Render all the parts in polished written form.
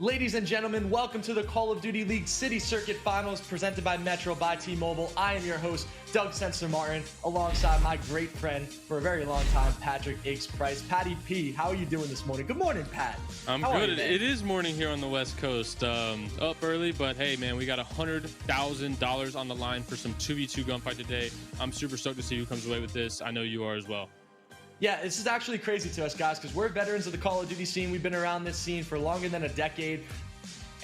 Ladies and gentlemen, welcome to the Call of Duty League City Circuit Finals presented by Metro by T-Mobile. I am your host, Doug Sensor Martin, alongside my great friend for a very long time, Patrick X Price. Patty P, how are you doing this morning? Good morning, Pat. I'm good. It is morning here on the West Coast. Up early, but hey, man, we got $100,000 on the line for some 2v2 gunfight today. I'm super stoked to see who comes away with this. I know you are as well. Yeah, this is actually crazy to us, guys, because we're veterans of the Call of Duty scene. We've been around this scene for longer than a decade,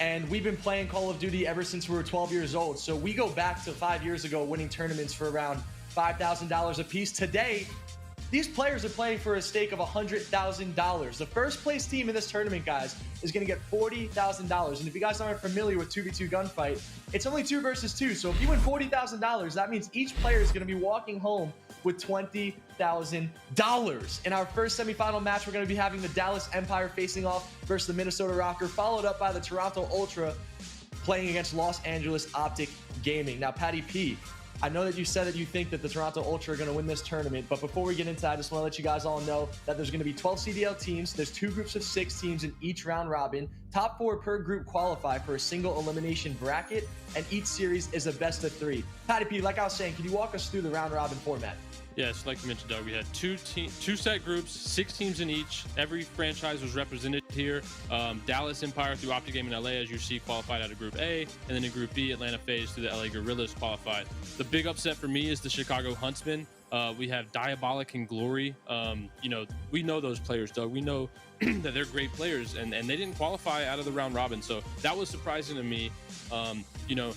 and we've been playing Call of Duty ever since we were 12 years old. So we go back to 5 years ago, winning tournaments for around $5,000 a piece. Today, these players are playing for a stake of $100,000. The first place team in this tournament, guys, is going to get $40,000. And if you guys aren't familiar with 2v2 gunfight, it's only 2 versus 2. So if you win $40,000, that means each player is going to be walking home with $20,000. In our first semifinal match, we're going to be having the Dallas Empire facing off versus the Minnesota Rocker, followed up by the Toronto Ultra playing against Los Angeles Optic Gaming. Now, Patty P, I know that you said that you think that the Toronto Ultra are going to win this tournament, but before we get into that, I just want to let you guys all know that there's going to be 12 CDL teams. There's 2 groups of 6 teams in each round robin. Top 4 per group qualify for a single elimination bracket, and each series is a best of 3. Patty P, like I was saying, can you walk us through the round robin format? Yes, like you mentioned, Doug, we had two set groups, 6 teams in each. Every franchise was represented here. Dallas Empire through Optic Gaming LA, as you see, qualified out of Group A, and then in Group B, Atlanta FaZe through the LA Gorillas qualified. The big upset for me is the Chicago Huntsmen. We have Diabolic and Glory. You know, we know those players, Doug. We know that they're great players, and they didn't qualify out of the round robin, so that was surprising to me. You know,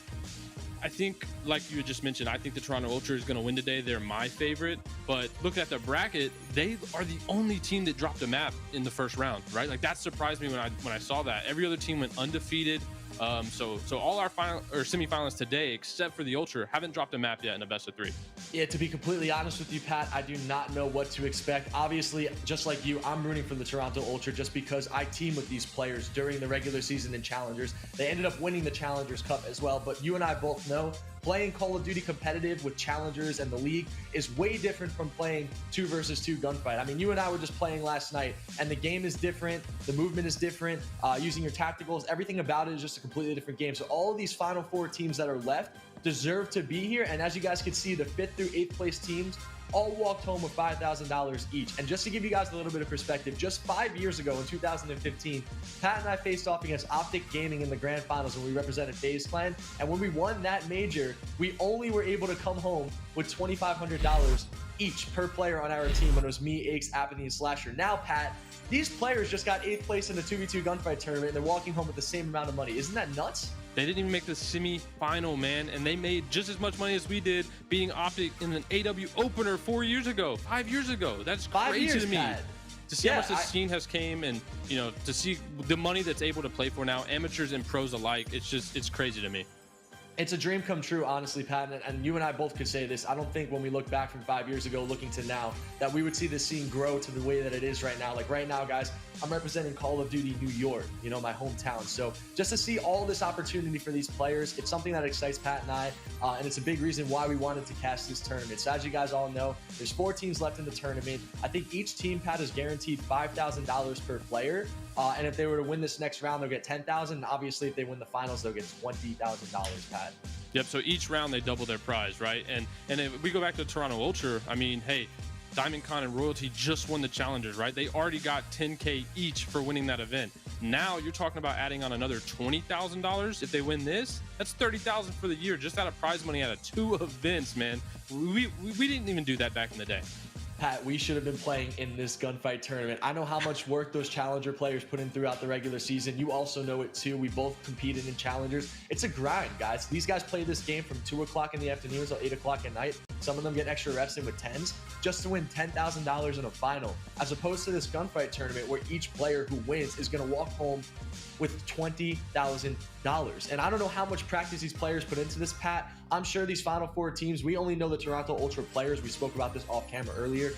I think, like you had just mentioned, I think the Toronto Ultra is going to win today. They're my favorite. But looking at the bracket, they are the only team that dropped a map in the first round, right? Like, that surprised me when I saw that. Every other team went undefeated. So all our final or semifinalists today, except for the Ultra, haven't dropped a map yet in a best of 3. Yeah, to be completely honest with you, Pat, I do not know what to expect. Obviously, just like you, I'm rooting for the Toronto Ultra just because I team with these players during the regular season and Challengers. They ended up winning the Challengers Cup as well, but you and I both know playing Call of Duty competitive with Challengers and the League is way different from playing 2 versus 2 gunfight. I mean, you and I were just playing last night, and the game is different, the movement is different, using your tacticals, everything about it is just a completely different game. So all of these Final 4 teams that are left deserve to be here, and as you guys can see, the 5th through 8th place teams all walked home with $5,000 each. And just to give you guys a little bit of perspective, just 5 years ago in 2015, Pat and I faced off against Optic Gaming in the grand finals when we represented FaZe Clan. And when we won that major, we only were able to come home with $2,500 each per player on our team when it was me, Aches, aBeZy, and Slasher. Now, Pat, these players just got 8th place in the 2v2 gunfight tournament, and they're walking home with the same amount of money. Isn't that nuts? They didn't even make the semi-final, man, and they made just as much money as we did beating Optic in an AW opener 4 years ago, 5 years ago. That's crazy to me. Pat. To see how much the scene has came, and you know, to see the money that's able to play for now, amateurs and pros alike, it's crazy to me. It's a dream come true, honestly, Pat, and you and I both could say this. I don't think when we look back from 5 years ago, looking to now, that we would see this scene grow to the way that it is right now. Like right now, guys, I'm representing Call of Duty New York, you know, my hometown. So just to see all this opportunity for these players, it's something that excites Pat and I, and it's a big reason why we wanted to cast this tournament. So as you guys all know, there's 4 teams left in the tournament. I think each team, Pat, is guaranteed $5,000 per player. And if they were to win this next round, they'll get $10,000. And obviously, if they win the finals, they'll get $20,000, Pat. Yep. So each round they double their prize, right? And if we go back to Toronto Ultra, I mean, hey, DiamondCon and Royalty just won the Challengers, right? They already got $10K each for winning that event. Now you're talking about adding on another $20,000 if they win this. That's $30,000 for the year just out of prize money out of 2 events, man. We didn't even do that back in the day. Pat, we should have been playing in this gunfight tournament. I know how much work those Challenger players put in throughout the regular season. You also know it too. We both competed in Challengers. It's a grind, guys. These guys play this game from 2 o'clock in the afternoon until 8 o'clock at night. Some of them get extra reps in with 10s just to win $10,000 in a final, as opposed to this gunfight tournament where each player who wins is going to walk home with $20,000. And I don't know how much practice these players put into this, Pat. I'm sure these Final 4 teams, we only know the Toronto Ultra players. We spoke about this off camera earlier.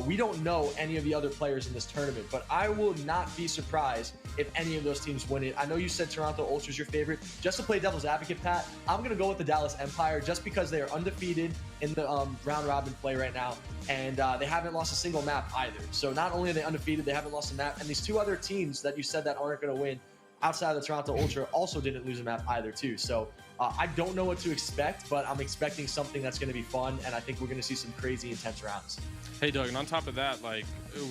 We don't know any of the other players in this tournament, but I will not be surprised if any of those teams win it. I know you said Toronto Ultra is your favorite. Just to play devil's advocate, Pat, I'm going to go with the Dallas Empire just because they are undefeated in the round robin play right now, and they haven't lost a single map either. So not only are they undefeated, they haven't lost a map, and these 2 other teams that you said that aren't going to win, outside of the Toronto Ultra also didn't lose a map either too. So I don't know what to expect, but I'm expecting something that's going to be fun, and I think we're going to see some crazy intense rounds. Hey Doug, and on top of that, like,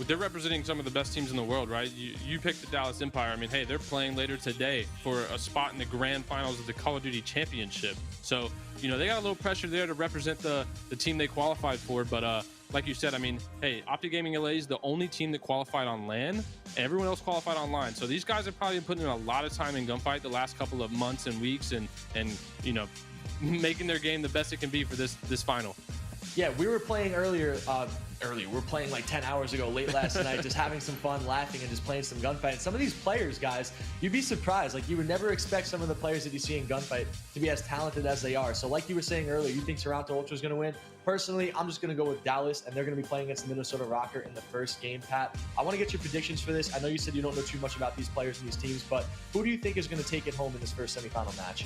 they're representing some of the best teams in the world, right? You picked the Dallas Empire. I mean, hey, they're playing later today for a spot in the grand finals of the Call of Duty Championship. So, you know, they got a little pressure there to represent the team they qualified for. But like you said, I mean, hey, aBeZy is the only team that qualified on LAN. Everyone else qualified online. So these guys have probably been putting in a lot of time in gunfight the last couple of months and weeks, and you know, making their game the best it can be for this final. Yeah, we were playing earlier. We were playing like 10 hours ago, late last night, just having some fun, laughing, and just playing some gunfight. And some of these players, guys, you'd be surprised. Like, you would never expect some of the players that you see in gunfight to be as talented as they are. So like you were saying earlier, you think Toronto Ultra is going to win. Personally, I'm just going to go with Dallas, and they're going to be playing against the Minnesota Rocker in the first game. Pat, I want to get your predictions for this. I know you said you don't know too much about these players and these teams, but who do you think is going to take it home in this first semifinal match?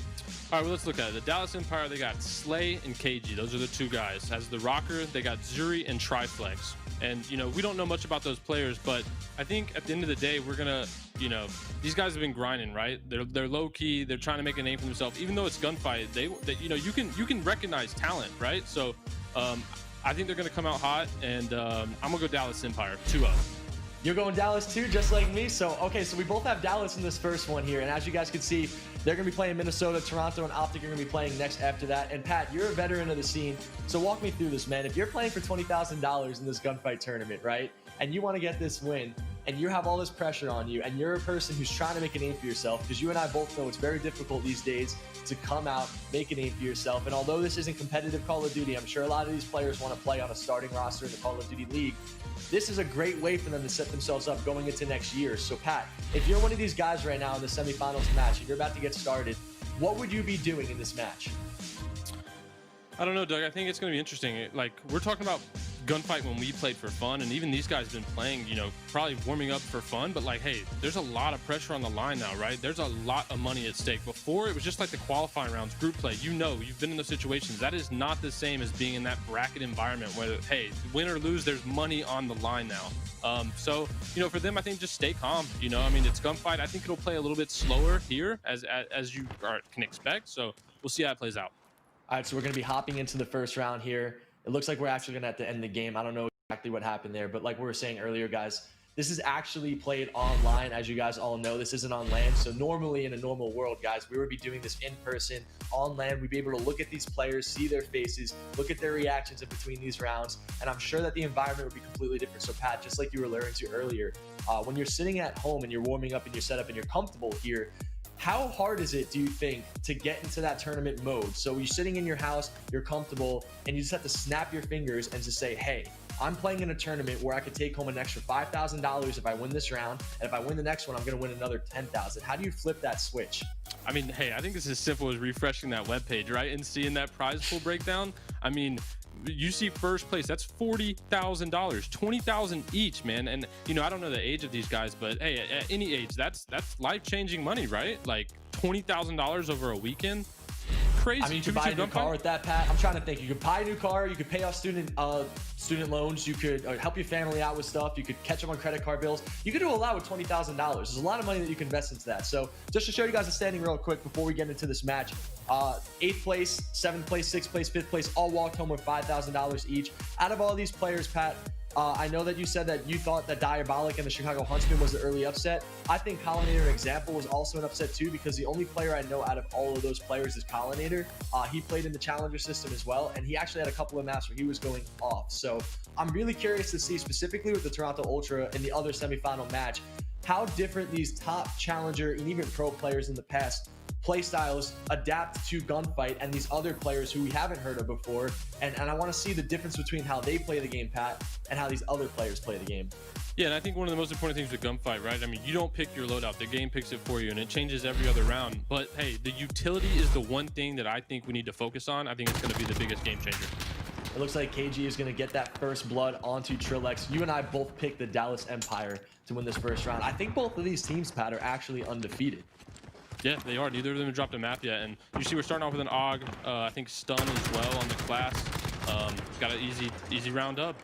All right, well, let's look at it. The Dallas Empire, they got Slay and KG. Those are the two guys. As the Rocker, they got Zuri and Triflex. And, you know, we don't know much about those players, but I think at the end of the day, we're going to, you know, these guys have been grinding, right? They're low key. They're trying to make a name for themselves. Even though it's gunfight, they you know, you can recognize talent, right? So I think they're going to come out hot, and I'm going to go Dallas Empire 2-0. You're going Dallas too, just like me. So, okay, so we both have Dallas in this first one here. And as you guys can see, they're going to be playing Minnesota, Toronto, and Optic are going to be playing next after that. And Pat, you're a veteran of the scene. So walk me through this, man. If you're playing for $20,000 in this gunfight tournament, right, and you want to get this win, and you have all this pressure on you, and you're a person who's trying to make a name for yourself, because you and I both know it's very difficult these days to come out, make a name for yourself. And although this isn't competitive Call of Duty, I'm sure a lot of these players want to play on a starting roster in the Call of Duty League. This is a great way for them to set themselves up going into next year. So Pat, if you're one of these guys right now in the semifinals match and you're about to get started, what would you be doing in this match? I don't know, Doug. I think it's going to be interesting. Like, we're talking about gunfight when we played for fun, and even these guys have been playing, you know, probably warming up for fun, but like, hey, there's a lot of pressure on the line now, right? There's a lot of money at stake. Before, it was just like the qualifying rounds, group play. You know, you've been in those situations. That is not the same as being in that bracket environment where, hey, win or lose, there's money on the line now. So, you know, for them, I think just stay calm. You know, I mean, it's gunfight. I think it'll play a little bit slower here as you can expect. So we'll see how it plays out. All right, so we're going to be hopping into the first round here. It looks like we're actually going to have to end the game. I don't know exactly what happened there, but like we were saying earlier, guys, this is actually played online. As you guys all know, this isn't on LAN. So normally in a normal world, guys, we would be doing this in person on LAN. We'd be able to look at these players, see their faces, look at their reactions in between these rounds. And I'm sure that the environment would be completely different. So Pat, just like you were alluding to earlier, when you're sitting at home and you're warming up and you're set up and you're comfortable here, how hard is it, do you think, to get into that tournament mode? So you're sitting in your house, you're comfortable, and you just have to snap your fingers and just say, hey, I'm playing in a tournament where I could take home an extra $5,000 if I win this round, and if I win the next one, I'm going to win another $10,000. How do you flip that switch? I mean, hey, I think it's as simple as refreshing that webpage, right? And seeing that prize pool breakdown. I mean, you see first place, that's $40,000, $20,000 each, man. And you know, I don't know the age of these guys, but hey, at any age, that's life-changing money, right? Like $20,000 over a weekend. Crazy. I mean, you could buy a new car with that, Pat. I'm trying to think. You could buy a new car. You could pay off student loans. You could help your family out with stuff. You could catch up on credit card bills. You could do a lot with $20,000. There's a lot of money that you can invest into that. So just to show you guys the standing real quick before we get into this match, 8th place, 7th place, 6th place, 5th place, all walked home with $5,000 each. Out of all these players, Pat, I know that you said that you thought that Diabolic and the Chicago Huntsmen was the early upset. I think Collinator Example was also an upset too, because the only player I know out of all of those players is Collinator. He played in the Challenger system as well, and he actually had a couple of maps where he was going off. So I'm really curious to see, specifically with the Toronto Ultra in the other semifinal match, how different these top Challenger and even pro players in the past play styles adapt to gunfight and these other players who we haven't heard of before. And I want to see the difference between how they play the game, Pat, and how these other players play the game. Yeah, and I think one of the most important things with gunfight, right? I mean, you don't pick your loadout. The game picks it for you, and it changes every other round. But hey, the utility is the one thing that I think we need to focus on. I think it's going to be the biggest game changer. It looks like KG is going to get that first blood onto Trillex. You and I both picked the Dallas Empire to win this first round. I think both of these teams, Pat, are actually undefeated. Yeah, they are. Neither of them have dropped a map yet. And you see we're starting off with an AUG. I think stun as well on the class. Got an easy round up.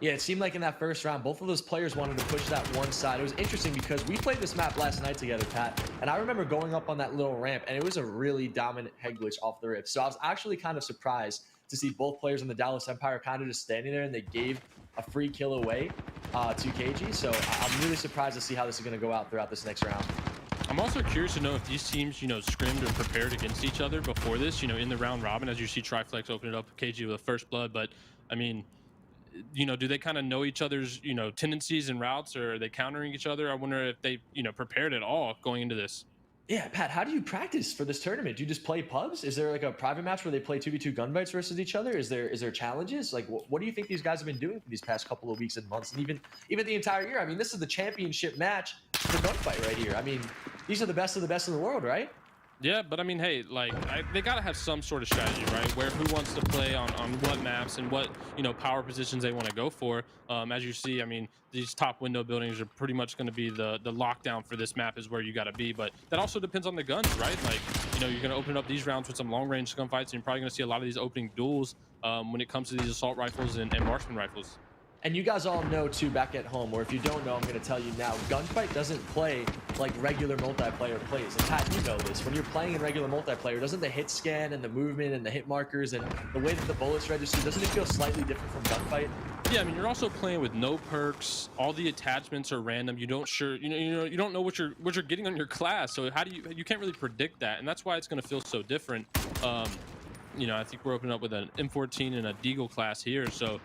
Yeah, it seemed like in that first round, both of those players wanted to push that one side. It was interesting because we played this map last night together, Pat, and I remember going up on that little ramp, and it was a really dominant head glitch off the rip. So I was actually kind of surprised to see both players in the Dallas Empire kind of just standing there, and they gave a free kill away to KG. So I'm really surprised to see how this is going to go out throughout this next round. I'm also curious to know if these teams, scrimmed or prepared against each other before this, in the round robin, as you see Triflex open it up, KG with a first blood. But I mean, do they kind of know each other's, tendencies and routes, or are they countering each other? I wonder if they, prepared at all going into this. Yeah, Pat, how do you practice for this tournament? Do you just play pubs? Is there like a private match where they play 2v2 gunfights versus each other? Is there challenges? Like, what do you think these guys have been doing for these past couple of weeks and months, and even the entire year? I mean, this is the championship match for gunfight right here. I mean, these are the best of the world, right? Yeah, but I mean, hey, they gotta have some sort of strategy, right? Where who wants to play on what maps and what power positions they want to go for. As you see, I mean, these top window buildings are pretty much going to be the lockdown for this map is where you got to be. But that also depends on the guns, right? Like, you're going to open up these rounds with some long range gunfights, and you're probably going to see a lot of these opening duels when it comes to these assault rifles and marksman rifles. And you guys all know too back at home, or if you don't know, I'm going to tell you now, gunfight doesn't play like regular multiplayer plays. And Pat, you know this, when you're playing in regular multiplayer, doesn't the hit scan and the movement and the hit markers and the way that the bullets register, doesn't it feel slightly different from gunfight? Yeah, I mean, you're also playing with no perks. All the attachments are random. You don't you don't know what you're getting on your class. So how do you can't really predict that, and that's why it's going to feel so different. I think we're opening up with an M14 and a Deagle class here. So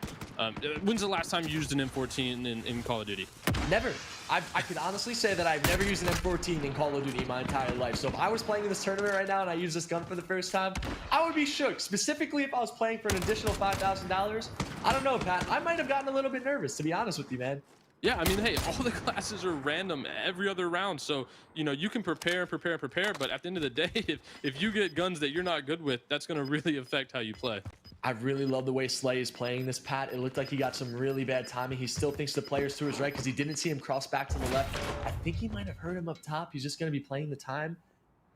when's the last time you used an M14 in Call of Duty? Never. I could honestly say that I've never used an M14 in Call of Duty in my entire life. So if I was playing in this tournament right now and I use this gun for the first time, I would be shook. Specifically if I was playing for an additional $5,000. I don't know, Pat. I might have gotten a little bit nervous, to be honest with you, man. Yeah, I mean, hey, all the classes are random every other round. So, you can prepare, but at the end of the day, if you get guns that you're not good with, that's going to really affect how you play. I really love the way Slay is playing this, Pat. It looked like he got some really bad timing. He still thinks the player's to his right because he didn't see him cross back to the left. I think he might have heard him up top. He's just going to be playing the time.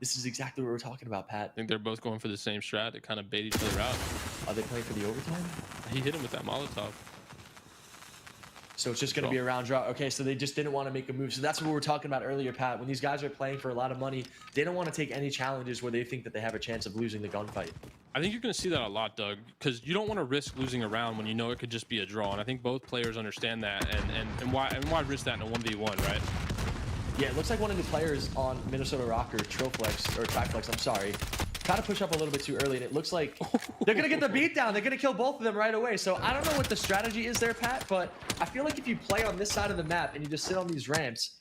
This is exactly what we're talking about, Pat. I think they're both going for the same strat to kind of bait each other out. Are they playing for the overtime? He hit him with that Molotov. So it's just going to be a round draw. Okay, so they just didn't want to make a move. So that's what we were talking about earlier, Pat. When these guys are playing for a lot of money, they don't want to take any challenges where they think that they have a chance of losing the gunfight. I think you're going to see that a lot, Doug, because you don't want to risk losing a round when you know it could just be a draw. And I think both players understand that. And why risk that in a 1v1, right? Yeah, it looks like one of the players on Minnesota Rocker, Triflex, I'm sorry, kind of push up a little bit too early, and it looks like they're going to get the beat down. They're going to kill both of them right away. So I don't know what the strategy is there, Pat, but I feel like if you play on this side of the map and you just sit on these ramps,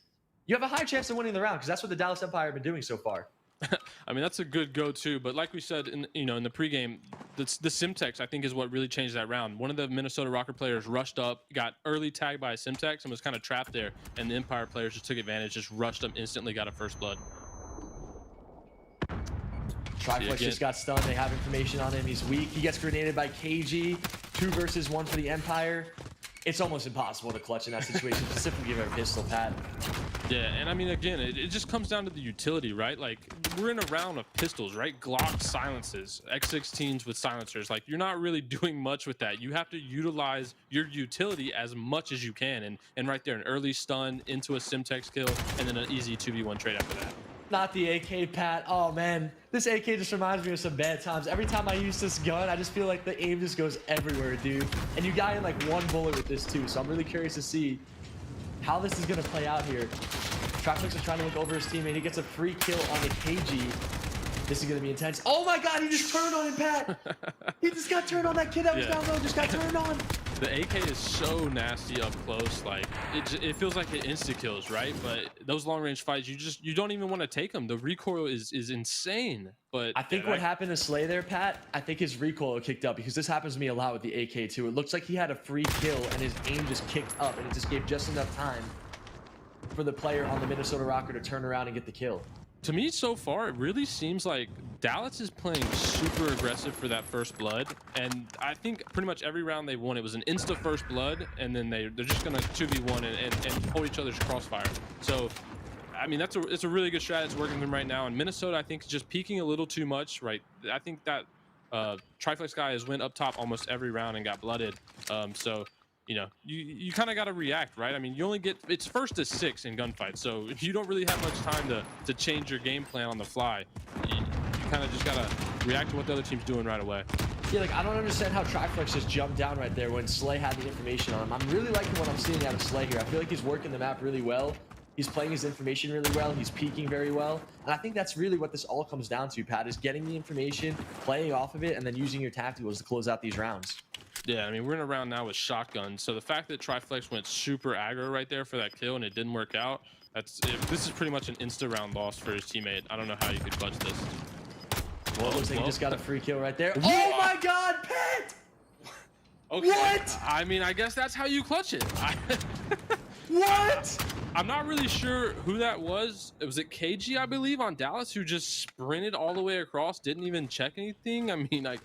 you have a high chance of winning the round because that's what the Dallas Empire have been doing so far. I mean, that's a good go-to, but like we said in the pregame, the Simtex I think is what really changed that round. One of the Minnesota Rocker players rushed up, got early tagged by a Simtex, and was kind of trapped there, and the Empire players just took advantage, just rushed up instantly, got a first blood. Triflex just got stunned. They have information on him. He's weak. He gets grenaded by KG. 2 versus 1 for the Empire. It's almost impossible to clutch in that situation, specifically give him a pistol, Pat. Yeah, and I mean, again, it just comes down to the utility, right? Like, we're in a round of pistols, right? Glock silences, X16s with silencers. Like, you're not really doing much with that. You have to utilize your utility as much as you can. And right there, an early stun into a Simtex kill, and then an easy 2v1 trade after that. Not the AK, Pat. Oh, man. This AK just reminds me of some bad times. Every time I use this gun, I just feel like the aim just goes everywhere, dude. And you got in like 1 bullet with this, too. So I'm really curious to see how this is going to play out here. Triflex is trying to look over his teammate. He gets a free kill on the KG. This is going to be intense. Oh, my God. He just turned on him, Pat. He just got turned on. That kid that was down low just got turned on. The AK is so nasty up close. Like, it feels like it insta kills, right? But those long range fights, you don't even want to take them. The recoil is insane. But I think what happened to Slay there, Pat, I think his recoil kicked up because this happens to me a lot with the AK too. It looks like he had a free kill and his aim just kicked up and it just gave just enough time for the player on the Minnesota Rocker to turn around and get the kill. To me, so far, it really seems like Dallas is playing super aggressive for that first blood. And I think pretty much every round they won, it was an insta first blood, and then they're just going to 2v1 and hold each other's crossfire. So, I mean, it's a really good strat. It's working for them right now. And Minnesota, I think, is just peaking a little too much, right? I think that Triflex guy has went up top almost every round and got blooded. So you know, you kind of got to react, right? I mean, you only get, it's first to 6 in gunfights, so you don't really have much time to change your game plan on the fly. You kind of just got to react to what the other team's doing right away. Yeah, like I don't understand how Triflex just jumped down right there when Slay had the information on him. I'm really liking what I'm seeing out of Slay here. I feel like he's working the map really well. He's playing his information really well. He's peeking very well. And I think that's really what this all comes down to, Pat, is getting the information, playing off of it, and then using your tacticals to close out these rounds. Yeah, I mean, we're in a round now with shotguns. So the fact that Triflex went super aggro right there for that kill and it didn't work out, this is pretty much an insta-round loss for his teammate. I don't know how you could clutch this. Well, it looks like he just got a free kill right there. Oh my God, Pat! Okay. What? I mean, I guess that's how you clutch it. What? I'm not really sure who that was. Was it KG, I believe, on Dallas, who just sprinted all the way across, didn't even check anything? I mean, like,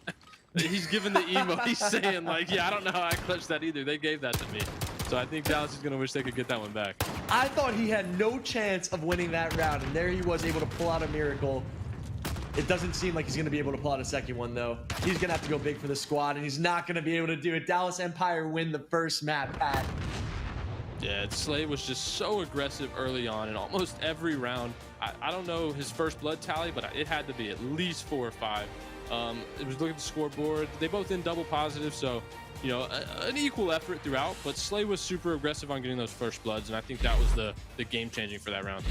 he's giving the emo. He's saying, like, yeah, I don't know how I clutched that either. They gave that to me. So I think Dallas is going to wish they could get that one back. I thought he had no chance of winning that round, and there he was able to pull out a miracle. It doesn't seem like he's going to be able to pull out a second one, though. He's going to have to go big for the squad, and he's not going to be able to do it. Dallas Empire win the first map, Pat. Yeah, Slay was just so aggressive early on in almost every round. I don't know his first blood tally, but it had to be at least 4 or 5. It was looking at the scoreboard. They both in double positive, so, you know, an equal effort throughout. But Slay was super aggressive on getting those first bloods, and I think that was the game changing for that round.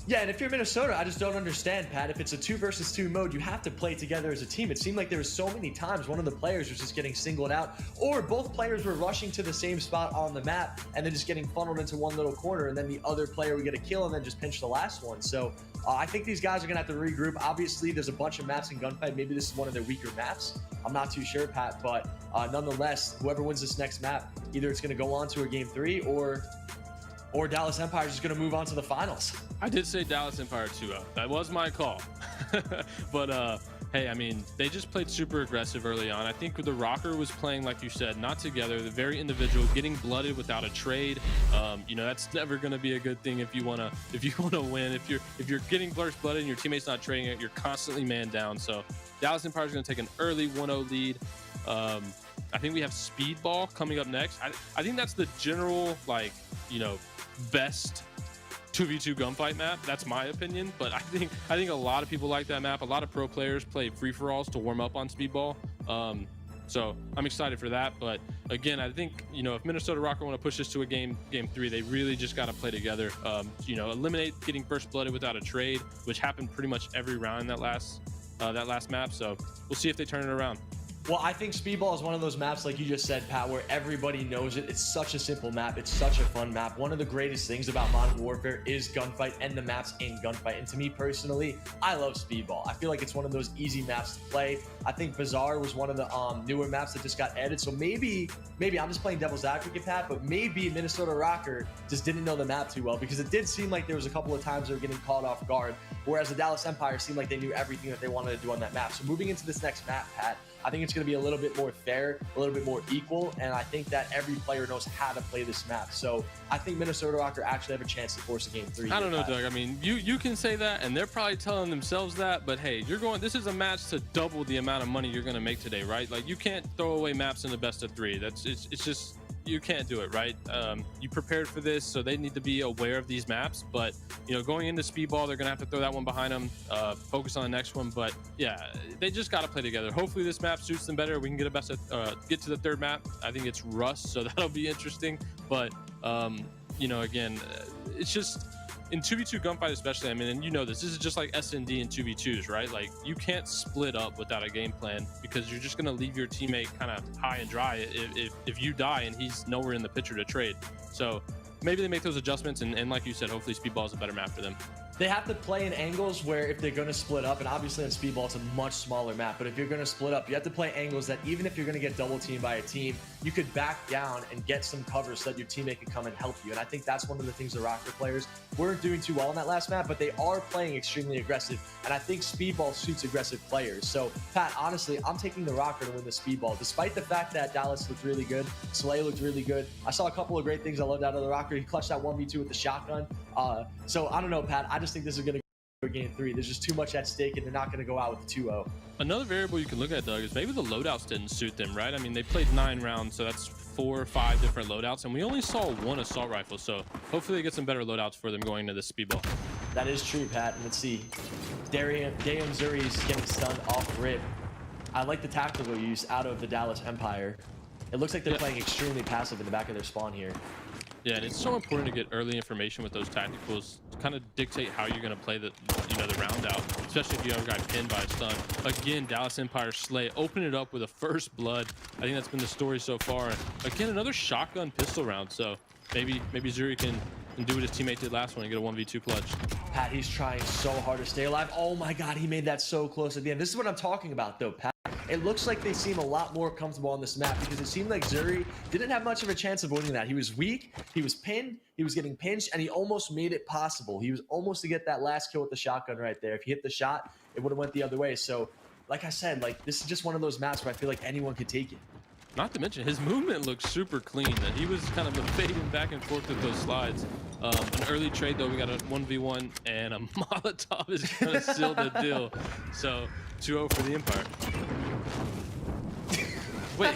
Yeah, and if you're Minnesota, I just don't understand, Pat. If it's a 2 versus 2 mode, you have to play together as a team. It seemed like there was so many times one of the players was just getting singled out, or both players were rushing to the same spot on the map and then just getting funneled into one little corner, and then the other player would get a kill and then just pinch the last one. So I think these guys are gonna have to regroup. Obviously, there's a bunch of maps in Gunfight. Maybe this is one of their weaker maps. I'm not too sure, Pat, but nonetheless, whoever wins this next map, either it's gonna go on to a game 3 or Dallas Empire is just going to move on to the finals. I did say Dallas Empire 2-0. That was my call. But hey, I mean, they just played super aggressive early on. I think the Rocker was playing, like you said, not together. They're very individual, getting blooded without a trade. You know, that's never going to be a good thing if you want to win. If you're getting first blooded and your teammate's not trading it, you're constantly man down. So Dallas Empire is going to take an early 1-0 lead. I think we have Speedball coming up next. I think that's the general, like, you know, best 2v2 gunfight map. That's my opinion, but I think a lot of people like that map. A lot of pro players play free-for-alls to warm up on Speedball. So I'm excited for that. But again, I think, you know, if Minnesota Rocker want to push this to a game 3, they really just got to play together. You know, eliminate getting first blooded without a trade, which happened pretty much every round in that last map. So we'll see if they turn it around. Well, I think Speedball is one of those maps, like you just said, Pat, where everybody knows it. It's such a simple map. It's such a fun map. One of the greatest things about Modern Warfare is Gunfight and the maps in Gunfight. And to me personally, I love Speedball. I feel like it's one of those easy maps to play. I think Bazaar was one of the newer maps that just got added. So maybe I'm just playing devil's advocate, Pat, but maybe Minnesota Rocker just didn't know the map too well, because it did seem like there was a couple of times they were getting caught off guard, whereas the Dallas Empire seemed like they knew everything that they wanted to do on that map. So moving into this next map, Pat, I think it's going to be a little bit more fair, a little bit more equal, and I think that every player knows how to play this map. So I think Minnesota Rocker actually have a chance to force a game 3. I don't know, Doug. I mean, you can say that, and they're probably telling themselves that, but hey, this is a match to double the amount of money you're going to make today, right? Like, you can't throw away maps in the best of 3. It's just, you can't do it, right? You prepared for this, so they need to be aware of these maps. But, you know, going into Speedball, they're gonna have to throw that one behind them, focus on the next one. But yeah, they just got to play together. Hopefully this map suits them better. We can get get to the third map. I think it's Rust, so that'll be interesting. But you know, again, it's just in 2v2 gunfight especially, I mean, and you know this is just like S&D and 2v2s, right? Like, you can't split up without a game plan, because you're just going to leave your teammate kind of high and dry if you die and he's nowhere in the picture to trade. So maybe they make those adjustments, and like you said, hopefully Speedball is a better map for them. They have to play in angles where if they're going to split up, and obviously in Speedball it's a much smaller map, but if you're going to split up, you have to play angles that even if you're going to get double teamed by a team, you could back down and get some cover so that your teammate can come and help you. And I think that's one of the things the Rocker players weren't doing too well in that last map, but they are playing extremely aggressive, and I think Speedball suits aggressive players. So Pat, honestly, I'm taking the Rocker to win the Speedball, despite the fact that Dallas looked really good, Slay looked really good. I saw a couple of great things I loved out of the Rocker. He clutched that 1v2 with the shotgun. So I don't know, Pat, I just think this is going to game 3. There's just too much at stake, and they're not going to go out with the 2-0. Another variable you can look at, Doug, is maybe the loadouts didn't suit them, right? I mean, they played 9 rounds, so that's 4 or 5 different loadouts, and we only saw 1 assault rifle. So hopefully they get some better loadouts for them going into this speedball. That is true, Pat. And let's see. Dayon Zuri is getting stunned off rip. I like the tactical use out of the Dallas Empire. It looks like they're playing extremely passive in the back of their spawn here. Yeah, and it's so important to get early information with those tacticals to kind of dictate how you're going to play the the round out, especially if you ever got pinned by a stun. Again, Dallas Empire Slay open it up with a first blood. I think that's been the story so far. Again, another shotgun pistol round. So maybe Zuri can do what his teammate did last one and get a 1v2 clutch. Pat, he's trying so hard to stay alive. Oh my God, he made that so close at the end. This is what I'm talking about though, Pat. It looks like they seem a lot more comfortable on this map because it seemed like Zuri didn't have much of a chance of winning that. He was weak, he was pinned, he was getting pinched, and he almost made it possible. He was almost to get that last kill with the shotgun right there. If he hit the shot, it would have went the other way. So, like I said, like this is just one of those maps where I feel like anyone could take it. Not to mention, his movement looks super clean. That he was kind of fading back and forth with those slides. An early trade, though, we got a 1v1, and a Molotov is going to seal the deal. So, 2-0 for the Empire. Wait.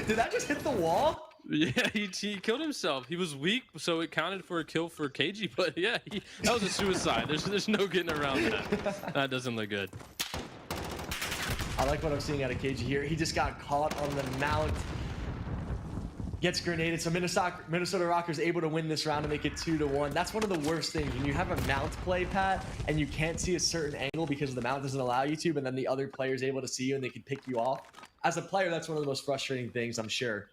Did that just hit the wall? Yeah, he killed himself. He was weak, so it counted for a kill for KG. But yeah, that was a suicide. There's no getting around that. That doesn't look good. I like what I'm seeing out of KG here. He just got caught on the mount. Gets grenaded. So Minnesota Rockers able to win this round and make it 2-1. That's one of the worst things. When you have a mount play, Pat, and you can't see a certain angle because the mount doesn't allow you to, but then the other player's able to see you and they can pick you off. As a player, that's one of the most frustrating things, I'm sure.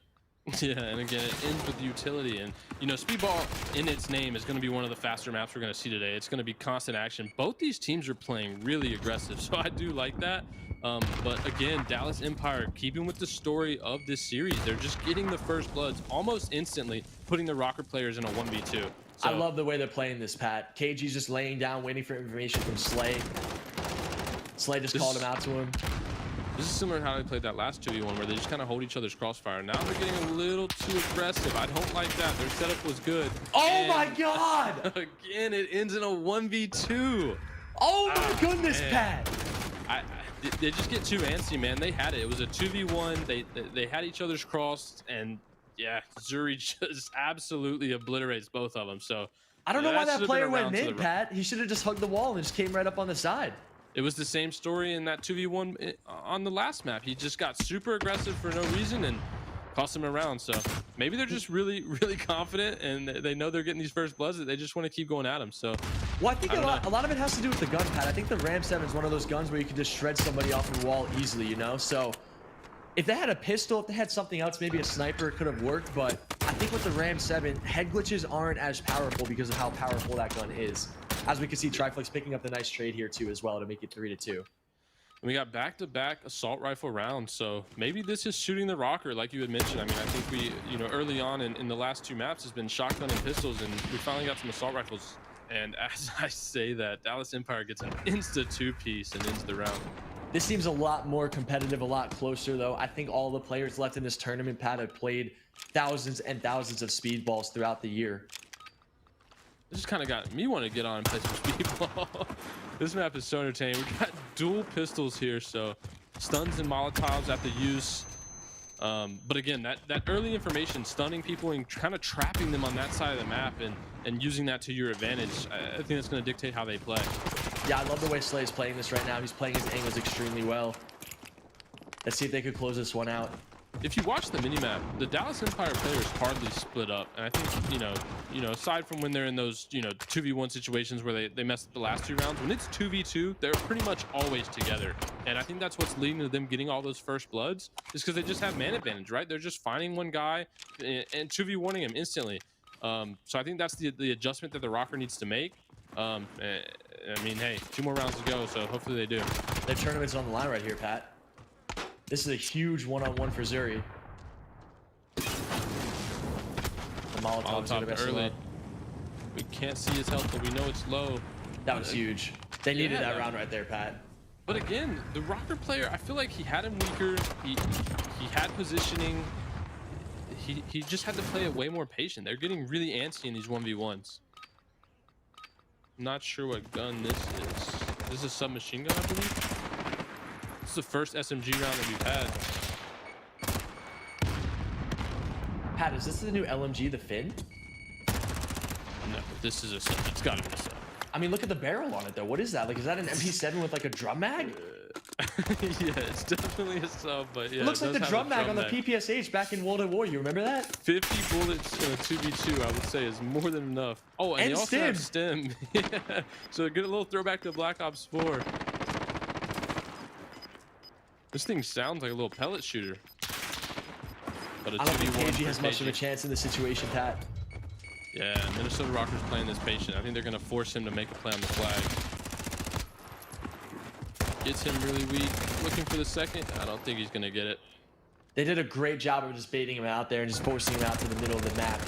Yeah, and again, it ends with utility. And, Speedball, in its name, is going to be one of the faster maps we're going to see today. It's going to be constant action. Both these teams are playing really aggressive, so I do like that. But again, Dallas Empire, keeping with the story of this series, they're just getting the first bloods almost instantly, putting the Rocker players in a 1v2. So, I love the way they're playing this, Pat. KG's just laying down, waiting for information from Slay. Slay just called him out to him. This is similar to how they played that last 2v1 where they just kind of hold each other's crossfire. Now they're getting a little too aggressive. I don't like that. Their setup was good. Oh my God! Again, it ends in a 1v2. Oh my goodness, man. Pat! They just get too antsy, man. They had it. It was a 2v1. They had each other's crossed, and yeah, Zuri just absolutely obliterates both of them. So I don't know why that player went mid, Pat. He should have just hugged the wall and just came right up on the side. It was the same story in that 2v1 on the last map. He just got super aggressive for no reason and cost him around. So maybe they're just really confident and they know they're getting these first bloods that they just want to keep going at him. So, well, I think a lot of it has to do with the gun, Pat. I think the Ram 7 is one of those guns where you can just shred somebody off the wall easily, So if they had a pistol, if they had something else, maybe a sniper could have worked. But I think with the Ram 7, head glitches aren't as powerful because of how powerful that gun is. As we can see, Triflex picking up the nice trade here too as well to make it 3-2. And we got back-to-back assault rifle rounds, so maybe this is shooting the Rocker, like you had mentioned. I mean, I think we, early on in the last 2 maps has been shotgun and pistols, and we finally got some assault rifles. And as I say that, Dallas Empire gets an insta 2-piece and ends the round. This seems a lot more competitive, a lot closer though. I think all the players left in this tournament, Pat, have played thousands and thousands of speedballs throughout the year. This just kind of got me want to get on and play some speedball. This map is so entertaining. We got dual pistols here, so stuns and Molotovs at the use. But again, that early information, stunning people and kind of trapping them on that side of the map and using that to your advantage, I think that's going to dictate how they play. Yeah, I love the way Slay is playing this right now. He's playing his angles extremely well. Let's see if they could close this one out. If you watch the minimap, the Dallas Empire players hardly split up. And I think, aside from when they're in those, 2v1 situations where they messed up the last 2 rounds, when it's 2v2, they're pretty much always together. And I think that's what's leading to them getting all those first bloods, is because they just have man advantage, right? They're just finding one guy and 2v1ing him instantly. So I think that's the adjustment that the Rocker needs to make. I mean, hey, 2 more rounds to go, so hopefully they do. Their tournament's on the line right here, Pat. This is a huge one-on-one for Zuri. The Molotov's gonna mess him up. We can't see his health, but we know it's low. That was huge. They needed that round right there, Pat. But again, the Rocker player, I feel like he had him weaker. He had positioning. He just had to play it way more patient. They're getting really antsy in these 1v1s. I'm not sure what gun this is. This is a submachine gun, I believe. This is the first SMG round that we've had. Pat, is this the new LMG, the Finn? No, this is a sub. It's gotta be a sub. I mean, look at the barrel on it though. What is that? Like, is that an MP7 with like a drum mag? Yeah, it's definitely a sub, but yeah. It looks like the drum mag on the PPSH back in World at War. You remember that? 50 bullets in a 2v2, I would say, is more than enough. Oh, and you also have stim. Yeah. So get a little throwback to Black Ops 4. This thing sounds like a little pellet shooter. But I don't think KG has much of a chance in this situation, Pat. Yeah, Minnesota Rockers playing this patient. I think they're going to force him to make a play on the flag. Gets him really weak. Looking for the second. I don't think he's going to get it. They did a great job of just baiting him out there and just forcing him out to the middle of the map.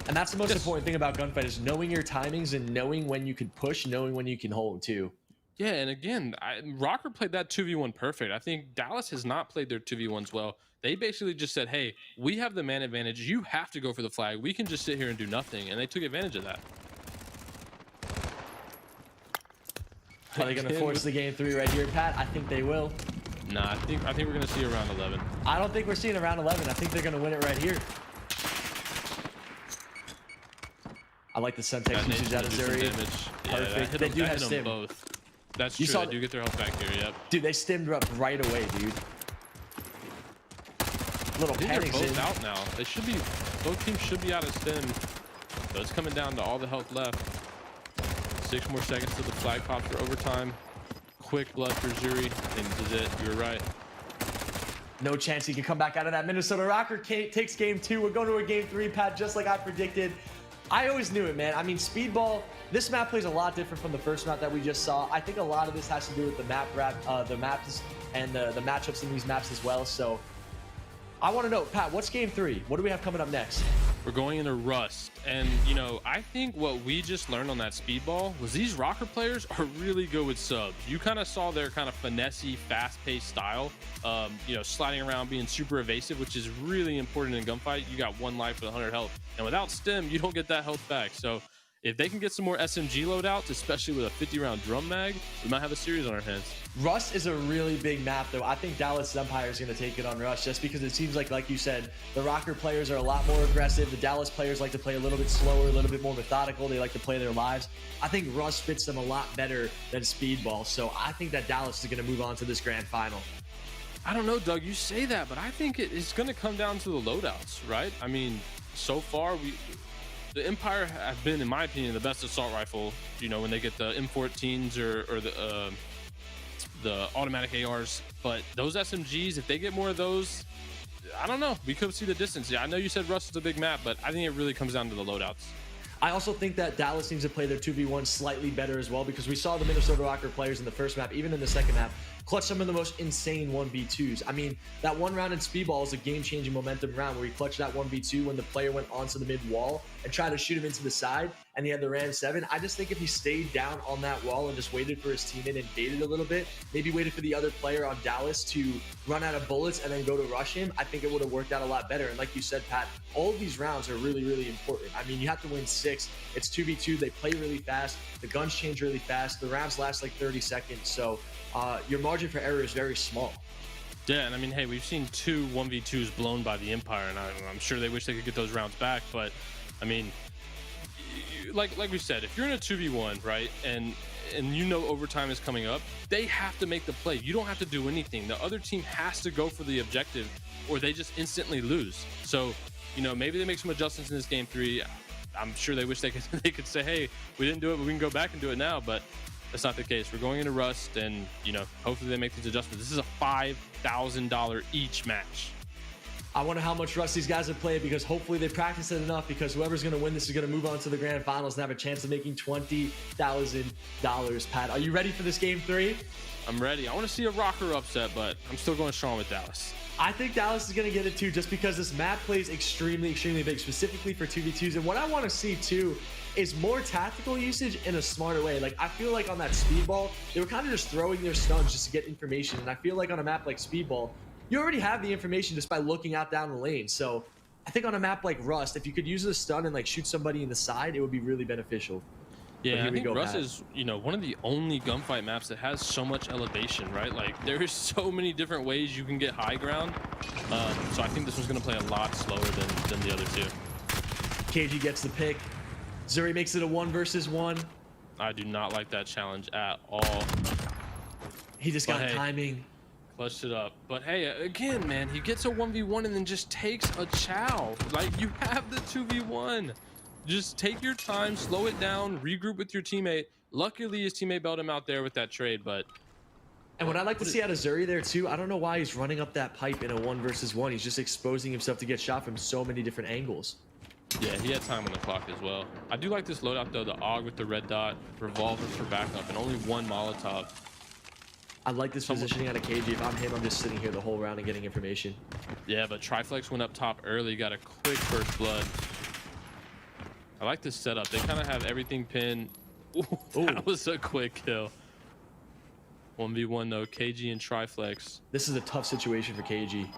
And that's the most important thing about gunfight is knowing your timings and knowing when you can push, knowing when you can hold too. Yeah, and again, Rocker played that 2v1 perfect. I think Dallas has not played their 2v1s well. They basically just said, hey, we have the man advantage. You have to go for the flag. We can just sit here and do nothing. And they took advantage of that. Are they going to force the game 3 right here, Pat? I think they will. Nah, I think we're going to see a round 11. I don't think we're seeing a round 11. I think they're going to win it right here. I like the Semtex usage out of Zuri. Perfect. They do have stim. Both. That's true. They do get their health back here, yep. Dude, they stimmed up right away, dude. Little panics in. Both out now. They should be, both teams should be out of stim. So it's coming down to all the health left. 6 more seconds to the flag pop for overtime. Quick blood for Zuri. I think this is it. You were right. No chance he can come back out of that. Minnesota Rocker takes game 2. We're going to a game 3, Pat, just like I predicted. I always knew it, man. I mean, Speedball, this map plays a lot different from the first map that we just saw. I think a lot of this has to do with the the maps and the matchups in these maps as well. So I want to know, Pat, what's game 3? What do we have coming up next? We're going into Rust. And, you know, I think what we just learned on that Speedball was these Rocker players are really good with subs. You kind of saw their kind of finessey, fast-paced style, you know, sliding around, being super evasive, which is really important in a gunfight. You got 1 life with 100 health. And without stim, you don't get that health back. So if they can get some more SMG loadouts, especially with a 50-round drum mag, we might have a series on our hands. Rust is a really big map, though. I think Dallas Empire is going to take it on Rust just because it seems like you said, the Rocker players are a lot more aggressive. The Dallas players like to play a little bit slower, a little bit more methodical. They like to play their lives. I think Rust fits them a lot better than Speedball. So I think that Dallas is going to move on to this grand final. I don't know, Doug. You say that, but I think it's going to come down to the loadouts, right? I mean, so far, the Empire have been, in my opinion, the best assault rifle. You know, when they get the M14s or the automatic ARs, but those SMGs, if they get more of those, I don't know. We could see the distance. Yeah, I know you said Rust is a big map, but I think it really comes down to the loadouts. I also think that Dallas needs to play their 2v1 slightly better as well, because we saw the Minnesota Rocker players in the first map, even in the second map, clutch some of the most insane 1v2s. I mean, that 1 round in Speedball is a game-changing momentum round where he clutched that 1v2 when the player went onto the mid wall and tried to shoot him into the side, and he had the Ram 7. I just think if he stayed down on that wall and just waited for his teammate and baited a little bit, maybe waited for the other player on Dallas to run out of bullets and then go to rush him, I think it would have worked out a lot better. And like you said, Pat, all of these rounds are really, really important. I mean, you have to win 6. It's 2v2. They play really fast. The guns change really fast. The rounds last like 30 seconds. So your margin for error is very small. Yeah, and I mean, hey, we've seen 2 1v2s blown by the Empire, and I'm sure they wish they could get those rounds back. But I mean, like we said, if you're in a 2v1, right, and you know overtime is coming up, they have to make the play. You don't have to do anything. The other team has to go for the objective, or they just instantly lose. So, you know, maybe they make some adjustments in this game 3. I'm sure they wish they could say, hey, we didn't do it, but we can go back and do it now. But that's not the case. We're going into Rust, and, you know, hopefully they make these adjustments. This is a $5,000 each match. I wonder how much Rust these guys have played, because hopefully they practice it enough, because whoever's going to win this is going to move on to the grand finals and have a chance of making $20,000. Pat, are you ready for this game 3? I'm ready. I want to see a Rocker upset, but I'm still going strong with Dallas. I think Dallas is going to get it too, just because this map plays extremely, extremely big, specifically for 2v2s. And what I want to see too is more tactical usage in a smarter way. Like, I feel like on that Speedball, they were kind of just throwing their stuns just to get information. And I feel like on a map like Speedball, you already have the information just by looking out down the lane. So I think on a map like Rust, if you could use the stun and like shoot somebody in the side, it would be really beneficial. Yeah, I think Rust is, you know, one of the only gunfight maps that has so much elevation, right? Like, there's so many different ways you can get high ground. So I think this one's going to play a lot slower than the other two. KG gets the pick. Zuri makes it a 1 versus 1. I do not like that challenge at all. He just got timing. Clutched it up. But hey, again, man, he gets a 1v1 and then just takes a chow. Like, you have the 2v1. Just take your time, slow it down, regroup with your teammate. Luckily, his teammate bailed him out there with that trade, but... And what I'd like to see out of Zuri there, too, I don't know why he's running up that pipe in a 1 versus 1. He's just exposing himself to get shot from so many different angles. Yeah, he had time on the clock as well. I do like this loadout, though. The AUG with the red dot, revolver for backup, and only 1 Molotov. I like this positioning out of KG. If I'm him, I'm just sitting here the whole round and getting information. Yeah, but Triflex went up top early, got a quick first blood. I like this setup. They kind of have everything pinned. Ooh, that was a quick kill. 1v1 though, KG and Triflex. This is a tough situation for KG.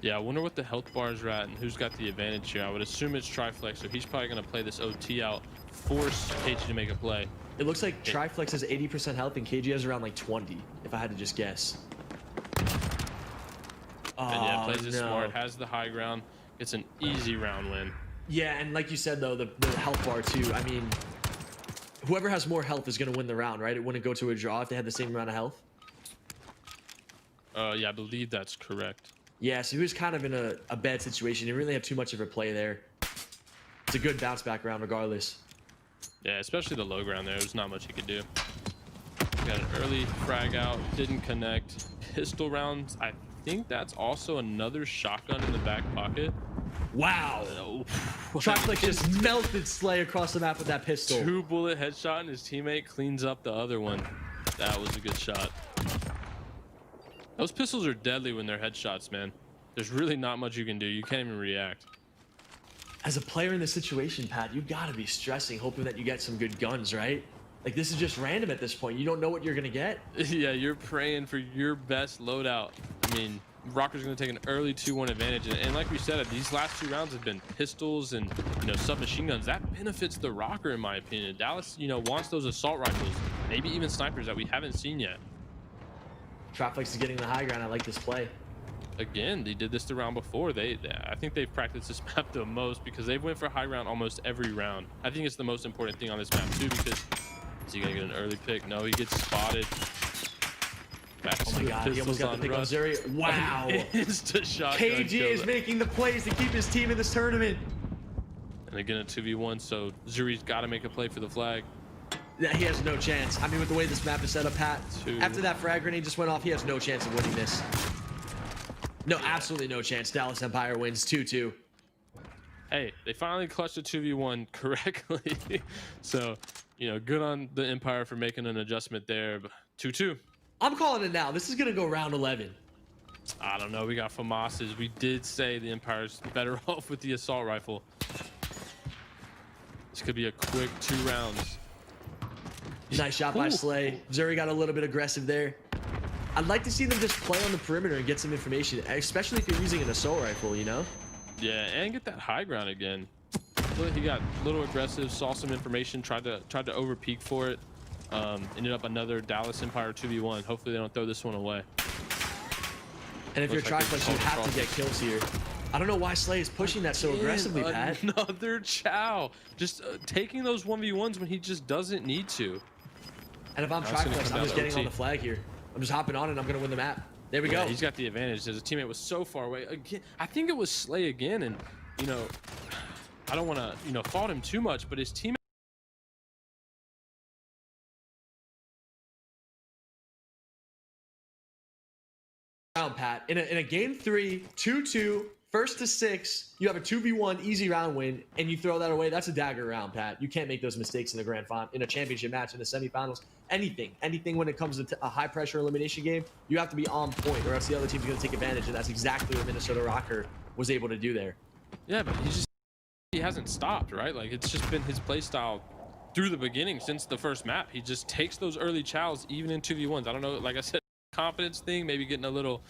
Yeah, I wonder what the health bars are at and who's got the advantage here. I would assume it's Triflex, so he's probably going to play this OT out, force KG to make a play. It looks like Triflex has 80% health and KG has around like 20, if I had to just guess. And yeah, plays it smart, has the high ground. It's an easy round win. Yeah, and like you said, though, the health bar, too. I mean, whoever has more health is going to win the round, right? It wouldn't go to a draw if they had the same amount of health. Yeah, I believe that's correct. Yeah, so he was kind of in a bad situation. He didn't really have too much of a play there. It's a good bounce back round regardless. Yeah, especially the low ground there. There's not much he could do. Got an early frag out, didn't connect. Pistol rounds, I think that's also another shotgun in the back pocket. Wow. Triflex just melted Slay across the map with that pistol. 2-bullet headshot and his teammate cleans up the other one. That was a good shot. Those pistols are deadly when they're headshots, man. There's really not much you can do. You can't even react. As a player in this situation, Pat, you gotta be stressing, hoping that you get some good guns, right? Like, this is just random at this point. You don't know what you're gonna get. Yeah, you're praying for your best loadout. I mean, Rocker's going to take an early 2-1 advantage, and like we said, these last 2 rounds have been pistols and, you know, submachine guns. That benefits the Rocker, in my opinion. Dallas, you know, wants those assault rifles, maybe even snipers that we haven't seen yet. Triflex is getting the high ground. I like this play. Again, they did this the round before. I think they've practiced this map the most because they've went for high ground almost every round. I think it's the most important thing on this map too, because is he going to get an early pick? No, he gets spotted. Oh my god, he almost got the pick on Zuri. Wow. KG is making the plays to keep his team in this tournament. And again, a 2v1, so Zuri's got to make a play for the flag. Yeah, he has no chance. I mean, with the way this map is set up, Pat, after that frag grenade just went off, he has no chance of winning this. No, absolutely no chance. Dallas Empire wins 2-2. Hey, they finally clutched a 2v1 correctly. So, you know, good on the Empire for making an adjustment there. 2-2. I'm calling it now. This is going to go round 11. I don't know. We got FAMAS's. We did say the Empire's better off with the assault rifle. This could be a quick 2 rounds. Nice shot by Slay. Zuri got a little bit aggressive there. I'd like to see them just play on the perimeter and get some information, especially if you're using an assault rifle, you know? Yeah, and get that high ground again. He got a little aggressive, saw some information, tried to over peek for it. Ended up another Dallas Empire 2v1. Hopefully they don't throw this one away. And if you're Triflex, you have to get kills here. I don't know why Slay is pushing that so aggressively, Pat. Another chow. Just taking those 1v1s when he just doesn't need to. And if I'm Triflex, I'm just getting on the flag here. I'm just hopping on and I'm going to win the map. There we go. He's got the advantage. His teammate was so far away. Again, I think it was Slay again. And, you know, I don't want to, you know, fault him too much, but his teammate. Pat, in a game 3, 2-2, first to 6, you have a 2v1 easy round win, and you throw that away. That's a dagger round, Pat. You can't make those mistakes in the grand final, in a championship match, in the semifinals, anything when it comes to a high pressure elimination game. You have to be on point, or else the other team's going to take advantage, and that's exactly what Minnesota Rocker was able to do there. Yeah, but he hasn't stopped, right? Like, it's just been his play style through the beginning since the first map. He just takes those early chows even in 2v1s. I don't know, like I said, confidence thing, maybe getting a little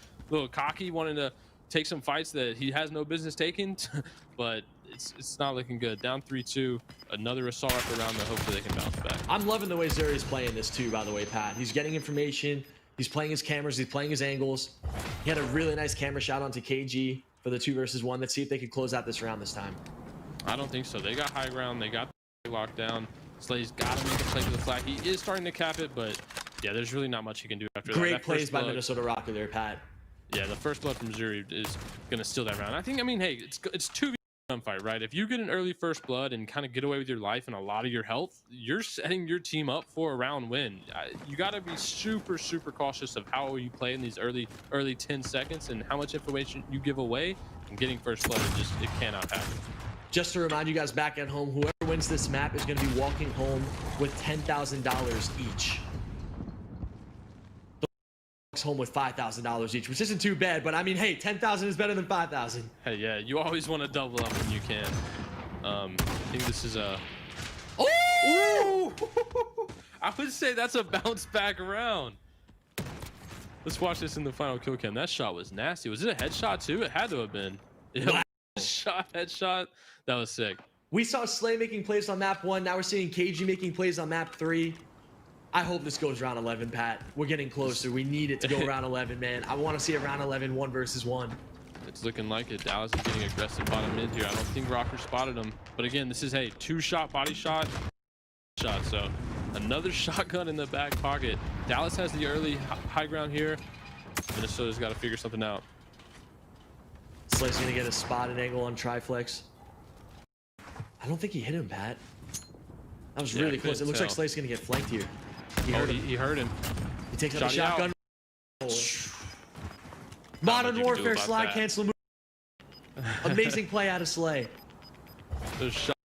cocky, wanting to take some fights that he has no business taking. But it's not looking good. Down 3-2. Another assault up around that. Hopefully they can bounce back. I'm loving the way Zuri is playing this too, by the way, Pat. He's getting information. He's playing his cameras. He's playing his angles. He had a really nice camera shot onto KG for the 2 versus 1. Let's see if they can close out this round this time. I don't think so. They got high ground. They got locked down. Slay's got to make a play for the flag. He is starting to cap it, but yeah, there's really not much he can do after that. Great plays by Minnesota Rocker there, Pat. Yeah, the first blood from Zuri is going to steal that round. I mean, hey, it's 2v1 fight, right? If you get an early first blood and kind of get away with your life and a lot of your health, you're setting your team up for a round win. You got to be super, super cautious of how you play in these early 10 seconds and how much information you give away. And getting first blood, it cannot happen. Just to remind you guys back at home, whoever wins this map is going to be walking home with $10,000 each. Home with $5,000 each, which isn't too bad, but I mean, hey, 10,000 is better than 5,000. Hey, yeah, you always want to double up when you can. I think this is a I would say that's a bounce back round. Let's watch this in the final kill cam. That shot was nasty. Was it a headshot too? It had to have been. Yeah, wow. Headshot. That was sick. We saw Slay making plays on map 1. Now we're seeing KG making plays on map 3. I hope this goes round 11, Pat. We're getting closer. We need it to go round 11, man. I want to see a round 11 1 versus 1. It's looking like it. Dallas is getting aggressive bottom mid here. I don't think Rocker spotted him. But again, this is, hey, 2-shot body shot. So another shotgun in the back pocket. Dallas has the early high ground here. Minnesota's got to figure something out. Slay's going to get a spotted angle on Triflex. I don't think he hit him, Pat. That was really close. It looks like Slay's going to get flanked here. He heard him. He takes out the shotgun. Modern Warfare slide cancel move. Amazing play out of Slay. Those shot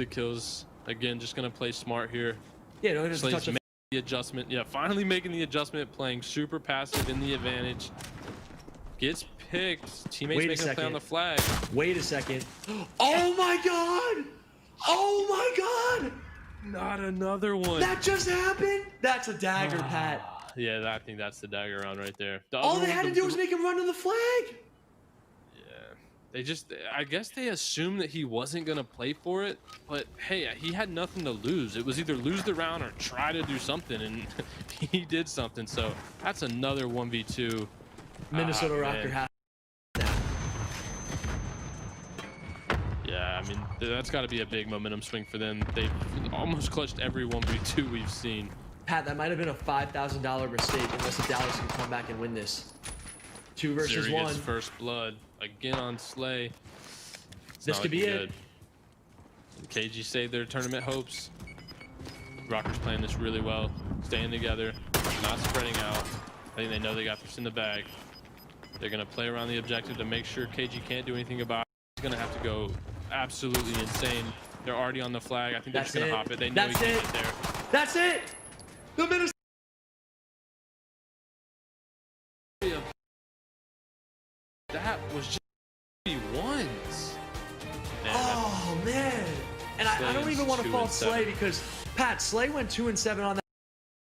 kills. Again, just going to play smart here. Yeah, no, just touch the adjustment. Yeah, finally making the adjustment, playing super passive in the advantage. Gets picked. Teammates making a play on the flag. Wait a second. Oh my god! Oh my god! Not another one. That just happened? That's a dagger, Pat. Yeah, I think that's the dagger round right there. All they had to do was make him run to the flag. Yeah. I guess they assumed that he wasn't going to play for it. But, hey, he had nothing to lose. It was either lose the round or try to do something. And he did something. So, that's another 1v2. Minnesota Rocker has. Yeah, I mean, that's got to be a big momentum swing for them. They've almost clutched every 1v2 we've seen. Pat, that might have been a $5,000 mistake unless the Dallas can come back and win this. 2 versus 1. Gets first blood again on Slay. This could be it. KG saved their tournament hopes. Rocker's playing this really well, staying together, not spreading out. I think they know they got this in the bag. They're going to play around the objective to make sure KG can't do anything about it. He's going to have to go absolutely insane. They're already on the flag. I think they're just going to hop it. They know he can't get there. That's it. The Minnesota. That was just ones. Oh man! And I don't even want to fault Slay because Pat, Slay went 2-7 on that.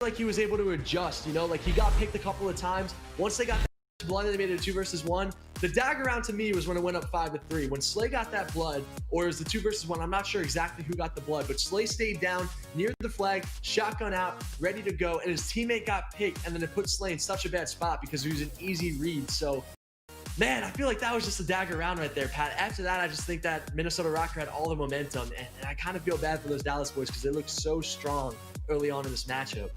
Like he was able to adjust, you know, like he got picked a couple of times. Once they got that blood, they made it a 2 versus 1. The dagger round to me was when it went up 5-3. When Slay got that blood, or it was the 2 versus 1, I'm not sure exactly who got the blood, but Slay stayed down near the flag, shotgun out, ready to go, and his teammate got picked, and then it put Slay in such a bad spot because he was an easy read. So, man, I feel like that was just a dagger round right there, Pat. After that, I just think that Minnesota Rocker had all the momentum, and I kind of feel bad for those Dallas boys because they looked so strong early on in this matchup.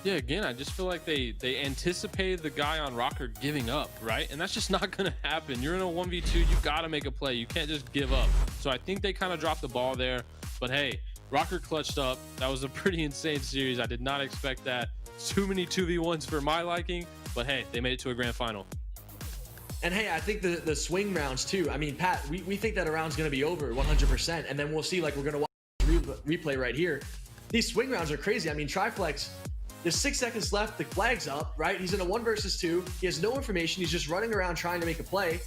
Yeah, again, I just feel like they anticipated the guy on Rocker giving up, right? And that's just not going to happen. You're in a 1v2. You got to make a play. You can't just give up. So I think they kind of dropped the ball there. But, hey, Rocker clutched up. That was a pretty insane series. I did not expect that. Too many 2v1s for my liking. But, hey, they made it to a grand final. And, hey, I think the swing rounds, too. I mean, Pat, we think that a round's going to be over 100%. And then we'll see, like, we're going to watch replay right here. These swing rounds are crazy. I mean, Triflex, there's 6 seconds left. The flag's up, right? He's in a 1 versus 2. He has no information. He's just running around trying to make a play.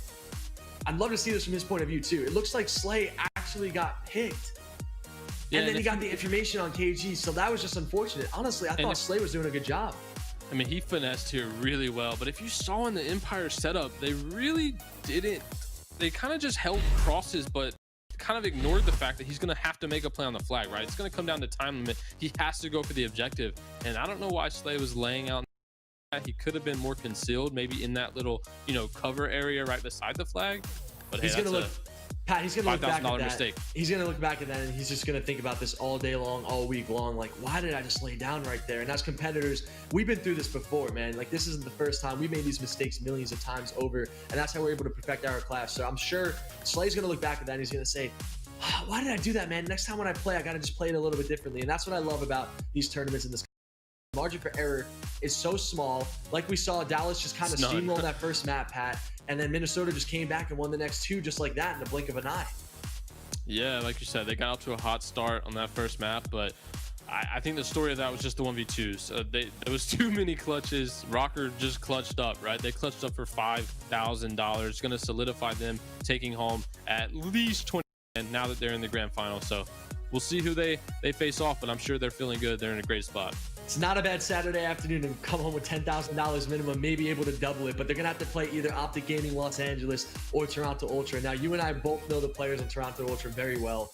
I'd love to see this from his point of view, too. It looks like Slay actually got picked. Yeah, and then he got the information on KG, so that was just unfortunate. Honestly, I thought Slay was doing a good job. I mean, he finessed here really well, but if you saw in the Empire setup, they really didn't. They kind of just held crosses, but kind of ignored the fact that he's going to have to make a play on the flag, right? It's going to come down to time limit. He has to go for the objective. And I don't know why Slay was laying out. He could have been more concealed, maybe in that little, you know, cover area right beside the flag. But he's gonna look, Pat, he's gonna look back at that. Mistake. He's gonna look back at that, and he's just gonna think about this all day long, all week long. Like, why did I just lay down right there? And as competitors, we've been through this before, man. Like, this isn't the first time. We made these mistakes millions of times over, and that's how we're able to perfect our class. So I'm sure Slay's gonna look back at that, and he's gonna say, why did I do that, man? Next time when I play, I gotta just play it a little bit differently. And that's what I love about these tournaments in this. Margin for error is so small. Like we saw, Dallas just kind of steamrolled that first map, Pat, and then Minnesota just came back and won the next two just like that in the blink of an eye. Yeah, like you said, they got off to a hot start on that first map, but I think the story of that was just the 1v2s. There was too many clutches. Rocker just clutched up, right? They clutched up for $5,000. Going to solidify them taking home at least 20 now that they're in the grand final. So we'll see who they face off, but I'm sure they're feeling good. They're in a great spot. It's not a bad Saturday afternoon and come home with $10,000 minimum, maybe able to double it, but they're gonna have to play either Optic Gaming Los Angeles or Toronto Ultra. Now, you and I both know the players in Toronto Ultra very well.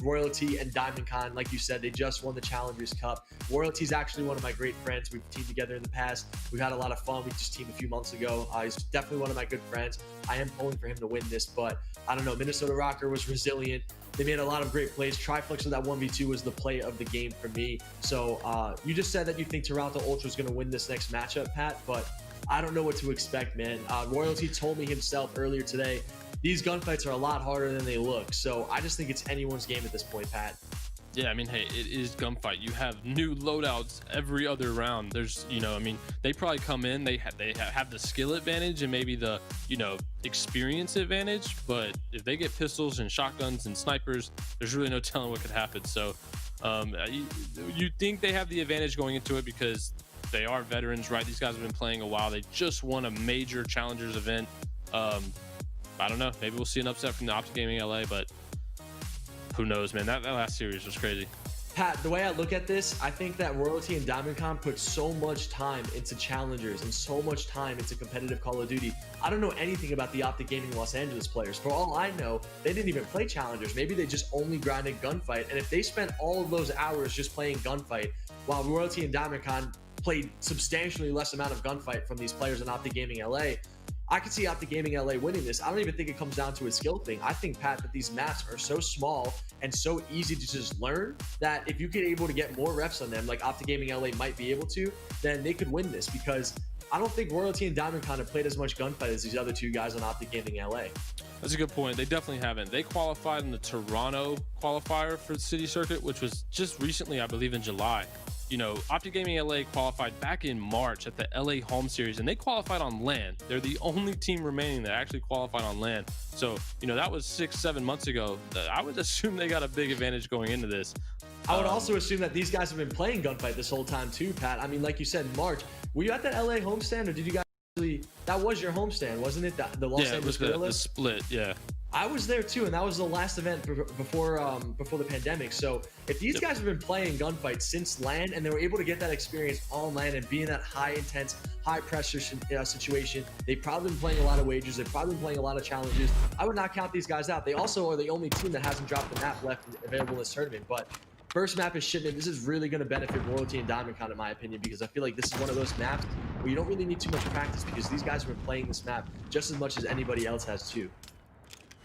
Royalty and DiamondCon, like you said, they just won the Challengers Cup. Royalty's actually one of my great friends. We've teamed together in the past. We've had a lot of fun. We just teamed a few months ago. He's definitely one of my good friends. I am pulling for him to win this, but I don't know. Minnesota Rocker was resilient. They made a lot of great plays. Triflex of that 1v2 was the play of the game for me. So you just said that you think Toronto Ultra is going to win this next matchup, Pat, but I don't know what to expect, man. Royalty told me himself earlier today, these gunfights are a lot harder than they look. So I just think it's anyone's game at this point, Pat. Yeah, I mean, hey, it is gunfight. You have new loadouts every other round. There's, you know, I mean, they probably come in, they have the skill advantage and maybe the, you know, experience advantage. But if they get pistols and shotguns and snipers, there's really no telling what could happen. So you think they have the advantage going into it because they are veterans, right? These guys have been playing a while. They just won a major challengers event. I don't know. Maybe we'll see an upset from the Optic Gaming LA, but who knows, man? That last series was crazy. Pat, the way I look at this, I think that Royalty and DiamondCon put so much time into challengers and so much time into competitive Call of Duty. I don't know anything about the Optic Gaming Los Angeles players. For all I know, they didn't even play challengers. Maybe they just only grinded gunfight. And if they spent all of those hours just playing gunfight, while Royalty and DiamondCon played substantially less amount of gunfight from these players in Optic Gaming LA, I could see Optic Gaming LA winning this. I don't even think it comes down to a skill thing. I think, Pat, that these maps are so small and so easy to just learn that if you get able to get more reps on them, like Optic Gaming LA might be able to, then they could win this, because I don't think Royalty and DiamondCon have played as much gunfight as these other two guys on Optic Gaming LA. That's a good point. They definitely haven't. They qualified in the Toronto qualifier for the City Circuit, which was just recently, I believe in July. You know, Optic Gaming LA qualified back in March at the LA Home Series, and they qualified on LAN. They're the only team remaining that actually qualified on LAN. So, you know, that was 6-7 months ago. I would assume they got a big advantage going into this. I would also assume that these guys have been playing gunfight this whole time too, Pat. I mean, like you said, March. Were you at that LA homestand, or did you guys actually? That was your homestand, wasn't it? The Los Angeles Guerrillas? Yeah, the split. Yeah. I was there too, and that was the last event before the pandemic. So if these guys have been playing gunfights since LAN, and they were able to get that experience on LAN and be in that high intense, high pressure situation, they've probably been playing a lot of wagers. They've probably been playing a lot of challenges. I would not count these guys out. They also are the only team that hasn't dropped the map left available in this tournament. But first map is Shipment. This is really going to benefit Royalty and DiamondCon, in my opinion, because I feel like this is one of those maps where you don't really need too much practice, because these guys have been playing this map just as much as anybody else has too.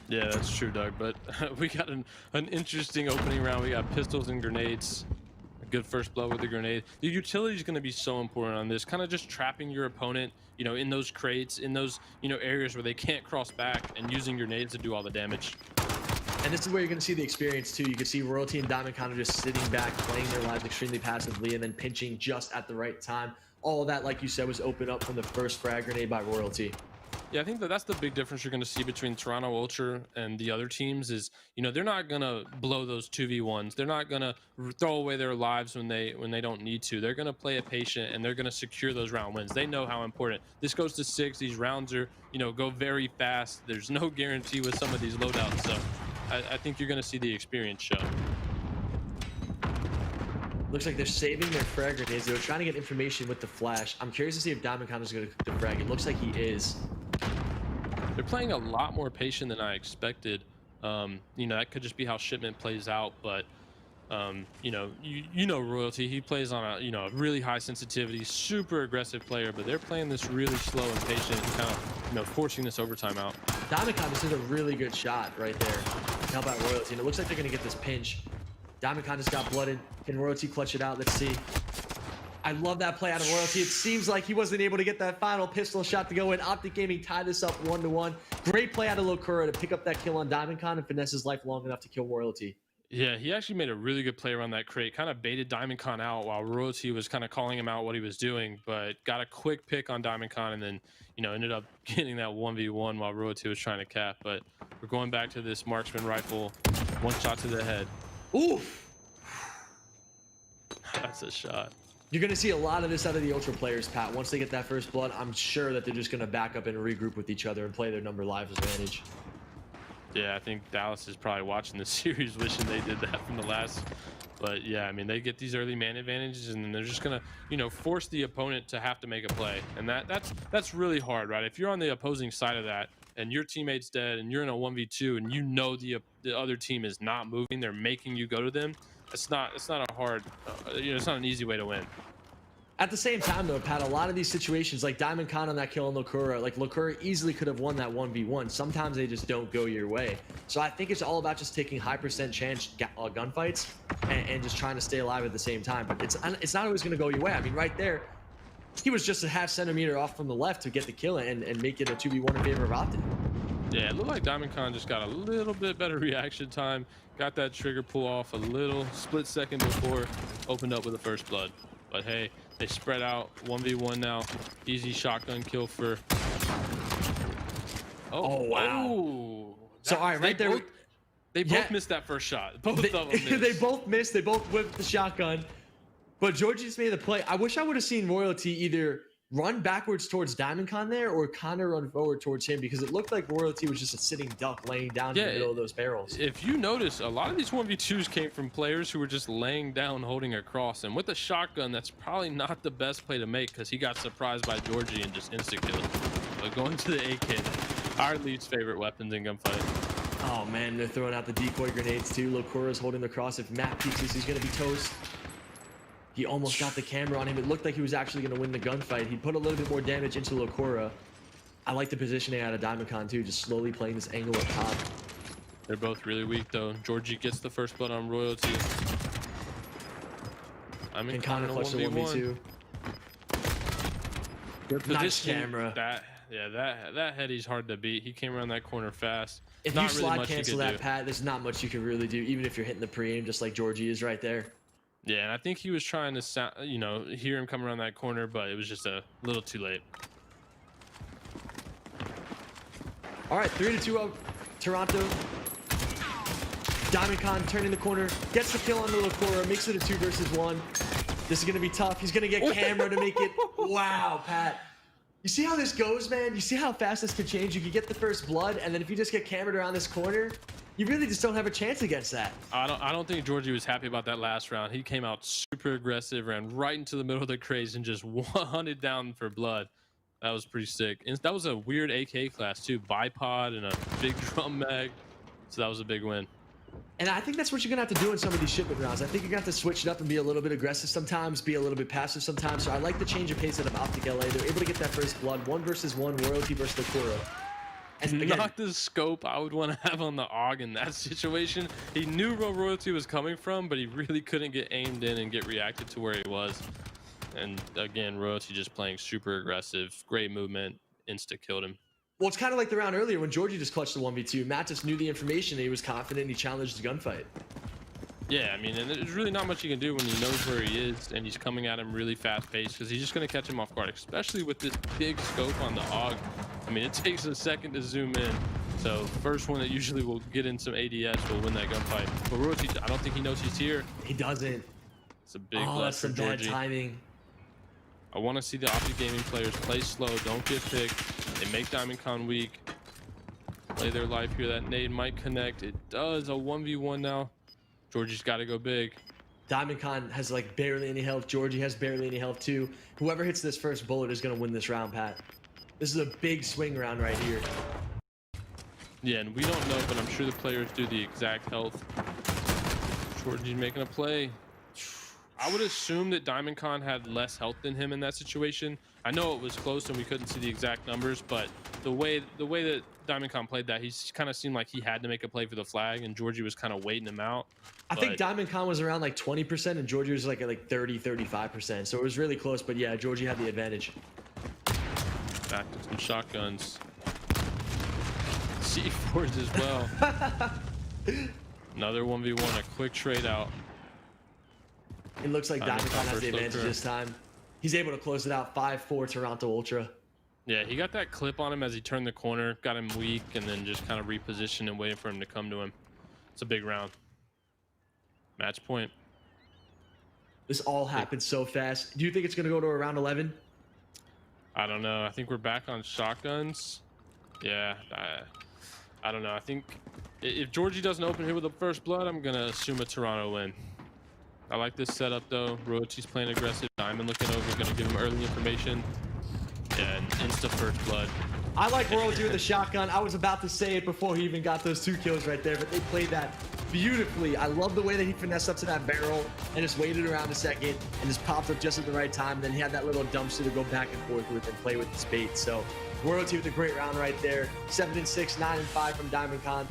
Yeah, that's true, Doug. But we got an interesting opening round. We got pistols and grenades. A good first blow with the grenade. The utility is going to be so important on this. Kind of just trapping your opponent, you know, in those crates, in those, you know, areas where they can't cross back, and using grenades to do all the damage. And this is where you're going to see the experience too. You can see Royalty and DiamondCon just sitting back, playing their lives extremely passively, and then pinching just at the right time. All of that, like you said, was opened up from the first frag grenade by Royalty. Yeah, I think that's the big difference you're going to see between Toronto Ultra and the other teams is, you know, they're not going to blow those 2v1s. They're not going to throw away their lives when they don't need to. They're going to play it patient, and they're going to secure those round wins. They know how important. This goes to 6. These rounds are, you know, go very fast. There's no guarantee with some of these loadouts. So I think you're going to see the experience show. Looks like they're saving their frag grenades. They were trying to get information with the flash. I'm curious to see if DiamondCon is going to cook the frag. It looks like he is. They're playing a lot more patient than I expected. You know, that could just be how shipment plays out, but you know Royalty, he plays on a, you know, a really high sensitivity, super aggressive player, but they're playing this really slow and patient and kind of, you know, forcing this overtime out. Diamondcon just did a really good shot right there. How about Royalty? And it looks like they're gonna get this pinch. Diamondcon just got blooded. Can Royalty clutch it out? Let's see. I love that play out of Royalty. It seems like he wasn't able to get that final pistol shot to go in. Optic Gaming tied this up 1-1. Great play out of Lokura to pick up that kill on Diamondcon and finesse his life long enough to kill Royalty. Yeah, he actually made a really good play around that crate, kind of baited Diamondcon out while Royalty was kind of calling him out what he was doing, but got a quick pick on Diamondcon and then, you know, ended up getting that 1v1 while Royalty was trying to cap. But we're going back to this marksman rifle, one shot to the head. Oof. That's a shot. You're going to see a lot of this out of the Ultra players, Pat. Once they get that first blood, I'm sure that they're just going to back up and regroup with each other and play their number live advantage. Yeah, I think Dallas is probably watching the series wishing they did that from the last. But yeah, I mean, they get these early man advantages and then they're just gonna, you know, force the opponent to have to make a play. And that's really hard, right? If you're on the opposing side of that and your teammate's dead and you're in a 1v2 and you know the other team is not moving, they're making you go to them. It's not a hard, you know, it's not an easy way to win. At the same time, though, Pat, a lot of these situations, like Diamondcon on that kill on Lokura, like Lokura easily could have won that 1v1. Sometimes they just don't go your way. So I think it's all about just taking high % chance gunfights and just trying to stay alive at the same time. But it's not always going to go your way. I mean, right there, he was just a half centimeter off from the left to get the kill and make it a 2v1 in favor of Optic. Yeah, it looked like Diamondcon just got a little bit better reaction time. Got that trigger pull off a little split second before opened up with the first blood. But hey, they spread out 1v1 now. Easy shotgun kill for. Oh wow! Oh, so all right, right there, they both missed that first shot. Both of them missed. They both missed. They both whipped the shotgun. But Georgie just made the play. I wish I would have seen Royalty either run backwards towards Diamondcon there or kind of run forward towards him, because it looked like Royalty was just a sitting duck laying down in the middle of those barrels. If you notice, a lot of these 1v2s came from players who were just laying down holding a cross, and with a shotgun that's probably not the best play to make because he got surprised by Georgie and just insta-killed. But going to the AK, our least favorite weapons in gunfight. Oh man, they're throwing out the decoy grenades too. Lokura's holding the cross. If Matt peeks this, he's gonna be toast. He almost got the camera on him. It looked like he was actually going to win the gunfight. He put a little bit more damage into Lokura. I like the positioning out of Diamondcon too, just slowly playing this angle up top. They're both really weak though. Georgie gets the first blood on Royalty. I mean, kind of clutch the 1v2. Good nice camera. That heady's hard to beat. He came around that corner fast. If you slide cancel that, Pat, there's not much you can really do, even if you're hitting the pre-aim just like Georgie is right there. Yeah, and I think he was trying to sound, you know, hear him come around that corner, but it was just a little too late. All right, 3-2 up Toronto. Diamondcon turning the corner, gets the kill on the Lokura, makes it a 2 versus 1. This is gonna be tough. He's gonna get camera to make it. Wow, Pat. You see how this goes, man? You see how fast this could change? You could get the first blood, and then if you just get cameraed around this corner, you really just don't have a chance against that. I don't think Georgie was happy about that last round. He came out super aggressive, ran right into the middle of the craze and just hunted down for blood. That was pretty sick. And that was a weird AK class too, bipod and a big drum mag. So that was a big win. And I think that's what you're gonna have to do in some of these shipment rounds. I think you're gonna have to switch it up and be a little bit aggressive sometimes, be a little bit passive sometimes. So I like the change of pace out of Optic LA. They're able to get that first blood, 1 versus 1, Royalty versus Lokura. And again, not the scope I would want to have on the AUG in that situation. He knew where Royalty was coming from, but he really couldn't get aimed in and get reacted to where he was. And again, Royalty just playing super aggressive, great movement, insta-killed him. Well, it's kind of like the round earlier when Georgie just clutched the 1v2. Matt just knew the information and he was confident and he challenged the gunfight. Yeah, I mean, and there's really not much he can do when he knows where he is and he's coming at him really fast-paced because he's just going to catch him off guard, especially with this big scope on the AUG. I mean, it takes a second to zoom in. So first one that usually will get in some ADS will win that gunfight. But Royalty, I don't think he knows he's here. He doesn't. It's a big blast for Georgie. That's some bad timing. I want to see the Optic Gaming players play slow, don't get picked. They make Diamondcon weak. Play their life here. That nade might connect. It does. A 1v1 now. Georgie's got to go big. Diamondcon has like barely any health. Georgie has barely any health too. Whoever hits this first bullet is going to win this round, Pat. This is a big swing round right here. Yeah, and we don't know, but I'm sure the players do the exact health. Shotzzy making a play. I would assume that DiamondCon had less health than him in that situation. I know it was close and we couldn't see the exact numbers, but the way that DiamondCon played that, he kind of seemed like he had to make a play for the flag, and Shotzzy was kind of waiting him out. I think DiamondCon was around like 20% and Shotzzy was like at like 30-35%. So it was really close, but yeah, Shotzzy had the advantage. Back to some shotguns. C4s as well. Another 1v1, a quick trade out. It looks like DiamondCon has the advantage this time. He's able to close it out 5-4 Toronto Ultra. Yeah, he got that clip on him as he turned the corner, got him weak, and then just kind of repositioned and waiting for him to come to him. It's a big round. Match point. This all happened so fast. Do you think it's going to go to around 11? I don't know. I think we're back on shotguns. Yeah, I don't know. I think if Shotzzy doesn't open here with the first blood, I'm going to assume a Toronto win. I like this setup though. Royalty's playing aggressive. Diamond looking over, going to give him early information. Yeah, and insta first blood. I like Royalty with the shotgun. I was about to say it before he even got those 2 kills right there, but they played that beautifully. I love the way that he finessed up to that barrel and just waited around a second and just popped up just at the right time. And then he had that little dumpster to go back and forth with and play with his bait. So Royalty with a great round right there. 7-6, 9-5 from DiamondCon.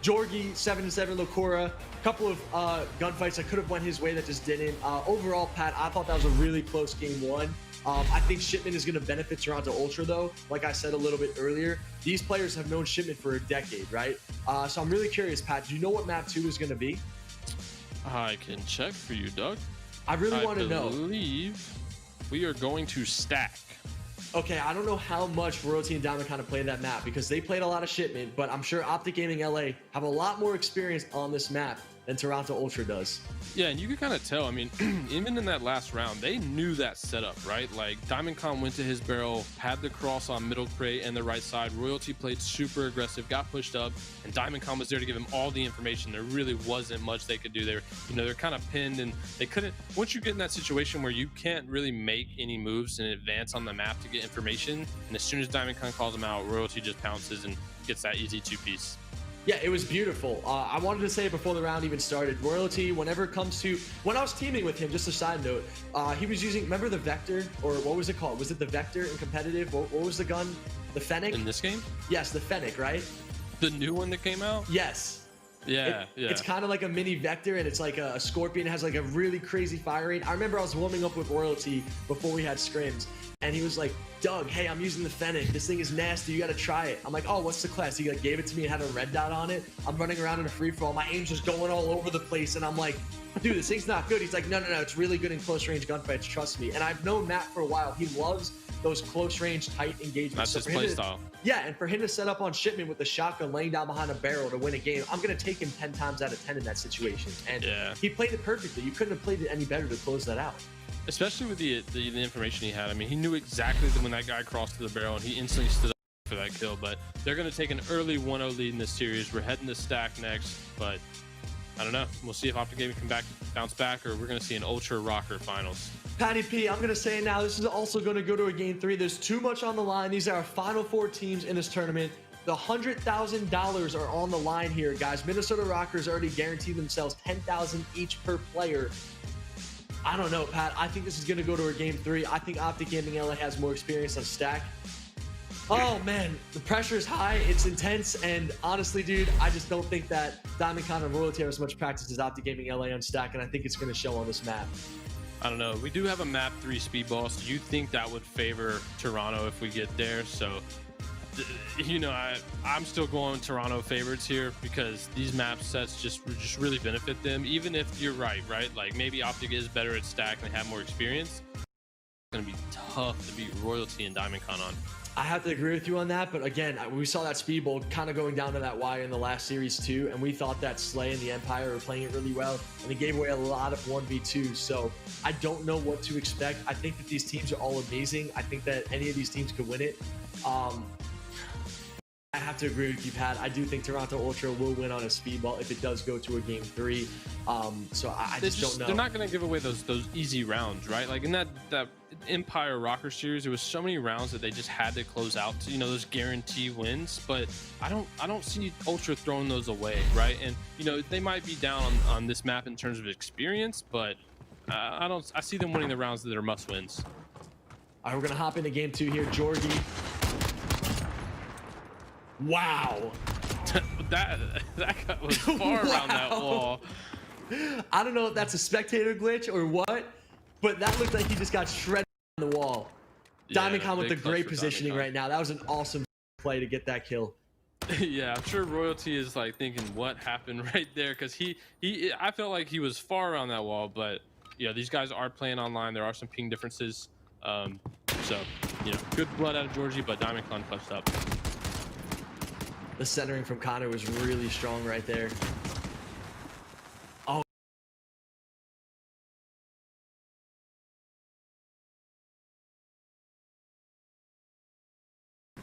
Jorgi, 7-7 Locura. A couple of gunfights that could have went his way that just didn't. Overall, Pat, I thought that was a really close game 1. I think Shipment is going to benefit Toronto Ultra, though. Like I said a little bit earlier, these players have known Shipment for a decade, right? So I'm really curious, Pat. Do you know what map 2 is going to be? I can check for you, Doug. I really want to know. I believe we are going to stack. Okay, I don't know how much Royalty and Diamond kind of played that map because they played a lot of Shipment, but I'm sure Optic Gaming LA have a lot more experience on this map than Toronto Ultra does. Yeah, and you can kind of tell. I mean, even in that last round, they knew that setup, right? Like, DiamondCon went to his barrel, had the cross on middle crate and the right side. Royalty played super aggressive, got pushed up, and DiamondCon was there to give him all the information. There really wasn't much they could do there. You know, they're kind of pinned, and they couldn't. Once you get in that situation where you can't really make any moves in advance on the map to get information, and as soon as DiamondCon calls them out, Royalty just pounces and gets that easy 2-piece. Yeah, it was beautiful. I wanted to say it before the round even started. Royalty, whenever it comes to... When I was teaming with him, just a side note, he was using... Remember the Vector? Or what was it called? Was it the Vector in competitive? What was the gun? The Fennec? In this game? Yes, the Fennec, right? The new one that came out? Yes. Yeah, yeah. It's kind of like a mini Vector, and it's like a Scorpion. It has like a really crazy fire rate. I remember I was warming up with Royalty before we had scrims, and he was like, Doug, hey, I'm using the Fennec. This thing is nasty. You got to try it. I'm like, oh, what's the class? He like gave it to me. It had a red dot on it. I'm running around in a free-for-all. My aim's just going all over the place, and I'm like, dude, this thing's not good. He's like, no, it's really good in close-range gunfights. Trust me. And I've known Matt for a while. He loves those close-range, tight engagements. That's his play style. Yeah, and for him to set up on Shipment with the shotgun laying down behind a barrel to win a game, I'm going to take him 10 times out of 10 in that situation. And yeah, he played it perfectly. You couldn't have played it any better to close that out. Especially with the information he had. I mean, he knew exactly when that guy crossed to the barrel, and he instantly stood up for that kill. But they're going to take an early 1-0 lead in this series. We're heading to stack next, but I don't know. We'll see if Optic Gaming can bounce back, or we're going to see an Ultra Rocker finals. Patty P, I'm going to say it now. This is also going to go to a game 3. There's too much on the line. These are our final 4 teams in this tournament. The $100,000 are on the line here, guys. Minnesota Rockers already guaranteed themselves $10,000 each per player. I don't know, Pat. I think this is going to go to a game 3. I think Optic Gaming LA has more experience on stack. Oh, man. The pressure is high. It's intense. And honestly, dude, I just don't think that DiamondCon and Royalty have as much practice as Optic Gaming LA on stack. And I think it's going to show on this map. I don't know. We do have a map 3 speedball. So you think that would favor Toronto if we get there? So, you know, I'm still going Toronto favorites here because these map sets just really benefit them. Even if you're right? Like maybe Optic is better at stack and they have more experience. It's going to be tough to beat Royalty and DiamondCon on. I have to agree with you on that, but again, we saw that speedball kind of going down to that wire in the last series too, and we thought that Slay and the Empire were playing it really well, and they gave away a lot of 1v2, so I don't know what to expect. I think that these teams are all amazing. I think that any of these teams could win it. I have to agree with you, Pat. I do think Toronto Ultra will win on a speedball if it does go to a game 3. So I just don't know. They're not going to give away those easy rounds, right? Like in that Empire Rocker series, there was so many rounds that they just had to close out to, you know, those guarantee wins. But I don't see Ultra throwing those away, right? And you know, they might be down on this map in terms of experience, but I see them winning the rounds that are must wins. All right, we're gonna hop into game 2 here. Georgie. Wow. that guy was far around that wall. I don't know if that's a spectator glitch or what, but that looked like he just got shredded on the wall. Yeah, Diamond with the great positioning right now. That was an awesome play to get that kill. Yeah, I'm sure Royalty is like thinking what happened right there, because I felt like he was far around that wall, but yeah, these guys are playing online. There are some ping differences. So, you know, good blood out of Georgie, but Diamond clutched up. The centering from Connor was really strong right there. Oh.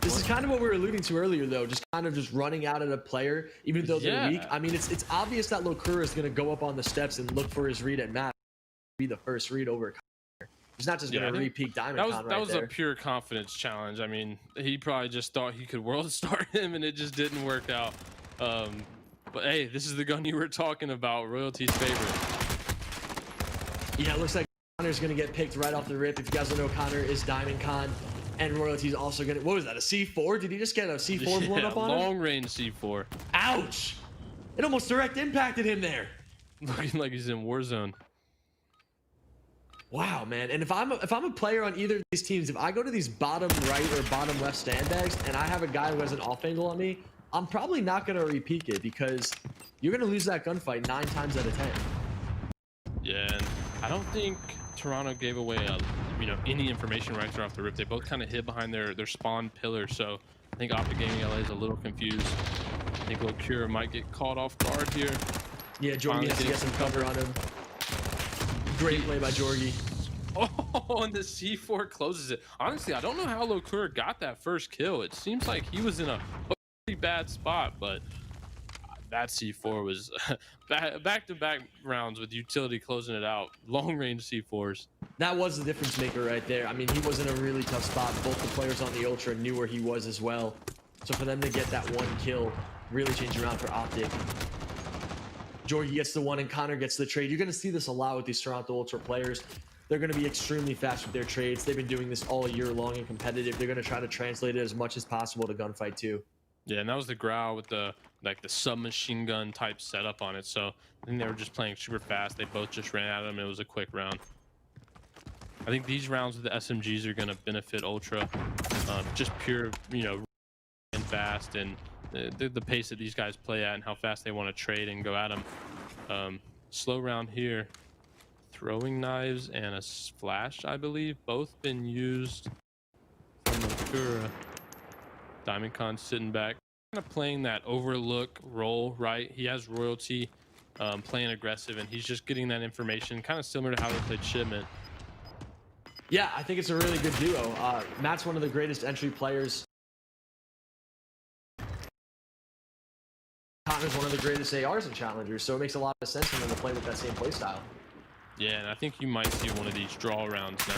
This is kind of what we were alluding to earlier, though. Just kind of just running out at a player, even though they're weak. I mean, it's obvious that Lokura is going to go up on the steps and look for his read at Matt. Be the first read over Connor. He's not just going to re-peak Diamond. That was a pure confidence challenge. I mean, he probably just thought he could world star him, and it just didn't work out. But hey, this is the gun you were talking about, Royalty's favorite. Yeah, it looks like Connor's going to get picked right off the rip. If you guys don't know, Connor is Diamond Con, and Royalty's also going to... What was that, a C4? Did he just get a C4 blown up on him? Long-range C4. Ouch! It almost direct impacted him there. Looking like he's in Warzone. Wow, man. And if I'm a player on either of these teams, if I go to these bottom right or bottom left sandbags and I have a guy who has an off angle on me, I'm probably not going to re-peek it, because you're going to lose that gunfight 9 times out of 10. Yeah, and I don't think Toronto gave away any information right off the rip. They both kind of hid behind their spawn pillar, so I think Optic-Gaming LA is a little confused. I think Lokura might get caught off guard here. Yeah, Georgie has to get some cover on him. Great play by Georgie. Oh, and the C4 closes it. Honestly, I don't know how Lokura got that first kill. It seems like he was in a pretty bad spot, but that C4 was back-to-back rounds with utility closing it out. Long-range C4s. That was the difference maker right there. I mean, he was in a really tough spot. Both the players on the Ultra knew where he was as well. So for them to get that one kill really changed around for Optic. Georgie gets the one and Connor gets the trade. You're going to see this a lot with these Toronto Ultra players. They're going to be extremely fast with their trades. They've been doing this all year long and competitive. They're going to try to translate it as much as possible to gunfight too. Yeah, and that was the Growl with the submachine gun type setup on it. So I think they were just playing super fast. They both just ran at him. It was a quick round. I think these rounds with the SMGs are going to benefit Ultra. Just pure, and fast, and the pace that these guys play at and how fast they want to trade and go at them. Slow round here. Throwing knives and a flash, I believe, both been used from Lokura. Diamond Con sitting back, kind of playing that overlook role, right? He has Royalty playing aggressive, and he's just getting that information, kind of similar to how they played Shipment. Yeah, I think it's a really good duo. Matt's one of the greatest entry players. Connor's one of the greatest ARs and challengers, so it makes a lot of sense for them to play with that same playstyle. Yeah, and I think you might see one of these draw rounds now.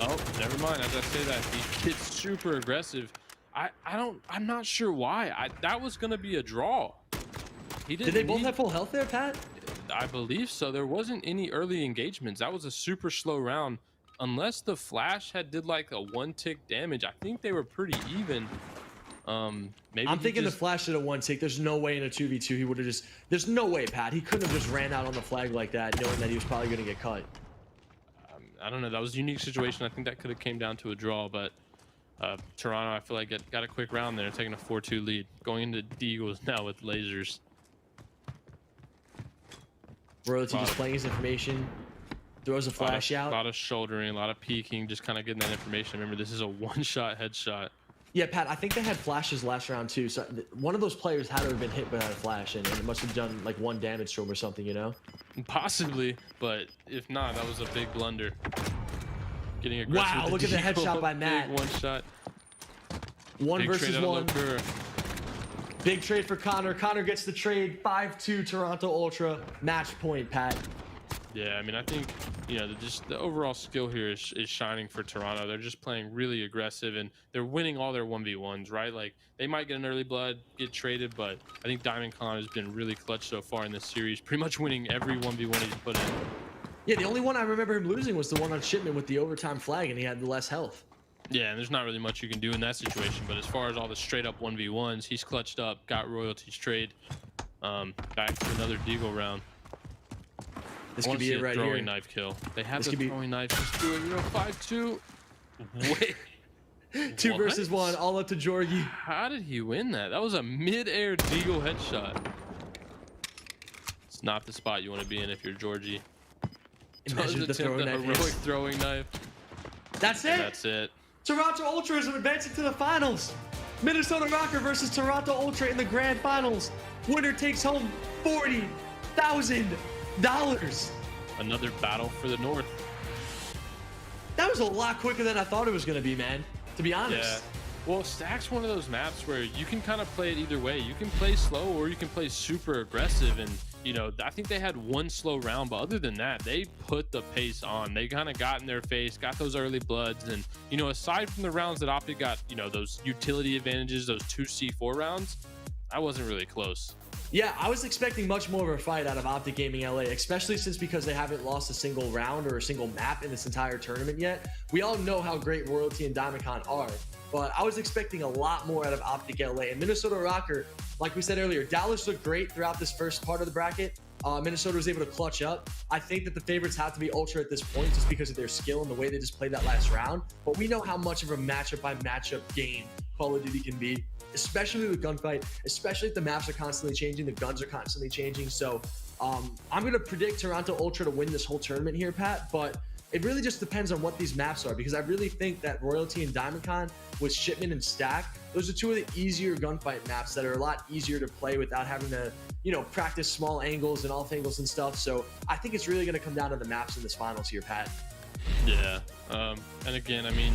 Oh, never mind. As I say that, he gets super aggressive. I'm not sure why. That was gonna be a draw. Did they both have full health there, Pat? I believe so. There wasn't any early engagements. That was a super slow round. Unless the flash did like a 1-tick damage, I think they were pretty even. Maybe I'm thinking the flash did a 1-tick. There's no way in a 2v2 he would have just... There's no way, Pat. He couldn't have just ran out on the flag like that, knowing that he was probably going to get cut. I don't know. That was a unique situation. I think that could have came down to a draw, but Toronto, I feel like got a quick round there, taking a 4-2 lead. Going into D-Eagles now with lasers. Royalty just playing his information. Throws a flash out. A lot of shouldering, a lot of peeking, just kind of getting that information. Remember, this is a one-shot headshot. Yeah, Pat, I think they had flashes last round too. So one of those players had to have been hit by a flash, and it must have done like 1 damage to him or something, you know? Possibly, but if not, that was a big blunder. Getting aggressive. Wow, look at the headshot by Matt. Big one shot. One versus one. Big trade for Connor. Connor gets the trade. 5-2 Toronto Ultra. Match point, Pat. Yeah, I mean, I think, you know, just the overall skill here is shining for Toronto. They're just playing really aggressive and they're winning all their 1v1s, right? Like, they might get an early blood, get traded, but I think DiamondCon has been really clutch so far in this series, pretty much winning every 1v1 he's put in. Yeah, the only one I remember him losing was the one on Shipment with the overtime flag, and he had the less health. Yeah, and there's not really much you can do in that situation, but as far as all the straight up 1v1s, he's clutched up, got royalties trade, back to another Deagle round. This could be it right here. Throwing knife kill. They have the throwing knife. Just do it. You know, 5-2. Wait. 2 versus 1, all up to Jorgi. How did he win that? That was a mid-air Deagle headshot. It's not the spot you want to be in if you're Georgie. Imagine the throwing knife. Heroic throwing knife. That's it. And that's it. Toronto Ultras are advancing to the finals. Minnesota Rocker versus Toronto Ultra in the grand finals. Winner takes home $40,000. Another battle for the North. That was a lot quicker than I thought it was going to be, man. To be honest. Yeah. Well, Stack's one of those maps where you can kind of play it either way. You can play slow or you can play super aggressive. And, you know, I think they had one slow round, but other than that, they put the pace on. They kind of got in their face, got those early bloods. And, you know, aside from the rounds that Optic got, you know, those utility advantages, those 2 C4 rounds, that wasn't really close. Yeah, I was expecting much more of a fight out of Optic Gaming LA, especially since because they haven't lost a single round or a single map in this entire tournament yet. We all know how great Royalty and DiamondCon are, but I was expecting a lot more out of Optic LA. And Minnesota Rocker, like we said earlier, Dallas looked great throughout this first part of the bracket. Minnesota was able to clutch up. I think that the favorites have to be Ultra at this point just because of their skill and the way they just played that last round. But we know how much of a matchup by matchup game Call of Duty can be, especially with gunfight, especially if the maps are constantly changing, the guns are constantly changing. So I'm going to predict Toronto Ultra to win this whole tournament here, Pat, but it really just depends on what these maps are, because I really think that Royalty and DiamondCon with Shipment and Stack, those are 2 of the easier gunfight maps that are a lot easier to play without having to, you know, practice small angles and off angles and stuff. So I think it's really going to come down to the maps in this finals here, Pat. Yeah. And again, I mean,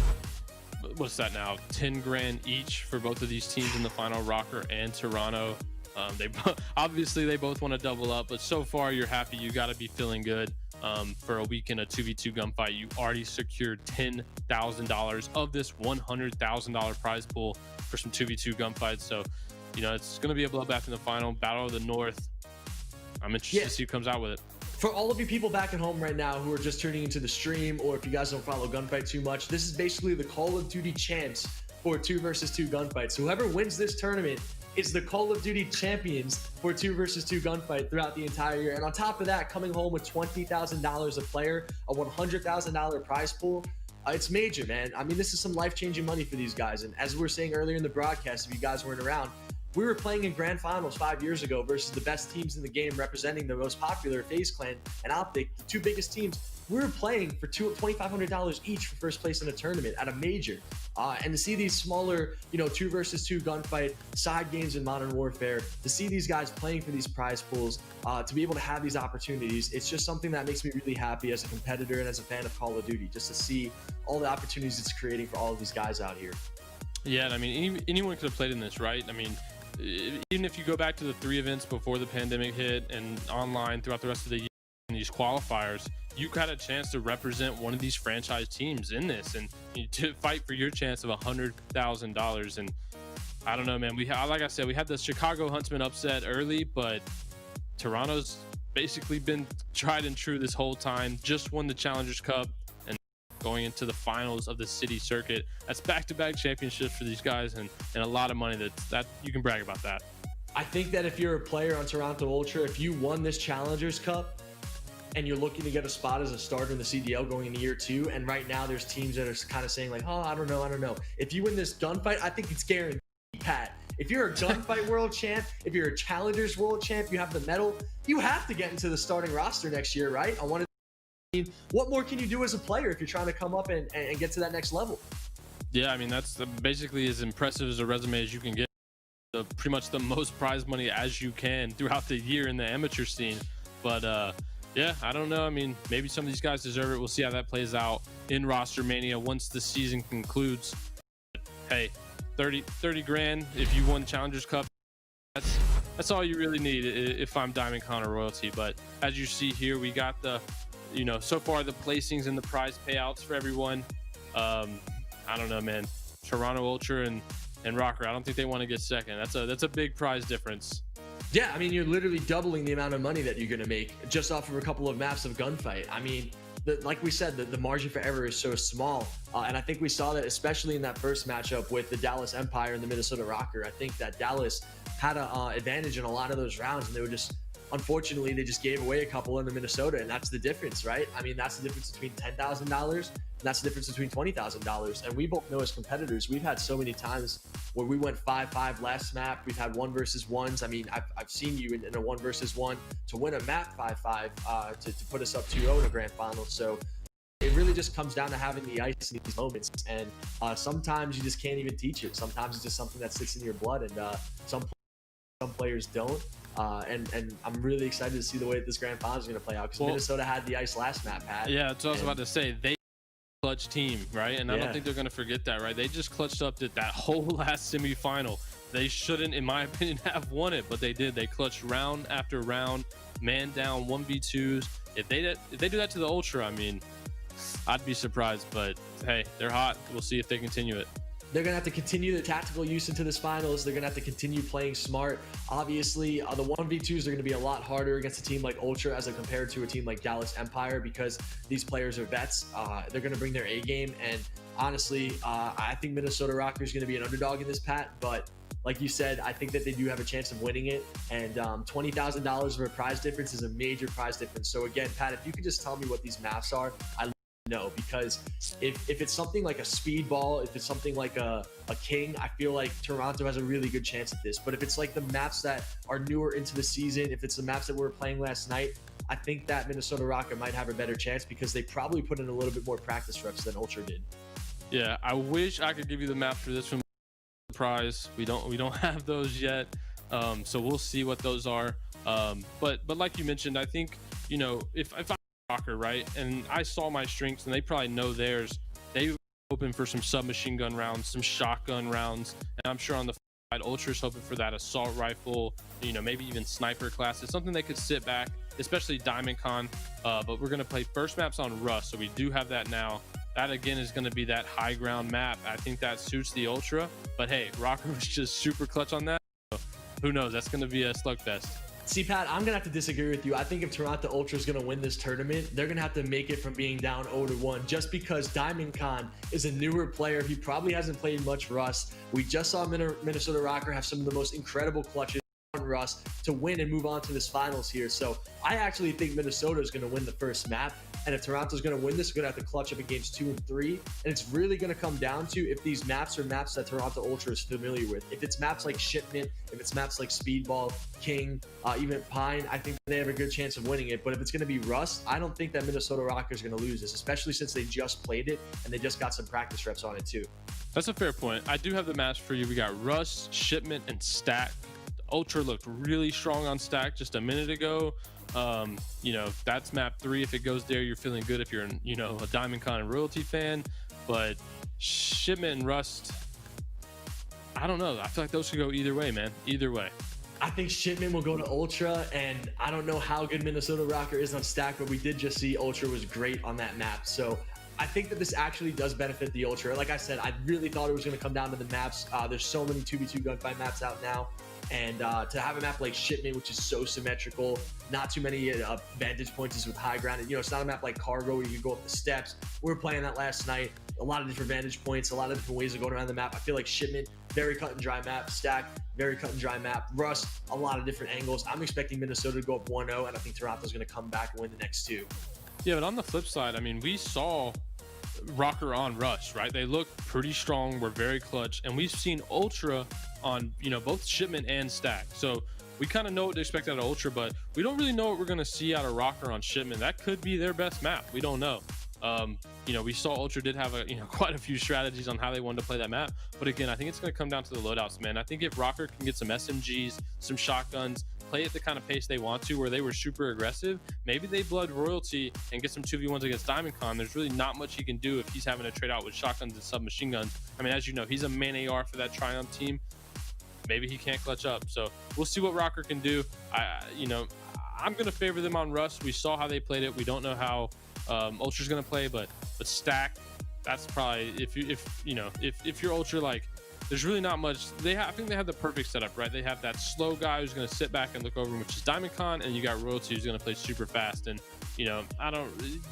what's that now? 10 grand each for both of these teams in the final, Rocker and Toronto. Obviously they both want to double up, but so far you're happy. You got to be feeling good. For a week in a 2v2 gunfight, you already secured $10,000 of this $100,000 prize pool for some 2v2 gunfights. So, you know, it's going to be a bloodbath in the final, Battle of the North. I'm interested to see who comes out with it. For all of you people back at home right now who are just tuning into the stream, or if you guys don't follow Gunfight too much, this is basically the Call of Duty champs for 2 versus 2 gunfights. Whoever wins this tournament is the Call of Duty champions for 2 versus 2 gunfight throughout the entire year. And on top of that, coming home with $20,000 a player, a $100,000 prize pool, it's major, man. I mean, this is some life-changing money for these guys. And as we were saying earlier in the broadcast, if you guys weren't around, we were playing in grand finals 5 years ago versus the best teams in the game representing the most popular FaZe Clan and Optic, the 2 biggest teams. We were playing for $2,500 each for first place in a tournament at a major. And to see these smaller, you know, 2 versus 2 gunfight side games in Modern Warfare, to see these guys playing for these prize pools, to be able to have these opportunities, it's just something that makes me really happy as a competitor and as a fan of Call of Duty, just to see all the opportunities it's creating for all of these guys out here. Yeah, and I mean, anyone could have played in this, right? I mean, even if you go back to the 3 events before the pandemic hit and online throughout the rest of the year in these qualifiers, you got a chance to represent one of these franchise teams in this and to fight for your chance of $100,000. And I don't know, man, like I said, we had the Chicago Huntsmen upset early, but Toronto's basically been tried and true this whole time. Just won the Challengers Cup and going into the finals of the city circuit. That's back-to-back championships for these guys, and a lot of money that you can brag about that. I think that if you're a player on Toronto Ultra, if you won this Challengers Cup and you're looking to get a spot as a starter in the CDL going into year 2, and right now there's teams that are kind of saying like, oh, I don't know. If you win this gunfight, I think it's guaranteed, Pat. If you're a gunfight world champ, if you're a Challengers world champ, you have the medal, you have to get into the starting roster next year, right? What more can you do as a player if you're trying to come up and get to that next level? Yeah, I mean, that's basically as impressive as a resume as you can get. Pretty much the most prize money as you can throughout the year in the amateur scene. But yeah, I don't know. I mean, maybe some of these guys deserve it. We'll see how that plays out in Roster Mania once the season concludes. Hey, 30 grand if you won Challengers Cup. That's all you really need if I'm DiamondCon or Royalty. But as you see here, we got the you know, so far the placings and the prize payouts for everyone, I don't know, man. Toronto Ultra and Rocker, I don't think they want to get second. That's a big prize difference. Yeah, I mean, you're literally doubling the amount of money that you're going to make just off of a couple of maps of gunfight. I mean, like we said, the margin for error is so small. And I think we saw that especially in that first matchup with the Dallas Empire and the Minnesota Rocker. I think that Dallas had an advantage in a lot of those rounds, and they were just, unfortunately, they just gave away a couple in the Minnesota, and that's the difference, right? I mean, that's the difference between $10,000, and that's the difference between $20,000. And we both know as competitors, we've had so many times where we went 5-5 last map. We've had 1 versus 1s. I mean, I've seen you in a 1 versus 1 to win a map 5-5 to put us up 2-0 in a grand final. So it really just comes down to having the ice in these moments. And sometimes you just can't even teach it. Sometimes it's just something that sits in your blood, and some players don't. And I'm really excited to see the way that this grand final is going to play out, because Minnesota had the ice last map, Pat. Yeah, that's what I was about to say. They clutch team, right? And I don't think they're going to forget that, right? They just clutched up that whole last semifinal. They shouldn't, in my opinion, have won it, but they did. They clutched round after round, man down, 1v2s. If they do that to the Ultra, I mean, I'd be surprised, but hey, they're hot. We'll see if they continue it. They're going to have to continue the tactical use into this finals. They're going to have to continue playing smart. Obviously, the 1v2s are going to be a lot harder against a team like Ultra as compared to a team like Dallas Empire, because these players are vets. They're going to bring their A game. And honestly, I think Minnesota Rocker is going to be an underdog in this, Pat. But like you said, I think that they do have a chance of winning it. And $20,000 of a prize difference is a major prize difference. So again, Pat, if you could just tell me what these maps are, no, because if it's something like a speedball, if it's something like a king, I feel like Toronto has a really good chance at this. But if it's like the maps that are newer into the season, if it's the maps that we were playing last night, I think that Minnesota Rocker might have a better chance, because they probably put in a little bit more practice reps than Ultra did. Yeah, I wish I could give you the maps for this one. Prize, we don't have those yet, so we'll see what those are. But like you mentioned, I think, you know, if I Rocker, right, and I saw my strengths and they probably know theirs, they open for some submachine gun rounds, some shotgun rounds, and I'm sure on the side Ultra's hoping for that assault rifle, you know, maybe even sniper classes, something they could sit back, especially Diamond Con. But we're going to play first maps on Rust, so we do have that now. That again is going to be that high ground map. I think that suits the Ultra, but hey, Rocker was just super clutch on that, so who knows, that's going to be a slugfest. See, Pat, I'm going to have to disagree with you. I think if Toronto Ultra is going to win this tournament, they're going to have to make it from being down 0-1, just because Diamond Con is a newer player. He probably hasn't played much Rust. We just saw Minnesota Rocker have some of the most incredible clutches on Rust to win and move on to this finals here. So I actually think Minnesota is going to win the first map. And if Toronto's going to win this, we're going to have to clutch up in games 2 and 3. And it's really going to come down to if these maps are maps that Toronto Ultra is familiar with. If it's maps like Shipment, if it's maps like Speedball, King, even Pine, I think they have a good chance of winning it. But if it's going to be Rust, I don't think that Minnesota Rocker is going to lose this, especially since they just played it and they just got some practice reps on it too. That's a fair point. I do have the maps for you. We got Rust, Shipment, and Stack. Ultra looked really strong on Stack just a minute ago. You know, that's map 3. If it goes there, you're feeling good if you're, you know, a Diamond Con and Royalty fan. But Shipment and Rust, I don't know. I feel like those could go either way, man. Either way. I think Shipment will go to Ultra, and I don't know how good Minnesota Rocker is on Stack, but we did just see Ultra was great on that map. So I think that this actually does benefit the Ultra. Like I said, I really thought it was going to come down to the maps. There's so many 2v2 gunfight maps out now. And to have a map like Shipment, which is so symmetrical, not too many vantage points with high ground. You know, it's not a map like Cargo where you can go up the steps. We were playing that last night. A lot of different vantage points, a lot of different ways of going around the map. I feel like Shipment, very cut and dry map. Stack, very cut and dry map. Rust, a lot of different angles. I'm expecting Minnesota to go up 1-0, and I think Toronto's going to come back and win the next 2. Yeah, but on the flip side, I mean, we saw Rocker on Rush, right? They look pretty strong, we're very clutch, and we've seen Ultra on, you know, both Shipment and Stack. So we kind of know what to expect out of Ultra, but we don't really know what we're going to see out of Rocker on Shipment. That could be their best map. We don't know. You know, we saw Ultra did have quite a few strategies on how they wanted to play that map. But again, I think it's going to come down to the loadouts, man. I think if Rocker can get some SMGs, some shotguns, play at the kind of pace they want to, where they were super aggressive, maybe they blood Royalty and get some 2v1s against Diamond Con. There's really not much he can do if he's having to trade out with shotguns and submachine guns. I mean, as you know, he's a main AR for that Triumph team. Maybe he can't clutch up. So we'll see what Rocker can do. I'm gonna favor them on Rust. We saw how they played it. We don't know how Ultra's gonna play, but Stack, that's probably if you're Ultra, like there's really not much. I think they have the perfect setup, right? They have that slow guy who's gonna sit back and look over him, which is DiamondCon, and you got Royalty who's gonna play super fast. And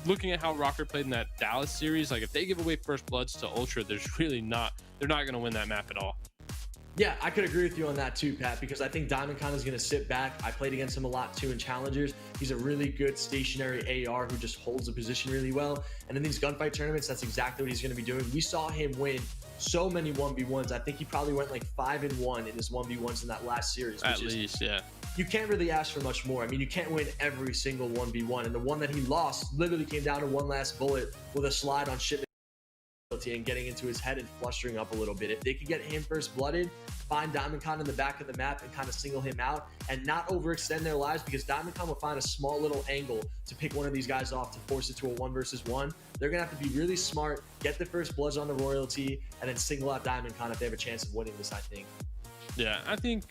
looking at how Rocker played in that Dallas series, like if they give away first bloods to Ultra, they're not gonna win that map at all. Yeah, I could agree with you on that too, Pat, because I think DiamondCon is going to sit back. I played against him a lot too in Challengers. He's a really good stationary AR who just holds the position really well. And in these gunfight tournaments, that's exactly what he's going to be doing. We saw him win so many 1v1s. I think he probably went like 5-1 in his 1v1s in that last series. At least, yeah. You can't really ask for much more. I mean, you can't win every single 1v1. And the one that he lost literally came down to one last bullet with a slide on shipment and getting into his head and flustering up a little bit. If they could get him first blooded, find DiamondCon in the back of the map and kind of single him out and not overextend their lives, because DiamondCon will find a small little angle to pick one of these guys off to force it to a 1 versus 1. They're gonna have to be really smart, get the first bloods on the Royalty, and then single out DiamondCon if they have a chance of winning this, I think. Yeah, I think,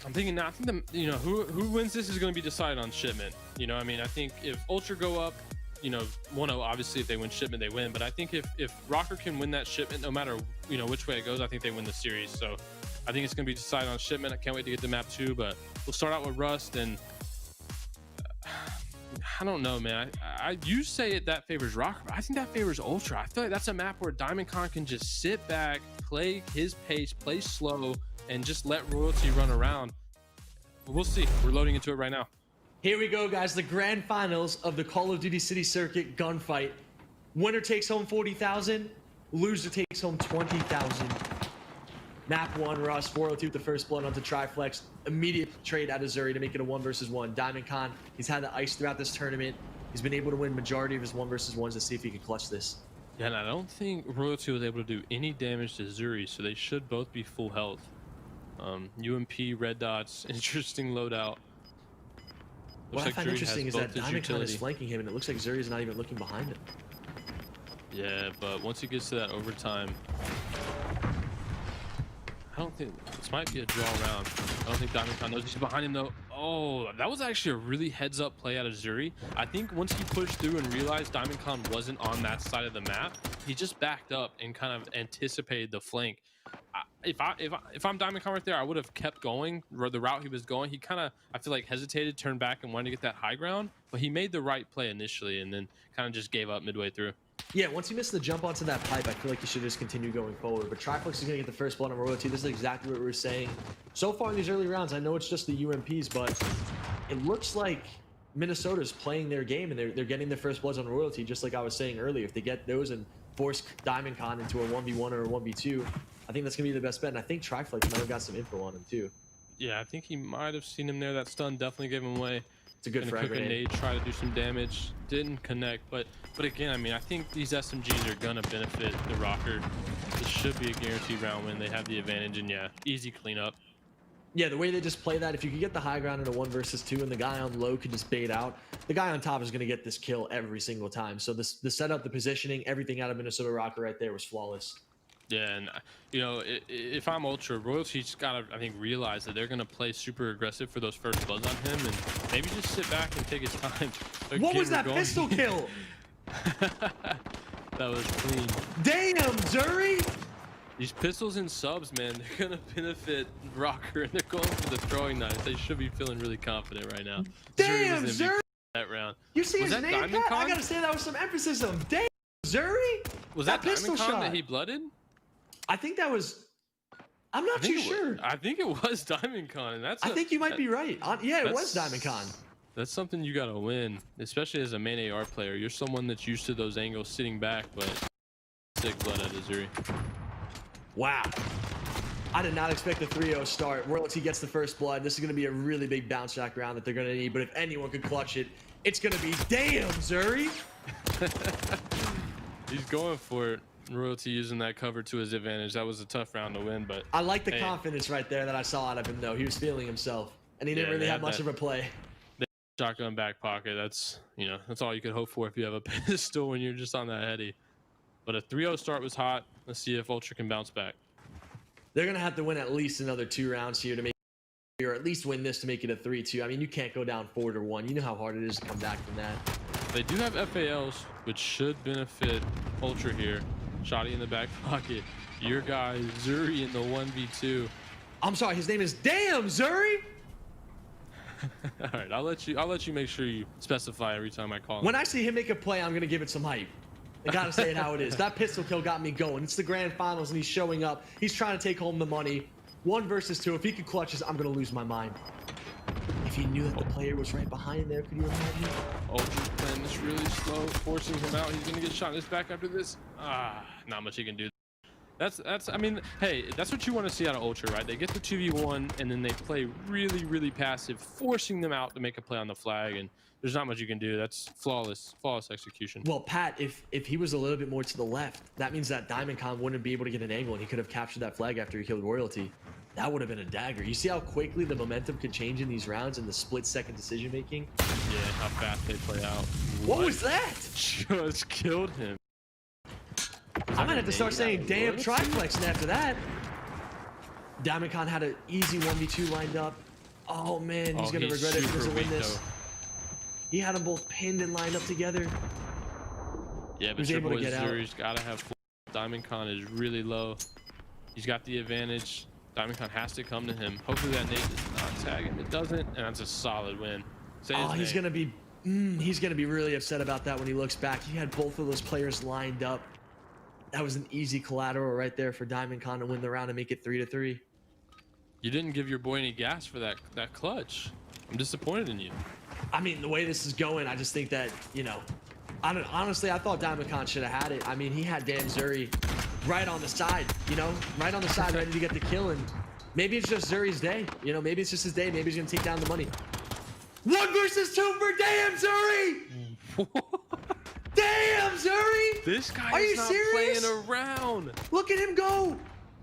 I'm thinking now, I think who wins this is going to be decided on shipment. I mean, I think if Ultra go up, 1-0, obviously if they win shipment, they win. But I think if Rocker can win that shipment, no matter, which way it goes, I think they win the series. So I think it's going to be decided on shipment. I can't wait to get to map 2, but we'll start out with Rust. And I don't know, man. You say that favors Rocker, but I think that favors Ultra. I feel like that's a map where DiamondCon can just sit back, play his pace, play slow, and just let Royalty run around. We'll see. We're loading into it right now. Here we go, guys. The grand finals of the Call of Duty City Circuit gunfight. Winner takes home 40,000. Loser takes home 20,000. Map 1, Rust, 402 with the first blood onto Triflex. Immediate trade out of Zuri to make it a 1 versus 1. DiamondCon, he's had the ice throughout this tournament. He's been able to win majority of his 1 versus 1s. Let's see if he can clutch this. Yeah, and I don't think Royalty was able to do any damage to Zuri, so they should both be full health. UMP, red dots, interesting loadout. What I find interesting is that DiamondCon is flanking him, and it looks like Zuri is not even looking behind him. Yeah, but once he gets to that overtime, I don't think this might be a draw round. I don't think DiamondCon knows he's behind him though. Oh, that was actually a really heads-up play out of Zuri. I think once he pushed through and realized DiamondCon wasn't on that side of the map, he just backed up and kind of anticipated the flank. If I'm DiamondCon right there, I would have kept going the route he was going. He kind of, I feel like, hesitated, turned back, and wanted to get that high ground. But he made the right play initially, and then kind of just gave up midway through. Yeah, once he missed the jump onto that pipe, I feel like he should just continue going forward. But Triflex is going to get the first blood on Royalty. This is exactly what we were saying. So far in these early rounds, I know it's just the UMPs, but it looks like Minnesota's playing their game, and they're getting their first bloods on Royalty, just like I was saying earlier. If they get those and force DiamondCon into a 1v1 or a 1v2, I think that's going to be the best bet. And I think Triflex might have got some info on him too. Yeah, I think he might have seen him there. That stun definitely gave him away. It's a good frag grenade. Nade, try to do some damage. Didn't connect, but again, I mean, I think these SMGs are gonna benefit the Rocker. This should be a guaranteed round win. They have the advantage, and yeah, easy cleanup. Yeah, the way they just play that, if you could get the high ground in a 1 versus 2 and the guy on low could just bait out, the guy on top is going to get this kill every single time. So the setup, the positioning, everything out of Minnesota Rocker right there was flawless. Yeah, and if I'm Ultra, Royalty's gotta, I think, realize that they're gonna play super aggressive for those first bloods on him, and maybe just sit back and take his time. What was that pistol kill? That was clean. Damn, Zuri! These pistols and subs, man, they're gonna benefit Rocker, and they're going for the throwing knife. They should be feeling really confident right now. Damn, Zuri! That round. You see his name, Pat? I gotta say that was some emphasis on. Damn, Zuri! Was that pistol shot that he blooded? I think that was. I'm not too sure. I think it was DiamondCon, and that's. I think you might be right. Yeah, it was DiamondCon. That's something you gotta win, especially as a main AR player. You're someone that's used to those angles sitting back, but sick blood out of Zuri. Wow. I did not expect the 3-0 start. Royalty gets the first blood. This is going to be a really big bounce back round that they're going to need. But if anyone could clutch it, it's going to be damn, Zuri. He's going for it. Royalty using that cover to his advantage. That was a tough round to win, but I like the confidence right there that I saw out of him, though. He was feeling himself, and he didn't really have much of a play. Shotgun back pocket. That's that's all you could hope for if you have a pistol when you're just on that heady. But a 3-0 start was hot. Let's see if Ultra can bounce back. They're gonna have to win at least another 2 rounds here to make or at least win this to make it a 3-2. I mean, you can't go down 4-1. You know how hard it is to come back from that. They do have FALs, which should benefit Ultra here. Shotzzy in the back pocket. Your guy Zuri in the 1v2. I'm sorry, his name is Damn Zuri. All right, I'll let you make sure you specify every time I call him. When I see him make a play, I'm gonna give it some hype. I gotta say it how it is. That pistol kill got me going. It's the grand finals and he's showing up. He's trying to take home the money. 1 versus 2. If he could clutch this, I'm gonna lose my mind. If he knew that the player was right behind there, could you imagine? Ultra's playing this really slow, forcing him out. He's gonna get shot in his back after this. Not much he can do. That's I mean, hey, that's what you want to see out of Ultra, right? They get the 2v1 and then they play really passive, forcing them out to make a play on the flag, and there's not much you can do. That's flawless execution. Well, Pat, if he was a little bit more to the left, that means that DiamondCon wouldn't be able to get an angle and he could have captured that flag after he killed Royalty. That would have been a dagger. You see how quickly the momentum could change in these rounds and the split-second decision making? Yeah, how fast they play out. What was that? Just killed him. I might have to start saying damn triflex after that. DiamondCon had an easy 1v2 lined up. Oh man, he's gonna regret it if he doesn't win this. Though. He had them both pinned and lined up together. Yeah, but your boy Zuri's gotta have full. DiamondCon is really low. He's got the advantage. DiamondCon has to come to him. Hopefully that nade does not tag him. It doesn't, and that's a solid win. He's gonna be really upset about that when he looks back. He had both of those players lined up. That was an easy collateral right there for DiamondCon to win the round and make it 3-3. You didn't give your boy any gas for that clutch. I'm disappointed in you. I mean, the way this is going, I just think that, you know, honestly, I thought DiamondCon should have had it. I mean, he had Dan Zuri right on the side, you know, right on the side, ready to get the kill. And maybe it's just Zuri's day. You know, maybe it's just his day. Maybe he's going to take down the money. 1 versus 2 for Damn Zuri! Damn, Zuri! This guy Are is you not serious? playing around. Look at him go.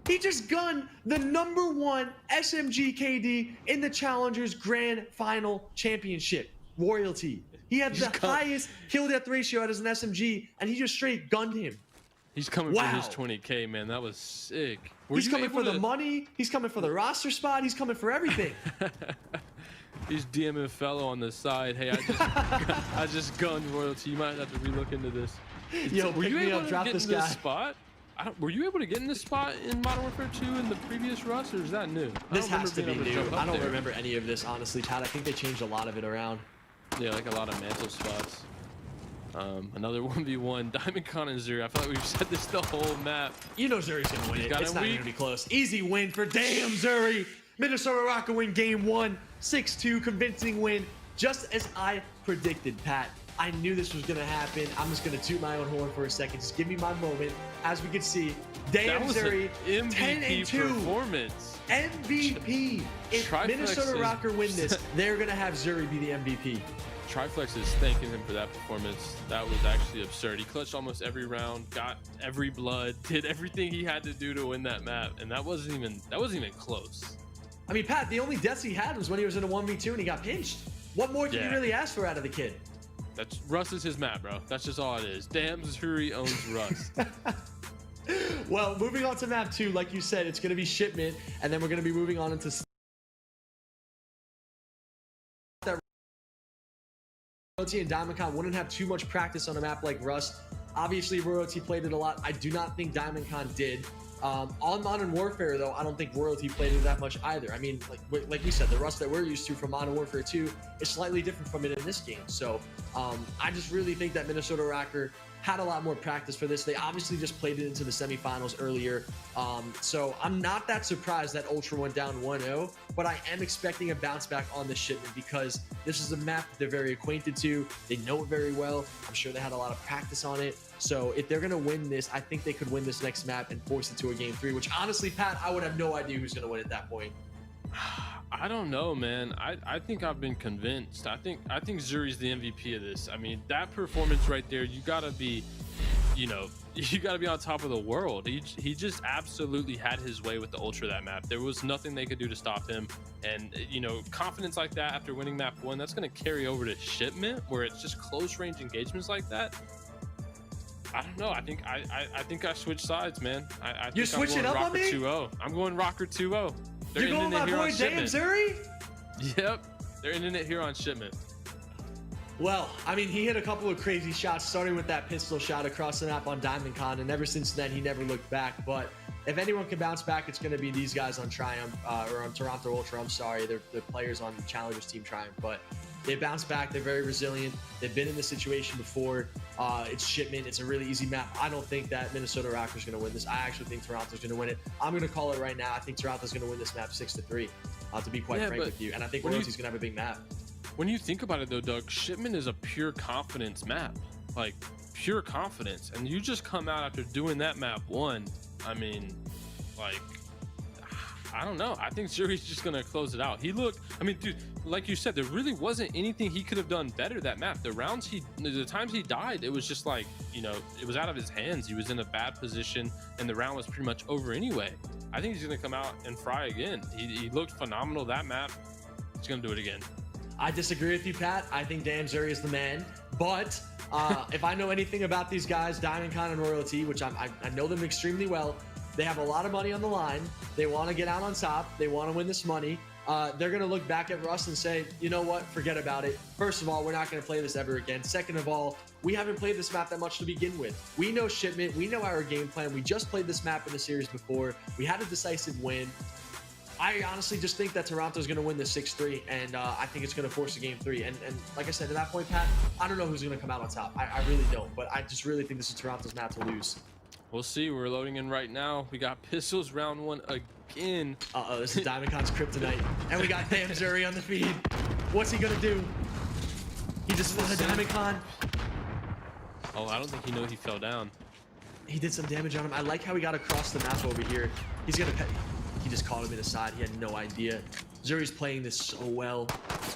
He just gunned the #1 SMG KD in the Challengers Grand Final Championship. Royalty. He had the highest kill death ratio as an SMG, and he just straight gunned him. He's coming for his 20K, man. That was sick. He's coming for the money. He's coming for the roster spot. He's coming for everything. He's DMing fellow on the side. Hey, I just gunned Royalty. You might have to relook into this. Yo, were you able to drop this guy? Spot? Were you able to get in this spot in Modern Warfare 2 in the previous Rust, or is that new? This has to be new. I don't remember any of this, honestly, Pat. I think they changed a lot of it around. Yeah, like a lot of mantle spots. Another 1v1, DiamondCon and Zuri. I feel like we've said this the whole map. You know Zuri's gonna win it. It's not even gonna be close. Easy win for Damn Zuri. Minnesota Rocket win game 1, 6-2, convincing win, just as I predicted, Pat. I knew this was gonna happen. I'm just gonna toot my own horn for a second. Just give me my moment. As we can see, Damn Zuri, 10-2 performance. MVP. If Minnesota Rocker win this, they're gonna have Zuri be the MVP. Triflex is thanking him for that performance. That was actually absurd. He clutched almost every round, got every blood, did everything he had to do to win that map, and that wasn't even close. I mean, Pat, the only deaths he had was when he was in a 1v2 and he got pinched. What more can you really ask for out of the kid? Rust is his map, bro. That's just all it is. Damn Zuri owns Rust. Well, moving on to map 2, like you said, it's going to be Shipment, and then we're going to be moving on into Royalty and DiamondCon wouldn't have too much practice on a map like Rust. Obviously, Royalty played it a lot. I do not think DiamondCon did. On Modern Warfare, though, I don't think Royalty played it that much either. I mean, like we said, the Rust that we're used to from Modern Warfare 2 is slightly different from it in this game. So I just really think that Minnesota Rocker had a lot more practice for this. They obviously just played it into the semifinals earlier. So I'm not that surprised that Ultra went down 1-0, but I am expecting a bounce back on this Shipment because this is a map that they're very acquainted to. They know it very well. I'm sure they had a lot of practice on it. So if they're going to win this, I think they could win this next map and force it to a game 3, which honestly, Pat, I would have no idea who's going to win at that point. I don't know, man. I think I've been convinced. I think Zuri's the MVP of this. I mean, that performance right there, you gotta be, you gotta be on top of the world. He just absolutely had his way with the Ultra that map. There was nothing they could do to stop him. And confidence like that after winning map 1, that's gonna carry over to Shipment, where it's just close range engagements like that. I don't know. I think I switched sides, man. I think You're switching up on me? 2-0. I'm going Rocker 2-0. You're going my boy aBeZy? Yep, they're ending it here on Shipment. Well, I mean, he hit a couple of crazy shots, starting with that pistol shot across the map on DiamondCon, and ever since then, he never looked back. But if anyone can bounce back, it's going to be these guys on Triumph, or on Toronto Ultra. I'm sorry, they're players on Challengers Team Triumph, but they bounce back. They're very resilient. They've been in this situation before. It's Shipment. It's a really easy map. I don't think that Minnesota Raptors going to win this. I actually think Toronto's going to win it. I'm going to call it right now. I think Toronto's going to win this map 6-3, to be quite frank with you. And I think Royalty's going to have a big map. When you think about it though, Doug, Shipment is a pure confidence map, like pure confidence. And you just come out after doing that map one. I mean, like, I don't know. I think Zuri's just going to close it out. He looked, I mean, dude, like you said, there really wasn't anything he could have done better that map. The times he died, it was just like, you know, it was out of his hands. He was in a bad position and the round was pretty much over anyway. I think he's going to come out and fry again. He looked phenomenal that map. He's going to do it again. I disagree with you, Pat. I think aBeZy is the man. But if I know anything about these guys, DiamondCon and Royalty, which I know them extremely well, they have a lot of money on the line. They want to get out on top. They want to win this money. They're going to look back at Russ and say, you know what? Forget about it. First of all, we're not going to play this ever again. Second of all, we haven't played this map that much to begin with. We know Shipment. We know our game plan. We just played this map in the series before. We had a decisive win. I honestly just think that Toronto's going to win this 6-3, and I think it's going to force a game 3. And like I said, at that point, Pat, I don't know who's going to come out on top. I really don't, but I just really think this is Toronto's map to lose. We'll see. We're loading in right now. We got pistols round 1 again. Uh-oh, this is DiamondCon's kryptonite. And we got aBeZy on the feed. What's he going to do? He just won a DiamondCon. Oh, I don't think he knew he fell down. He did some damage on him. I like how he got across the map over here. He's going to pet. He just caught him in the side. He had no idea. Zuri's playing this so well.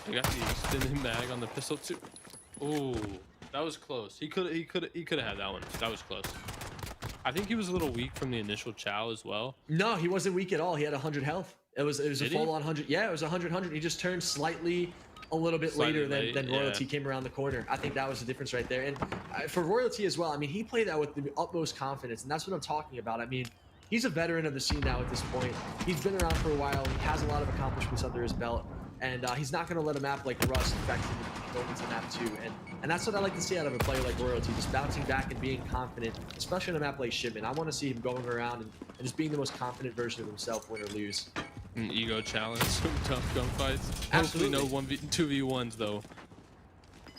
He got the extended mag on the pistol too. Oh, that was close. He could have had that one. That was close. I think he was a little weak from the initial chow as well. No, he wasn't weak at all. He had 100 health. It was a full on 100. Yeah, it was 100. He just turned slightly a little bit later than Royalty came around the corner. I think that was the difference right there. And for Royalty as well, I mean, he played that with the utmost confidence, and that's what I'm talking about. I mean, he's a veteran of the scene now at this point. He's been around for a while. He has a lot of accomplishments under his belt. And he's not going to let a map like Russ affect him going into map 2. And that's what I like to see out of a player like Royalty, just bouncing back and being confident, especially in a map like Shipment. I want to see him going around and just being the most confident version of himself, win or lose. An ego challenge, some tough gunfights. Absolutely. Hopefully no 2v1s though.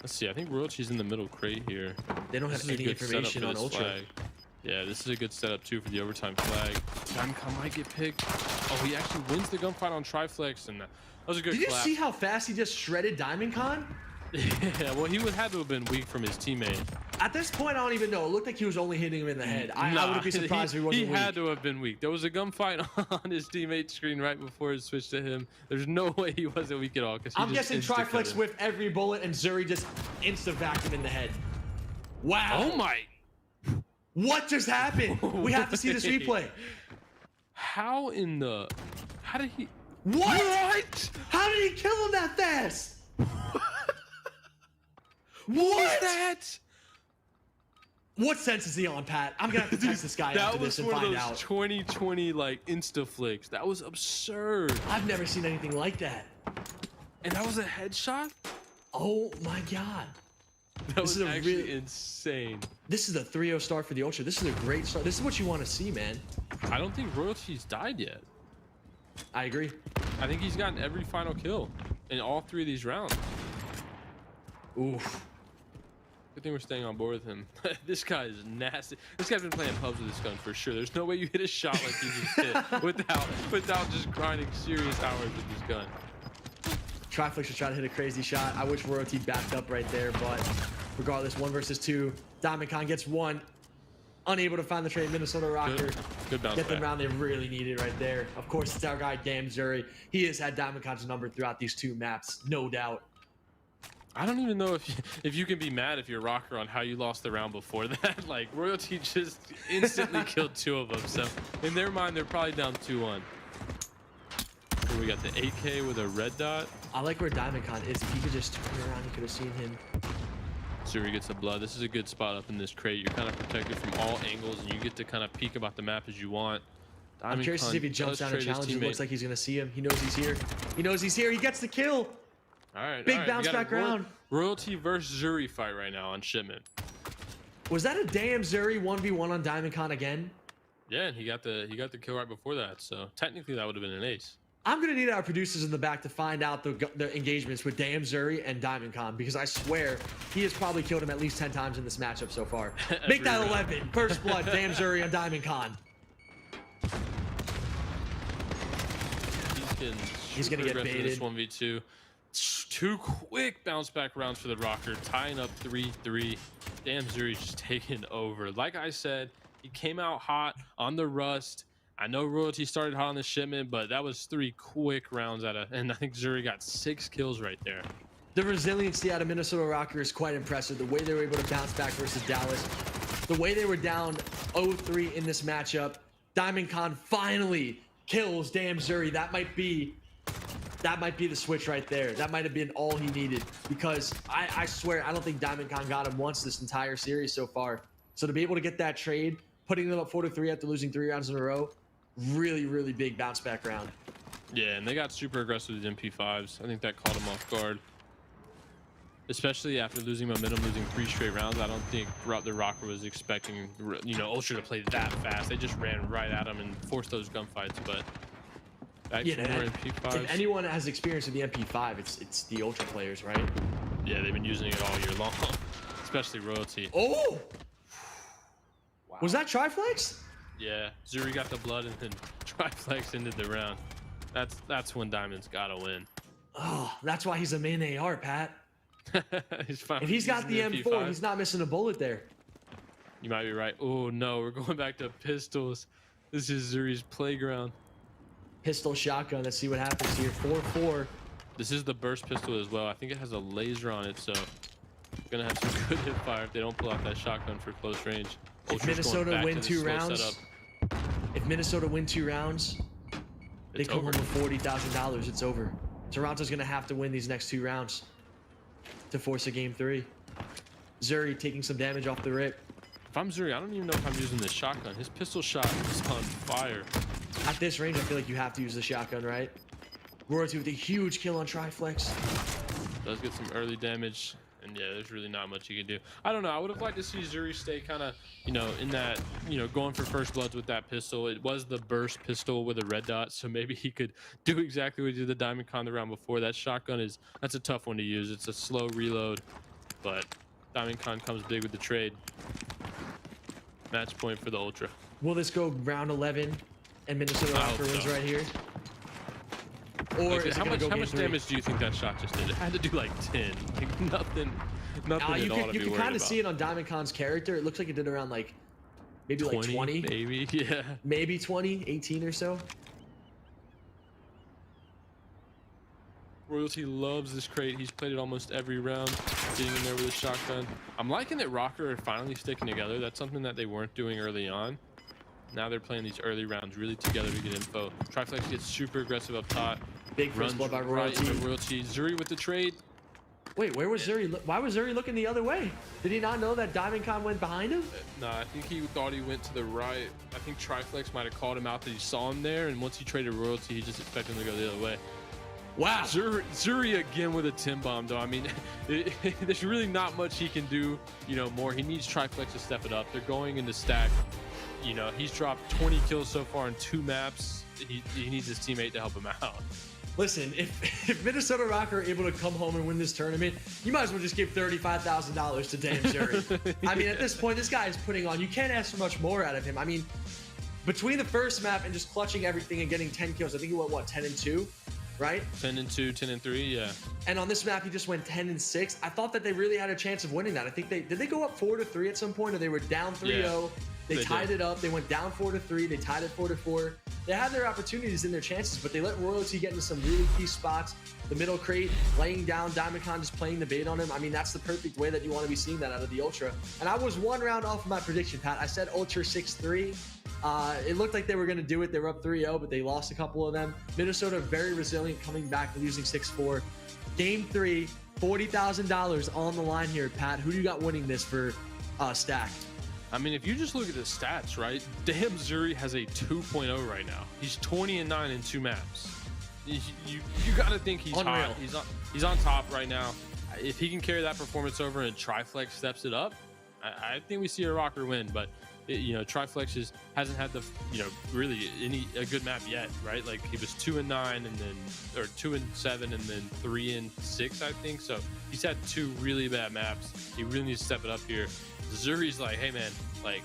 Let's see, I think Royalty's in the middle crate here. They don't have any information on Ultra. Flag. Yeah, this is a good setup too for the overtime flag. DiamondCon might get picked. Oh, he actually wins the gunfight on Triflex, and that was a good clap. Did you see how fast he just shredded DiamondCon? Yeah, well, he would have to have been weak from his teammate. At this point, I don't even know. It looked like he was only hitting him in the head. I wouldn't be surprised if he wasn't weak. He had to have been weak. There was a gunfight on his teammate's screen right before it switched to him. There's no way he wasn't weak at all. I'm guessing Triflex whiffed every bullet, and Zuri just insta-vacuumed in the head. Wow. Oh my. What just happened? We have to see this replay. How did he? What? How did he kill him that fast? What is that? What sense is he on, Pat? I'm gonna have to text this guy after this and find out. That was one of those 2020 like insta flicks. That was absurd. I've never seen anything like that. And that was a headshot? Oh my god. That was actually insane. This is a 3-0 start for the Ultra. This is a great start. This is what you want to see, man. I don't think Royalty's died yet. I agree. I think he's gotten every final kill in all 3 of these rounds. Oof. Good thing we're staying on board with him. This guy is nasty. This guy's been playing pubs with this gun for sure. There's no way you hit a shot like he just hit without just grinding serious hours with this gun. Triflex should try to hit a crazy shot. I wish Royalty backed up right there, but regardless, 1 versus 2. DiamondCon gets 1. Unable to find the trade. Minnesota Rocker. Good bounce get them round they really needed right there. Of course, it's our guy aBeZy. He has had DiamondCon's number throughout these 2 maps, no doubt. I don't even know if you can be mad if you're Rocker on how you lost the round before that. Like, Royalty just instantly killed 2 of them. So in their mind, they're probably down 2-1. So we got the 8K with a red dot. I like where DiamondCon is. If he could just turn around, he could have seen him. Zuri gets the blood. This is a good spot up in this crate. You're kind of protected from all angles, and you get to kind of peek about the map as you want. I'm curious to see if he jumps down and challenges. It looks like he's going to see him. He knows he's here. He knows he's here. He gets the kill. All right. Big bounce back round. Royalty versus Zuri fight right now on Shipment. Was that a damn Zuri 1v1 on DiamondCon again? Yeah, and he got the kill right before that. So technically that would have been an ace. I'm going to need our producers in the back to find out the engagements with Damn Zuri and DiamondCon, because I swear he has probably killed him at least 10 times in this matchup so far. Make that 11. First blood, Damn Zuri and DiamondCon. He's going to get baited. This 1v2. 2 quick bounce back rounds for the Rocker, tying up 3-3. Damn Zuri just taking over. Like I said, he came out hot on the Rust. I know Royalty started hot on the Shipment, but that was 3 quick rounds and I think Zuri got 6 kills right there. The resiliency out of Minnesota Rocker is quite impressive. The way they were able to bounce back versus Dallas, the way they were down 0-3 in this matchup. DiamondCon finally kills Damn Zuri. That might be the switch right there. That might have been all he needed, because I swear I don't think DiamondCon got him once this entire series so far. So to be able to get that trade, putting them up 4-3 after losing 3 rounds in a row, really big bounce back round. Yeah, and they got super aggressive with MP5s. I think that caught them off guard, especially after losing momentum, losing 3 straight rounds. I don't think the Rocker was expecting, Ultra to play that fast. They just ran right at him and forced those gunfights. But back to more MP5s. If anyone has experience with the MP5, it's the Ultra players, right? Yeah, they've been using it all year long, especially Royalty. Oh, wow. Was that Triflex? Yeah, Zuri got the blood and then Triflex ended the round. That's when Diamond's gotta win. Oh, that's why he's a main AR, Pat. If he's got the M4, he's not missing a bullet there. You might be right. Oh no, we're going back to pistols. This is Zuri's playground. Pistol shotgun. Let's see what happens here. 4-4. This is the burst pistol as well. I think it has a laser on it, so gonna have some good hip fire if they don't pull out that shotgun for close range. If Minnesota win 2 rounds, they come home with $40,000. It's over. Toronto's gonna have to win these next 2 rounds to force a game 3. Zuri taking some damage off the rip. If I'm Zuri, I don't even know if I'm using the shotgun. His pistol shot is on fire. At this range, I feel like you have to use the shotgun, right? Royalty with a huge kill on Triflex. Does get some early damage. And yeah, there's really not much you can do. I don't know. I would have liked to see Zuri stay kind of, in that, going for first bloods with that pistol. It was the burst pistol with a red dot, so maybe he could do exactly what he did the DiamondCon the round before. That shotgun that's a tough one to use. It's a slow reload, but DiamondCon comes big with the trade. Match point for the Ultra. Will this go round 11 and Minnesota Rocker wins right here? Or is how much damage do you think that shot just did? It had to do like 10. Like nothing at all. You can kind of see it on DiamondCon's character. It looks like it did around like maybe 20, maybe, yeah, maybe 20, 18 or so. Royalty loves this crate. He's played it almost every round, getting in there with a shotgun. I'm liking that Rocker are finally sticking together. That's something that they weren't doing early on. Now they're playing these early rounds really together to get info. Triflex gets super aggressive up top. Big first blood by Royalty. Royalty. Zuri with the trade. Wait, where was Zuri? Why was Zuri looking the other way? Did he not know that DiamondCon went behind him? No, I think he thought he went to the right. I think Triflex might have called him out that he saw him there, and once he traded Royalty, he just expected him to go the other way. Wow. Zuri again with a Tim bomb, though. I mean, there's really not much he can do, more. He needs Triflex to step it up. They're going into stack. He's dropped 20 kills so far in 2 maps. He needs his teammate to help him out. Listen, if Minnesota Rocker are able to come home and win this tournament, you might as well just give $35,000 to Damn Zuri. I mean, at this point, this guy is putting on. You can't ask for much more out of him. I mean, between the first map and just clutching everything and getting 10 kills, I think he went, 10-2, right? 10-2, 10-3, yeah. And on this map, he just went 10-6. I thought that they really had a chance of winning that. I think did they go up 4-3 at some point, or they were down 3-0? Yeah. They tied it up. They went down 4-3. They tied it 4-4. They had their opportunities and their chances, but they let Royalty get into some really key spots. The middle crate, laying down, DiamondCon just playing the bait on him. I mean, that's the perfect way that you want to be seeing that out of the Ultra. And I was 1 round off of my prediction, Pat. I said Ultra 6-3. It looked like they were going to do it. They were up 3-0, but they lost a couple of them. Minnesota very resilient, coming back and losing 6-4. Game 3, $40,000 on the line here, Pat. Who do you got winning this for Stack? I mean, if you just look at the stats, right? Damn, Zuri has a 2.0 right now. He's 20-9 in 2 maps. You got to think he's Unreal. hot. He's on top right now. If he can carry that performance over and Triflex steps it up, I think we see a Rocker win. But you know, Triflex hasn't had the really a good map yet, right? Like he was 2-9 and then 2-7 and then 3-6, I think. So he's had 2 really bad maps. He really needs to step it up here. Zuri's like, hey man, like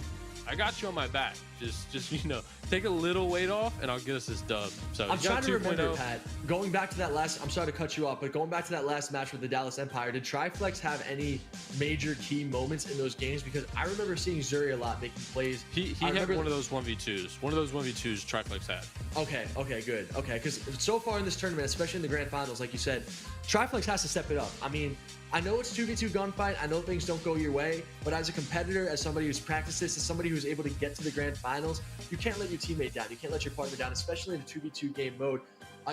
I got you on my back. Just you know, take a little weight off and I'll get us this dub. So I'm trying to remember, Pat, going back to that last, I'm sorry to cut you off, but going back to that last match with the Dallas Empire, did Triflex have any major key moments in those games? Because I remember seeing Zuri a lot making plays. He had one of those 1v2s. One of those 1v2s Triflex had. Okay, good. Okay, because so far in this tournament, especially in the grand finals, like you said, Triflex has to step it up. I mean, I know it's 2v2 gunfight. I know things don't go your way, but as a competitor, as somebody who's practiced this, as somebody who's able to get to the grand finals, you can't let your teammate down. You can't let your partner down, especially in a 2v2 game mode.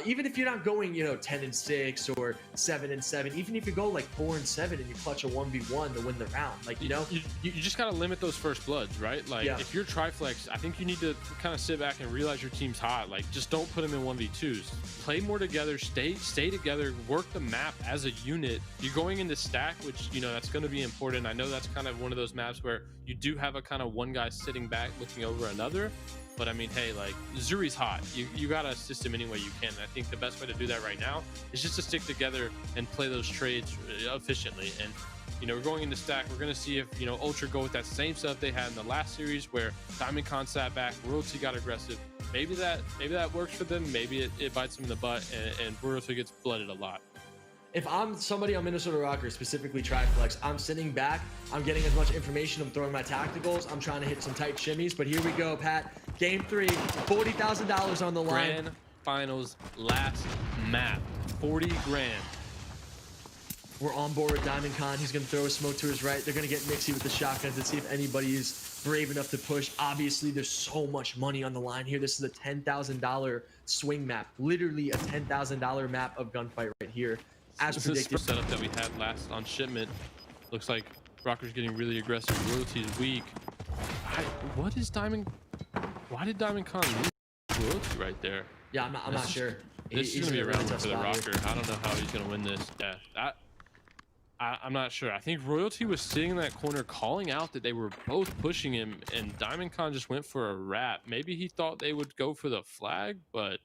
Even if you're not going, 10-6 or 7-7, even if you go like 4-7 and you clutch a 1v1 to win the round, like you just gotta limit those first bloods, right? Like if you're Triflex, I think you need to kind of sit back and realize your team's hot. Like just don't put them in 1v2s. Play more together, stay together, work the map as a unit. You're going into stack, which that's going to be important. I know that's kind of one of those maps where you do have a kind of one guy sitting back looking over another. But I mean, hey, like Zuri's hot. You gotta assist him any way you can. And I think the best way to do that right now is just to stick together and play those trades efficiently. And we're going into stack. We're gonna see if Ultra go with that same setup they had in the last series where DiamondCon sat back, Royalty got aggressive. Maybe that works for them. Maybe it bites them in the butt, and Royalty gets blooded a lot. If I'm somebody on Minnesota Rocker, specifically Triflex, I'm sitting back, I'm getting as much information, I'm throwing my tacticals, I'm trying to hit some tight shimmies, but here we go, Pat. Game 3, $40,000 on the line. Grand Finals last map, 40 grand. We're on board with DiamondCon. He's going to throw a smoke to his right. They're going to get mixy with the shotguns and see if anybody is brave enough to push. Obviously, there's so much money on the line here. This is a $10,000 swing map, literally a $10,000 map of gunfight right here. As predicted. This setup that we had last on shipment looks like Rocker's getting really aggressive. Royalty is weak. Why did DiamondCon lose Royalty right there? Yeah, I'm not sure. This is gonna be a round for the Rocker. I don't know how he's gonna win this. Yeah, I'm not sure. I think Royalty was sitting in that corner calling out that they were both pushing him, and DiamondCon just went for a wrap. Maybe he thought they would go for the flag, but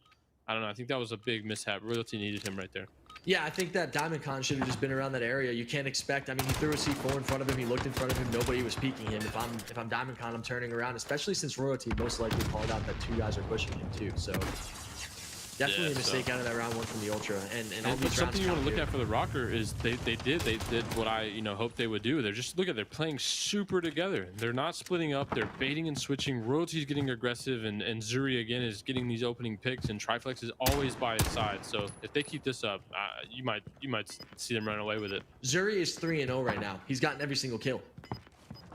I don't know. I think that was a big mishap. Royalty needed him right there. Yeah, I think that DiamondCon should have just been around that area. You can't expect. I mean, he threw a C4 in front of him. He looked in front of him. Nobody was peeking him. If I'm DiamondCon, I'm turning around, especially since Royalty most likely called out that 2 guys are pushing him too. So definitely a mistake out of that round 1 from the Ultra. And all these something you want to look here. at for the Rocker is they did what I hoped they would do. They're playing super together. They're not splitting up. They're baiting and switching. Royalty's getting aggressive, and Zuri again is getting these opening picks, and Triflex is always by his side. So if they keep this up, you might see them run away with it. Zuri is 3-0 right now. He's gotten every single kill.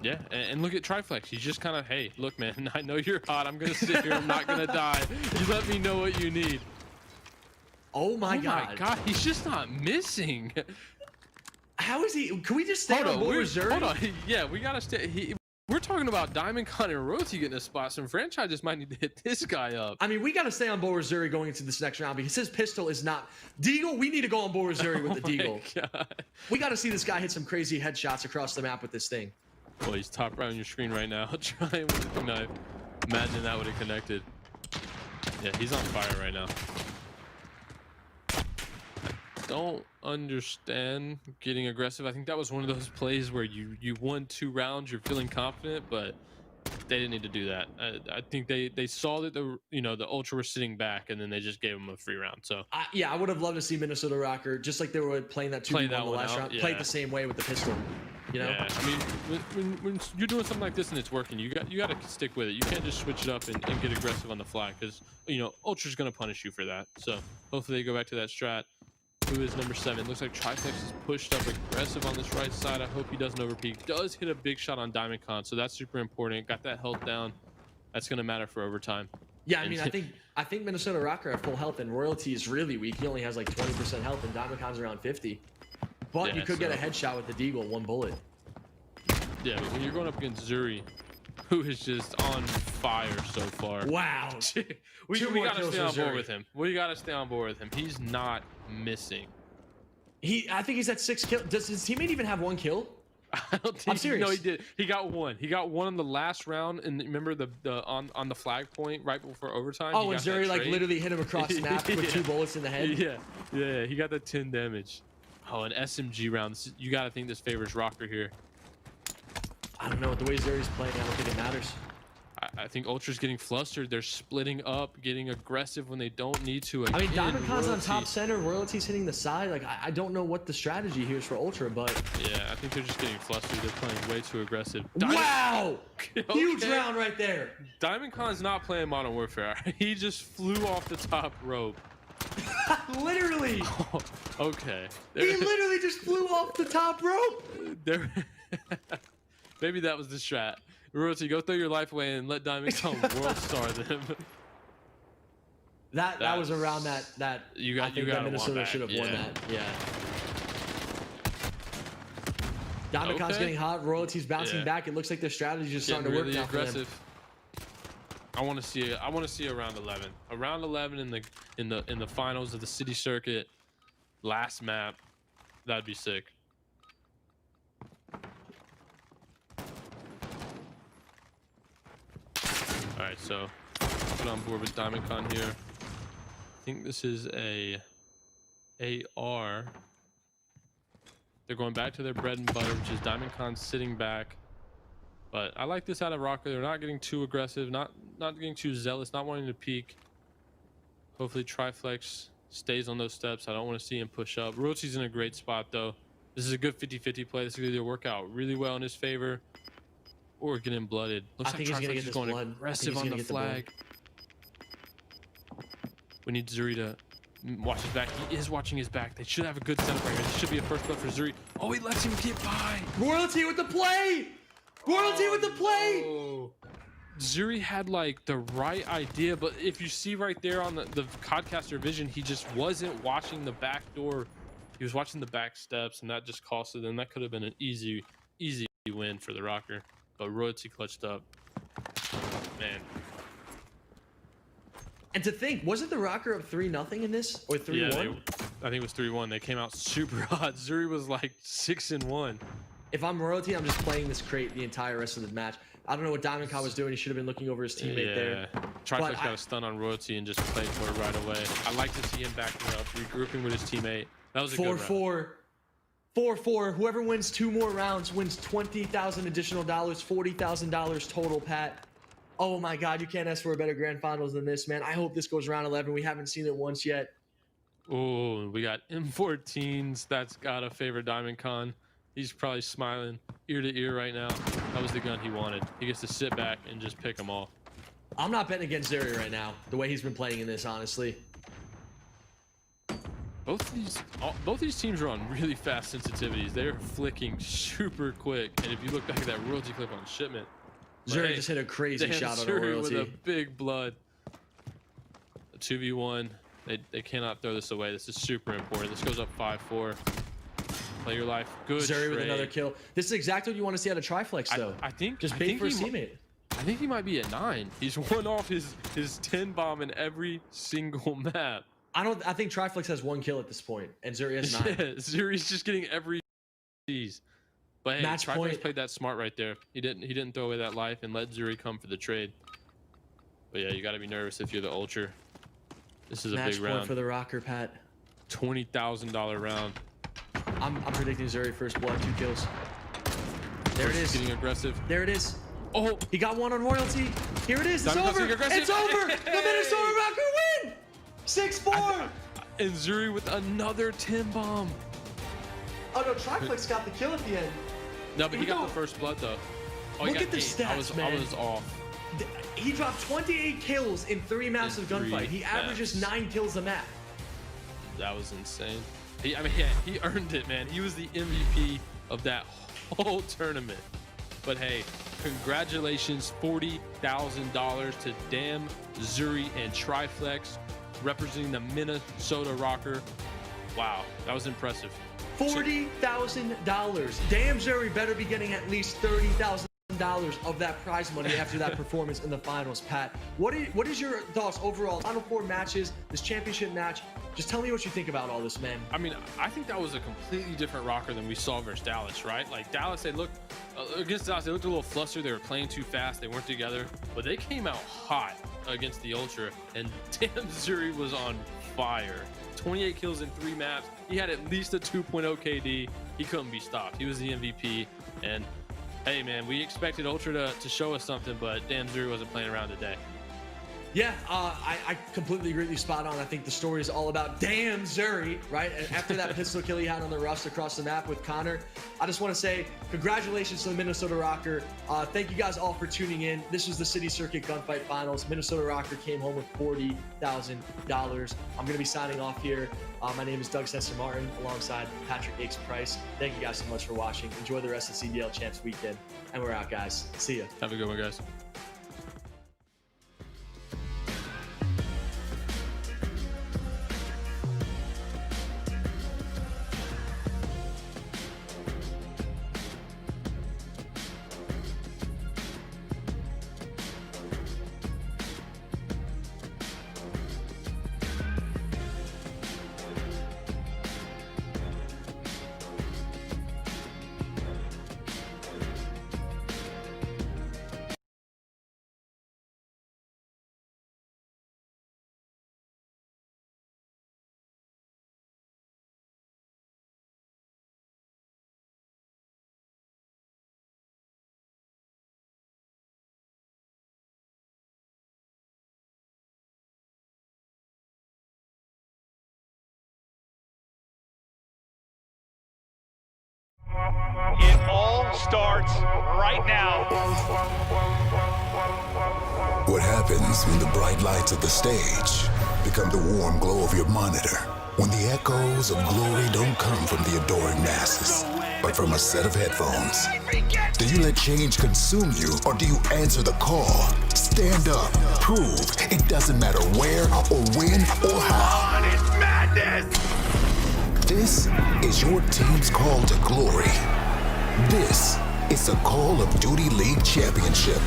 Yeah, and look at Triflex. He's just kind of, hey, look, man, I know you're hot. I'm gonna sit here. I'm not gonna die. You let me know what you need. Oh my god. Oh my god, he's just not missing. How is he? Can we just stay on board with Zuri? Hold on. Yeah, we gotta stay. We're talking about DiamondCon and Royalty getting a spot. Some franchises might need to hit this guy up. I mean, we got to stay on board with Zuri going into this next round because his pistol is not... Deagle, we need to go on board with Zuri with the Deagle. God. We got to see this guy hit some crazy headshots across the map with this thing. Well, he's top right on your screen right now. Trying with the knife. Imagine that would have connected. Yeah, he's on fire right now. Don't understand getting aggressive. I think that was one of those plays where you won 2 rounds, you're feeling confident, but they didn't need to do that. I think they saw that the Ultra were sitting back, and then they just gave them a free round. So yeah, I would have loved to see Minnesota Rocker, just like they were playing that 2v1 the last round, play it the same way with the pistol. Yeah, I mean, when you're doing something like this and it's working, you got to stick with it. You can't just switch it up and get aggressive on the fly, because Ultra's gonna punish you for that. So hopefully they go back to that strat. Who is number 7? Looks like Triflex is pushed up aggressive on this right side. I hope he doesn't overpeak. Does hit a big shot on DiamondCon, so that's super important. Got that health down. That's gonna matter for overtime. Yeah, I mean, I think Minnesota Rocker at full health, and Royalty is really weak. He only has like 20% health, and DiamondCon's around 50. But you could get a headshot with the Deagle, 1 bullet. Yeah, but when you're going up against Zuri, who is just on fire so far. Wow. we gotta stay on board with him. We gotta stay on board with him. He's not missing. I think he's at 6 kills. Does his teammate even have 1 kill? I don't think. I'm serious. No, he did. He got one. He got one in the last round, and remember the on the flag point right before overtime. Oh, and Zuri like literally hit him across snap with 2 bullets in the head. Yeah. He got the 10 damage. Oh, an SMG round. You got to think this favors Rocker here. I don't know. With the way Zuri's playing, I don't think it matters. I think Ultra's getting flustered. They're splitting up, getting aggressive when they don't need to. Again, I mean, DiamondCon's on top center. Royalty's hitting the side. Like, I don't know what the strategy here is for Ultra, but... Yeah, I think they're just getting flustered. They're playing way too aggressive. Wow! Okay. Huge round right there. DiamondCon's not playing Modern Warfare. He just flew off the top rope. Literally. Oh, okay. He literally just flew off the top rope. Maybe that was the strat. Royalty, go throw your life away and let DiamondCon world star them. That was around that I think that Minnesota should have won that. Yeah. DiamondCon's getting hot. Royalty's bouncing back. It looks like their strategy is just starting to work now aggressive. For them. I want to see a round 11. A round 11 in the finals of the city circuit, last map. That'd be sick. All right, so put on board with DiamondCon here. I think this is a AR. They're going back to their bread and butter, which is DiamondCon sitting back. But I like this out of Rocker. They're not getting too aggressive, not getting too zealous, not wanting to peek. Hopefully Triflex stays on those steps. I don't want to see him push up. Royalty's in a great spot though. This is a good 50-50 play. This is going to work out really well in his favor. Or getting blooded. Looks like Triflex is going aggressive on the flag. We need Zuri to watch his back. He is watching his back. They should have a good setup right here. This should be a first blood for Zuri. Oh, he lets him get by. Royalty with the play. Royalty with the play. Oh. Zuri had like the right idea, but if you see right there on the Codcaster vision, he just wasn't watching the back door. He was watching the back steps, and that just costed them. That could have been an easy win for the Rocker. But Royalty clutched up. Man. And to think, wasn't the Rocker up 3-0 in this? Or 3-1? Yeah, I think it was 3-1. They came out super hot. Zuri was like 6-1. If I'm Royalty, I'm just playing this crate the entire rest of the match. I don't know what DiamondCon was doing. He should have been looking over his teammate there. Triflex got a stun on Royalty and just played for it right away. I like to see him backing up, regrouping with his teammate. That was a good round. 4-4. Whoever wins 2 more rounds wins $20,000 additional dollars, $40,000 total, Pat. Oh my God, you can't ask for a better grand finals than this, man. I hope this goes round 11. We haven't seen it once yet. Oh, we got M14s. That's gotta favor DiamondCon. He's probably smiling ear to ear right now. That was the gun he wanted. He gets to sit back and just pick them off. I'm not betting against Zuri right now, the way he's been playing in this, honestly. Both these teams are on really fast sensitivities. They're flicking super quick. And if you look back at that Royalty clip on Shipment, Zuri just hit a crazy shot on a Royalty with a big blood. A 2v1. They cannot throw this away. This is super important. This goes up 5-4. Play your life. Good Zuri with another kill. This is exactly what you want to see out of Triflex, though. I think just bait for his teammate. I think he might be at 9. He's won off his 10 bomb in every single map. I think Triflex has 1 kill at this point, and Zuri has 9. Yeah, Zuri's just getting every C's. But hey, Triflex played that smart right there. He didn't throw away that life and let Zuri come for the trade. But yeah, you got to be nervous if you're the Ultra. This is a big round. Match point for the Rocker, Pat. $20,000 round. I'm predicting Zuri first blood, 2 kills. There it is. Getting aggressive. There it is. Oh, he got 1 on Royalty. Here it is. It's over. It's over. The Minnesota Rocker win. 6-4. And Zuri with another 10 bomb. Oh no, Triflex got the kill at the end. No, but he got the first blood though. Oh, look at the stats, man. I was off. He dropped 28 kills in 3 maps of gunfight. He averages 9 kills a map. That was insane. He earned it, man. He was the MVP of that whole tournament. But hey, congratulations, $40,000 to Damn, Zuri, and Triflex, representing the Minnesota Rocker. Wow, that was impressive. $40,000. Damn, Zuri better be getting at least $30,000 dollars of that prize money after that performance in the finals. Pat, what is your thoughts overall? Final 4 matches, this championship match. Just tell me what you think about all this, man. I mean, I think that was a completely different rocker than we saw versus Dallas, right? Like Dallas, they looked against Dallas, they looked a little flustered. They were playing too fast. They weren't together, but they came out hot against the Ultra, and damn, Zuri was on fire. 28 kills in 3 maps. He had at least a 2.0 KD. He couldn't be stopped. He was the MVP, and hey, man, we expected Ultra to show us something, but damn, Zuri wasn't playing around today. Yeah, I completely agree with you, spot on. I think the story is all about damn Zuri, right? And after that pistol kill he had on the rust across the map with Connor, I just want to say congratulations to the Minnesota Rocker. Thank you guys all for tuning in. This was the City Circuit Gunfight Finals. Minnesota Rocker came home with $40,000. I'm going to be signing off here. My name is Doug Spencer-Martin alongside Patrick Aches Price. Thank you guys so much for watching. Enjoy the rest of CDL Champs weekend. And we're out, guys. See ya. Have a good one, guys. It all starts right now. What happens when the bright lights of the stage become the warm glow of your monitor? When the echoes of glory don't come from the adoring masses, but from a set of headphones. Do you let change consume you, or do you answer the call? Stand up, prove it doesn't matter where or when or how. It's madness! This is your team's call to glory. This is the Call of Duty League Championship.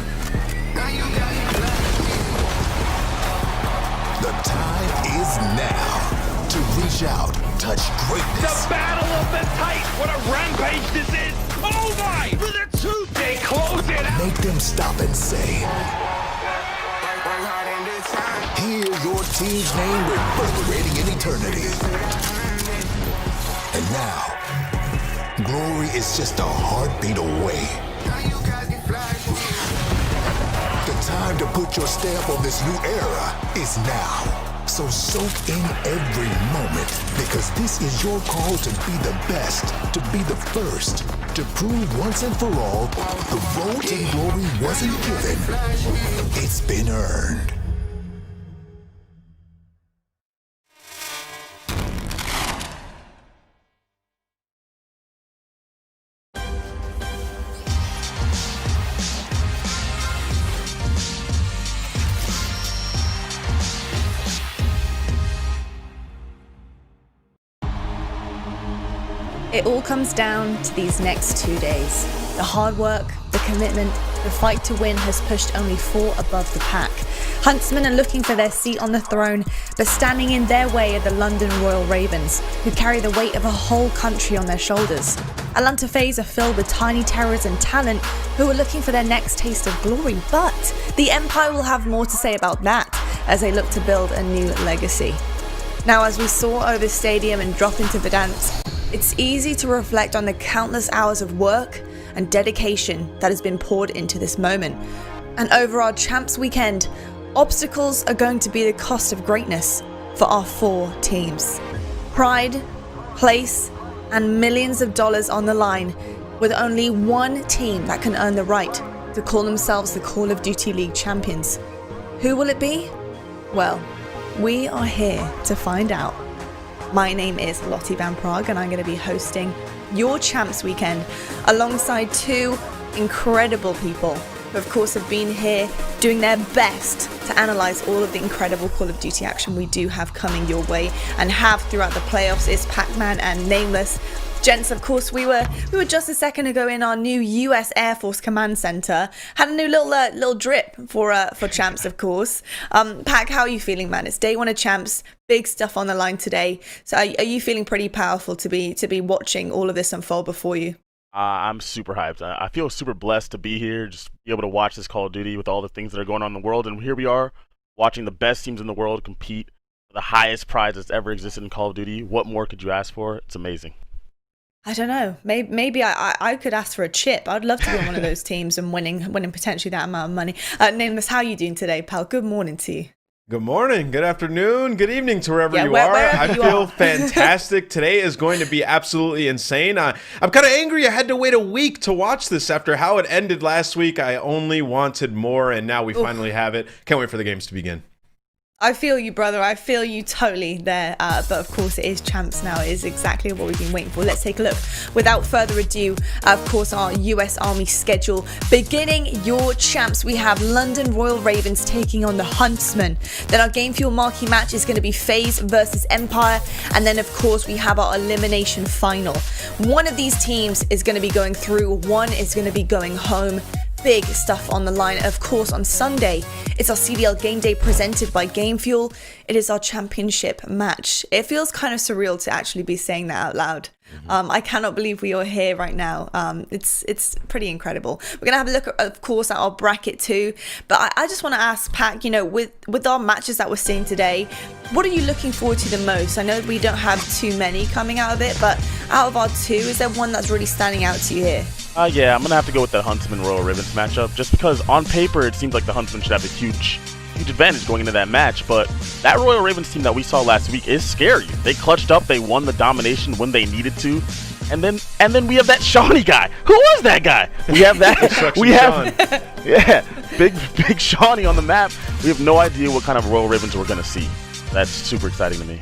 The time is now to reach out, touch greatness. The Battle of the Tight! What a rampage this is! Oh my! For the truth! They close it out! Make them stop and say, hear your team's name reverberating in eternity. And now, glory is just a heartbeat away. The time to put your stamp on this new era is now. So soak in every moment, because this is your call to be the best, to be the first, to prove once and for all, the road to glory wasn't given, it's been earned. It all comes down to these next 2 days. The hard work, the commitment, the fight to win has pushed only 4 above the pack. Huntsmen are looking for their seat on the throne, but standing in their way are the London Royal Ravens, who carry the weight of a whole country on their shoulders. Atlanta FaZe are filled with tiny terrors and talent who are looking for their next taste of glory, but the Empire will have more to say about that as they look to build a new legacy. Now, as we soar over the stadium and drop into Verdansk, it's easy to reflect on the countless hours of work and dedication that has been poured into this moment. And over our Champs weekend, obstacles are going to be the cost of greatness for our 4 teams. Pride, place, and millions of dollars on the line, with only one team that can earn the right to call themselves the Call of Duty League champions. Who will it be? Well, we are here to find out. My name is Lottie Van Prague, and I'm going to be hosting your Champs weekend alongside 2 incredible people who of course have been here doing their best to analyze all of the incredible Call of Duty action we do have coming your way and have throughout the playoffs. Is Pac-Man and Nameless. Gents, of course, we were just a second ago in our new US Air Force Command Center. Had a new little drip for Champs, of course. Pac, how are you feeling, man? It's day one of Champs. Big stuff on the line today. So are you feeling pretty powerful to be watching all of this unfold before you? I'm super hyped. I feel super blessed to be here, just be able to watch this Call of Duty with all the things that are going on in the world. And here we are, watching the best teams in the world compete for the highest prize that's ever existed in Call of Duty. What more could you ask for? It's amazing. I don't know. Maybe I could ask for a chip. I'd love to be on one of those teams and winning potentially that amount of money. Nameless, how are you doing today, pal? Good morning to you. Good morning, good afternoon, good evening to wherever you are. I feel fantastic. Today is going to be absolutely insane. I'm kind of angry I had to wait a week to watch this after how it ended last week. I only wanted more, and now we finally have it. Can't wait for the games to begin. I feel you, brother. I feel you totally there. But of course, it is Champs now. It is exactly what we've been waiting for. Let's take a look. Without further ado, of course, our US Army schedule. Beginning your Champs, we have London Royal Ravens taking on the Huntsmen. Then our Game Fuel marquee match is going to be FaZe versus Empire. And then, of course, we have our elimination final. One of these teams is going to be going through. One is going to be going home. Big stuff on the line. Of course, on Sunday, it's our CDL game day presented by Game Fuel. It is our championship match. It feels kind of surreal to actually be saying that out loud. I cannot believe we are here right now. It's pretty incredible. We're gonna have a look, of course, at our bracket too. But I just want to ask Pac, with our matches that we're seeing today, what are you looking forward to the most? I know we don't have too many coming out of it, but out of our two, is there one that's really standing out to you here? Yeah, I'm going to have to go with the Huntsmen Royal Ravens matchup, just because on paper it seems like the Huntsmen should have a huge advantage going into that match, but that Royal Ravens team that we saw last week is scary. They clutched up, they won the domination when they needed to, and then we have that Seany guy. Who was that guy? We have that. Big Seany on the map. We have no idea what kind of Royal Ravens we're going to see. That's super exciting to me.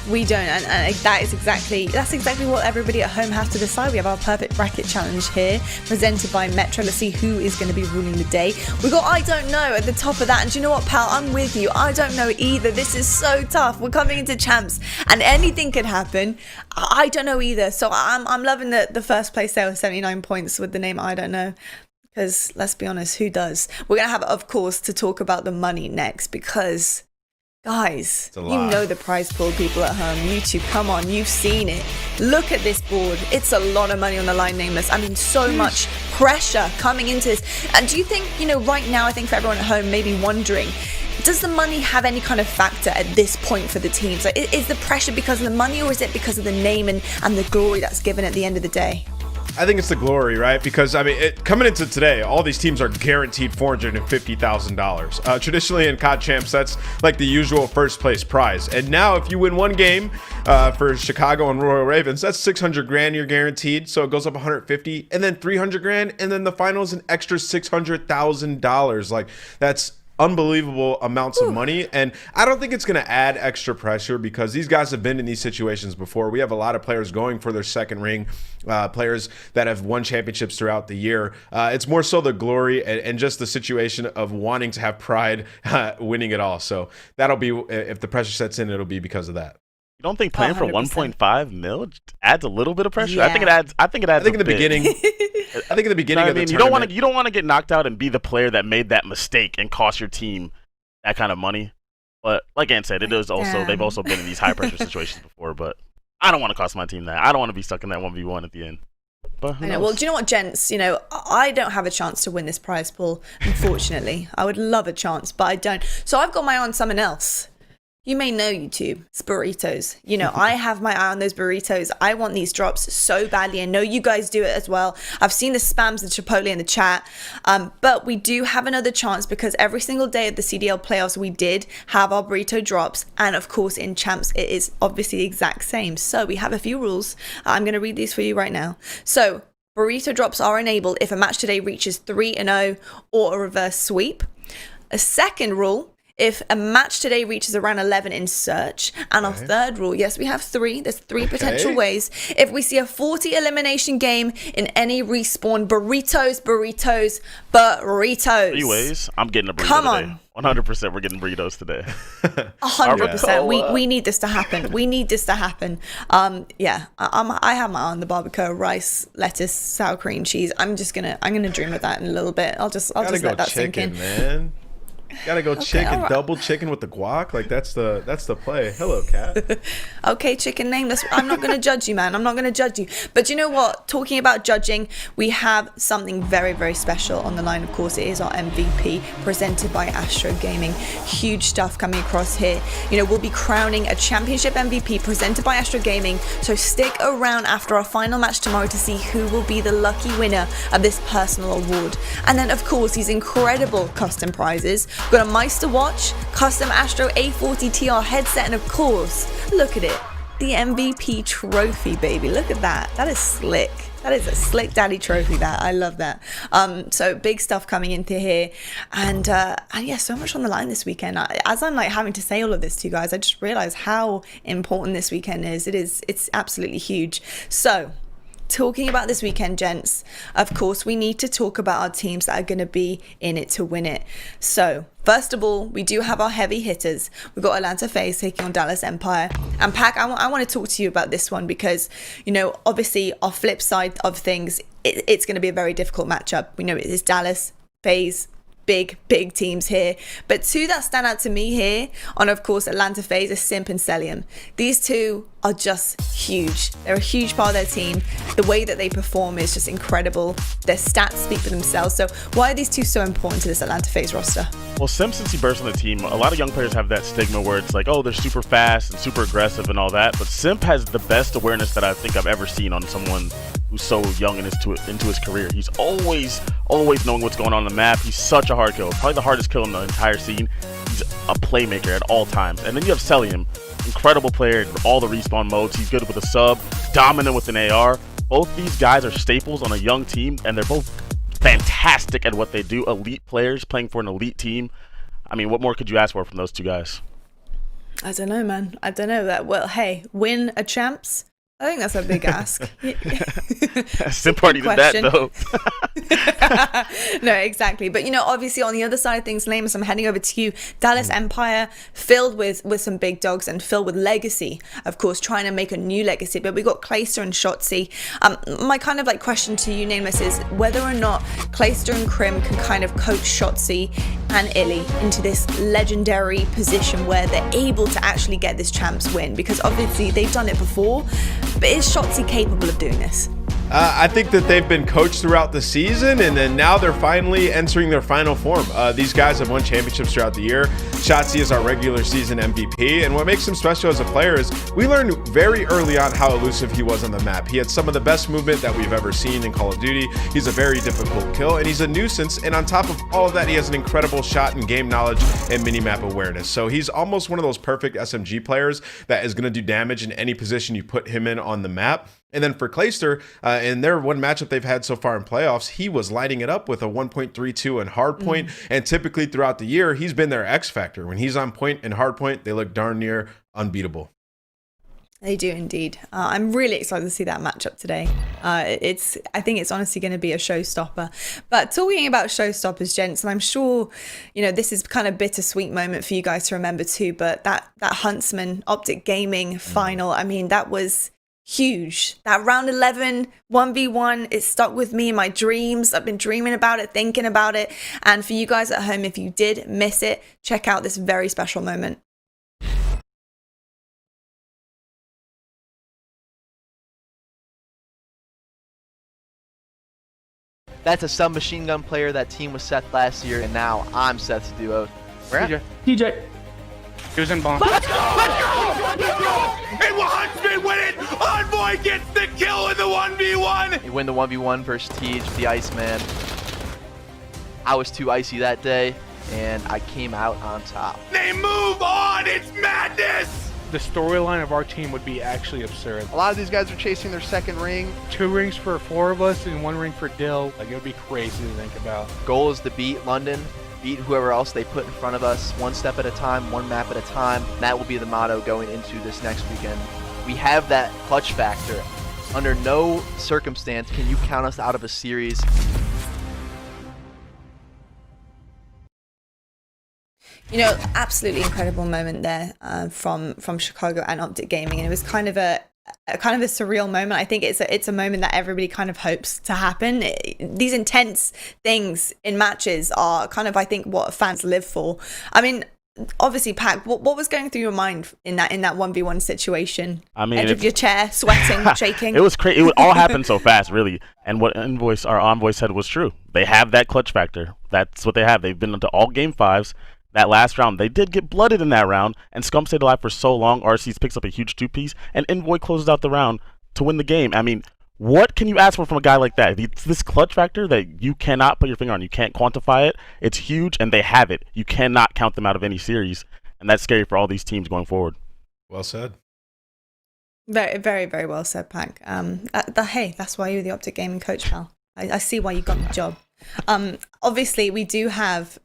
We don't, and that's exactly what everybody at home has to decide. We have our perfect bracket challenge here, presented by Metro. Let's see who is going to be ruling the day. We got I don't know at the top of that, and do you know what, pal? I'm with you. I don't know either. This is so tough. We're coming into Champs, and anything could happen. I don't know either. So I'm loving the first place there with 79 points with the name I don't know. Because let's be honest, who does? We're gonna have, of course, to talk about the money next because. Guys, you know the prize pool, people at home. YouTube, come on, you've seen it. Look at this board. It's a lot of money on the line, Nameless. I mean, so much pressure coming into this. And do you think, right now, I think for everyone at home maybe wondering, does the money have any kind of factor at this point for the teams? Like, is the pressure because of the money, or is it because of the name and the glory that's given at the end of the day? I think it's the glory, right? Because, coming into today, all these teams are guaranteed $450,000. Traditionally in COD Champs, that's like the usual first place prize. And now if you win one game for Chicago and Royal Ravens, that's 600 grand you're guaranteed. So it goes up 150 and then 300 grand. And then the final is an extra $600,000. Like, that's unbelievable amounts of money, and I don't think it's going to add extra pressure because these guys have been in these situations before. We have a lot of players going for their second ring, players that have won championships throughout the year. It's more so the glory and just the situation of wanting to have pride winning it all. So that'll be, if the pressure sets in, it'll be because of that. You don't think playing 100%. For 1.5 mil adds a little bit of pressure? Yeah. I think it adds. I think in the beginning. I think in the beginning of the tournament, you don't want to get knocked out and be the player that made that mistake and cost your team that kind of money. But like Ann said, it is also they've also been in these high pressure situations before. But I don't want to cost my team that. I don't want to be stuck in that 1v1 at the end. But I know. Well, do you know what, gents? I don't have a chance to win this prize pool, unfortunately. I would love a chance, but I don't. So I've got my eye on someone else. You may know, YouTube, it's burritos. I have my eye on those burritos. I want these drops so badly. I know you guys do it as well. I've seen the spams and Chipotle in the chat. But we do have another chance because every single day of the CDL playoffs, we did have our burrito drops. And of course, in Champs, it is obviously the exact same. So we have a few rules. I'm going to read these for you right now. So burrito drops are enabled if a match today reaches 3-0 or a reverse sweep. A second rule if a match today reaches around 11 in search, and our third rule, yes, we have 3. There's 3 potential ways. If we see a 40 elimination game in any respawn, burritos. 3 ways. I'm getting a burrito Come today. on. 100% we're getting burritos today. 100%. We need this to happen. We need this to happen. Yeah, I have my eye on the barbacoa, rice, lettuce, sour cream, cheese. I'm gonna dream of that in a little bit. I'll just let that sink in. Man. Gotta go chicken, right. double chicken with the guac. Like that's the play. Hello, cat. Okay, chicken name. I'm not going to judge you, man. I'm not going to judge you. But you know what? Talking about judging, we have something very, very special on the line. Of course, it is our MVP presented by Astro Gaming. Huge stuff coming across here. You know, we'll be crowning a championship MVP presented by Astro Gaming. So stick around after our final match tomorrow to see who will be the lucky winner of this personal award. And then, of course, these incredible custom prizes. Got a Meister watch, custom Astro A40 TR headset, and of course, look at it, the MVP trophy, baby. Look at that. That is slick. That is a slick daddy trophy. That I love that. So big stuff coming into here, and yeah, so much on the line this weekend. As I'm like having to say all of this to you guys, I just realized how important this weekend is. It's absolutely huge. So, talking about this weekend, gents, of course, we need to talk about our teams that are going to be in it to win it. So, first of all, we do have our heavy hitters. We've got Atlanta FaZe taking on Dallas Empire. And Pac, I want to talk to you about this one because, you know, obviously, our flip side of things, it's going to be a very difficult matchup. We know it is Dallas, FaZe, big teams here. But 2 that stand out to me here on, of course, Atlanta FaZe is Simp and Cellium. These 2 are just huge. They're a huge part of their team. The way that they perform is just incredible. Their stats speak for themselves. So why are these 2 so important to this Atlanta FaZe roster? Well, Simp, since he burst on the team, a lot of young players have that stigma where it's like, oh, they're super fast and super aggressive and all that. But Simp has the best awareness that I think I've ever seen on someone who's so young into his career. He's always knowing what's going on the map. He's such a hard kill. Probably the hardest kill in the entire scene. He's a playmaker at all times. And then you have Cellium, incredible player in all the respawn modes. He's good with a sub, dominant with an AR. Both these guys are staples on a young team, and they're both fantastic at what they do. Elite players playing for an elite team. I mean, what more could you ask for from those 2 guys? I don't know, man. I don't know that. Well, hey, win a champs. I think that's a big ask. Simp already did that, though. No, exactly. But, you know, obviously on the other side of things, Lamus, I'm heading over to you. Dallas Empire filled with some big dogs and filled with legacy, of course, trying to make a new legacy. But we got Clayster and Shotzzy. My kind of like question to you, Nameless, is whether or not Clayster and Crim can kind of coach Shotzzy and iLLeY into this legendary position where they're able to actually get this champs win, because obviously they've done it before. But is Shotzzy capable of doing this? I think that they've been coached throughout the season, and then now they're finally entering their final form. These guys have won championships throughout the year. Shotzzy is our regular season MVP, and what makes him special as a player is we learned very early on how elusive he was on the map. He had some of the best movement that we've ever seen in Call of Duty. He's a very difficult kill, and he's a nuisance, and on top of all of that, he has an incredible shot and game knowledge and minimap awareness. So he's almost one of those perfect SMG players that is going to do damage in any position you put him in on the map. And then for Clayster, in their one matchup they've had so far in playoffs, he was lighting it up with a 1.32 in hardpoint. And typically throughout the year, he's been their X factor. When he's on point and hardpoint, they look darn near unbeatable. They do indeed. I'm really excited to see that matchup today. I think it's honestly going to be a showstopper. But talking about showstoppers, gents, and I'm sure, you know, this is kind of bittersweet moment for you guys to remember too, but that Huntsmen Optic Gaming final, I mean, that was huge. That round 11 1v1, it stuck with me in my dreams. I've been dreaming about it, thinking about it. And for you guys at home, if you did miss it, check out this very special moment. That's a submachine gun player. That team was Seth last year, and now I'm Seth's duo. Where? TJ. He was in bomb. Let's go! And Huntsmen win it! Envoy gets the kill in the 1v1! You win the 1v1 versus Tej, the Iceman. I was too icy that day, and I came out on top. They move on! It's madness! The storyline of our team would be actually absurd. A lot of these guys are chasing their second ring. 2 rings for 4 of us and 1 ring for Dill. Like, it would be crazy to think about. Goal is to beat London beat whoever else they put in front of us, one step at a time, one map at a time. That will be the motto going into this next weekend. We have that clutch factor. Under no circumstance can you count us out of a series. You know, absolutely incredible moment there from Chicago and Optic Gaming, and it was kind of a surreal moment. I think it's a moment that everybody kind of hopes to happen. These intense things in matches are kind of, I think, what fans live for. I mean, obviously, Pac, what was going through your mind in that 1v1 situation? I mean, edge of your chair, sweating, shaking. It was crazy. It would all happen so fast, really. And what our Envoy said was true. They have that clutch factor. That's what they have. They've been into all game 5s. That last round, they did get blooded in that round, and Scump stayed alive for so long. Arcitys picks up a huge 2-piece, and Envoy closes out the round to win the game. I mean, what can you ask for from a guy like that? It's this clutch factor that you cannot put your finger on. You can't quantify it. It's huge, and they have it. You cannot count them out of any series, and that's scary for all these teams going forward. Well said. Very, very, very well said, Pac. Hey, that's why you're the Optic Gaming coach, pal. I see why you got the job. Obviously, we do have,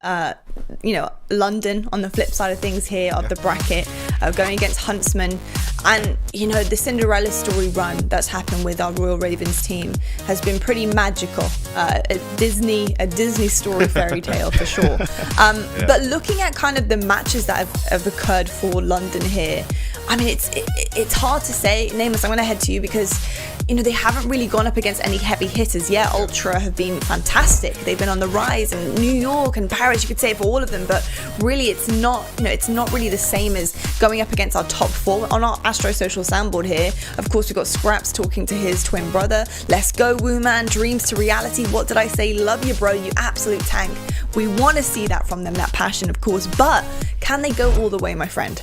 London on the flip side of things here of the bracket, going against Huntsmen. And, the Cinderella story run that's happened with our Royal Ravens team has been pretty magical. A Disney story fairy tale for sure. But looking at kind of the matches that have occurred for London here, I mean, it's hard to say. Nameless, I'm going to head to you because, they haven't really gone up against any heavy hitters. Yeah, Ultra have been fantastic. They've been on the rise, and New York and Paris, you could say, for all of them. But really, it's not really the same as going up against our top 4 on our Astro Social soundboard here. Of course, we've got Skrapz talking to his twin brother. Let's go, Woo Man. Dreams to reality. What did I say? Love you, bro. You absolute tank. We want to see that from them, that passion, of course. But can they go all the way, my friend?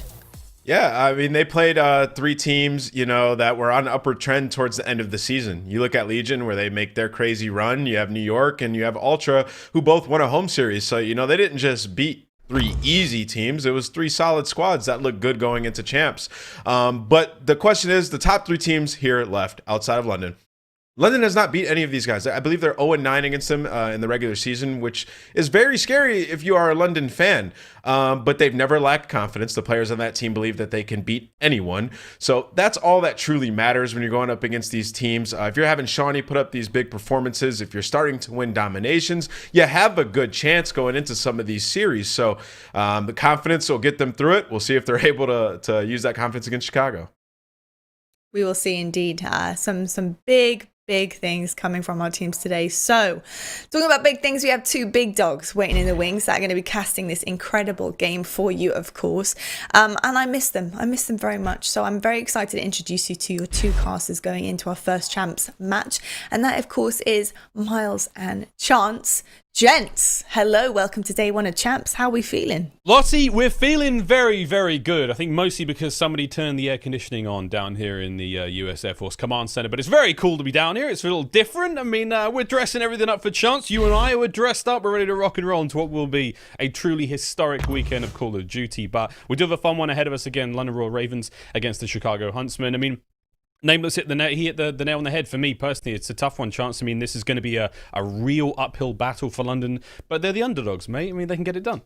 Yeah, I mean, they played 3 teams, that were on an upward trend towards the end of the season. You look at Legion, where they make their crazy run. You have New York, and you have Ultra, who both won a home series. So, they didn't just beat 3 easy teams. It was 3 solid squads that looked good going into champs. But the question is, the top 3 teams here left outside of London. London has not beat any of these guys. I believe they're 0-9 against them in the regular season, which is very scary if you are a London fan. But they've never lacked confidence. The players on that team believe that they can beat anyone. So that's all that truly matters when you're going up against these teams. If you're having Seany put up these big performances, if you're starting to win dominations, you have a good chance going into some of these series. So the confidence will get them through it. We'll see if they're able to use that confidence against Chicago. We will see indeed. Some big things coming from our teams today. So, talking about big things, we have 2 big dogs waiting in the wings that are going to be casting this incredible game for you, of course. And I miss them. I miss them very much. So, I'm very excited to introduce you to your 2 casters going into our first champs match. And that, of course, is Miles and Chance. Gents, hello, welcome to day 1 of champs. How are we feeling? Lottie, we're feeling very, very good. I think mostly because somebody turned the air conditioning on down here in the US Air Force Command Center. But it's very cool to be down here. It's a little different. I mean, we're dressing everything up for Chance. You and I are dressed up. We're ready to rock and roll into what will be a truly historic weekend of Call of Duty. But we do have a fun one ahead of us again. London Royal Ravens against the Chicago Huntsmen. I mean, Nameless hit the nail on the head for me personally. It's a tough one, Chance. I mean, this is going to be a real uphill battle for London, but they're the underdogs, mate. I mean, they can get it done.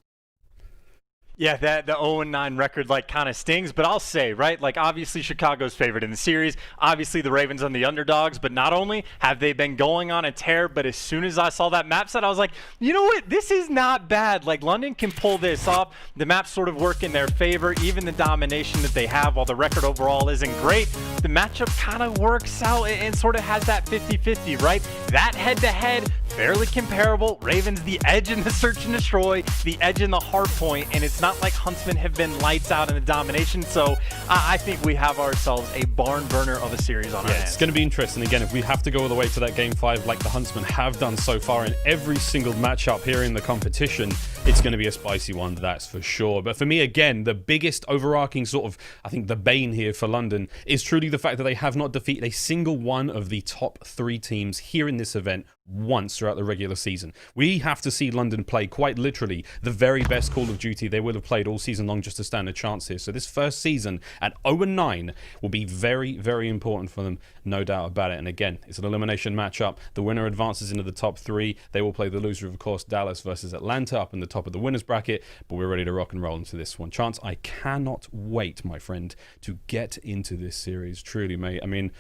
Yeah, the 0-9 record kind of stings, but I'll say, right, obviously Chicago's favorite in the series, obviously the Ravens on the underdogs, but not only have they been going on a tear, but as soon as I saw that map set, I was like, you know what, this is not bad. London can pull this off. The maps sort of work in their favor, even the domination that they have, while the record overall isn't great, the matchup kind of works out and sort of has that 50-50, right? That head-to-head, fairly comparable. Ravens the edge in the search and destroy, the edge in the hard point, and it's not like Huntsmen have been lights out in the domination, so I think we have ourselves a barn burner of a series on our hands. It's going to be interesting. Again, if we have to go all the way to that Game 5 like the Huntsmen have done so far in every single matchup here in the competition, it's going to be a spicy one, that's for sure. But for me, again, the biggest overarching sort of, I think, the bane here for London is truly the fact that they have not defeated a single one of the top 3 teams here in this event once throughout the regular season. We have to see London play quite literally the very best Call of Duty they will have played all season long just to stand a chance here. So this first season at 0-9 will be very, very important for them, no doubt about it. And again, it's an elimination matchup. The winner advances into the top 3. They will play the loser, of course, Dallas versus Atlanta up in the top of the winners bracket, but we're ready to rock and roll into this one. Chance, I cannot wait, my friend, to get into this series. Truly, mate. I mean,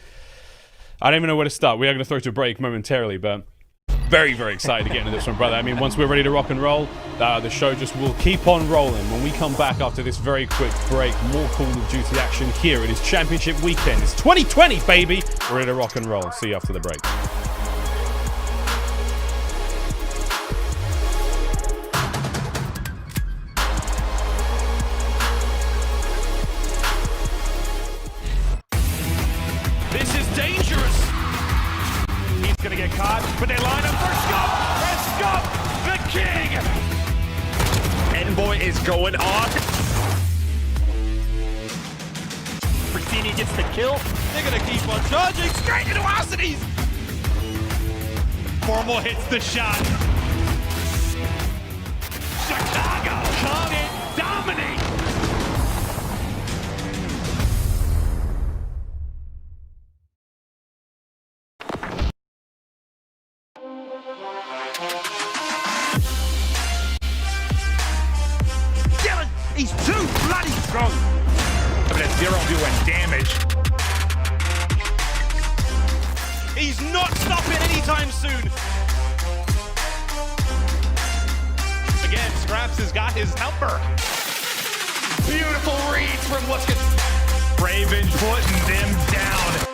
I don't even know where to start. We are going to throw to a break momentarily, but very, very excited to get into this one, brother. I mean, once we're ready to rock and roll, the show just will keep on rolling. When we come back after this very quick break, more Call of Duty action here. It is Championship Weekend. It's 2020, baby. We're ready to rock and roll. See you after the break. This is dangerous. He's going to get caught, but they line up for Scump. And Scump, the king. Envoy is going off. Prestinni gets the kill. They're going to keep on charging straight into Arcitys. Formal hits the shot. Chicago, come and dominate. He's too bloody strong. But at 0 doing damage. He's not stopping anytime soon. Again, Skrapz has got his number. Beautiful reads from Wuskin. Raven putting them down.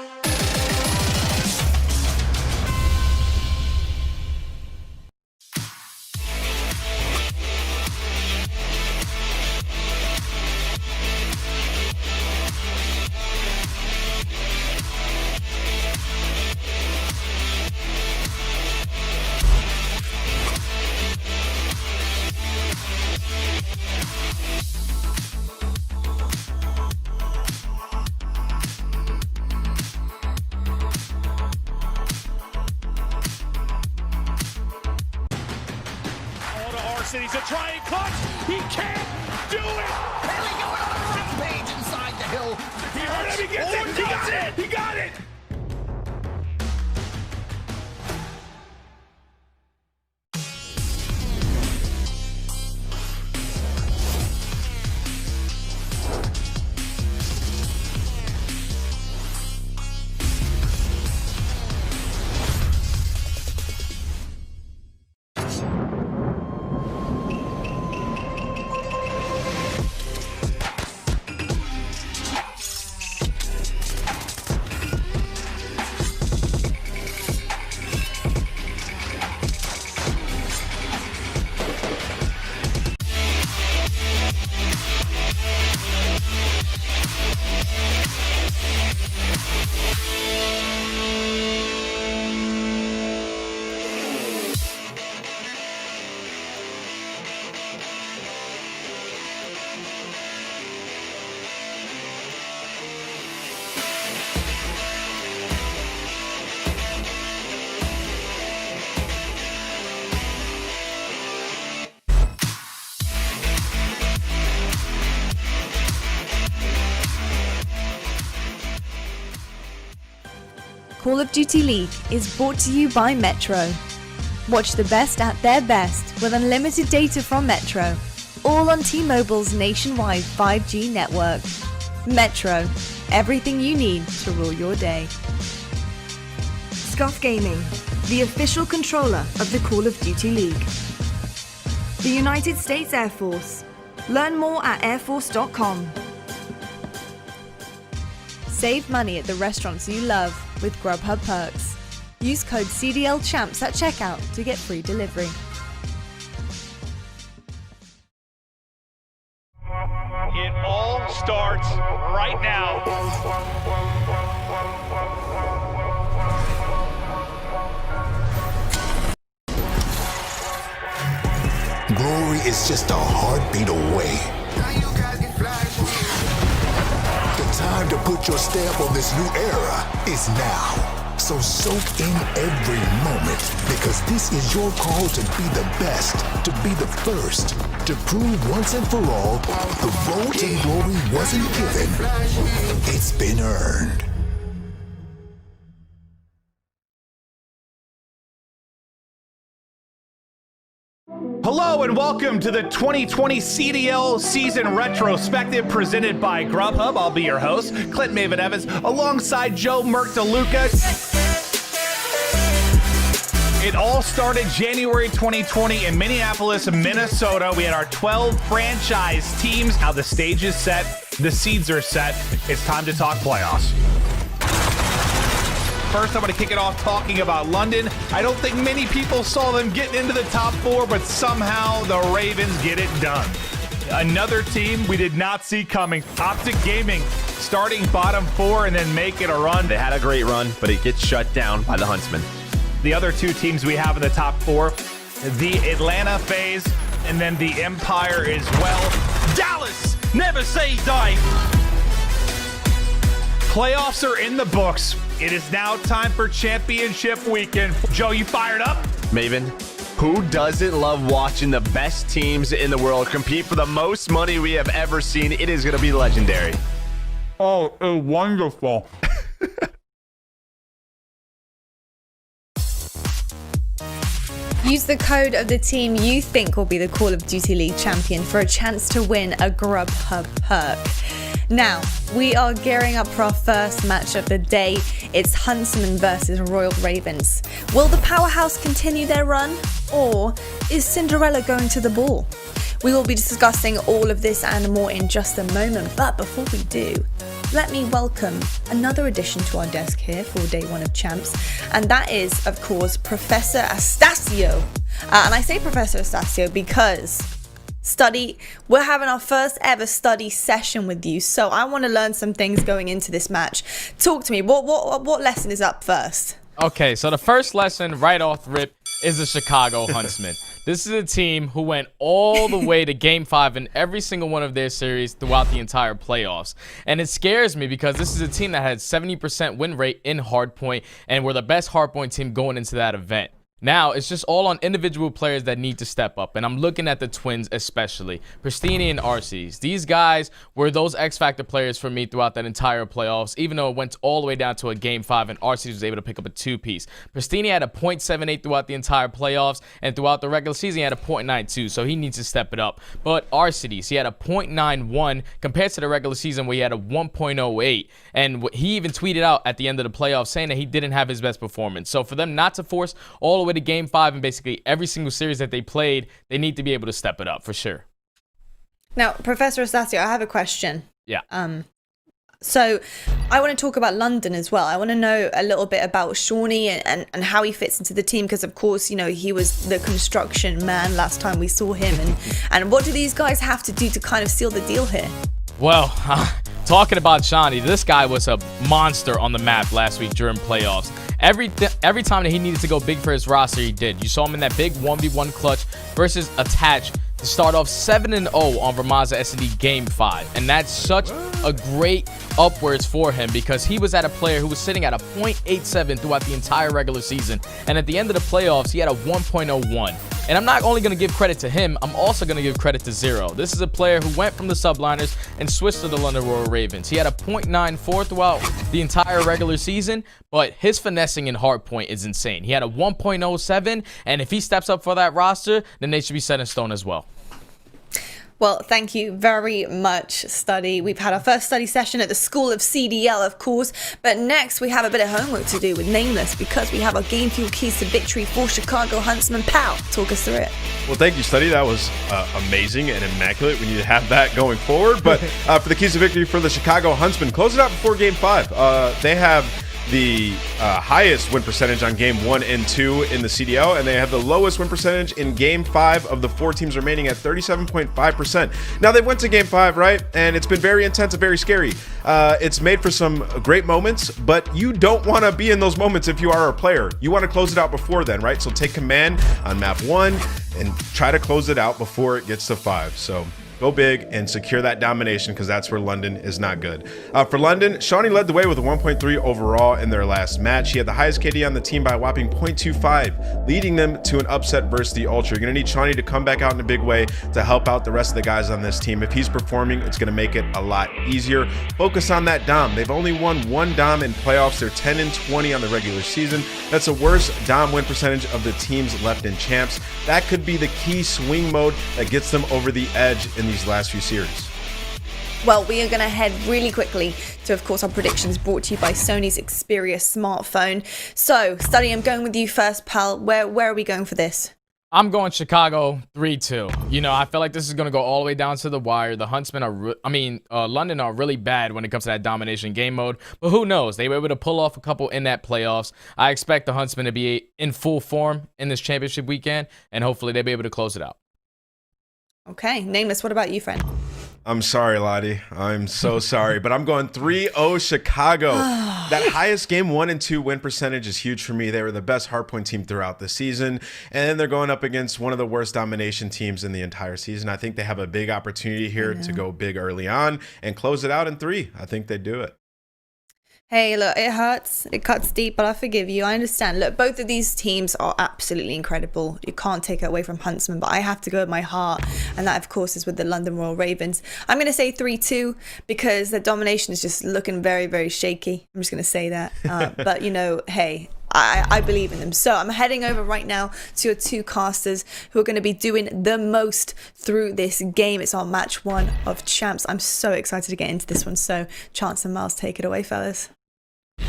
Arcitys to try and clutch. He can't do it. Haley going on a rampage inside the hill. He heard him. He gets it. He got it. He got it. Call of Duty League is brought to you by Metro. Watch the best at their best with unlimited data from Metro, all on T-Mobile's nationwide 5G network. Metro, everything you need to rule your day. Scump Gaming, the official controller of the Call of Duty League. The United States Air Force. Learn more at airforce.com. Save money at the restaurants you love with Grubhub Perks. Use code CDLChamps at checkout to get free delivery. It all starts right now. Glory is just a heartbeat away. The time to put your stamp on this new era is now. So soak in every moment, because this is your call to be the best, to be the first, to prove once and for all the road to glory wasn't given, it's been earned. Hello and welcome to the 2020 CDL season retrospective presented by Grubhub. I'll be your host, Clint Maven Evans, alongside Joe Merck DeLuca. It all started January 2020 in Minneapolis, Minnesota. We had our 12 franchise teams. Now the stage is set, the seeds are set. It's time to talk playoffs. First, I'm going to kick it off talking about London. I don't think many people saw them getting into the top 4, but somehow the Ravens get it done. Another team we did not see coming. Optic Gaming starting bottom 4 and then making a run. They had a great run, but it gets shut down by the Huntsmen. The other two teams we have in the top 4, the Atlanta FaZe and then the Empire as well. Dallas, never say die. Playoffs are in the books. It is now time for championship weekend. Joe, you fired up? Maven, who doesn't love watching the best teams in the world compete for the most money we have ever seen? It is going to be legendary. Oh, wonderful. Use the code of the team you think will be the Call of Duty League champion for a chance to win a Grubhub perk. Now, we are gearing up for our first match of the day. It's Huntsmen versus Royal Ravens. Will the powerhouse continue their run, or is Cinderella going to the ball? We will be discussing all of this and more in just a moment, but before we do, let me welcome another addition to our desk here for day 1 of champs, and that is, of course, Professor Astasio. And I say Professor Astasio because study, we're having our first ever study session with you, so I want to learn some things going into this match. Talk to me. What lesson is up first? Okay, so the first lesson right off rip is the Chicago Huntsmen. This is a team who went all the way to Game 5 in every single one of their series throughout the entire playoffs. And it scares me because this is a team that had 70% win rate in Hardpoint and were the best Hardpoint team going into that event. Now, it's just all on individual players that need to step up, and I'm looking at the Twins especially, Prestinni and Arcitys. These guys were those X-Factor players for me throughout that entire playoffs, even though it went all the way down to a Game 5 and Arcitys was able to pick up a 2-piece. Prestinni had a .78 throughout the entire playoffs, and throughout the regular season, he had a .92, so he needs to step it up. But Arcitys, he had a .91 compared to the regular season where he had a 1.08, and he even tweeted out at the end of the playoffs saying that he didn't have his best performance. So for them not to force all the way to Game 5 and basically every single series that they played, they need to be able to step it up for sure. Now, Professor Astasio, I have a question. Yeah. So I want to talk about London as well. I want to know a little bit about Seany and how he fits into the team, because of course, you know, he was the construction man last time we saw him. And what do these guys have to do to kind of seal the deal here? Well, talking about Seany, this guy was a monster on the map last week during playoffs. Every time that he needed to go big for his roster, he did. You saw him in that big 1v1 clutch versus Attach to start off 7-0 on Vermaza S&D Game 5. And that's such a great upwards for him because he was at a player who was sitting at a .87 throughout the entire regular season. And at the end of the playoffs, he had a 1.01. And I'm not only going to give credit to him, I'm also going to give credit to Zero. This is a player who went from the Subliners and switched to the London Royal Ravens. He had a .94 throughout the entire regular season, but his finessing in hardpoint is insane. He had a 1.07, and if he steps up for that roster, then they should be set in stone as well. Well, thank you very much, Study. We've had our first study session at the School of CDL, of course, but next we have a bit of homework to do with Nameless because we have our game fuel keys to victory for Chicago Huntsmen. Pal, talk us through it. Well, thank you, Study. That was amazing and immaculate. We need to have that going forward. But for the keys to victory for the Chicago Huntsmen, close it out before Game 5. They have the highest win percentage on Game 1 and 2 in the CDL, and they have the lowest win percentage in Game 5 of the 4 teams remaining at 37.5%. Now, they went to Game 5, right? And it's been very intense and very scary. It's made for some great moments, but you don't want to be in those moments if you are a player. You want to close it out before then, right? So take command on map 1 and try to close it out before it gets to 5. So go big and secure that domination, because that's where London is not good. For London, Seany led the way with a 1.3 overall in their last match. He had the highest KD on the team by a whopping 0.25, leading them to an upset versus the Ultra. You're going to need Seany to come back out in a big way to help out the rest of the guys on this team. If he's performing, it's going to make it a lot easier. Focus on that Dom. They've only won one Dom in playoffs. They're 10-20 on the regular season. That's the worst Dom win percentage of the teams left in champs. That could be the key swing mode that gets them over the edge in these last few series. Well, we are going to head really quickly to, of course, our predictions brought to you by Sony's Xperia smartphone. So, Study, I'm going with you first, pal. Where are we going for this? I'm going Chicago 3-2. You know, I feel like this is going to go all the way down to the wire. The Huntsmen are, London are really bad when it comes to that domination game mode. But who knows? They were able to pull off a couple in that playoffs. I expect the Huntsmen to be in full form in this championship weekend, and hopefully they'll be able to close it out. Okay, Nameless, what about you, friend? I'm sorry, Lottie. I'm so sorry, but I'm going 3-0 Chicago. That highest game 1 and 2 win percentage is huge for me. They were the best hardpoint team throughout the season, and they're going up against one of the worst domination teams in the entire season. I think they have a big opportunity here to go big early on and close it out in 3. I think they do it. Hey, look, it hurts. It cuts deep, but I forgive you. I understand. Look, both of these teams are absolutely incredible. You can't take it away from Huntsmen, but I have to go with my heart, and that, of course, is with the London Royal Ravens. I'm going to say 3-2 because their domination is just looking very, very shaky. I'm just going to say that. But, you know, hey, I believe in them. So I'm heading over right now to your two casters who are going to be doing the most through this game. It's our match 1 of champs. I'm so excited to get into this one. So Chance and Miles, take it away, fellas.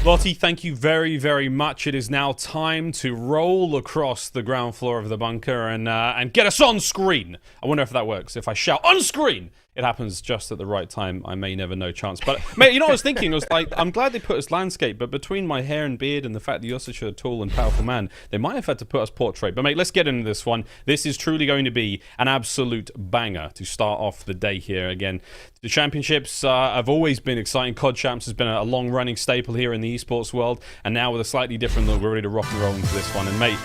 Lottie, thank you very, very much. It is now time to roll across the ground floor of the bunker and get us on screen. I wonder if that works. If I shout on screen, it happens just at the right time. I may never know, Chance. But, mate, you know what I was thinking? I was like, I'm glad they put us landscape, but between my hair and beard and the fact that you're such a tall and powerful man, they might have had to put us portrait. But, mate, let's get into this one. This is truly going to be an absolute banger to start off the day here. Again, the championships have always been exciting. COD Champs has been a long-running staple here in the esports world, and now with a slightly different look, we're ready to rock and roll into this one. And, mate,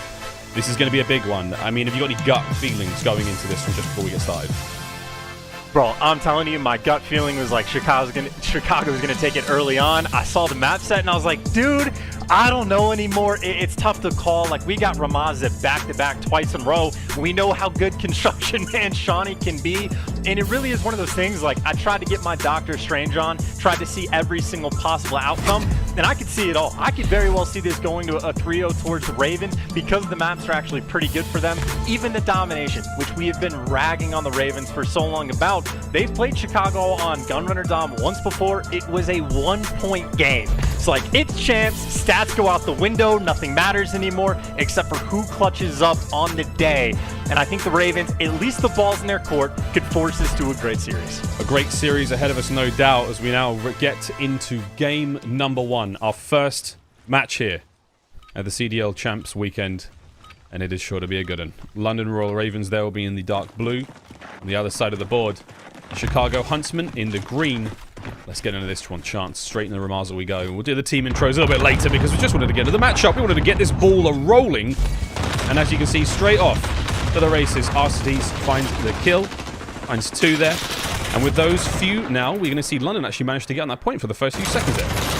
this is going to be a big one. I mean, have you got any gut feelings going into this one just before we get started? Bro, I'm telling you, my gut feeling was like Chicago's gonna take it early on. I saw the map set and I was like, dude, I don't know anymore. It's tough to call. Like, we got Ramaz back-to-back twice in a row. We know how good construction man Seany can be. And it really is one of those things, like, I tried to get my Doctor Strange on, tried to see every single possible outcome, and I could see it all. I could very well see this going to a 3-0 towards the Ravens because the maps are actually pretty good for them. Even the domination, which we have been ragging on the Ravens for so long about, they've played Chicago on Gunrunner Dom once before. It was a 1-point game. It's like, it's champs, stats go out the window, nothing matters anymore except for who clutches up on the day. And I think the Ravens, at least the balls in their court, could force this to a great series. A great series ahead of us, no doubt, as we now get into game number 1, our first match here at the CDL Champs weekend. And it is sure to be a good one. London Royal Ravens there will be in the dark blue. On the other side of the board, Chicago Huntsmen in the green. Let's get into this one, Chance. Straight in the Ramaz we go. We'll do the team intros a little bit later because we just wanted to get into the matchup. We wanted to get this ball rolling. And as you can see, straight off to the races, Arcitys finds the kill. Finds 2 there. And with those few now, we're going to see London actually manage to get on that point for the first few seconds there.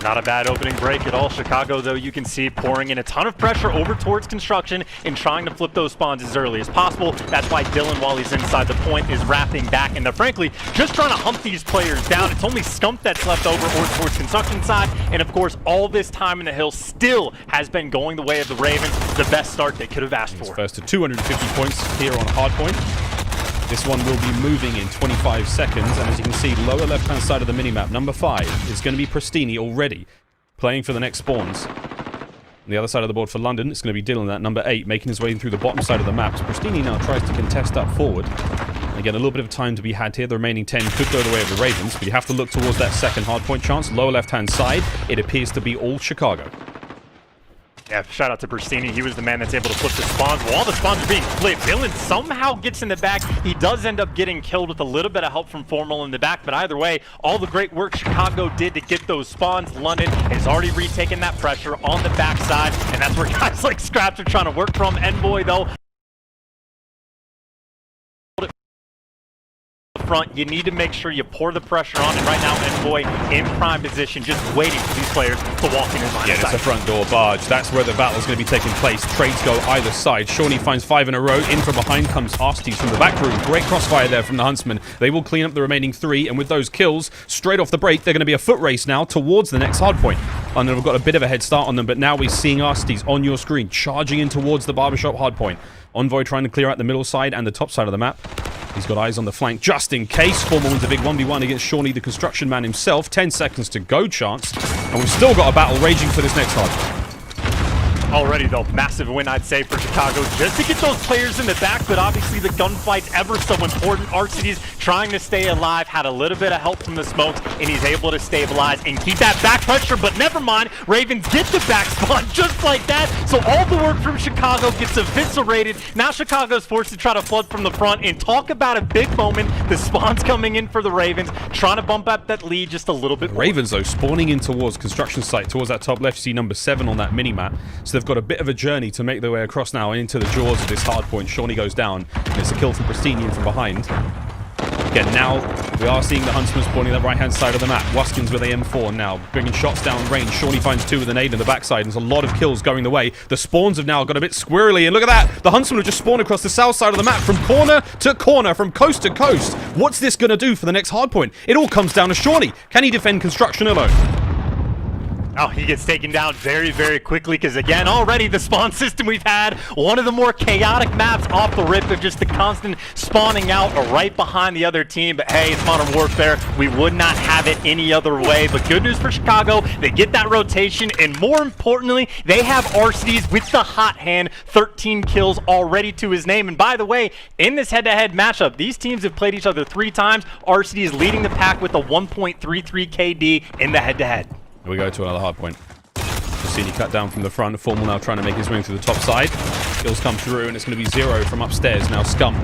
Not a bad opening break at all. Chicago, though, you can see pouring in a ton of pressure over towards construction and trying to flip those spawns as early as possible. That's why Dylan, while he's inside the point, is wrapping back and they're frankly just trying to hump these players down. It's only Scump that's left over or towards construction side. And of course, all this time in the hill still has been going the way of the Ravens. The best start they could have asked for. First to 250 points here on hardpoint. This one will be moving in 25 seconds, and as you can see, lower left-hand side of the minimap, number 5 is going to be Prestinni already, playing for the next spawns. On the other side of the board for London, it's going to be Dylan at number 8, making his way through the bottom side of the map. Prestinni now tries to contest up forward. Again, a little bit of time to be had here. The remaining 10 could go the way of the Ravens, but you have to look towards that second hardpoint chance. Lower left-hand side, it appears to be all Chicago. Yeah, shout out to Prestinni. He was the man that's able to flip the spawns. While the spawns are being flipped, Dylan somehow gets in the back. He does end up getting killed with a little bit of help from Formal in the back, but either way, all the great work Chicago did to get those spawns, London has already retaken that pressure on the backside, and that's where guys like Skrapz are trying to work from. Envoy, though, front. You need to make sure you pour the pressure on. And right now, Envoy in prime position, just waiting for these players to walk in his line. Yeah, it's a front door barge. That's where the battle's going to be taking place. Trades go either side. Seany finds 5 in a row. In from behind comes Arcitys from the back room. Great crossfire there from the Huntsmen. They will clean up the remaining 3, and with those kills, straight off the break, they're going to be a foot race now towards the next hardpoint. And we've got a bit of a head start on them, but now we're seeing Arcitys on your screen, charging in towards the barbershop hardpoint. Envoy trying to clear out the middle side and the top side of the map. He's got eyes on the flank just in case. Former wins a big 1v1 against Seany, the construction man himself. 10 seconds to go chance. And we've still got a battle raging for this next hardpoint. Already, though, massive win, I'd say, for Chicago, just to get those players in the back, but obviously the gunfight's ever so important. Arcitys trying to stay alive, had a little bit of help from the smokes, and he's able to stabilize and keep that back pressure, but never mind, Ravens get the back spawn just like that, so all the work from Chicago gets eviscerated. Now Chicago's forced to try to flood from the front, and talk about a big moment. The spawn's coming in for the Ravens, trying to bump up that lead just a little bit more. Ravens, though, spawning in towards construction site, towards that top left. You see number 7 on that mini-map. So they've got a bit of a journey to make their way across now into the jaws of this hard point. Seany goes down, and it's a kill from Prestinni in from behind. Again, now we are seeing the Huntsmen spawning that right-hand side of the map. Wuskin's with a M4 now, bringing shots down range. Seany finds 2 with an nade in the backside, and there's a lot of kills going the way. The spawns have now got a bit squirrely, and look at that! The Huntsmen have just spawned across the south side of the map, from corner to corner, from coast to coast. What's this going to do for the next hardpoint? It all comes down to Seany. Can he defend construction alone? Oh, he gets taken down very, very quickly because, again, already the spawn system we've had, one of the more chaotic maps off the rip of just the constant spawning out right behind the other team. But, hey, it's Modern Warfare. We would not have it any other way. But good news for Chicago, they get that rotation, and more importantly, they have Arcitys with the hot hand, 13 kills already to his name. And by the way, in this head-to-head matchup, these teams have played each other 3 times. Arcitys leading the pack with a 1.33 KD in the head-to-head. Here we go to another hard point. Seany cut down from the front. Formal now trying to make his way through the top side. Kills come through, and it's going to be 0 from upstairs. Now Scump,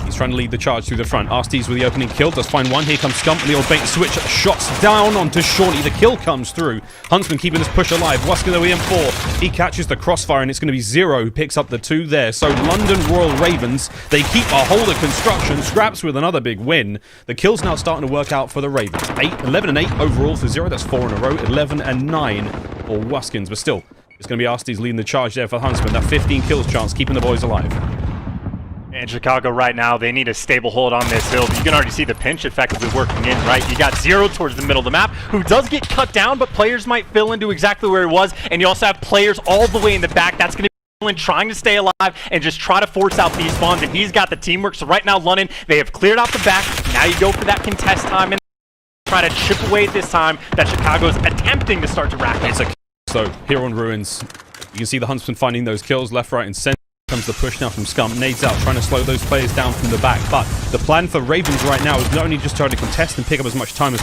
he's trying to lead the charge through the front. Arcitys with the opening kill, does find 1. Here comes Scump, and the old bait and switch. Shots down onto Seany. The kill comes through. Huntsman keeping this push alive. Wuskin the M4. He catches the crossfire, and it's going to be 0 who picks up the 2 there. So London Royal Ravens, they keep a hold of construction. Skrapz with another big win. The kill's now starting to work out for the Ravens. 11 and 8 overall for 0. That's 4 in a row. 11 and 9 for Wuskins, but still, it's going to be Arcitys leading the charge there for Huntsman. That 15 kills chance, keeping the boys alive. And Chicago right now, they need a stable hold on this hill. You can already see the pinch effectively working in, right? You got 0 towards the middle of the map, who does get cut down, but players might fill into exactly where he was. And you also have players all the way in the back. That's going to be trying to stay alive and just try to force out these spawns. And he's got the teamwork. So right now, London, they have cleared out the back. Now you go for that contest time and try to chip away at this time that Chicago's attempting to start to rack up. So here on Ruins, you can see the Huntsmen finding those kills left, right, and center. Comes the push now from Scump. Nades out, trying to slow those players down from the back. But the plan for Ravens right now is not only just trying to contest and pick up as much time as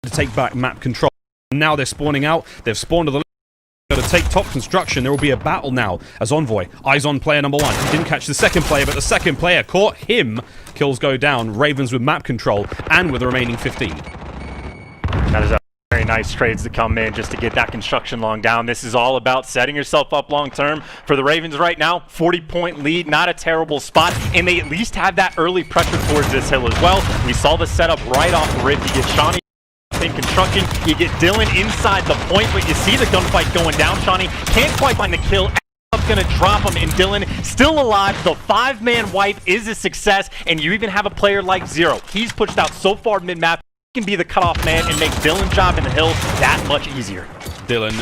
to take back map control. Now they're spawning out. They've spawned to the left. To take top construction. There will be a battle now as Envoy eyes on player number 1. He didn't catch the second player, but the second player caught him. Kills go down. Ravens with map control and with the remaining 15. That is a very nice trades to come in just to get that construction long down. This is all about setting yourself up long term. For the Ravens right now, 40-point lead, not a terrible spot, and they at least have that early pressure towards this hill as well. We saw the setup right off the rip. You get Seany in construction, you get Dylan inside the point, but you see the gunfight going down. Seany can't quite find the kill. Gonna drop him, and Dylan still alive. The 5-man wipe is a success, and you even have a player like 0. He's pushed out so far mid-map. Can be the cutoff man and make Dylan's job in the hill that much easier. Dylan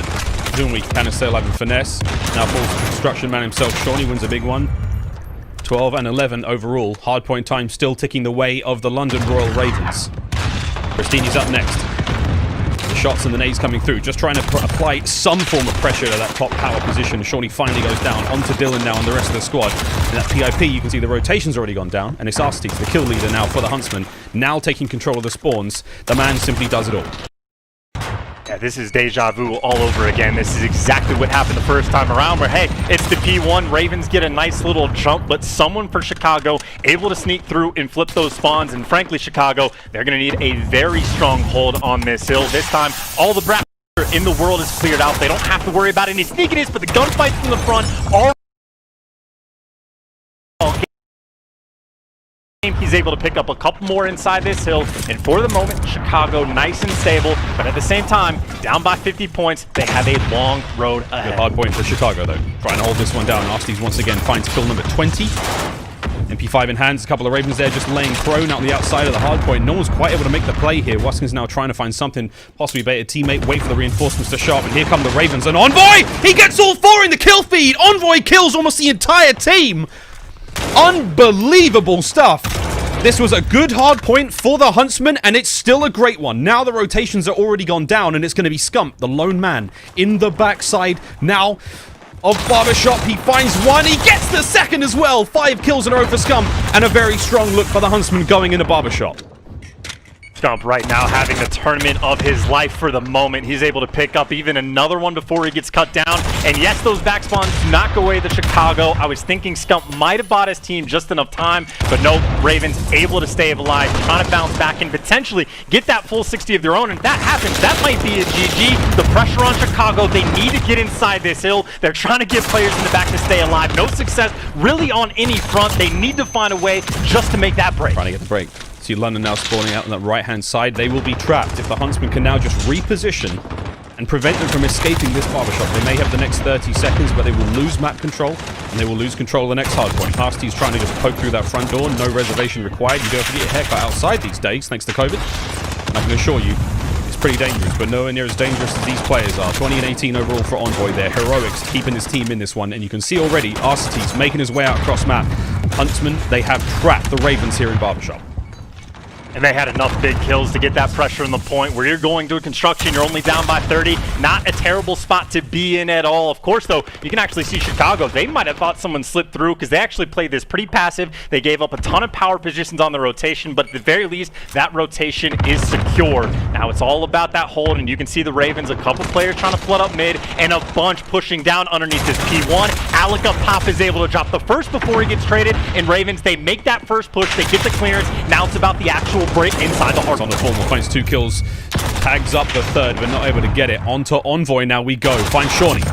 doing what he can to stay alive and finesse. Now falls the construction man himself. Seany wins a big one. 12 and 11 overall. Hardpoint time still ticking the way of the London Royal Ravens. Prestinni's up next. The shots and the nades coming through. Just trying to apply some form of pressure to that top power position. Seany finally goes down onto Dylan now and the rest of the squad. And that PIP, you can see the rotation's already gone down. And it's Arcitys, the kill leader now for the Huntsmen. Now taking control of the spawns. The man simply does it all. Yeah, this is deja vu all over again. This is exactly what happened the first time around where, hey, it's the P1. Ravens get a nice little jump, but someone for Chicago able to sneak through and flip those spawns. And frankly, Chicago, they're going to need a very strong hold on this hill. This time, all the brat in the world is cleared out. They don't have to worry about any sneakiness, but the gunfights from the front are He's able to pick up a couple more inside this hill, and for the moment, Chicago nice and stable, but at the same time, down by 50 points, they have a long road ahead. Good hard point for Chicago, though. Trying to hold this one down. Arcitys once again finds kill number 20. MP5 in hands, a couple of Ravens there just laying prone out the outside of the hard point. No one's quite able to make the play here. Wuskin's now trying to find something, possibly bait a teammate, wait for the reinforcements to show up, and here come the Ravens, and Envoy! He gets all 4 in the kill feed! Envoy kills almost the entire team! Unbelievable stuff! This was a good hard point for the Huntsmen, and it's still a great one. Now the rotations are already gone down, and it's going to be Scump, the lone man, in the backside now of Barbershop. He finds one, he gets the second as well. 5 kills in a row for Scump, and a very strong look for the Huntsmen going into Barbershop. Scump right now having the tournament of his life for the moment. He's able to pick up even another one before he gets cut down. And yes, those back spawns knock away the Chicago. I was thinking Scump might have bought his team just enough time, but no, Ravens able to stay alive, trying to bounce back and potentially get that full 60 of their own. And if that happens, that might be a GG. The pressure on Chicago, they need to get inside this hill. They're trying to get players in the back to stay alive. No success really on any front. They need to find a way just to make that break. Trying to get the break. See London now spawning out on the right-hand side. They will be trapped. If the Huntsmen can now just reposition and prevent them from escaping this Barbershop, they may have the next 30 seconds, but they will lose map control, and they will lose control of the next hardpoint. Arcitys trying to just poke through that front door. No reservation required. You don't have to get your haircut outside these days, thanks to COVID. And I can assure you, it's pretty dangerous, but nowhere near as dangerous as these players are. 20 and 18 overall for Envoy. They're heroics, keeping his team in this one, and you can see already Arcitys making his way out across map. Huntsmen, they have trapped the Ravens here in Barbershop. And they had enough big kills to get that pressure in the point where you're going to a construction, you're only down by 30. Not a terrible spot to be in at all. Of course, though, you can actually see Chicago. They might have thought someone slipped through because they actually played this pretty passive. They gave up a ton of power positions on the rotation, but at the very least, that rotation is secure. Now it's all about that hold, and you can see the Ravens, a couple players trying to flood up mid, and a bunch pushing down underneath this P1. Alika Pop is able to drop the first before he gets traded, and Ravens, they make that first push, they get the clearance. Now it's about the actual break inside the hard. On the formal, finds 2 kills, tags up the third, but not able to get it. Onto Envoy now we go. Find Seany.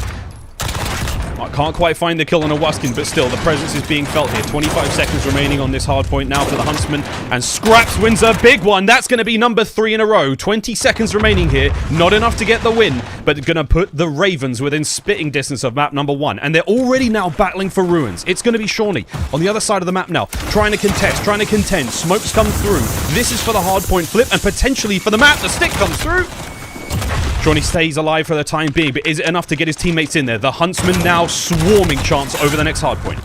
Can't quite find the kill on a Wuskin, but still, the presence is being felt here. 25 seconds remaining on this hard point now for the Huntsmen, and Skrapz wins a big one. That's going to be number 3 in a row. 20 seconds remaining here. Not enough to get the win, but going to put the Ravens within spitting distance of map number 1. And they're already now battling for ruins. It's going to be Seany on the other side of the map now, trying to contest, trying to contend. Smokes come through. This is for the hard point flip, and potentially for the map. The stick comes through. Seany stays alive for the time being, but is it enough to get his teammates in there? The Huntsmen now swarming chance over the next hardpoint.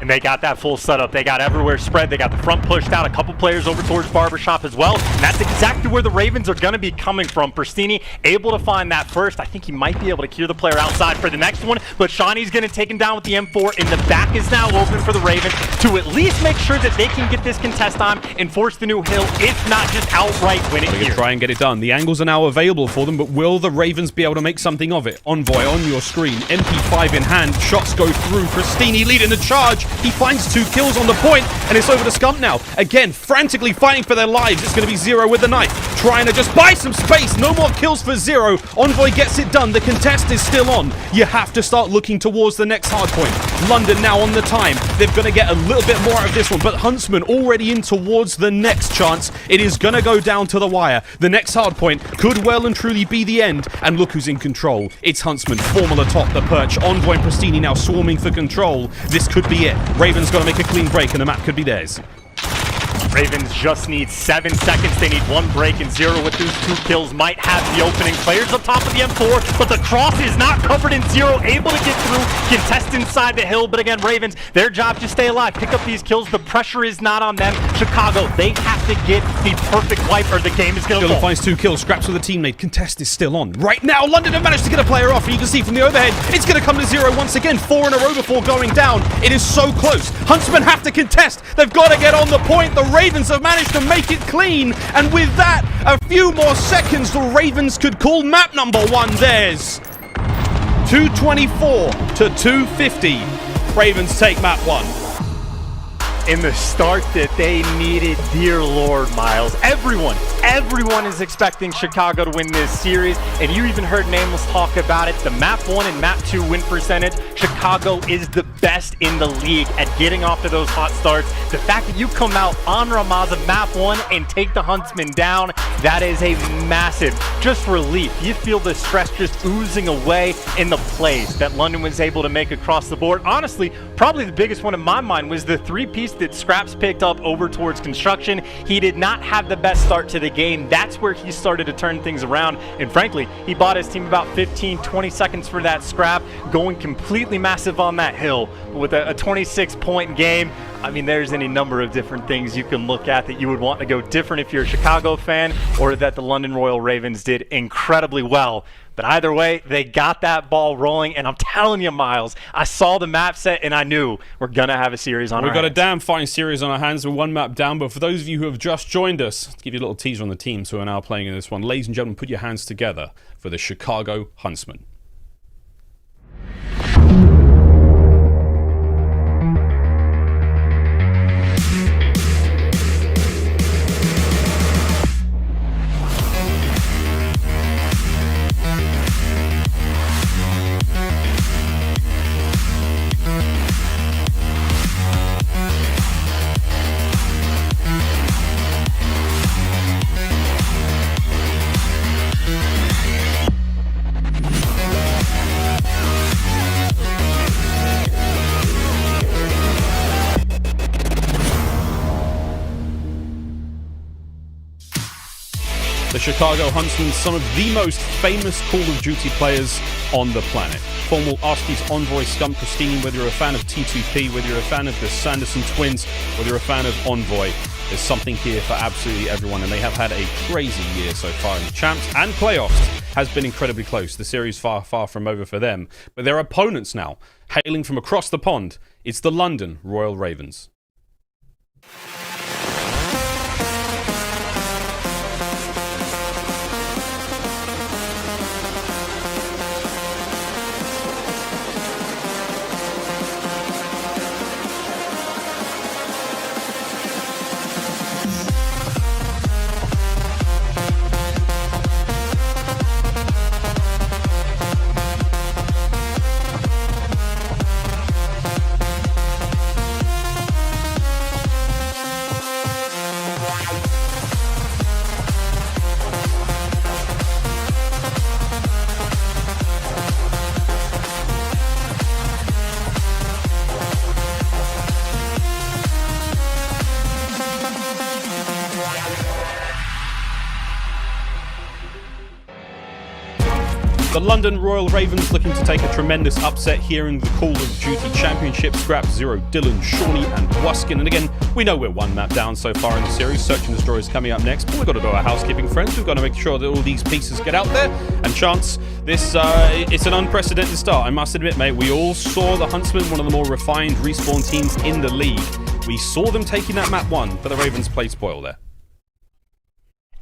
And they got that full setup. They got everywhere spread. They got the front pushed out. A couple players over towards Barbershop as well. And that's exactly where the Ravens are going to be coming from. Prestinni able to find that first. I think he might be able to cure the player outside for the next one. But Shawnee's going to take him down with the M4. And the back is now open for the Ravens to at least make sure that they can get this contest time and force the new hill, if not just outright win it here. Try and get it done. The angles are now available for them, but will the Ravens be able to make something of it? Envoy on your screen. MP5 in hand. Shots go through. Prestinni leading the charge. He finds 2 kills on the point, and it's over to Scump now. Again, frantically fighting for their lives. It's going to be Zero with the knife, trying to just buy some space. No more kills for Zero. Envoy gets it done. The contest is still on. You have to start looking towards the next hard point. London now on the time. They're going to get a little bit more out of this one, but Huntsman already in towards the next chance. It is going to go down to the wire. The next hard point could well and truly be the end, and look who's in control. It's Huntsman, formal atop the perch. Envoy and Prestinni now swarming for control. This could be it. Ravens got to make a clean break, and the map could be theirs. Ravens just need 7 seconds. They need 1 break, and Zero with those 2 kills might have the opening. Players up top of the M4, but the cross is not covered, and Zero able to get through, contest inside the hill. But again, Ravens, their job to stay alive, pick up these kills. The pressure is not on them. Chicago, they have to get the perfect wipe, or the game is going to fall. Finds 2 kills. Skrapz with a teammate. Contest is still on. Right now, London have managed to get a player off, and you can see from the overhead, it's going to come to Zero once again. 4 in a row before going down. It is so close. Huntsmen have to contest. They've got to get on the point. The Ravens have managed to make it clean, and with that, a few more seconds, the Ravens could call map number 1 theirs. 224 to 250. Ravens take map 1. in the start that they needed. Dear Lord, Miles. Everyone is expecting Chicago to win this series, and you even heard Nameless talk about it. The map 1 and map 2 win percentage, Chicago is the best in the league at getting off to those hot starts. The fact that you come out on Rammaza map 1 and take the Huntsmen down, that is a massive just relief. You feel the stress just oozing away in the plays that London was able to make across the board. Honestly, probably the biggest one in my mind was the 3-piece that Skrapz picked up over towards construction. He did not have the best start to the game. That's where he started to turn things around, and frankly, he bought his team about 15-20 seconds for that scrap, going completely massive on that hill. But with a 26-point game, I mean, there's any number of different things you can look at that you would want to go different if you're a Chicago fan, or that the London Royal Ravens did incredibly well. But either way, they got that ball rolling, and I'm telling you, Miles, I saw the map set, and I knew we're going to have a series on our hands. We've got a damn fine series on our hands with one map down, but for those of you who have just joined us, to give you a little teaser on the teams who are now playing in this one, ladies and gentlemen, put your hands together for the Chicago Huntsmen. The Chicago Huntsmen, some of the most famous Call of Duty players on the planet. Formal Arcitys, Envoy, Scump, Prestinni, whether you're a fan of T2P, whether you're a fan of the Sanderson twins, whether you're a fan of Envoy, there's something here for absolutely everyone, and they have had a crazy year so far in the champs and playoffs. Has been incredibly close. The series far from over for them, but their opponents now, hailing from across the pond, it's the London Royal Ravens. The London Royal Ravens looking to take a tremendous upset here in the Call of Duty Championship. Skrapz, Zero, Dylan, Seany, and Wuskin. And again, we know we're one map down so far in the series. Search and Destroy is coming up next. But we've got to do our housekeeping, friends. We've got to make sure that all these pieces get out there. And Chance, this it's an unprecedented start. I must admit, mate, we all saw the Huntsmen, one of the more refined respawn teams in the league. We saw them taking that map 1, but the Ravens played spoil there.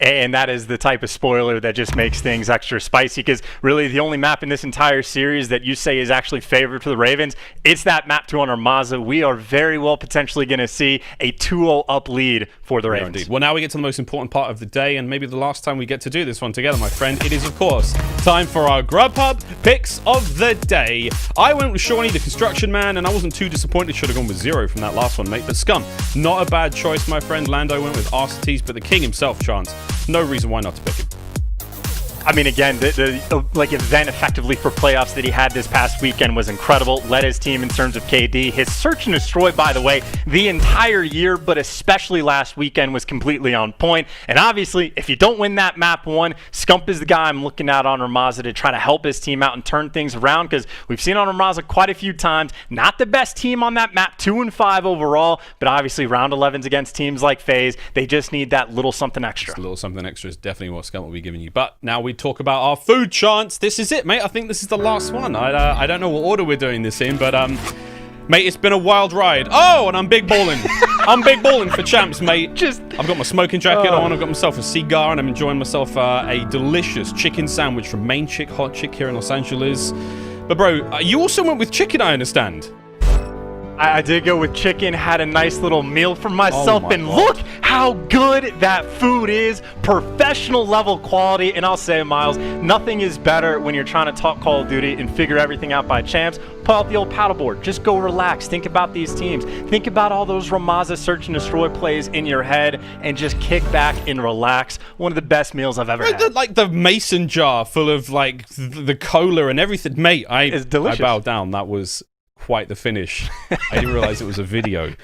And that is the type of spoiler that just makes things extra spicy, because really the only map in this entire series that you say is actually favored for the Ravens, it's that map 2 on Rammaza. We are very well potentially going to see a 2-0 up lead for the Ravens. Indeed. Well, now we get to the most important part of the day, and maybe the last time we get to do this one together, my friend. It is, of course, time for our Grubhub picks of the day. I went with Seany, the construction man, and I wasn't too disappointed. Should have gone with Zero from that last one, mate. But Scump, not a bad choice, my friend. Lando went with Arcitys, but the king himself, Chance. No reason why not to pick him. I mean, again, the event effectively for playoffs that he had this past weekend was incredible. Led his team in terms of KD. His search and destroy, by the way, the entire year, but especially last weekend, was completely on point. And obviously, if you don't win that map 1, Scump is the guy I'm looking at on Rammaza to try to help his team out and turn things around, because we've seen on Rammaza quite a few times. Not the best team on that map, 2 and 5 overall, but obviously round 11s against teams like FaZe, they just need that little something extra. Just a little something extra is definitely what Scump will be giving you. But now we talk about our food, Chance. This is it, mate. I think this is the last one. I don't know what order we're doing this in, but mate, it's been a wild ride. Oh, and I'm big balling. I'm big balling for champs, mate. I've got my smoking jacket on. I've got myself a cigar, and I'm enjoying myself a delicious chicken sandwich from Main Chick Hot Chick here in Los Angeles. But bro, you also went with chicken, I understand. I did go with chicken, had a nice little meal for myself, Oh my and God. look how good that food is. Professional level quality, and I'll say, Miles, nothing is better when you're trying to talk Call of Duty and figure everything out by chance. Pull out the old paddleboard. Just go relax. Think about these teams. Think about all those Ramaza search and destroy plays in your head, and just kick back and relax. One of the best meals I've ever had. Like the mason jar full of like the cola and everything. Mate, It's delicious. I bowed down. That was quite the finish. I didn't realize it was a video.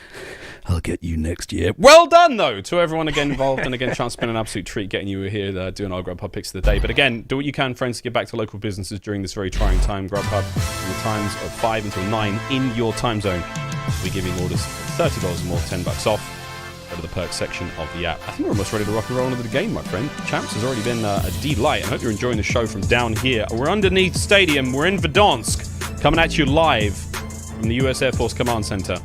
I'll get you next year. Well done, though, to everyone again involved. And again, Chance, it's been an absolute treat getting you here doing our Grubhub picks of the day. But again, do what you can, friends, to get back to local businesses during this very trying time. Grubhub, from the times of 5 until 9 in your time zone. We're giving orders $30 or more, $10 off. Go to the perks section of the app. I think we're almost ready to rock and roll into the game, my friend. Champs has already been a delight. I hope you're enjoying the show from down here. We're underneath Stadium. We're in Verdansk, coming at you live from the US Air Force Command Center.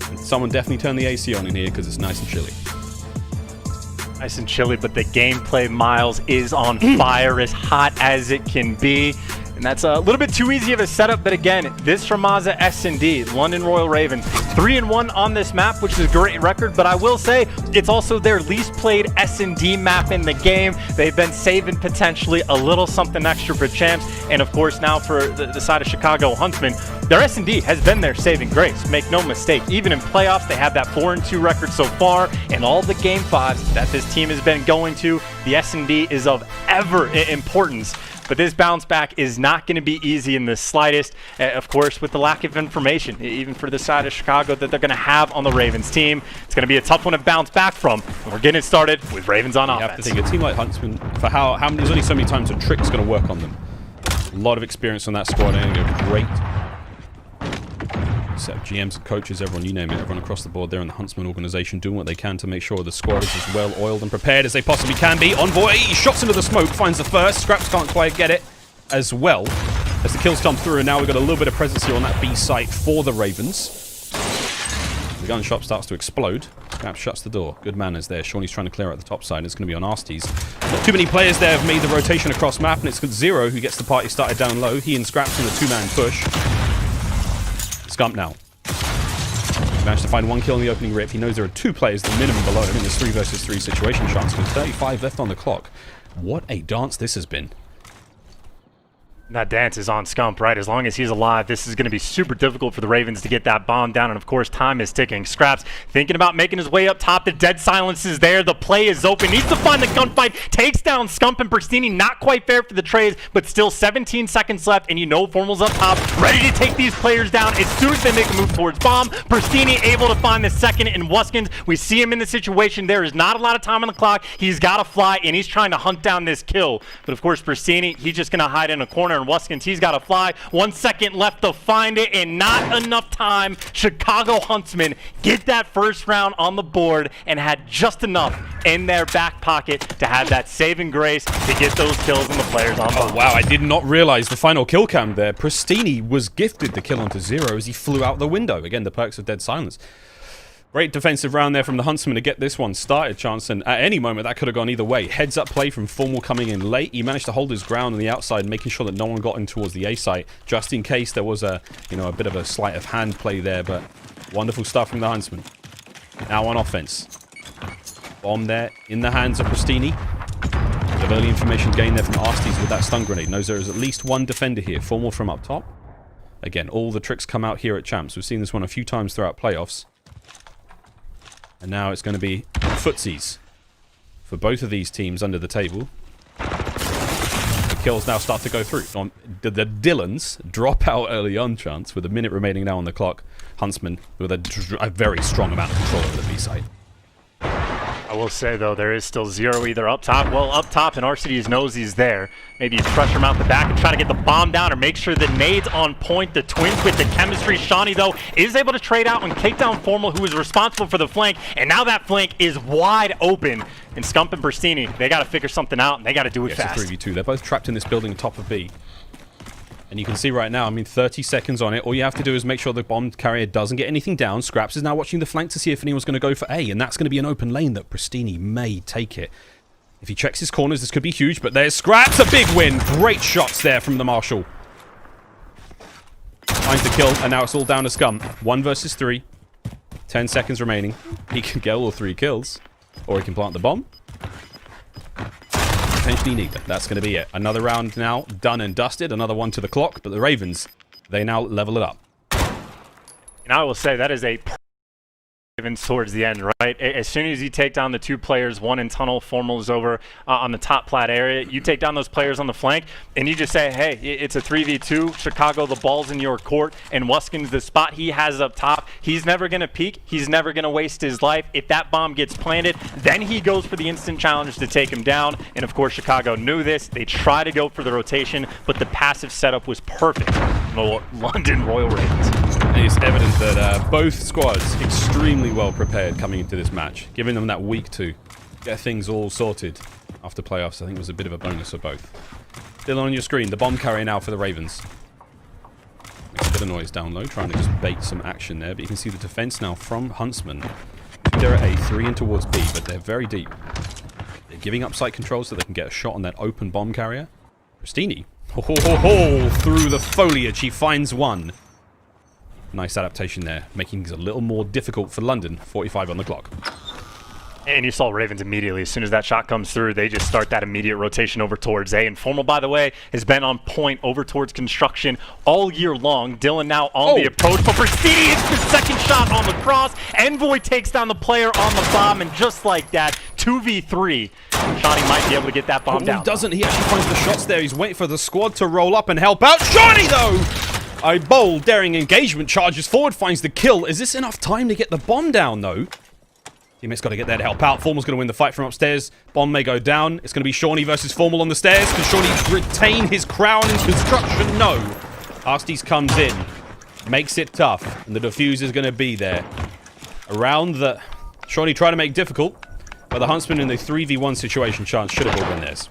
And someone definitely turn the AC on in here because it's nice and chilly. Nice and chilly, but the gameplay, Miles, is on fire, as hot as it can be. And that's a little bit too easy of a setup, but again, this Ramaza S&D, London Royal Ravens, 3-1 on this map, which is a great record, but I will say it's also their least played S&D map in the game. They've been saving potentially a little something extra for champs, and of course now for the side of Chicago Huntsmen, their S&D has been their saving grace, make no mistake. Even in playoffs, they have that 4-2 record so far, and all the Game 5s that this team has been going to, the S&D is of ever importance. But this bounce back is not going to be easy in the slightest, of course, with the lack of information, even for the side of Chicago, that they're going to have on the Ravens team. It's going to be a tough one to bounce back from. And we're getting it started with Ravens on offense. You have to think, a team like Huntsmen, for how there's only so many times a trick's going to work on them. A lot of experience on that squad, and a great set of GMs and coaches, everyone, you name it, everyone across the board there in the Huntsman organization doing what they can to make sure the squad is as well oiled and prepared as they possibly can be. Envoy shots into the smoke, finds the first. Skrapz can't quite get it as well as the kills come through, and now we've got a little bit of presence here on that B site for the Ravens. The gun shop starts to explode. Skrapz shuts the door. Good manners there. Shawnee's trying to clear out the top side. It's going to be on Arcitys. Not too many players there have made the rotation across map, and it's Zero who gets the party started down low. He and Skrapz in a two-man push. Scump now. Managed to find one kill in the opening rip. He knows there are two players, the minimum below him in this 3 versus 3 situation chance with 35 left on the clock. What a dance this has been. That dance is on Scump, right? As long as he's alive, this is going to be super difficult for the Ravens to get that bomb down. And of course, time is ticking. Skrapz thinking about making his way up top. The dead silence is there. The play is open. Needs to find the gunfight. Takes down Scump and Prestinni. Not quite fair for the trades, but still 17 seconds left. And you know Formal's up top, ready to take these players down as soon as they make a move towards bomb. Prestinni able to find the second in Wuskin. We see him in the situation. There is not a lot of time on the clock. He's got to fly, and he's trying to hunt down this kill. But of course, Prestinni, he's just going to hide in a corner. And Wuskins, he's got to fly. 1 second left to find it, and not enough time. Chicago Huntsmen get that first round on the board and had just enough in their back pocket to have that saving grace to get those kills and the players on board. Oh, wow. I did not realize the final kill cam there. Prestinni was gifted the kill onto Zero as he flew out the window. Again, the perks of dead silence. Great defensive round there from the Huntsman to get this one started, Chance, and at any moment that could have gone either way. Heads up play from Formal coming in late. He managed to hold his ground on the outside, making sure that no one got in towards the A site, just in case there was a bit of a sleight of hand play there, but wonderful stuff from the Huntsman. Now on offense. Bomb there in the hands of Prestinni. Bit of early information gained there from Arcitys with that stun grenade. Knows there is at least one defender here. Formal from up top. Again, all the tricks come out here at Champs. We've seen this one a few times throughout playoffs. And now it's going to be footsies for both of these teams under the table. The kills now start to go through. The Dylans drop out early on, Chance, with a minute remaining now on the clock. Huntsman with a very strong amount of control over the B side. I will say, though, there is still Zero either up top. Well, up top, and Arcitys knows he's there. Maybe you pressure him out the back and try to get the bomb down or make sure the nade's on point. The twins with the chemistry. Shawnee, though, is able to trade out and take down Formal, who is responsible for the flank. And now that flank is wide open. And Scump and Prestinni, they got to figure something out, and they got to do it fast. It's a 3v2. They're both trapped in this building top of B. And you can see right now, 30 seconds on it. All you have to do is make sure the bomb carrier doesn't get anything down. Skrapz is now watching the flank to see if anyone's going to go for A, and that's going to be an open lane that Prestinni may take it. If he checks his corners, this could be huge, but there's Skrapz, a big win. Great shots there from the Marshal. Finds the kill, and now it's all down to Scump. 1 versus 3. 10 seconds remaining. He can get all 3 kills. Or he can plant the bomb. Potentially neither. That's going to be it. Another round now, done and dusted. Another one to the clock. But the Ravens, they now level it up. And I will say that is a towards the end, right? As soon as you take down the 2 players, one in tunnel, Formal is over on the top plat area, you take down those players on the flank, and you just say, hey, it's a 3v2, Chicago, the ball's in your court, and Wuskin's the spot he has up top. He's never going to peek. He's never going to waste his life. If that bomb gets planted, then he goes for the instant challenge to take him down, and of course, Chicago knew this. They try to go for the rotation, but the passive setup was perfect from the London Royal Ravens. It's evident that both squads extremely well prepared coming into this match, giving them that week to get things all sorted after playoffs. I think was a bit of a bonus for both. Still on your screen, the bomb carrier now for the Ravens. Makes a bit of noise down low, trying to just bait some action there, but you can see the defense now from Huntsmen. They're at A, 3 in towards B, but they're very deep. They're giving up site control so they can get a shot on that open bomb carrier. Prestinni, through the foliage, he finds one. Nice adaptation there, making things a little more difficult for London. 45 on the clock. And you saw Ravens immediately. As soon as that shot comes through, they just start that immediate rotation over towards A. And Formal, by the way, has been on point over towards construction all year long. Dylan now on the approach. But Prestinni hits the second shot on the cross. Envoy takes down the player on the bomb. And just like that, 2v3. Shawnee might be able to get that bomb down. He doesn't. He actually finds the shots there. He's waiting for the squad to roll up and help out. Shawnee, though! A bold, daring engagement, charges forward, finds the kill. Is this enough time to get the bomb down, though? Teammate's got to get there to help out. Formal's going to win the fight from upstairs. Bomb may go down. It's going to be Shawnee versus Formal on the stairs. Can Shawnee retain his crown in construction? No. Arcitys comes in. Makes it tough. And the diffuser's going to be there. Around the... Shawnee trying to make difficult. But the Huntsmen in the 3v1 situation chance should have all been theirs.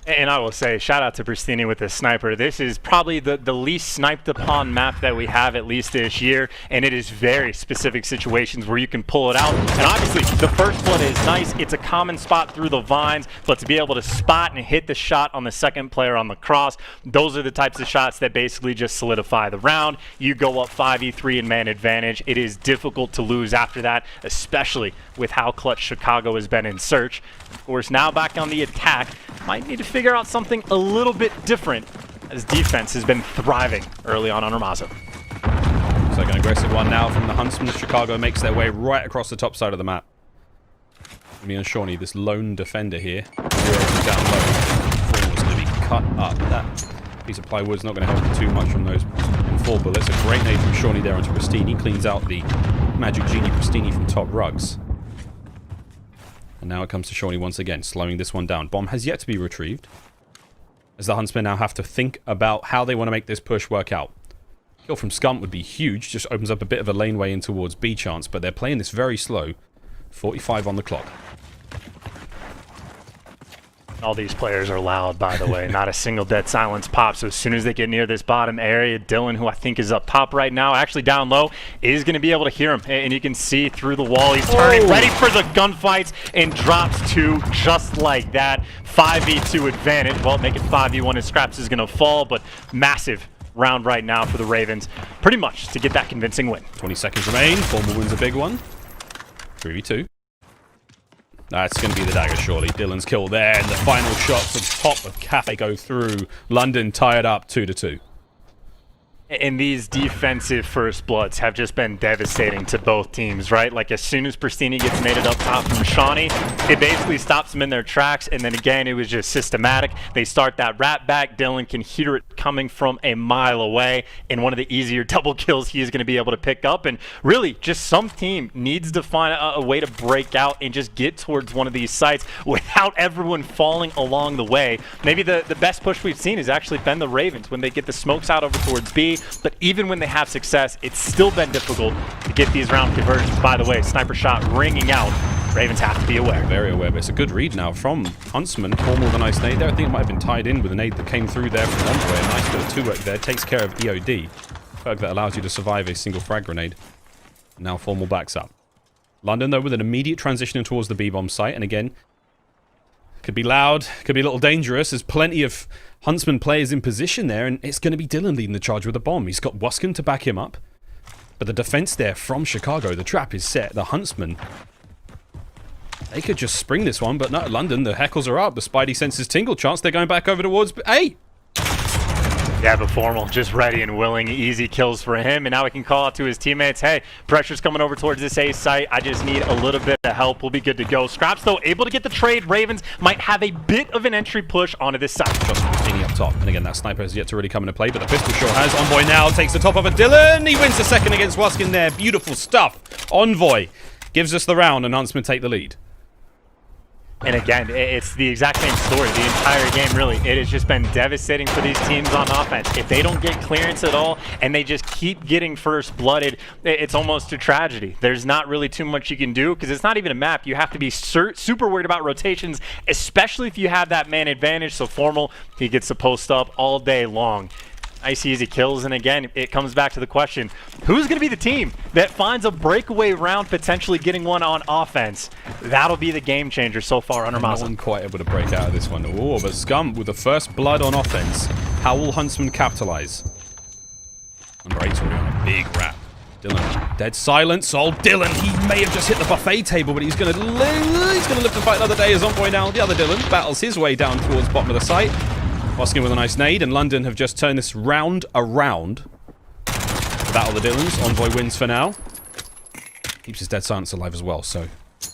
And I will say, shout out to Prestinni with the sniper. This is probably the least sniped upon map that we have, at least this year. And it is very specific situations where you can pull it out. And obviously, the first one is nice. It's a common spot through the vines. But to be able to spot and hit the shot on the second player on the cross, those are the types of shots that basically just solidify the round. You go up 5v3 in man advantage. It is difficult to lose after that, especially with how clutch Chicago has been in search. Of course, now back on the attack. Might need to figure out something a little bit different, as defense has been thriving early on Armazo. Looks like an aggressive one now from the Huntsmen. Chicago makes their way right across the top side of the map. Me and Shawnee, this lone defender here. Down low. Formal's going to be cut up. That piece of plywood's not going to help too much from those 4 bullets. A great nade from Shawnee there onto Prestinni. Cleans out the Magic Genie Prestinni from top rugs. And now it comes to Shawnee once again, slowing this one down. Bomb has yet to be retrieved, as the Huntsmen now have to think about how they want to make this push work out. Kill from Scump would be huge, just opens up a bit of a laneway in towards B chance, but they're playing this very slow. 45 on the clock. All these players are loud, by the way. Not a single dead silence pop. So as soon as they get near this bottom area, Dylan, who I think is up top right now, actually down low, is going to be able to hear him. And you can see through the wall, he's turning, ready for the gunfights, and drops 2 just like that. 5v2 advantage. Well, make it 5v1 as Skrapz is going to fall, but massive round right now for the Ravens. Pretty much to get that convincing win. 20 seconds remain. Formal wins a big one. 3v2. That's going to be the dagger, surely. Dylan's kill there, and the final shots of top of Cafe go through. London tied up 2-2. And these defensive first bloods have just been devastating to both teams, right? Like, as soon as Prestinni gets naded up top from Shawnee, it basically stops them in their tracks. And then again, it was just systematic. They start that rat back. Dylan can hear it coming from a mile away. And one of the easier double kills he is going to be able to pick up. And really, just some team needs to find a way to break out and just get towards one of these sites without everyone falling along the way. Maybe the best push we've seen has actually been the Ravens when they get the smokes out over towards B. But even when they have success, it's still been difficult to get these round conversions. By the way, sniper shot ringing out. Ravens have to be aware. Very aware, but it's a good read now from Huntsman. Formal with a nice nade there. I think it might have been tied in with a nade that came through there from Envoy. A nice bit of 2-work there. Takes care of EOD. Perk that allows you to survive a single frag grenade. Now Formal backs up. London, though, with an immediate transition towards the B-bomb site. And again, Could be loud, could be a little dangerous. There's plenty of Huntsmen players in position there, and it's going to be Dylan leading the charge with a bomb. He's got Wuskin to back him up. But the defense there from Chicago, the trap is set. The Huntsmen, they could just spring this one, but no, London, the heckles are up. The Spidey senses tingle chance. They're going back over towards A. Yeah, but Formal just ready and willing. Easy kills for him. And now he can call out to his teammates. Hey, pressure's coming over towards this A site. I just need a little bit of help. We'll be good to go. Skrapz, though, able to get the trade. Ravens might have a bit of an entry push onto this side. Just Prestinni up top. And again, that sniper has yet to really come into play, but the pistol sure has. Envoy now takes the top of a Dylan. He wins the second against Wuskin there. Beautiful stuff. Envoy gives us the round, and Huntsmen take the lead. And again, it's the exact same story the entire game, really. It has just been devastating for these teams on offense. If they don't get clearance at all and they just keep getting first blooded, it's almost a tragedy. There's not really too much you can do because it's not even a map. You have to be super worried about rotations, especially if you have that man advantage. So Formal, he gets the post up all day long. Nice easy kills, and again, it comes back to the question, who's going to be the team that finds a breakaway round, potentially getting one on offense? That'll be the game changer so far under Masa. No one quite able to break out of this one. Oh, but Scump with the first blood on offense. How will Huntsmen capitalize? Number 8's already on a big wrap. Dylan, dead silence. Oh, Dylan, he may have just hit the buffet table, but he's going to live to fight another day as Envoy now. The other Dylan battles his way down towards bottom of the site. Wuskin with a nice nade, and London have just turned this round around. Battle the Dylans. Envoy wins for now. Keeps his dead silence alive as well, so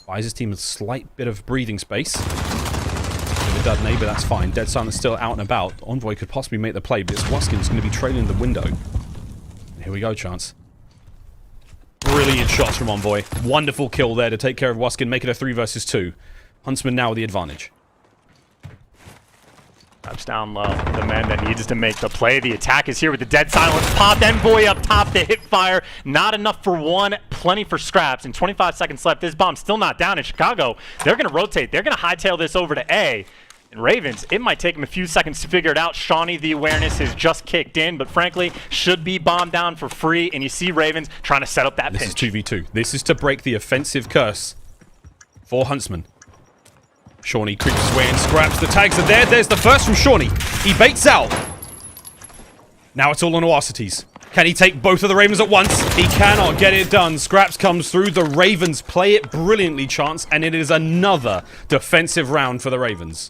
buys his team a slight bit of breathing space. With a dud nade, but that's fine. Dead silence still out and about. Envoy could possibly make the play, but Wuskin's going to be trailing the window. Here we go, chance. Brilliant shots from Envoy. Wonderful kill there to take care of Wuskin, make it a 3 versus 2. Huntsmen now with the advantage. Taps down low. The man that needs to make the play. The attack is here with the dead silence pop. Envoy up top to hit fire. Not enough for one. Plenty for Skrapz. And 25 seconds left. This bomb's still not down in Chicago. They're going to rotate. They're going to hightail this over to A. And Ravens, it might take them a few seconds to figure it out. Seany, the awareness has just kicked in, but frankly, should be bombed down for free. And you see Ravens trying to set up that pinch. This is 2v2. This is to break the offensive curse for Huntsmen. Seany creeps his way in, Skrapz. The tags are there. There's the first from Seany. He baits out. Now it's all on Arcitys. Can he take both of the Ravens at once? He cannot get it done. Skrapz comes through. The Ravens play it brilliantly, chance, and it is another defensive round for the Ravens.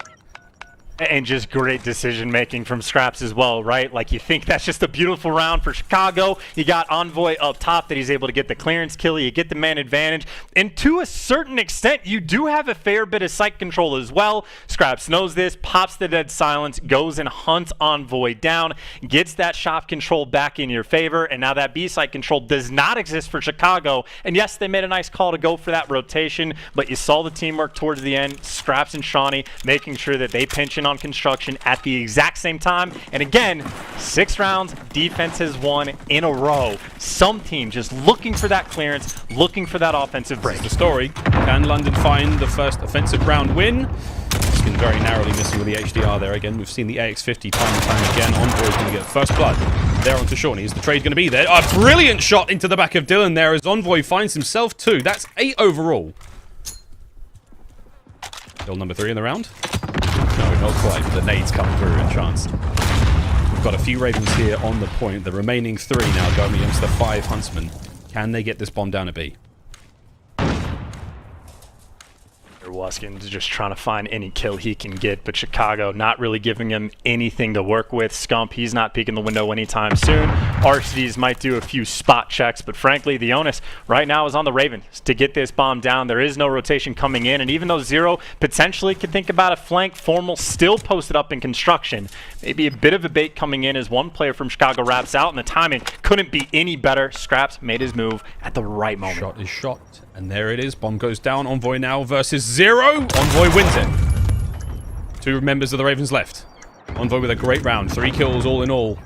And just great decision-making from Skrapz as well, right? Like, you think that's just a beautiful round for Chicago. You got Envoy up top that he's able to get the clearance kill. You get the man advantage. And to a certain extent, you do have a fair bit of site control as well. Skrapz knows this, pops the dead silence, goes and hunts Envoy down, gets that shop control back in your favor, and now that B site control does not exist for Chicago. And yes, they made a nice call to go for that rotation, but you saw the teamwork towards the end. Skrapz and Seany making sure that they pinch in on construction at the exact same time. And again, 6 rounds, defense has won in a row. Some team just looking for that clearance, looking for that offensive break. The story. Can London find the first offensive round win? It's been very narrowly missing with the HDR there again. We've seen the AX50 time and time again. Envoy's going to get first blood. There onto Seany. Is the trade going to be there? A brilliant shot into the back of Dylan there as Envoy finds himself 2. That's 8 overall. Kill number 3 in the round. No, not quite. The nades come through in chance. We've got a few Ravens here on the point. The remaining 3 now going against the 5 Huntsmen. Can they get this bomb down to B? Wuskin's just trying to find any kill he can get, but Chicago not really giving him anything to work with. Scump, he's not peeking the window anytime soon. Arcitys might do a few spot checks, but frankly, the onus right now is on the Ravens to get this bomb down. There is no rotation coming in, and even though Zero potentially could think about a flank, Formal still posted up in construction. Maybe a bit of a bait coming in as one player from Chicago wraps out, and the timing couldn't be any better. Skrapz made his move at the right moment. Shot is shot. And there it is. Bomb goes down. Envoy now versus Zero. Envoy wins it. 2 members of the Ravens left. Envoy with a great round. 3 kills all in all.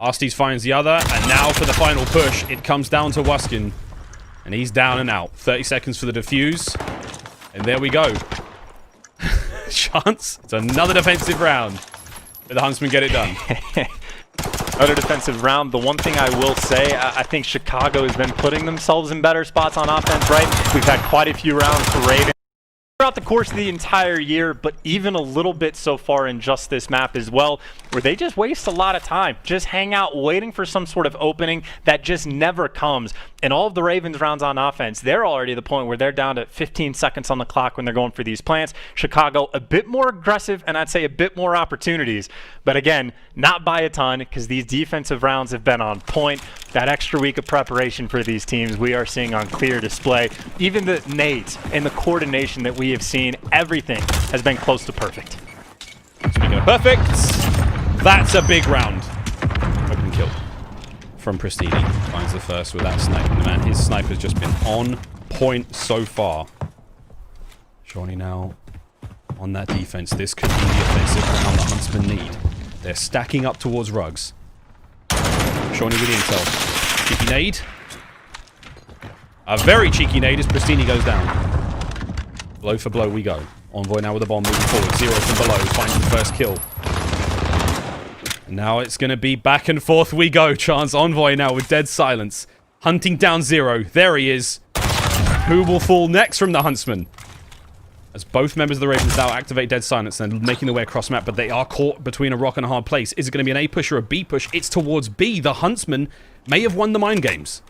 Arcitys finds the other. And now for the final push. It comes down to Wuskin. And he's down and out. 30 seconds for the defuse. And there we go. Chance. It's another defensive round. But the Huntsmen get it done. Another defensive round. The one thing I will say, I think Chicago has been putting themselves in better spots on offense, right? We've had quite a few rounds for Ravens. throughout the course of the entire year, but even a little bit so far in just this map as well, where they just waste a lot of time. Just hang out waiting for some sort of opening that just never comes. And all of the Ravens rounds on offense, they're already at the point where they're down to 15 seconds on the clock when they're going for these plants. Chicago a bit more aggressive, and I'd say a bit more opportunities. But again, not by a ton, because these defensive rounds have been on point. That extra week of preparation for these teams we are seeing on clear display. Even the nades and the coordination that we have seen, everything has been close to perfect. Speaking of perfect, that's a big round. Open kill from Prestinni. Finds the first with that snipe. And man, his snipe has just been on point so far. Seany now on that defense. This could be the offensive round the Huntsmen need. They're stacking up towards rugs. Seany with the intel. Cheeky nade. A very cheeky nade as Prestinni goes down. Blow for blow we go. Envoy now with the bomb moving forward. Zero from below. Finds the first kill. Now it's going to be back and forth we go. Chance Envoy now with dead silence. Hunting down Zero. There he is. Who will fall next from the Huntsmen? As both members of the Ravens now activate dead silence and making their way across map, but they are caught between a rock and a hard place. Is it going to be an A push or a B push? It's towards B. The Huntsmen may have won the mind games.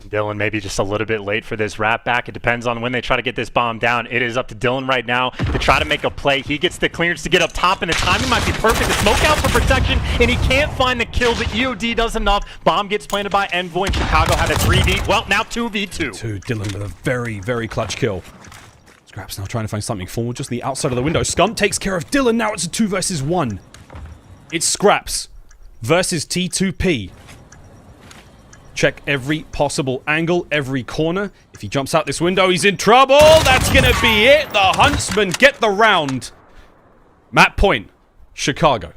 Dylan maybe just a little bit late for this wrap back. It depends on when they try to get this bomb down. It is up to Dylan right now to try to make a play. He gets the clearance to get up top, and the timing might be perfect. The smoke out for protection, and he can't find the kill. The EOD does enough. Bomb gets planted by Envoy, and Chicago had a 3v. Well, now 2v2. Dylan with a very, very clutch kill. Skrapz now trying to find something forward, just the outside of the window. Scump takes care of Dylan. Now it's a 2 versus 1. It's Skrapz versus T2P. Check every possible angle, every corner. If he jumps out this window, he's in trouble. That's going to be it. The Huntsmen get the round. Map point, Chicago.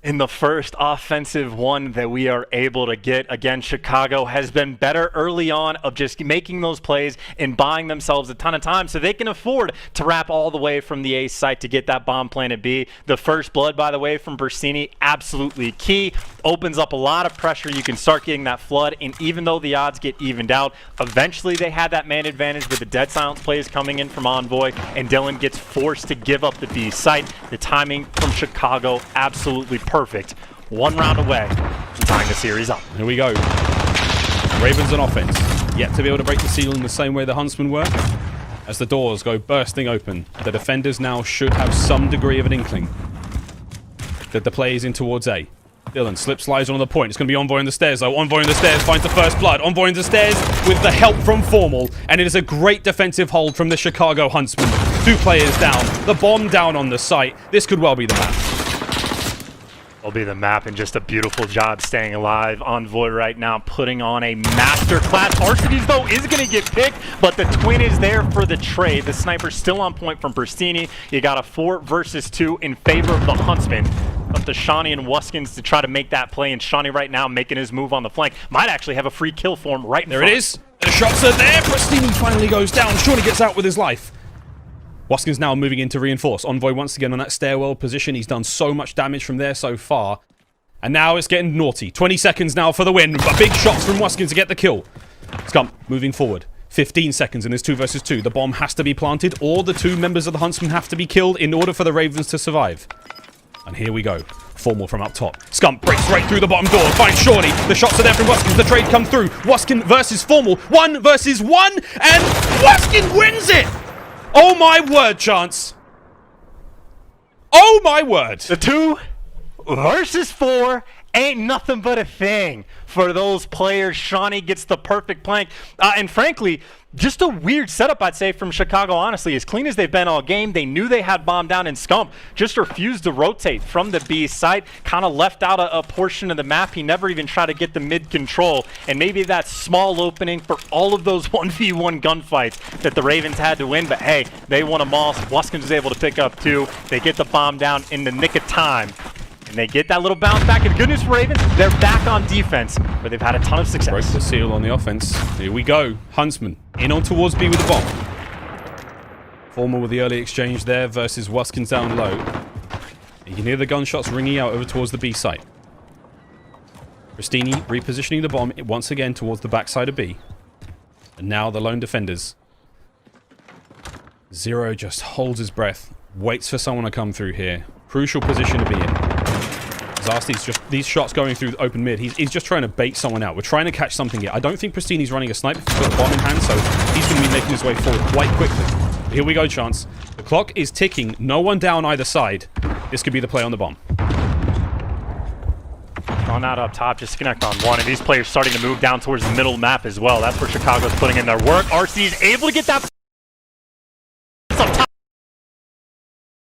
In the first offensive one that we are able to get, again, Chicago has been better early on of just making those plays and buying themselves a ton of time so they can afford to wrap all the way from the A site to get that bomb planted B. The first blood, by the way, from Prestinni, absolutely key. Opens up a lot of pressure. You can start getting that flood, and even though the odds get evened out, eventually they had that man advantage with the dead silence plays coming in from Envoy, and Dylan gets forced to give up the B site. The timing from Chicago, absolutely perfect. One round away from tying the series up. Here we go. Ravens on offense. Yet to be able to break the seal in the same way the Huntsmen were. As the doors go bursting open, the defenders now should have some degree of an inkling that the play is in towards A. Dylan slides on the point. It's going to be Envoy on the stairs, though. Envoy on the stairs finds the first blood. Envoy on the stairs with the help from Formal. And it is a great defensive hold from the Chicago Huntsmen. 2 players down. The bomb down on the site. This could well be the map. Will be the map, and just a beautiful job staying alive. Envoy right now putting on a masterclass. Arcitys, though, is going to get picked, but the twin is there for the trade. The sniper's still on point from Prestinni. You got a 4 versus 2 in favor of the Huntsmen. Up to Seany and Wuskin to try to make that play, and Seany right now making his move on the flank. Might actually have a free kill for him right in front. There it is. The shots are there. Prestinni finally goes down. Seany gets out with his life. Wuskin's now moving in to reinforce. Envoy once again on that stairwell position. He's done so much damage from there so far. And now it's getting naughty. 20 seconds now for the win. But big shots from Wuskin to get the kill. Scump moving forward. 15 seconds in this 2 versus 2. The bomb has to be planted, or the 2 members of the Huntsmen have to be killed in order for the Ravens to survive. And here we go. Formal from up top. Scump breaks right through the bottom door. Finds Seany. The shots are there from Wuskin. The trade comes through. Wuskin versus Formal. 1 versus 1. And Wuskin wins it! Oh my word, Chance. Oh my word. The 2 versus 4 ain't nothing but a thing for those players. Seany gets the perfect plank. And frankly, just a weird setup, I'd say, from Chicago, honestly. As clean as they've been all game, they knew they had bomb down, and Scump just refused to rotate from the B site, kind of left out a portion of the map. He never even tried to get the mid control, and maybe that small opening for all of those 1v1 gunfights that the Ravens had to win. But hey, they won them all. Wuskin was able to pick up 2. They get the bomb down in the nick of time. And they get that little bounce back. And good news for Ravens, they're back on defense, where they've had a ton of success. Broke the seal on the offense. Here we go. Huntsman in on towards B with the bomb. Formal with the early exchange there versus Wuskin's down low. You can hear the gunshots ringing out over towards the B site. Prestinni repositioning the bomb once again towards the backside of B. And now the lone defenders. Zero just holds his breath, waits for someone to come through here. Crucial position to be in. Zarsty's just, these shots going through open mid, he's just trying to bait someone out. We're trying to catch something here. I don't think Prestinni's running a snipe. He's got the bomb in hand, so he's going to be making his way forward quite quickly. But here we go, Chance. The clock is ticking. No one down either side. This could be the play on the bomb. Drawn out up top, just connect on one, and these players starting to move down towards the middle map as well. That's where Chicago's putting in their work. Arcitys able to get that up top.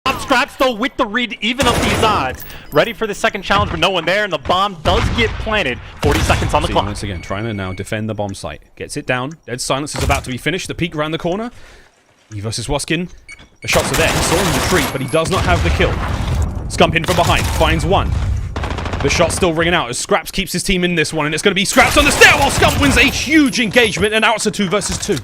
Skrapz though with the read, even up these odds. Ready for the second challenge, but no one there, and the bomb does get planted. 40 seconds on the clock. Once again, trying to now defend the bomb site. Gets it down. Dead silence is about to be finished. The peek around the corner. He versus Wuskin. The shots are there. He saw him retreat, but he does not have the kill. Scump in from behind. Finds one. The shot's still ringing out as Skrapz keeps his team in this one, and it's going to be Skrapz on the stair while Scump wins a huge engagement, and now it's a 2 versus 2.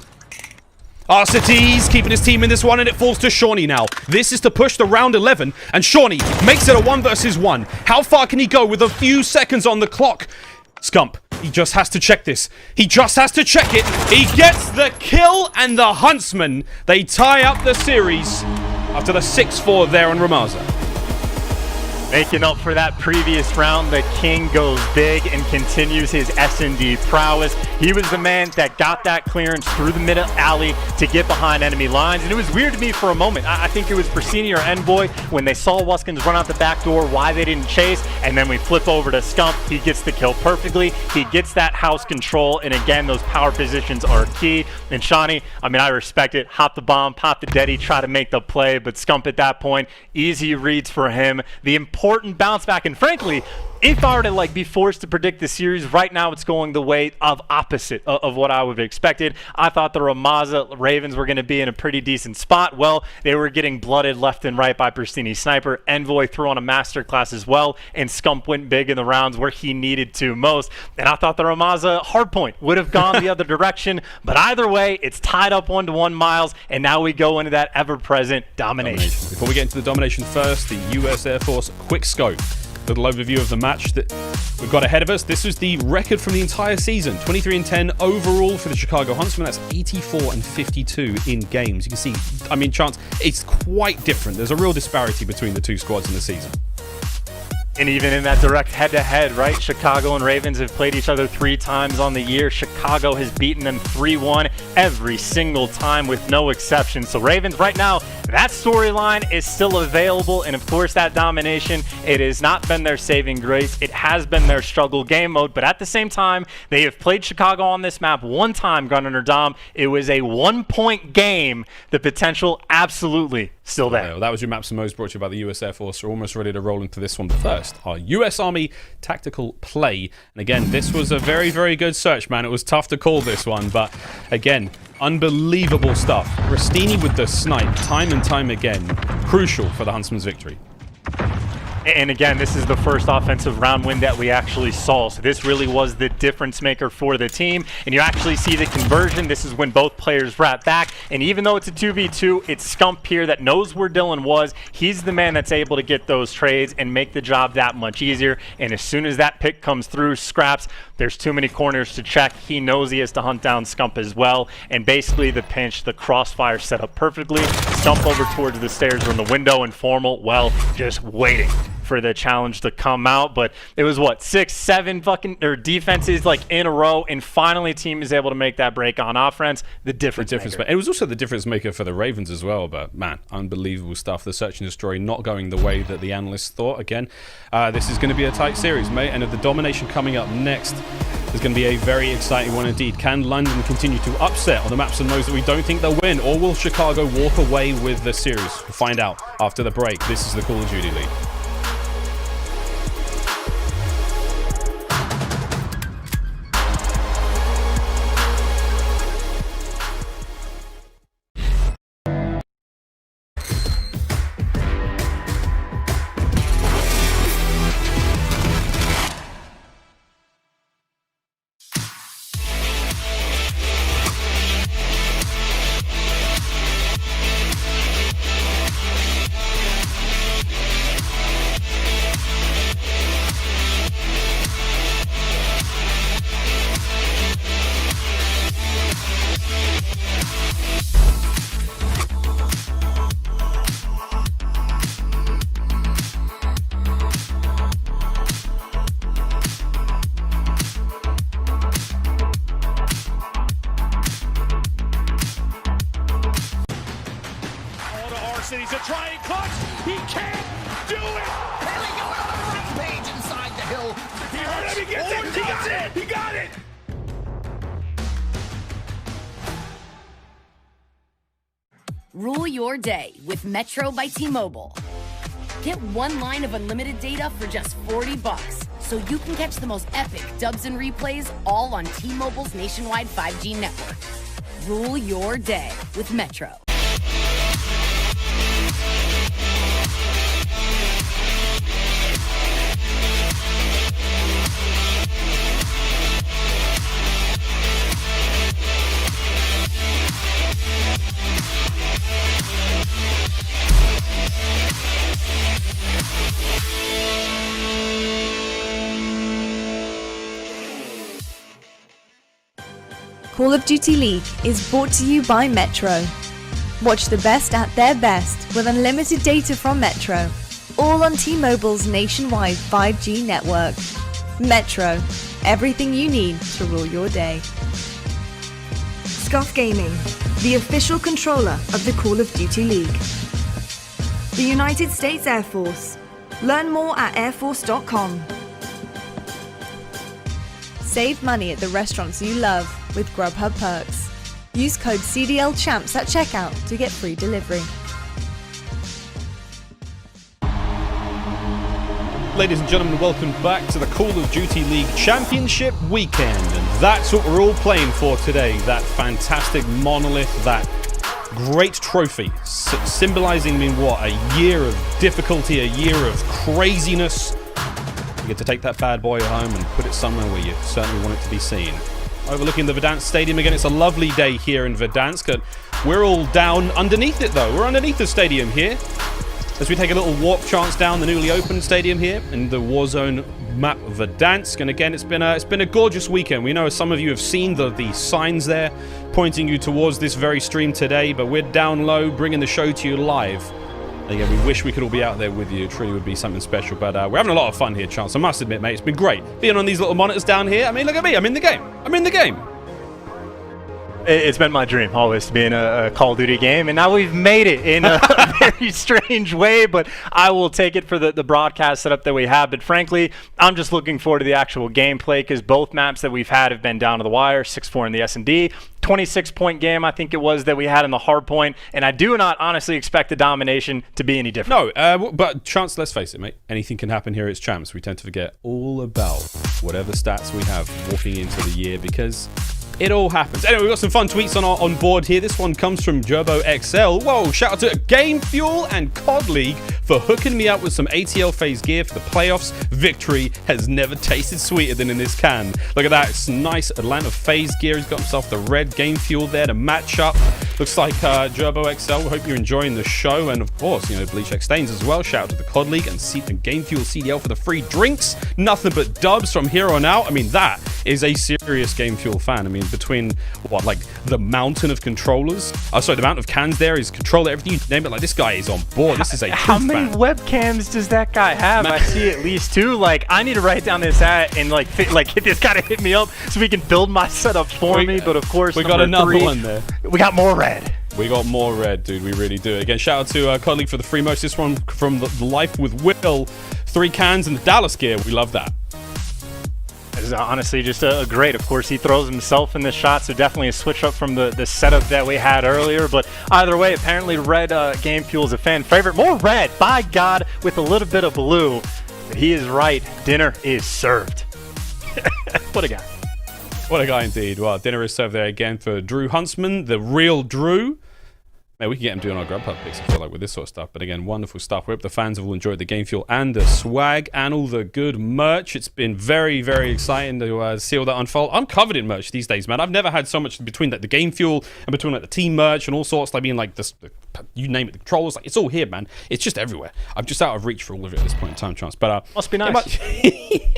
Arcitys keeping his team in this one, and it falls to Seany now. This is to push the round 11, and Seany makes it a 1 versus 1. How far can he go with a few seconds on the clock? Scump, he just has to check this. He just has to check it. He gets the kill, and the Huntsmen, they tie up the series after the 6-4 there on Ramaza. Making up for that previous round, the King goes big and continues his S&D prowess. He was the man that got that clearance through the middle alley to get behind enemy lines. And it was weird to me for a moment. I think it was Prestinni or Envoy when they saw Wuskins run out the back door, why they didn't chase. And then we flip over to Scump. He gets the kill perfectly. He gets that house control. And again, those power positions are key. And Seany, I mean, I respect it. Hop the bomb, pop the deadie, try to make the play. But Scump at that point, easy reads for him. The important bounce back, and frankly, if I were to be forced to predict the series right now, it's going the way of opposite of what I would have expected. I thought the Ramaza Ravens were going to be in a pretty decent spot. Well, they were getting blooded left and right by Prestinni sniper. Envoy threw on a masterclass as well, and Scump went big in the rounds where he needed to most. And I thought the Ramaza hardpoint would have gone the other direction, but either way, it's tied up 1-1 Miles, and now we go into that ever-present domination. Before we get into the domination first, the US Air Force quick scope. Little overview of the match that we've got ahead of us. This was the record from the entire season. 23-10 overall for the Chicago Huntsmen. That's 84-52 in games. You can see, I mean, Chance, it's quite different. There's a real disparity between the two squads in the season. And even in that direct head-to-head, right? Chicago and Ravens have played each other 3 times on the year. Chicago has beaten them 3-1 every single time with no exception. So Ravens right now, that storyline is still available. And of course, that domination, it has not been their saving grace. It has been their struggle game mode. But at the same time, they have played Chicago on this map one time, Gunner Dom. It was a 1-point game. The potential absolutely still there. Well, that was your Maps and Modes brought to you by the US Air Force. We're almost ready to roll into this one. But first, our US Army tactical play. And again, this was a very, very good search, man. It was tough to call this one, but again, unbelievable stuff. Prestinni with the snipe, time and time again, crucial for the Huntsmen's victory. And again, this is the first offensive round win that we actually saw. So this really was the difference maker for the team. And you actually see the conversion. This is when both players wrap back. And even though it's a 2v2, it's Scump here that knows where Dylan was. He's the man that's able to get those trades and make the job that much easier. And as soon as that pick comes through, Skrapz, there's too many corners to check. He knows he has to hunt down Scump as well. And basically the pinch, the crossfire set up perfectly. Scump over towards the stairs from the window, and Formal, well, just waiting for the challenge to come out. But it was what, 6-7 fucking defenses in a row, and finally team is able to make that break on offense. The difference maker. It was also the difference maker for the Ravens as well. But man, unbelievable stuff. The search and destroy not going the way that the analysts thought. Again, this is going to be a tight series, mate. And of the domination coming up next, there's going to be a very exciting one indeed. Can London continue to upset on the maps and modes that we don't think they'll win, or will Chicago walk away with the series? We'll find out after the break. This is the Call of Duty League. do it! Here we go, another rampage inside the hill. He heard him, he gets it! He got it! He got it! Rule your day with Metro by T-Mobile. Get one line of unlimited data for just $40, so you can catch the most epic dubs and replays all on T-Mobile's nationwide 5G network. Rule your day with Metro. Call of Duty League is brought to you by Metro. Watch the best at their best with unlimited data from Metro, all on T-Mobile's nationwide 5G network. Metro, everything you need to rule your day. Scump Gaming, the official controller of the Call of Duty League. The United States Air Force. Learn more at airforce.com. Save money at the restaurants you love with Grubhub Perks. Use code CDLChamps at checkout to get free delivery. Ladies and gentlemen, welcome back to the Call of Duty League Championship Weekend. And that's what we're all playing for today. That fantastic monolith, that great trophy, symbolizing what? A year of difficulty, a year of craziness. You get to take that bad boy home and put it somewhere where you certainly want it to be seen. Overlooking the Verdansk Stadium again. It's a lovely day here in Verdansk. We're all down underneath it though. We're underneath the stadium here as we take a little walk chance down the newly opened stadium here in the Warzone map of Verdansk. And again, it's been a gorgeous weekend. We know some of you have seen the signs there pointing you towards this very stream today, but we're down low bringing the show to you live. Again, we wish we could all be out there with you. It truly would be something special. But we're having a lot of fun here, Chance. I must admit, mate, it's been great being on these little monitors down here. I mean, look at me. I'm in the game. I'm in the game. It's been my dream always to be in a Call of Duty game, and now we've made it in a very strange way, but I will take it for the broadcast setup that we have. But frankly, I'm just looking forward to the actual gameplay because both maps that we've had have been down to the wire. 6-4 in the S&D, 26-point game I think it was that we had in the hardpoint, and I do not honestly expect the domination to be any different. No, but Chance, let's face it, mate. Anything can happen here. It's Champs. We tend to forget all about whatever stats we have walking into the year because it all happens. Anyway, we've got some fun tweets on board here. This one comes from Gerbo XL. Whoa, shout out to Game Fuel and COD League for hooking me up with some ATL FaZe gear for the playoffs. Victory has never tasted sweeter than in this can. Look at that. It's nice Atlanta FaZe gear. He's got himself the red Game Fuel there to match up. Looks like Gerbo XL. We hope you're enjoying the show. And of course, Bleach X Stains as well. Shout out to the COD League and Game Fuel CDL for the free drinks. Nothing but dubs from here on out. I mean, that is a serious Game Fuel fan. I mean, between the mountain of controllers, the mountain of cans there, his controller, everything you name it, this guy is on board. This is a how many webcams does that guy have? I see at least 2. I need to write down this ad and get this guy to hit me up so we can build my setup for me. But of course, we got another one there. We got more red. We got more red, dude. We really do. Again, shout out to COD League for the free merch. This one from the Life with Will, 3 cans and the Dallas gear. We love that. Is honestly just a great. Of course, he throws himself in the shot, so definitely a switch up from the setup that we had earlier. But either way, apparently red Game Fuel is a fan favorite. More red, by God, with a little bit of blue. But he is right. Dinner is served. What a guy. What a guy indeed. Well, dinner is served there again for Drew Huntsman, the real Drew. Man, we can get him doing our Grubhub picks, I feel like, with this sort of stuff. But again, wonderful stuff. We hope the fans have all enjoyed the Game Fuel and the swag and all the good merch. It's been very, very exciting to see all that unfold. I'm covered in merch these days, man. I've never had so much between the Game Fuel and between the team merch and all sorts. You name it, the controllers. It's all here, man. It's just everywhere. I'm just out of reach for all of it at this point in time, Chance. But must be nice.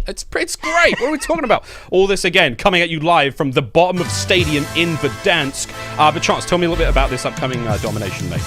It's great. What are we talking about? All this again coming at you live from the bottom of the stadium in Verdansk. But Chance, tell me a little bit about this upcoming domination, mate.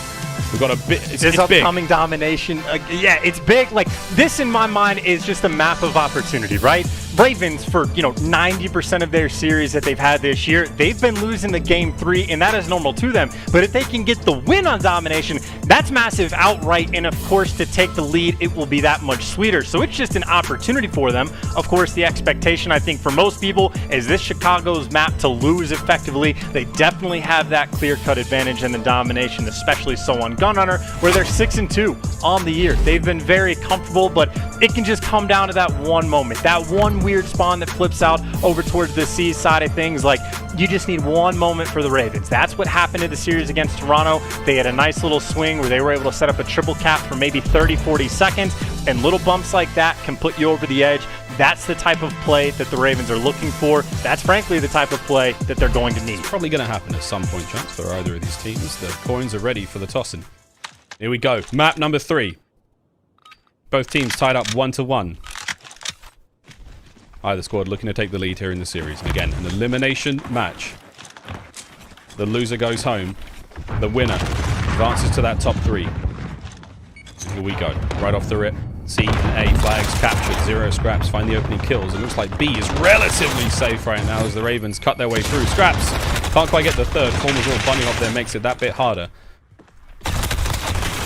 We've got a bit. It's upcoming big. Domination. Yeah, it's big. This in my mind is just a map of opportunity, right? Ravens, for 90% of their series that they've had this year, they've been losing the game 3, and that is normal to them. But if they can get the win on domination, that's massive outright, and of course to take the lead it will be that much sweeter. So it's just an opportunity for them. Of course, the expectation I think for most people is this Chicago's map to lose effectively. They definitely have that clear-cut advantage and the domination, especially so on Gunrunner, where they're 6-2 on the year. They've been very comfortable, but it can just come down to that one moment, that one weird spawn that flips out over towards the C side of things. Like, you just need one moment for the Ravens. That's what happened in the series against Toronto. They had a nice little swing where they were able to set up a triple cap for maybe 30-40 seconds, and little bumps like that can put you over the edge. That's the type of play that the Ravens are looking for. That's frankly the type of play that they're going to need. It's probably going to happen at some point, chance, for either of these teams. The coins are ready for the tossing. Here we go. Map number 3. Both teams tied up 1-1. Either squad looking to take the lead here in the series. And again, an elimination match. The loser goes home. The winner advances to that top 3. And here we go. Right off the rip. C and A flags captured. 0 Skrapz find the opening kills. It looks like B is relatively safe right now as the Ravens cut their way through. Skrapz can't quite get the third. Former's little bunny up there makes it that bit harder.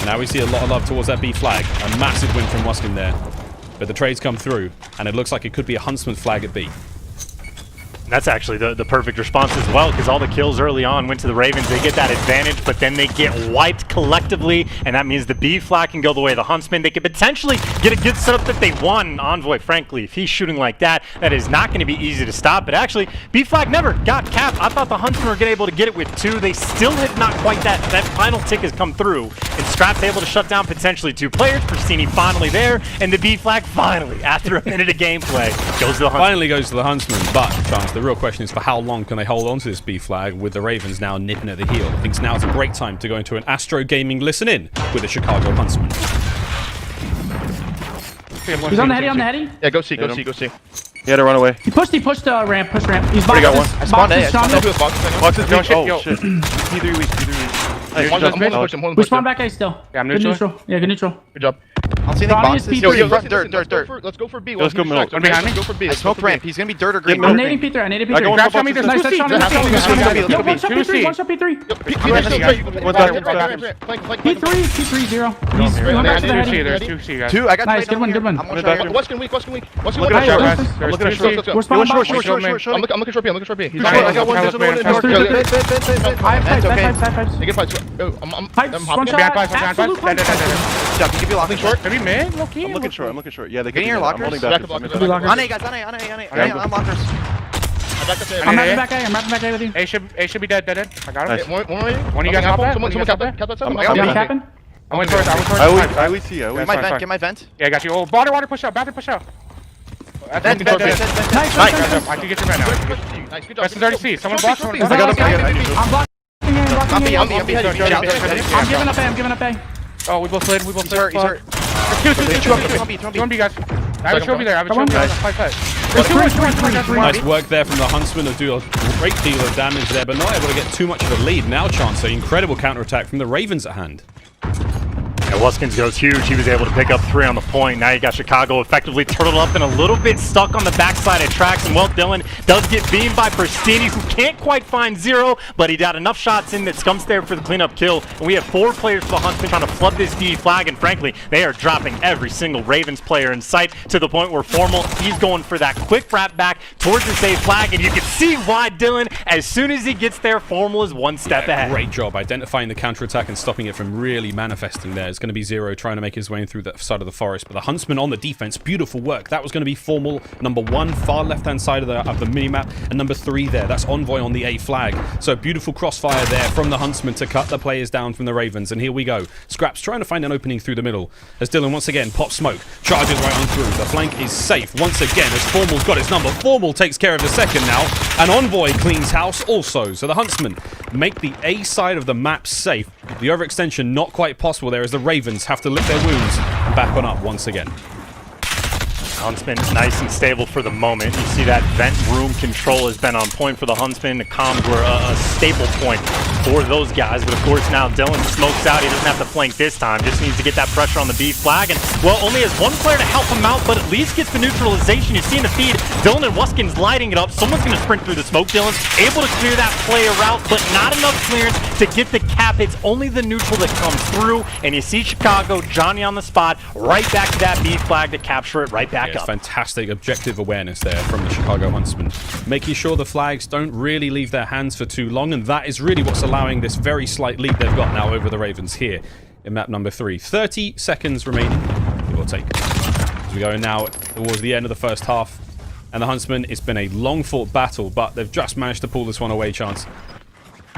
Now we see a lot of love towards that B flag. A massive win from Wuskin there. But the trades come through, and it looks like it could be a Huntsman flag at B. That's actually the perfect response as well, because all the kills early on went to the Ravens. They get that advantage, but then they get wiped collectively, and that means the B flag can go the way of the Huntsmen. They could potentially get a good setup that they won. Envoy, frankly, if he's shooting like that, that is not going to be easy to stop. But actually, B flag never got capped. I thought the Huntsmen were going to be able to get it with 2. They still had not quite that final tick has come through, and Skrapz able to shut down potentially 2 players. Prestinni finally there, and the B flag finally, after a minute of gameplay, goes to the Huntsmen. Finally goes to the Huntsmen, but chance, the real question is for how long can they hold on to this B flag with the Ravens now nipping at the heel. I think now's a great time to go into an Astro Gaming listen in with the Chicago Huntsmen. He's on the heady, Yeah, go C. He had to run away. He pushed ramp, He's boxed. Got one. I spawned A. Oh, shit. P3 weak. We spawn back A still. Yeah, I'm neutral. Good neutral. Good job. I'm seeing the boxes. Yo, dirt. Let's go for B. Let's go middle. Behind me. Go for B. I smoked ramp. He's gonna be dirt or green. I'm nading P3. Grab shot me. There's nice. 2 C. One shot P3. One shot P3. P3 0. He's going back to the heady. There's 2 C, guys. 2. I got nice. Good one. Wuskin weak. Look at shot, guys. We're short. I'm looking short B. He's I got one. I have pipes. One shot. Absolute punch. Give you locking short. Maybe mid? Okay. I'm looking short. Yeah, they get your lockers. I'm holding back. On A, guys. On A. I'm lockers. I'm wrapping back A with you. A should be dead. I got him. One more. One of you guys pop that? Someone cap that. I'm capping. I went first. I iLLeY C. Get my vent. Yeah, I got you. Oh, water, push out. Bathroom, push out. Vent. Nice. I can get your man now. Nice, good job. That's 30 C. Someone block. I got him. I'm blocking A. I'm I'm giving up A. Oh, we both slid. He's hurt. Two on B, guys. I have a trophy there. Nice work there from the Huntsmen to do a great deal of damage there, but not able to get too much of a lead. Now chance, an incredible counterattack from the Ravens at hand. Yeah, Wuskin goes huge. He was able to pick up 3 on the point. Now you got Chicago effectively turtled up and a little bit stuck on the backside of tracks. And well, Dylan does get beamed by Prestinni, who can't quite find 0, but he got enough shots in that Scump's there for the cleanup kill. And we have 4 players for the Huntsmen trying to flood this D flag. And frankly, they are dropping every single Ravens player in sight to the point where Formal, he's going for that quick wrap back towards the safe flag. And you can see why, Dylan, as soon as he gets there, Formal is 1 step ahead. Great job identifying the counterattack and stopping it from really manifesting there. It's going to be 0 trying to make his way in through that side of the forest, but the Huntsman on the defense, beautiful work. That was going to be Formal, number 1, far left-hand side of the minimap, and number 3 there. That's Envoy on the A flag. So beautiful crossfire there from the Huntsman to cut the players down from the Ravens, and here we go. Skrapz trying to find an opening through the middle, as Dylan once again pops smoke, charges right on through. The flank is safe once again, as Formal's got his number. Formal takes care of the second now, and Envoy cleans house also. So the Huntsmen make the A side of the map safe. The overextension not quite possible there, as the Ravens have to lick their wounds and back on up once again. Huntsman nice and stable for the moment. You see that vent room control has been on point for the Huntsman. The comms were a staple point for those guys. But of course now Dylan smokes out. He doesn't have to flank this time. Just needs to get that pressure on the B flag. And well, only has one player to help him out, but at least gets the neutralization. You see in the feed, Dylan and Wuskin's lighting it up. Someone's going to sprint through the smoke. Dylan able to clear that player out, but not enough clearance to get the cap. It's only the neutral that comes through. And you see Chicago, Johnny on the spot, right back to that B flag to capture it right back up. Fantastic objective awareness there from the Chicago Huntsmen, making sure the flags don't really leave their hands for too long, and that is really what's allowing this very slight lead they've got now over the Ravens here in map number 3. 30 seconds remaining, give or take. As we go now towards the end of the first half, and the Huntsmen, it's been a long-fought battle, but they've just managed to pull this one away, Chance.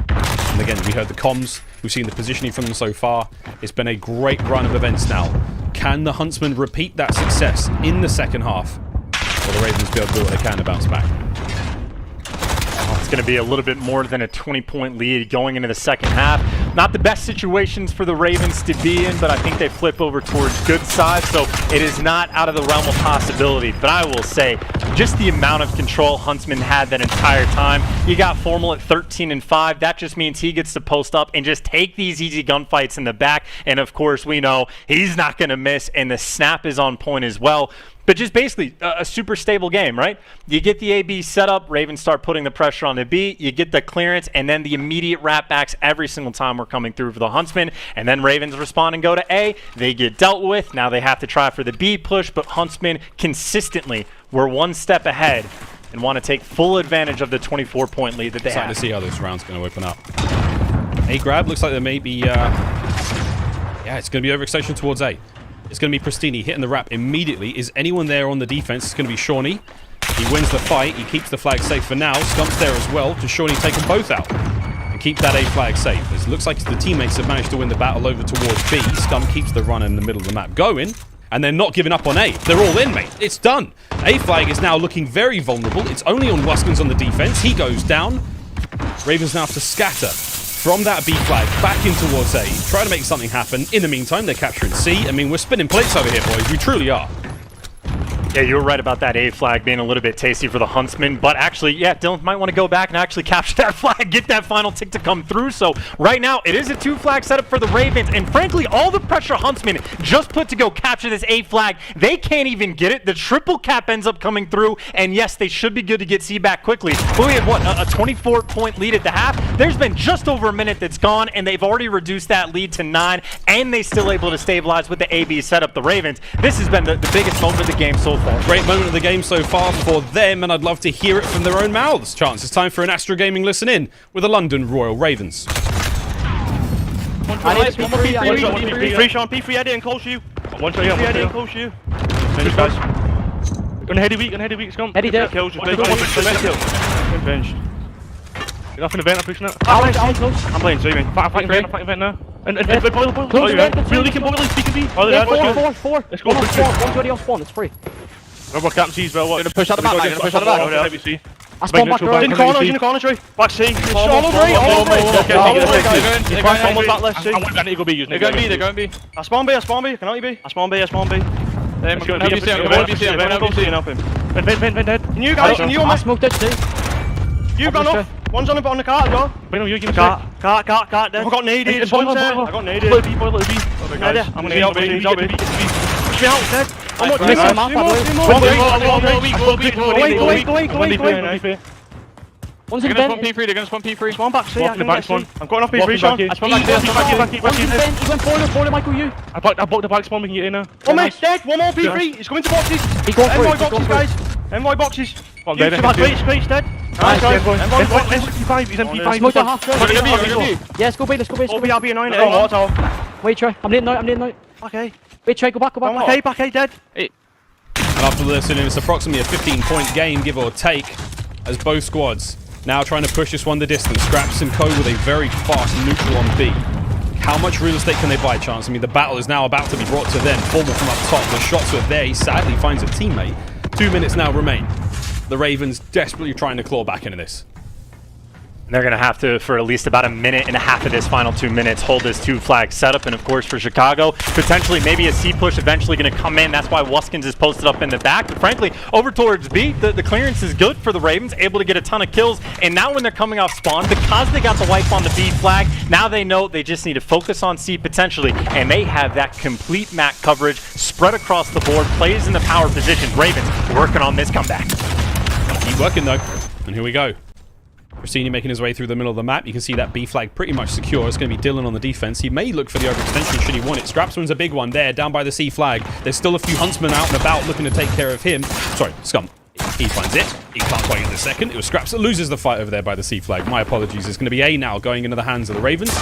And again, we heard the comms, we've seen the positioning from them so far. It's been a great run of events now. Can the Huntsmen repeat that success in the second half? Will the Ravens be able to do what they can to bounce back? It's going to be a little bit more than a 20-point lead going into the second half. Not the best situations for the Ravens to be in, but I think they flip over towards good side, so it is not out of the realm of possibility. But I will say, just the amount of control Huntsman had that entire time. You got Formal at 13-5. That just means he gets to post up and just take these easy gunfights in the back. And of course, we know he's not going to miss, and the snap is on point as well. But just basically a super stable game, right? You get the AB set up, Ravens start putting the pressure on the B, you get the clearance, and then the immediate wrap backs every single time we're coming through for the Huntsmen. And then Ravens respond and go to A. They get dealt with. Now they have to try for the B push, but Huntsmen consistently were one step ahead and want to take full advantage of the 24-point lead that they have. Excited to see how this round's going to open up. A grab looks like there may be, yeah, it's going to be overextension towards A. It's going to be Prestinni hitting the wrap immediately. Is anyone there on the defense? It's going to be Seany. He wins the fight. He keeps the flag safe for now. Scump's there as well. Does Seany take them both out and keep that A flag safe? It looks like the teammates have managed to win the battle over towards B. Scump keeps the run in the middle of the map going, and they're not giving up on A. They're all in, mate. It's done. A flag is now looking very vulnerable. It's only on Wuskin's on the defense. He goes down. Ravens now have to scatter from that B flag back in towards A. Try to make something happen. In the meantime, they're capturing C. I mean, we're spinning plates over here, boys. We truly are. Yeah, you were right about that A flag being a little bit tasty for the Huntsmen, but actually, yeah, Dylan might want to go back and actually capture that flag, get that final tick to come through. So right now, it is a 2-flag setup for the Ravens, and frankly, all the pressure Huntsmen just put to go capture this A flag, they can't even get it. The triple cap ends up coming through, and yes, they should be good to get C back quickly. But we have, what, a 24-point lead at the half? There's been just over a minute that's gone, and they've already reduced that lead to 9, and they still able to stabilize with the AB setup. The Ravens, this has been the biggest moment of the game so far. Great moment of the game so far for them, and I'd love to hear it from their own mouths. Chance, it's time for an Astro Gaming Listen In with the London Royal Ravens. P3, Sean, P3, I didn't close you. One shot, I didn't close you. Finish, guys. Gonna heady weak, Scump. Heady there. Kills, just finished. You're off in the vent, I'm pushing it. I'm playing C, man. I'm fighting vent now. And boiler. Really, can boiler, speak and be. Four. Let's go. One's already on spawn, it's free. Remember, Captain C's well. Gonna push out the back, I spawn back right. In the corner, Troy. Back C. All over it. I want to go B using it. They're going B. I spawn B. Can I be? I spawn B. I'm going to help you. Vent dead. Can you guys, I smoked it too. You gone off. One's on the cart as well. You give me cart there. I got naded. I got naded. Boiler B. I'm gonna get B. Push me out, dead. I'm not doing that. One's in They're gonna spawn P3. Spawn back C. I'm going off P3, Sean. I spawn back. He went boiler, Michael, you. I blocked the back spawn, we can get in now. One mate's dead. One more P3. He's coming to boxes. Envoy boxes, guys. Envoy boxes. Space dead. Nice, Envoy. M65. He's M55. Smoke the half. Yeah, let's go B. I'll be a 9. Wait, Trey. I'm needing note. Okay. Wait, Trey, go back. Back A, dead. And after listening, it's approximately a 15-point game, give or take, as both squads now trying to push this one the distance. Skrapz and Co with a very fast neutral on B. How much real estate can they buy, Chance? I mean, the battle is now about to be brought to them. Formal from up top. The shots are there. He sadly finds a teammate. 2 minutes now remain. The Ravens desperately trying to claw back into this. They're going to have to, for at least about a minute and a half of this final 2 minutes, hold this 2-flag setup. And of course, for Chicago, potentially maybe a C push eventually going to come in. That's why Wuskin is posted up in the back. But frankly, over towards B, the clearance is good for the Ravens, able to get a ton of kills. And now when they're coming off spawn, because they got the wipe on the B flag, now they know they just need to focus on C potentially. And they have that complete map coverage spread across the board, plays in the power position. Ravens working on this comeback. Keep working though. And here we go. Prestinni making his way through the middle of the map. You can see that B flag pretty much secure. It's going to be Dylan on the defense. He may look for the overextension should he want it. Skrapz wins a big one there, down by the C flag. There's still a few Huntsmen out and about looking to take care of him. Sorry, Scump. He finds it. He can't quite get the second. It was Skrapz that loses the fight over there by the C flag. My apologies. It's going to be A now going into the hands of the Ravens.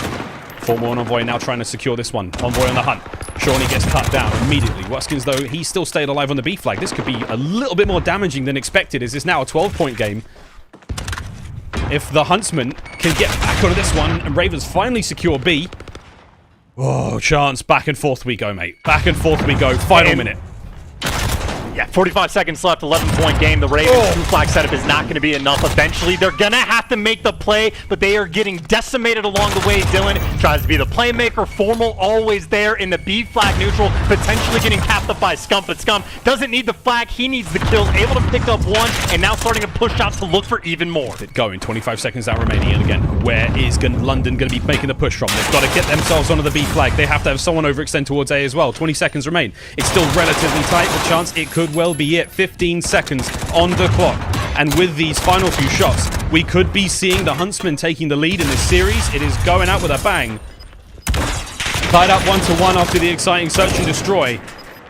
4 more on Envoy now trying to secure this one. Envoy on the hunt. Shawnee gets cut down immediately. Wuskins, though, he still stayed alive on the B flag. This could be a little bit more damaging than expected. Is this now a 12-point game? If the Huntsmen can get back onto this one and Ravens finally secure B. Oh, chance. Back and forth we go, mate. Back and forth we go. Final minute. Yeah, 45 seconds left, 11-point game. The Ravens 2-flag setup is not going to be enough. Eventually, they're going to have to make the play, but they are getting decimated along the way. Dylan tries to be the playmaker. Formal always there in the B flag neutral, potentially getting capped up by Scump, but Scump doesn't need the flag. He needs the kills, able to pick up one, and now starting to push out to look for even more. Going, 25 seconds out remaining, and again, where is London going to be making the push from? They've got to get themselves onto the B flag. They have to have someone overextend towards A as well. 20 seconds remain. It's still relatively tight. The chance it could well be it. 15 seconds on the clock. And with these final few shots, we could be seeing the Huntsmen taking the lead in this series. It is going out with a bang. Tied up 1-1 after the exciting search and destroy.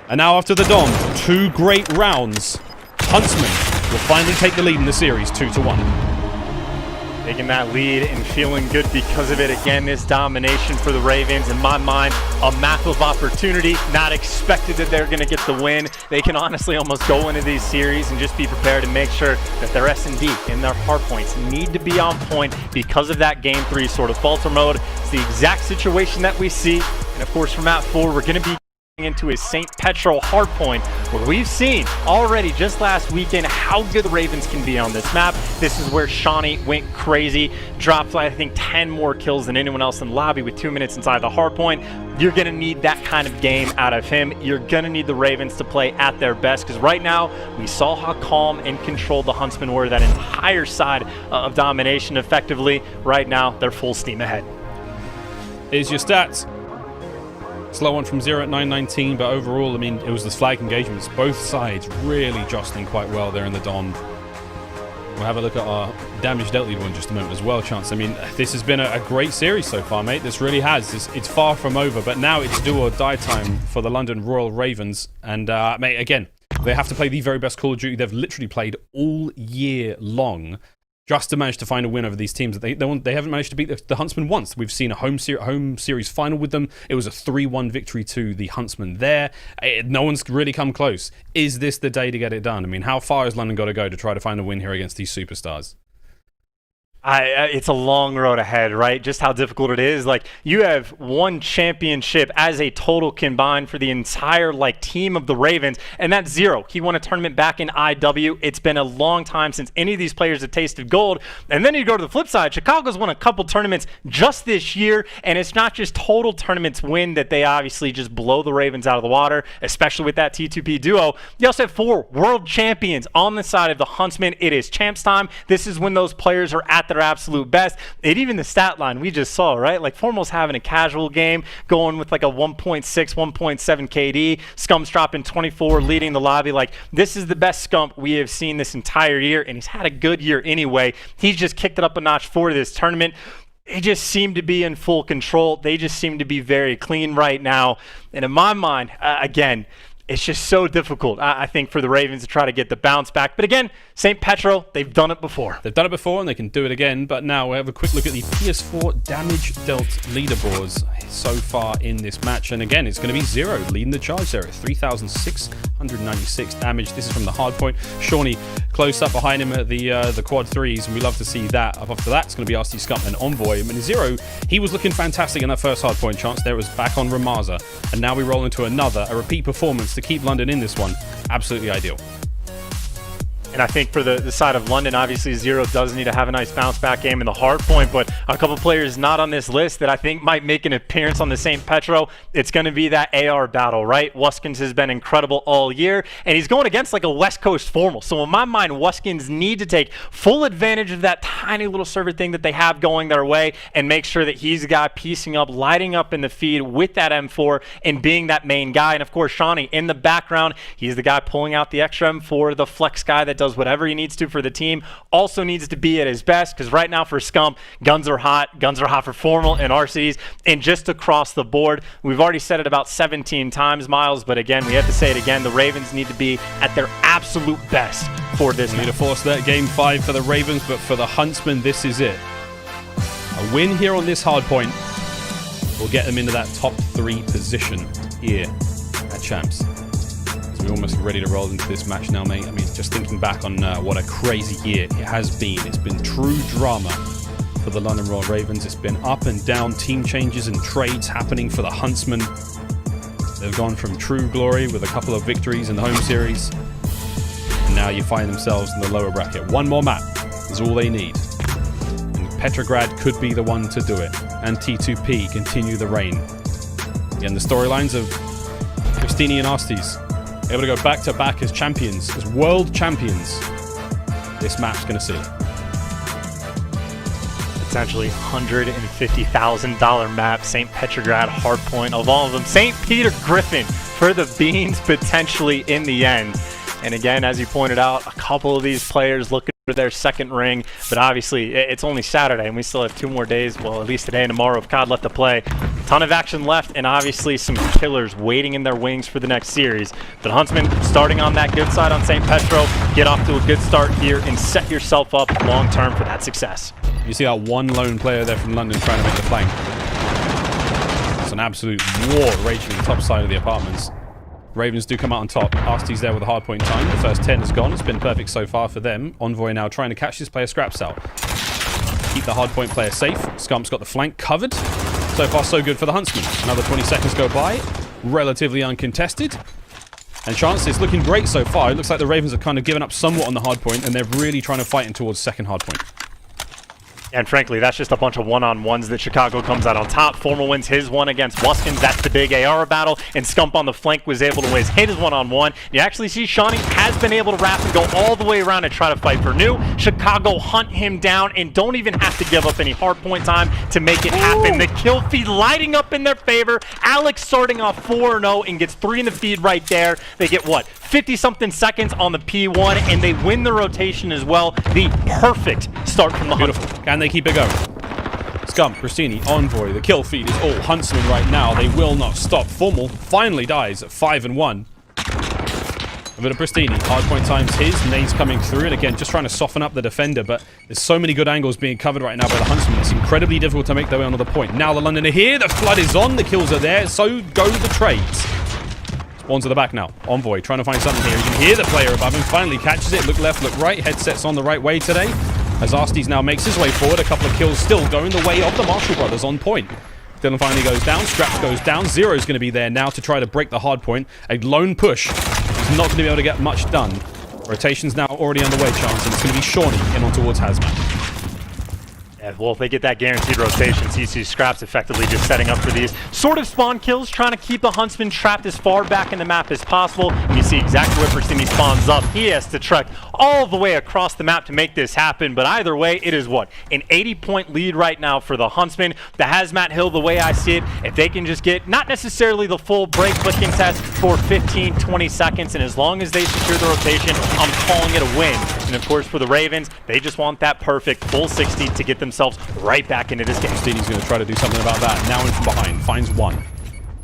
And now after the Dom, 2 great rounds. Huntsmen will finally take the lead in the series, 2-1. Taking that lead and feeling good because of it. Again, this domination for the Ravens. In my mind, a map of opportunity. Not expected that they're going to get the win. They can honestly almost go into these series and just be prepared to make sure that their S&D and their hard points need to be on point because of that Game 3 sort of falter mode. It's the exact situation that we see. And of course, from map 4, we're going to be into a St. Petro hardpoint, where we've seen already just last weekend how good the Ravens can be on this map. This is where Seany went crazy, dropped I think 10 more kills than anyone else in the lobby with 2 minutes inside the hardpoint. You're going to need that kind of game out of him. You're going to need the Ravens to play at their best, because right now we saw how calm and controlled the Huntsmen were that entire side of domination effectively. Right now they're full steam ahead. Here's your stats. Slow one from 0 at 9:19, but overall, I mean, it was the flag engagements. Both sides really jostling quite well there in the Dom. We'll have a look at our damage dealt lead one in just a moment as well, Chance. I mean, this has been a great series so far, mate. This really has. It's far from over, but now it's do or die time for the London Royal Ravens. And, mate, again, they have to play the very best Call of Duty they've literally played all year long, just to manage to find a win over these teams. They haven't managed to beat the Huntsmen once. We've seen a home series final with them. It was a 3-1 victory to the Huntsmen there. No one's really come close. Is this the day to get it done? I mean, how far has London got to go to try to find a win here against these superstars? It's a long road ahead, right? Just how difficult it is. Like, you have one championship as a total combined for the entire team of the Ravens, and that's 0. He won a tournament back in IW. It's been a long time since any of these players have tasted gold. And then you go to the flip side. Chicago's won a couple tournaments just this year, and it's not just total tournaments win that they obviously just blow the Ravens out of the water, especially with that T2P duo. You also have 4 world champions on the side of the Huntsmen. It is champs time. This is when those players are at their absolute best. And even the stat line we just saw, right? Like, Formal's having a casual game, going with like a 1.6, 1.7 KD. Scump's dropping 24, leading the lobby. Like, this is the best Scump we have seen this entire year, and he's had a good year anyway. He's just kicked it up a notch for this tournament. They just seem to be in full control. They just seem to be very clean right now. And in my mind, again, it's just so difficult, I think, for the Ravens to try to get the bounce back. But again, St. Petro, they've done it before. They've done it before, and they can do it again. But now we'll have a quick look at the PS4 damage dealt leaderboards so far in this match. And again, it's going to be 0 leading the charge there at 3,696 damage. This is from the hard point. Shawnee close up behind him at the quad 3s, and we love to see that. Up after that, it's going to be Arcitys, Scump, and Envoy. I mean, 0, he was looking fantastic in that first hard point. Chance there was back on Ramaza. And now we roll into a repeat performance to keep London in this one. Absolutely ideal. And I think for the side of London, obviously Zero does need to have a nice bounce back game in the hard point, but a couple players not on this list that I think might make an appearance on the St. Petro, it's going to be that AR battle, right? Wuskins has been incredible all year, and he's going against like a West Coast formal. So in my mind, Wuskins need to take full advantage of that tiny little server thing that they have going their way and make sure that he's the guy piecing up, lighting up in the feed with that M4 and being that main guy. And of course, Seany in the background, he's the guy pulling out the extra M4, the flex guy that does whatever he needs to for the team, also needs to be at his best, because right now for Scump, guns are hot for Formal and Arcitys, and just across the board. We've already said it about 17 times, Miles, but again, we have to say it again, the Ravens need to be at their absolute best for this. Need to force that game 5 for the Ravens, but for the Huntsmen, this is it. A win here on this hard point will get them into that top 3 position here at Champs. We're almost ready to roll into this match now, mate. I mean, just thinking back on what a crazy year it has been. It's been true drama for the London Royal Ravens. It's been up and down team changes and trades happening for the Huntsmen. They've gone from true glory with a couple of victories in the home series. And now you find themselves in the lower bracket. One more map is all they need. And Petrograd could be the one to do it. And T2P continue the reign. Again, the storylines of Prestinni and Arcitys able to go back-to-back as champions, as world champions. This map's going to see it. Potentially $150,000 map, St. Petrograd hardpoint of all of them. St. Peter Griffin for the Beans potentially in the end. And again, as you pointed out, a couple of these players looking for their second ring, but obviously it's only Saturday and we still have 2 more days, well, at least today and tomorrow of COD left to play. Ton of action left, and obviously some killers waiting in their wings for the next series. But Huntsmen starting on that good side on St. Petro, get off to a good start here and set yourself up long term for that success. You see our one lone player there from London trying to make the flank. It's an absolute war raging on the top side of the apartments. Ravens do come out on top. Arcitys there with a hard point time. The first 10 is gone. It's been perfect so far for them. Envoy now trying to catch this player Skrapz out. Keep the hard point player safe. Scump's got the flank covered. So far, so good for the Huntsmen. Another 20 seconds go by. Relatively uncontested. And chances looking great so far. It looks like the Ravens have kind of given up somewhat on the hard point, and they're really trying to fight in towards second hard point. And frankly, that's just a bunch of one-on-ones that Chicago comes out on top. Formal wins his one against Wuskins. That's the big AR battle. And Scump on the flank was able to hit his one-on-one. You actually see Seany has been able to wrap and go all the way around and try to fight for new. Chicago hunt him down and don't even have to give up any hard point time to make it happen. The kill feed lighting up in their favor. Alex starting off 4-0 and gets 3 in the feed right there. They get what? 50-something seconds on the P1, and they win the rotation as well. The perfect start from the Beautiful. Can they keep it going? Scump, Prestinni, Envoy. The kill feed is all Huntsmen right now. They will not stop. Formal finally dies at 5-1. A bit of Prestinni. Hardpoint times his. Nades coming through, and again, just trying to soften up the defender, but there's so many good angles being covered right now by the Huntsmen. It's incredibly difficult to make their way onto the point. Now the London are here. The flood is on. The kills are there. So go the trades. Spawns at the back now. Envoy trying to find something here. You can hear the player above him. Finally catches it. Look left, look right. Headset's on the right way today. As Arcitys now makes his way forward. A couple of kills still going the way of the Marshall brothers on point. Dylan finally goes down. Skrapz goes down. Zero's going to be there now to try to break the hard point. A lone push. He's not going to be able to get much done. Rotation's now already underway, Chance, and it's going to be Seany in on towards Hazmat. Yeah, well, if they get that guaranteed rotation, CC Skrapz effectively just setting up for these sort of spawn kills, trying to keep the Huntsmen trapped as far back in the map as possible. And you see exactly where Prestinni spawns up. He has to trek all the way across the map to make this happen. But either way, it is what? An 80-point lead right now for the Huntsmen. The Hazmat Hill, the way I see it, if they can just get not necessarily the full break clicking test for 15, 20 seconds, and as long as they secure the rotation, I'm calling it a win. And of course, for the Ravens, they just want that perfect full 60 to get themselves right back into this game. Prestinni's going to try to do something about that. Now in from behind, finds one.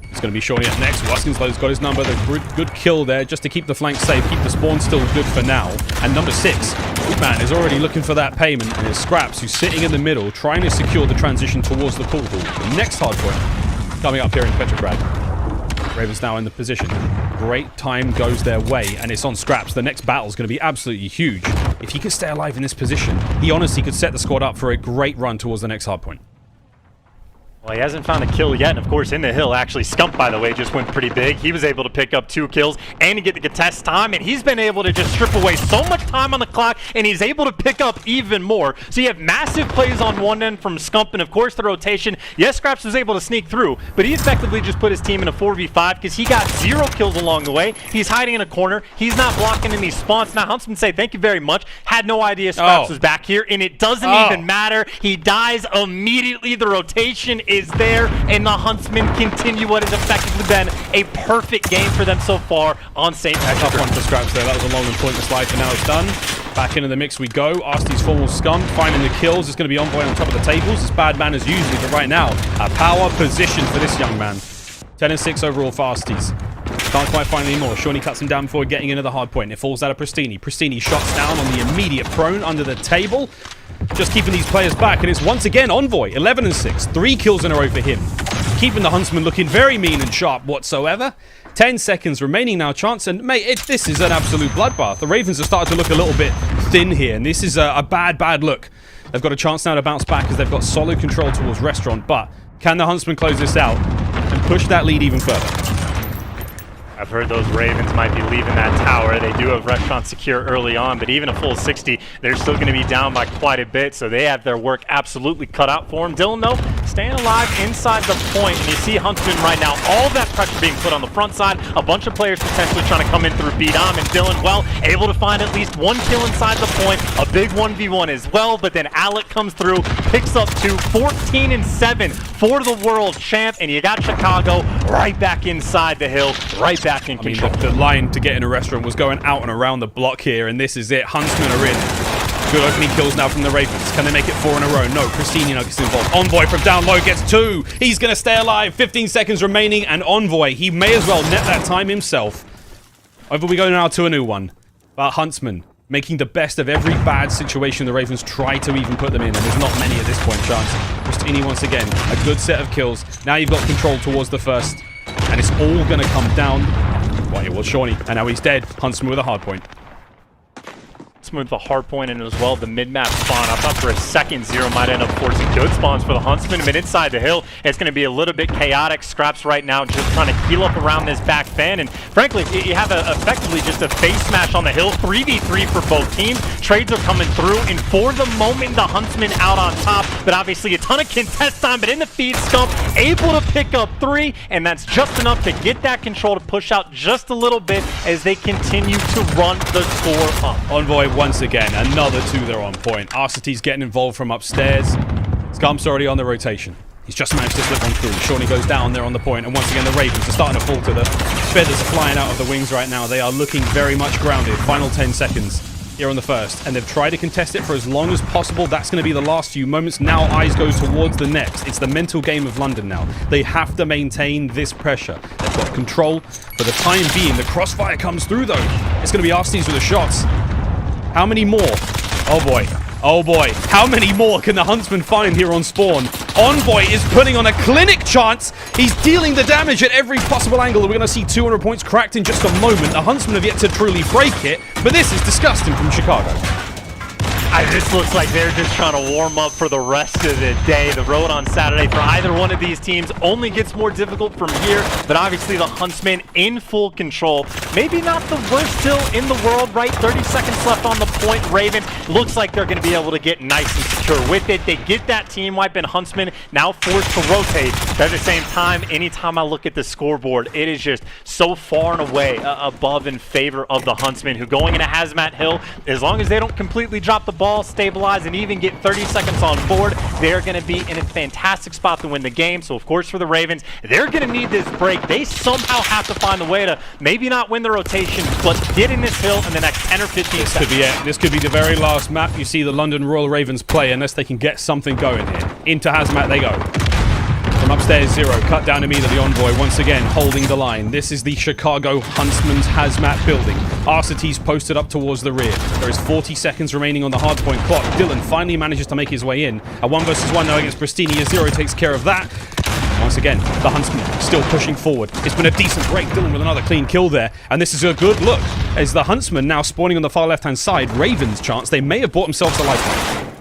It's going to be Seany up next. Wuskin's got his number. The good kill there just to keep the flank safe. Keep the spawn still good for now. And number 6, man is already looking for that payment. And it's Skrapz who's sitting in the middle trying to secure the transition towards the pool hall. The next hard point coming up here in Petrograd. Ravens now in the position. Great time goes their way, and it's on Skrapz. The next battle is going to be absolutely huge. If he could stay alive in this position, he honestly could set the squad up for a great run towards the next hardpoint. Well, he hasn't found a kill yet, and of course in the hill, actually, Scump, by the way, just went pretty big. He was able to pick up 2 kills and to get the contest time, and he's been able to just strip away so much time on the clock, and he's able to pick up even more. So you have massive plays on one end from Scump, and of course the rotation. Yes, Skrapz was able to sneak through, but he effectively just put his team in a 4v5 because he got 0 kills along the way. He's hiding in a corner. He's not blocking any spawns. Now, Huntsmen say thank you very much. Had no idea Skrapz was back here, and it doesn't even matter. He dies immediately. The rotation is there, and the Huntsmen continue what has effectively been a perfect game for them so far on St. Tough one for Skrapz there. That was a long and pointless life, and now it's done. Back into the mix we go. Arcitys formal Scump, finding the kills. It's going to be Envoy on top of the tables. It's bad manners usually, but right now, a power position for this young man. 10-6 overall for Arcitys. Can't quite find any more. Seany cuts him down before getting into the hard point. It falls out of Prestinni. Prestinni shots down on the immediate prone under the table. Just keeping these players back, and it's once again Envoy, 11-6. 3 kills in a row for him. Keeping the Huntsmen looking very mean and sharp whatsoever. 10 seconds remaining now, Chance, and mate, this is an absolute bloodbath. The Ravens have started to look a little bit thin here, and this is a bad look. They've got a chance now to bounce back as they've got solid control towards Restaurant, but can the Huntsmen close this out and push that lead even further? I've heard those Ravens might be leaving that tower. They do have Restaurant secure early on, but even a full 60, they're still going to be down by quite a bit, so they have their work absolutely cut out for them. Dylan, though, staying alive inside the point, and you see Huntsmen right now, all that pressure being put on the front side, a bunch of players potentially trying to come in through B-Dom, and Dylan, well, able to find at least 1 kill inside the point, a big 1v1 as well, but then iLLeY comes through, picks up 2, 14-7 for the world champ, and you got Chicago right back inside the hill, right back in control. The line to get in a Restaurant was going out and around the block here, and this is it. Huntsmen are in. Good opening kills now from the Ravens. Can they make it 4 in a row? No. Prestinni gets involved. Envoy from down low gets 2. He's going to stay alive. 15 seconds remaining, and Envoy, he may as well net that time himself. Over we go now to a new one. But Huntsmen making the best of every bad situation the Ravens try to even put them in, and there's not many at this point, Chance. Prestinni once again, a good set of kills. Now you've got control towards the first, and it's all going to come down. Well, it was Seany, and now he's dead. Huntsmen with a hard point. Smooth the hard point and as well the mid-map spawn. I thought for a second Zero might end up forcing good spawns for the Huntsmen, but inside the hill it's going to be a little bit chaotic. Skrapz right now just trying to heal up around this back fan, and frankly you have effectively just a face smash on the hill. 3v3 for both teams. Trades are coming through, and for the moment the Huntsmen out on top, but obviously a ton of contest time. But in the feed, Scump able to pick up 3, and that's just enough to get that control to push out just a little bit as they continue to run the score up. Envoy once again, another 2 there on point. Arcitys getting involved from upstairs. Scump's already on the rotation. He's just managed to slip on through. Seany goes down there on the point, and once again the Ravens are starting to falter. The feathers are flying out of the wings right now. They are looking very much grounded. Final 10 seconds here on the first, and they've tried to contest it for as long as possible. That's going to be the last few moments. Now eyes goes towards the next. It's the mental game of London now. They have to maintain this pressure. They've got control for the time being. The crossfire comes through though. It's going to be Arcitys with the shots. How many more? Oh boy. Oh boy. How many more can the Huntsmen find here on spawn? Envoy is putting on a clinic, Chance. He's dealing the damage at every possible angle. We're going to see 200 points cracked in just a moment. The Huntsmen have yet to truly break it, but this is disgusting from Chicago. This looks like they're just trying to warm up for the rest of the day. The road on Saturday for either one of these teams only gets more difficult from here, but obviously the Huntsmen in full control. Maybe not the worst hill in the world, right? 30 seconds left on the point. Raven looks like they're going to be able to get nice and secure with it. They get that team wipe, and Huntsmen now forced to rotate. But at the same time, anytime I look at the scoreboard, it is just so far and away above in favor of the Huntsmen, who going into Hazmat Hill, as long as they don't completely drop the ball, stabilize, and even get 30 seconds on board, they're going to be in a fantastic spot to win the game. So of course for the Ravens, they're going to need this break. They somehow have to find a way to maybe not win the rotation, but get in this hill in the next 10 or 15 seconds. This could be it. This could be the very last map you see the London Royal Ravens play, unless they can get something going here. Into Hazmat they go. From upstairs, Zero cut down immediately. Envoy once again holding the line. This is the Chicago Huntsmen's Hazmat building. Arcitys posted up towards the rear. There is 40 seconds remaining on the hardpoint clock. Dylan finally manages to make his way in. A 1 versus 1 now against Prestinni as Zero takes care of that. Once again, the Huntsmen still pushing forward. It's been a decent break. Dylan with another clean kill there. And this is a good look as the Huntsmen now spawning on the far left-hand side. Ravens chance. They may have bought themselves a lifeline.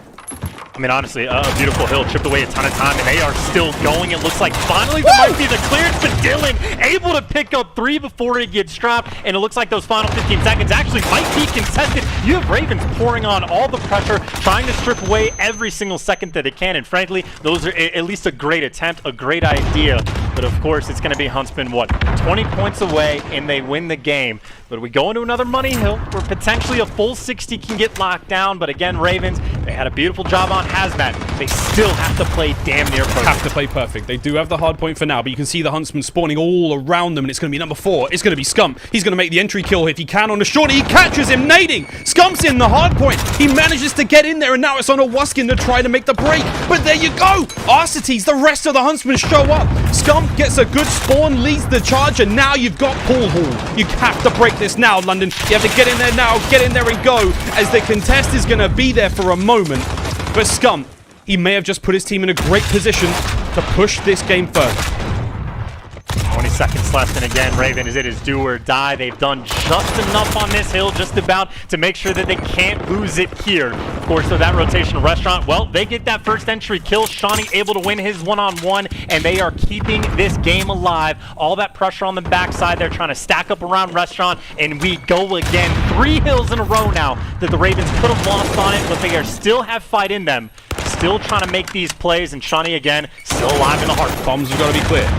I mean, honestly, a beautiful hill, chipped away a ton of time, and they are still going. It looks like finally there might be the clearance, but Dylan able to pick up 3 before he gets dropped, and it looks like those final 15 seconds actually might be contested. You have Ravens pouring on all the pressure, trying to strip away every single second that it can, and frankly, those are at least a great attempt, a great idea. But of course, it's going to be Huntsmen, 20 points away, and they win the game. But we go into another money hill where potentially a full 60 can get locked down. But again, Ravens, they had a beautiful job on Hazmat. They still have to play damn near perfect. Have to play perfect. They do have the hard point for now, but you can see the Huntsmen spawning all around them, and it's going to be number 4. It's going to be Scump. He's going to make the entry kill if he can on the shorty. He catches him, nading. Scump's in the hard point. He manages to get in there, and now it's on a Wuskin to try to make the break. But there you go. Arcitys, the rest of the Huntsmen show up. Scump gets a good spawn, leads the charge, and now you've got Pool Hall. You have to break this now, London. You have to get in there now, get in there and go, as the contest is going to be there for a moment. But Scump, he may have just put his team in a great position to push this game further. 20 seconds left, and again, Raven, it is do or die. They've done just enough on this hill, just about, to make sure that they can't lose it here. Of course, with that rotational restaurant, well, they get that first entry kill. Seany able to win his one-on-one, and they are keeping this game alive. All that pressure on the backside, they're trying to stack up around restaurant, and we go again. 3 hills in a row now that the Ravens could have lost on it, but they are still have fight in them. Still trying to make these plays, and Seany again, still alive in the heart. Bombs have got to be clear.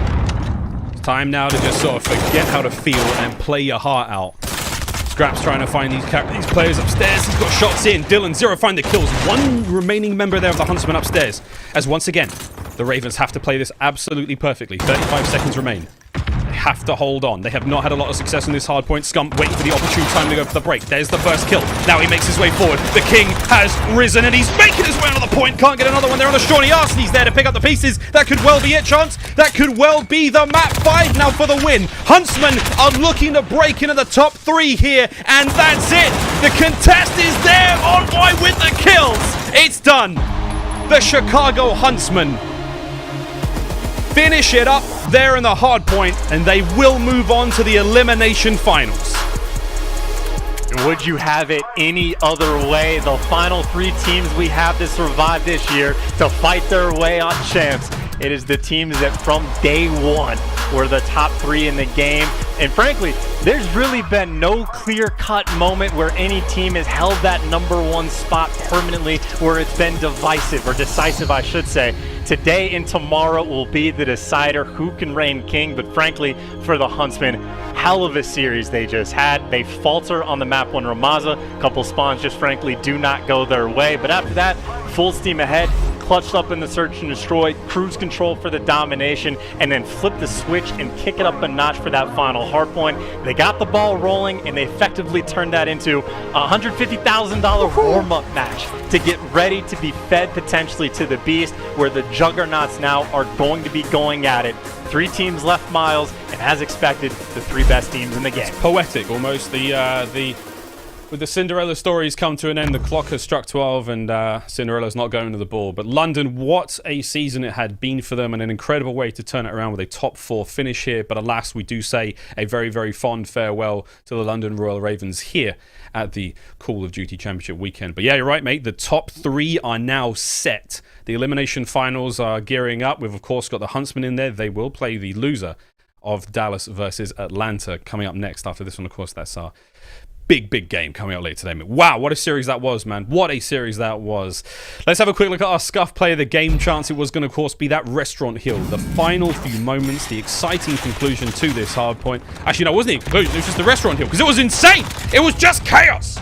Time now to just sort of forget how to feel and play your heart out. Skrapz trying to find these players upstairs. He's got shots in. Dylan, 0 find the kills. 1 remaining member there of the Huntsmen upstairs. As once again, the Ravens have to play this absolutely perfectly. 35 seconds remain. They have to hold on. They have not had a lot of success in this hard point. Scump waiting for the opportune time to go for the break. There's the first kill. Now he makes his way forward. The King has risen and he's making his way on the point. Can't get another one there on the Shawnee. Arcitys there to pick up the pieces. That could well be it, Chance. That could well be the map 5 now for the win. Huntsmen are looking to break into the top 3 here, and that's it. The contest is there. Envoy with the kills. It's done. The Chicago Huntsmen finish it up there in the hard point, and they will move on to the elimination finals. Would you have it any other way? The final 3 teams we have to survive this year to fight their way on champs. It is the teams that from day 1 were the top 3 in the game. And frankly, there's really been no clear-cut moment where any team has held that #1 spot permanently, where it's been divisive, or decisive, I should say. Today and tomorrow will be the decider who can reign king, but frankly, for the Huntsmen, hell of a series they just had. They falter on the map 1 Ramaza. A couple spawns just frankly do not go their way, but after that, full steam ahead. Clutched up in the search and destroy, cruise control for the domination, and then flip the switch and kick it up a notch for that final hard point. They got the ball rolling, and they effectively turned that into a $150,000 warm-up match to get ready to be fed potentially to the beast, where the juggernauts now are going to be going at it. 3 teams left, Miles, and as expected, the 3 best teams in the game. It's poetic, almost. With the Cinderella stories come to an end, the clock has struck 12 and Cinderella's not going to the ball. But London, what a season it had been for them, and an incredible way to turn it around with a top 4 finish here. But alas, we do say a very, very fond farewell to the London Royal Ravens here at the Call of Duty Championship weekend. But yeah, you're right, mate. The top 3 are now set. The elimination finals are gearing up. We've, of course, got the Huntsmen in there. They will play the loser of Dallas versus Atlanta coming up next. After this one, of course, that's our big game coming out later today. Wow, what a series that was, man. What a series that was. Let's have a quick look at our Scuff player of the game. Chance it was going to, of course, be that restaurant hill. The final few moments, the exciting conclusion to this hard point. Actually, no, it wasn't the conclusion. It was just the restaurant hill, because it was insane. It was just chaos.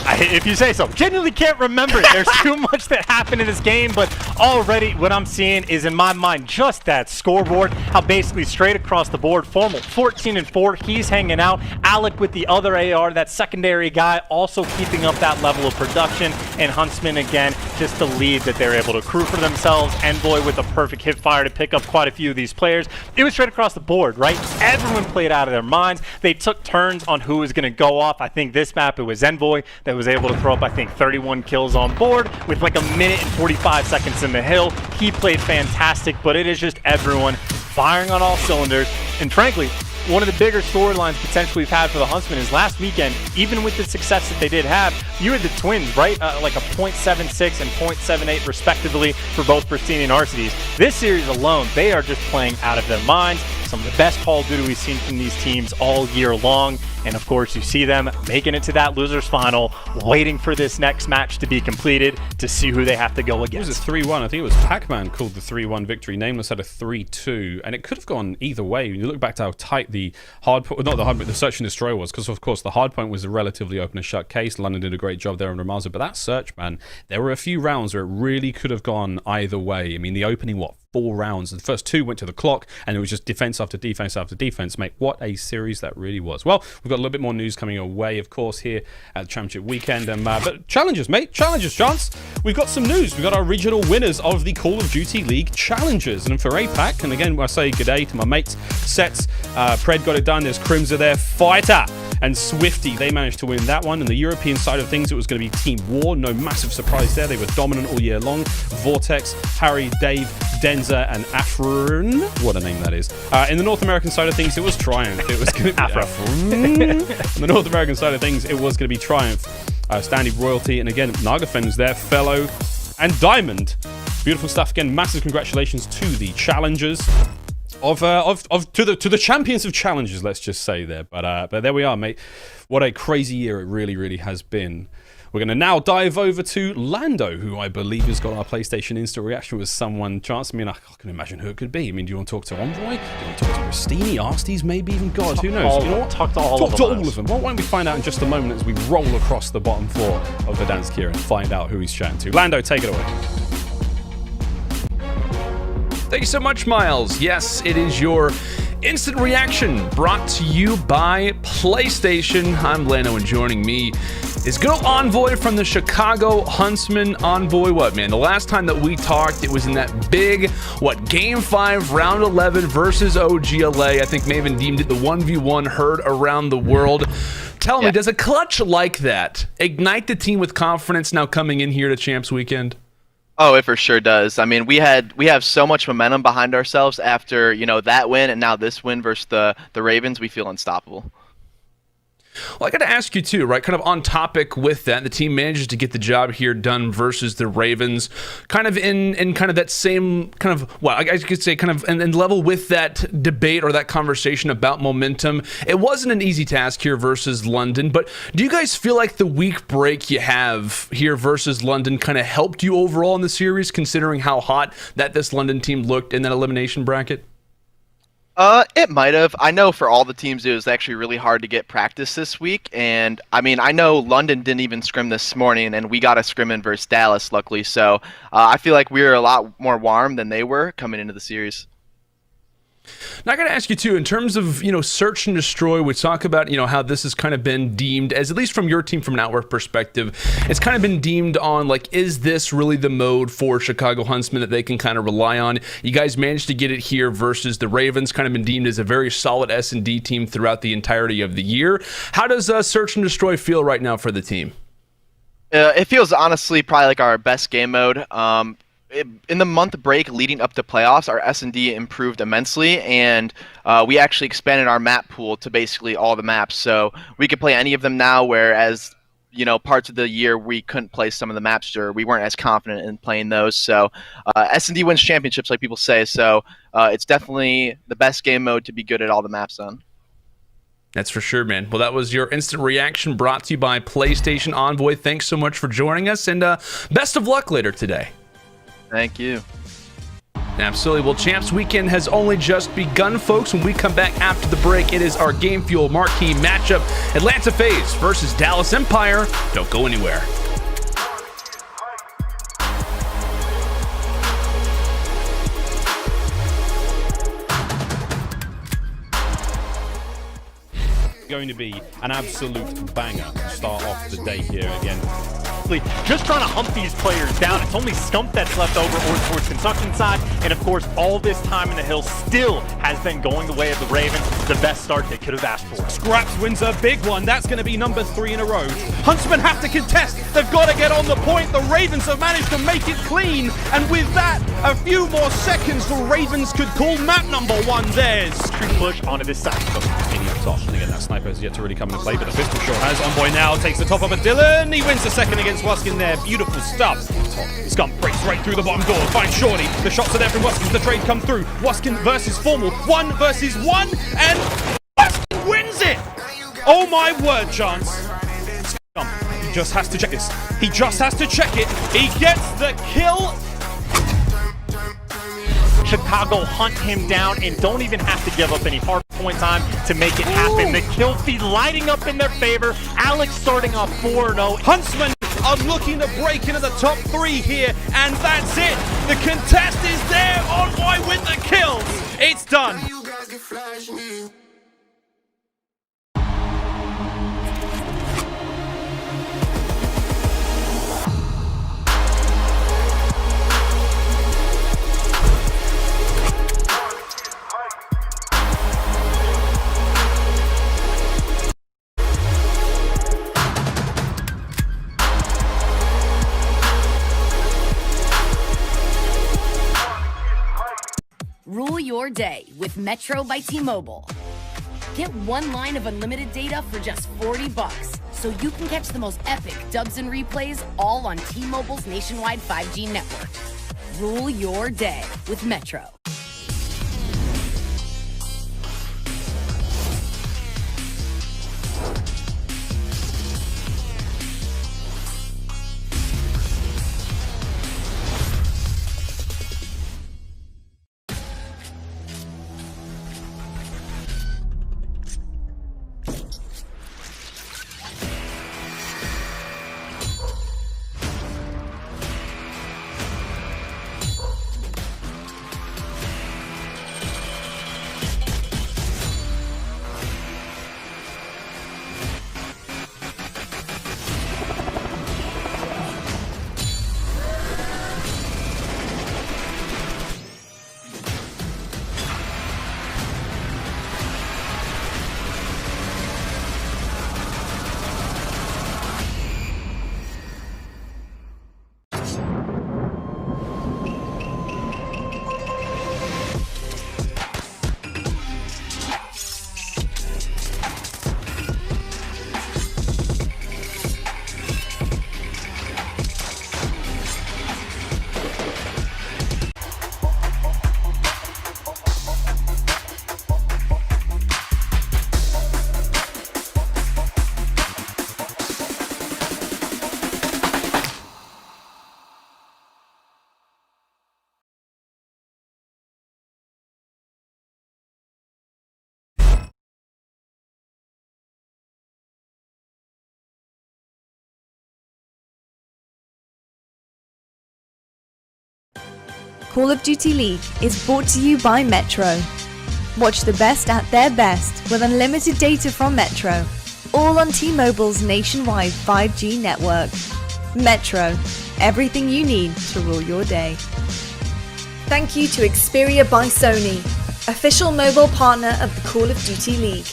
If you say so. Genuinely can't remember it. There's too much that happened in this game, but already what I'm seeing is, in my mind, just that scoreboard. How basically straight across the board, Formal 14-4, he's hanging out. iLLeY with the other AR, that secondary guy, also keeping up that level of production. And Huntsmen, again, just the lead that they're able to accrue for themselves. Envoy with a perfect hip fire to pick up quite a few of these players. It was straight across the board, right? Everyone played out of their minds. They took turns on who was going to go off. I think this map, it was Envoy that was able to throw up, I think, 31 kills on board with like 1 minute and 45 seconds in the hill. He played fantastic, but it is just everyone firing on all cylinders. And frankly, one of the bigger storylines potentially we've had for the Huntsmen is last weekend, even with the success that they did have, you had the Twins, right? Like a .76 and .78 respectively for both Prestinni and Arcitys. This series alone, they are just playing out of their minds. Some of the best Call of Duty we've seen from these teams all year long. And of course, you see them making it to that losers final, waiting for this next match to be completed to see who they have to go against. It was a 3-1. I think it was Pac-Man called the 3-1 victory. Nameless had a 3-2, and it could have gone either way. When you look back to how tight the the search and destroy was, because of course the hard point was a relatively open and shut case. London did a great job there on Ramaza, but that search, man, there were a few rounds where it really could have gone either way. I mean, the opening, 4 rounds. The first 2 went to the clock, and it was just defense after defense after defense. Mate, what a series that really was. Well, we've got a little bit more news coming our way, of course, here at the Championship Weekend. But challenges, mate. Challenges, Chance. We've got some news. We've got our regional winners of the Call of Duty League challenges. And for APAC, and again, I say good day to my mates, Sets. Pred got it done. There's Crimsix there. Fighter and Swifty, they managed to win that one. And the European side of things, it was going to be Team War. No massive surprise there. They were dominant all year long. Vortex, Harry, Dave, Denza, and Afron. What a name that is. In the North American side of things, it was Triumph. It was going to be On the North American side of things, it was going to be Triumph, Standy Royalty, and again, Nagafen's there, Fellow, and Diamond. Beautiful stuff. Again, massive congratulations to the challengers. To the champions of challenges, let's just say there. But there we are, mate. What a crazy year it really, really has been. We're going to now dive over to Lando, who I believe has got our PlayStation instant reaction with someone. Chance, I mean, I can imagine who it could be. I mean, do you want to talk to Envoy? Do you want to talk to Prestinni, Arcitys, maybe even God? Who knows? You know what? Talk to all of them. Well, why don't we find out in just a moment as we roll across the bottom floor of Verdansk here and find out who he's chatting to. Lando, take it away. Thank you so much, Miles. Yes, it is your instant reaction brought to you by PlayStation. I'm Lando, and joining me is good old Envoy from the Chicago Huntsmen. Envoy, what, man? The last time that we talked, it was in that big, Game 5, Round 11 versus iLLeY. I think Maven deemed it the 1v1 heard around the world. Tell me, does a clutch like that ignite the team with confidence now coming in here to Champs Weekend? Oh, it for sure does. I mean, we have so much momentum behind ourselves after, that win and now this win versus the Ravens. We feel unstoppable. Well, I got to ask you too, right? Kind of on topic with that, the team manages to get the job here done versus the Ravens, kind of in kind of that same kind of, well, I could say kind of and level with that debate or that conversation about momentum. It wasn't an easy task here versus London, but do you guys feel like the week break you have here versus London kind of helped you overall in the series, considering how hot that this London team looked in that elimination bracket? It might have. I know for all the teams, it was actually really hard to get practice this week. And I mean, I know London didn't even scrim this morning, and we got a scrim in versus Dallas, luckily. So I feel like we were a lot more warm than they were coming into the series. Now, I got to ask you too, in terms of, search and destroy, we talk about, how this has kind of been deemed as, at least from your team, from an outward perspective, it's kind of been deemed on, like, is this really the mode for Chicago Huntsmen that they can kind of rely on? You guys managed to get it here versus the Ravens, kind of been deemed as a very solid S&D team throughout the entirety of the year. How does search and destroy feel right now for the team? It feels honestly probably like our best game mode. In the month break leading up to playoffs, our S&D improved immensely, and we actually expanded our map pool to basically all the maps. So we could play any of them now, whereas, parts of the year we couldn't play some of the maps, or we weren't as confident in playing those. So S&D wins championships, like people say. So it's definitely the best game mode to be good at all the maps on. That's for sure, man. Well, that was your instant reaction brought to you by PlayStation. Envoy, thanks so much for joining us, and best of luck later today. Thank you. Absolutely. Well, Champs Weekend has only just begun, folks. When we come back after the break, it is our Game Fuel marquee matchup, Atlanta FaZe versus Dallas Empire. Don't go anywhere. going to be an absolute banger to start off the day here again. Just trying to hunt these players down. It's only Scump that's left over or towards construction side, and of course all this time in the hill still has been going the way of the Ravens. The best start they could have asked for. Skrapz wins a big one. That's going to be number 3 in a row. Huntsmen have to contest. They've got to get on the point. The Ravens have managed to make it clean, and with that, a few more seconds, the Ravens could call map number 1 theirs. True push onto this side. Any up top, and again, that sniper has yet to really come into play, but the pistol shot has Envoy now takes the top of a Dylan. He wins the second against Wuskin there. Beautiful stuff. Scump breaks right through the bottom door. Finds Shorty. The shots are there from Wuskin. The trade come through. Wuskin versus Formal. 1 versus 1, and Wuskin wins it. Oh my word, Chance. Scump, he just has to check this. He just has to check it. He gets the kill. Chicago hunt him down and don't even have to give up any hard point time to make it happen. The kill feed lighting up in their favor. Alex starting off 4-0. Huntsmen are looking to break into the top 3 here, and that's it. The contest is there. Envoy with the kills. It's done. Rule your day with Metro by T-Mobile. Get 1 line of unlimited data for just $40, so you can catch the most epic dubs and replays all on T-Mobile's nationwide 5G network. Rule your day with Metro. Call of Duty League is brought to you by Metro. Watch the best at their best with unlimited data from Metro, all on T-Mobile's nationwide 5G network. Metro, everything you need to rule your day. Thank you to Xperia by Sony, official mobile partner of the Call of Duty League.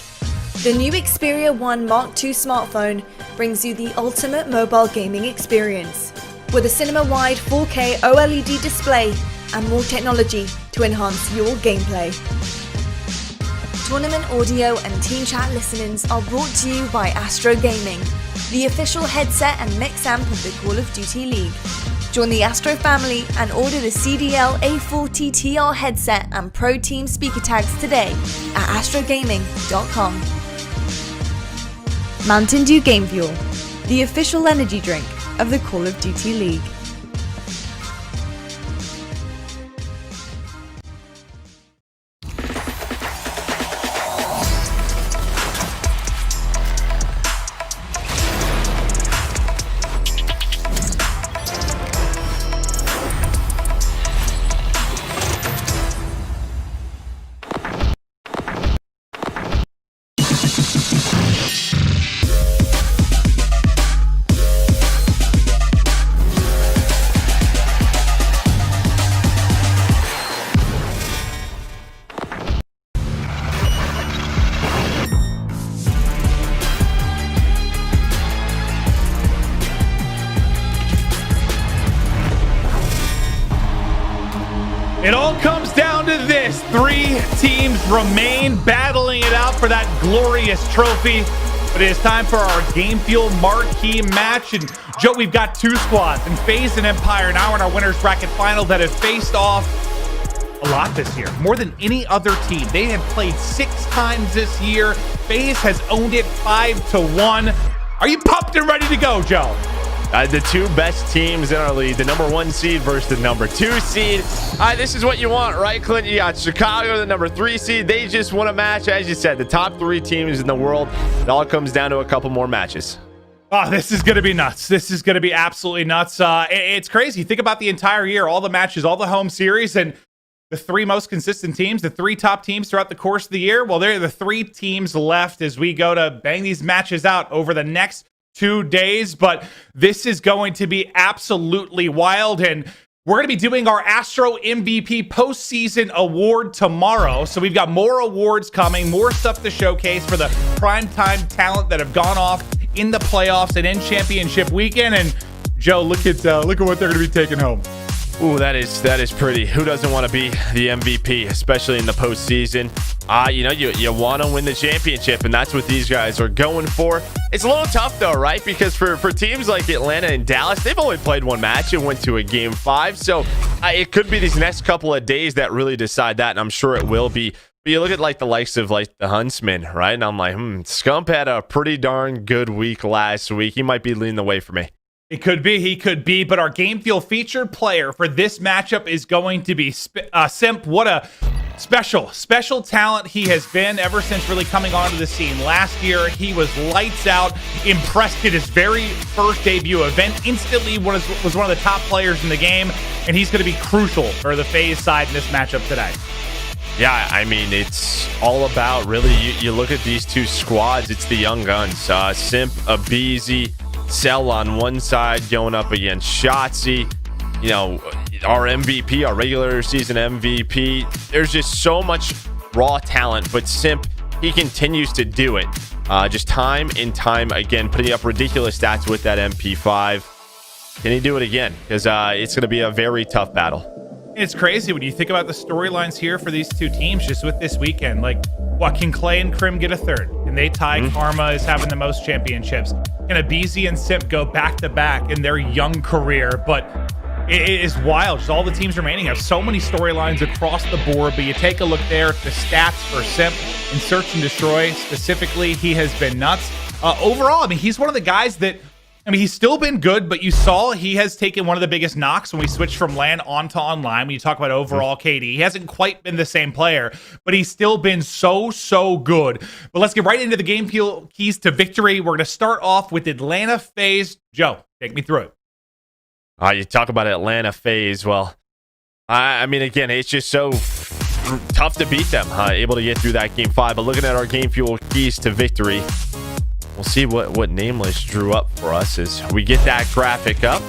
The new Xperia 1 Mark II smartphone brings you the ultimate mobile gaming experience, with a cinema-wide 4K OLED display and more technology to enhance your gameplay. Tournament audio and team chat listenings are brought to you by Astro Gaming, the official headset and mix amp of the Call of Duty League. Join the Astro family and order the CDL A40 TR headset and Pro Team speaker tags today at astrogaming.com. Mountain Dew Game Fuel, the official energy drink of the Call of Duty League. as 3 teams remain battling it out for that glorious trophy. But it is time for our Game Fuel marquee match. And Joe, we've got 2 squads, and FaZe and Empire now in our winners bracket final that have faced off a lot this year, more than any other team. They have played 6 times this year. FaZe has owned it 5-1. Are you pumped and ready to go, Joe? The 2 best teams in our league, the number 1 seed versus the number 2 seed. This is what you want, right, Clint? You got Chicago, the number 3 seed. They just won a match. As you said, the top 3 teams in the world. It all comes down to a couple more matches. Oh, this is going to be nuts. This is going to be absolutely nuts. It's crazy. Think about the entire year, all the matches, all the home series, and the 3 most consistent teams, the 3 top teams throughout the course of the year. Well, they're the 3 teams left as we go to bang these matches out over the next 2 days, but this is going to be absolutely wild, and we're going to be doing our Astro MVP postseason award tomorrow. So we've got more awards coming, more stuff to showcase for the primetime talent that have gone off in the playoffs and in championship weekend. And Joe, look at what they're going to be taking home. Ooh, that is pretty. Who doesn't want to be the MVP, especially in the postseason? You want to win the championship, and that's what these guys are going for. It's a little tough, though, right? Because for teams like Atlanta and Dallas, they've only played 1 match and went to a game 5. So it could be these next couple of days that really decide that, and I'm sure it will be. But you look at the likes of the Huntsmen, right? And I'm like, Scump had a pretty darn good week last week. He might be leading the way for me. It could be, he could be, but our Game Fuel featured player for this matchup is going to be Simp. What a special talent he has been ever since really coming onto the scene. Last year, he was lights out, impressed at his very first debut event, instantly was one of the top players in the game, and he's going to be crucial for the FaZe side in this matchup today. Yeah, I mean, it's all about really, you look at these 2 squads, it's the young guns. Simp, aBeZy, Cell on one side going up against Shotzzy, our MVP, our regular season MVP. There's just so much raw talent, but Simp, he continues to do it. Just time and time again, putting up ridiculous stats with that MP5. Can he do it again? Because it's going to be a very tough battle. It's crazy when you think about the storylines here for these 2 teams just with this weekend. What, can Clay and Crim get a 3rd? Can they tie Karma as having the most championships? Can aBeZy and Simp go back-to-back in their young career? But it is wild. Just all the teams remaining have so many storylines across the board. But you take a look there at the stats for Simp in Search and Destroy specifically. He has been nuts. Overall, I mean, he's one of the guys that, he's still been good, but you saw he has taken one of the biggest knocks when we switched from LAN onto online. When you talk about overall KD, he hasn't quite been the same player, but he's still been so good. But let's get right into the Game Fuel keys to victory. We're going to start off with Atlanta FaZe. Joe, take me through it. You talk about Atlanta FaZe. Well, I mean, again, it's just so tough to beat them, able to get through that game 5. But looking at our Game Fuel keys to victory, we'll see what Nameless drew up for us as we get that graphic up.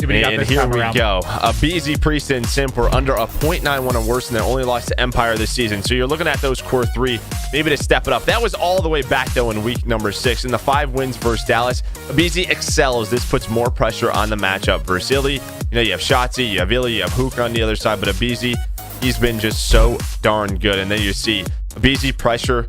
And here we go. aBeZy, Priestahh, and Simp were under a 0.91 or worse, and they only lost to Empire this season. So you're looking at those core 3, maybe to step it up. That was all the way back, though, in week number 6. In the 5 wins versus Dallas, aBeZy excels. This puts more pressure on the matchup versus iLLeY. You have Shotzzy, you have iLLeY, you have Huke on the other side, but aBeZy, he's been just so darn good. And then you see aBeZy pressure.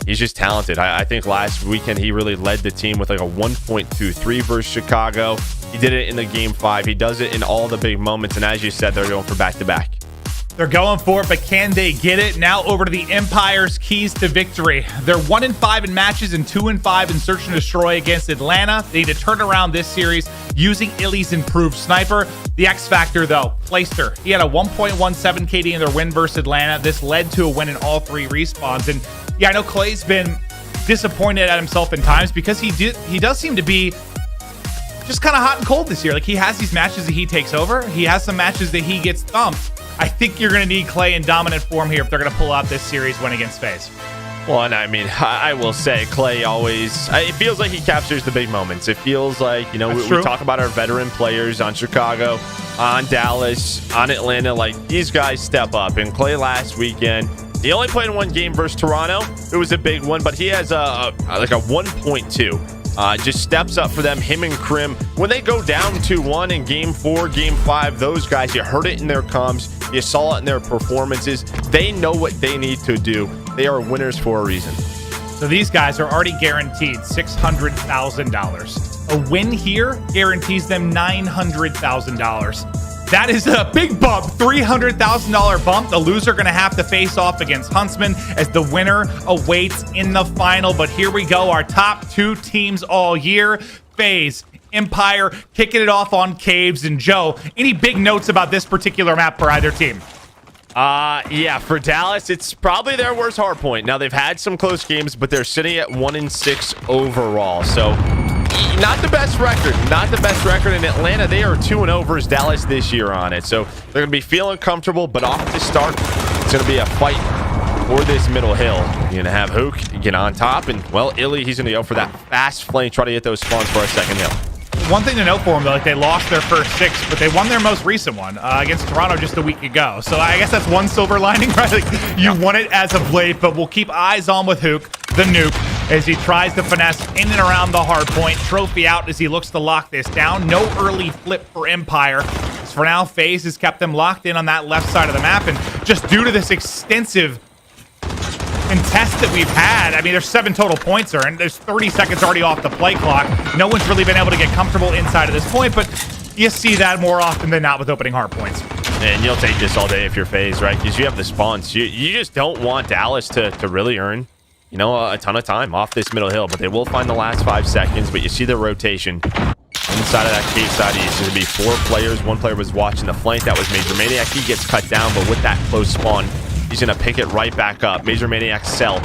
He's just talented. I think last weekend he really led the team with a 1.23 versus Chicago. He did it in the game 5. He does it in all the big moments. And as you said, they're going for back-to-back. They're going for it, but can they get it? Now over to the Empire's keys to victory. They're 1-5 in matches and 2-5 in Search and Destroy against Atlanta. They need to turn around this series using iLLeY's improved sniper. The X factor, though, Clayster. He had a 1.17 KD in their win versus Atlanta. This led to a win in all 3 respawns. And yeah, I know Clay's been disappointed at himself in times because he does seem to be just kind of hot and cold this year. He has these matches that he takes over. He has some matches that he gets thumped. I think you're going to need Clay in dominant form here if they're going to pull out this series win against FaZe. Well, and I mean, I will say Clay always, it feels like he captures the big moments. It feels like, we talk about our veteran players on Chicago, on Dallas, on Atlanta. These guys step up. And Clay last weekend, he only played 1 game versus Toronto. It was a big one, but he has a 1.2 just steps up for them. Him and Crim, when they go down 2-1 in game 4, game 5, those guys, you heard it in their comms, you saw it in their performances. They know what they need to do. They are winners for a reason. So these guys are already guaranteed $600,000. A win here guarantees them $900,000. That is a big bump, $300,000 bump. The loser going to have to face off against Huntsmen as the winner awaits in the final. But here we go, our top 2 teams all year. FaZe, Empire, kicking it off on Caves. And Joe, any big notes about this particular map for either team? Yeah, for Dallas, it's probably their worst hardpoint. Now, they've had some close games, but they're sitting at 1-6 overall. So, not the best record. Not the best record in Atlanta. They are 2-0 versus Dallas this year on it. So, they're going to be feeling comfortable, but off the start, it's going to be a fight for this middle hill. You're going to have Huke get on top, and, well, iLLeY, he's going to go for that fast flame, try to get those spawns for a second hill. One thing to note for them, though, like they lost their first 6, but they won their most recent one against Toronto just a week ago. So I guess that's one silver lining, right? Like, you won it as of late, but we'll keep eyes on with Huke, the nuke, as he tries to finesse in and around the hard point. Trophy out as he looks to lock this down. No early flip for Empire. As for now, FaZe has kept them locked in on that left side of the map, and just due to this extensive contest that we've had, I mean, there's 7 total points there, and there's 30 seconds already off the play clock. No one's really been able to get comfortable inside of this point, but you see that more often than not with opening hard points. And you'll take this all day if you're FaZe, right? Because you have the spawns. You just don't want Dallas to really earn, you know, a ton of time off this middle hill, but they will find the last 5 seconds. But you see the rotation inside of that cave side east. There's going to be 4 players. 1 player was watching the flank. That was MajorManiak. He gets cut down, but with that close spawn, he's going to pick it right back up. MajorManiak Cell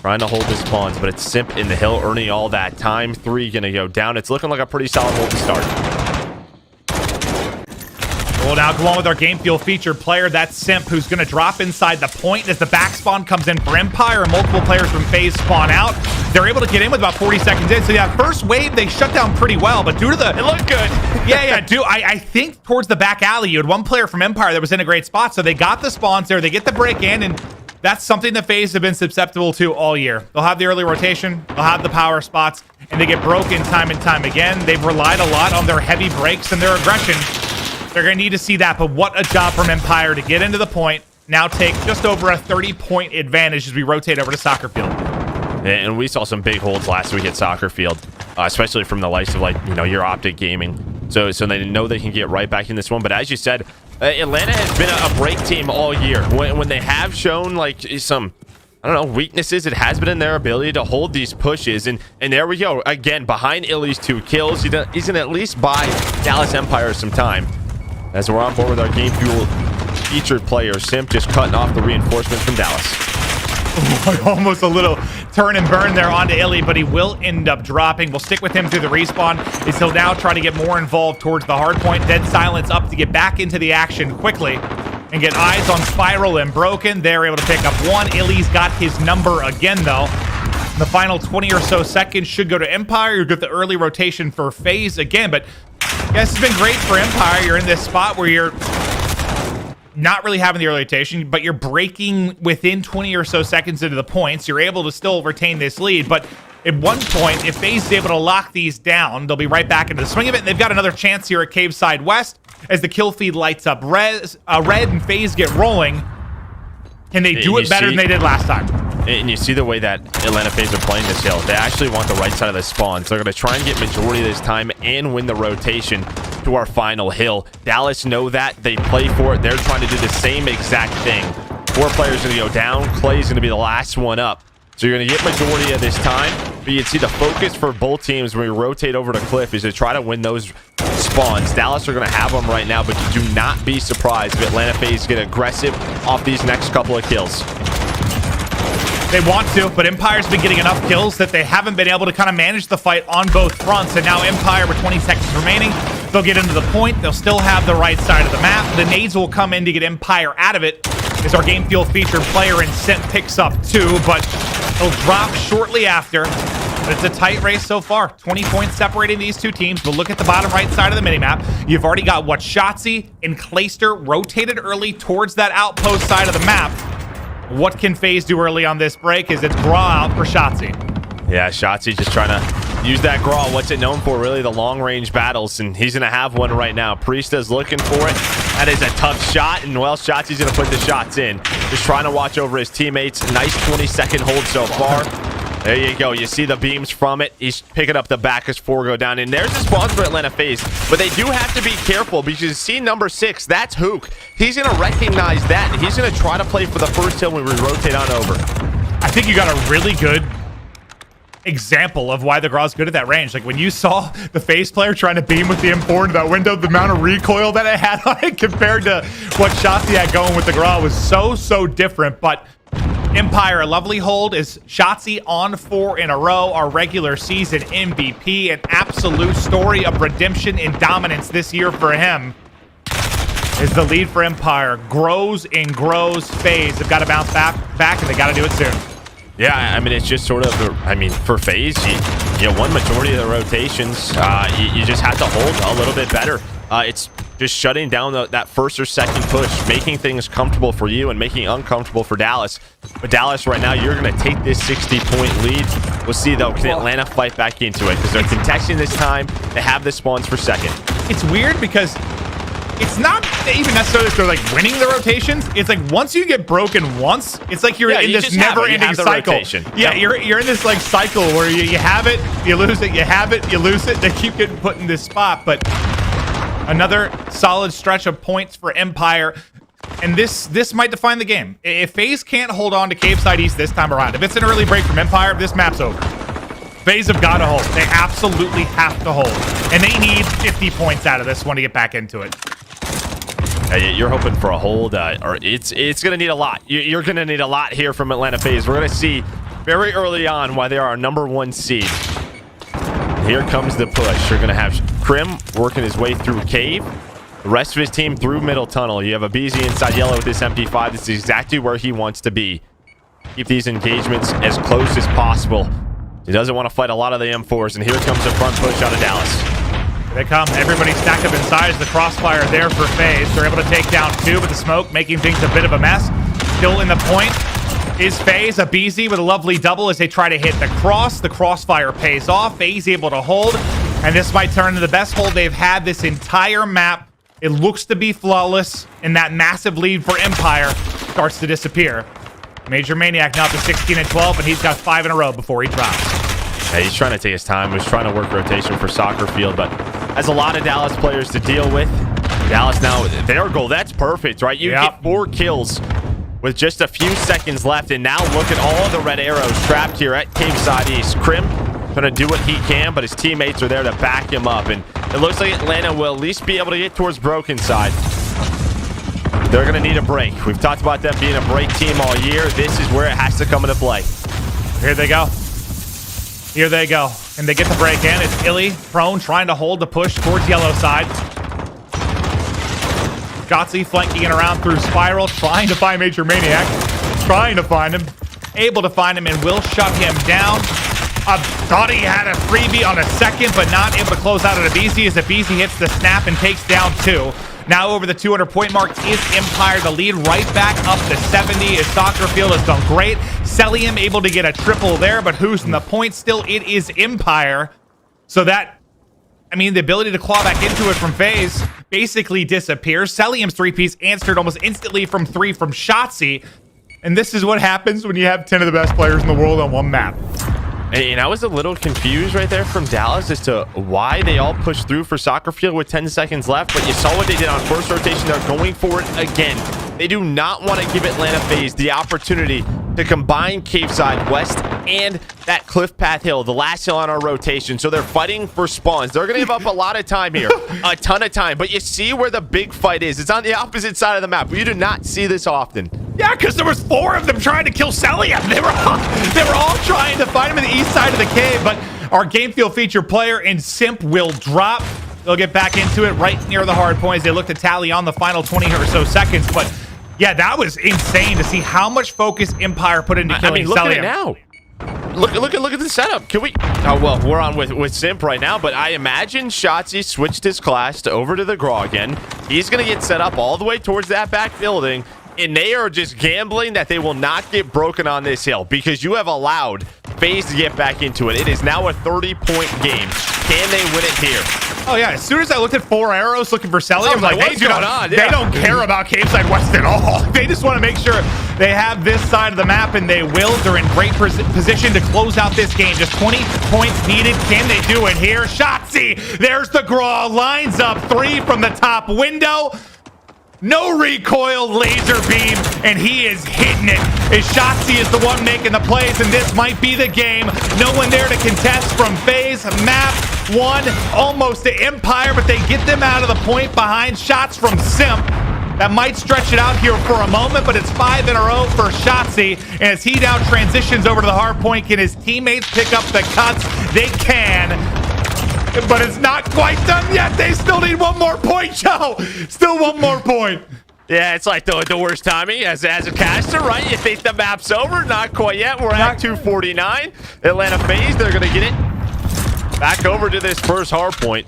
trying to hold the spawns, but it's Simp in the hill earning all that time. 3 going to go down. It's looking like a pretty solid hold to start. We'll now go on with our game fuel featured player. That's Simp, who's going to drop inside the point as the back spawn comes in for Empire, and multiple players from FaZe spawn out. They're able to get in with about 40 seconds in. So yeah, first wave, they shut down pretty well, but due to the... It looked good. I think towards the back alley, you had 1 player from Empire that was in a great spot, so they got the spawns there, they get the break in, and that's something that FaZe have been susceptible to all year. They'll have the early rotation, they'll have the power spots, and they get broken time and time again. They've relied a lot on their heavy breaks and their aggression. They're going to need to see that, but what a job from Empire to get into the point, now take just over a 30-point advantage as we rotate over to Soccer Field. And we saw some big holds last week at Soccer Field, especially from the likes of, like, you know, your Optic Gaming. So they know they can get right back in this one. But as you said, Atlanta has been a break team all year. When they have shown, like, some, I don't know, weaknesses, it has been in their ability to hold these pushes. And there we go. Again, behind iLLeY's 2 kills, he's going to at least buy Dallas Empire some time. As we're on board with our game fuel featured player, Simp just cutting off the reinforcements from Dallas. Almost a little turn and burn there onto iLLeY, but he will end up dropping. We'll stick with him through the respawn as he'll now try to get more involved towards the hard point. Dead Silence up to get back into the action quickly and get eyes on Spiral and Broken. They're able to pick up 1. iLLeY's got his number again, though. The final 20 or so seconds should go to Empire. You get the early rotation for FaZe again, but yeah, this has been great for Empire. You're in this spot where you're not really having the early rotation, but you're breaking within 20 or so seconds into the points. You're able to still retain this lead, but at one point, if FaZe is able to lock these down, they'll be right back into the swing of it, and they've got another chance here at Cave Side West as the kill feed lights up red and FaZe get rolling. Can they do it better than they did last time? And you see the way that Atlanta FaZe are playing this hill. They actually want the right side of the spawns. They're going to try and get majority this time and win the rotation to our final hill. Dallas know that. They play for it. They're trying to do the same exact thing. 4 players going to go down. Clay's going to be the last one up. So you're going to get majority of this time. But you can see the focus for both teams when we rotate over to Cliff is to try to win those spawns. Dallas are going to have them right now, but do not be surprised if Atlanta FaZe get aggressive off these next couple of kills. They want to, but Empire's been getting enough kills that they haven't been able to kind of manage the fight on both fronts. And now Empire, with 20 seconds remaining, they'll get into the point. They'll still have the right side of the map. The nades will come in to get Empire out of it as our game fuel featured player and Simp picks up 2, but he'll drop shortly after. But it's a tight race so far. 20 points separating these 2 teams. But look at the bottom right side of the minimap. You've already got what Shotzzy and Clayster rotated early towards that outpost side of the map. What can FaZe do early on this break? Is it's draw out for Shotzzy. Yeah, Shotzzy just trying to Use that Grawl. What's it known for? Really, the long-range battles, and he's going to have one right now. Priestahh's looking for it. That is a tough shot, and, well, Shotzzy's going to put the shots in. Just trying to watch over his teammates. Nice 20-second hold so far. There you go. You see the beams from it. He's picking up the back as 4 go down, and there's the spawns for Atlanta FaZe. But they do have to be careful because you see number 6. That's Huke. He's going to recognize that, and he's going to try to play for the first hill when we rotate on over. I think you got a really good example of why the Graw's good at that range. Like when you saw the FaZe player trying to beam with the M4 into that window, the amount of recoil that it had on it compared to what Shotzzy had going with the Graw was so different. But Empire, a lovely hold is Shotzzy on 4 in a row, our regular season MVP, an absolute story of redemption and dominance this year for him. Is the lead for Empire grows and grows. FaZe have got to bounce back and they got to do it soon. Yeah, I mean, it's just sort of, I mean, for FaZe, you won majority of the rotations. You just have to hold a little bit better. It's just shutting down that first or second push, making things comfortable for you and making it uncomfortable for Dallas. But Dallas, right now, you're going to take this 60-point lead. We'll see, though, can Atlanta fight back into it? Because they're contesting this time. They have the spawns for second. It's weird because it's not even necessarily that they're like winning the rotations. It's like once you get broken once, it's like you're in this never-ending cycle. Yeah, you're in this like cycle where you have it, you lose it, you have it, you lose it. They keep getting put in this spot. But another solid stretch of points for Empire, and this might define the game. If FaZe can't hold on to Cave Side East this time around, if it's an early break from Empire, this map's over. FaZe have got to hold. They absolutely have to hold, and they need 50 points out of this one to get back into it. You're hoping for a hold, or it's going to need a lot. You're going to need a lot here from Atlanta FaZe. We're going to see very early on why they are our #1 seed. Here comes the push. You're going to have Crim working his way through Cave. The rest of his team through middle tunnel. You have aBeZy inside yellow with this MP5. This is exactly where he wants to be. Keep these engagements as close as possible. He doesn't want to fight a lot of the M4s, and here comes the front push out of Dallas. They come. Everybody stacked up inside as the crossfire there for FaZe. They're able to take down 2 with the smoke, making things a bit of a mess. Still in the point is FaZe. aBeZy with a lovely double as they try to hit the cross. The crossfire pays off. FaZe able to hold, and this might turn into the best hold they've had this entire map. It looks to be flawless, and that massive lead for Empire starts to disappear. MajorManiak now up to 16 and 12, and he's got 5 in a row before he drops. Yeah, he's trying to take his time. He's trying to work rotation for soccer field, but has a lot of Dallas players to deal with. Dallas now, their goal, that's perfect, right? You get 4 kills with just a few seconds left, and now look at all the red arrows trapped here at Cave Side East. Crim going to do what he can, but his teammates are there to back him up, and it looks like Atlanta will at least be able to get towards Broken Side. They're going to need a break. We've talked about them being a break team all year. This is where it has to come into play. Here they go. Here they go. And they get the break in. It's iLLeY prone, trying to hold the push towards yellow side. Shotzzy flanking it around through Spiral, trying to find MajorManiak. Trying to find him. Able to find him and will shut him down. Thought he had a freebie on a second, but not able to close out at aBeZy as aBeZy hits the snap and takes down 2. Now over the 200-point mark is Empire. The lead right back up to 70 as Soccer Field has done great. Cellium able to get a triple there, but who's in the point still? It is Empire. So that, I mean, the ability to claw back into it from FaZe basically disappears. Cellium's 3-piece answered almost instantly from 3 from Shotzzy. And this is what happens when you have 10 of the best players in the world on one map. And I was a little confused right there from Dallas as to why they all pushed through for soccer field with 10 seconds left. But you saw what they did on first rotation. They're going for it again. They do not want to give Atlanta FaZe the opportunity to combine Cave Side West and that Cliff Path Hill, the last hill on our rotation. So they're fighting for spawns. They're going to give up a lot of time here, a ton of time. But you see where the big fight is. It's on the opposite side of the map. You do not see this often. Yeah, because there was 4 of them trying to kill Cellium. They were all trying to find him in the east side of the cave. But our game field feature player and Simp will drop. They'll get back into it right near the hard point as they look to tally on the final 20 or so seconds. But yeah, that was insane to see how much focus Empire put into killing Cellium. Look at it now. Look at the setup. Can we? Oh well, we're on with Simp right now, but I imagine Shotzzy switched his class over to the Graw again. He's gonna get set up all the way towards that back building. and they are just gambling that they will not get broken on this hill because you have allowed FaZe to get back into it. It is now a 30-point game. Can they win it here? Oh, yeah. As soon as I looked at 4 arrows looking for Cellium, I was like, what's going on? They don't care about Caveside West at all. They just want to make sure they have this side of the map, and they will. They're in great position to close out this game. Just 20 points needed. Can they do it here? Shotzzy, there's the Graw. Lines up 3 from the top window. No recoil, laser beam, and he is hitting it. As Shotzzy is the one making the plays, and this might be the game. No one there to contest from FaZe. Map 1, almost to Empire, but they get them out of the point behind shots from Simp. That might stretch it out here for a moment, but it's 5 in a row for Shotzzy. And as he now transitions over to the hard point, can his teammates pick up the cuts? They can. But it's not quite done yet. They still need one more point, Joe. Still one more point. Yeah, it's like the worst timing as a caster, right? You think the map's over? Not quite yet. We're at 249. Atlanta FaZe, they're going to get it back over to this first hard point.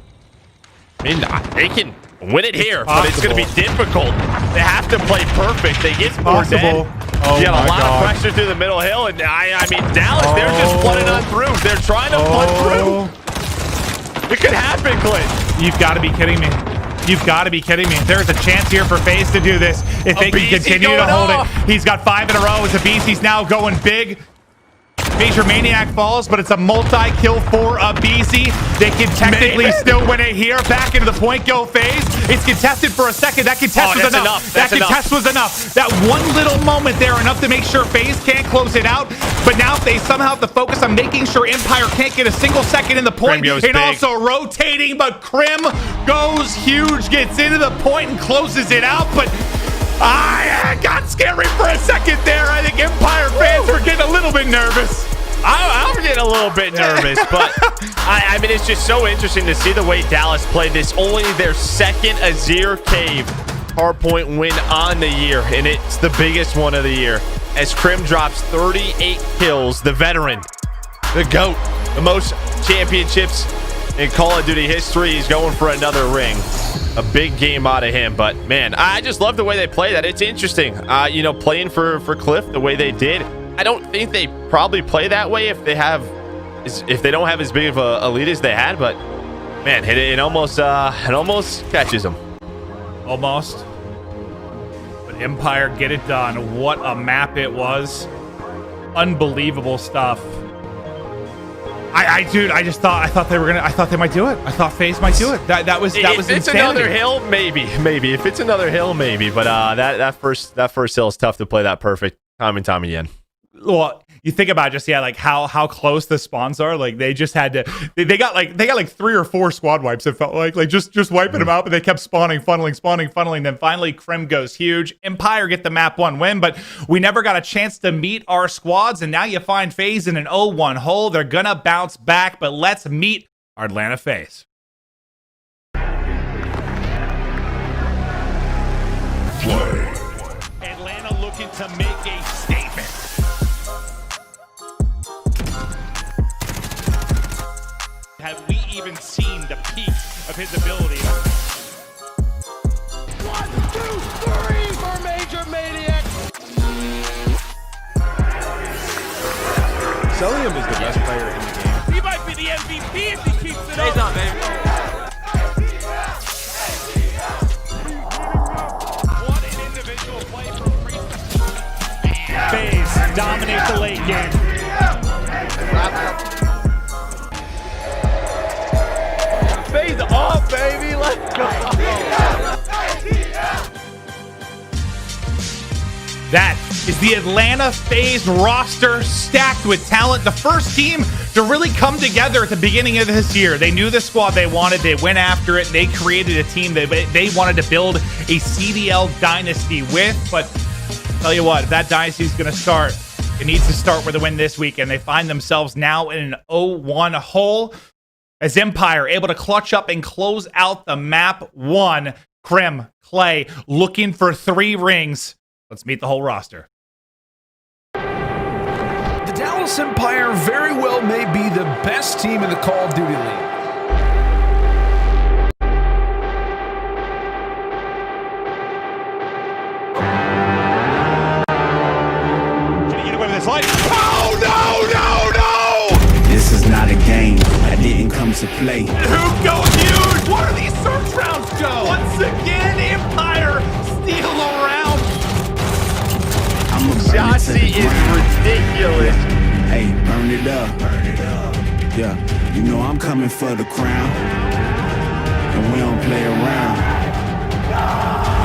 I mean, they can win it here, but it's going to be difficult. They have to play perfect. They get more dead. Oh, you got a lot God. of pressure through the middle hill, and I mean, Dallas, they're just flooding on through. They're trying to flood through. It could happen, Clint. You've got to be kidding me. You've got to be kidding me. There's a chance here for FaZe to do this. If they can continue to hold it. He's got 5 in a row as aBeZy's now going big. MajorManiak falls, but it's a multi-kill for aBeZy. They can technically still win it here. Back into the point go FaZe. It's contested for a second. That contest was enough. That contest was enough. That one little moment there, enough to make sure FaZe can't close it out. But now they somehow have to focus on making sure Empire can't get a single second in the point. And also rotating, but Crim goes huge, gets into the point and closes it out. But I got scary for a second there. I think Empire fans were getting a little bit nervous. I'm getting a little bit nervous, but I mean, it's just so interesting to see the way Dallas played this. Only their second Azir Cave hardpoint win on the year, and it's the biggest one of the year. As Crim drops 38 kills, the veteran, the GOAT, the most championships in Call of Duty history. He's going for another ring. A big game out of him, but man, I just love the way they play that. It's interesting, you know, playing for Cliff the way they did. I don't think they probably play that way if they don't have as big of a lead as they had, but man, it almost catches them. Almost. But Empire get it done. What a map it was. Unbelievable stuff. I thought they might do it. I thought FaZe might do it. That was If it's insanity. another hill, maybe. If it's another hill, maybe. But that first hill is tough to play that perfect time and time again. Well, you think about just like how close the spawns are. Like they just had to. They got like 3 or 4 squad wipes. It felt like just wiping them out, but they kept spawning. Then finally, Crim goes huge. Empire get the map 1 win, but we never got a chance to meet our squads. And now you find FaZe in an 0-1 hole. They're gonna bounce back, but let's meet our Atlanta FaZe. Atlanta looking to make a statement. Have we even seen the peak of his ability? 1, 2, 3 for MajorManiak. Cellium is the best player in the game. He might be the MVP if he keeps it up. He's not, baby. What an individual play from Priestahh. FaZe dominate the late game. FaZe off, baby. Let's go. That is the Atlanta FaZe roster stacked with talent. The first team to really come together at the beginning of this year. They knew the squad they wanted. They went after it. They created a team that they wanted to build a CDL dynasty with. But tell you what, if that dynasty is going to start, it needs to start with a win this week. And they find themselves now in an 0-1 hole. As Empire able to clutch up and close out the map 1. Crim, Clay looking for 3 rings. Let's meet the whole roster. The Dallas Empire very well may be the best team in the Call of Duty League. to play. Huke going huge. Where do these search rounds go? Once again, Empire steal around. Shotzzy is ridiculous. Hey, burn it up. Burn it up. Yeah, you know I'm coming for the crown. And we don't play around.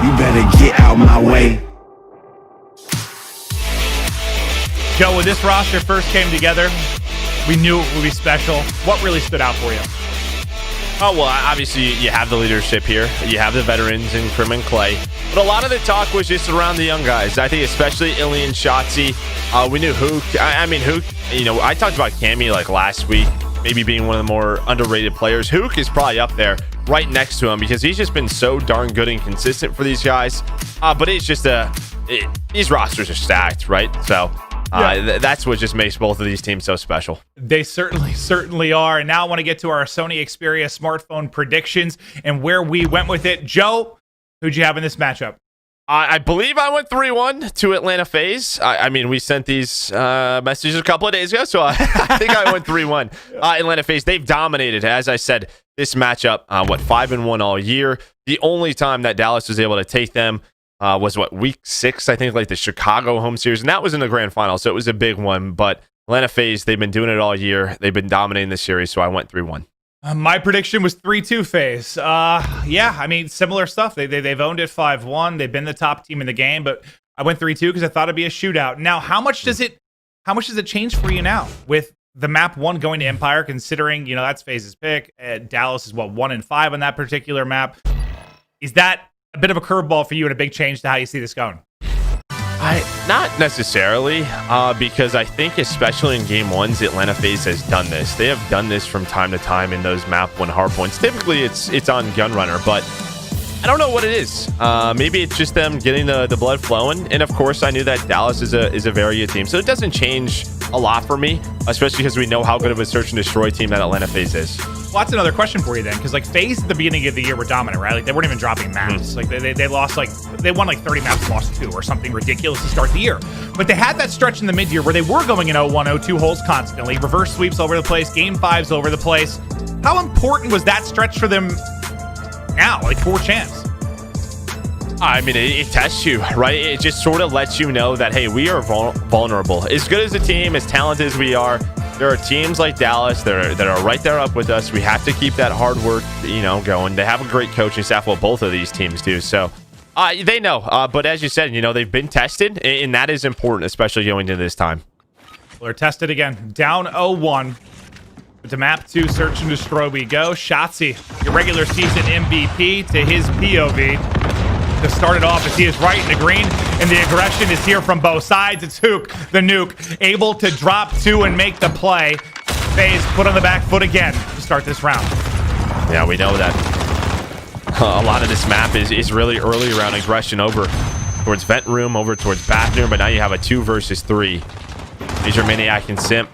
You better get out my way. Joe, when this roster first came together, we knew it would be special. What really stood out for you? Oh, well, obviously you have the leadership here. You have the veterans in Crim and Clay. But a lot of the talk was just around the young guys. I think especially iLLeY and Shotzzy. We knew Huke. I mean, Huke, you know, I talked about Cammy like last week, maybe being one of the more underrated players. Huke is probably up there right next to him because he's just been so darn good and consistent for these guys. But it's just these rosters are stacked, right? So that's what just makes both of these teams so special. They certainly are. And now I want to get to our Sony Xperia smartphone predictions and where we went with it. Joe, who'd you have in this matchup? I believe I went 3-1 to Atlanta FaZe. I mean, we sent these messages a couple of days ago, so I think I went 3-1. Atlanta FaZe, they've dominated, as I said, this matchup, 5-1 all year. The only time that Dallas was able to take them was, week 6, I think, like the Chicago home series, and that was in the grand final, so it was a big one. But Atlanta FaZe, they've been doing it all year. They've been dominating this series, so I went 3-1. My prediction was 3-2 FaZe. Yeah, I mean, similar stuff. They've owned it 5-1. They've been the top team in the game, but I went 3-2 because I thought it'd be a shootout. Now, how much does it change for you now with the map 1 going to Empire, considering, you know, that's FaZe's pick? Dallas is 1-5 on that particular map. Is that a bit of a curveball for you and a big change to how you see this going? Not necessarily, because I think especially in game 1s, Atlanta FaZe has done this. They have done this from time to time in those map 1 hardpoints. Typically, it's on Gunrunner, but I don't know what it is. Maybe it's just them getting the blood flowing. And of course, I knew that Dallas is a very good team, so it doesn't change a lot for me, especially because we know how good of a search and destroy team that Atlanta FaZe is. Well, that's another question for you then, because like FaZe at the beginning of the year were dominant, right? Like they weren't even dropping maps. Like they lost, like they won like 30 maps, lost 2 or something ridiculous to start the year. But they had that stretch in the mid-year where they were going in 0-1, 0-2 holes constantly, reverse sweeps over the place, game 5s over the place. How important was that stretch for them now, like 4 champs? I mean, it tests you, right? It just sort of lets you know that, hey, we are vulnerable. As good as a team, as talented as we are, there are teams like Dallas that are right there up with us. We have to keep that hard work, you know, going. They have a great coaching staff. Well, both of these teams do. So they know. But as you said, you know, they've been tested, and that is important, especially going into this time. Well, they're tested again. Down 0-1. To map 2, search and destroy we go. Shotzzy, your regular season MVP, to his POV. To start it off as he is right in the green, and the aggression is here from both sides. It's Huke, the nuke, able to drop 2 and make the play. FaZe put on the back foot again to start this round. Yeah, we know that a lot of this map is really early around aggression over towards vent room, over towards bathroom, but now you have a 2 versus 3. MajorManiak and Simp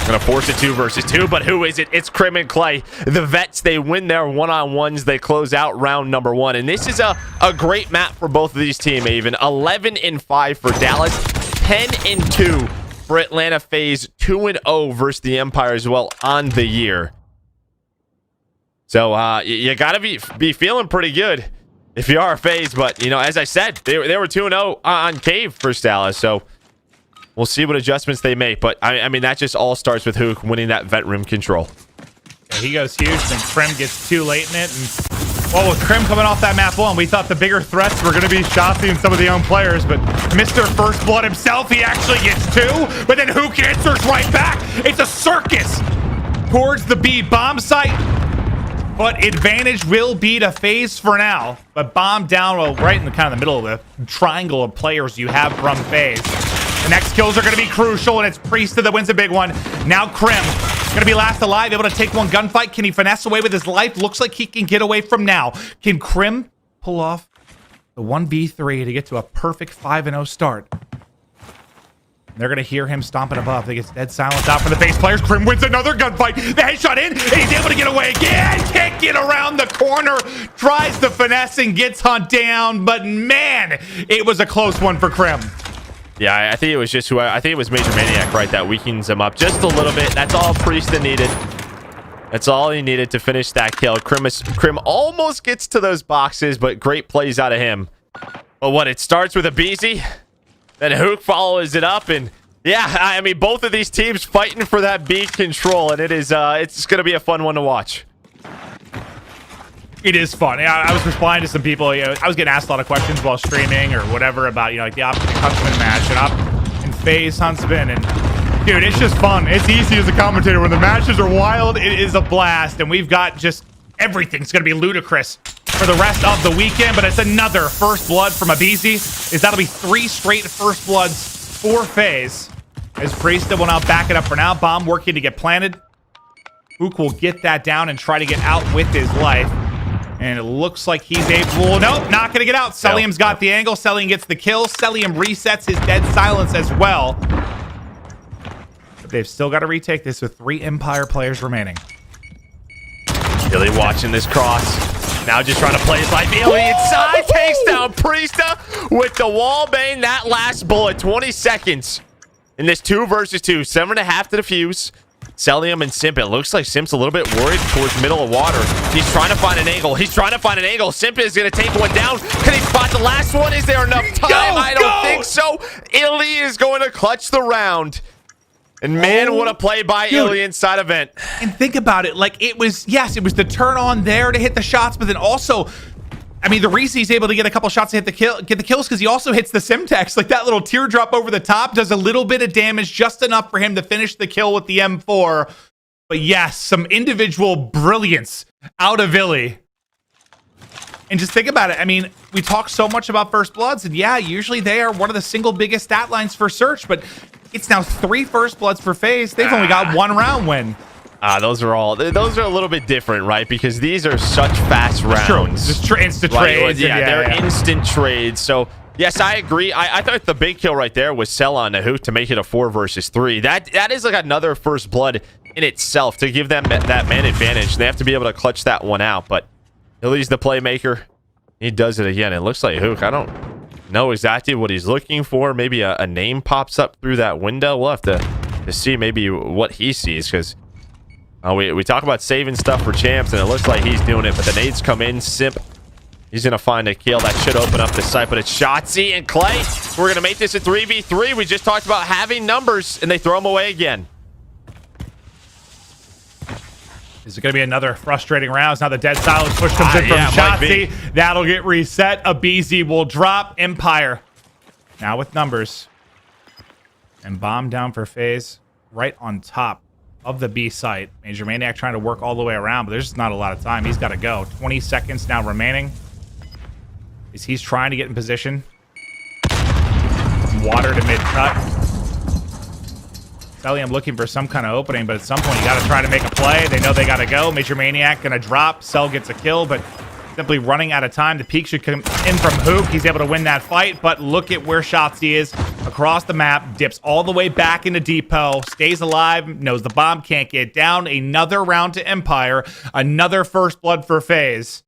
gonna force a 2 versus 2, but who is it? It's Crim and Clay. The vets, they win their one-on-ones. They close out round number 1, and this is a great map for both of these teams. Even 11-5 for Dallas, 10-2 for Atlanta FaZe, 2-0 versus the Empire as well on the year. So you gotta be feeling pretty good if you are FaZe, but you know, as I said, they were 2-0 on Cave versus Dallas, so we'll see what adjustments they make. But I mean, that just all starts with Huke winning that vent room control. Yeah, he goes huge, then Crim gets too late in it. And well, with Crim coming off that map 1, we thought the bigger threats were going to be Shotzzy and some of the young players, but Mr. First Blood himself, he actually gets 2, but then Huke answers right back. It's a circus towards the B bomb site, but advantage will be to FaZe for now. But bomb down, well, right in the kind of the middle of the triangle of players you have from FaZe. The next kills are going to be crucial, and it's Priestahh that wins a big one. Now Crim going to be last alive, able to take one gunfight. Can he finesse away with his life? Looks like he can get away from now. Can Crim pull off the 1v3 to get to a perfect 5-0 start? They're going to hear him stomping above. They get dead silence out for the FaZe players. Crim wins another gunfight. The headshot in, and he's able to get away again. Can't get around the corner. Tries to finesse and gets hunt down, but man, it was a close one for Crim. Yeah, I think it was just I think it was MajorManiak, right, that weakens him up just a little bit. That's all Priestahh needed. That's all he needed to finish that kill. Crim almost gets to those boxes, but great plays out of him. But what, it starts with aBeZy, then Huke follows it up, and yeah, I mean, both of these teams fighting for that B control, and it's going to be a fun one to watch. It is fun. I was responding to some people. I was getting asked a lot of questions while streaming or whatever about, like the Huntsmen match and FaZe Huntsmen, and dude, it's just fun. It's easy as a commentator. When the matches are wild, it is a blast, and we've got just everything's going to be ludicrous for the rest of the weekend, but it's another first blood from aBeZy. That'll be 3 straight first bloods for FaZe, as Priestahh will now back it up for now. Bomb working to get planted. Huke will get that down and try to get out with his life. And it looks like he's able... Nope, not going to get out. Cellium's got the angle. Cellium gets the kill. Cellium resets his dead silence as well. But they've still got to retake this with 3 Empire players remaining. iLLeY watching this cross. Now just trying to play his life. iLLeY inside. Takes down Priestahh with the wall bang. That last bullet. 20 seconds in this 2 versus 2. 7.5 to defuse. Cellium and Simp. It looks like Simp's a little bit worried towards middle of water. He's trying to find an angle. Simp is going to take one down. Can he spot the last one? Is there enough time? I don't think so. iLLeY is going to clutch the round. And man, what a play by iLLeY inside of vent. And think about it. Like, it was the turn on there to hit the shots, but then also, I mean, the reason he's able to get a couple shots to get the kills because he also hits the Simtex. Like, that little teardrop over the top does a little bit of damage, just enough for him to finish the kill with the M4. But yes, some individual brilliance out of iLLeY. And just think about it. I mean, we talk so much about first bloods, and yeah, usually they are one of the single biggest stat lines for Search, but it's now 3 first bloods for FaZe. They've only got 1 round win. Those are a little bit different, right? Because these are such fast rounds. Just instant trades. Yeah, they're instant trades. So yes, I agree. I thought the big kill right there was Cell on the Huke to make it a 4 versus 3. That is like another first blood in itself to give them that man advantage. They have to be able to clutch that one out. But iLLeY's the playmaker. He does it again. It looks like Huke. I don't know exactly what he's looking for. Maybe a name pops up through that window. We'll have to see maybe what he sees, because we talk about saving stuff for champs, and it looks like he's doing it, but the nades come in. Simp, he's gonna find a kill that should open up the site, but it's Shotzzy and Clay. We're gonna make this a 3v3. We just talked about having numbers, and they throw them away again. Is it going to be another frustrating round? Now the dead silence push comes in from Shotzzy. That'll get reset. aBeZy will drop. Empire now with numbers. And bomb down for FaZe right on top of the B site. MajorManiak trying to work all the way around, but there's just not a lot of time. He's got to go. 20 seconds now remaining. He's trying to get in position. Water to mid-cut. Cellium looking for some kind of opening, but at some point you got to try to make a play. They know they got to go. MajorManiak going to drop. Cell gets a kill, but simply running out of time. The peak should come in from Huke. He's able to win that fight, but look at where Shotzzy is across the map. Dips all the way back into depot. Stays alive. Knows the bomb can't get down. Another round to Empire. Another first blood for FaZe.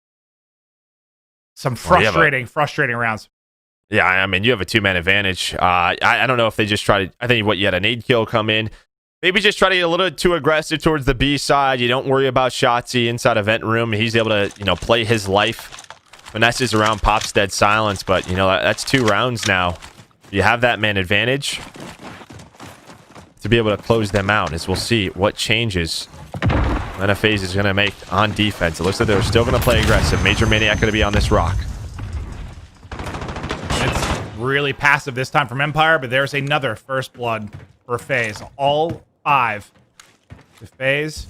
Some frustrating rounds. Yeah, I mean, you have a 2-man advantage. I don't know if they just try to... I think you had a nade kill come in. Maybe just try to get a little too aggressive towards the B side. You don't worry about Shotzzy inside a vent room. He's able to, play his life. Finesses around, pops dead silence. But, that's 2 rounds now. You have that man advantage to be able to close them out, as we'll see what changes FaZe is going to make on defense. It looks like they're still going to play aggressive. MajorManiak going to be on this rock. It's really passive this time from Empire, but there's another first blood for FaZe. All 5 to FaZe.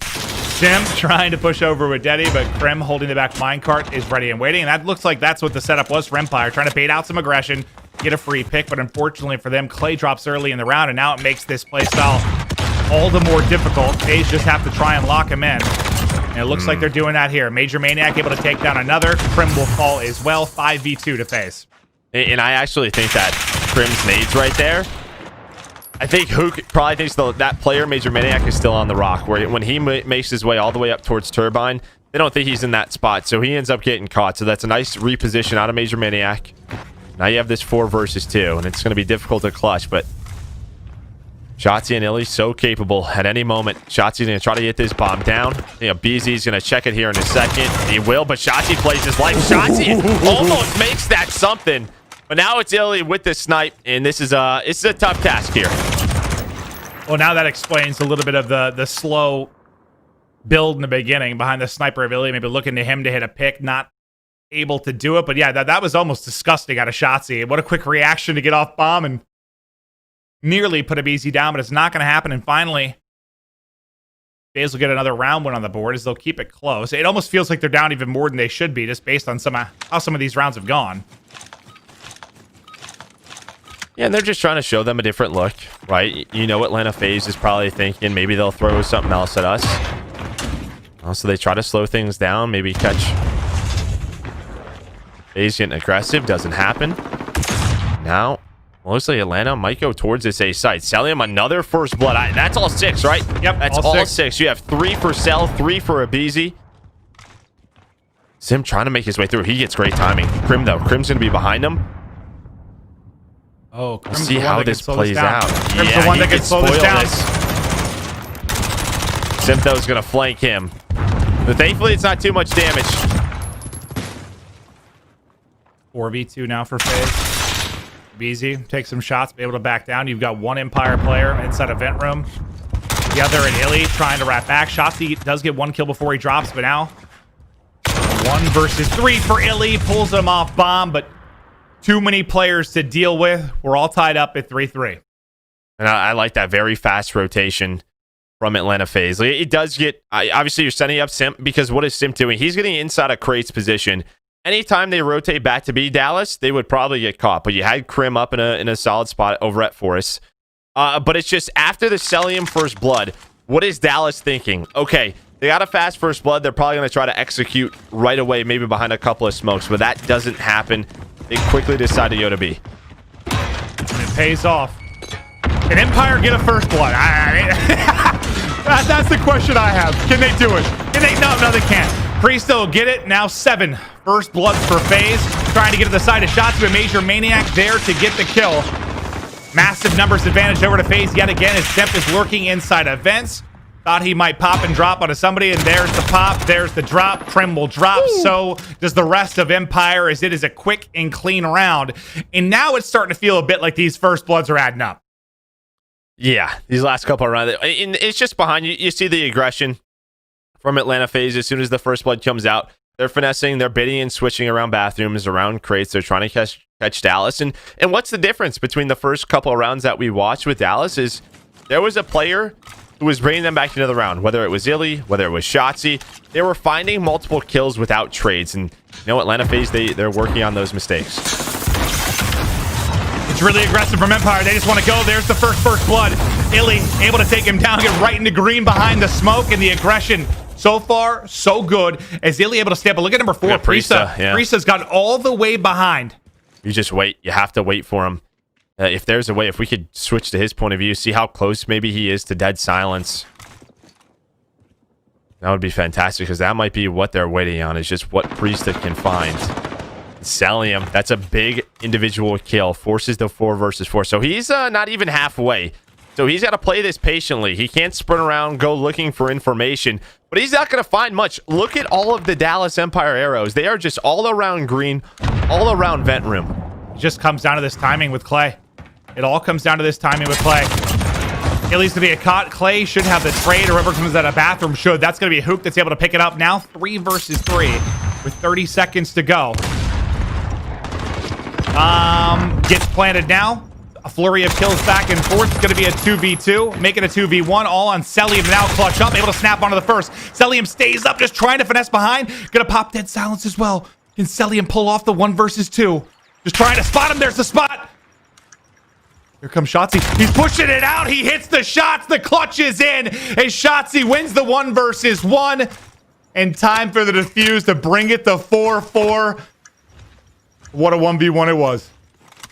Simp trying to push over with Deddy, but Crim holding the back minecart is ready and waiting. And that looks like that's what the setup was for Empire, trying to bait out some aggression, get a free pick. But unfortunately for them, Clay drops early in the round, and now it makes this play style all the more difficult. FaZe just have to try and lock him in. And it looks like they're doing that here. MajorManiak able to take down another. Crim will fall as well. 5v2 to FaZe. And I actually think that Crim's nades right there, I think Huke probably thinks that player, MajorManiak, is still on the rock. Where when he makes his way all the way up towards Turbine, they don't think he's in that spot. So he ends up getting caught. So that's a nice reposition out of MajorManiak. Now you have this 4 versus 2, and it's going to be difficult to clutch. But Shotzzy and iLLeY so capable at any moment. Shotzy's going to try to get this bomb down. aBeZy's going to check it here in a second. He will, but Shotzzy plays his life. Shotzzy almost makes that something. But now it's iLLeY with the snipe, and this is a tough task here. Well, now that explains a little bit of the slow build in the beginning behind the sniper of iLLeY. Maybe looking to him to hit a pick, not able to do it. But yeah, that was almost disgusting out of Shotzzy. What a quick reaction to get off bomb and nearly put aBeZy down, but it's not going to happen. And finally, FaZe will get another round win on the board as they'll keep it close. It almost feels like they're down even more than they should be, just based on how some of these rounds have gone. Yeah, and they're just trying to show them a different look, right? You know, Atlanta FaZe is probably thinking maybe they'll throw something else at us. Also, they try to slow things down, maybe catch FaZe getting aggressive. Doesn't happen. Now, mostly Atlanta might go towards this A site. Cellium, another first blood. That's all 6, right? Yep, that's all six. You have 3 for Cell, 3 for aBeZy. Simp trying to make his way through. He gets great timing. Crim, though. Crim's going to be behind him. Oh, Let's see how this plays out. Crim's the one that can slow this down. Simp, though, is going to flank him. But thankfully, it's not too much damage. 4v2 now for FaZe. aBeZy takes some shots, be able to back down. You've got one Empire player inside a vent room. The other in iLLeY trying to wrap back. Shotzzy does get 1 kill before he drops, but now 1 versus 3 for iLLeY. Pulls him off bomb, but too many players to deal with. We're all tied up at 3-3. And I like that very fast rotation from Atlanta FaZe. It does get... obviously, you're setting up Simp because what is Simp doing? He's getting inside of Crate's position. Anytime they rotate back to B Dallas, they would probably get caught. But you had Crim up in a solid spot over at Forest. But it's just after the Cellium first blood, what is Dallas thinking? Okay, they got a fast first blood. They're probably going to try to execute right away, maybe behind a couple of smokes. But that doesn't happen. They quickly decide to go to B. And it pays off. Can Empire get a first blood? That's the question I have. Can they do it? Can they? No, they can't. Priestahh will get it. Now 7 first bloods for FaZe. Trying to get to the side of shots with MajorManiak there to get the kill. Massive numbers advantage over to FaZe yet again as Simp is lurking inside of vents. Thought he might pop and drop onto somebody, and there's the pop, there's the drop. Crim will drop. Ooh. So does the rest of Empire, as it is a quick and clean round. And now it's starting to feel a bit like these first bloods are adding up. Yeah, these last couple of rounds. It's just behind you. You see the aggression from Atlanta FaZe. As soon as the first blood comes out, they're finessing, they're bidding and switching around bathrooms, around crates. They're trying to catch Dallas. And what's the difference between the first couple of rounds that we watched with Dallas is there was a player who was bringing them back into the round, whether it was iLLeY, whether it was Shotzzy. They were finding multiple kills without trades. And you know, Atlanta FaZe, they're working on those mistakes. It's really aggressive from Empire. They just want to go. There's the first blood. iLLeY able to take him down, get right into green behind the smoke, and the aggression so far, so good. As iLLeY able to step, but look at number 4, Priestahh. Yeah. Priestah's got all the way behind. You just wait. You have to wait for him. If there's a way, if we could switch to his point of view, see how close maybe he is to dead silence. That would be fantastic, because that might be what they're waiting on, is just what Priestahh can find. Cellium, that's a big individual kill. Forces the 4 versus 4. So he's not even halfway. So he's got to play this patiently. He can't sprint around, go looking for information. But he's not going to find much. Look at all of the Dallas Empire arrows. They are just all around green, all around vent room. It just comes down to this timing with Clay. It all comes down to this timing with Clay. iLLeY's to be a caught. Clay should have the trade, or whoever comes out of bathroom should. That's going to be a Huke that's able to pick it up now. 3 versus 3 with 30 seconds to go. Gets planted now. A flurry of kills back and forth. It's going to be a 2v2. Make it a 2v1. All on Cellium now. Clutch up. Able to snap onto the first. Cellium stays up, just trying to finesse behind. Going to pop dead silence as well. Can Cellium pull off the 1 versus 2? Just trying to spot him. There's the spot. Here comes Shotzzy. He's pushing it out. He hits the shots. The clutch is in. As Shotzzy wins the 1 versus 1. And time for the defuse to bring it to 4-4. What a 1v1 it was.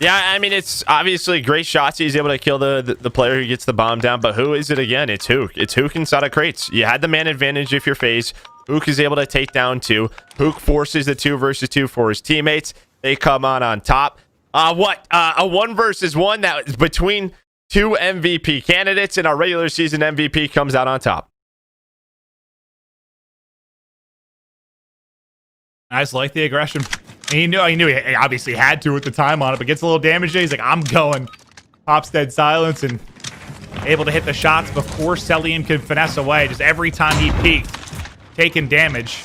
Yeah, I mean, it's obviously great shots. He's able to kill the player who gets the bomb down. But who is it again? It's Huke. It's Huke inside of crates. You had the man advantage if you're FaZe. Huke is able to take down 2. Huke forces the 2 versus 2 for his teammates. They come on top. A 1 versus 1 that was between two MVP candidates, and our regular season MVP comes out on top. I just like the aggression. He knew he obviously had to at the time on it, but gets a little damage there. He's like, I'm going. Pops dead silence and able to hit the shots before Cellium can finesse away. Just every time he peeked, taking damage.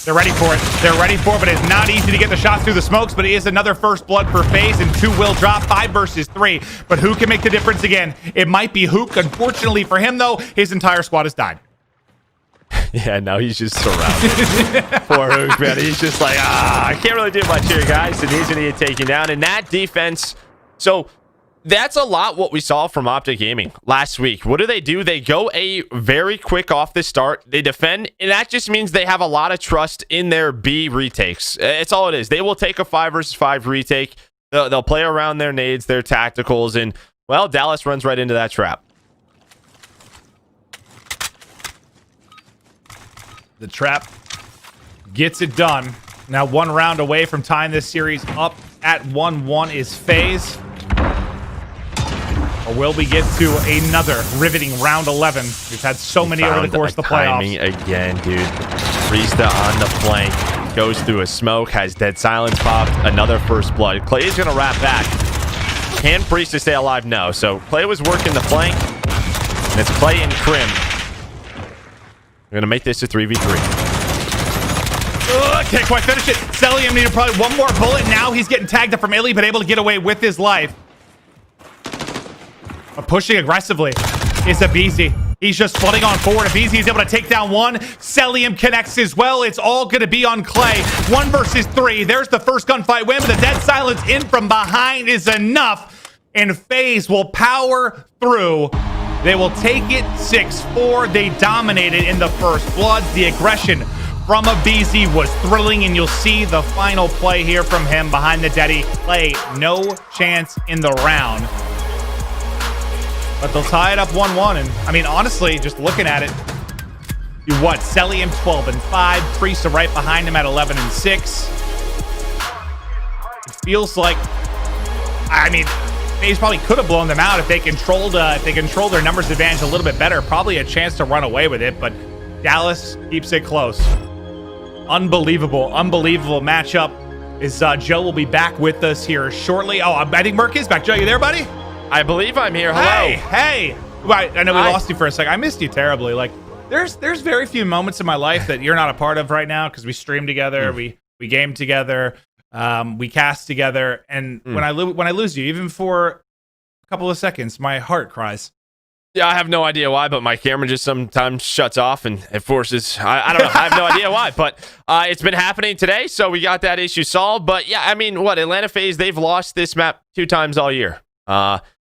They're ready for it. They're ready for it, but it's not easy to get the shots through the smokes, but it is another first blood for FaZe, and 2 will drop, 5 versus 3. But who can make the difference again? It might be Huke. Unfortunately for him, though, his entire squad has died. Yeah, now he's just surrounded. Poor Huke, man. He's just like, I can't really do much here, guys. And he's going to get taken down. And that defense, so that's a lot what we saw from Optic Gaming last week. What do? They go a very quick off the start. They defend, and that just means they have a lot of trust in their B retakes. It's all it is. They will take a 5 versus 5 retake. They'll play around their nades, their tacticals, and, well, Dallas runs right into that trap. The trap gets it done. Now 1 round away from tying this series up at 1-1 is FaZe. Or will we get to another riveting round 11? We've had so many over the course of the playoffs. Again, dude. Priestahh on the flank. Goes through a smoke. Has dead silence popped. Another first blood. Clay is going to wrap back. Can Priestahh stay alive? No. So Clay was working the flank. And it's Clay and Crim. We're going to make this a 3v3. Can't quite finish it. Cellium needed probably 1 more bullet. Now he's getting tagged up from iLLeY, but able to get away with his life. Pushing aggressively is aBeZy. He's just flooding on forward. aBeZy is able to take down 1. Cellium connects as well. It's all going to be on Clay. 1 versus 3. There's the first gunfight win, but the dead silence in from behind is enough. And FaZe will power through. They will take it 6-4. They dominated in the first bloods. The aggression from aBeZy was thrilling, and you'll see the final play here from him behind the Deddy. Clay, no chance in the round. But they'll tie it up 1-1. And, I mean, honestly, just looking at it, what? Cellium 12-5. Priestahh right behind him at 11-6. It feels like, I mean, FaZe probably could have blown them out if they controlled their numbers advantage a little bit better. Probably a chance to run away with it, but Dallas keeps it close. Unbelievable matchup. Joe will be back with us here shortly. Oh, I think Merc is back. Joe, you there, buddy? I believe I'm here. Hello. Hey. I know we lost you for a second. I missed you terribly. Like, there's very few moments in my life that you're not a part of right now because we stream together, we game together, we cast together, and when I lose you, even for a couple of seconds, my heart cries. Yeah, I have no idea why, but my camera just sometimes shuts off and it forces. I don't know. I have no idea why, but it's been happening today, so we got that issue solved. But yeah, I mean, Atlanta FaZe, they've lost this map 2 times all year.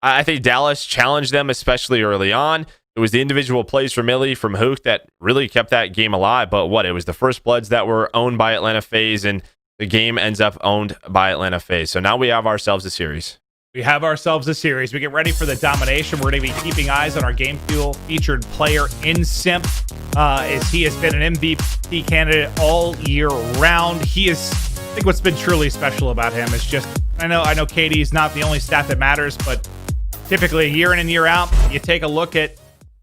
I think Dallas challenged them, especially early on. It was the individual plays from iLLeY, from Huke, that really kept that game alive. But it was the first bloods that were owned by Atlanta FaZe, and the game ends up owned by Atlanta FaZe. So now we have ourselves a series. We get ready for the domination. We're going to be keeping eyes on our Game Fuel featured player in Simp, as he has been an MVP candidate all year round. I think what's been truly special about him is just, I know KD is not the only stat that matters, but typically year in and year out, you take a look at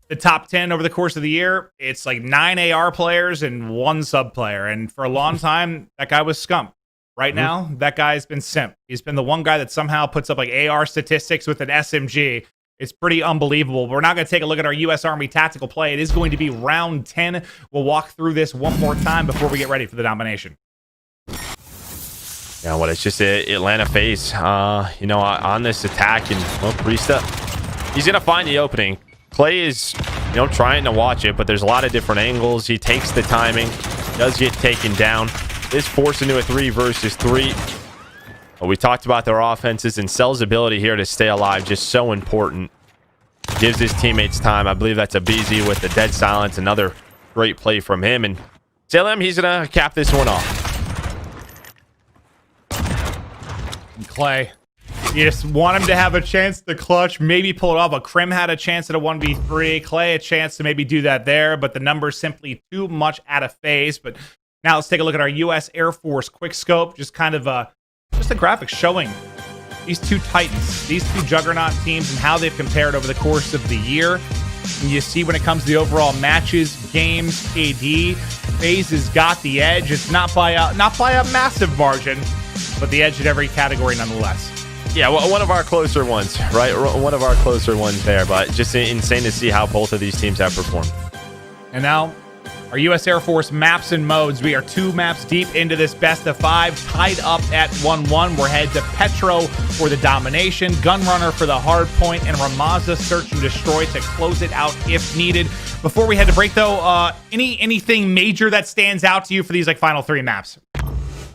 the top 10 over the course of the year, it's like 9 AR players and 1 sub player. And for a long time, that guy was Scump. Right now, that guy's been Simp. He's been the one guy that somehow puts up like AR statistics with an SMG. It's pretty unbelievable. We're not going to take a look at our U.S. Army tactical play. It is going to be round 10. We'll walk through this one more time before we get ready for the domination. Yeah, it's just Atlanta FaZe, on this attack, and Priestahh, he's gonna find the opening. Clay is, trying to watch it, but there's a lot of different angles. He takes the timing, does get taken down, is forced into a 3 versus 3. But we talked about their offenses, and Cell's ability here to stay alive, just so important. Gives his teammates time. I believe that's aBeZy with the dead silence. Another great play from him, and Cellium, he's gonna cap this one off. Clay, you just want him to have a chance to clutch, maybe pull it off. But Crim had a chance at a 1v3. Clay a chance to maybe do that there, but the number's simply too much out of FaZe. But now let's take a look at our U.S. Air Force quick scope. Just kind of just a graphic showing these two titans, these two juggernaut teams, and how they've compared over the course of the year. And you see when it comes to the overall matches, games, KD, FaZe has got the edge. It's not by a massive margin, but the edge at every category nonetheless. Yeah, well, one of our closer ones, right? One of our closer ones there, but just insane to see how both of these teams have performed. And now, our U.S. Air Force maps and modes. We are 2 maps deep into this best of 5, tied up at 1-1. We're headed to Petro for the domination, Gunrunner for the hard point, and Ramaza search and destroy to close it out if needed. Before we head to break, though, anything major that stands out to you for these final 3 maps?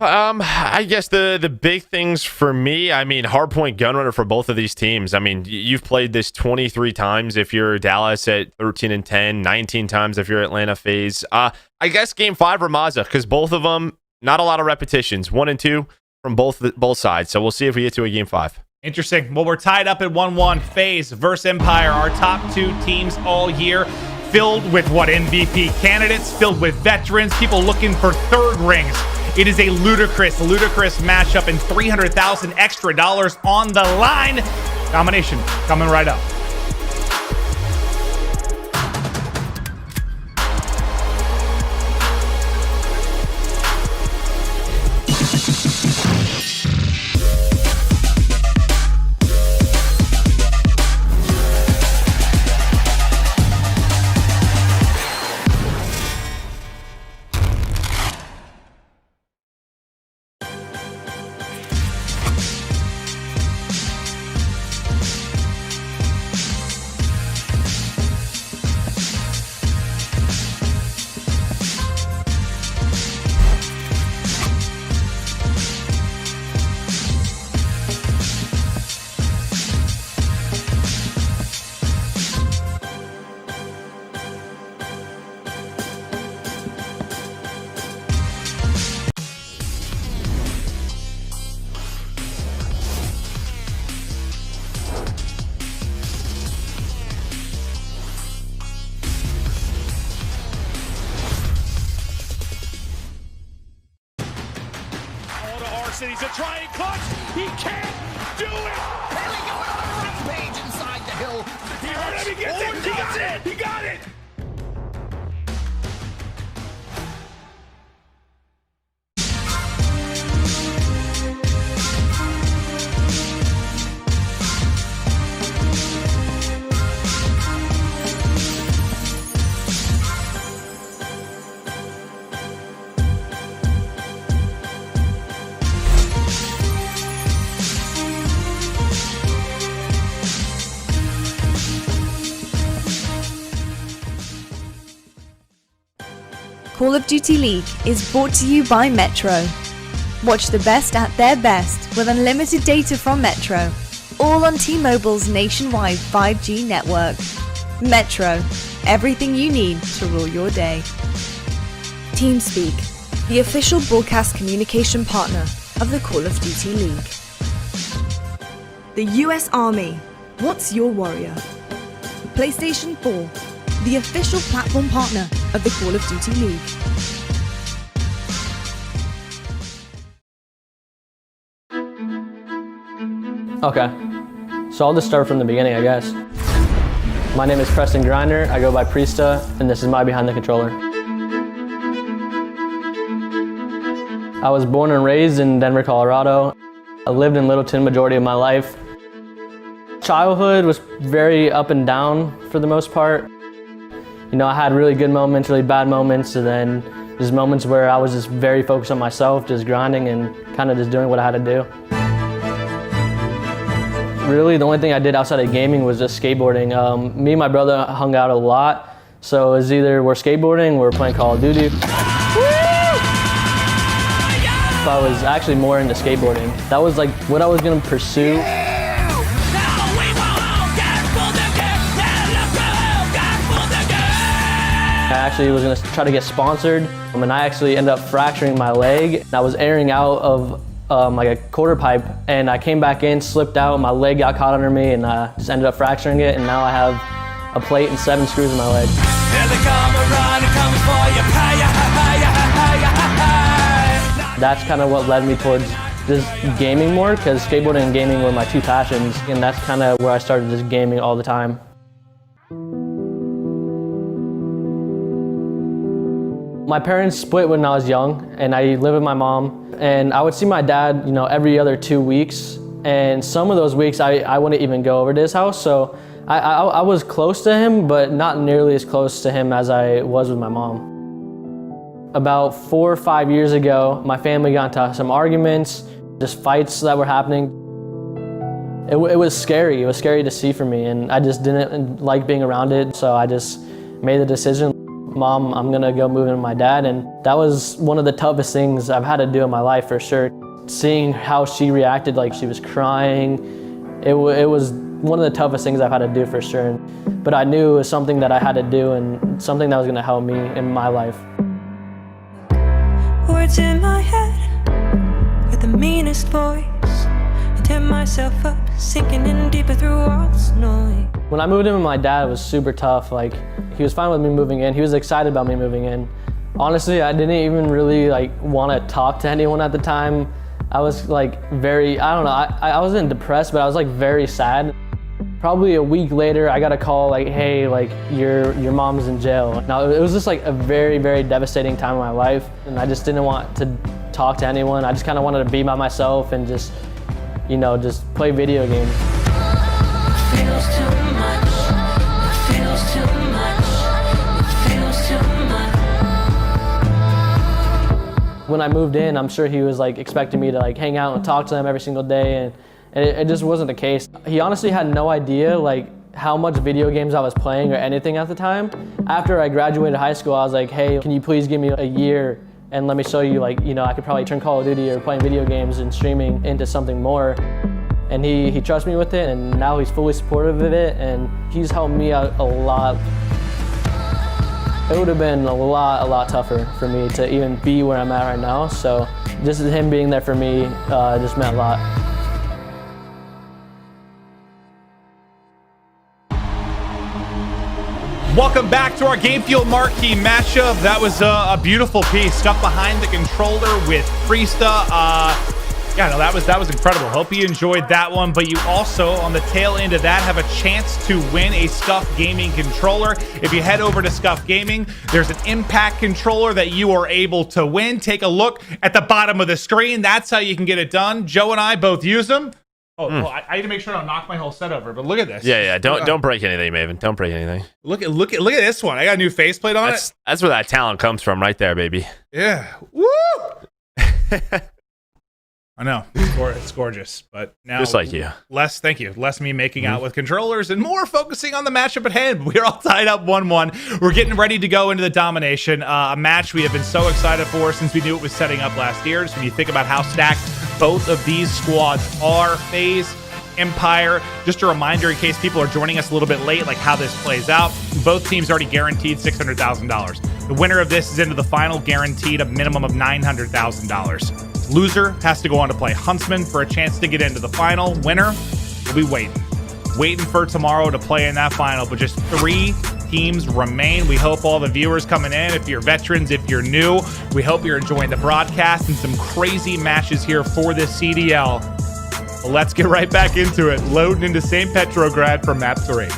I guess the big things for me, I mean, hardpoint Gunrunner for both of these teams. I mean, you've played this 23 times if you're Dallas at 13-10, 19 times if you're Atlanta FaZe. I guess game 5 Ramaza, because both of them, not a lot of repetitions, 1 and 2 from both sides. So we'll see if we get to a game 5. Interesting. Well, we're tied up at 1-1. FaZe versus Empire, our top 2 teams all year. Filled with MVP candidates, filled with veterans, people looking for 3rd rings. It is a ludicrous matchup, and $300,000 extra on the line. Domination coming right up. Arcitys a trying clutch. He can't do it. Haley going on a rampage inside the hill. He heard him. He gets it. He got it. He got it. Call of Duty League is brought to you by Metro. Watch the best at their best with unlimited data from Metro, all on T-Mobile's nationwide 5G network. Metro, everything you need to rule your day. TeamSpeak, the official broadcast communication partner of the Call of Duty League. The US Army, what's your warrior? PlayStation 4, the official platform partner of the Call of Duty League. Okay, so I'll just start from the beginning, I guess. My name is Preston Grinder, I go by Priestahh, and this is my behind the controller. I was born and raised in Denver, Colorado. I lived in Littleton majority of my life. Childhood was very up and down for the most part. You know, I had really good moments, really bad moments, and then there's moments where I was just very focused on myself, just grinding and kind of just doing what I had to do. Really, the only thing I did outside of gaming was just skateboarding. Me and my brother hung out a lot, so it was either we're skateboarding or we're playing Call of Duty. So I was actually more into skateboarding. That was like what I was gonna pursue. I actually was gonna try to get sponsored, and I actually ended up fracturing my leg. I was airing out of like a quarter pipe, and I came back in, slipped out, my leg got caught under me, and just ended up fracturing it, and now I have a plate and 7 screws in my leg. That's kind of what led me towards just gaming more, because skateboarding and gaming were my two passions, and that's kind of where I started just gaming all the time. My parents split when I was young, and I lived with my mom, and I would see my dad, you know, every other 2 weeks, and some of those weeks I wouldn't even go over to his house, so I was close to him, but not nearly as close to him as I was with my mom. About 4 or 5 years ago, my family got into some arguments, just fights that were happening. It was scary. It was scary to see for me, and I just didn't like being around it, so I just made the decision, Mom, I'm gonna go move in with my dad, and that was one of the toughest things I've had to do in my life for sure. Seeing how she reacted, like she was crying, it was one of the toughest things I've had to do for sure. But I knew it was something that I had to do and something that was gonna help me in my life. Words in my head with the meanest voice. I tear myself up, sinking in deeper through all this noise. When I moved in with my dad, it was super tough. Like, he was fine with me moving in. He was excited about me moving in. Honestly, I didn't even really want to talk to anyone at the time. I was very, I don't know, I wasn't depressed, but I was very sad. Probably a week later, I got a call hey, your mom's in jail. Now, it was just a very, very devastating time in my life, and I just didn't want to talk to anyone. I just kind of wanted to be by myself and just, just play video games. Feels too much. Feels too much. Feels too much. When I moved in, I'm sure he was expecting me to hang out and talk to them every single day, and it just wasn't the case. He honestly had no idea how much video games I was playing or anything at the time. After I graduated high school, I was like, hey, can you please give me a year and let me show you I could probably turn Call of Duty or playing video games and streaming into something more. And he trusted me with it, and now he's fully supportive of it, and he's helped me out a lot. It would have been a lot tougher for me to even be where I'm at right now, so just him being there for me just meant a lot. Welcome back to our Game Fuel Marquee matchup. That was a beautiful piece. Stuff behind the controller with Priestahh. Yeah, no, that was incredible. Hope you enjoyed that one. But you also, on the tail end of that, have a chance to win a Scump Gaming controller. If you head over to Scump Gaming, there's an Impact controller that you are able to win. Take a look at the bottom of the screen. That's how you can get it done. Joe and I both use them. Oh, well, I need to make sure I don't knock my whole set over. But look at this. Yeah. Don't break anything, Maven. Don't break anything. Look at this one. I got a new faceplate on it. That's where that talent comes from, right there, baby. Yeah. Woo! I know, it's gorgeous, but now just like you. Thank you. Less me making out with controllers and more focusing on the matchup at hand. We're all tied up 1-1. We're getting ready to go into the domination, a match we have been so excited for since we knew it was setting up last year. So when you think about how stacked both of these squads are, FaZe, Empire, just a reminder in case people are joining us a little bit late, how this plays out. Both teams already guaranteed $600,000. The winner of this is into the final, guaranteed a minimum of $900,000. Loser has to go on to play Huntsmen for a chance to get into the final. Winner will be waiting for tomorrow to play in that final, but just 3 teams remain. We hope all the viewers coming in, if you're veterans, if you're new, we hope you're enjoying the broadcast and some crazy matches here for this CDL. Well, let's get right back into it. Loading into St. Petrograd for map 3.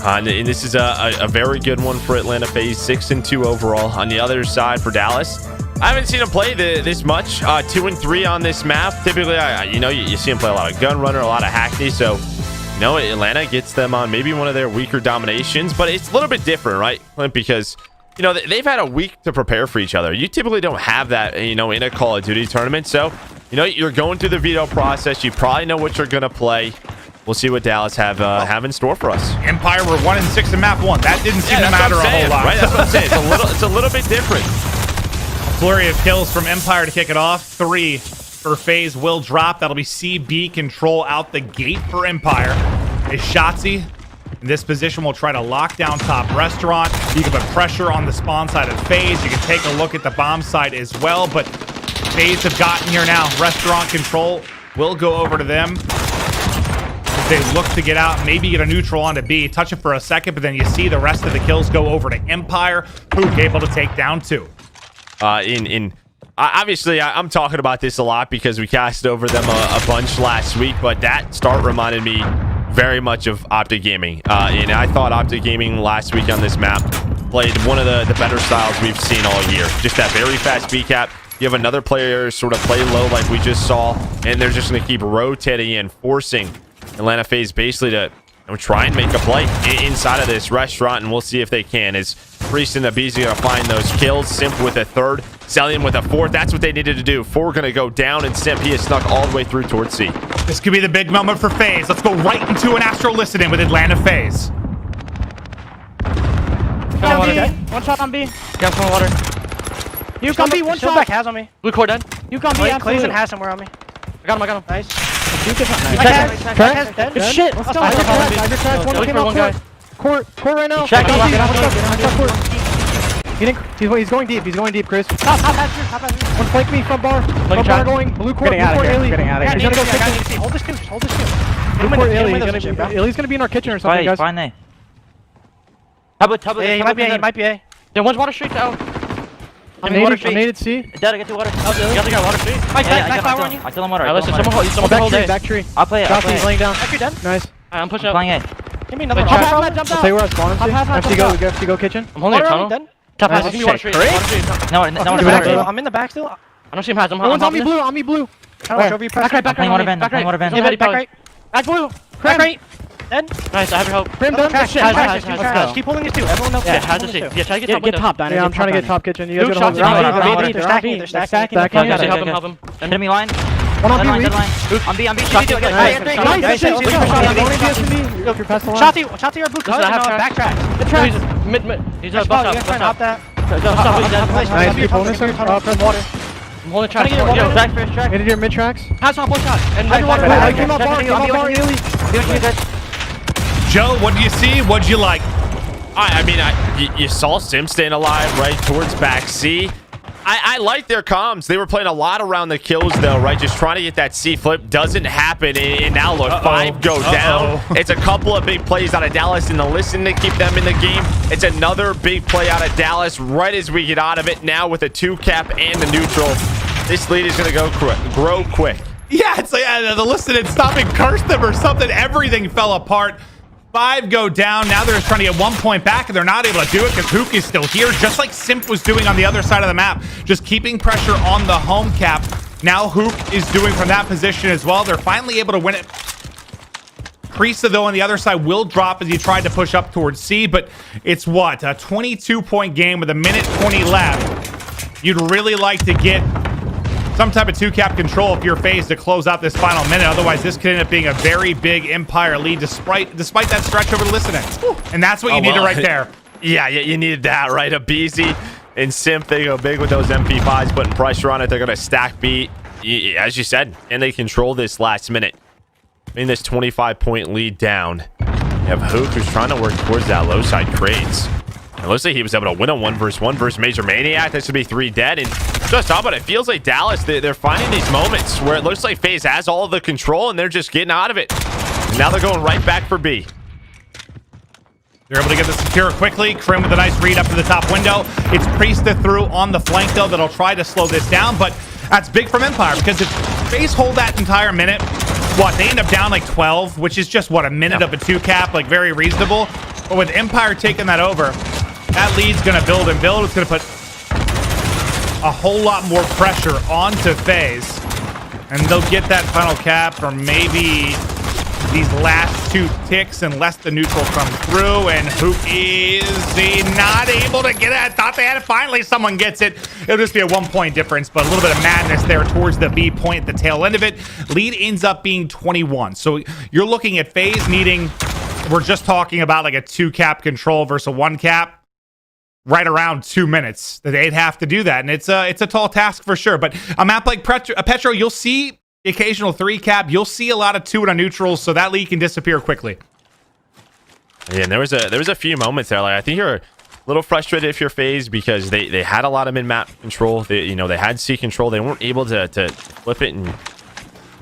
And this is a very good one for Atlanta FaZe, 6-2 overall. On the other side for Dallas, I haven't seen him play this much. 2-3 on this map. Typically, you see him play a lot of Gun Runner, a lot of Hackney. So, Atlanta gets them on maybe one of their weaker dominations, but it's a little bit different, right, Clint? Because they've had a week to prepare for each other. You typically don't have that, in a Call of Duty tournament. So, you're going through the veto process. You probably know what you're gonna play. We'll see what Dallas have in store for us. Empire were 1-6 in map 1. That didn't seem to matter a whole lot. Right? That's what I'm saying. It's a little bit different. Flurry of kills from Empire to kick it off. 3 for FaZe will drop. That'll be CB control out the gate for Empire. Is Shotzzy in this position will try to lock down top restaurant. You can put pressure on the spawn side of FaZe. You can take a look at the bomb side as well, but FaZe have gotten here now. Restaurant control will go over to them. They look to get out, maybe get a neutral onto B, touch it for a second, but then you see the rest of the kills go over to Empire. Huke able to take down 2. In Obviously, I'm talking about this a lot because we cast over them a bunch last week, but that start reminded me very much of Optic Gaming. And I thought Optic Gaming last week on this map played one of the better styles we've seen all year. Just that very fast B-cap. You have another player sort of play low like we just saw, and they're just going to keep rotating in, forcing Atlanta FaZe basically to try and make a play inside of this restaurant, and we'll see if they can. Is Priestahh and aBeZy going to find those kills? Simp with a third, Cellium with a fourth. That's what they needed to do. 4 going to go down, and Simp, he is snuck all the way through towards C. This could be the big moment for FaZe. Let's go right into an Astro Listen-In with Atlanta FaZe. One shot on B. Grab some water. You come B, one shot. Back has on me. Blue core dead. You come B, Clay's and has somewhere on me. I got him. Nice. Track. Good shit. Let's go. Nice crack. One guy. Court right now. He's going deep, Chris. Top has. One flank me from bar. From bar going. Blue court. Getting out of here. He's gonna go kitchen. Hold this two. Blue court iLLeY. iLLeY's gonna be in our kitchen or something, guys. Fine. Yeah, he might be A. There one's water street out. I'm naded C. Dad, I get the water. You guys got water street? Back flower on you. I kill him water. Listen, someone hold A. Back tree. I'll play it. He's laying down. Back tree dead. Nice. I'm pushing up. Playing A. Give me another one. I'll tell you where I spawn him to. FC go kitchen. I'm holding a tunnel. Top has. Give me water street. No, I'm in the back still. I don't see him has. One's on me blue. Back right. Back right. Back blue. Back right. Dead. Nice, I have your help. Prim done. Crash. Keep holding these two. Everyone else. Yeah, has to see. Yeah, try to get top. Yeah, I'm trying to get top kitchen. You guys gotta hold. They're stacking. Help him. Enemy line. One on line. On B. Shotzzy or blue. Backtrack. The track. Mid. He's a bust up. Hop that. Nice. Keep holding this. Press water. I'm holding track. Back first track. Hit your mid tracks. Pass on both shots. And came up bar. iLLeY. Joe, what do you see? What'd you like? I mean, you saw Simp staying alive right towards back C. I like their comms. They were playing a lot around the kills, though, right? Just trying to get that C flip. Doesn't happen. And now look, 5 go down. It's a couple of big plays out of Dallas in the listen to keep them in the game. It's another big play out of Dallas right as we get out of it. Now with a 2-cap and the neutral, this lead is going to grow quick. Yeah, it's like the listen-in stopping cursed them or something. Everything fell apart. 5 go down. Now they're just trying to get 1 point back, and they're not able to do it because Huke is still here, just like Simp was doing on the other side of the map, just keeping pressure on the home cap. Now Huke is doing from that position as well. They're finally able to win it. Priestahh, though, on the other side will drop as he tried to push up towards C, but it's what? A 22-point game with a minute 20 left. You'd really like to get some type of 2-cap control if you're FaZe to close out this final minute. Otherwise, this could end up being a very big Empire lead despite that stretch over the listening. And that's what you needed right there. Yeah, you needed that, right? aBeZy and Simp, they go big with those MP5s, putting pressure on it. They're going to stack B, as you said, and they control this last minute. In this 25-point lead down, you have Huke, who's trying to work towards that low side crates. It looks like he was able to win a 1v1 versus MajorManiak. That should be 3 dead. And just how about it feels like Dallas, they're finding these moments where it looks like FaZe has all of the control and they're just getting out of it. And now they're going right back for B. They're able to get the secure quickly. Crim with a nice read up to the top window. It's Priestahh through on the flank, though, that'll try to slow this down. But that's big from Empire because if FaZe hold that entire minute, they end up down like 12, which is just, a minute of a 2-cap, like very reasonable. But with Empire taking that over, that lead's going to build and build. It's going to put a whole lot more pressure onto FaZe. And they'll get that final cap or maybe these last 2 ticks unless the neutral comes through. And Huke is not able to get it. I thought they had it. Finally, someone gets it. It'll just be a 1-point difference, but a little bit of madness there towards the B point at the tail end of it. Lead ends up being 21. So you're looking at FaZe needing, we're just talking about like a 2-cap control versus a 1-cap. Right around 2 minutes that they'd have to do that, and it's a tall task for sure. But a map like Petro, you'll see the occasional 3-cap. You'll see a lot of 2 on neutrals, so that lead can disappear quickly. Yeah, and there was a few moments there. Like I think you're a little frustrated if you're FaZe because they had a lot of mid-map control. They had C control. They weren't able to flip it and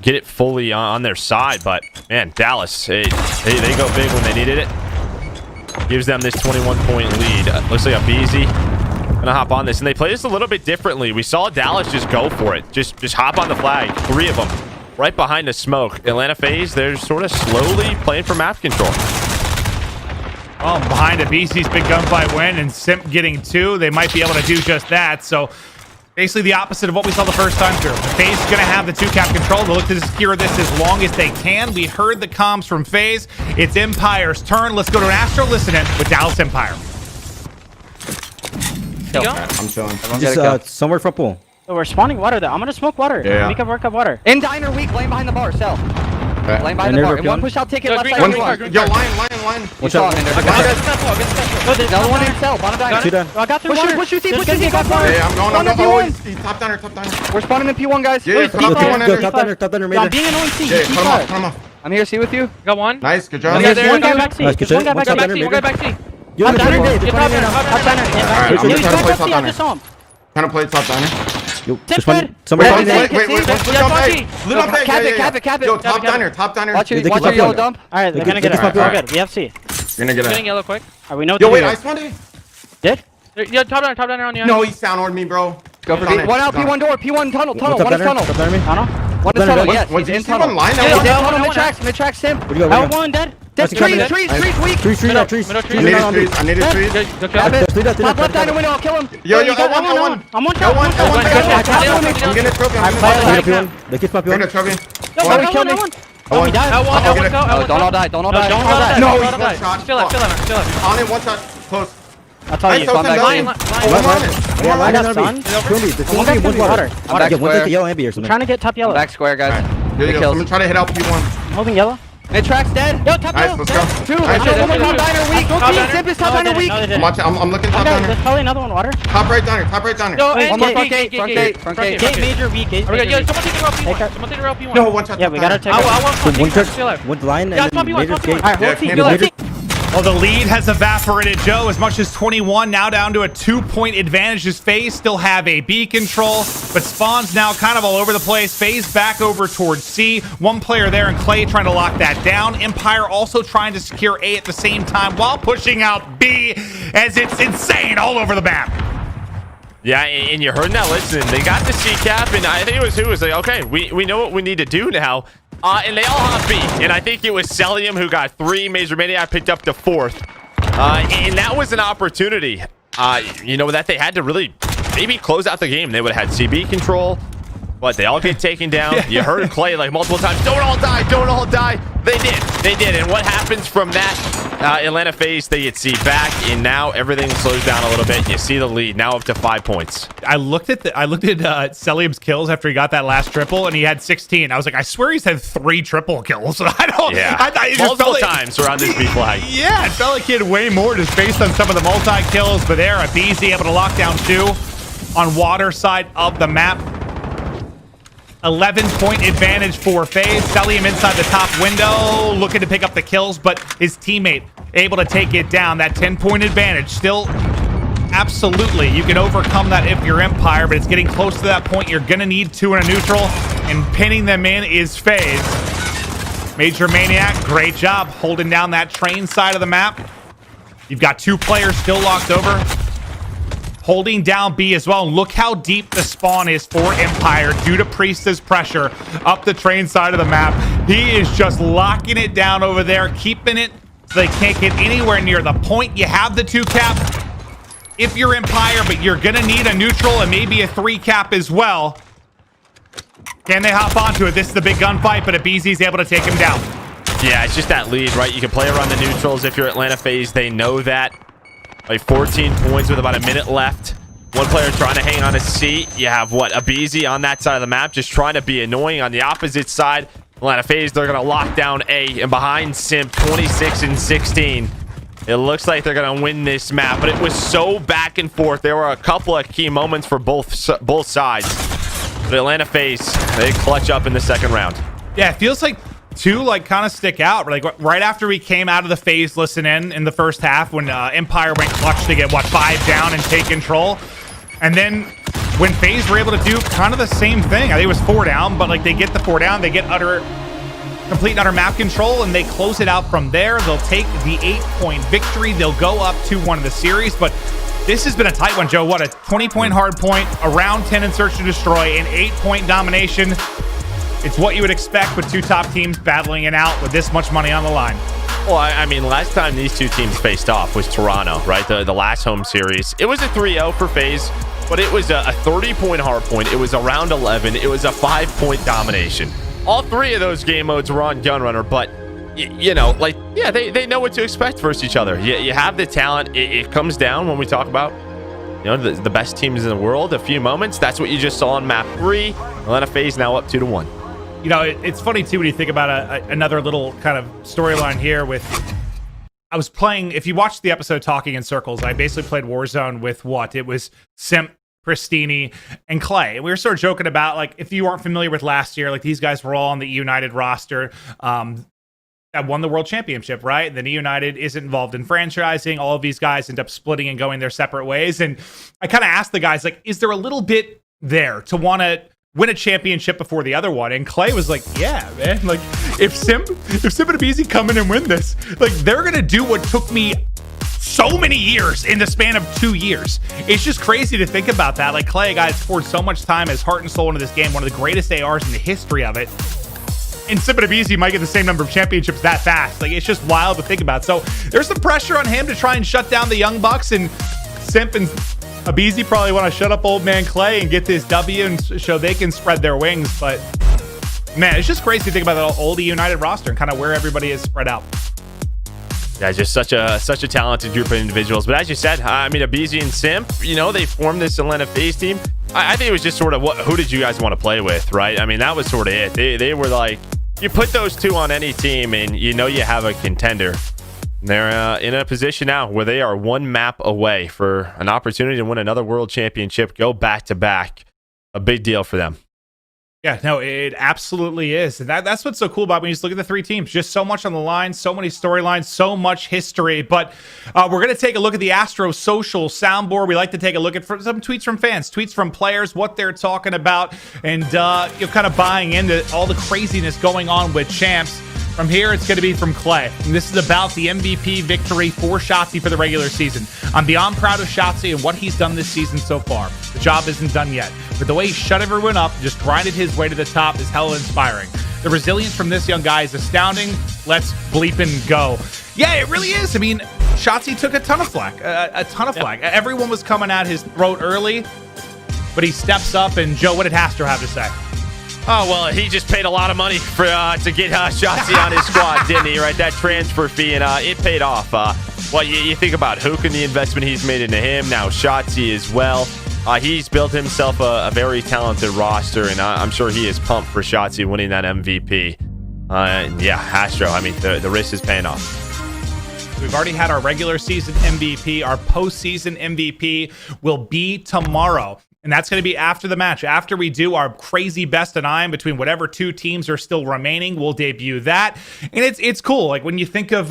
get it fully on their side. But man, Dallas, they go big when they needed it. Gives them this 21-point lead. Looks like aBeZy gonna hop on this, and they play this a little bit differently. We saw Dallas just go for it, just hop on the flag. 3 of them right behind the smoke. Atlanta FaZe, they're sort of slowly playing for map control. Well, behind aBeZy's big gunfight win and Simp getting 2, they might be able to do just that. So basically the opposite of what we saw the first time through. FaZe is going to have the 2-cap control. They'll look to secure this as long as they can. We heard the comms from FaZe. It's Empire's turn. Let's go to an Astro listen in with Dallas Empire. I'm chilling. Just somewhere from pool. Oh, we're spawning water though. I'm gonna smoke water. Yeah. We can work up water. In diner weak, lane behind the bar, Cell. Lane behind the bar. And one push out ticket left side. Yo, line. Watch out. Another one in Cell. Bottom diner. 2 down. I got through water. Push you, Yeah, I'm going. Oh, he's top diner. We're spawning in P1, guys. Yeah, come on, Top diner, I'm being annoying C. Yeah, cut him off. I'm here, C with you. Got one. Nice, good job. There's one guy back C. Nice, good There's one shit. guy back One C. top One guy back C. You Top diner. in Top diner. Top diner. Alright, I'm He's trying to play back top C. I diner. just saw him. Trying to play top diner. Yo, Tip somebody, bed. somebody. Wait. Cap it. Yo, top diner. Watch your yellow dump. Alright, they're gonna get it. We're good. We have C. You're gonna get Getting it. yellow quick. Alright, we know. Yo, wait, I spawned it. Did? Yeah, top diner on you. No, he sound on me, bro. Go for B. One out, P1 door, P1 tunnel. One is tunnel. Top diner me. Tunnel. One is tunnel, yes. He's in tunnel. Line He's in that tunnel, mid-tracks, Simp. Where'd you go? Out one dead. Dead trees, weak. Trees, Middle trees. trees. I needed trees. Go kill Grab him. it. Top left diner window, I'll kill him. Yo, you got one. I'm one Got shot. one. I'm getting a trophy. They keep popping. Getting a trophy. No, kill me. One. Don't all die. Don't die. No, he's one shot. Still left. On it, one shot. Close. I'll tell you. One Line. Yeah, line on me. Kill me. One water. I'm back Get one square. take the yellow ambi or something. Trying to get top yellow. Back square, guys. I'm trying to hit out P1. I'm holding yellow. Mid-tracks dead. Yo, top Nice, yellow. let's go. Two. Nice. One more top diner weak. Top diner. Simp is top diner weak. I'm looking top There's diner. probably another one water. Top right diner. One more front gate. Gate major weak. Gate Alright, major yo, weak. someone take the rail P1. No, one shot. Yeah, we gotta take I it. want front. One Still touch. left. One line Yeah, and top then P1. major skate. Alright, hold Yeah, team. can't Yo, do team. Well, the lead has evaporated, Joe, as much as 21, now down to a 2-point advantage as FaZe still have a B control, but Spawn's now kind of all over the place. FaZe back over towards C. One player there in Clay trying to lock that down. Empire also trying to secure A at the same time while pushing out B, as it's insane all over the map. Yeah, and you heard that. Listen, they got the C cap, and I think it was who was like, okay, we know what we need to do now. And they all have B. And I think it was Cellium who got 3. MajorManiak picked up the 4th. And that was an opportunity, you know, that they had to really maybe close out the game. They would have had CB control, but they all get taken down. You heard Clay like multiple times, don't all die. They did. And what happens from that? Atlanta FaZe, they get C back, and now everything slows down a little bit. You see the lead now up to 5 points. I looked at Cellium's kills after he got that last triple, and he had 16. I was like, I swear he's had 3 triple kills. I don't. Yeah, I multiple times around this B flag. Yeah, it felt like he had way more just based on some of the multi kills. But there, aBeZy able to lock down 2 on water side of the map. 11-point advantage for FaZe. Cellium inside the top window, looking to pick up the kills, but his teammate able to take it down. That 10-point advantage still, absolutely, you can overcome that if you're Empire, but it's getting close to that point. You're gonna need 2 in a neutral, and pinning them in is FaZe. MajorManiak, great job holding down that train side of the map. You've got 2 players still locked over, holding down B as well. Look how deep the spawn is for Empire due to Priesthah's pressure up the train side of the map. He is just locking it down over there, keeping it so they can't get anywhere near the point. You have the 2-cap if you're Empire, but you're gonna need a neutral and maybe a 3-cap as well. Can they hop onto it? This is the big gunfight, but aBeZy's able to take him down. Yeah, it's just that lead, right? You can play around the neutrals if you're Atlanta FaZe. They know that. Like 14 points with about a minute left. One player trying to hang on a seat. You have what? aBeZy on that side of the map, just trying to be annoying. On the opposite side, Atlanta FaZe, they're going to lock down A. And behind Simp, 26 and 16. It looks like they're going to win this map, but it was so back and forth. There were a couple of key moments for both sides. But Atlanta FaZe, they clutch up in the second round. Yeah, it feels like 2 kind of stick out. Like right after we came out of the FaZe listen in the first half, when Empire went clutch to get 5 down and take control, and then when FaZe were able to do kind of the same thing. I think it was 4 down, but like they get the 4 down, they get complete and utter map control, and they close it out from there. They'll take the 8-point victory. They'll go up 2-1 in the series, but This has been a tight one, Joe. What, a 20-point hard point, around 10 in search to destroy, an 8-point domination. It's what you would expect with two top teams battling it out with this much money on the line. Well, I mean, last time these two teams faced off was Toronto, right? The last home series. It was a 3-0 for FaZe, but it was a 30-point hard point. It was around 11. It was a 5-point domination. All three of those game modes were on Gunrunner, but you know, like, yeah, they know what to expect versus each other. You have the talent. It comes down when we talk about, you know, the best teams in the world. A few moments. That's what you just saw on map 3. Atlanta FaZe now up 2-1. You know, it's funny too when you think about another little kind of storyline here with. I was playing. If you watched the episode Talking in Circles, I basically played Warzone with what? It was Simp, Prestinni, and Clay. And we were sort of joking about, like, if you aren't familiar with last year, like, these guys were all on the United roster. That won the world championship, right? And then United isn't involved in franchising. All of these guys end up splitting and going their separate ways. And I kind of asked the guys, like, is there a little bit there to want to win a championship before the other one? And Clay was like, yeah, man. Like, if Simp and aBeZy come in and win this, like, they're going to do what took me so many years in the span of 2 years. It's just crazy to think about that. Like, Clay, guys, poured so much time, his heart and soul into this game, one of the greatest ARs in the history of it. And Simp and aBeZy might get the same number of championships that fast. Like, it's just wild to think about. So there's some pressure on him to try and shut down the Young Bucks, and Simp and aBeZy probably want to shut up old man Clay and get this W and show they can spread their wings. But man, it's just crazy to think about the old United roster and kind of where everybody is spread out. Yeah, just such a talented group of individuals. But as you said, I mean, aBeZy and Simp, you know, they formed this Atlanta FaZe team. I think it was just sort of who did you guys want to play with, right? I mean, that was sort of it. They were like, you put those two on any team and you know you have a contender. They're in a position now where they are one map away for an opportunity to win another world championship, go back-to-back. A big deal for them. Yeah, no, it absolutely is. And that's what's so cool about when you just look at the three teams. Just so much on the line, so many storylines, so much history. But we're going to take a look at the Astro social soundboard. We like to take a look at some tweets from fans, tweets from players, what they're talking about, and you're kind of buying into all the craziness going on with champs. From here, it's going to be from Clay. And this is about the MVP victory for Shotzzy for the regular season. I'm beyond proud of Shotzzy and what he's done this season so far. The job isn't done yet, but the way he shut everyone up, just grinded his way to the top, is hella inspiring. The resilience from this young guy is astounding. Let's bleep and go. Yeah, it really is. I mean, Shotzzy took a ton of flack. A ton of flack. Everyone was coming at his throat early, but he steps up. And Joe, what did Hastro have to say? Oh, well, he just paid a lot of money for to get Shotzzy on his squad, didn't he? Right, that transfer fee, and it paid off. Well, you think about Huke and the investment he's made into him, now Shotzzy as well. He's built himself a very talented roster, and I'm sure he is pumped for Shotzzy winning that MVP. And yeah, Astro, I mean, the risk is paying off. We've already had our regular season MVP. Our postseason MVP will be tomorrow. And that's going to be after the match. After we do our crazy best of 9 between whatever two teams are still remaining, we'll debut that. And it's cool. Like, when you think of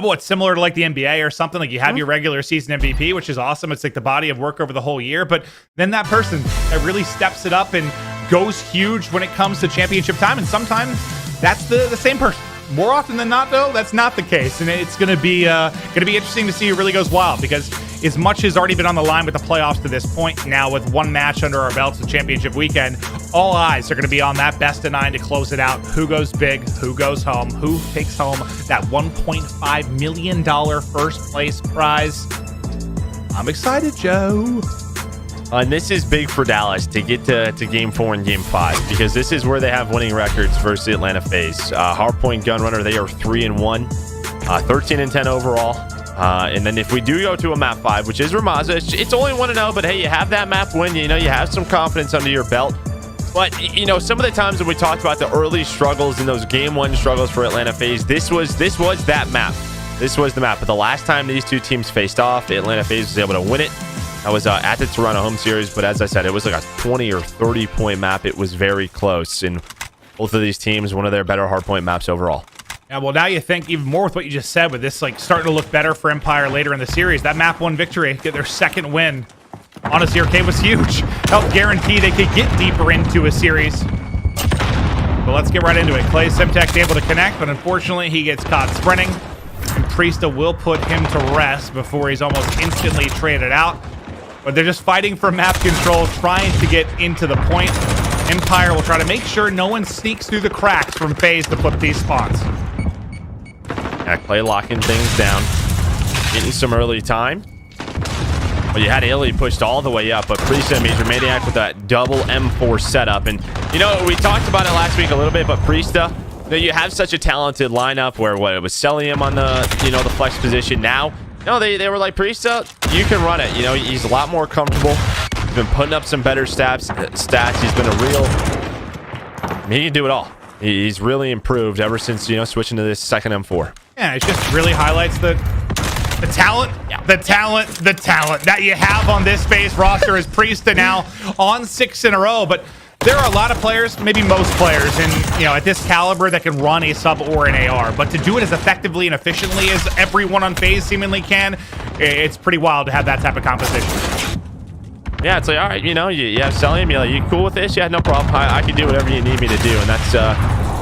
what's similar to like the NBA or something, like you have your regular season MVP, which is awesome. It's like the body of work over the whole year. But then that person that really steps it up and goes huge when it comes to championship time. And sometimes that's the same person. More often than not, though, that's not the case, and it's going to be interesting to see who really goes wild, because as much has already been on the line with the playoffs to this point, now with one match under our belts in championship weekend, all eyes are going to be on that best of 9 to close it out. Who goes big? Who goes home? Who takes home that $1.5 million first place prize? I'm excited, Joe. And this is big for Dallas to get to Game 4 and Game 5, because this is where they have winning records versus Atlanta FaZe. Hardpoint Gunrunner, they are 3-1, 13-10 overall. And then if we do go to a map 5, which is Ramaza, it's only 1-0, but hey, you have that map win. You know, you have some confidence under your belt. But, you know, some of the times when we talked about the early struggles and those Game 1 struggles for Atlanta FaZe, this was that map. This was the map. But the last time these two teams faced off, Atlanta FaZe was able to win it. That was at the Toronto home series, but as I said, it was like a 20 or 30 point map. It was very close, and both of these teams, one of their better hardpoint maps overall. Yeah, well, now you think even more with what you just said, with this like starting to look better for Empire later in the series. That map 1 victory, get their second win on a Zerk was huge. Helped guarantee they could get deeper into a series. But let's get right into it. Clay Simtech able to connect, but unfortunately he gets caught sprinting. Priestahh will put him to rest before he's almost instantly traded out. But they're just fighting for map control, trying to get into the point. Empire will try to make sure no one sneaks through the cracks from FaZe to flip these spawns. Yeah, Clay locking things down. Getting some early time. But you had iLLeY pushed all the way up, but Priestahh and MajorManiak with that double M4 setup. And, you know, we talked about it last week a little bit, but Priestahh, you know, you have such a talented lineup where, what, it was Cellium on the, you know, the flex position. Now, no, they were like, Priestahh, you can run it. You know, he's a lot more comfortable. He's been putting up some better stats. He's been a real... I mean, he can do it all. He's really improved ever since, you know, switching to this second M4. Yeah, it just really highlights the talent, the talent that you have on this FaZe roster. Is Priestahh now on 6 in a row, but there are a lot of players, maybe most players, in, you know, at this caliber that can run a sub or an AR, but to do it as effectively and efficiently as everyone on FaZe seemingly can, it's pretty wild to have that type of composition. Yeah, it's like, all right, you know, you have Cellium, you're like, you cool with this? Yeah, no problem. I can do whatever you need me to do, and that's,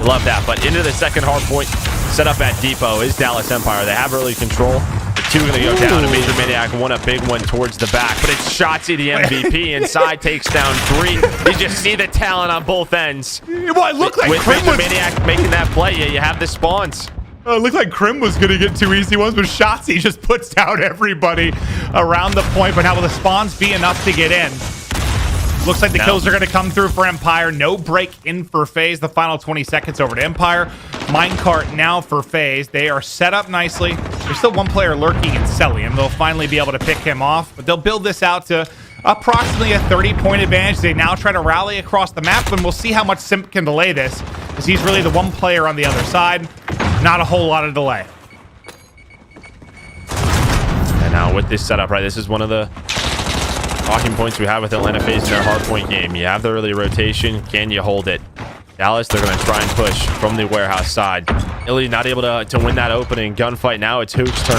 love that. But into the second hard point, set up at Depot is Dallas Empire. They have early control. The two are going to go down, and MajorManiak won a big one towards the back, but it's Shotzzy, the MVP, inside, takes down 3. You just see the talent on both ends. Well, it looked like with MajorManiak making that play, you have the spawns. It looked like Crim was going to get 2 easy ones, but Shotzzy just puts down everybody around the point. But now will the spawns be enough to get in? Looks like the kills are going to come through for Empire. No break in for FaZe. The final 20 seconds over to Empire. Minecart now for FaZe. They are set up nicely. There's still one player lurking in Cellium. They'll finally be able to pick him off, but they'll build this out to approximately a 30-point advantage. They now try to rally across the map, and we'll see how much Simp can delay this, because he's really the one player on the other side. Not a whole lot of delay. And now with this setup, right, this is one of the talking points we have with Atlanta FaZe in their hardpoint game. You have the early rotation. Can you hold it? Dallas, they're going to try and push from the warehouse side. iLLeY not able to win that opening gunfight. Now it's Huke's turn.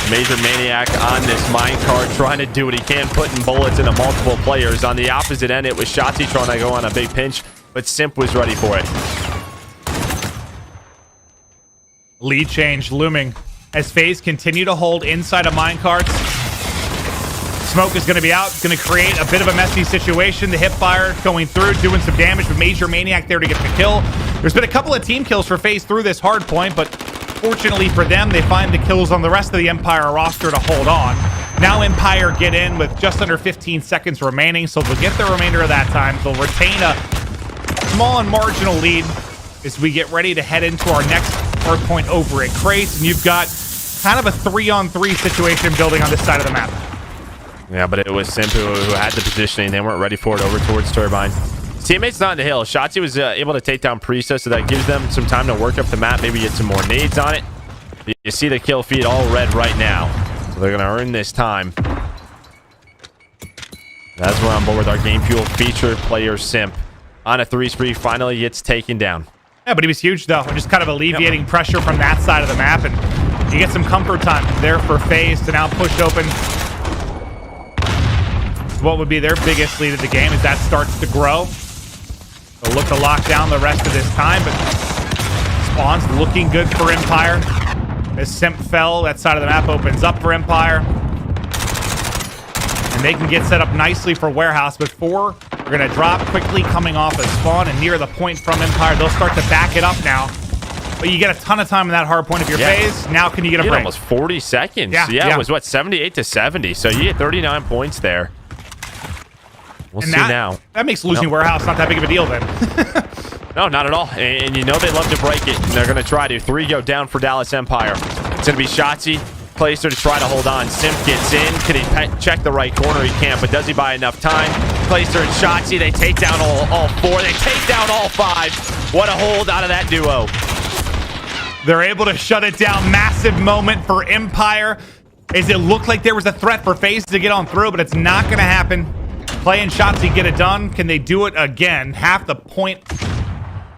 MajorManiak on this minecart, trying to do what he can, putting bullets into multiple players. On the opposite end, it was Shotzzy trying to go on a big pinch, but Simp was ready for it. Lead change looming as FaZe continue to hold inside of minecarts. Smoke is going to be out. It's going to create a bit of a messy situation. The hip fire going through, doing some damage, but MajorManiak there to get the kill. There's been a couple of team kills for FaZe through this hard point, but fortunately for them, they find the kills on the rest of the Empire roster to hold on. Now Empire get in with just under 15 seconds remaining, so they'll get the remainder of that time. They'll retain a small and marginal lead as we get ready to head into our next hard point over at Crates, and you've got kind of a 3-on-3 situation building on this side of the map. Yeah, but it was Simp who had the positioning. They weren't ready for it over towards Turbine. Teammates not in the hill. Shotzzy was able to take down Priestahh, so that gives them some time to work up the map, maybe get some more nades on it. You see the kill feed all red right now, so they're going to earn this time. As we're on board with our Game Fuel feature player Simp. On a 3 spree, finally gets taken down. Yeah, but he was huge, though. Just kind of alleviating pressure from that side of the map, and you get some comfort time there for FaZe to now push open what would be their biggest lead of the game as that starts to grow. They'll look to lock down the rest of this time, but spawns looking good for Empire. As Simp fell, that side of the map opens up for Empire. And they can get set up nicely for Warehouse, but 4 are going to drop quickly coming off a spawn and near the point from Empire. They'll start to back it up now. But you get a ton of time in that hard point if you're FaZe. Now can you get a break? Almost 40 seconds. Yeah, it was, what, 78 to 70. So you get 39 points there. We'll see now. That makes losing Warehouse not that big of a deal then. No, not at all. And you know they love to break it. And they're going to try to. 3 go down for Dallas Empire. It's going to be Shotzzy. Clayster to try to hold on. Simp gets in. Can he check the right corner? He can't, but does he buy enough time? Clayster and Shotzzy, they take down all 4. They take down all 5. What a hold out of that duo. They're able to shut it down. Massive moment for Empire. As it looked like there was a threat for FaZe to get on through, but it's not going to happen. Clay and Shotzzy get it done. Can they do it again? Half the point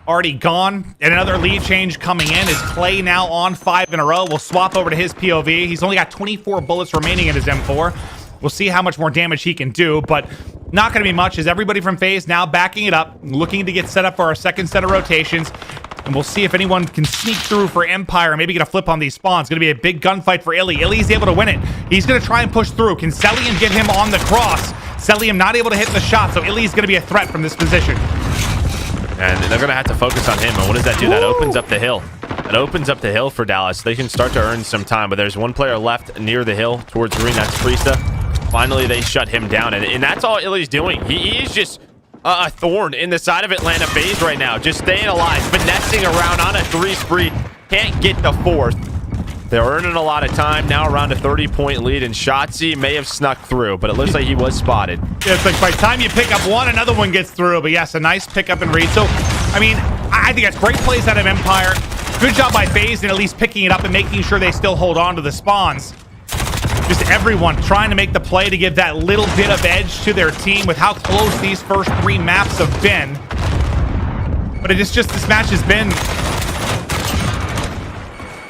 already gone. And another lead change coming in. Is Clay now on 5 in a row? We'll swap over to his POV. He's only got 24 bullets remaining in his M4. We'll see how much more damage he can do, but not going to be much as everybody from FaZe now backing it up, looking to get set up for our second set of rotations. And we'll see if anyone can sneak through for Empire. Maybe get a flip on these spawns. Going to be a big gunfight for iLLeY. iLLeY's able to win it. He's going to try and push through. Can Cellium get him on the cross? Cellium not able to hit the shot, so iLLeY's going to be a threat from this position. And they're going to have to focus on him. And what does that do? That opens up the hill. It opens up the hill for Dallas. They can start to earn some time, but there's one player left near the hill towards green. That's Priestahh. Finally, they shut him down, and that's all iLLeY's doing. He is just a thorn in the side of Atlanta FaZe right now, just staying alive, finessing around on a 3 spree. Can't get the 4th. They're earning a lot of time now, around a 30-point lead, and Shotzzy may have snuck through, but it looks like he was spotted. Yeah, it's like by the time you pick up one, another one gets through. But yes, a nice pickup and read. So, I mean, I think that's great plays out of Empire. Good job by FaZe in at least picking it up and making sure they still hold on to the spawns. Just everyone trying to make the play to give that little bit of edge to their team with how close these first 3 maps have been. But it is just, this match has been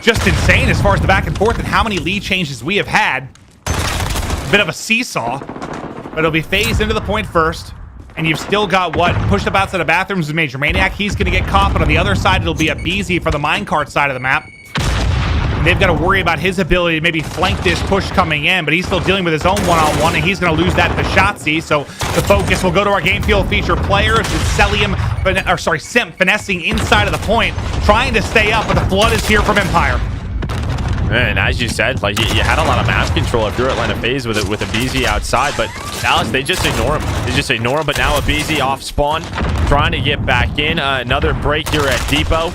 just insane as far as the back and forth and how many lead changes we have had. A bit of a seesaw, but it'll be FaZe into the point first. And you've still got what? Pushed up outside of bathrooms with MajorManiak. He's going to get caught, but on the other side, it'll be aBeZy for the minecart side of the map. And they've got to worry about his ability to maybe flank this push coming in, but he's still dealing with his own one-on-one, and he's going to lose that to Shotzzy. So the focus will go to our game field feature players. It's Cellium, Simp finessing inside of the point, trying to stay up, but the flood is here from Empire. And as you said, like you had a lot of map control if you're Atlanta FaZe with aBeZy outside, but Dallas, they just ignore him. They just ignore him, but now aBeZy off spawn, trying to get back in. Another break here at Depot.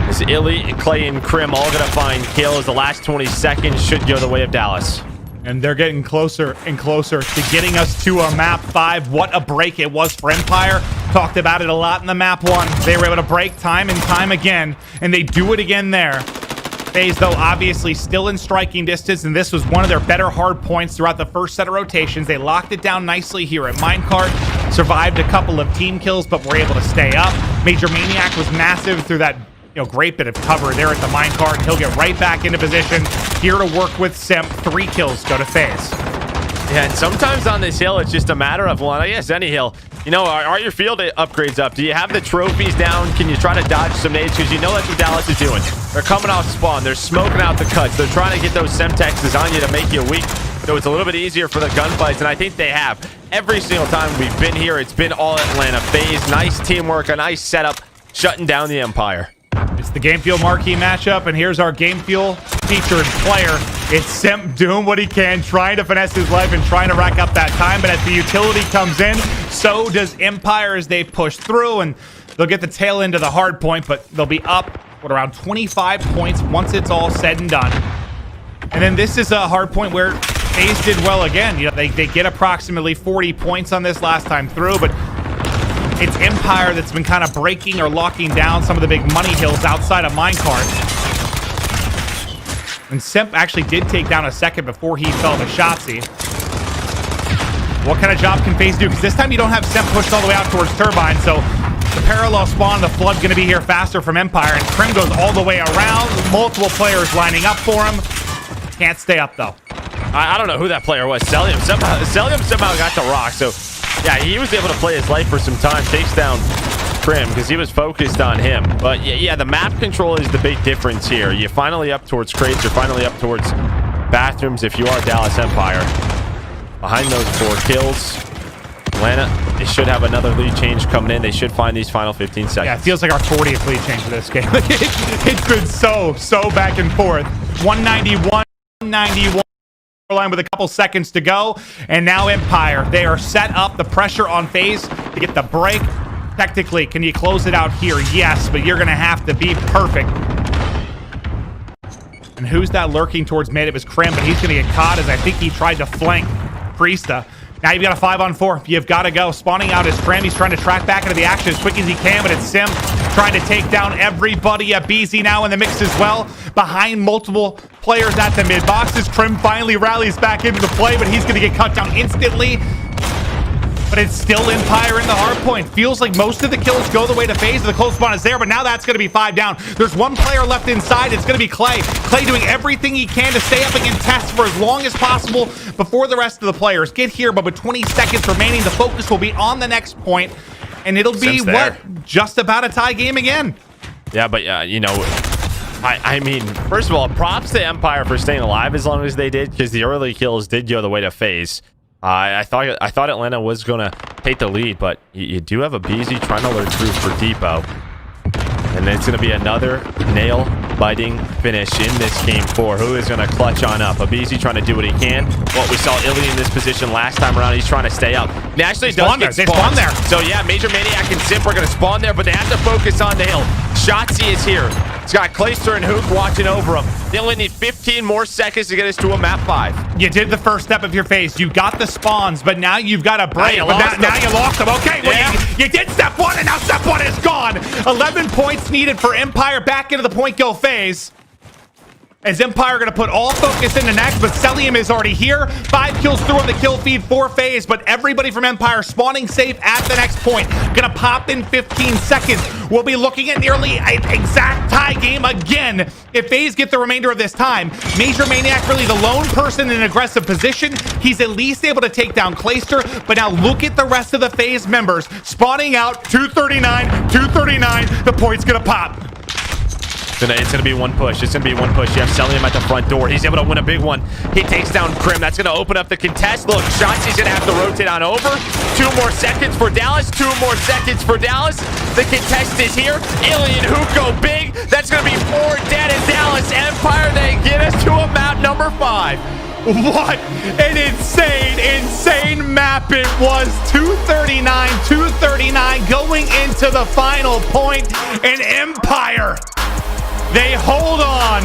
As iLLeY, Clay, and Crim all going to find kills. The last 20 seconds should go the way of Dallas. And they're getting closer and closer to getting us to a map 5. What a break it was for Empire. Talked about it a lot in the map 1. They were able to break time and time again, and they do it again there. FaZe, though, obviously still in striking distance, and this was one of their better hard points throughout the first set of rotations. They locked it down nicely here at minecart, survived a couple of team kills, but were able to stay up. MajorManiak was massive through that great bit of cover there at the minecart, and he'll get right back into position here to work with Simp. 3 kills go to FaZe. Yeah, and sometimes on this hill, it's just a matter of, well, I guess any hill. Are your field upgrades up? Do you have the trophies down? Can you try to dodge some nades? Because you know that's what Dallas is doing. They're coming off spawn. They're smoking out the cuts. They're trying to get those Semtexes on you to make you weak. So it's a little bit easier for the gunfights, and I think they have. Every single time we've been here, it's been all Atlanta FaZe. Nice teamwork, a nice setup, shutting down the Empire. It's the Game Fuel marquee matchup, and here's our Game Fuel featured player. It's Simp doing what he can, trying to finesse his life and trying to rack up that time, but as the utility comes in, so does Empire as they push through, and they'll get the tail end of the hard point, but they'll be up, around 25 points once it's all said and done. And then this is a hard point where FaZe did well again. They get approximately 40 points on this last time through, but it's Empire that's been kind of breaking or locking down some of the big money hills outside of minecart. And Simp actually did take down a second before he fell to Shotzzy. What kind of job can FaZe do? Because this time you don't have Simp pushed all the way out towards Turbine, so the parallel spawn, the flood going to be here faster from Empire, and Crim goes all the way around. Multiple players lining up for him. Can't stay up, though. I don't know who that player was. Cellium somehow got the rock, so yeah, he was able to play his life for some time. Takes down Crim because he was focused on him. But yeah, the map control is the big difference here. You're finally up towards crates. You're finally up towards bathrooms if you are Dallas Empire. Behind those 4 kills, Atlanta, they should have another lead change coming in. They should find these final 15 seconds. Yeah, it feels like our 40th lead change for this game. It's been so back and forth. 191, 191. Line with a couple seconds to go, and now Empire, they are set up. The pressure on FaZe to get the break. Technically, can you close it out here? Yes, but you're gonna have to be perfect. And who's that lurking towards mid? It was Crim, but he's gonna get caught as I think he tried to flank Priestahh. Now you've got a 5-on-4. You've got to go. Spawning out is Crim. He's trying to track back into the action as quick as he can, but it's Simp trying to take down everybody. aBeZy now in the mix as well. Behind multiple players at the mid boxes. Crim finally rallies back into the play, but he's going to get cut down instantly. But it's still Empire in the hard point. Feels like most of the kills go the way to FaZe. The close spawn is there, but now that's going to be 5 down. There's 1 player left inside. It's going to be Clay. Clay doing everything he can to stay up and contest for as long as possible before the rest of the players get here. But with 20 seconds remaining, the focus will be on the next point. and it'll be just about a tie game again. Yeah, but you know, I mean, first of all, props to Empire for staying alive as long as they did, because the early kills did go the way to FaZe. I thought Atlanta was gonna take the lead, but you do have aBeZy trying to lure through for Depot. And then it's going to be another nail-biting finish in this game 4. Who is going to clutch on up? aBeZy trying to do what he can. Well, we saw iLLeY in this position last time around. He's trying to stay up. He actually does get spawned there. So, yeah, MajorManiak and Simp are going to spawn there, but they have to focus on the hill. Shotzzy is here. He's got Clayster and Huke watching over him. They only need 15 more seconds to get us to a map 5. You did the first step of your phase. You got the spawns, but now you've got a break. Now you lost them. Okay, well, you did step 1, and now step 1 is gone. 11 points needed for Empire back into the point go phase. As Empire are going to put all focus into next, but Cellium is already here. 5 kills through on the kill feed for FaZe, but everybody from Empire spawning safe at the next point. Going to pop in 15 seconds. We'll be looking at nearly an exact tie game again if FaZe get the remainder of this time. MajorManiak really the lone person in an aggressive position. He's at least able to take down Clayster, but now look at the rest of the FaZe members spawning out. 239, 239. The point's going to pop. It's going to be one push. It's going to be one push. You have Cellium at the front door. He's able to win a big one. He takes down Crim. That's going to open up the contest. Look, Shotzzy's going to have to rotate on over. 2 more seconds for Dallas. 2 more seconds for Dallas. The contest is here. iLLeY and Huke go big. That's going to be 4 dead in Dallas. Empire, they get us to a map number 5. What an insane map it was. 239 going into the final point. And Empire, they hold on.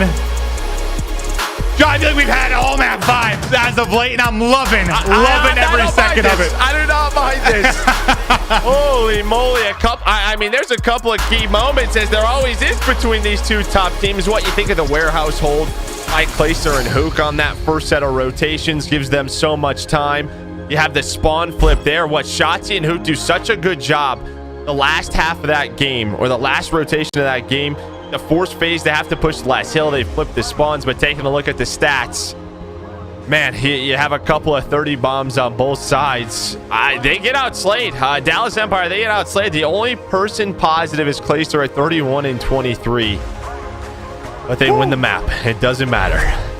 I feel like we've had all map 5 as of late, and I'm loving every second of it. I do not mind this. Holy moly. I mean, there's a couple of key moments, as there always is between these two top teams. What you think of the warehouse hold by Clayster and Huke on that first set of rotations gives them so much time. You have the spawn flip there. What Shotzzy and Huke do such a good job the last half of that game, or the last rotation of that game, the force phase, they have to push the last hill. They flip the spawns, but taking a look at the stats, man, you have a couple of 30 bombs on both sides. They get outslayed. Dallas Empire, they get outslayed. The only person positive is Clayster at 31 and 23. But they win the map. It doesn't matter.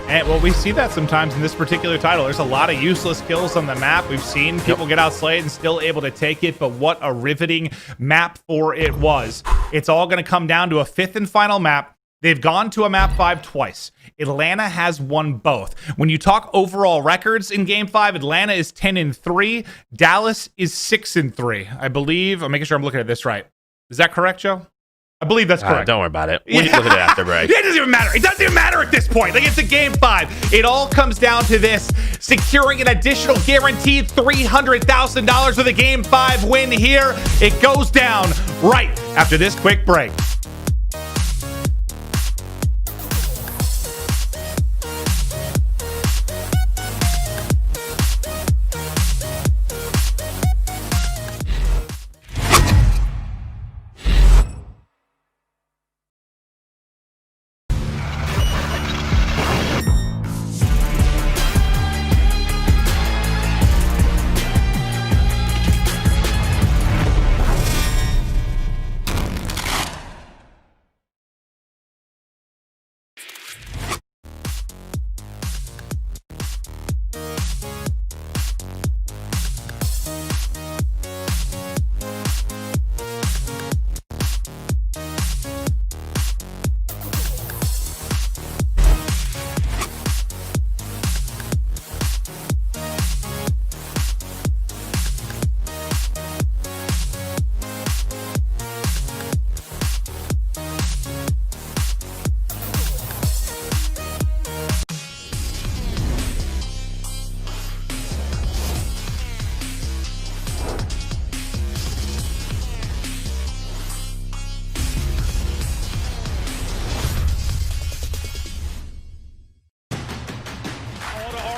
And well, we see that sometimes in this particular title. There's a lot of useless kills on the map. We've seen people get outslayed and still able to take it, but what a riveting map 4 it was. It's all going to come down to a 5th and final map. They've gone to a map 5 twice. Atlanta has won both. When you talk overall records in game 5, Atlanta is 10-3. Dallas is 6-3. I believe. I'm making sure I'm looking at this right. Is that correct, Joe? I believe that's correct. Don't worry about it. We'll look at it after break. It doesn't even matter. It doesn't even matter at this point. Like, it's a game 5. It all comes down to this. Securing an additional guaranteed $300,000 with a game 5 win here. It goes down right after this quick break.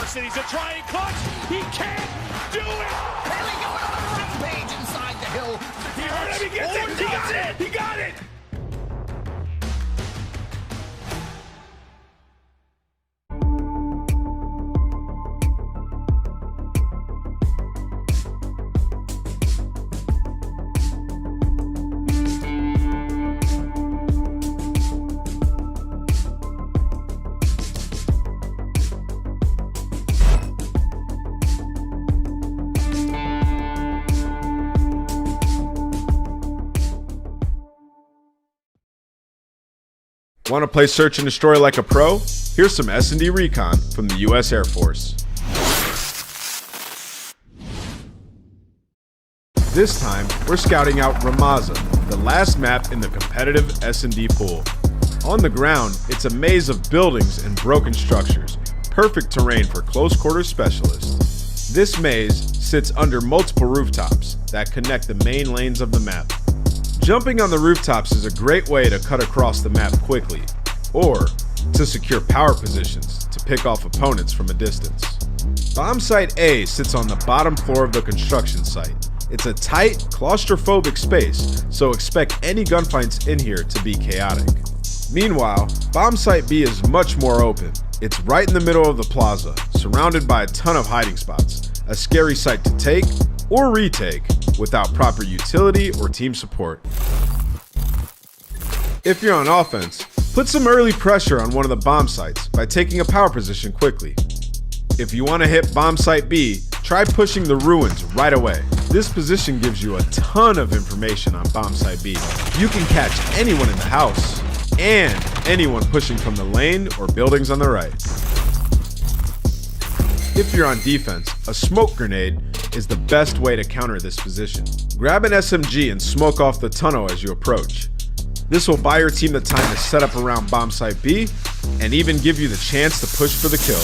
Arcitys to try and clutch. He can't do it. Really going on a rampage inside the hill. He heard him. He gets it. He got it. He got it. Want to play search and destroy like a pro? Here's some S&D recon from the US Air Force. This time, we're scouting out Ramaza, the last map in the competitive S&D pool. On the ground, it's a maze of buildings and broken structures, perfect terrain for close quarters specialists. This maze sits under multiple rooftops that connect the main lanes of the map. Jumping on the rooftops is a great way to cut across the map quickly, or to secure power positions to pick off opponents from a distance. Bomb Site A sits on the bottom floor of the construction site. It's a tight, claustrophobic space, so expect any gunfights in here to be chaotic. Meanwhile, Bomb Site B is much more open. It's right in the middle of the plaza, surrounded by a ton of hiding spots, a scary site to take or retake without proper utility or team support. If you're on offense, put some early pressure on one of the bomb sites by taking a power position quickly. If you want to hit Bomb Site B, try pushing the ruins right away. This position gives you a ton of information on Bomb Site B. You can catch anyone in the house and anyone pushing from the lane or buildings on the right. If you're on defense, a smoke grenade is the best way to counter this position. Grab an SMG and smoke off the tunnel as you approach. This will buy your team the time to set up around Bomb Site B and even give you the chance to push for the kill.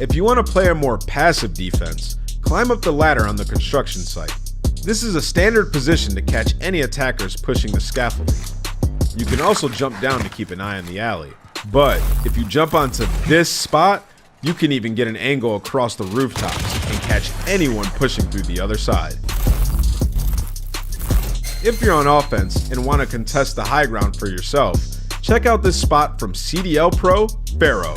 If you want to play a more passive defense, climb up the ladder on the construction site. This is a standard position to catch any attackers pushing the scaffolding. You can also jump down to keep an eye on the alley. But if you jump onto this spot, you can even get an angle across the rooftops and catch anyone pushing through the other side. If you're on offense and want to contest the high ground for yourself, check out this spot from CDL Pro, Pharaoh.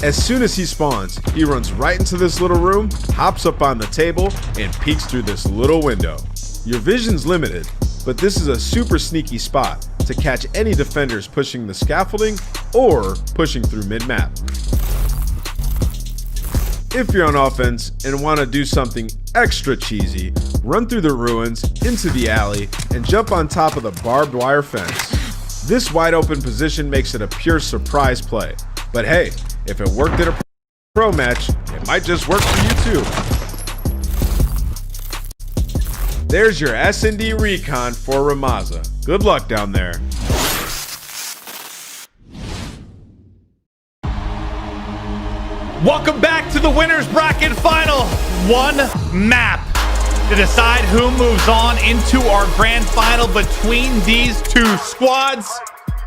As soon as he spawns, he runs right into this little room, hops up on the table, and peeks through this little window. Your vision's limited, but this is a super sneaky spot to catch any defenders pushing the scaffolding or pushing through mid-map. If you're on offense and want to do something extra cheesy, run through the ruins, into the alley, and jump on top of the barbed wire fence. This wide open position makes it a pure surprise play, but hey, if it worked in a pro match, it might just work for you too. There's your S&D recon for Ramaza. Good luck down there. Welcome back to the winners bracket final. One map to decide who moves on into our grand final between these two squads.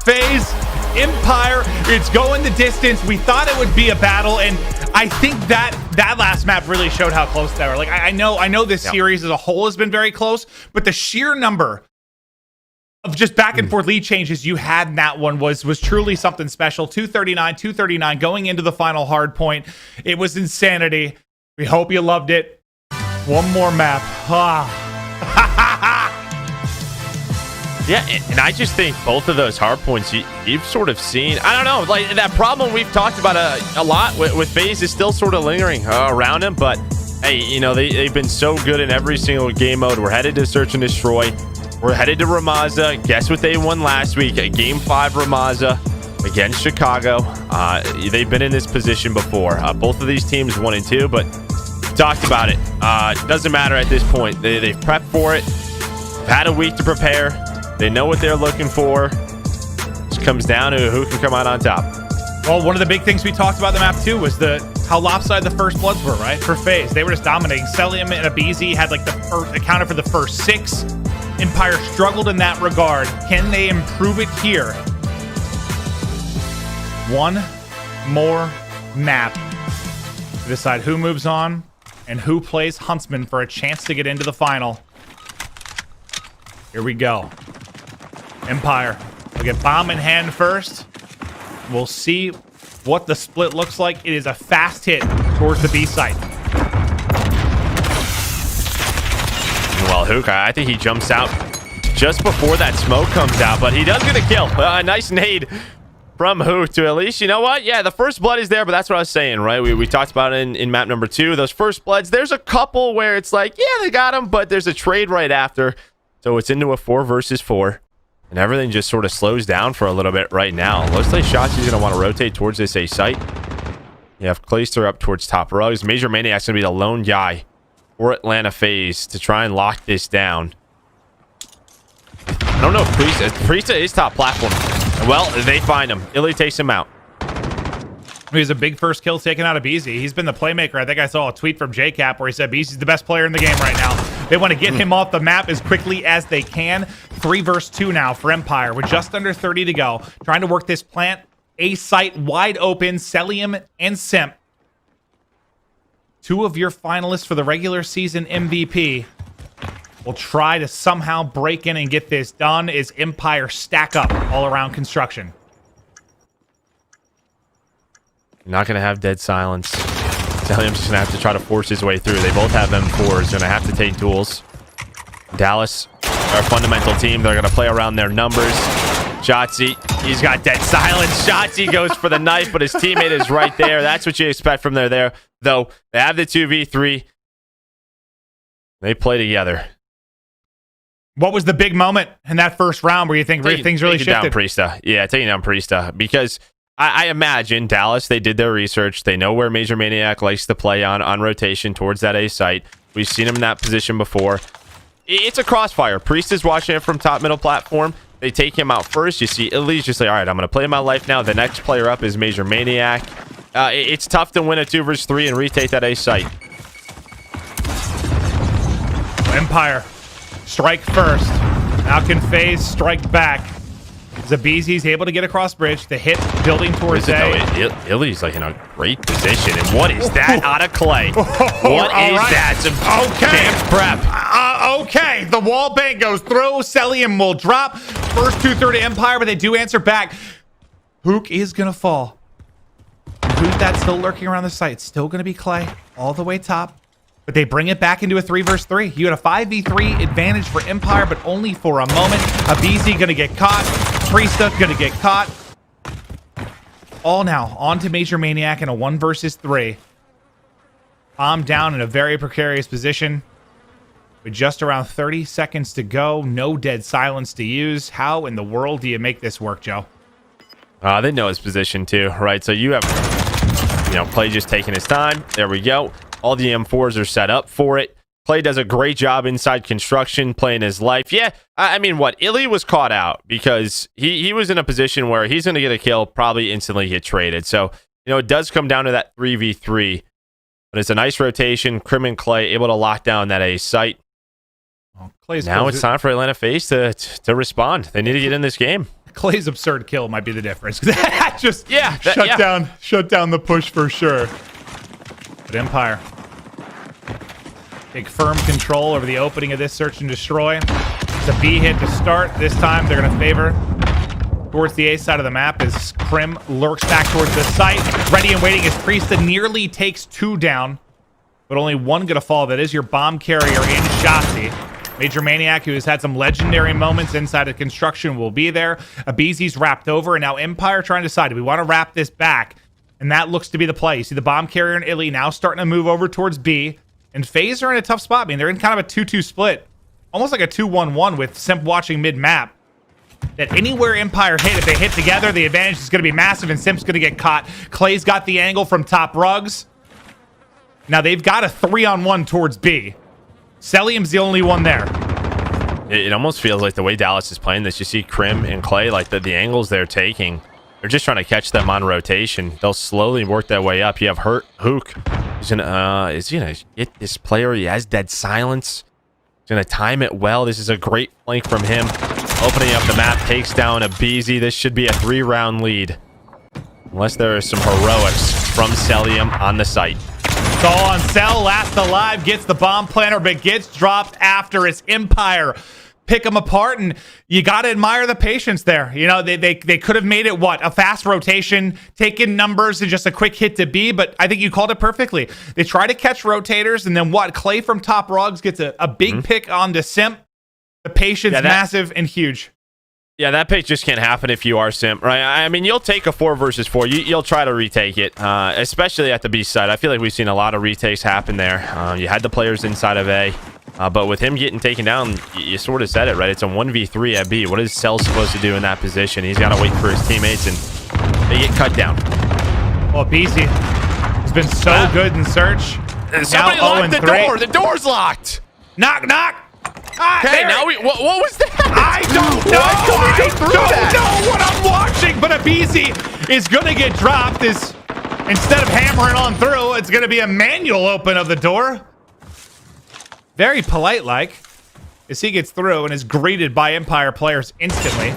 FaZe, Empire, it's going the distance. We thought it would be a battle, and I think that last map really showed how close they were. Like I know this series as a whole has been very close, but the sheer number of just back and forth lead changes you had in that one was truly something special. 239 going into the final hard point. It was insanity. We hope you loved it. One more map. Yeah, and I just think both of those hard points you've sort of seen. I don't know, like that problem we've talked about a lot with FaZe is still sort of lingering around him. But hey, you know, they've been so good in every single game mode. We're headed to Search and Destroy. We're headed to Ramaza. Guess what they won last week? Game 5 Ramaza against Chicago. They've been in this position before. Both of these teams 1 and 2, but we talked about it. Doesn't matter at this point. They've prepped for it. They've had a week to prepare. They know what they're looking for. Just comes down to who can come out on top. Well, one of the big things we talked about in the map too was how lopsided the first bloods were, right? For FaZe, they were just dominating. Cellium and aBeZy had like accounted for the first 6. Empire struggled in that regard. Can they improve it here? One more map to decide who moves on and who plays Huntsmen for a chance to get into the final. Here we go. Empire. We'll get bomb in hand first. We'll see what the split looks like. It is a fast hit towards the B site. Well, Huke, I think he jumps out just before that smoke comes out, but he does get a kill. A nice nade from Huke to at least, you know what? Yeah, the first blood is there, but that's what I was saying, right? We talked about it in map number 2. Those first bloods, there's a couple where it's like, yeah, they got him, but there's a trade right after. So it's into a 4 versus 4. And everything just sort of slows down for a little bit right now. Looks like Shotzzy's going to want to rotate towards this A site. You have Clayster up towards top rugs. MajorManiak's going to be the lone guy for Atlanta FaZe to try and lock this down. I don't know if Priestahh is top platform. Well, they find him. iLLeY takes him out. He was a big first kill taken out of aBeZy. He's been the playmaker. I think I saw a tweet from JCap where he said aBeZy's the best player in the game right now. They want to get him off the map as quickly as they can. 3 versus 2 now for Empire with just under 30 to go. Trying to work this plant. A site wide open. Cellium and Simp. 2 of your finalists for the regular season MVP will try to somehow break in and get this done as Empire stack up all around construction. You're not going to have dead silence. Cellium's just going to have to try to force his way through. They both have M4s. Going to have to take duels. Dallas are a fundamental team. They're going to play around their numbers. Shotzzy, he's got dead silence. Shotzzy goes for the knife, but his teammate is right there. That's what you expect from there. Though, they have the 2v3. They play together. What was the big moment in that first round where you think things really shifted? Down Priestahh. Yeah, taking down Priestahh. Because I imagine Dallas, they did their research. They know where MajorManiak likes to play on rotation towards that A site. We've seen him in that position before. It's a crossfire. Priesthah's watching it from top middle platform. They take him out first. You see iLLeY's just like, all right, I'm going to play my life now. The next player up is MajorManiak. It's tough to win a 2 versus 3 and retake that A site. Empire strike first. Now can FaZe strike back. aBeZy's able to get across bridge. The hit building towards A. iLLeY's like in a great position. And what is that out of Clay? What is that? Okay. Prep. Okay. The wall bank goes through. Cellium will drop. First 2-3 to Empire, but they do answer back. Huke is going to fall. Who's that still lurking around the site? Still going to be Clay all the way top. But they bring it back into a 3 versus 3. You had a 5v3 advantage for Empire, but only for a moment. aBeZy going to get caught. Priestahh going to get caught. All now on to MajorManiak in a 1 versus 3. Bomb down in a very precarious position. With just around 30 seconds to go. No dead silence to use. How in the world do you make this work, Joe? They know his position too, right? So you have, Clay just taking his time. There we go. All the M4s are set up for it. Clay does a great job inside construction, playing his life. Yeah, I mean, iLLeY was caught out because he was in a position where he's going to get a kill, probably instantly get traded. So, it does come down to that 3v3. But it's a nice rotation. Crim and Clay able to lock down that A site. Now it's time for Atlanta FaZe to respond. They need to get in this game. Clay's absurd kill might be the difference. That just shut down the push for sure. But Empire take firm control over the opening of this search and destroy. It's a B hit to start. This time they're going to favor towards the A side of the map as Crim lurks back towards the site. Ready and waiting as Priestahh nearly takes 2 down, but only 1 going to fall. That is your bomb carrier in Shotzzy. MajorManiak, who has had some legendary moments inside of construction, will be there. aBeZy's wrapped over, and now Empire trying to decide, do we want to wrap this back? And that looks to be the play. You see the bomb carrier and iLLeY now starting to move over towards B. And FaZe are in a tough spot. I mean, they're in kind of a 2-2 split. Almost like a 2-1-1 with Simp watching mid-map. That anywhere Empire hit, if they hit together, the advantage is going to be massive, and Simp's going to get caught. Clay's got the angle from top rugs. Now they've got a 3-on-1 towards B. Cellium's the only one there. It almost feels like the way Dallas is playing this, you see Crim and Clay, like the angles they're taking. They're just trying to catch them on rotation. They'll slowly work their way up. You have Huke. Is he gonna get this player? He has dead silence. He's gonna time it well. This is a great flank from him. Opening up the map, takes down aBeZy. This should be a 3-round lead. Unless there is some heroics from Cellium on the site. It's all on Cell. Last alive gets the bomb planter, but gets dropped after his Empire. Pick them apart, and you got to admire the patience there. They could have made it, a fast rotation, taken numbers and just a quick hit to B, but I think you called it perfectly. They try to catch rotators, and then Clay from top rugs gets a big pick onto Simp. The patience, massive and huge. Yeah, that pick just can't happen if you are Simp, right? I mean, you'll take a 4 versus 4. You'll try to retake it, especially at the B side. I feel like we've seen a lot of retakes happen there. You had the players inside of A. But with him getting taken down, you sort of said it, right? It's a 1v3 at B. What is Cell supposed to do in that position? He's got to wait for his teammates, and they get cut down. Well, aBeZy has been so good in search. Somebody locked the door. The door's locked. Knock, knock. Okay, now what was that? I don't know. I don't know what I'm watching, but aBeZy is going to get dropped. Instead of hammering on through, it's going to be a manual open of the door. Very polite-like, as he gets through and is greeted by Empire players instantly.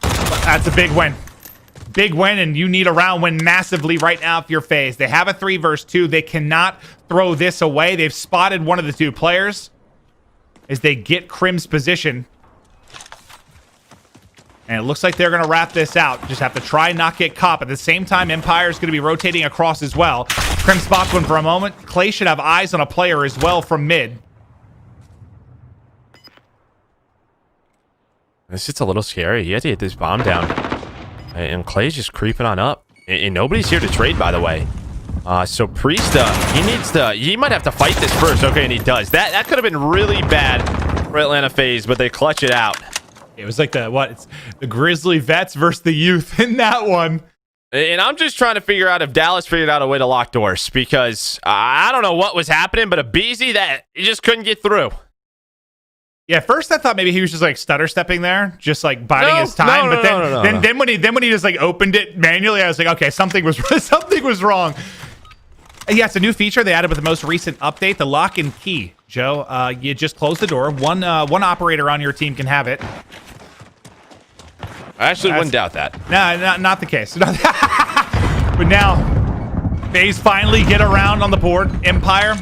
That's a big win. Big win, and you need a round win massively right now if you're FaZe. They have a 3 versus 2. They cannot throw this away. They've spotted one of the 2 players as they get Crim's position. And it looks like they're going to wrap this out. Just have to try and not get caught. At the same time, Empire is going to be rotating across as well. Crim spots one for a moment. Clay should have eyes on a player as well from mid. This is a little scary. He had to get this bomb down. And Clay's just creeping on up. And nobody's here to trade, by the way. So Priestahh, he might have to fight this first. Okay, and he does. That could have been really bad for Atlanta FaZe, but they clutch it out. It was like it's the Grizzly vets versus the youth in that one. And I'm just trying to figure out if Dallas figured out a way to lock doors, because I don't know what was happening, but aBeZy, he just couldn't get through. Yeah, at first I thought maybe he was just like stutter stepping there, just like biding his time. But then when he just like opened it manually, I was like, okay, something was wrong. Yeah, it's a new feature they added with the most recent update, the lock and key. Joe, you just close the door. One operator on your team can have it. I actually wouldn't doubt that. No, not the case. But now, FaZe finally get around on the board. Empire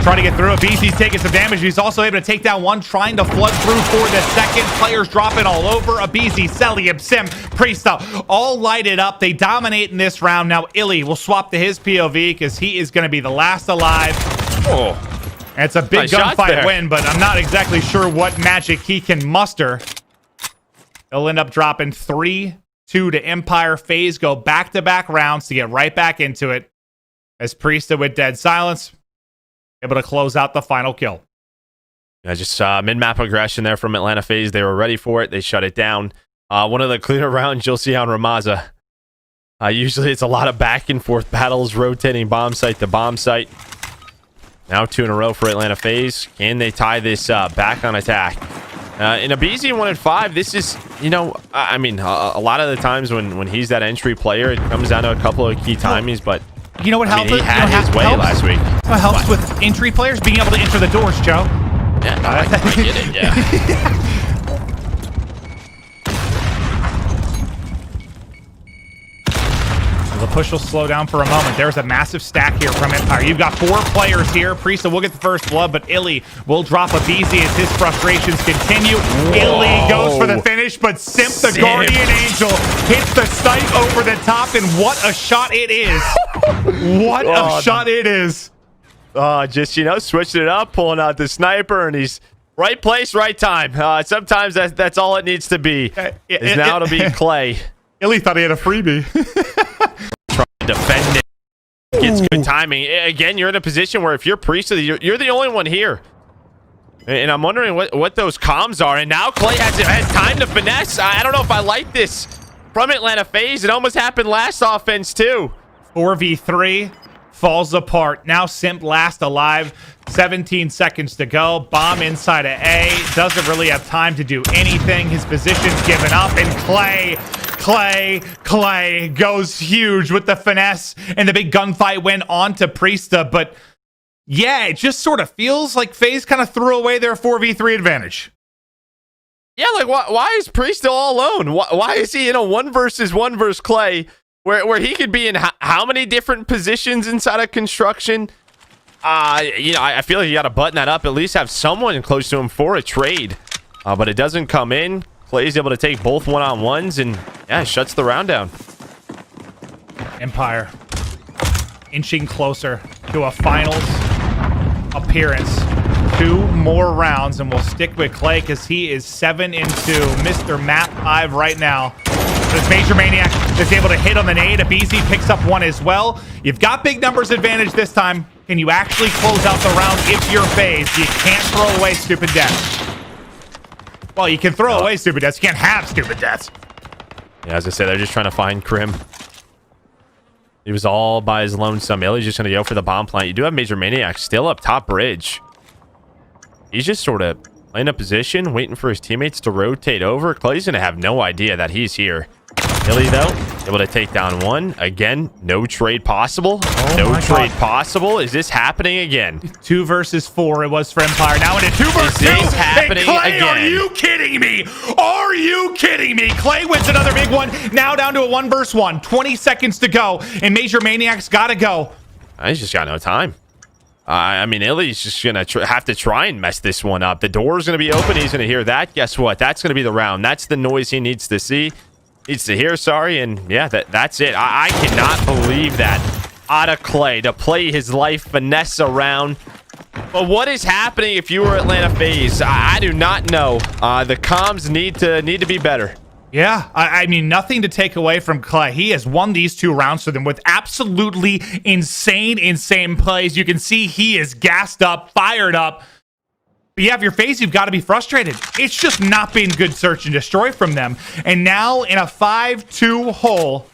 trying to get through. aBeZy's taking some damage. He's also able to take down one, trying to flood through for the second. Players dropping all over. aBeZy, Cellium, Simp, Priestahh, all lighted up. They dominate in this round. Now iLLeY will swap to his POV because he is going to be the last alive. Oh, and it's a big gunfight win, but I'm not exactly sure what magic he can muster. They'll end up dropping 3-2 to Empire. FaZe go back-to-back rounds to get right back into it, as Priestahh with Dead Silence able to close out the final kill. Yeah, just mid-map aggression there from Atlanta FaZe. They were ready for it. They shut it down. One of the cleaner rounds you'll see on Ramaza. Usually it's a lot of back-and-forth battles, rotating bomb site to bomb site. Now 2 in a row for Atlanta FaZe. Can they tie this back on attack? In aBeZy 1-5, this is, I mean, a lot of the times when he's that entry player, it comes down to a couple of key timings, but you know what helps? He had his way last week. What helps with entry players? Being able to enter the doors, Joe. Yeah, I get it, yeah. The push will slow down for a moment. There's a massive stack here from Empire. You've got 4 players here. Priestahh will get the first blood, but iLLeY will drop aBeZy as his frustrations continue. iLLeY goes for the finish, but Simp, the Guardian Angel, hits the snipe over the top, and what a shot it is. What a shot it is. Just, switching it up, pulling out the sniper, and he's right place, right time. Sometimes that's all it needs to be. Is now to be Clay. iLLeY thought he had a freebie. Defend it. Gets good timing. Again, you're in a position where if you're Priestahh, you're the only one here. And I'm wondering what those comms are. And now Clay has time to finesse. I don't know if I like this from Atlanta FaZe. It almost happened last offense too. 4v3 falls apart. Now Simp last alive. 17 seconds to go. Bomb inside of A. Doesn't really have time to do anything. His position's given up. And Clay goes huge with the finesse. And the big gunfight went on to Priestahh. But yeah, it just sort of feels like FaZe kind of threw away their 4v3 advantage. Yeah, like why is Priestahh all alone? Why is he in a 1 versus Clay where he could be in how many different positions inside of construction? I feel like you got to button that up. At least have someone close to him for a trade. But it doesn't come in. Clay's able to take both one-on-ones and, yeah, shuts the round down. Empire inching closer to a finals appearance. 2 more rounds, and we'll stick with Clay because he is 7-2. Mr. Map 5 right now. This MajorManiak is able to hit on the nade. aBeZy picks up one as well. You've got big numbers advantage this time. can you actually close out the round if you're FaZe? You can't throw away stupid deaths. Well, you can throw away stupid deaths. You can't have stupid deaths. Yeah, as I said, they're just trying to find Crim. He was all by his lonesome. iLLeY's just going to go for the bomb plant. You do have MajorManiak still up top bridge. He's just sort of playing a position, waiting for his teammates to rotate over. Clay's going to have no idea that he's here. iLLeY, though, able to take down one. Again, no trade possible. No trade possible. Is this happening again? 2 versus 4 it was for Empire. Now into 2 versus 2. Is this happening Clay, again? Are you kidding me? Are you kidding me? Clay wins another big one. Now down to a 1 versus 1. 20 seconds to go, and MajorManiak's got to go. He's just got no time. I mean, iLLeY's just going to have to try and mess this one up. The door's going to be open. He's going to hear that. Guess what? That's going to be the round. That's the noise he needs to see. Needs to hear, sorry. And yeah, that's it. I cannot believe that out of Clay to play his life finesse around. But what is happening if you were Atlanta FaZe? I do not know. The comms need to be better. Yeah, I mean, nothing to take away from Clay. He has won these 2 rounds for them with absolutely insane plays. You can see he is gassed up, fired up. But yeah, if you're FaZe, you've got to be frustrated. It's just not been good search and destroy from them. And now in a 5-2 hole,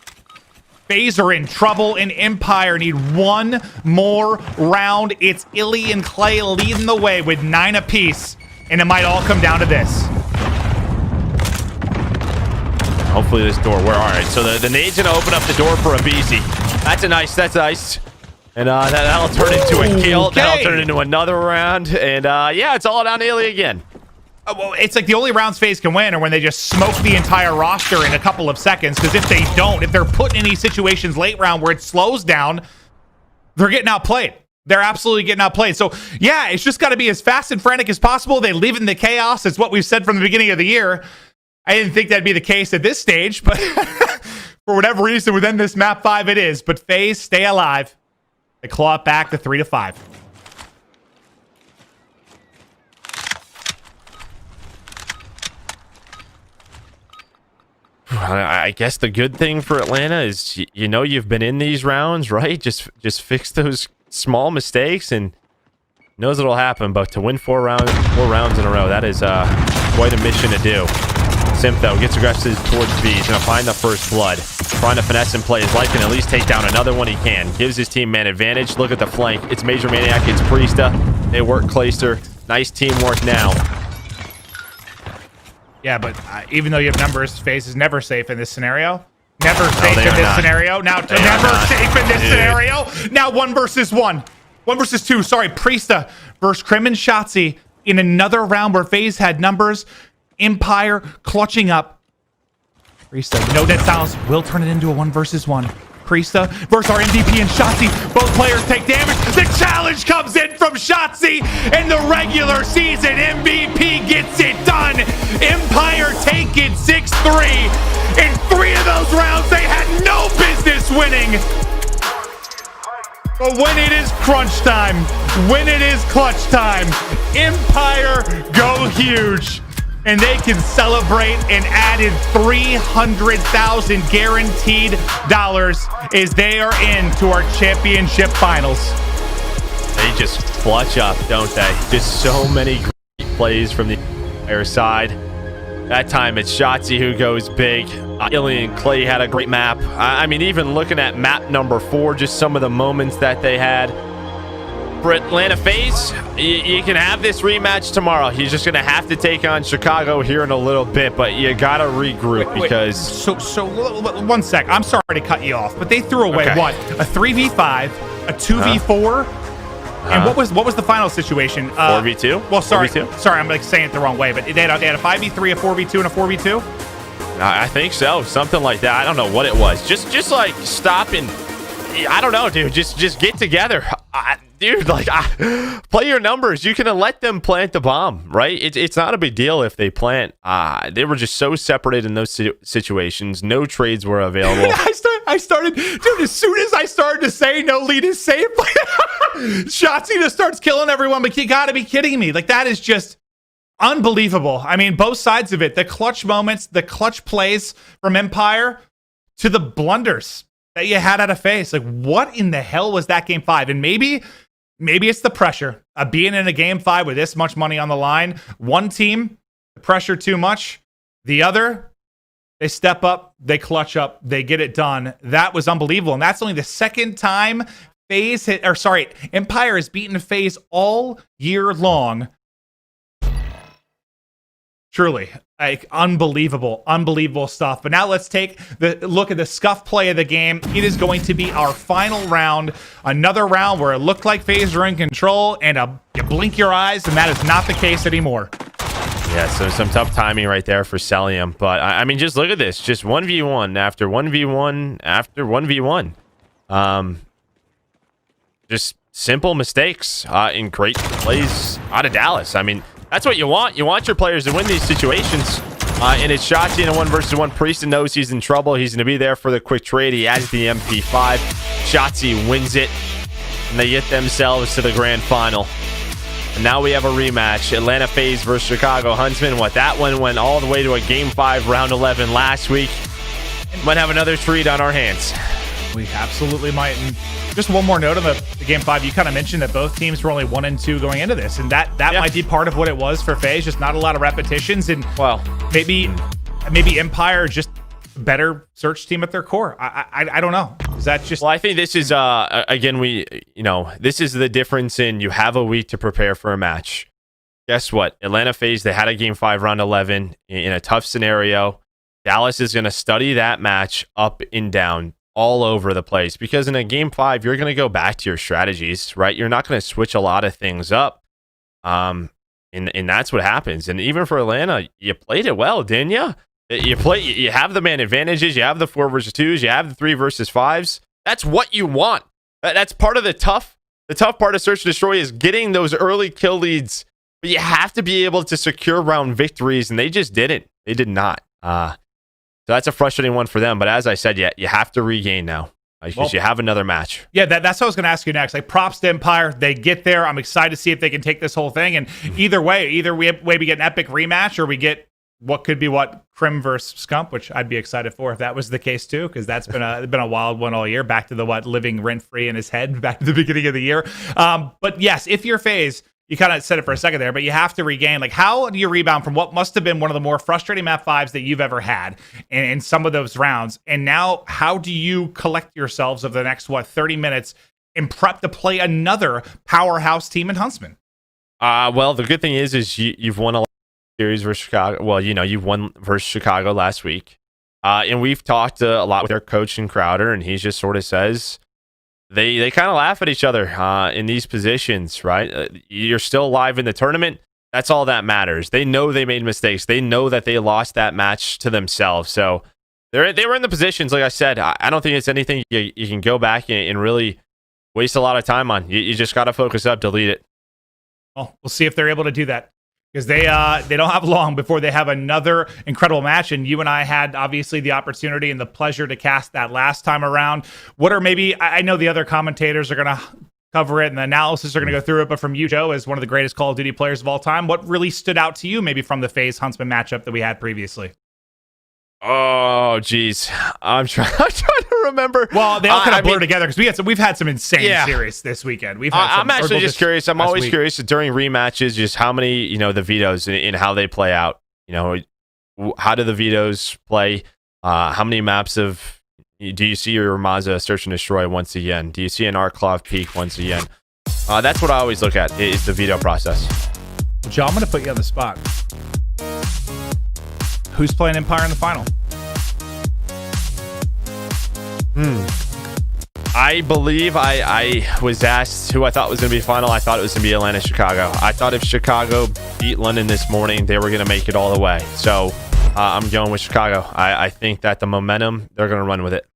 FaZe are in trouble, and Empire need one more round. It's iLLeY and Clay leading the way with 9 apiece, and it might all come down to this. Hopefully this door. All right, so the nade's gonna open up the door for aBeZy. That's nice. And that'll turn into a kill. Okay. That'll turn into another round. And yeah, it's all down to iLLeY again. Well, it's like the only rounds FaZe can win are when they just smoke the entire roster in a couple of seconds. Because if they don't, if they're put in any situations late round where it slows down, they're getting outplayed. They're absolutely getting outplayed. So yeah, it's just got to be as fast and frantic as possible. They live in the chaos. It's what we've said from the beginning of the year. I didn't think that'd be the case at this stage, but for whatever reason within this map 5 it is. But FaZe stay alive. They claw it back to 3-5. I guess the good thing for Atlanta is you know you've been in these rounds, right? Just fix those small mistakes and knows it'll happen. But to win 4 rounds in a row, that is quite a mission to do. Simp, though, gets aggressive towards B. He's going to find the first blood. Trying to finesse and play his life and at least take down another one he can. Gives his team man advantage. Look at the flank. It's MajorManiak. It's Priestahh. They work Clayster. Nice teamwork now. Yeah, but even though you have numbers, FaZe is never safe in this scenario. Never safe in this scenario. Now, never safe in this scenario. Now 1 versus 1. 1 versus 2. Sorry, Priestahh versus Crim and Shotzzy in another round where FaZe had numbers. Empire clutching up. Priestahh, no dead silence, will turn it into a 1 versus 1. Priestahh versus our MVP and Shotzzy. Both players take damage. The challenge comes in from Shotzzy, and the regular season MVP gets it done. Empire take it 6-3. In 3 of those rounds, they had no business winning. But when it is crunch time, when it is clutch time, Empire go huge. And they can celebrate an added $300,000 guaranteed dollars as they are into our championship finals. They just clutch up, don't they? Just so many great plays from the Empire side. That time it's Shotzzy who goes big. iLLeY and Clay had a great map. I mean, even looking at map number 4, just some of the moments that they had. For Atlanta FaZe, you can have this rematch tomorrow. He's just going to have to take on Chicago here in a little bit, but you got to regroup because... So 1 sec. I'm sorry to cut you off, but they threw away what? A 3v5, a 2v4, and what was the final situation? 4v2? Well, sorry. 4v2? Sorry, I'm like saying it the wrong way, but they had a 5v3, a 4v2, and a 4v2? I think so. Something like that. I don't know what it was. Just like stop and... I don't know, dude. Just get together. Dude, like, play your numbers. You can let them plant the bomb, right? It's not a big deal if they plant. They were just so separated in those situations. No trades were available. I started, dude, as soon as I started to say no lead is safe, Shotzzy just starts killing everyone, but you got to be kidding me. Like, that is just unbelievable. I mean, both sides of it. The clutch moments, the clutch plays from Empire to the blunders that you had out of FaZe. Like, what in the hell was that game 5? And maybe maybe it's the pressure of being in a game 5 with this much money on the line. One team, the pressure too much. The other, they step up, they clutch up, they get it done. That was unbelievable. And that's only the second time Empire has beaten FaZe all year long. Truly, like, unbelievable stuff. But now let's take the look at the scuff play of the game. It is going to be our final round. Another round where it looked like FaZe were in control, and you blink your eyes, and that is not the case anymore. Yeah, so some tough timing right there for Cellium. But, I mean, just look at this. Just 1v1 after 1v1 after 1v1. Just simple mistakes in great plays out of Dallas. I mean, that's what you want. You want your players to win these situations. And it's Shotzzy in a 1v1. Priestahh knows he's in trouble. He's going to be there for the quick trade. He adds the MP5. Shotzzy wins it. And they get themselves to the grand final. And now we have a rematch. Atlanta FaZe versus Chicago Huntsmen. That one went all the way to a Game 5, Round 11 last week. Might have another treat on our hands. We absolutely might. And just one more note on the Game 5. You kind of mentioned that both teams were only 1-2 going into this. And that might be part of what it was for FaZe. Just not a lot of repetitions. And maybe Empire just better search team at their core. I don't know. Is that just... Well, I think this is, again, this is the difference in you have a week to prepare for a match. Guess what? Atlanta FaZe, they had a Game 5 Round 11 in a tough scenario. Dallas is going to study that match up and down, all over the place, because in a Game 5 you're going to go back to your strategies, right? You're not going to switch a lot of things up, and that's what happens. And even for Atlanta, you played it well, didn't you? You have the man advantages, you have the 4 versus 2s, you have the 3 versus 5s. That's what you want. That's part of the tough part of search and destroy, is getting those early kill leads, but you have to be able to secure round victories, and they just didn't. They did not. So that's a frustrating one for them. But as I said, you have to regain now, because you have another match. Yeah, that's what I was going to ask you next. Like, props to Empire. They get there. I'm excited to see if they can take this whole thing. And either way we get an epic rematch, or we get what could be Crim versus Scump, which I'd be excited for if that was the case too, because that's been a wild one all year. Back to the living rent-free in his head back to the beginning of the year. But yes, if you're FaZe, you kind of said it for a second there, but you have to regain. Like, how do you rebound from what must have been one of the more frustrating map 5s that you've ever had in some of those rounds? And now, how do you collect yourselves over the next, 30 minutes and prep to play another powerhouse team in Huntsmen? Well, the good thing is you've won a series versus Chicago. Well, you've won versus Chicago last week. And we've talked a lot with their coach and Crowder, and he just sort of says, They kind of laugh at each other in these positions, right? You're still alive in the tournament. That's all that matters. They know they made mistakes. They know that they lost that match to themselves. So they were in the positions, like I said. I don't think it's anything you can go back and really waste a lot of time on. You just got to focus up, delete it. Well, we'll see if they're able to do that, because they don't have long before they have another incredible match. And you and I had, obviously, the opportunity and the pleasure to cast that last time around. What are maybe, I know the other commentators are going to cover it and the analysis are going to go through it, but from you, Joe, as one of the greatest Call of Duty players of all time, what really stood out to you maybe from the FaZe Huntsman matchup that we had previously? Oh, geez. I'm trying to remember. Well, they all kind of blur together, because we've had some insane series this weekend. I'm actually just curious. I'm always curious during rematches, just how many, the vetoes and how they play out. How do the vetoes play? How many maps do you see your Maza search and destroy once again? Do you see an Arclov peak once again? That's what I always look at, is the veto process. Joe, I'm going to put you on the spot. Who's playing Empire in the final? I believe I was asked who I thought was going to be final. I thought it was going to be Atlanta, Chicago. I thought if Chicago beat London this morning, they were going to make it all the way. So I'm going with Chicago. I think that the momentum, they're going to run with it.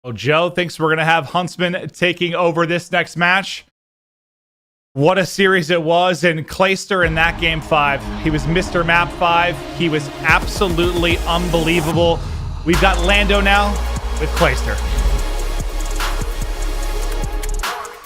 Well, Joe thinks we're going to have Huntsmen taking over this next match. What a series it was, and Clayster in that Game 5. He was Mr. Map 5. He was absolutely unbelievable. We've got Lando now with Clayster.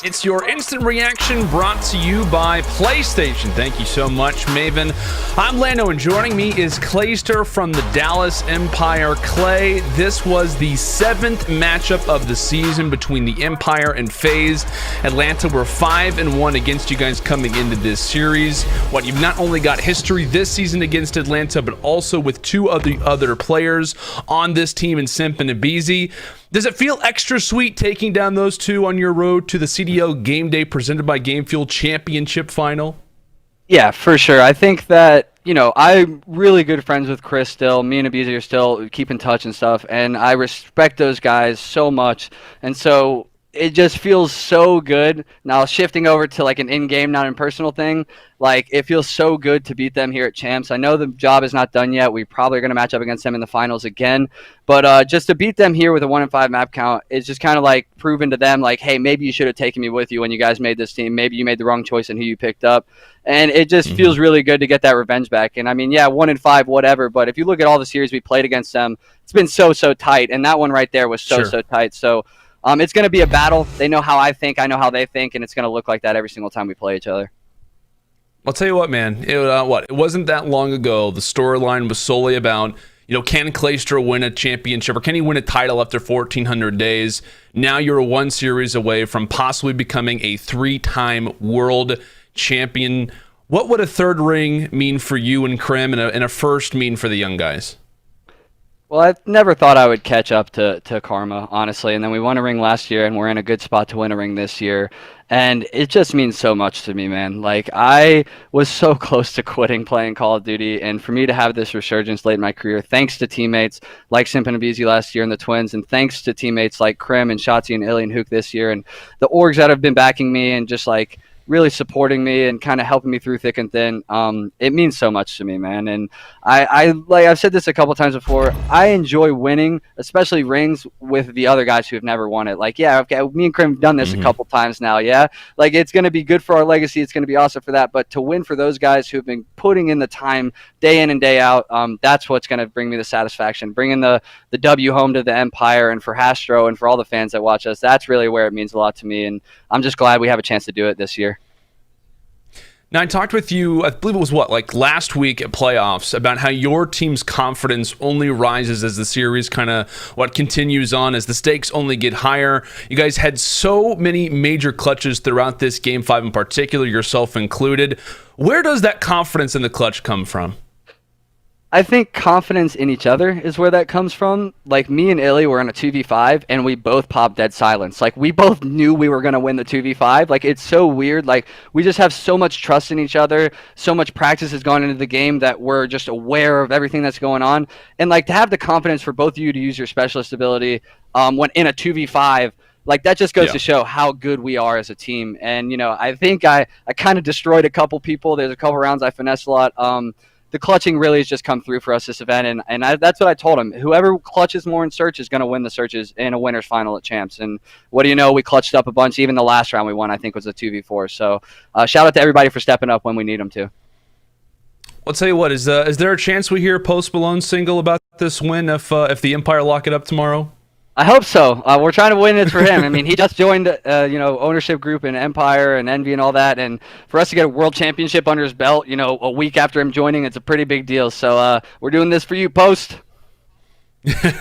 It's your instant reaction brought to you by PlayStation. Thank you so much, Maven. I'm Lando, and joining me is Clayster from the Dallas Empire. Clay, this was the 7th matchup of the season between the Empire and FaZe. Atlanta were 5-1 against you guys coming into this series. You've not only got history this season against Atlanta, but also with 2 of the other players on this team in Simp and aBeZy. Does it feel extra sweet taking down those 2 on your road to the CDL Game Day presented by Game Fuel Championship Final? Yeah, for sure. I think that, you know, I'm really good friends with Chris still. Me and aBeZy are still keep in touch and stuff, and I respect those guys so much. And so it just feels so good. Now, shifting over to like an in-game, not in-personal thing, like it feels so good to beat them here at Champs. I know the job is not done yet. We probably are going to match up against them in the finals again. But just to beat them here with a 1-5 map count is just kind of like proving to them like, hey, maybe you should have taken me with you when you guys made this team. Maybe you made the wrong choice in who you picked up. And it just feels really good to get that revenge back. And I mean, yeah, 1-5, whatever. But if you look at all the series we played against them, it's been so tight. And that one right there was so tight. So it's going to be a battle. They know how I think. I know how they think. And it's going to look like that every single time we play each other. I'll tell you what, man. It wasn't that long ago. The storyline was solely about, you know, can Clayster win a championship or can he win a title after 1,400 days? Now you're 1 series away from possibly becoming a 3-time world champion. What would a 3rd ring mean for you and Crim and a 1st mean for the young guys? Well, I never thought I would catch up to Karma, honestly. And then we won a ring last year, and we're in a good spot to win a ring this year. And it just means so much to me, man. Like, I was so close to quitting playing Call of Duty. And for me to have this resurgence late in my career, thanks to teammates like Simp and aBeZy last year and the Twins, and thanks to teammates like Crim and Shotzzy and iLLeY and Huke this year, and the orgs that have been backing me and just, like, really supporting me and kind of helping me through thick and thin. It means so much to me, man. And I like I've said this a couple times before, I enjoy winning, especially rings with the other guys who have never won it. Like, yeah, okay, me and Crim have done this a couple times now, yeah? Like, it's going to be good for our legacy. It's going to be awesome for that. But to win for those guys who have been putting in the time day in and day out, that's what's going to bring me the satisfaction. Bringing the W home to the Empire and for Hastro and for all the fans that watch us, that's really where it means a lot to me. And I'm just glad we have a chance to do it this year. Now, I talked with you, I believe it was last week at playoffs, about how your team's confidence only rises as the series kind of continues on, as the stakes only get higher. You guys had so many major clutches throughout this Game 5 in particular, yourself included. Where does that confidence in the clutch come from? I think confidence in each other is where that comes from. Like, me and iLLeY were in a 2v5, and we both popped dead silence. Like, we both knew we were going to win the 2v5. Like, it's so weird. Like, we just have so much trust in each other. So much practice has gone into the game that we're just aware of everything that's going on. And, like, to have the confidence for both of you to use your specialist ability when in a 2v5, like, that just goes to show how good we are as a team. And, you know, I think I kind of destroyed a couple people. There's a couple rounds I finessed a lot. The clutching really has just come through for us this event, and that's what I told him. Whoever clutches more in search is going to win the searches in a winner's final at Champs. And what do you know? We clutched up a bunch. Even the last round we won, I think, was a 2v4. So shout out to everybody for stepping up when we need them to. I'll tell you what, is there a chance we hear a Post Malone single about this win if the Empire lock it up tomorrow? I hope so. We're trying to win it for him. I mean, he just joined, ownership group in Empire and Envy and all that. And for us to get a world championship under his belt, you know, a week after him joining, it's a pretty big deal. So we're doing this for you, Post.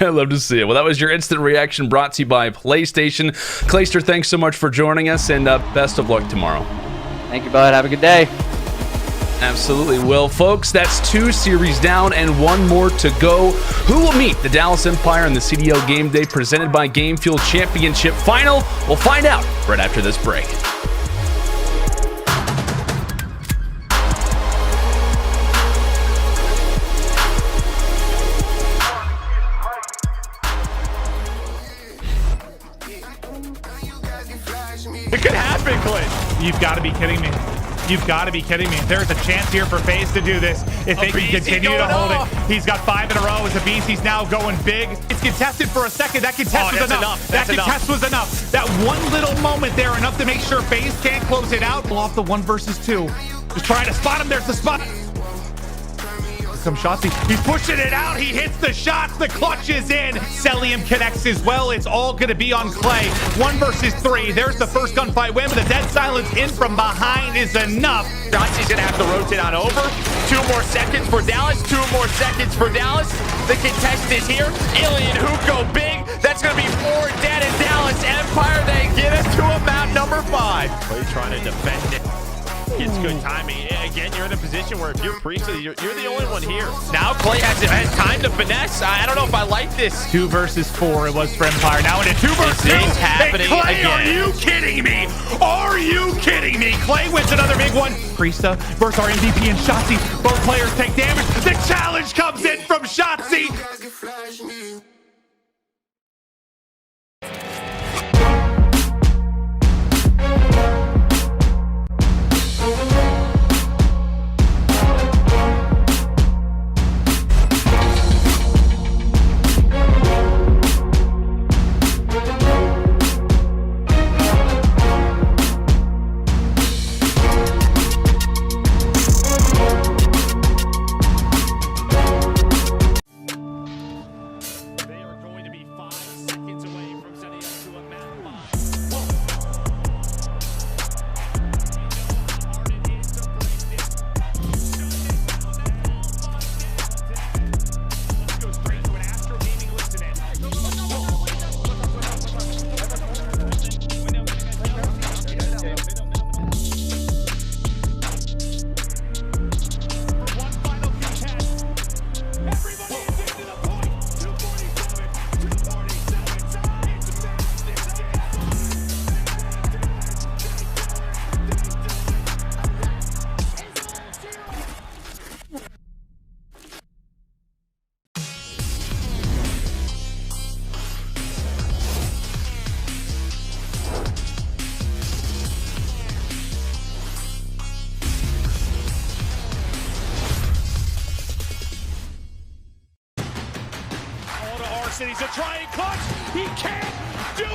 I love to see it. Well, that was your instant reaction brought to you by PlayStation. Clayster, thanks so much for joining us, and best of luck tomorrow. Thank you, bud. Have a good day. Absolutely. Well, folks, that's 2 series down and 1 more to go. Who will meet the Dallas Empire in the CDL Game Day presented by Game Fuel Championship Final? We'll find out right after this break. It could happen, Clay. You've got to be kidding me. You've got to be kidding me. There's a chance here for FaZe to do this. If they can continue to hold it. He's got 5 in a row as aBeZy's now going big. It's contested for a second. That contest was enough. That contest was enough. That one little moment there, enough to make sure FaZe can't close it out. Off the 1 versus 2. Just trying to spot him. There's the spot. comes Shotzzy. He's pushing it out. He hits the shots. The clutch is in. Cellium connects as well. It's all going to be on Clay. 1 versus 3. There's the first gunfight win, but the dead silence in from behind is enough. Shotzy's going to have to rotate on over. 2 more seconds for Dallas. 2 more seconds for Dallas. The contest is here. iLLeY and Huke go big. That's going to be 4 dead in Dallas. Empire, they get us to a map number 5. Clay trying to defend it. It's good timing. Again, you're in a position where if you're Priestahh, you're the only one here. Now Clay has time to finesse. I don't know if I like this. 2 versus 4 it was for Empire. Now into 2 versus 2. It's happening Clay, again. are you kidding me? Are you kidding me? Clay wins another big one. Priestahh versus our MVP and Shotzzy. Both players take damage. The challenge comes in from Shotzzy. Arcitys a trying clutch. He can't do it.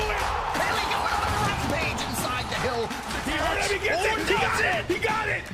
Haley going on a rampage inside the hill. He heard him. He gets it. He got it. He got it.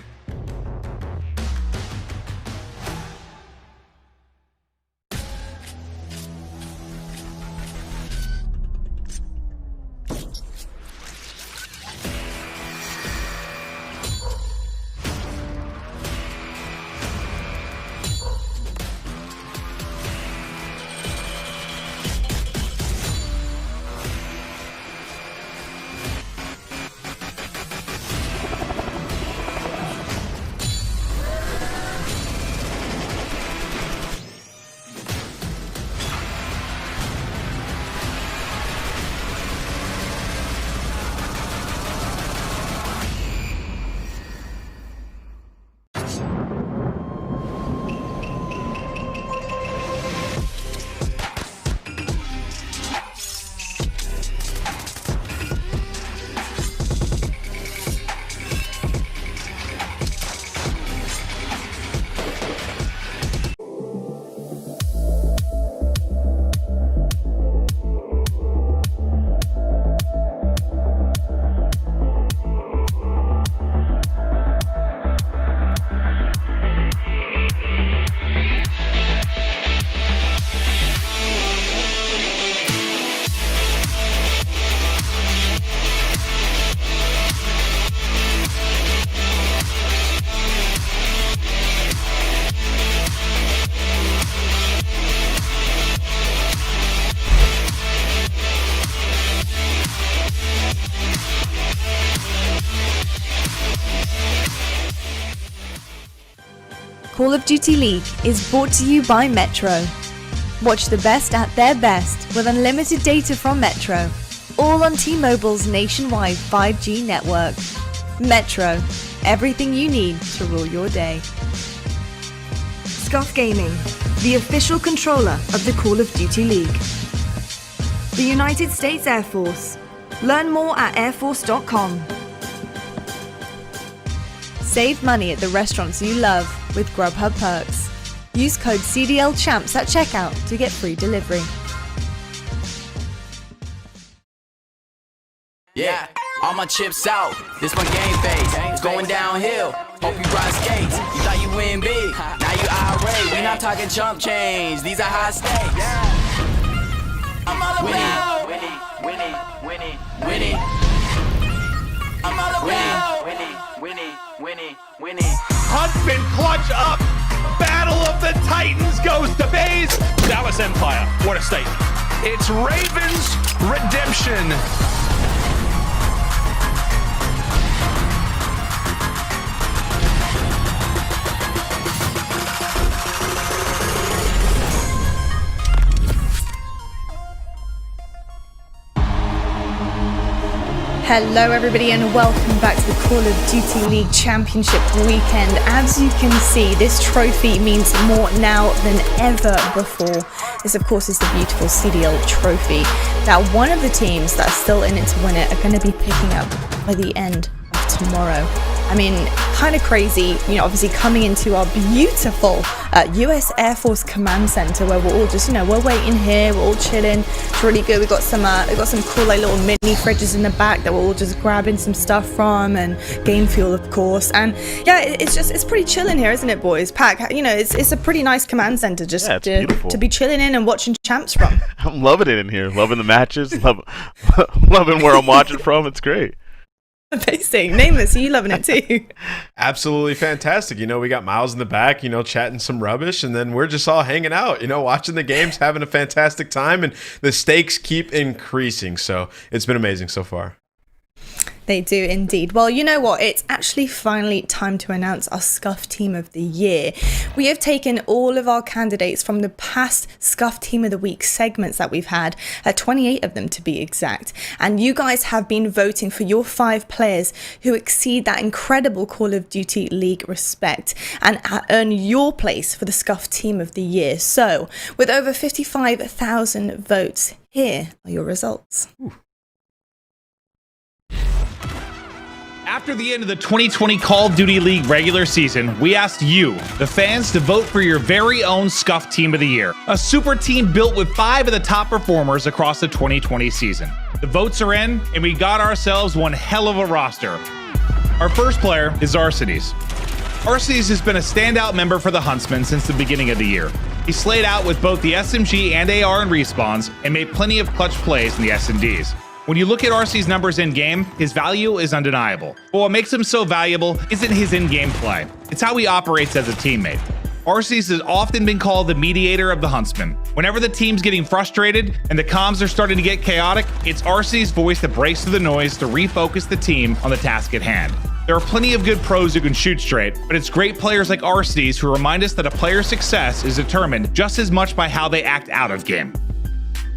Call of Duty League is brought to you by Metro. Watch the best at their best with unlimited data from Metro, all on T-Mobile's nationwide 5G network. Metro, everything you need to rule your day. Scump Gaming, the official controller of the Call of Duty League. The United States Air Force. Learn more at airforce.com. Save money at the restaurants you love with Grubhub Perks. Use code CDLChamps at checkout to get free delivery. Yeah, all my my chips out. This my game phase. It's going downhill. Hope you ride skates. You thought you win big. Now you irate. We not talking jump change. These are high stakes. I'm all around. Winning. I'm all around. Winning. Huntsmen clutch up. Battle of the Titans goes to FaZe. Dallas Empire. What a statement. It's Ravens redemption. Hello everybody and welcome back to the Call of Duty League Championship weekend. As you can see, this trophy means more now than ever before. This of course is the beautiful CDL trophy that one of the teams that are still in it to win it are going to be picking up by the end of tomorrow. I mean, kind of crazy, you know, obviously coming into our beautiful US Air Force Command Center where we're all just, you know, we're waiting here, we're all chilling. It's really good. We've got some cool like little mini fridges in the back that we're all just grabbing some stuff from, and game fuel of course. And yeah, it's pretty chilling here, isn't it, boys? Pack, you know, it's a pretty nice command center just to be chilling in and watching champs from. I'm loving it in here, loving the matches, loving where I'm watching from. It's great. Amazing. Nameless, are you loving it too? Absolutely fantastic. You know, we got Miles in the back, you know, chatting some rubbish, and then we're just all hanging out, you know, watching the games, having a fantastic time, and the stakes keep increasing. So it's been amazing so far. They do indeed. Well, you know what? It's actually finally time to announce our Scuff Team of the Year. We have taken all of our candidates from the past Scuff Team of the Week segments that we've had, 28 of them to be exact. And you guys have been voting for your 5 players who exceed that incredible Call of Duty League respect and earn your place for the Scuff Team of the Year. So, with over 55,000 votes, here are your results. Ooh. After the end of the 2020 Call of Duty League regular season, we asked you, the fans, to vote for your very own Scuff Team of the Year, a super team built with 5 of the top performers across the 2020 season. The votes are in, and we got ourselves one hell of a roster. Our first player is Arcitys. Arcitys has been a standout member for the Huntsmen since the beginning of the year. He slayed out with both the SMG and AR in respawns and made plenty of clutch plays in the S&Ds. When you look at Arcitys' numbers in-game, his value is undeniable. But what makes him so valuable isn't his in-game play. It's how he operates as a teammate. Arcitys has often been called the mediator of the Huntsmen. Whenever the team's getting frustrated and the comms are starting to get chaotic, it's Arcitys' voice that breaks through the noise to refocus the team on the task at hand. There are plenty of good pros who can shoot straight, but it's great players like Arcitys who remind us that a player's success is determined just as much by how they act out of game.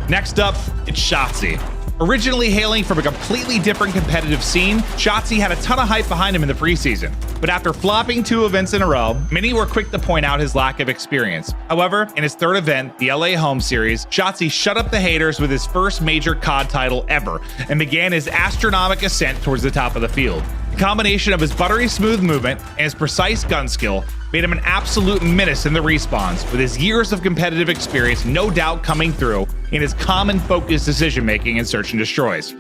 Next up, it's Shotzzy. Originally hailing from a completely different competitive scene, Shotzzy had a ton of hype behind him in the preseason. But after flopping 2 events in a row, many were quick to point out his lack of experience. However, in his 3rd event, the LA Home Series, Shotzzy shut up the haters with his first major COD title ever and began his astronomical ascent towards the top of the field. The combination of his buttery smooth movement and his precise gun skill made him an absolute menace in the respawns, with his years of competitive experience no doubt coming through in his calm and focused decision-making in search and destroys.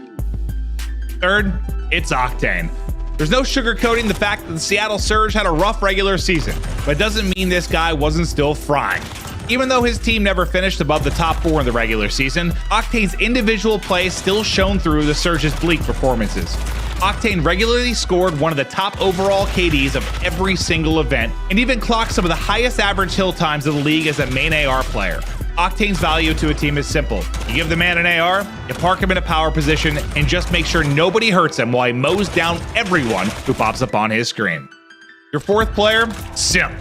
Third, it's Octane. There's no sugarcoating the fact that the Seattle Surge had a rough regular season, but it doesn't mean this guy wasn't still frying. Even though his team never finished above the top 4 in the regular season, Octane's individual play still shone through the Surge's bleak performances. Octane regularly scored one of the top overall KDs of every single event, and even clocked some of the highest average hill times of the league as a main AR player. Octane's value to a team is simple. You give the man an AR, you park him in a power position, and just make sure nobody hurts him while he mows down everyone who pops up on his screen. Your 4th player, Simp.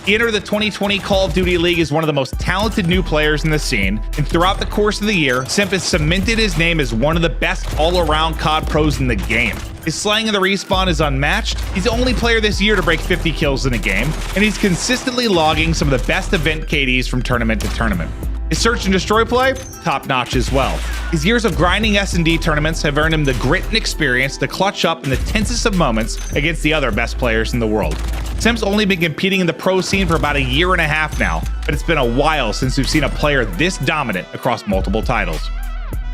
He entered the 2020 Call of Duty League as one of the most talented new players in the scene, and throughout the course of the year, Simp has cemented his name as one of the best all-around COD pros in the game. His slaying in the respawn is unmatched. He's the only player this year to break 50 kills in a game, and he's consistently logging some of the best event KDs from tournament to tournament. His search and destroy play, top-notch as well. His years of grinding S&D tournaments have earned him the grit and experience to clutch up in the tensest of moments against the other best players in the world. Simp's only been competing in the pro scene for about a year and a half now, but it's been a while since we've seen a player this dominant across multiple titles.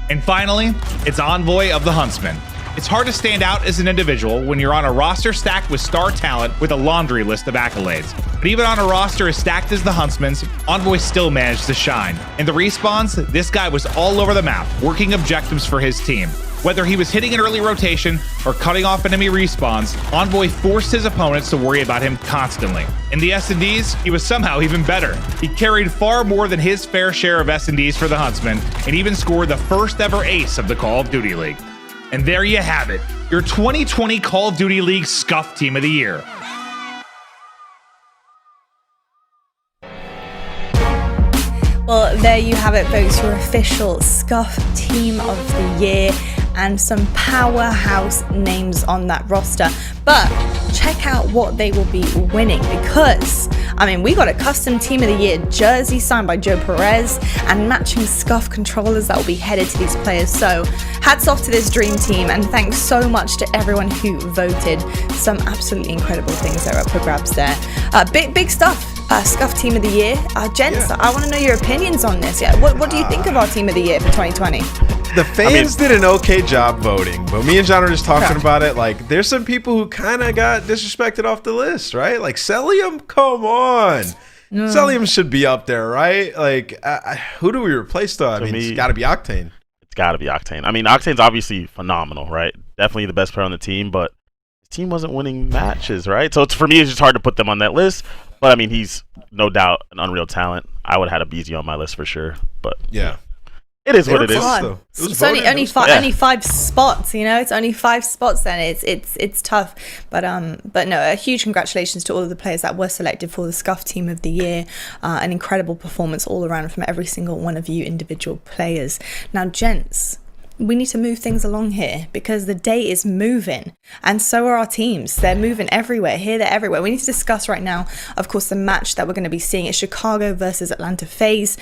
And finally, it's Envoy of the Huntsmen. It's hard to stand out as an individual when you're on a roster stacked with star talent with a laundry list of accolades. But even on a roster as stacked as the Huntsmen's, Envoy still managed to shine. In the respawns, this guy was all over the map, working objectives for his team. Whether he was hitting an early rotation or cutting off enemy respawns, Envoy forced his opponents to worry about him constantly. In the S&Ds, he was somehow even better. He carried far more than his fair share of S&Ds for the Huntsmen, and even scored the first ever ace of the Call of Duty League. And there you have it, your 2020 Call of Duty League Scuff Team of the Year. Well, there you have it, folks, your official Scuff Team of the Year, and some powerhouse names on that roster. But check out what they will be winning, because I mean, we got a custom Team of the Year jersey signed by Joe Perez and matching Scuff controllers that will be headed to these players. So hats off to this dream team, and thanks so much to everyone who voted. Some absolutely incredible things that are up for grabs there. Big stuff. Scuff Team of the Year. Gents, I want to know your opinions on this. Yeah, what do you think of our Team of the Year for 2020? The fans did an okay job voting, but me and John are just talking about it. Like, there's some people who kind of got disrespected off the list, right? Like Cellium, come on. Cellium should be up there, right? Like, who do we replace though? I mean, it's got to be Octane. It's got to be Octane. I mean, Octane's obviously phenomenal, right? Definitely the best player on the team, but his team wasn't winning matches, right? So for me, it's just hard to put them on that list. But I mean, he's no doubt an unreal talent. I would have had aBeZy on my list for sure. But yeah. It is what it is. It's only five spots, you know. It's only 5 spots. Then it's tough, but no, a huge congratulations to all of the players that were selected for the Scuff Team of the Year. An incredible performance all around from every single one of you individual players. Now, gents, we need to move things along here, because the day is moving, and so are our teams. They're moving everywhere, here, there, everywhere. We need to discuss right now, of course, the match that we're going to be seeing. It's Chicago versus Atlanta FaZe.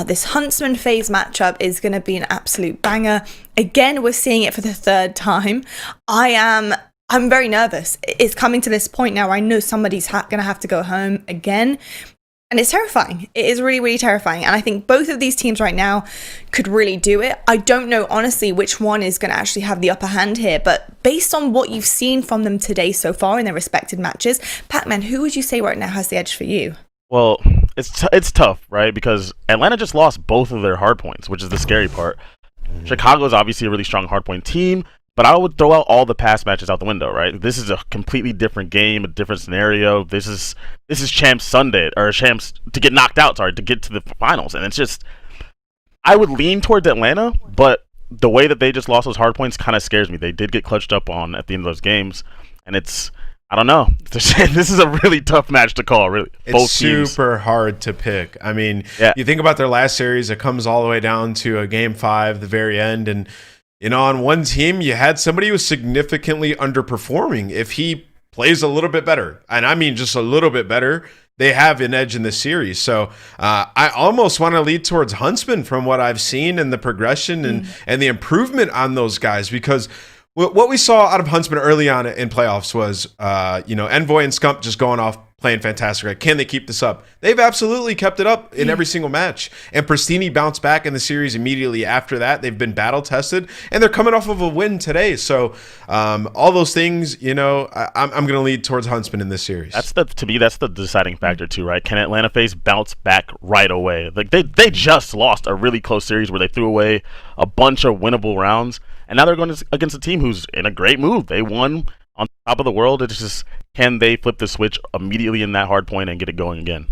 This Huntsmen FaZe matchup is going to be an absolute banger. Again, we're seeing it for the 3rd time. I'm very nervous. It's coming to this point now. I know somebody's going to have to go home again. And it's terrifying. It is really, really terrifying. And I think both of these teams right now could really do it. I don't know, honestly, which one is going to actually have the upper hand here. But based on what you've seen from them today so far in their respective matches, Pac-Man, who would you say right now has the edge for you? Well, it's tough, right? Because Atlanta just lost both of their hard points, which is the scary part. Chicago is obviously a really strong hardpoint team, but I would throw out all the past matches out the window, right? This is a completely different game, a different scenario. This is Champs Sunday, or Champs to get knocked out, to get to the finals. And it's just, I would lean towards Atlanta, but the way that they just lost those hard points kind of scares me. They did get clutched up on at the end of those games, and I don't know. This is a really tough match to call, really. It's super hard to pick. I mean, you think about their last series, it comes all the way down to a game 5, the very end, and you know, on one team, you had somebody who was significantly underperforming. If he plays a little bit better, and I mean just a little bit better, they have an edge in this series. So I almost want to lead towards Huntsmen from what I've seen and the progression and the improvement on those guys, because what we saw out of Huntsmen early on in playoffs was, Envoy and Scump just going off, playing fantastic. Right? Can they keep this up? They've absolutely kept it up in every single match. And Prestinni bounced back in the series immediately after that. They've been battle tested, and they're coming off of a win today. So all those things, I'm going to lead towards Huntsmen in this series. To me, that's the deciding factor too, right? Can Atlanta FaZe bounce back right away? Like they just lost a really close series where they threw away a bunch of winnable rounds, and now they're going against a team who's in a great mood. They won on top of the world. It's just, can they flip the switch immediately in that hard point and get it going again?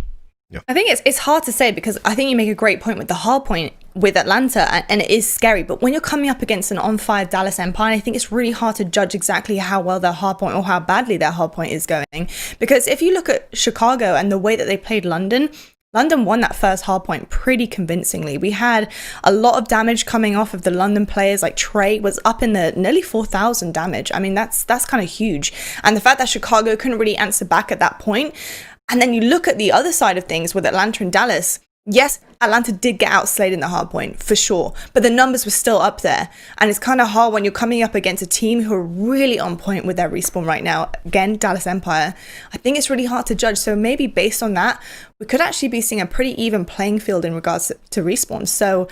Yeah. I think it's hard to say, because I think you make a great point with the hard point with Atlanta, and it is scary. But when you're coming up against an on-fire Dallas Empire, I think it's really hard to judge exactly how well their hard point or how badly their hard point is going. Because if you look at Chicago and the way that they played London won that first hard point pretty convincingly. We had a lot of damage coming off of the London players. Like Trey was up in the nearly 4,000 damage. I mean, that's kind of huge. And the fact that Chicago couldn't really answer back at that point. And then you look at the other side of things with Atlanta and Dallas. Yes, Atlanta did get outslayed in the hard point, for sure. But the numbers were still up there. And it's kind of hard when you're coming up against a team who are really on point with their respawn right now. Again, Dallas Empire. I think it's really hard to judge. So maybe based on that, we could actually be seeing a pretty even playing field in regards to respawn. So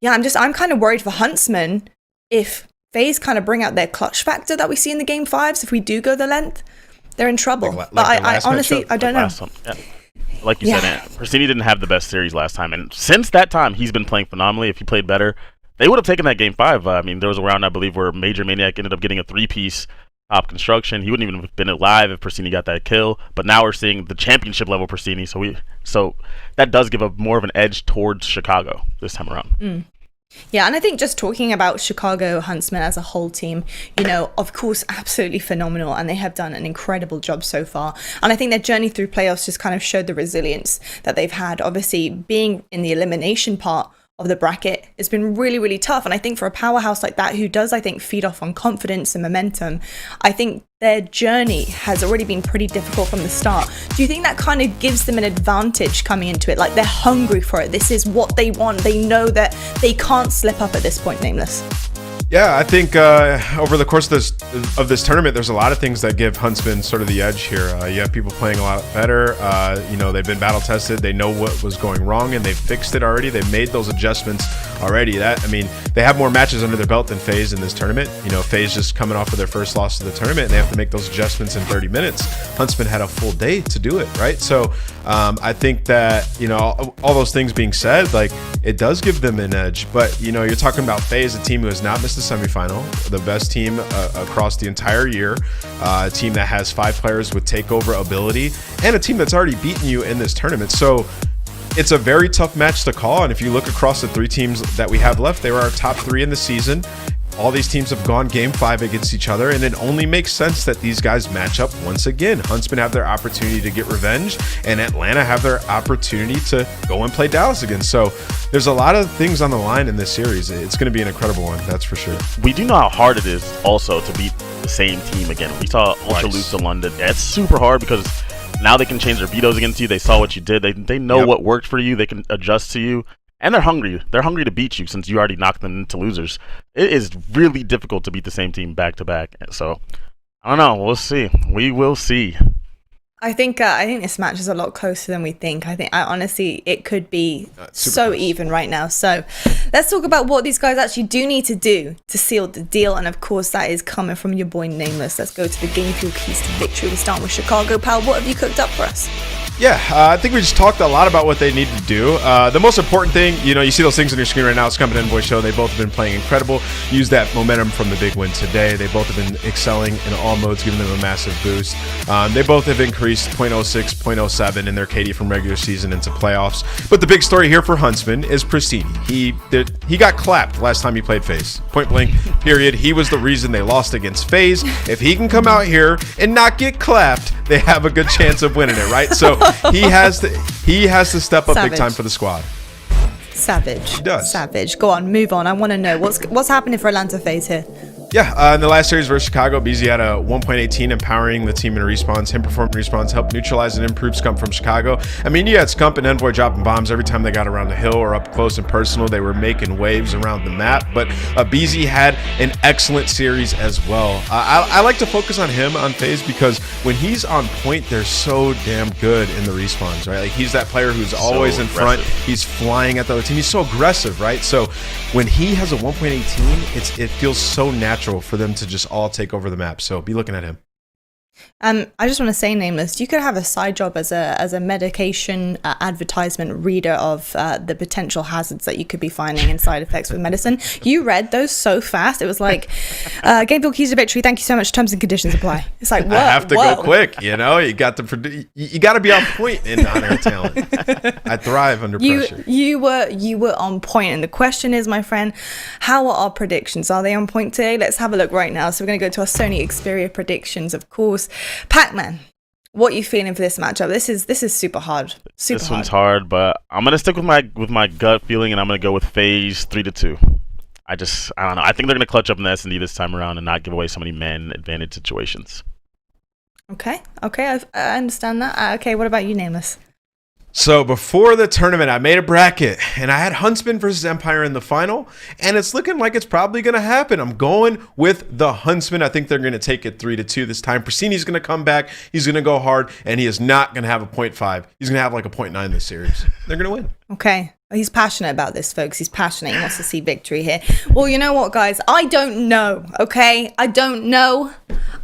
yeah, I'm kind of worried for Huntsmen if FaZe kind of bring out their clutch factor that we see in the game 5s, if we do go the length, they're in trouble. But I honestly, I don't know. Like you said, Prestinni didn't have the best series last time, and since that time, he's been playing phenomenally. If he played better, they would have taken that game 5. I mean, there was a round, I believe, where MajorManiak ended up getting a 3-piece top construction. He wouldn't even have been alive if Prestinni got that kill. But now we're seeing the championship level Prestinni, so that does give a more of an edge towards Chicago this time around. Yeah, and I think just talking about Chicago Huntsmen as a whole team, you know, of course, absolutely phenomenal, and they have done an incredible job so far. And I think their journey through playoffs just kind of showed the resilience that they've had. Obviously, being in the elimination part of the bracket has been really, really tough. And I think for a powerhouse like that, who does, I think, feed off on confidence and momentum, I think their journey has already been pretty difficult from the start. Do you think that kind of gives them an advantage coming into it? Like, they're hungry for it. This is what they want. They know that they can't slip up at this point, Nameless. Yeah, I think over the course of this tournament, there's a lot of things that give Huntsmen sort of the edge here. You have people playing a lot better. You know, they've been battle tested. They know what was going wrong, and they've fixed it already. They've made those adjustments already. I mean, they have more matches under their belt than FaZe in this tournament. You know, FaZe just coming off of their first loss of the tournament, and they have to make those adjustments in 30 minutes. Huntsmen had a full day to do it, right? So I think that, you know, all those things being said, like, it does give them an edge. But, you know, you're talking about FaZe, a team who has not missed the semifinal, the best team across the entire year, a team that has 5 players with takeover ability, and a team that's already beaten you in this tournament. So it's a very tough match to call. And if you look across the 3 teams that we have left, they were our top 3 in the season. All these teams have gone game 5 against each other, and it only makes sense that these guys match up once again. Huntsmen have their opportunity to get revenge, and Atlanta have their opportunity to go and play Dallas again. So there's a lot of things on the line in this series. It's going to be an incredible one, that's for sure. We do know how hard it is also to beat the same team again. We saw Ultra lose to London. Yeah, it's super hard because now they can change their vetoes against you. They saw what you did. They know what worked for you. They can adjust to you. And they're hungry. They're hungry to beat you since you already knocked them into losers. It is really difficult to beat the same team back to back. So, I don't know. We'll see. We will see. I think this match is a lot closer than we think. Honestly, it could be so even right now. So let's talk about what these guys actually do need to do to seal the deal. And of course, that is coming from your boy Nameless. Let's go to the game fuel keys to victory. We start with Chicago. Pal, what have you cooked up for us? Yeah, I think we just talked a lot about what they need to do. The most important thing, you know, you see those things on your screen right now, Scump and Envoy show. They both have been playing incredible. Use that momentum from the big win today. They both have been excelling in all modes, giving them a massive boost. They both have increased 0.06, 0.07 in their KD from regular season into playoffs. But the big story here for Huntsmen is Prestinni. He got clapped last time he played FaZe. Point blank, period. He was the reason they lost against FaZe. If he can come out here and not get clapped, they have a good chance of winning it, right? So he has to step up big time for the squad. Savage. He does. Savage. Go on, move on. I want to know what's happening for Atlanta FaZe here. Yeah, in the last series versus Chicago, aBeZy had a 1.18, empowering the team in respawns. Him performing respawns helped neutralize and improve Scump from Chicago. I mean, you had Scump and Envoy dropping bombs every time they got around the hill or up close and personal. They were making waves around the map, but aBeZy had an excellent series as well. I like to focus on him on FaZe because when he's on point, they're so damn good in the respawns, right? Like, he's that player who's always in front. He's flying at the other team. He's so aggressive, right? So when he has a 1.18, it feels so natural for them to just all take over the map. So be looking at him. I just want to say, Nameless, you could have a side job as a medication advertisement reader of the potential hazards that you could be finding in side effects with medicine. You read those so fast. It was like, game fuel keys to victory. Thank you so much. Terms and conditions apply. It's like, whoa, I have to go quick. You know, you got to be on point in honor of talent. I thrive under pressure. You were on point. And the question is, my friend, how are our predictions? Are they on point today? Let's have a look right now. So we're going to go to our Sony Xperia predictions, of course. Pac-Man, what are you feeling for this matchup? This is super hard. This one's hard, but I'm gonna stick with my gut feeling, and I'm gonna go with FaZe 3-2. I don't know. I think they're gonna clutch up in the S&D this time around and not give away so many man advantage situations. Okay, I understand that. Okay, what about you, Nameless? So before the tournament, I made a bracket, and I had Huntsmen versus Empire in the final, and it's looking like it's probably going to happen. I'm going with the Huntsmen. I think they're going to take it 3-2 this time. Prestinni's going to come back. He's going to go hard, and he is not going to have a 0.5. He's going to have like a 0.9 this series. They're going to win. Okay. He's passionate about this, folks. He's passionate. He wants to see victory here. Well, you know what, guys? I don't know, okay? I don't know.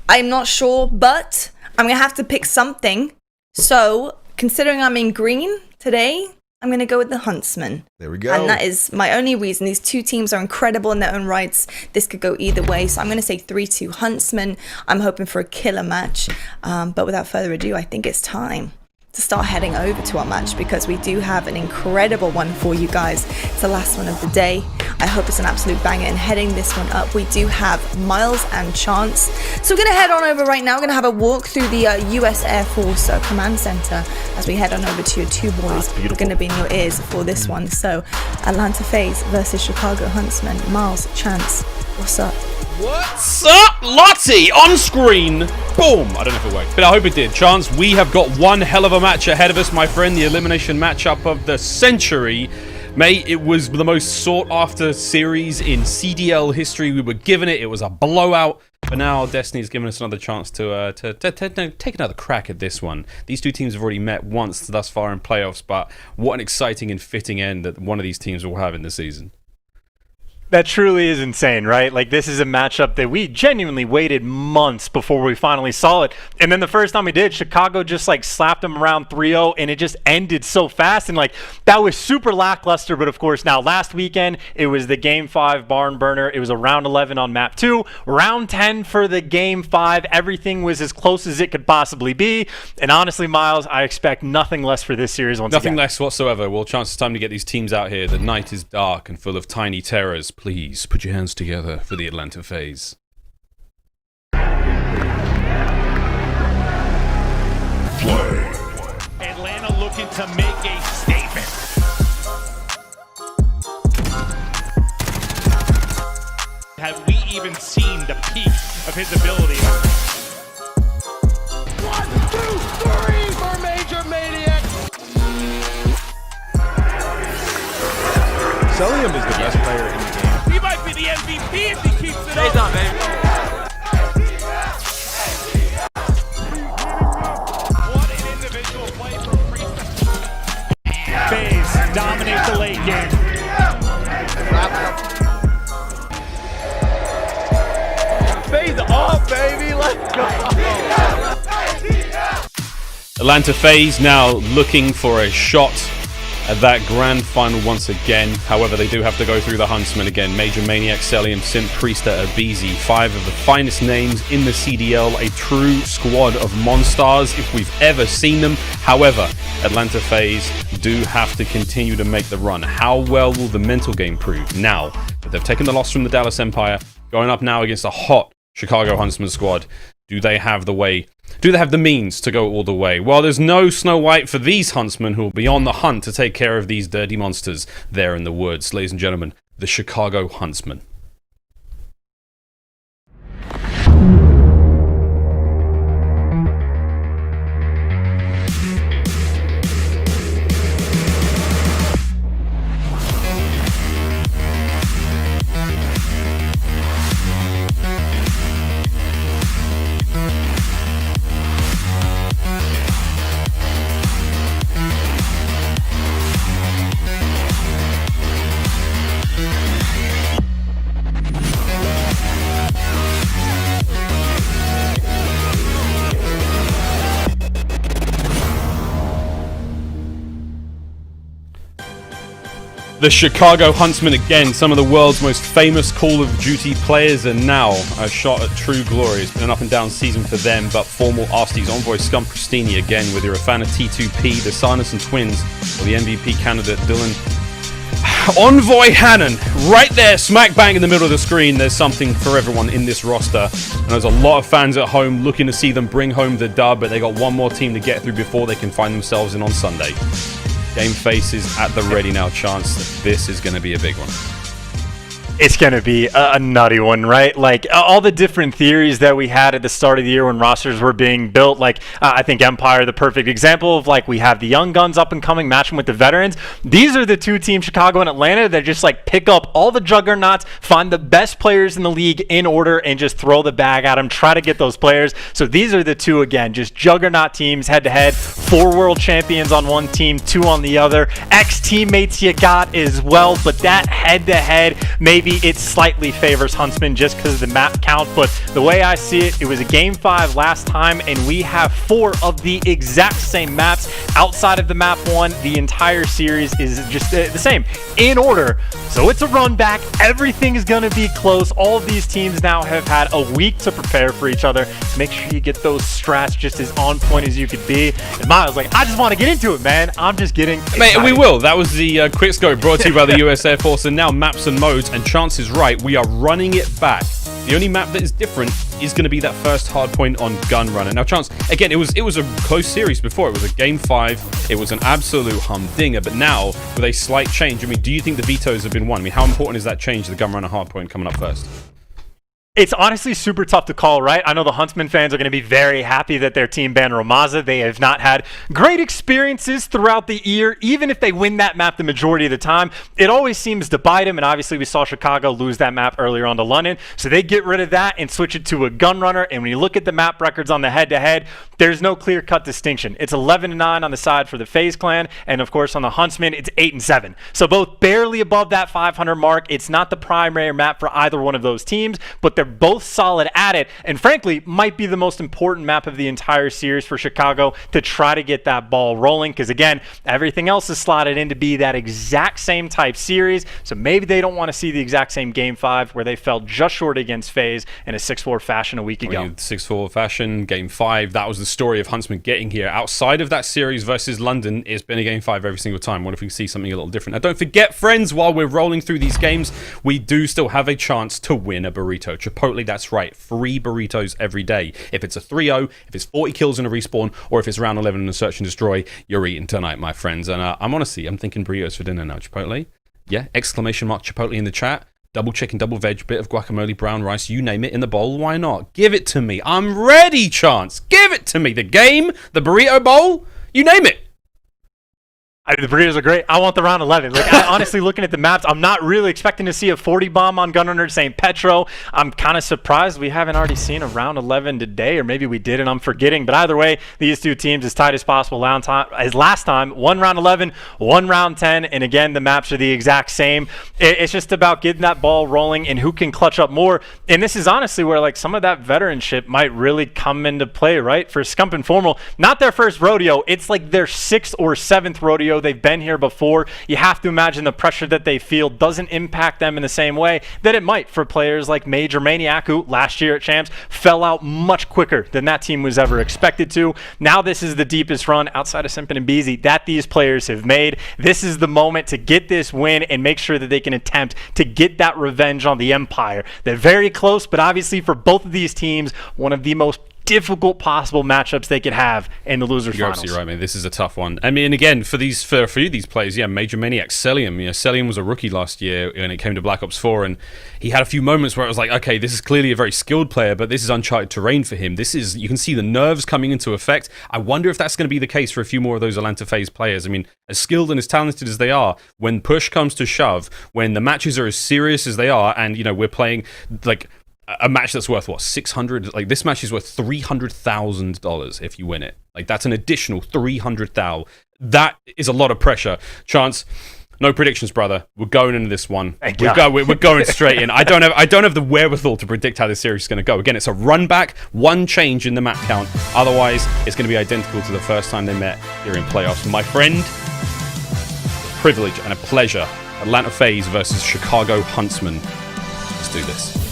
I'm not sure, but I'm going to have to pick something. So, considering I'm in green today, I'm going to go with the Huntsmen. There we go. And that is my only reason. These two teams are incredible in their own rights. This could go either way. So I'm going to say 3-2 Huntsmen. I'm hoping for a killer match. But without further ado, I think it's time to start heading over to our match because we do have an incredible one for you guys. It's the last one of the day. I hope it's an absolute banger, and heading this one up, we do have Miles and Chance. So we're going to head on over right now. We're going to have a walk through the US Air Force Command Center as we head on over to your two boys. We're going to be in your ears for this one. So Atlanta FaZe versus Chicago Huntsmen. Miles, Chance, what's up? What's up, Lottie? On screen. Boom. I don't know if it worked, but I hope it did. Chance, we have got one hell of a match ahead of us, my friend. The elimination matchup of the century. Mate, it was the most sought-after series in CDL history. We were given it. It was a blowout. But now Destiny's given us another chance to take another crack at this one. These two teams have already met once thus far in playoffs, but what an exciting and fitting end that one of these teams will have in the season. That truly is insane, right? Like, this is a matchup that we genuinely waited months before we finally saw it. And then the first time we did, Chicago just, like, slapped them around 3-0, and it just ended so fast. And, like, that was super lackluster. But, of course, now last weekend, it was the Game 5 barn burner. It was a round 11 on map 2. Round 10 for the Game 5. Everything was as close as it could possibly be. And honestly, Miles, I expect nothing less for this series once again. Nothing less whatsoever. Well, Chance, it's time to get these teams out here. The night is dark and full of tiny terrors. Please put your hands together for the Atlanta FaZe. Atlanta looking to make a statement. Have we even seen the peak of his ability? 1, 2, 3 for MajorManiak. Cellium is the best player in the game. He might be the MVP if he keeps it up. On, baby. What an individual play from Priestahh. FaZe dominate the late game. FaZe off, baby. Let's go. Atlanta FaZe now looking for a shot at that grand final once again. However, they do have to go through the Huntsmen again. MajorManiak, Cellium, Simp, Priestahh, aBeZy. 5 of the finest names in the CDL. A true squad of monsters if we've ever seen them. However, Atlanta FaZe do have to continue to make the run. How well will the mental game prove now that they've taken the loss from the Dallas Empire, going up now against a hot Chicago Huntsmen squad? Do they have the way? Do they have the means to go all the way? Well, there's no Snow White for these Huntsmen who will be on the hunt to take care of these dirty monsters there in the woods. Ladies and gentlemen, the Chicago Huntsmen. The Chicago Huntsmen again, some of the world's most famous Call of Duty players, and now a shot at true glory. It's been an up and down season for them, but formal Arcitys, Envoy, Scump, Prestinni again with your Afana T2P, the Sanderson twins, or the MVP candidate Dylan. Envoy Hannon, right there, smack bang in the middle of the screen. There's something for everyone in this roster, and there's a lot of fans at home looking to see them bring home the dub, but they got one more team to get through before they can find themselves in on Sunday. Game face is at the ready now, Chance. This is going to be a big one. It's going to be a nutty one, right? Like, all the different theories that we had at the start of the year when rosters were being built, like, I think Empire, the perfect example of, like, we have the young guns up and coming, matching with the veterans. These are the two teams, Chicago and Atlanta, that just, like, pick up all the juggernauts, find the best players in the league in order, and just throw the bag at them, try to get those players. So these are the two, again, just juggernaut teams head-to-head, 4 world champions on one team, 2 on the other. Ex-teammates you got as well, but that head-to-head, maybe it slightly favors Huntsmen just because of the map count, but the way I see it, it was a game 5 last time, and we have 4 of the exact same maps outside of the map 1. The entire series is just the same in order, so it's a run back. Everything is going to be close. All of these teams now have had a week to prepare for each other. Make sure you get those strats just as on point as you could be. And Miles, like, I just want to get into it, man. I'm just getting excited. Mate, we will. That was the Quickscope brought to you by the US Air Force, and now maps and modes, and Chance is right, we are running it back. The only map that is different is going to be that first hard point on Gun Runner. Now, Chance, again, it was a close series before. It was a game 5. It was an absolute humdinger, but now with a slight change, I mean, do you think the vetoes have been won? I mean, how important is that change, the Gun Runner hard point coming up first? It's honestly super tough to call, right? I know the Huntsmen fans are going to be very happy that their team banned Ramaza. They have not had great experiences throughout the year. Even if they win that map the majority of the time, it always seems to bite them. And obviously, we saw Chicago lose that map earlier on to London. So they get rid of that and switch it to a Gun Runner. And when you look at the map records on the head-to-head, there's no clear-cut distinction. It's 11-9 on the side for the FaZe clan. And, of course, on the Huntsmen, it's 8-7. So both barely above that 500 mark. It's not the primary map for either one of those teams, but they're both solid at it, and frankly might be the most important map of the entire series for Chicago to try to get that ball rolling, because again, everything else is slotted in to be that exact same type series, so maybe they don't want to see the exact same game 5 where they fell just short against FaZe in a 6-4 fashion a week ago. 6-4 fashion, game 5, that was the story of Huntsmen getting here. Outside of that series versus London, it's been a game 5 every single time. What if we see something a little different? Now, don't forget, friends, while we're rolling through these games, we do still have a chance to win a burrito. Chipotle, that's right, free burritos every day. If it's a 3-0, if it's 40 kills in a respawn, or if it's round 11 in a search and destroy, you're eating tonight, my friends. And I'm thinking burritos for dinner now. Chipotle? Yeah, exclamation mark Chipotle in the chat. Double chicken, double veg, bit of guacamole, brown rice, you name it in the bowl. Why not? Give it to me. I'm ready, Chance. Give it to me. The game, the burrito bowl, you name it. The burritos are great. I want the round 11. Like, honestly, looking at the maps, I'm not really expecting to see a 40 bomb on Gunrunner St. Petro. I'm kind of surprised we haven't already seen a round 11 today, or maybe we did and I'm forgetting. But either way, these two teams as tight as possible as last time. 1 round 11, 1 round 10, and again, the maps are the exact same. It's just about getting that ball rolling and who can clutch up more. And this is honestly where, like, some of that veteranship might really come into play, right? For Scump and Formal, not their first rodeo. It's like their 6th or 7th rodeo. They've been here before. You have to imagine the pressure that they feel doesn't impact them in the same way that it might for players like MajorManiak, who last year at Champs fell out much quicker than that team was ever expected to. Now this is the deepest run outside of Simp and aBeZy that these players have made. This is the moment to get this win and make sure that they can attempt to get that revenge on the Empire. They're very close, but obviously for both of these teams, one of the most difficult possible matchups they could have in the losers You're finals. absolutely right, man. This is a tough one. I mean, again, for these players, yeah, MajorManiak, Cellium. You know, Cellium was a rookie last year when it came to Black Ops 4, and he had a few moments where it was like, okay, this is clearly a very skilled player, but this is uncharted terrain for him. This is, you can see the nerves coming into effect. I wonder if that's going to be the case for a few more of those Atlanta FaZe players. I mean, as skilled and as talented as they are, when push comes to shove, when the matches are as serious as they are, and, you know, we're playing, like, a match that's worth, what, 600? Like, this match is worth $300,000 if you win it. Like, that's an additional $300,000. That is a lot of pressure. Chance, no predictions, brother. We're going into this one. We're going straight in. I don't have the wherewithal to predict how this series is going to go. Again, it's a run back, one change in the map count. Otherwise, it's going to be identical to the first time they met here in playoffs. My friend, a privilege and a pleasure. Atlanta FaZe versus Chicago Huntsmen. Let's do this.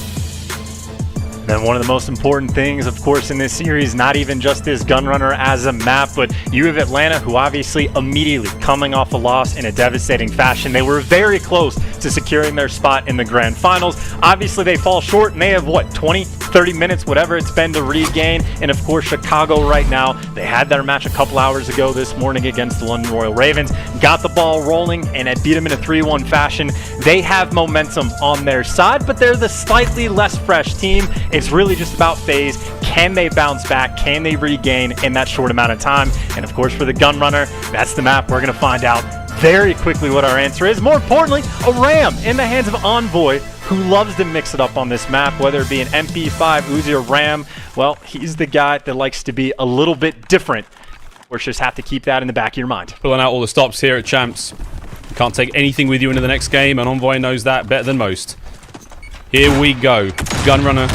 Then one of the most important things, of course, in this series, not even just this Gunrunner as a map, but you have Atlanta, who obviously immediately coming off a loss in a devastating fashion. They were very close to securing their spot in the grand finals. Obviously, they fall short, and they have, what, 20, 30 minutes, whatever it's been to regain. And, of course, Chicago right now, they had their match a couple hours ago this morning against the London Royal Ravens, got the ball rolling, and beat them in a 3-1 fashion. They have momentum on their side, but they're the slightly less fresh team. It's really just about FaZe. Can they bounce back? Can they regain in that short amount of time? And of course, for the Gunrunner, that's the map. We're going to find out very quickly what our answer is. More importantly, a Ram in the hands of Envoy, who loves to mix it up on this map, whether it be an MP5, Uzi, or Ram. Well, he's the guy that likes to be a little bit different. Or just have to keep that in the back of your mind. Pulling out all the stops here at Champs. You can't take anything with you into the next game, and Envoy knows that better than most. Here we go. Gunrunner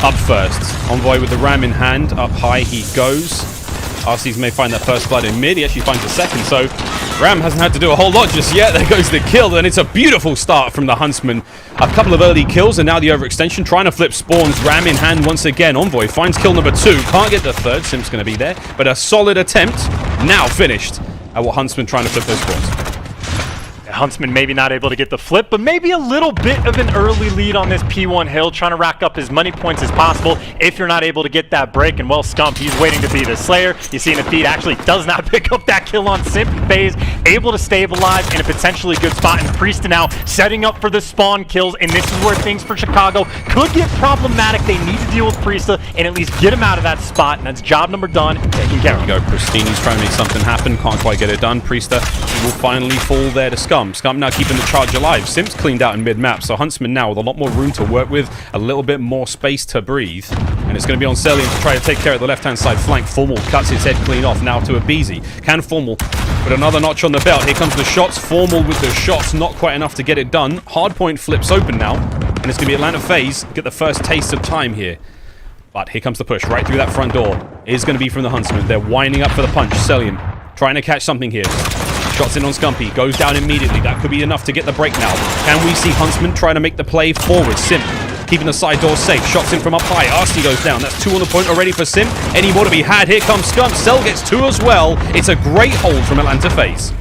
up first. Envoy with the Ram in hand. Up high he goes. Arcitys may find that first blood in mid. He actually finds the second, so Ram hasn't had to do a whole lot just yet. There goes the kill, and it's a beautiful start from the Huntsmen. A couple of early kills, and now the overextension. Trying to flip spawns. Ram in hand once again. Envoy finds kill number 2. Can't get the third. Simp's going to be there, but a solid attempt. Now finished at what Huntsmen trying to flip those spawns. Huntsman maybe not able to get the flip, but maybe a little bit of an early lead on this P1 hill, trying to rack up as many points as possible if you're not able to get that break. And well, Scump, he's waiting to be the Slayer. You see Nafeed actually does not pick up that kill on Simp. FaZe able to stabilize in a potentially good spot, and Priestahh now setting up for the spawn kills. And this is where things for Chicago could get problematic. They need to deal with Priestahh and at least get him out of that spot, and that's job number done, taken care of. There you go, Prestinni's trying to make something happen, can't quite get it done. Priestahh will finally fall there to Scump. Scump now keeping the charge alive. Simp's cleaned out in mid-map, so Huntsman now with a lot more room to work with, a little bit more space to breathe. And it's going to be on Cellium to try to take care of the left-hand side flank. Formal cuts his head clean off now to aBeZy. Can Formal put another notch on the belt? Here comes the shots. Formal with the shots, not quite enough to get it done. Hardpoint flips open now, and it's going to be Atlanta FaZe get the first taste of time here. But here comes the push right through that front door. It is going to be from the Huntsman. They're winding up for the punch. Cellium trying to catch something here. Shots in on Scumpy, goes down immediately. That could be enough to get the break now. Can we see Huntsman trying to make the play forward? Simp keeping the side door safe. Shots in from up high. Arcitys goes down. That's 2 on the point already for Simp. Any more to be had? Here comes Scump. Cell gets 2 as well. It's a great hold from Atlanta FaZe.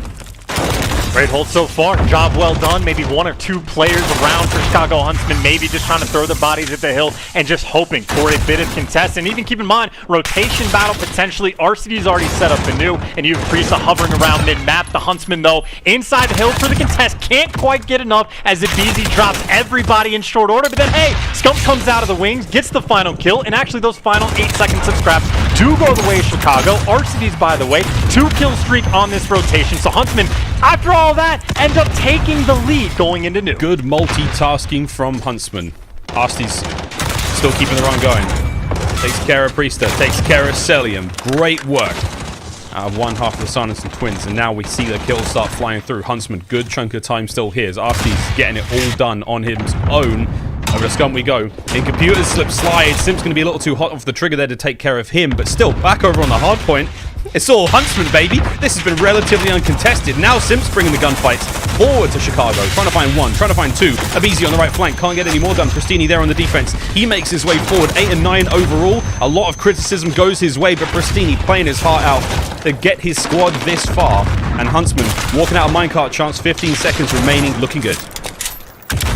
Great hold so far. Job well done. Maybe 1 or 2 players around for Chicago Huntsmen. Maybe just trying to throw their bodies at the hill and just hoping for a bit of contest. And even keep in mind, rotation battle potentially. Arcity's already set up anew, and you have Priestahh hovering around mid-map. The Huntsmen, though, inside the hill for the contest. Can't quite get enough as aBeZy drops everybody in short order. But then, hey, Scump comes out of the wings, gets the final kill, and actually those final 8 seconds of Skrapz do go the way of Chicago. Arcitys, by the way, 2-kill streak on this rotation. So Huntsmen, after all that, end up taking the lead going into new. Good multitasking from Huntsman. Arcitys still keeping the run going. Takes care of Priestahh, takes care of Cellium. Great work out of one half of the Silence and Twins, and now we see the kills start flying through. Huntsman, good chunk of time still here. Arcitys getting it all done on his own. Over to Scump we go. In computers, slip slide. Simp's going to be a little too hot off the trigger there to take care of him, but still, back over on the hard point. It's all Huntsman, baby. This has been relatively uncontested. Now Simp's bringing the gunfights forward to Chicago. Trying to find 1, trying to find 2. aBeZy on the right flank. Can't get any more done. Prestinni there on the defense. He makes his way forward. 8 and 9 overall. A lot of criticism goes his way, but Prestinni playing his heart out to get his squad this far. And Huntsman walking out of minecart chance. 15 seconds remaining. Looking good.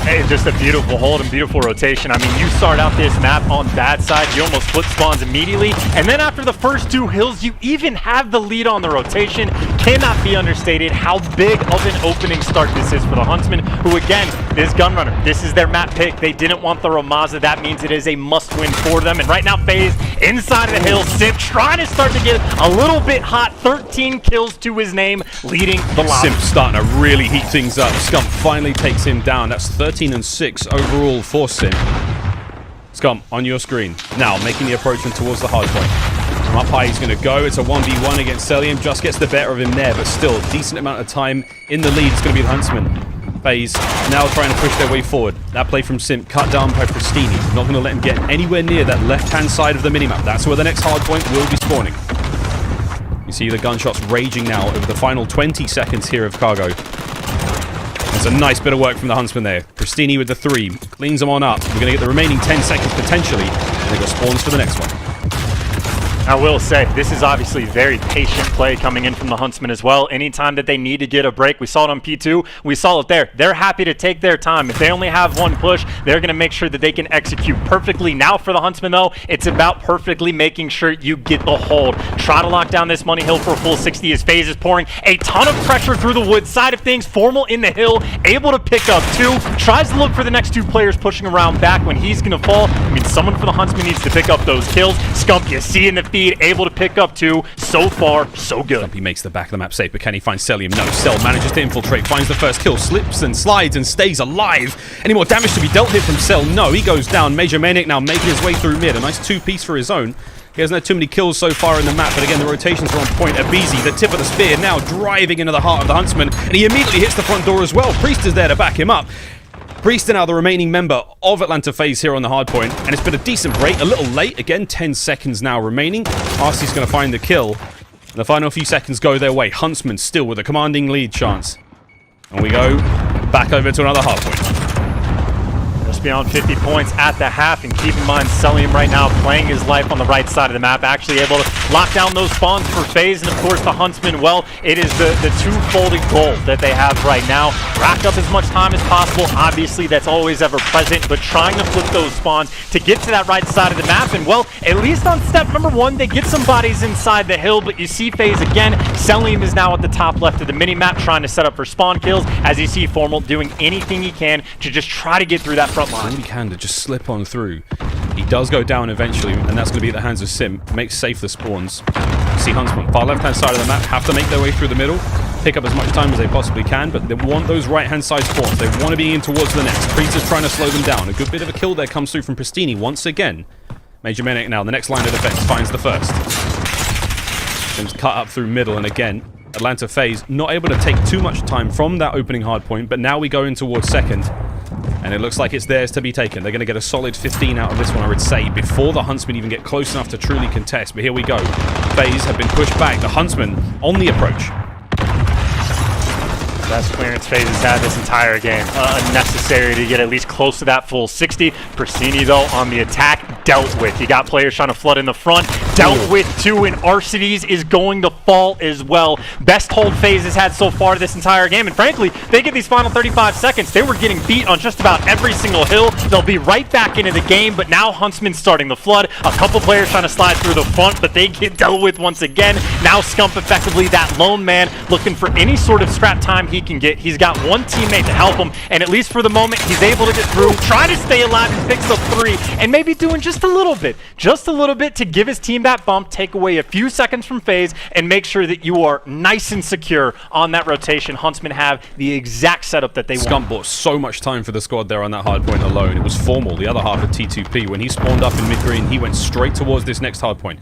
Hey, just a beautiful hold and beautiful rotation. I mean, you start out this map on bad side, you almost flip spawns immediately, and then after the first 2 hills, you even have the lead on the rotation. Cannot be understated how big of an opening start this is for the Huntsmen, who again, this Gunrunner, this is their map pick. They didn't want the Ramaza. That means it is a must-win for them. And right now, FaZe inside of the hill, Simp trying to start to get a little bit hot. 13 kills to his name, leading the lobby. Simp starting to really heat things up. Scump finally takes him down. That's 13 and 6 overall for Simp. Scump on your screen. Now making the approachment towards the hard point. From up high he's going to go. It's a 1v1 against Cellium. Just gets the better of him there, but still decent amount of time in the lead. It's going to be the Huntsman. FaZe now trying to push their way forward. That play from Simp cut down by Prestinni. Not going to let him get anywhere near that left-hand side of the minimap. That's where the next hard point will be spawning. You see the gunshots raging now over the final 20 seconds here of Cargo. It's a nice bit of work from the Huntsmen there. Prestinni with the 3. Cleans them on up. We're going to get the remaining 10 seconds potentially. And they got spawns for the next one. I will say, this is obviously very patient play coming in from the Huntsmen as well. Anytime that they need to get a break, we saw it on P2, we saw it there. They're happy to take their time. If they only have one push, they're going to make sure that they can execute perfectly. Now for the Huntsmen, though, it's about perfectly making sure you get the hold. Try to lock down this money hill for a full 60 as FaZe is pouring a ton of pressure through the wood side of things. Formal in the hill, able to pick up 2. Tries to look for the next 2 players pushing around back when he's going to fall. I mean, someone for the Huntsmen needs to pick up those kills. Scump, you see in the feed, able to pick up 2. So far, so good. He makes the back of the map safe, but can he find Cellium? No. Cell manages to infiltrate, finds the first kill, slips and slides and stays alive. Any more damage to be dealt here from Cell? No, he goes down. MajorManiak now making his way through mid. A nice 2-piece for his own. He hasn't had too many kills so far in the map, but again, the rotations are on point. aBeZy, the tip of the spear, now driving into the heart of the Huntsman, and he immediately hits the front door as well. Priestahh is there to back him up. Priestahh now the remaining member of Atlanta FaZe here on the hard point, and it's been a decent break, a little late. Again, 10 seconds now remaining. Arcitys going to find the kill. And the final few seconds go their way. Huntsman still with a commanding lead chance. And we go back over to another hard point. Just beyond 50 points at the half, and keep in mind Cellium right now playing his life on the right side of the map, actually able to lock down those spawns for FaZe, and of course the Huntsmen, well, it is the two-folded goal that they have right now. Rack up as much time as possible, obviously that's always ever present, but trying to flip those spawns to get to that right side of the map, and well, at least on step number 1, they get some bodies inside the hill, but you see FaZe again. Cellium is now at the top left of the mini-map trying to set up for spawn kills, as you see Formal doing anything he can to just try to get through that front line. All he can to just slip on through. He does go down eventually, and that's going to be at the hands of Simp. Makes safe the spawns. You see Huntsman, far left-hand side of the map, have to make their way through the middle, pick up as much time as they possibly can, but they want those right-hand side spawns. They want to be in towards the next. Priestahh's trying to slow them down. A good bit of a kill there comes through from Prestinni once again. MajorManiak now, the next line of defense, finds the first. Sim's cut up through middle, and again, Atlanta FaZe not able to take too much time from that opening hard point, but now we go in towards second. And it looks like it's theirs to be taken. They're going to get a solid 15 out of this one, I would say, before the Huntsmen even get close enough to truly contest. But here we go. FaZe have been pushed back. The Huntsmen on the approach. Best clearance FaZe has had this entire game. Unnecessary to get at least close to that full 60. Prestinni, though, on the attack, dealt with. You got players trying to flood in the front, dealt with too, and Arcitys is going to fall as well. Best hold FaZe has had so far this entire game, and frankly, they get these final 35 seconds. They were getting beat on just about every single hill. They'll be right back into the game, but now Huntsman starting the flood. A couple players trying to slide through the front, but they get dealt with once again. Now Scump effectively that lone man, looking for any sort of scrap time he can get. He's got one teammate to help him, and at least for the moment, he's able to get through, try to stay alive, and picks up 3, and maybe doing just a little bit to give his team that bump, take away a few seconds from FaZe, and make sure that you are nice and secure on that rotation. Huntsmen have the exact setup that they want. Scump bought so much time for the squad there on that hard point alone. It was Formal, the other half of T2P. When he spawned up in mid-green, he went straight towards this next hard point.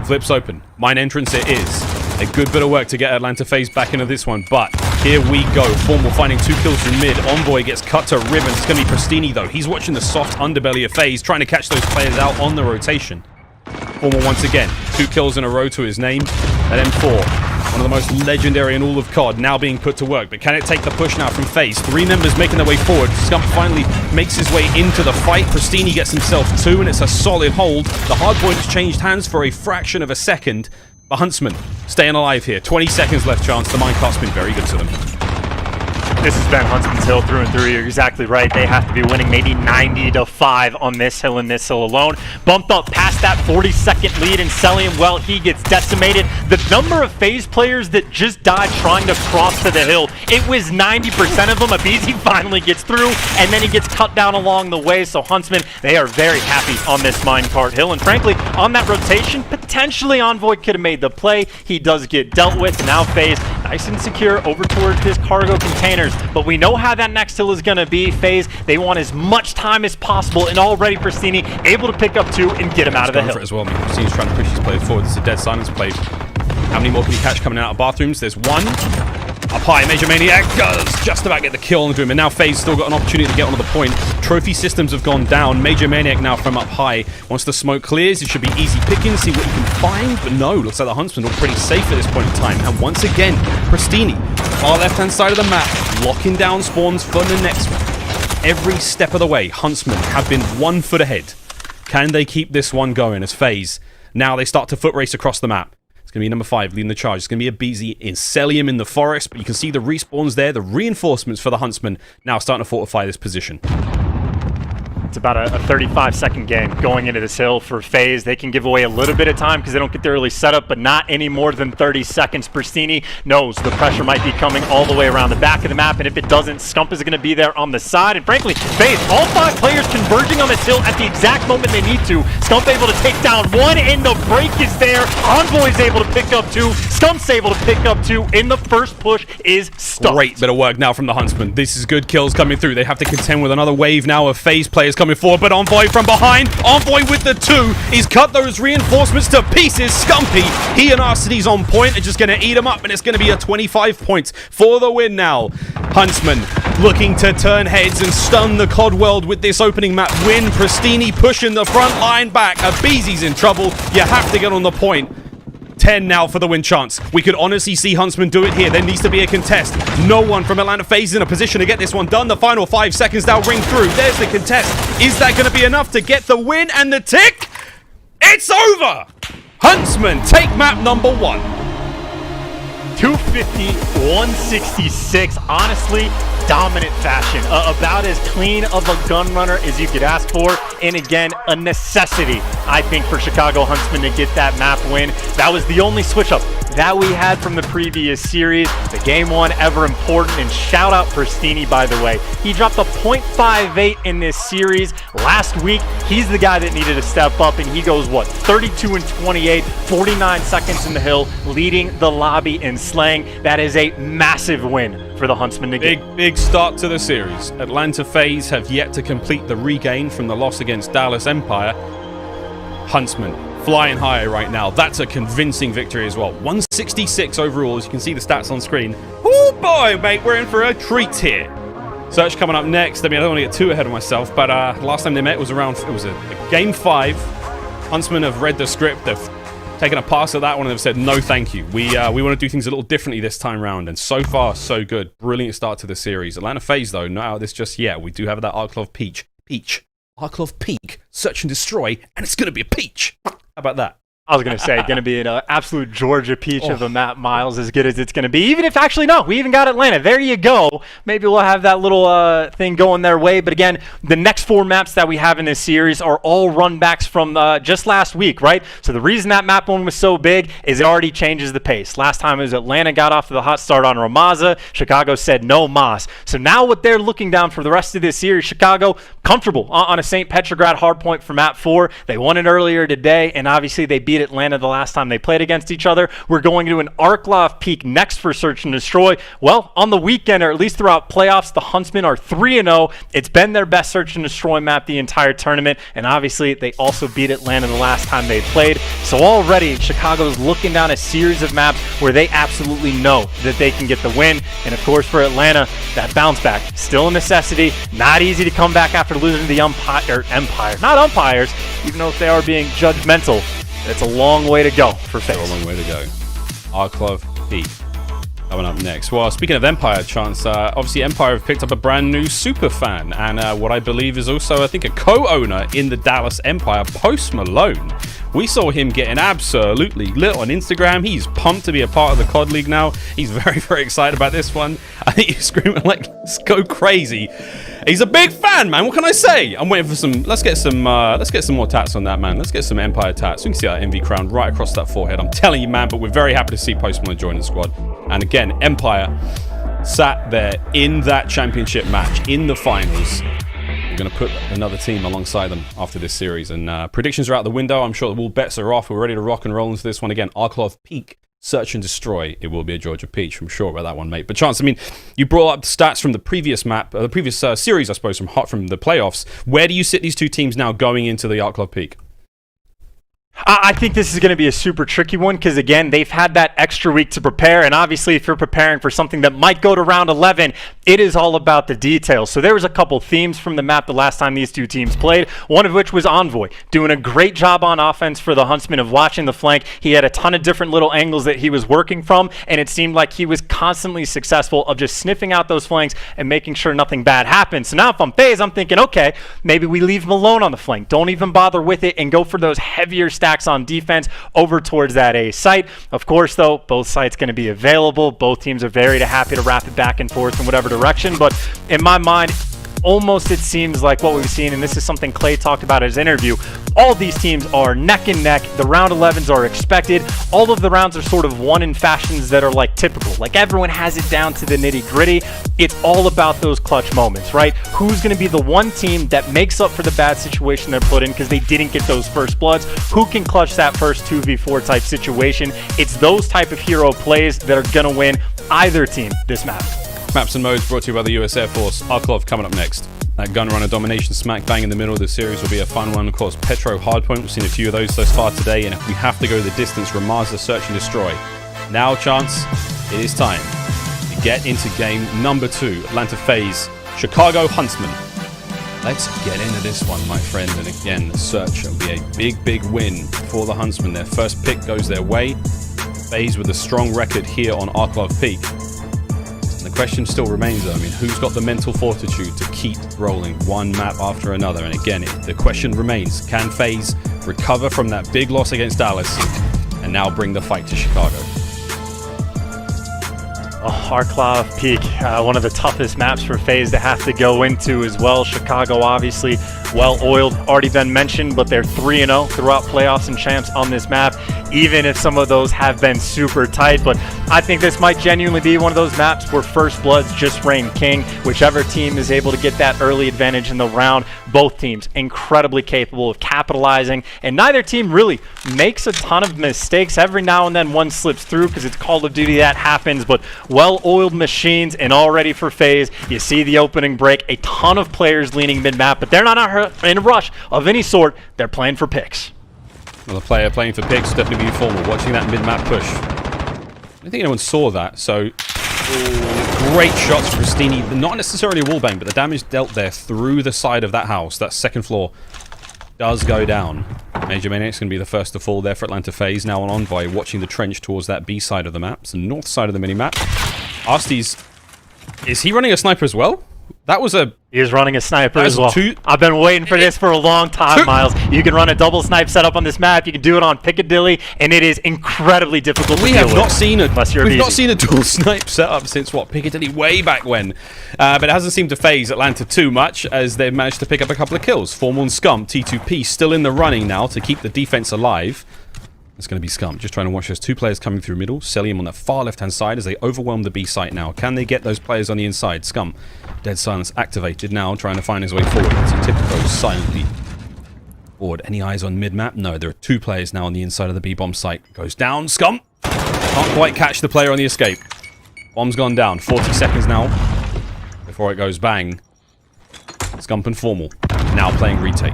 Flips open. Mine entrance it is. A good bit of work to get Atlanta FaZe back into this one, but here we go. Formal finding 2 kills from mid. Envoy gets cut to ribbons. It's going to be Prestinni, though. He's watching the soft underbelly of FaZe, trying to catch those players out on the rotation. Formal once again. 2 kills in a row to his name. At M4. One of the most legendary in all of COD, now being put to work. But can it take the push now from FaZe? 3 members making their way forward. Scump finally makes his way into the fight. Prestinni gets himself 2, and it's a solid hold. The hardpoint's changed hands for a fraction of a second. The Huntsmen staying alive here. 20 seconds left chance. The minecart's been very good to them. This has been Huntsman's hill through and through. You're exactly right. They have to be winning maybe 90-5 on this hill and this hill alone. Bumped up past that 40-second lead, and Cellium, well, he gets decimated. The number of FaZe players that just died trying to cross to the hill, it was 90% of them. aBeZy finally gets through, and then he gets cut down along the way. So Huntsmen, they are very happy on this minecart hill. And frankly, on that rotation, potentially Envoy could have made the play. He does get dealt with, and now FaZe nice and secure over towards his cargo containers. But we know how that next hill is going to be. FaZe, they want as much time as possible, and already Prestinni able to pick up 2 and get him out of the hill. For it as well. Prestini's trying to push his players forward. It's a dead silence play. How many more can he catch coming out of bathrooms? There's 1. Up high, MajorManiak does just about get the kill onto him, and now FaZe still got an opportunity to get onto the point. Trophy systems have gone down. MajorManiak now from up high. Once the smoke clears, it should be easy picking, see what he can find, but no, looks like the Huntsmen look pretty safe at this point in time. And once again, Prestinni far left-hand side of the map, locking down spawns for the next one. Every step of the way, Huntsmen have been 1 foot ahead. Can they keep this one going as FaZe? Now they start to foot race across the map. It's going to be number 5 leading the charge. It's going to be aBeZy in Cellium in the forest, but you can see the respawns there, the reinforcements for the Huntsmen now starting to fortify this position. It's about a 35-second game going into this hill for FaZe. They can give away a little bit of time because they don't get the early setup, but not any more than 30 seconds. Prestinni knows the pressure might be coming all the way around the back of the map, and if it doesn't, Scump is going to be there on the side. And frankly, FaZe, all 5 players converging on this hill at the exact moment they need to. Scump able to take down 1, and the break is there. Envoy is able to pick up 2. Scump's able to pick up 2, and the first push is stuck. Great bit of work now from the Huntsmen. This is good kills coming through. They have to contend with another wave now of FaZe players coming forward, but Envoy from behind. Envoy with the 2. He's cut those reinforcements to pieces. Scumpy, he and Arcitys on point are just going to eat him up, and it's going to be a 25 points for the win now. Huntsmen looking to turn heads and stun the COD world with this opening map win. Prestinni pushing the front line back. aBeZy's in trouble. You have to get on the point. 10 now for the win chance. We could honestly see Huntsmen do it here. There needs to be a contest. No one from Atlanta FaZe is in a position to get this one done. The final 5 seconds now ring through. There's the contest. Is that going to be enough to get the win and the tick? It's over! Huntsmen take map number 1. 250, 166. Honestly, dominant fashion. About as clean of a gun runner as you could ask for. And again, a necessity, I think, for Chicago Huntsmen to get that map win. That was the only switch up that we had from the previous series. The game 1 ever important. And shout out Prestinni, by the way. He dropped a .58 in this series last week. He's the guy that needed to step up, and he goes, what, 32 and 28, 49 seconds in the hill, leading the lobby and slaying. That is a massive win for the Huntsmen to get. Big start to the series. Atlanta FaZe have yet to complete the regain from the loss against Dallas Empire. Huntsmen flying high right now. That's a convincing victory as well. 166 overall, as you can see the stats on screen. Oh boy, mate, we're in for a treat here. Search coming up next. I mean, I don't want to get too ahead of myself, but last time they met was around, it was a game 5. Huntsmen have read the script. They've taken a pass at that one and they've said, no, thank you. We want to do things a little differently this time round. And so far, so good. Brilliant start to the series. Atlanta FaZe, though, not out of this just yet. We do have that Arclov Peach. Arclov Peak. Search and destroy. And it's going to be a peach. How about that? I was going to say, going to be an absolute Georgia peach of a map, Miles, as good as it's going to be. Even if, actually, no, we even got Atlanta. There you go. Maybe we'll have that little thing going their way. But again, the next 4 maps that we have in this series are all runbacks from just last week, right? So the reason that map 1 was so big is it already changes the pace. Last time it was Atlanta got off to the hot start on Ramaza. Chicago said no mas. So now what they're looking down for the rest of this series, Chicago comfortable on a St. Petrograd hardpoint for map 4. They won it earlier today, and obviously they beat Atlanta the last time they played against each other. We're going to an Arclov Peak next for Search and Destroy. Well, on the weekend, or at least throughout playoffs, the Huntsmen are 3-0. It's been their best Search and Destroy map the entire tournament, and obviously they also beat Atlanta the last time they played. So already Chicago's looking down a series of maps where they absolutely know that they can get the win. And of course for Atlanta, that bounce back, still a necessity. Not easy to come back after losing to the umpires, even though if they are being judgmental. It's a long way to go for FaZe. A long way to go. Arclov Peak coming up next. Well, speaking of Empire, Chance, obviously Empire have picked up a brand new super fan, and what I believe is also, I think, a co-owner in the Dallas Empire, Post Malone. We saw him getting absolutely lit on Instagram. He's pumped to be a part of the COD League now. He's very, very excited about this one. I think he's screaming like, let's go crazy. He's a big fan, man. What can I say? I'm waiting for some. Let's get some more tats on that, man. Let's get some Empire tats. We can see that envy crown right across that forehead. I'm telling you, man. But we're very happy to see Post Malone join the squad. And again, Empire sat there in that championship match in the finals. We're going to put another team alongside them after this series. And predictions are out the window. I'm sure all bets are off. We're ready to rock and roll into this one again. Arclov Peak. Search and Destroy. It will be a Georgia Peach. I'm sure about that one, mate. But Chance, I mean, you brought up stats from the previous map, the previous series, I suppose, from the playoffs. Where do you sit these two teams now going into the Arclov Peak? I think this is going to be a super tricky one because, again, they've had that extra week to prepare. And obviously, if you're preparing for something that might go to round 11, it is all about the details. So there was a couple themes from the map the last time these two teams played, one of which was Envoy, doing a great job on offense for the Huntsmen of watching the flank. He had a ton of different little angles that he was working from, and it seemed like he was constantly successful of just sniffing out those flanks and making sure nothing bad happened. So now if I'm FaZe, I'm thinking, okay, maybe we leave him alone on the flank. Don't even bother with it and go for those heavier stacks on defense over towards that A site. Of course, though, both sites going to be available. Both teams are very happy to wrap it back and forth in whatever direction, but in my mind, almost it seems like what we've seen, and this is something Clay talked about in his interview, all these teams are neck and neck. The round 11s are expected. All of the rounds are sort of won in fashions that are like typical. Like everyone has it down to the nitty gritty. It's all about those clutch moments, right? Who's going to be the one team that makes up for the bad situation they're put in because they didn't get those first bloods? Who can clutch that first 2v4 type situation? It's those type of hero plays that are going to win either team this map. Maps and modes brought to you by the US Air Force. iLLeY coming up next. That gun runner domination smack bang in the middle of the series will be a fun one. Of course, Petro hardpoint, we've seen a few of those so far today, and if we have to go the distance, Ramaz the search and destroy. Now, chance, it is time to get into game number 2. Atlanta FaZe, Chicago Huntsmen. Let's get into this one, my friend. And again, the search will be a big win for the Huntsmen. Their first pick goes their way. FaZe with a strong record here on iLLeY Peak. The question still remains, though. I mean, who's got the mental fortitude to keep rolling one map after another? And again, the question remains, can FaZe recover from that big loss against Dallas and now bring the fight to Chicago? iLLeY Peak, one of the toughest maps for FaZe to have to go into as well. Chicago, obviously, well-oiled, already been mentioned, but they're 3-0 throughout playoffs and champs on this map, even if some of those have been super tight. But I think this might genuinely be one of those maps where first bloods just reign king. Whichever team is able to get that early advantage in the round, both teams incredibly capable of capitalizing, and neither team really makes a ton of mistakes. Every now and then one slips through because it's Call of Duty, that happens, but well-oiled machines. And already for FaZe, you see the opening break, a ton of players leaning mid-map, but they're not in a rush of any sort. They're playing for picks. Well, the player playing for picks, definitely be formal, watching that mid-map push. I don't think anyone saw that, so great shots from Prestinni. Not necessarily a wallbang, but the damage dealt there through the side of that house, that second floor, does go down. MajorManiak's going to be the first to fall there for Atlanta FaZe. Now on Envoy, watching the trench towards that B side of the map, so north side of the mini-map. Arcitys, is he running a sniper as well? That was a... He is running a sniper as well. I've been waiting for this for a long time, Miles. You can run a double snipe setup on this map. You can do it on Piccadilly, and it is incredibly difficult to deal with. We've not seen a dual snipe setup since, what, Piccadilly way back when. But it hasn't seemed to phase Atlanta too much as they've managed to pick up a couple of kills. Formal and Scump, T2P, still in the running now to keep the defense alive. It's going to be Scump, just trying to watch those two players coming through middle. Cellium on the far left-hand side as they overwhelm the B site now. Can they get those players on the inside? Scump, dead silence activated now, trying to find his way forward. As he tiptoes silently forward. Any eyes on mid-map? No, there are two players now on the inside of the B-bomb site. Goes down, Scump! Can't quite catch the player on the escape. Bomb's gone down. 40 seconds now before it goes bang. Scump and Formal now playing retake.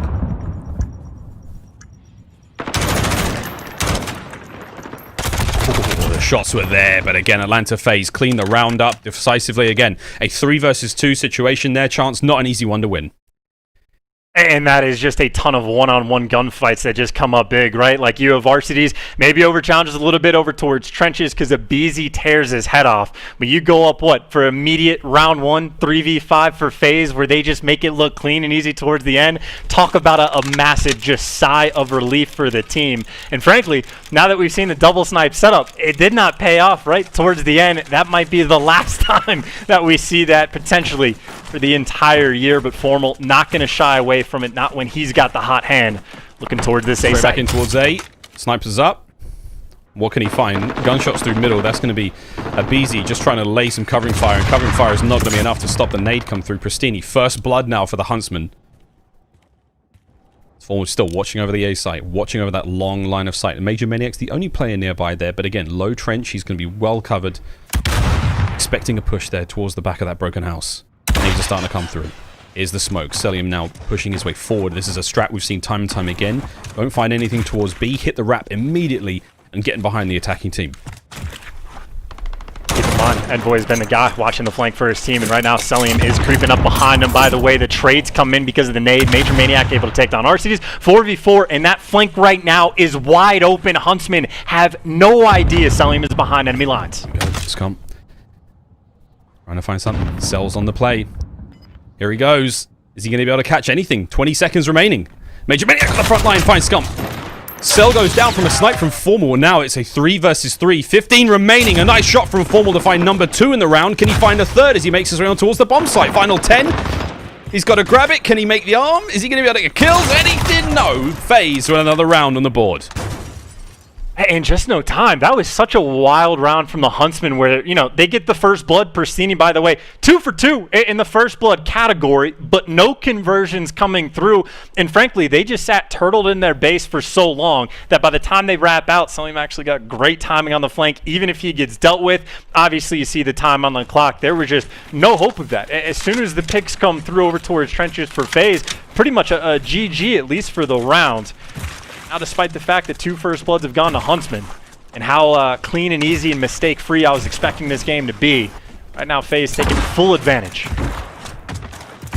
The shots were there, but again, Atlanta FaZe clean the round up decisively. Again, a 3 versus 2 situation there. Chance, not an easy one to win. And that is just a ton of one-on-one gunfights that just come up big, right? Like you have Arcitys, maybe over challenges a little bit over towards trenches because aBeZy tears his head off. But you go up, what, for immediate round 1, 3v5 for FaZe where they just make it look clean and easy towards the end. Talk about a massive just sigh of relief for the team. And frankly, now that we've seen the double snipe setup, it did not pay off, right? Towards the end, that might be the last time that we see that potentially for the entire year. But Formal not going to shy away from it, not when he's got the hot hand. Looking towards this A site. Back in towards A. Snipers up. What can he find? Gunshots through middle. That's going to be aBeZy just trying to lay some covering fire, and covering fire is not going to be enough to stop the nade come through. Prestinni, first blood now for the Huntsmen. Forward still watching over the A site, watching over that long line of sight. And MajorManiak's the only player nearby there, but again, low trench. He's going to be well covered. Expecting a push there towards the back of that broken house. Nades are starting to come through. is the smoke. Cellium now pushing his way forward. This is a strat we've seen time and time again. Don't find anything towards B, hit the wrap immediately, and getting behind the attacking team. Keep in mind, Envoy has been the guy watching the flank for his team, and right now Cellium is creeping up behind him. By the way, the trades come in because of the nade. MajorManiak able to take down Arcitys. 4v4, and that flank right now is wide open. Huntsmen have no idea Cellium is behind enemy lines. Scump. Trying to find something. Cell's on the play. Here he goes. Is he going to be able to catch anything? 20 seconds remaining. MajorManiak on the front line finds Scump. Cell goes down from a snipe from Formal, and now it's a 3 versus 3. 15 remaining. A nice shot from Formal to find number 2 in the round. Can he find a third as he makes his way on towards the bomb site? Final 10. He's got to grab it. Can he make the arm? Is he going to be able to get kills? Anything? No. FaZe with another round on the board. And just no time. That was such a wild round from the Huntsmen where, you know, they get the first blood. Prestinni, by the way, 2 for 2 in the first blood category, but no conversions coming through. And frankly, they just sat turtled in their base for so long that by the time they wrap out, Cellium actually got great timing on the flank. Even if he gets dealt with, obviously you see the time on the clock. There was just no hope of that. As soon as the picks come through over towards trenches for FaZe, pretty much a GG, at least for the round. Now, despite the fact that 2 first bloods have gone to Huntsmen and how clean and easy and mistake-free I was expecting this game to be, right now FaZe taking full advantage.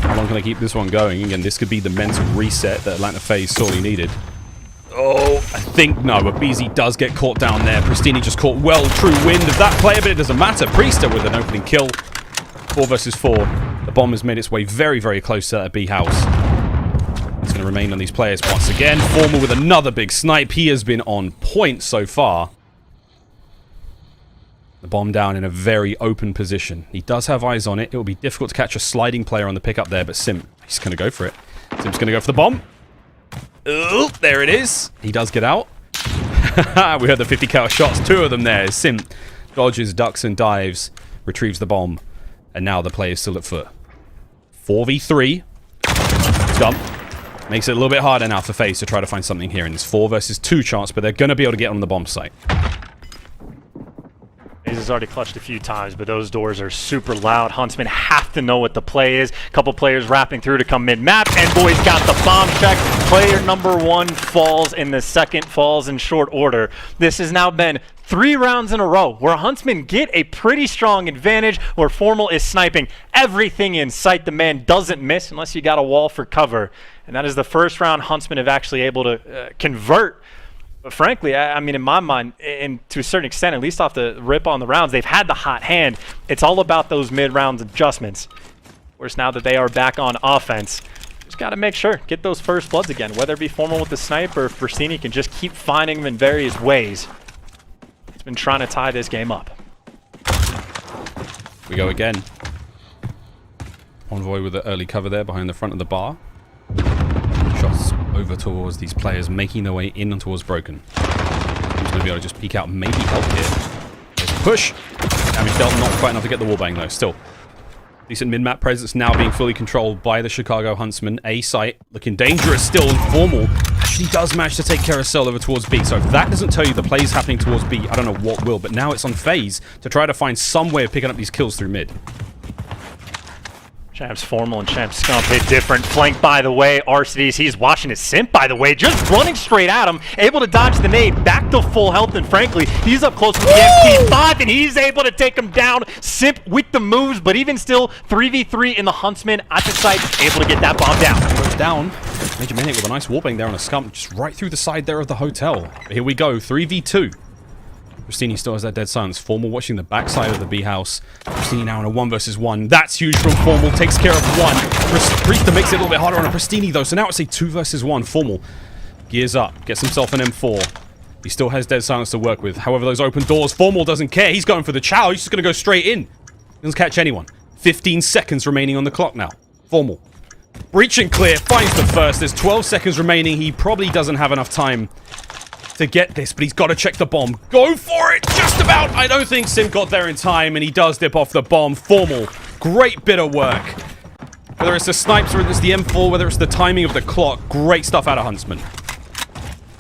How long can they keep this one going? Again, this could be the mental reset that Atlanta FaZe sorely needed. Oh, I think no, but aBeZy does get caught down there. Prestinni just caught well true wind of that player, but it doesn't matter. Priestahh with an opening kill. 4 versus 4. The bomb has made its way very, very close to that B house. It's going to remain on these players once again. Formal with another big snipe. He has been on point so far. The bomb down in a very open position. He does have eyes on it. It will be difficult to catch a sliding player on the pickup there, but Simp, he's going to go for it. Simp's going to go for the bomb. Oh, there it is. He does get out. We heard the 50 cal shots. 2 of them there. Simp dodges, ducks, and dives. Retrieves the bomb. And now the play is still at foot. 4v3. Scump. Makes it a little bit harder now for FaZe to try to find something here in this 4 versus 2 chance, but they're going to be able to get on the bomb site. FaZe has already clutched a few times, but those doors are super loud. Huntsmen have to know what the play is. A couple players wrapping through to come mid-map. Envoy's got the bomb check. Player number 1 falls, and the second falls in short order. This has now been 3 rounds in a row where Huntsmen get a pretty strong advantage, where Formal is sniping everything in sight. The man doesn't miss unless you got a wall for cover. And that is the first round Huntsmen have actually able to convert. But frankly, I mean, in my mind, and to a certain extent, at least off the rip on the rounds, they've had the hot hand. It's all about those mid-round adjustments. Whereas now that they are back on offense, just got to make sure, get those first bloods again. Whether it be Formal with the snipe or if Prestinni can just keep finding them in various ways. He's been trying to tie this game up. We go again. Envoy with the early cover there behind the front of the bar. Shots over towards these players, making their way in and towards Broken. He's going to be able to just peek out, maybe help here. There's a push. Damage dealt, not quite enough to get the wallbang though, still. Decent mid-map presence now being fully controlled by the Chicago Huntsmen. A site looking dangerous still. Formal actually does manage to take care of Cell over towards B. So if that doesn't tell you the play's happening towards B, I don't know what will. But now it's on FaZe to try to find some way of picking up these kills through mid. Champs Formal and Champs Scump hit different. Flank, by the way. Arcitys, he's watching his Simp, by the way, just running straight at him. Able to dodge the nade, back to full health, and frankly, he's up close to the MP5, and he's able to take him down. Simp with the moves, but even still, 3v3 in the Huntsmen at the site, able to get that bomb down. Goes down. MajorManiak with a nice wallbang there on a Scump, just right through the side there of the hotel. But here we go, 3v2. Prestinni still has that dead silence. Formal watching the backside of the B house. Prestinni now in a 1 versus 1. That's huge from Formal. Takes care of 1. Priestahh makes it a little bit harder on a Prestinni though. So now it's a 2 versus 1. Formal gears up. Gets himself an M4. He still has dead silence to work with. However, those open doors, Formal doesn't care. He's going for the chow. He's just going to go straight in. Doesn't catch anyone. 15 seconds remaining on the clock now. Formal. Breach and clear. Finds the first. There's 12 seconds remaining. He probably doesn't have enough time to get this, but he's got to check the bomb. Go for it! Just about! I don't think Simp got there in time, and he does dip off the bomb. Formal. Great bit of work. Whether it's the snipes, whether it's the M4, whether it's the timing of the clock, great stuff out of Huntsmen.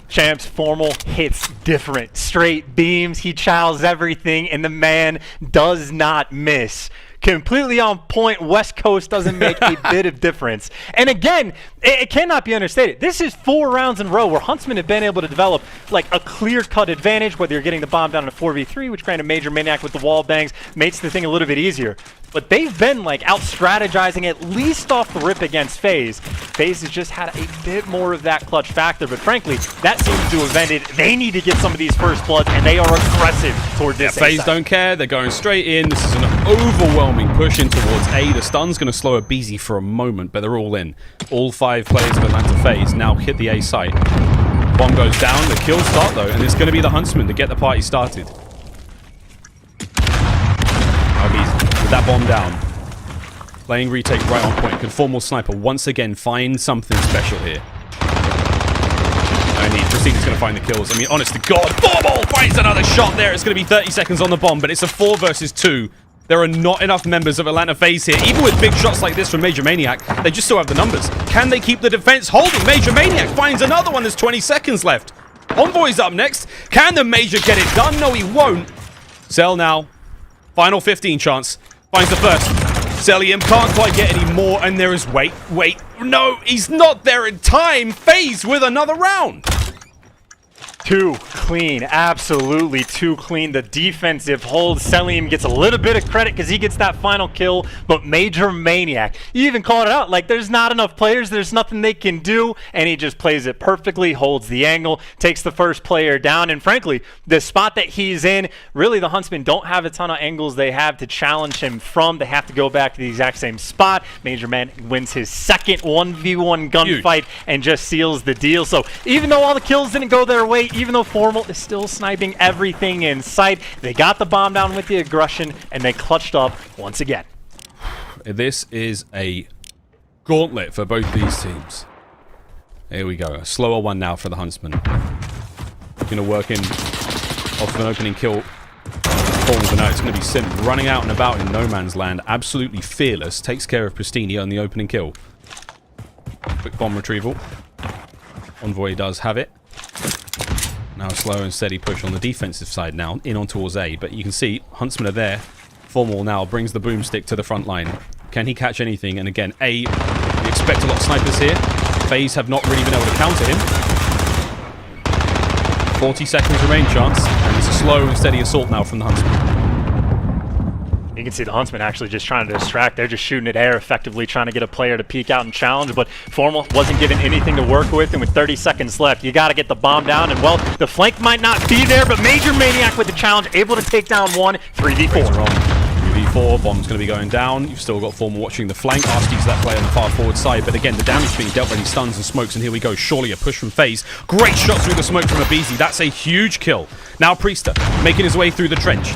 Champs Formal hits different. Straight beams, he chows everything, and the man does not miss. completely on point. West Coast doesn't make a bit of difference. And again, it cannot be understated. This is 4 rounds in a row where Huntsmen have been able to develop like a clear-cut advantage, whether you're getting the bomb down in a 4v3, which granted MajorManiak with the wall bangs makes the thing a little bit easier. But they've been like out-strategizing at least off the rip against FaZe. FaZe has just had a bit more of that clutch factor, but frankly, that seems to have ended. They need to get some of these first bloods, and they are aggressive toward this. Yeah, FaZe don't care. They're going straight in. This is an overwhelming push in towards A. The stun's going to slow aBeZy for a moment, but they're all in. All 5 players of Atlanta FaZe now hit the A site. Bomb goes down. The kills start, though, and it's going to be the Huntsmen to get the party started. aBeZy with that bomb down. Playing retake right on point. Can Formal Sniper once again find something special here? No need. Prestinni's going to find the kills. I mean, honest to God, Formal finds another shot there. It's going to be 30 seconds on the bomb, but it's a 4 versus 2. There are not enough members of Atlanta FaZe here. Even with big shots like this from MajorManiak, they just still have the numbers. Can they keep the defense holding? MajorManiak finds another one. There's 20 seconds left. Envoy's up next. Can the Major get it done? No, he won't. Cell now. Final 15 chance. Finds the first. Cellium can't quite get any more, and there is... Wait. No, he's not there in time. FaZe with another round. Too clean, absolutely too clean. The defensive hold. Cellium gets a little bit of credit because he gets that final kill, but MajorManiak, you even called it out, like there's not enough players, there's nothing they can do, and he just plays it perfectly, holds the angle, takes the first player down, and frankly, the spot that he's in, really the Huntsmen don't have a ton of angles they have to challenge him from. They have to go back to the exact same spot. MajorManiak wins his second 1v1 gunfight and just seals the deal. So even though all the kills didn't go their way, even though Formal is still sniping everything in sight, they got the bomb down with the aggression, and they clutched up once again. This is a gauntlet for both these teams. Here we go. A slower one now for the Huntsmen. Going to work in off of an opening kill. But no, it's going to be Simp running out and about in no man's land. Absolutely fearless. Takes care of Prestinni on the opening kill. Quick bomb retrieval. Envoy does have it. Now a slow and steady push on the defensive side now, in on towards A. But you can see, Huntsmen are there. Formal now brings the boomstick to the front line. Can he catch anything? And again, A, we expect a lot of snipers here. FaZe have not really been able to counter him. 40 seconds remain, chance. And it's a slow and steady assault now from the Huntsmen. You can see the Huntsmen actually just trying to distract. They're just shooting at air, effectively trying to get a player to peek out and challenge, but Formal wasn't given anything to work with, and with 30 seconds left, you got to get the bomb down, and well, the flank might not be there, but MajorManiak with the challenge, able to take down one, 3v4. 3v4, bomb's going to be going down. You've still got Formal watching the flank. Arcitys that play on the far forward side, but again, the damage being dealt by these stuns and smokes, and here we go. Surely a push from FaZe. Great shot through the smoke from aBeZy. That's a huge kill. Now Priestahh making his way through the trench.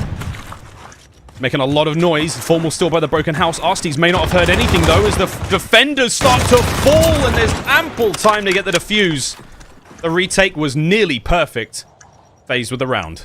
Making a lot of noise. Formal still by the broken house. Arcitys may not have heard anything, though, as the defenders start to fall, and there's ample time to get the defuse. The retake was nearly perfect. FaZe with the round.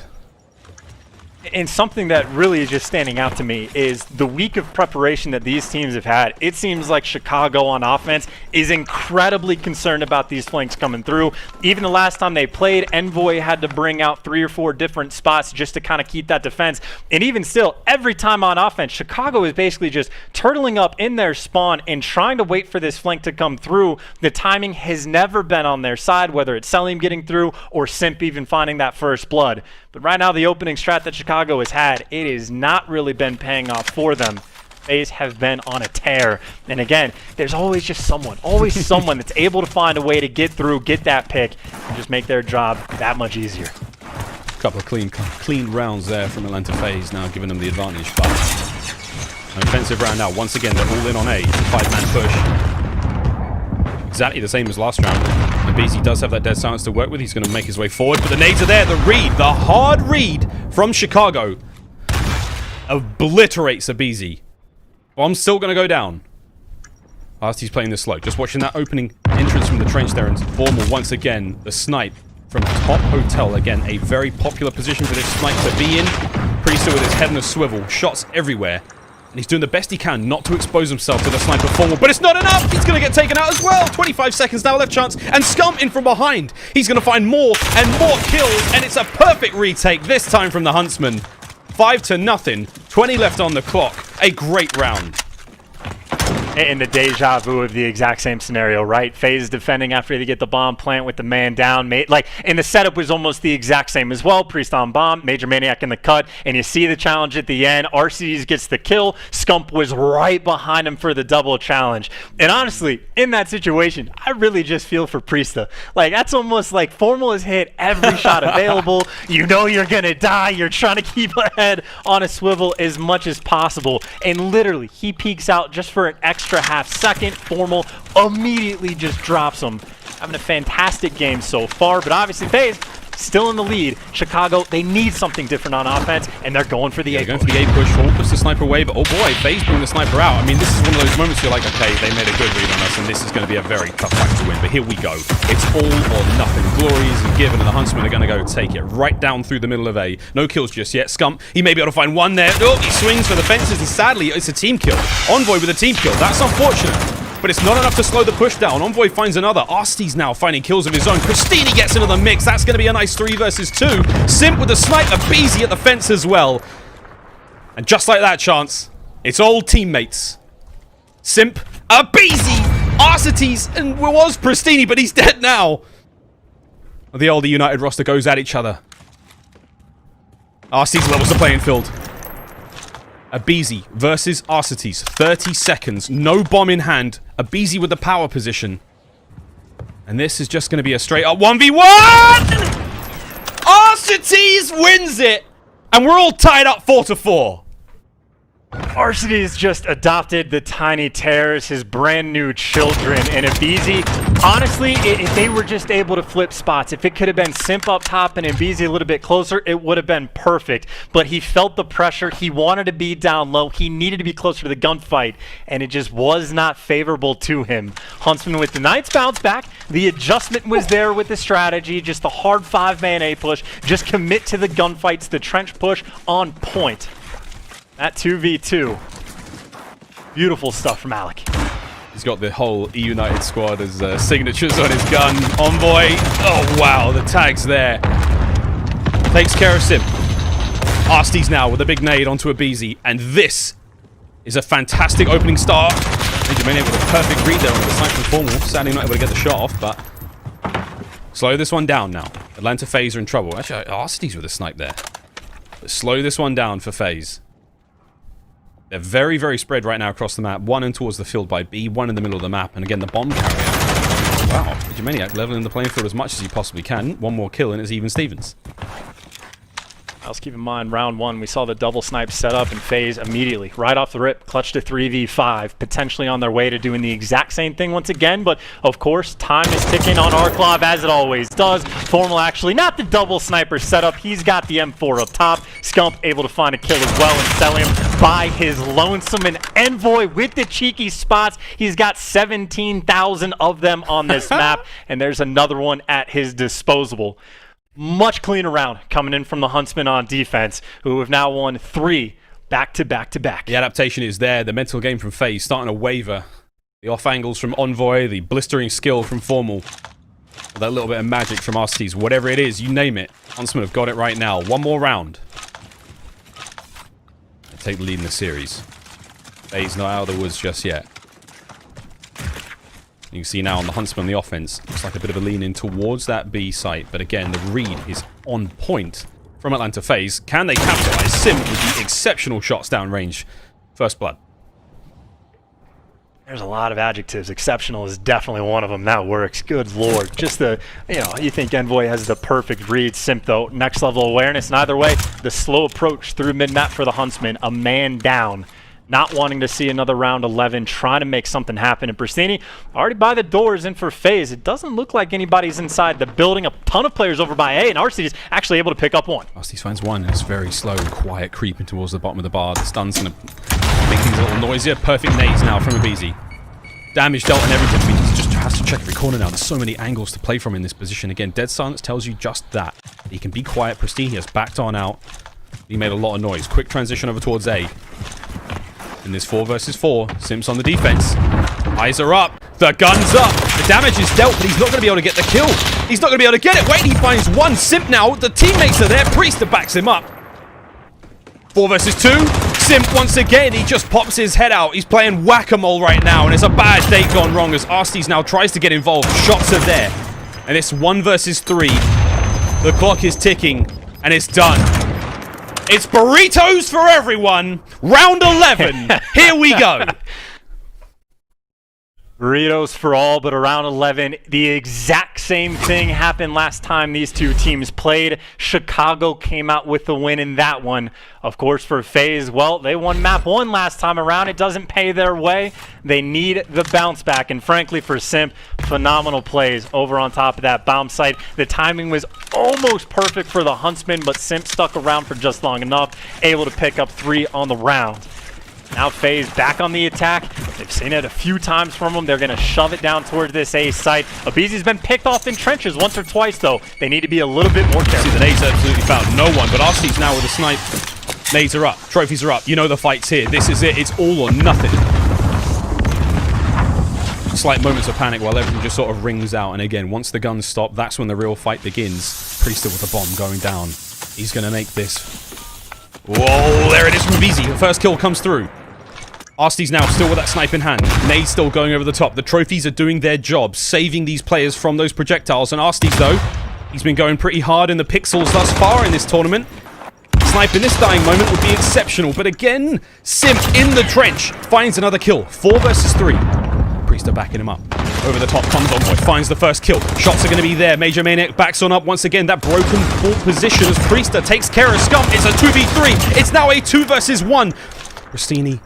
And something that really is just standing out to me is the week of preparation that these teams have had. It seems like Chicago on offense is incredibly concerned about these flanks coming through. Even the last time they played, Envoy had to bring out 3 or 4 different spots just to kind of keep that defense. And even still, every time on offense, Chicago is basically just turtling up in their spawn and trying to wait for this flank to come through. The timing has never been on their side, whether it's Cellium getting through or Simp even finding that first blood. But right now, the opening strat that Chicago has had, it has not really been paying off for them. FaZe have been on a tear. And again, there's always just someone that's able to find a way to get through, get that pick, and just make their job that much easier. A couple of clean rounds there from Atlanta FaZe, now giving them the advantage. But an offensive round now. Once again, they're all in on A. 5-man push. Exactly the same as last round. aBeZy does have that dead silence to work with. He's going to make his way forward, but the nades are there. The read, the hard read from Chicago obliterates aBeZy. Bomb's still going to go down. Arcitys playing this slow. Just watching that opening entrance from the trench there, and Formal once again, the snipe from top hotel. Again, a very popular position for this snipe to be in. Priestahh with his head on a swivel. Shots everywhere. And he's doing the best he can not to expose himself to the sniper Formal, but it's not enough! He's going to get taken out as well! 25 seconds now left, chance, and Scump in from behind. He's going to find more and more kills, and it's a perfect retake, this time from the Huntsmen. 5-0, 20 left on the clock. A great round. In the deja vu of the exact same scenario, right? FaZe defending after they get the bomb plant with the man down. And the setup was almost the exact same as well. Priestahh on bomb, MajorManiak in the cut, and you see the challenge at the end. Arcitys gets the kill. Scump was right behind him for the double challenge. And honestly, in that situation, I really just feel for Priestahh. Like, that's almost like Formal has hit every shot available. You know you're gonna die. You're trying to keep a head on a swivel as much as possible. And literally, he peeks out just for an extra half second. Formal immediately just drops him. Having a fantastic game so far, but obviously FaZe still in the lead. Chicago, they need something different on offense, and they're going for the A push. Going for the A push. Formal puts the sniper away, but oh boy, FaZe bring the sniper out. I mean, this is one of those moments you're like, okay, they made a good read on us, and this is going to be a very tough fight to win. But here we go. It's all or nothing. Glory isn't given, and the Huntsmen are going to go take it right down through the middle of A. No kills just yet. Scump, he may be able to find one there. Oh, he swings for the fences, and sadly, it's a team kill. Envoy with a team kill. That's unfortunate. But it's not enough to slow the push down. Envoy finds another. Arcitys now finding kills of his own. Prestinni gets into the mix. That's going to be a nice 3 versus 2. Simp with the snipe. aBeZy at the fence as well. And just like that, Chance, it's all teammates. Simp, aBeZy, Arcitys, and it was Prestinni, but he's dead now. The older United roster goes at each other. Arcitys levels the playing field. aBeZy versus Arcitys. 30 seconds. No bomb in hand. aBeZy with the power position. And this is just going to be a straight up 1v1! Arcitys wins it! And we're all tied up 4-4. Arcitys just adopted the tiny tears, his brand new children, and aBeZy, honestly, if they were just able to flip spots, if it could have been Simp up top and aBeZy a little bit closer, it would have been perfect. But he felt the pressure, he wanted to be down low, he needed to be closer to the gunfight, and it just was not favorable to him. Huntsmen with the Knights bounce back, the adjustment was there with the strategy, just the hard 5-man A push, just commit to the gunfights, the trench push on point. That 2v2. Beautiful stuff from aLLeY. He's got the whole E-United squad as signatures on his gun. Envoy. Oh, wow. The tag's there. Takes care of Simp. Arcitys now with a big nade onto aBeZy. And this is a fantastic opening start. MajorManiak with a perfect read there on the snipe from Formal. Sadly not able to get the shot off, but slow this one down now. Atlanta FaZe are in trouble. Actually, Arcitys with a snipe there. But slow this one down for FaZe. They're very, very spread right now across the map. One in towards the field by B, one in the middle of the map, and again the bomb carrier. Wow, MajorManiak leveling the playing field as much as he possibly can. One more kill and it's even Stevens. Let's keep in mind, round one, we saw the double snipe set up and FaZe immediately, right off the rip, clutched a 3v5, potentially on their way to doing the exact same thing once again, but of course, time is ticking on Arcitys as it always does. Formal actually, not the double sniper setup, he's got the M4 up top. Scump able to find a kill as well and Cellium by his lonesome, and Envoy with the cheeky spots. He's got 17,000 of them on this map, and there's another one at his disposal. Much cleaner round coming in from the Huntsmen on defense, who have now won 3 back-to-back-to-back. The adaptation is there. The mental game from FaZe starting to waver. The off angles from Envoy, the blistering skill from Formal. That little bit of magic from Arcitys. Whatever it is, you name it. Huntsmen have got it right now. One more round. They take the lead in the series. FaZe not out of the woods just yet. You can see now on the Huntsman, the offense, looks like a bit of a lean in towards that B site. But again, the read is on point from Atlanta FaZe. Can they capitalize? Simp with the exceptional shots down range. First blood. There's a lot of adjectives. Exceptional is definitely one of them. That works. Good lord. Just the, you think Envoy has the perfect read. Simp, though, next level awareness. And either way, the slow approach through mid-map for the Huntsman. A man down. Not wanting to see another round 11, trying to make something happen. And Prestinni already by the doors in for FaZe. It doesn't look like anybody's inside the building. A ton of players over by A, and Arcitys is actually able to pick up one. Arcitys finds one, and it's very slow and quiet, creeping towards the bottom of the bar. The stun's going to make things a little noisier. Perfect nades now from aBeZy. Damage dealt and everything. I mean, he just has to check every corner now. There's so many angles to play from in this position. Again, Dead Silence tells you just that. He can be quiet. Prestinni has backed on out. He made a lot of noise. Quick transition over towards A. In this 4 versus 4, Simp's on the defense. Eyes are up. The gun's up. The damage is dealt, but he's not going to be able to get the kill. He's not going to be able to get it. Wait, he finds one. Simp now. The teammates are there. Priestahh backs him up. 4 versus 2. Simp, once again, he just pops his head out. He's playing whack-a-mole right now, and it's a bad day gone wrong as Arcitys now tries to get involved. Shots are there. And it's 1 versus 3. The clock is ticking, and it's done. It's burritos for everyone. Round 11. Here we go. Burritos for all, but around 11, the exact same thing happened last time these two teams played. Chicago came out with the win in that one. Of course, for FaZe, well, they won map 1 last time around. It doesn't pay their way. They need the bounce back. And frankly, for Simp, phenomenal plays over on top of that bomb site. The timing was almost perfect for the Huntsmen, but Simp stuck around for just long enough, able to pick up 3 on the round. Now FaZe back on the attack. They've seen it a few times from them. They're going to shove it down towards this A site. aBeZy's been picked off in trenches once or twice, though. They need to be a little bit more careful. The nades absolutely found no one, but Arcitys now with a snipe. Nades are up. Trophies are up. You know the fight's here. This is it. It's all or nothing. Slight moments of panic while everything just sort of rings out. And again, once the guns stop, that's when the real fight begins. Priestahh with the bomb going down. He's going to make this. Whoa, there it is from aBeZy. The first kill comes through. Arcitys now still with that snipe in hand. Nade still going over the top. The trophies are doing their job, saving these players from those projectiles. And Arcitys, though, he's been going pretty hard in the pixels thus far in this tournament. Snipe in this dying moment would be exceptional. But again, Simp in the trench finds another kill. 4 versus 3. Priestahh backing him up. Over the top comes Envoy, finds the first kill. Shots are going to be there. MajorManiak backs on up once again. That broken full position as Priestahh takes care of Scump. It's a 2v3. It's now a 2 versus 1. Prestinni,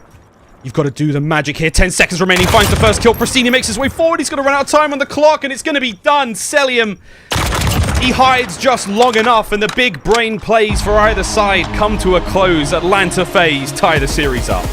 you've got to do the magic here. 10 seconds remaining. Finds the first kill. Prestinni makes his way forward. He's going to run out of time on the clock, and it's going to be done. Cellium, he hides just long enough, and the big brain plays for either side come to a close. Atlanta FaZe tie the series up.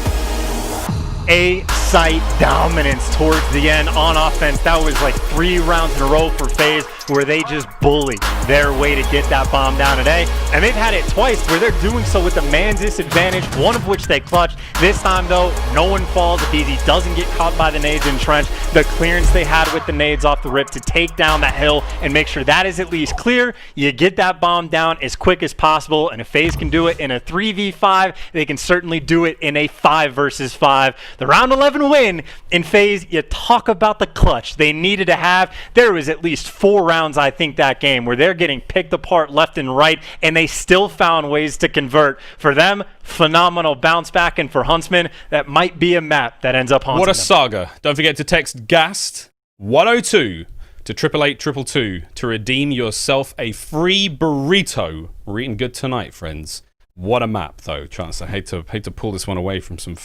A-site dominance towards the end on offense. That was like 3 rounds in a row for FaZe where they just bully their way to get that bomb down today. And they've had it twice where they're doing so with the man disadvantage, one of which they clutched. This time, though, no one falls. aBeZy doesn't get caught by the nades in trench. The clearance they had with the nades off the rip to take down that hill and make sure that is at least clear. You get that bomb down as quick as possible, and if FaZe can do it in a 3v5, they can certainly do it in a 5 versus 5. The round 11 win in FaZe, you talk about the clutch they needed to have. There was at least 4 rounds, I think, that game where they're getting picked apart left and right, and they still found ways to convert. For them, phenomenal bounce back, and for Huntsmen, that might be a map that ends up haunting What a them. saga. Don't forget to text GAST 102 to 88822 to redeem yourself a free burrito. We're eating good tonight, friends. What a map, though. Chance, I hate to pull this one away from some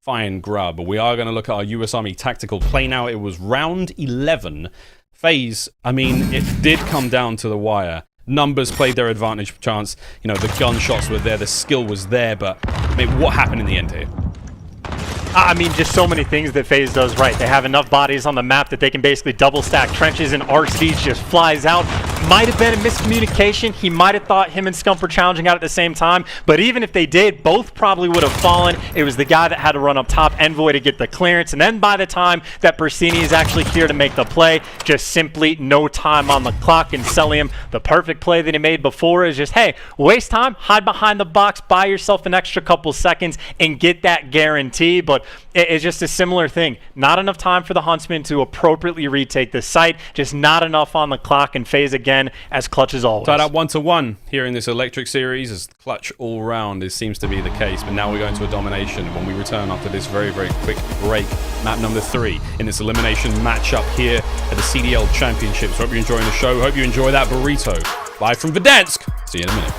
fine grub, but we are going to look at our US Army tactical play now. It was round 11. FaZe, I mean, it did come down to the wire. Numbers played their advantage. Chance, you know, the gunshots were there, the skill was there, but I mean, what happened in the end here? I mean, just so many things that FaZe does right. They have enough bodies on the map that they can basically double stack trenches, and Arcitys just flies out. Might have been a miscommunication. He might have thought him and Scump were challenging out at the same time, but even if they did, both probably would have fallen. It was the guy that had to run up top, Envoy, to get the clearance, and then by the time that Prestinni is actually here to make the play, just simply no time on the clock. And Cellium, the perfect play that he made before is just, hey, waste time, hide behind the box, buy yourself an extra couple seconds, and get that guarantee. But it's just a similar thing. Not enough time for the Huntsmen to appropriately retake the site. Just not enough on the clock, and FaZe again as clutch as always. Tied up 1-1 here in this electric series as clutch all round. It seems to be the case, but now we're going to a domination when we return after this very, very quick break. Map number 3 in this elimination matchup here at the CDL Championships. Hope you're enjoying the show. Hope you enjoy that burrito. Live from Verdansk. See you in a minute.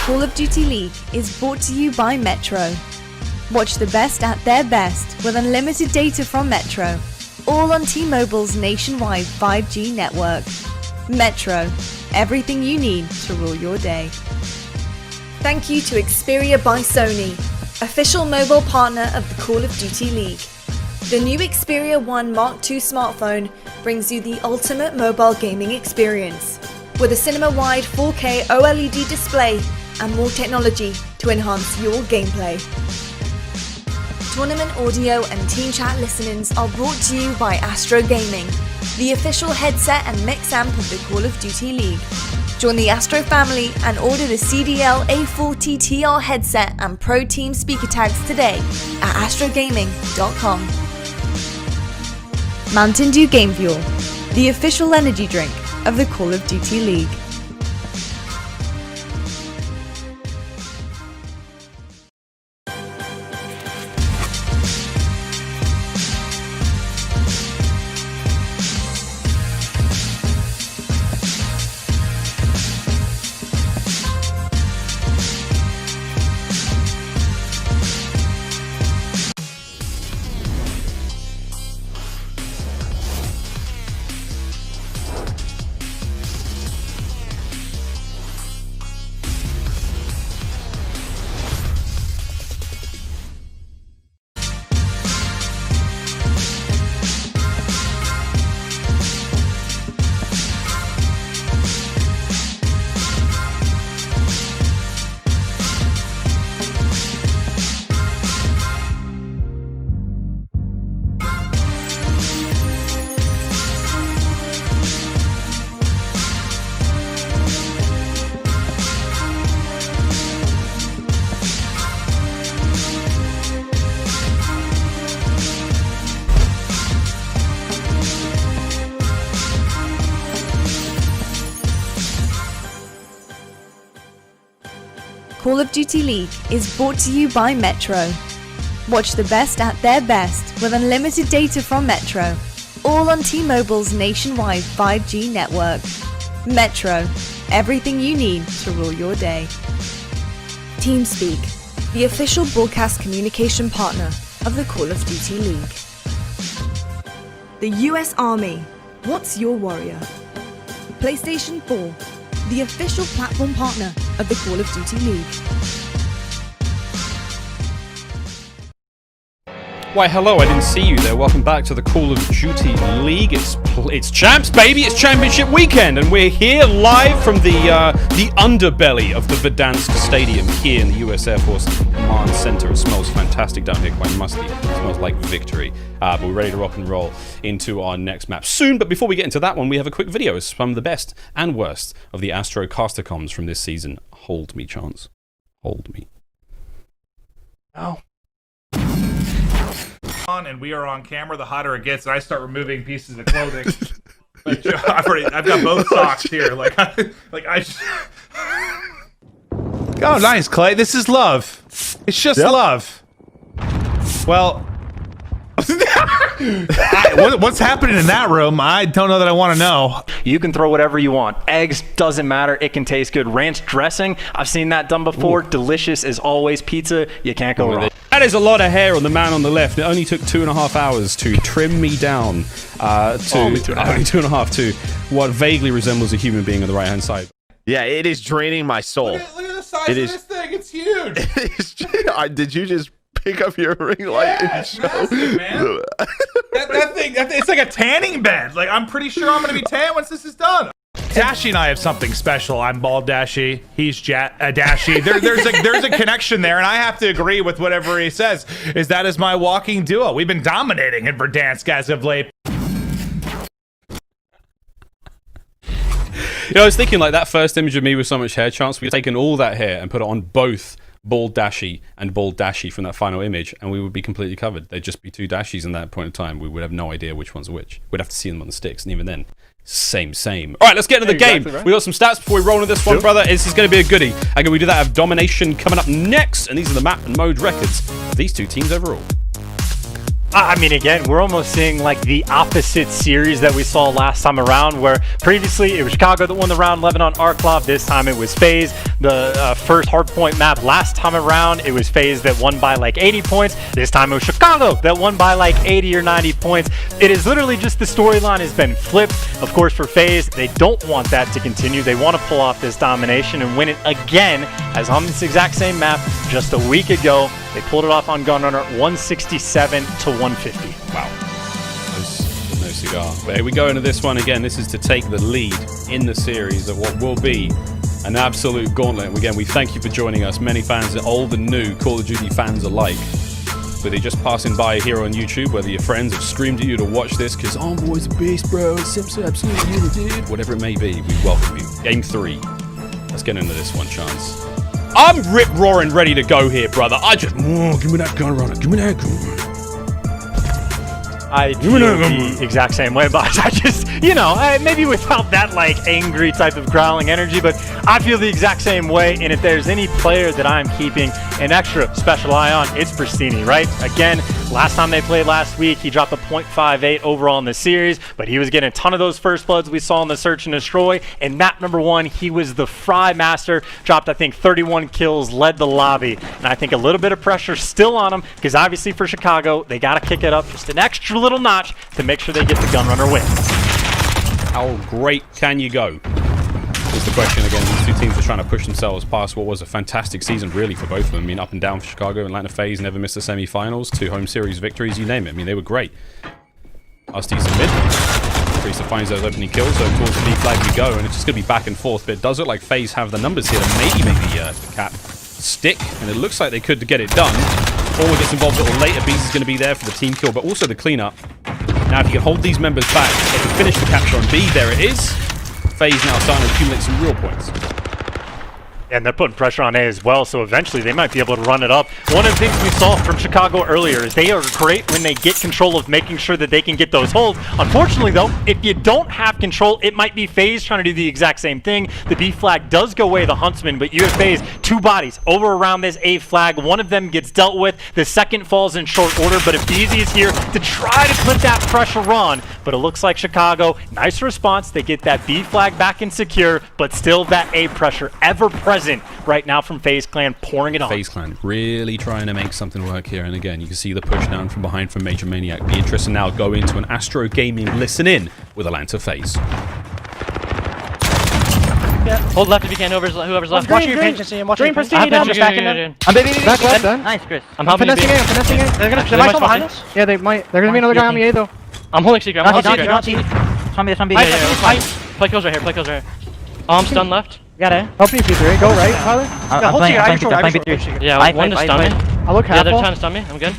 Call of Duty League is brought to you by Metro. Watch the best at their best with unlimited data from Metro, all on T-Mobile's nationwide 5G network. Metro, everything you need to rule your day. Thank you to Xperia by Sony, official mobile partner of the Call of Duty League. The new Xperia 1 Mark II smartphone brings you the ultimate mobile gaming experience, with a cinema-wide 4K OLED display and more technology to enhance your gameplay. Tournament audio and team chat listenings are brought to you by Astro Gaming, the official headset and mix amp of the Call of Duty League. Join the Astro family and order the CDL A40 TR headset and Pro Team speaker tags today at astrogaming.com. Mountain Dew Game Fuel, the official energy drink of the Call of Duty League. Call of Duty League is brought to you by Metro. Watch the best at their best with unlimited data from Metro, all on T-Mobile's nationwide 5G network. Metro, everything you need to rule your day. TeamSpeak, the official broadcast communication partner of the Call of Duty League. The US Army, what's your warrior? PlayStation 4, the official platform partner of the Call of Duty League. Why, hello, I didn't see you there. Welcome back to the Call of Duty League. It's champs, baby. It's championship weekend, and we're here live from the underbelly of the Verdansk Stadium here in the US Air Force Command Center. It smells fantastic down here, quite musty. It smells like victory. But we're ready to rock and roll into our next map soon. But before we get into that one, we have a quick video of some of the best and worst of the Astro caster comms from this season. Hold me, Chance. Hold me. Oh. And we are on camera, the hotter it gets, and I start removing pieces of clothing. Like, I've got both socks here. I just... Oh, nice, Clay. This is love. It's just love. Well, what's happening in that room? I don't know that I want to know. You can throw whatever you want. Eggs, doesn't matter. It can taste good. Ranch dressing, I've seen that done before. Ooh. Delicious as always. Pizza, you can't go wrong. That is a lot of hair on the man on the left. It only took 2.5 hours to trim me down only 2.5 to what vaguely resembles a human being on the right-hand side. Yeah, it is draining my soul. Look at the size of this thing. It's huge. Did you just pick up your ring light and show? Massive, man. that thing, it's like a tanning bed. Like, I'm pretty sure I'm going to be tan once this is done. Dashy and I have something special. I'm bald Dashy. He's Dashy. There's a connection there, and I have to agree with whatever he says. That is my walking duo. We've been dominating in Verdansk as of late. You know, I was thinking like that first image of me with so much hair, Chance, we've taken all that hair and put it on both bald Dashy and bald Dashy from that final image, and we would be completely covered. There'd just be two Dashies in that point in time. We would have no idea which one's which. We'd have to see them on the sticks, and even then, same. All right, let's get into the game. Right. We got some stats before we roll into this one, brother. This is going to be a goodie. And we do that, have domination coming up next, and these are the map and mode records of these two teams overall. I mean, again, we're almost seeing like the opposite series that we saw last time around, where previously it was Chicago that won the round 11 on Arclov. This time it was FaZe, the first hardpoint map. Last time around, it was FaZe that won by like 80 points. This time it was Chicago that won by like 80 or 90 points. It is literally just the storyline has been flipped. Of course, for FaZe, they don't want that to continue. They want to pull off this domination and win it again, as on this exact same map just a week ago. They pulled it off on Gunrunner, 167 to 150. Wow. No cigar. But here we go into this one again. This is to take the lead in the series of what will be an absolute gauntlet. Again, we thank you for joining us. Many fans, old and new, Call of Duty fans alike. whether you're just passing by here on YouTube, whether your friends have streamed at you to watch this because Envoy's a beast, bro, Simp's absolutely you the dude, whatever it may be, we welcome you. Game 3. Let's get into this one, Chance. I'm rip-roaring ready to go here, brother. I just, give me that gun runner, give me that gun runner. I feel the exact same way, but I just, maybe without that like angry type of growling energy, but I feel the exact same way. And if there's any player that I'm keeping an extra special eye on, it's Prestinni, right? Again, last time they played last week, he dropped a .58 overall in the series, but he was getting a ton of those first bloods we saw in the Search and Destroy. And map number 1, he was the Fry Master, dropped I think 31 kills, led the lobby. And I think a little bit of pressure still on him, because obviously for Chicago, they got to kick it up just an extra little notch to make sure they get the Gunrunner win. How great can you go? Is the question again. These two teams are trying to push themselves past what was a fantastic season, really, for both of them. I mean, up and down for Chicago. Atlanta FaZe never missed the semi-finals, 2 home series victories, you name it. I mean, they were great. Arcitys in mid. Priestahh finds those opening kills, so towards the B flag we go, and it's just going to be back and forth. But it does look like FaZe have the numbers here to maybe make the cap stick, and it looks like they could get it done. Forward gets involved a little later. aBeZy is going to be there for the team kill, but also the cleanup. Now, if you can hold these members back, they can finish the capture on B. There it is. FaZe now starting to accumulate some real points. And they're putting pressure on A as well, so eventually they might be able to run it up. One of the things we saw from Chicago earlier is they are great when they get control of making sure that they can get those holds. Unfortunately, though, if you don't have control, it might be FaZe trying to do the exact same thing. The B flag does go away, the Huntsmen, but you have FaZe 2 bodies over around this A flag. One of them gets dealt with. The second falls in short order, but aBeZy is here to try to put that pressure on. But it looks like Chicago, nice response. They get that B flag back and secure, but still that A pressure ever present right now from FaZe Clan, pouring it on. FaZe Clan really trying to make something work here, and again, you can see the push down from behind from MajorManiak. Be interested now go into an Astro Gaming listen in with Atlanta FaZe. Yeah. Hold left if you can, whoever's left. Watch your page and see him. Watch your Prestinni down. I'm back in there. I'm back left then. Nice, Chris. I'm finessing A, I'm finessing A. They might fall behind us? Yeah, they might. There's gonna be another guy on the A though. I'm holding secret. I'm holding secret. Yeah. Play kills right here. I'm stunned left. Got it. Help me, P3. Go right, Tyler. Yeah, one to stun me. I look half. Yeah, they're trying to stun me. I'm good.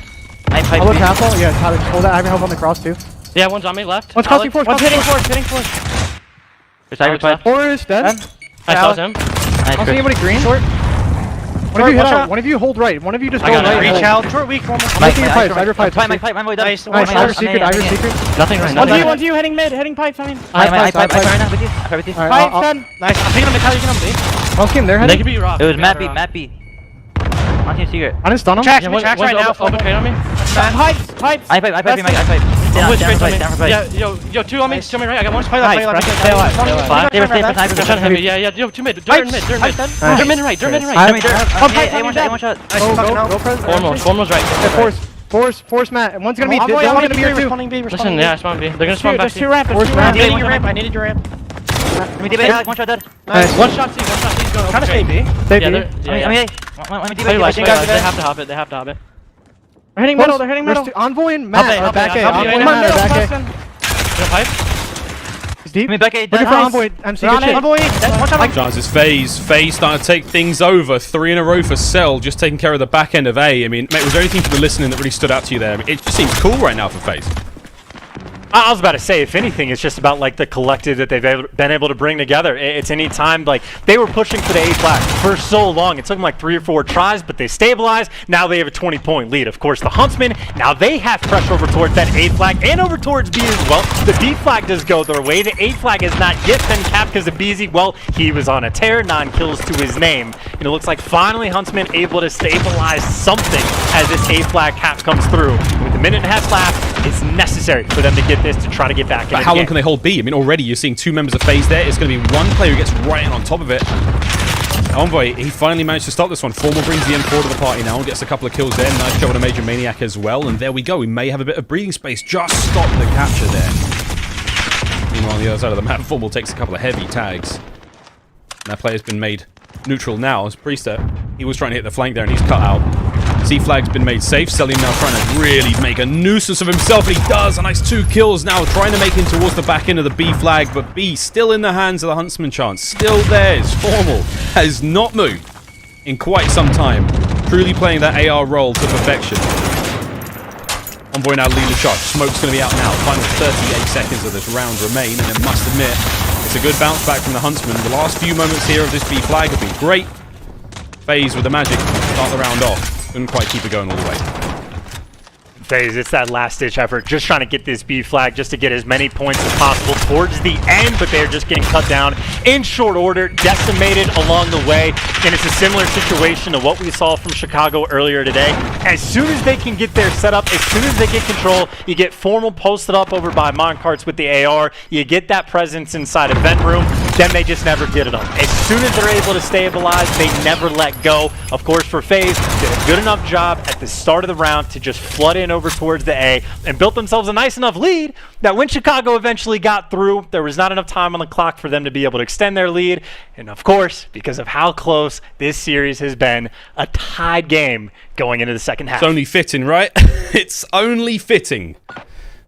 I look half. Yeah, Tyler, hold that. I have help on the cross too. Yeah, one's on me left. One's crossing force. One's hitting force. Forest dead. I saw him. I don't see anybody green. Short. One of you hit out. One of you hold right. One of you just go right. Reach out. Short weak. I'm making your pipes. I have your pipes. Nice. Ivor secret. Nothing right now. One's you heading mid. Heading pipes. I mean. I pipe right now with you. Pipes dead. Nice. I'm taking him to Cali. You can on B. One scheme. They're heading. They could be rough. It was Mappy. On your secret. I didn't stun him. Tracks right now. Open crate on me. Pipes. I pipe. Down for pipe. Yo, 2 on me. 2 on me right. I got one. Stay alive. They're trying to hit me. Yeah. Yo, 2 mid. Dirt mid. Dirt mid right. One shot. Go. Foremost right. Force Matt. One's gonna be. One's gonna be here too. Listen, yeah, I spawn B. They're gonna spawn back. There's 2 ramp. I needed your ramp. One shot dead. Nice. One shot C. Going Trying to stay B. Stay B. They have to hop it. They're hitting middle. They're hitting middle. Envoy and Matt are back A. Envoy and Matt are back A. He's deep. Back A. Looking for Envoy. MC good shit. Envoy. Chance is FaZe. FaZe starting to take things over. 3 in a row for Cell, just taking care of the back end of A. I mean, mate, was there anything for the listening that really stood out to you there? I mean, it just seems cool right now for FaZe. I was about to say, if anything, it's just about like the collective that they've been able to bring together. It's any time, like they were pushing for the A flag for so long. It took them like 3 or 4 tries, but they stabilized. Now they have a 20-point lead. Of course, the Huntsmen, now they have pressure over towards that A flag and over towards B as well. The B flag does go their way. The A flag has not yet been capped because of aBeZy, well, he was on a tear, 9 kills to his name. And it looks like finally Huntsmen able to stabilize something as this A flag cap comes through. With a minute and a half left, it's necessary for them to get this to try to get back in. But how long can they hold B? I mean, already you're seeing 2 members of FaZe there. It's going to be one player who gets right in on top of it. Envoy, he finally managed to stop this one. Formal brings the M4 to the party now and gets a couple of kills there. Nice job on a MajorManiak as well. And there we go. We may have a bit of breathing space. Just stop the capture there. Meanwhile, on the other side of the map, Formal takes a couple of heavy tags. And that player's been made neutral now as Priestahh. He was trying to hit the flank there and he's cut out. C flag's been made safe. Cellium now trying to really make a nuisance of himself, and he does. A nice 2 kills now, trying to make it towards the back end of the B flag, but B still in the hands of the Huntsman chance. Still theirs. Formal has not moved in quite some time. Truly playing that AR role to perfection. Envoy now leading the shot. Smoke's going to be out now. Final 38 seconds of this round remain, and I must admit, it's a good bounce back from the Huntsmen. The last few moments here of this B flag have been great. FaZe with the magic start the round off. Couldn't quite keep it going all the way. FaZe, it's that last-ditch effort, just trying to get this B flag, just to get as many points as possible towards the end, but they're just getting cut down in short order, decimated along the way, and it's a similar situation to what we saw from Chicago earlier today. As soon as they can get their setup, as soon as they get control, you get Formal posted up over by Moncarts with the AR, you get that presence inside a vent room, then they just never get it up. As soon as they're able to stabilize, they never let go. Of course, for FaZe, did a good enough job at the start of the round to just flood in over towards the A and built themselves a nice enough lead that when Chicago eventually got through, there was not enough time on the clock for them to be able to extend their lead. And of course, because of how close this series has been, a tied game going into the second half. It's only fitting, right? It's only fitting.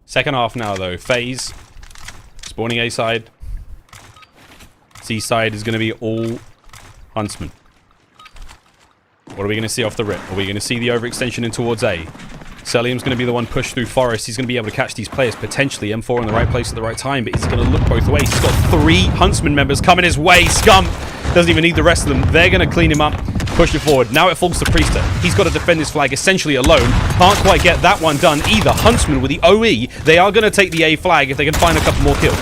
Second half now, though. FaZe spawning A side. C side is going to be all Huntsmen. What are we going to see off the rip? Are we going to see the overextension in towards A? Cellium's going to be the one pushed through Forest. He's going to be able to catch these players, potentially. M4 in the right place at the right time, but he's going to look both ways. He's got 3 Huntsmen members coming his way. Scump doesn't even need the rest of them. They're going to clean him up, push it forward. Now it falls to Priestahh. He's got to defend this flag essentially alone. Can't quite get that one done either. Huntsmen with the OE, they are going to take the A flag if they can find a couple more kills.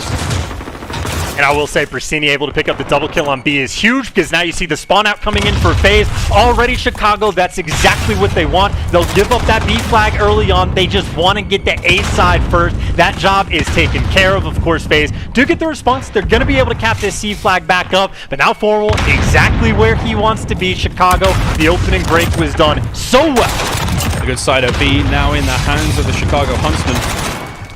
And I will say, Prestinni able to pick up the double kill on B is huge, because now you see the spawn out coming in for FaZe. Already Chicago, that's exactly what they want. They'll give up that B flag early on. They just want to get the A side first. That job is taken care of. Of course, FaZe do get the response. They're going to be able to cap this C flag back up, but now Formal exactly where he wants to be. Chicago, the opening break was done so well. A good side of B now in the hands of the Chicago Huntsmen.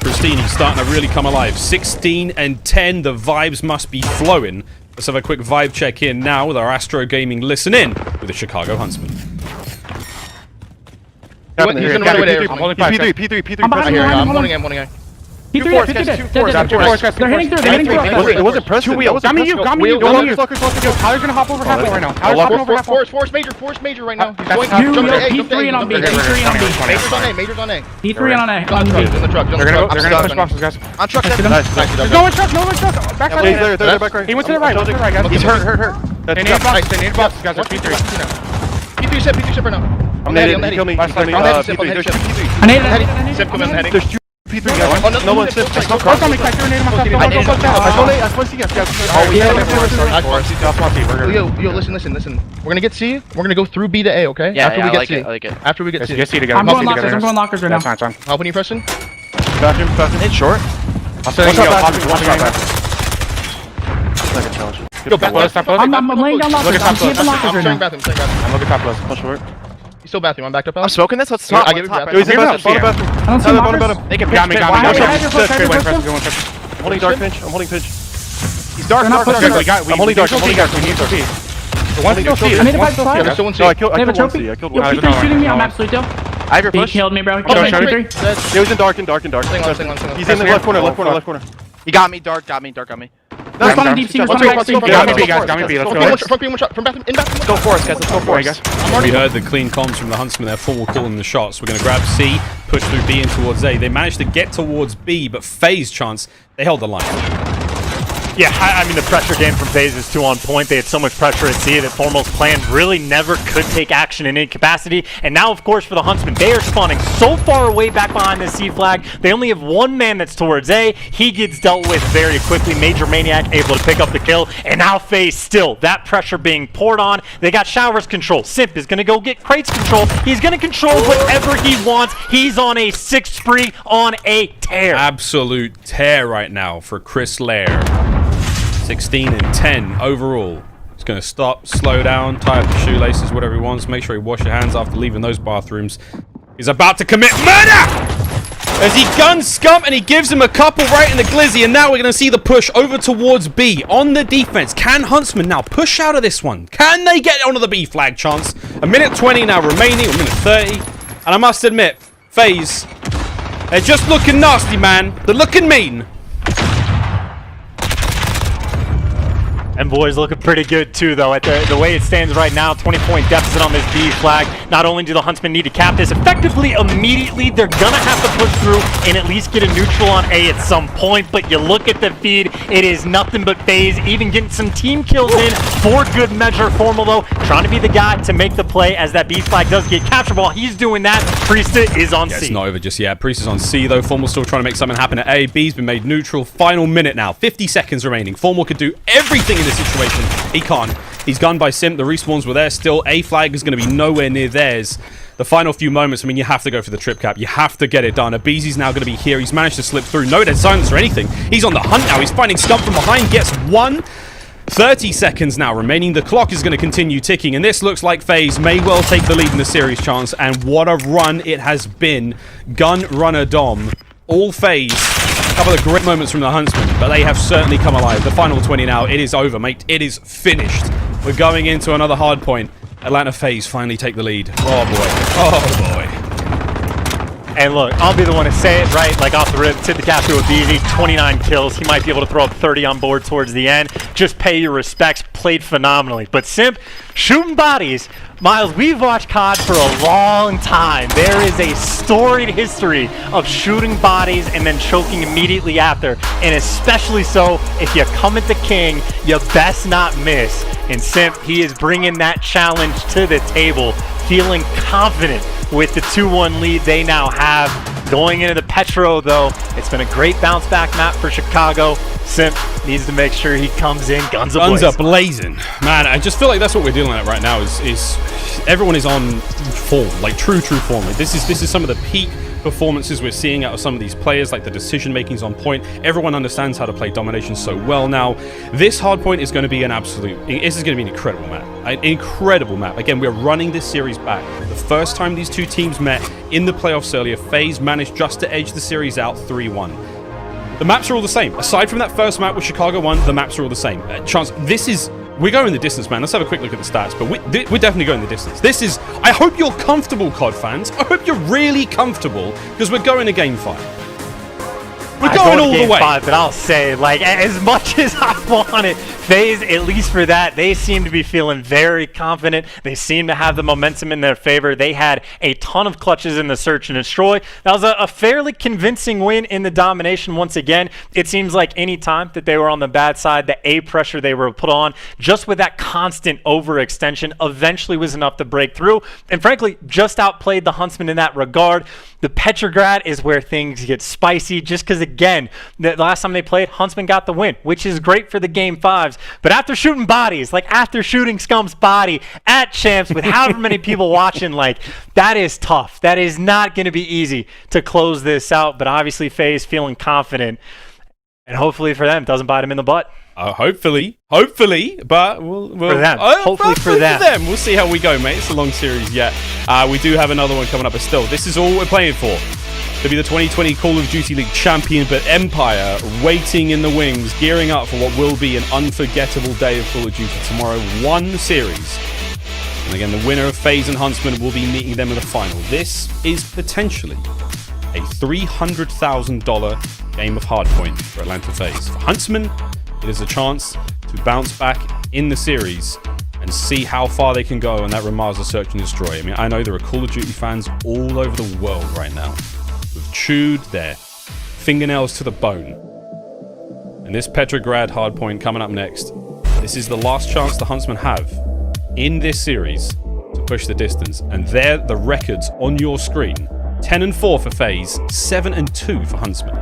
Prestinni starting to really come alive. 16 and 10, the vibes must be flowing. Let's have a quick vibe check in now with our Astro Gaming Listen In with the Chicago Huntsmen. He's P3. I'm holding A. They're hitting through. It wasn't pressed. Got me you. Tyler's gonna hop over half right now. Force major right now. P3 on B. Major's on A. P3 on A. In the truck. They're gonna push boxes, guys. On truck. Nice. No one truck. Back side. They're back right. He went to the right, guys. He's hurt. They need boxes, guys. P3 set right now. I'm heading. Kill me. I need it. Simp coming heading. There's 2 P3 guys. No one Simp. I Yo, listen. We're gonna get C. We're gonna go through B to A, okay? Yeah, After we get C. I like it. After we get C. I'm going lockers right now. Helping you, Preston? Bathroom. It's short. I'll say one shot. Yo, bathroom. I'm laying down lockers. I'm keeping lockers right now. Bathroom. I'm looking top close. Push forward. He's still bathroom. I'm backed up. I'm smoking this. Let's I talk. give you I don't see lockers. They can Got me. I'm holding dark pinch. He's dark. I'm holding dark. We need to see. I need to fight the fire. There's still one C. No, I killed They have a one trophy. C. I killed Yo, one. P3 shooting me. I'm absolutely dope. I have your He push. killed me, bro. Oh, Show me. P3. It was in dark. He's in the left corner. He got me. Dark got me. Let's find a deep sea. Got me, B, guys. Got me, B. Let's go. Front B, one shot. From bathroom. In bathroom. Let's go for us, guys. Let's go for us. We heard the clean comms from the Huntsmen. They're Formal calling the shots. We're going to grab C, push through B and towards A. They managed to get towards B, but FaZe chance, they held the line. Yeah, I mean, the pressure game from FaZe is too on point. They had so much pressure at C that Formal's plan really never could take action in any capacity. And now, of course, for the Huntsmen, they are spawning so far away back behind the C flag. They only have one man that's towards A. He gets dealt with very quickly. MajorManiak able to pick up the kill. And now FaZe still, that pressure being poured on. They got Showers control. Simp is going to go get Crates control. He's going to control whatever he wants. He's on a 6 spree, on a tear. Absolute tear right now for Chris Lair. 16 and 10 overall. He's going to stop, slow down, tie up the shoelaces, whatever he wants. Make sure he washes your hands after leaving those bathrooms. He's about to commit murder! As he guns Scump and he gives him a couple right in the glizzy. And now we're going to see the push over towards B on the defense. Can Huntsmen now push out of this one? Can they get onto the B flag chance? A minute 20 now remaining, a minute 30. And I must admit, FaZe, they're just looking nasty, man. They're looking mean. Envoy's looking pretty good too, though. At the way it stands right now, 20-point deficit on this B flag. Not only do the Huntsmen need to cap this effectively, immediately they're gonna have to push through and at least get a neutral on A at some point. But you look at the feed, it is nothing but FaZe, even getting some team kills in for good measure. Formal though, trying to be the guy to make the play as that B flag does get captured. While he's doing that, Priestahh is on C. It's not over just yet. Priestahh's on C though. Formal still trying to make something happen at A. B's been made neutral. Final minute now. 50 seconds remaining. Formal could do everything in this situation. He can't. He's gunned by Simp. The respawns were there still. A flag is going to be nowhere near theirs. The final few moments, I mean, you have to go for the trip cap. You have to get it done. aBeZy's now going to be here. He's managed to slip through. No dead silence or anything. He's on the hunt now. He's finding Scump from behind. Gets one. 30 seconds now remaining. The clock is going to continue ticking. And this looks like FaZe may well take the lead in the series chance. And what a run it has been. Gun runner Dom. All FaZe. A couple of great moments from the Huntsmen, but they have certainly come alive. The final 20 now. It is over, mate. It is finished. We're going into another hard point. Atlanta FaZe finally take the lead. Oh, boy. Oh, boy. And look, I'll be the one to say it, right? Like off the rip, tip the cap to aBeZy, 29 kills. He might be able to throw up 30 on board towards the end. Just pay your respects. Played phenomenally. But Simp, shooting bodies. Miles, we've watched COD for a long time. There is a storied history of shooting bodies and then choking immediately after. And especially so if you come at the king, you best not miss. And Simp, he is bringing that challenge to the table, feeling confident with the 2-1 lead they now have. Going into the Petro, though, it's been a great bounce back map for Chicago. Simp needs to make sure he comes in guns a-blazing. Guns a-blazing. Man, I just feel like that's what we're dealing at right now is everyone is on form, like true form. Like this is some of the peak performances we're seeing out of some of these players, like the decision making's on point. Everyone understands how to play domination so well now. This hardpoint is going to be an this is going to be an incredible map. An incredible map. Again, we're running this series back. The first time these two teams met in the playoffs earlier, FaZe managed just to edge the series out 3-1. The maps are all the same. Aside from that first map with Chicago won, the maps are all the same. Chance, we're going the distance, man. Let's have a quick look at the stats, but we're definitely going the distance. I hope you're comfortable, COD fans. I hope you're really comfortable, because we're going to Game 5. We're going all the way. 5, but I'll say, like, as much as I want it, FaZe, at least for that, they seem to be feeling very confident. They seem to have the momentum in their favor. They had a ton of clutches in the search and destroy. That was a fairly convincing win in the domination once again. It seems like any time that they were on the bad side, the A pressure they were put on, just with that constant overextension, eventually was enough to break through. And frankly, just outplayed the Huntsmen in that regard. The Petrograd is where things get spicy, just because, again, the last time they played, Huntsmen got the win, which is great for the Game 5s. But after shooting bodies, like after shooting Scump's body at Champs with however many people watching, like, that is tough. That is not going to be easy to close this out. But obviously, FaZe feeling confident. And hopefully for them, it doesn't bite them in the butt. Hopefully, but we'll for them. Hopefully for them. We'll see how we go, mate. It's a long series yet. We do have another one coming up, but still, this is all we're playing for. To be the 2020 Call of Duty League champion, but Empire waiting in the wings, gearing up for what will be an unforgettable day of Call of Duty tomorrow. One series. And again, the winner of FaZe and Huntsmen will be meeting them in the final. This is potentially a $300,000 game of hardpoint for Atlanta FaZe. For Huntsmen, it is a chance to bounce back in the series and see how far they can go on that Ramaza search and destroy. I mean, I know there are Call of Duty fans all over the world right now who've chewed their fingernails to the bone. And this Petrograd hardpoint coming up next. This is the last chance the Huntsmen have in this series to push the distance. And there, the records on your screen. 10-4 for FaZe, 7-2 for Huntsmen.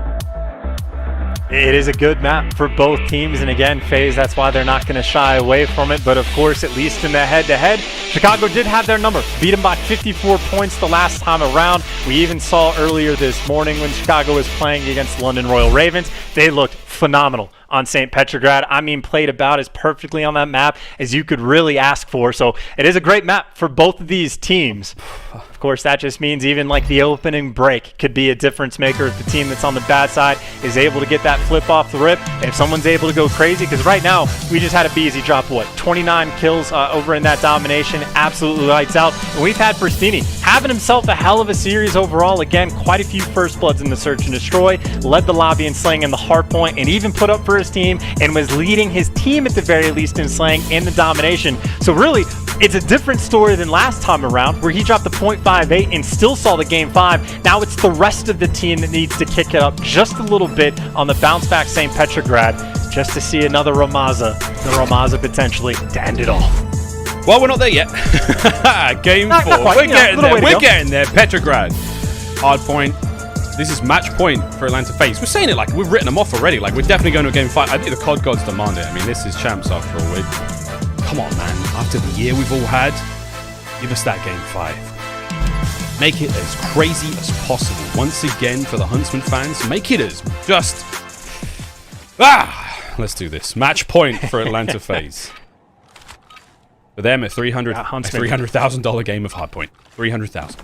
It is a good map for both teams, and again, FaZe, that's why they're not going to shy away from it. But of course, at least in the head-to-head, Chicago did have their number. Beat them by 54 points the last time around. We even saw earlier this morning when Chicago was playing against London Royal Ravens, they looked phenomenal on St. Petrograd. I mean, played about as perfectly on that map as you could really ask for. So it is a great map for both of these teams. Of course, that just means even like the opening break could be a difference maker if the team that's on the bad side is able to get that flip off the rip. If someone's able to go crazy, because right now we just had aBeZy drop what 29 kills over in that domination, absolutely lights out. And we've had Prestinni having himself a hell of a series overall. Again, quite a few first bloods in the search and destroy, led the lobby in slaying in the hard point, and even put up for his team and was leading his team at the very least in slaying in the domination. So really, it's a different story than last time around, where he dropped the .58 and still saw the game 5. Now it's the rest of the team that needs to kick it up just a little bit on the bounce back St. Petrograd, just to see another Ramaza, the Ramaza potentially to end it all. Well, we're not there yet. Game 4. We're getting there. We're getting there. Petrograd. Hard point. This is match point for Atlanta FaZe. We're saying it like we've written them off already. Like we're definitely going to game 5. I think the COD gods demand it. I mean, this is champs after all. Come on, man. After the year we've all had, give us that game 5. Make it as crazy as possible. Once again, for the Huntsmen fans, make it as just... Let's do this. Match point for Atlanta FaZe. For them, a $300,000 game of hardpoint. 300,000.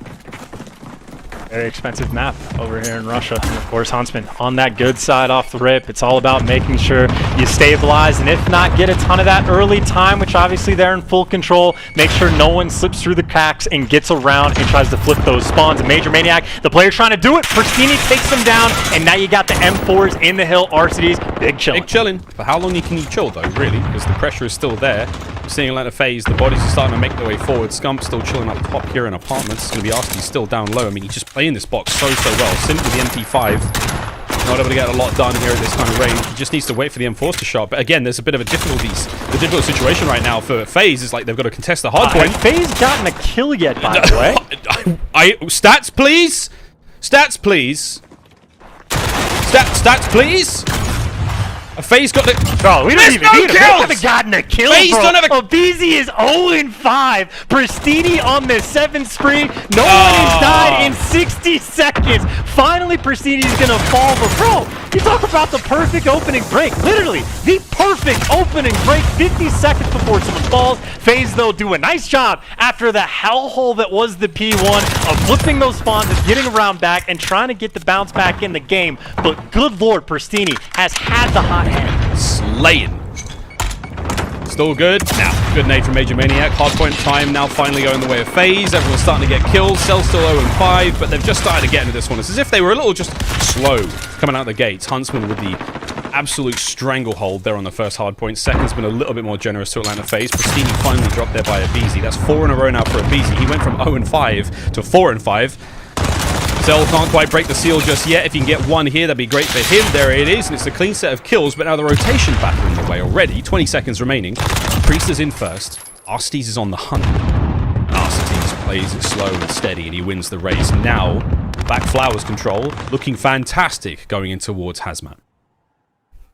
Very expensive map over here in Russia. And of course, Huntsmen on that good side off the rip. It's all about making sure you stabilize, and if not, get a ton of that early time, which obviously they're in full control. Make sure no one slips through the cracks and gets around and tries to flip those spawns. And MajorManiak, the player trying to do it. Prestinni takes him down, and now you got the M4s in the hill. Arcitys, big chillin'. Big chillin'. For how long can you chill, though, really? Because the pressure is still there. We're seeing Atlanta FaZe, the bodies are starting to make their way forward. Scump still chilling up top here in apartments. It's going to be Arcitys still down low. I mean, he's just playing this box so well. Simp with the MP5. Not able to get a lot done here at this kind of range. He just needs to wait for the M4s to shot. But again, there's a bit of a difficult situation right now for FaZe. Is like they've got to contest the hard point. FaZe gotten a kill yet, by the way. Stats, please. Stats, please. Stats, please. FaZe got the... Bro, we don't even need him. They haven't gotten a kill, FaZe bro. don't have a... aBeZy is 0-5. Prestinni on the 7th spree. No one has died in 60 seconds. Finally, Prestinni's gonna fall. But bro, you talk about the perfect opening break. Literally, the perfect opening break. 50 seconds before someone falls. FaZe, though, do a nice job after the hellhole that was the P1 of flipping those spawns and getting around back and trying to get the bounce back in the game. But good lord, Prestinni has had the hot hand. Slaying. Still good. Now, good nade from MajorManiak. Hardpoint time now finally going the way of FaZe. Everyone's starting to get kills. Cell's still 0-5, but they've just started to get into this one. It's as if they were a little just slow coming out the gates. Huntsmen with the absolute stranglehold there on the first hardpoint. Second's been a little bit more generous to Atlanta FaZe. Prestinni finally dropped there by aBeZy. That's 4 in a row now for aBeZy. He went from 0-5 to 4-5. Cell can't quite break the seal just yet. If he can get one here, that'd be great for him. There it is, and it's a clean set of kills, but now the rotation battle in the way already. 20 seconds remaining. Priestahh's in first. Arcitys is on the hunt. Arcitys plays it slow and steady, and he wins the race. Now, back Flowers control, looking fantastic going in towards Hazmat.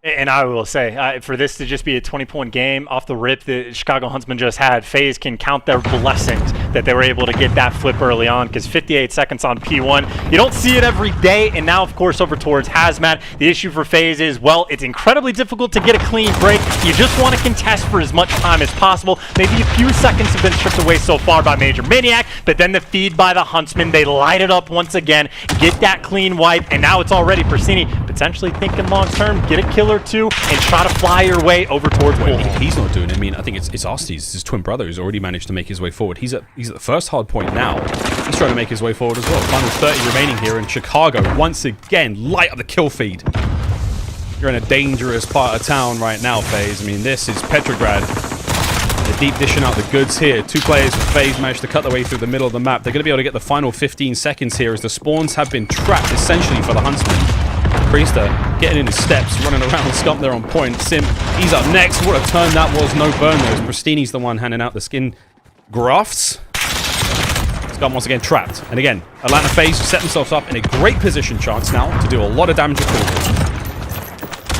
And I will say, for this to just be a 20-point game off the rip that Chicago Huntsmen just had, FaZe can count their blessings that they were able to get that flip early on, because 58 seconds on P1, you don't see it every day. And now, of course, over towards Hazmat, the issue for FaZe is, well, it's incredibly difficult to get a clean break. You just want to contest for as much time as possible. Maybe a few seconds have been stripped away so far by MajorManiak, but then the feed by the Huntsmen, they light it up once again, get that clean wipe, and now it's already Prestinni potentially thinking long-term, get a kill or two, and try to fly your way over towards Pool. He's not doing it. I mean, I think it's Arcitys, his twin brother, who's already managed to make his way forward. He's at the first hard point now. He's trying to make his way forward as well. Final 30 remaining here in Chicago. Once again, light up the kill feed. You're in a dangerous part of town right now, FaZe. I mean, this is Petrograd. They're deep dishing out the goods here. 2 players from FaZe managed to cut their way through the middle of the map. They're going to be able to get the final 15 seconds here as the spawns have been trapped, essentially, for the Huntsmen. Priestahh getting in his steps, running around. Scump there on point. Simp, he's up next. What a turn that was. No burn though. Prestinni's the one handing out the skin grafts. Scump once again trapped. And again, Atlanta FaZe set themselves up in a great position chance now to do a lot of damage at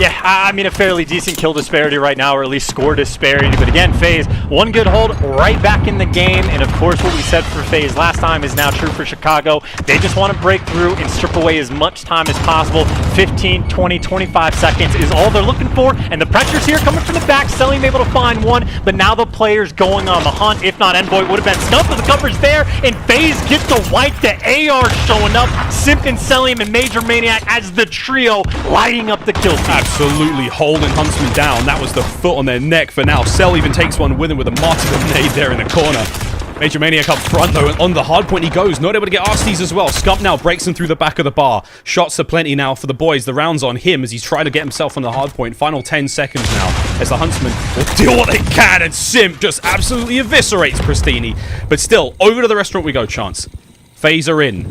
Yeah, I mean, a fairly decent kill disparity right now, or at least score disparity. But again, FaZe, one good hold, right back in the game. And of course, what we said for FaZe last time is now true for Chicago. They just want to break through and strip away as much time as possible. 15, 20, 25 seconds is all they're looking for, and the pressure's here coming from the back. Cellium able to find one, but now the players going on the hunt. If not Envoy, would have been Scump, but the cover's there, and FaZe get the wipe. The AR showing up. Simp and Cellium and MajorManiak as the trio lighting up the kill feed. Absolutely holding Huntsmen down. That was the foot on their neck for now. Cell even takes one with him with a martyrdom nade there in the corner. MajorManiak up front though, and on the hard point he goes. Not able to get Arcitys as well. Scump now breaks him through the back of the bar. Shots are plenty now for the boys. The round's on him as he's trying to get himself on the hard point. Final 10 seconds now as the Huntsmen will deal what they can, and Simp just absolutely eviscerates Prestinni. But still, over to the restaurant we go, Chance. FaZe are in.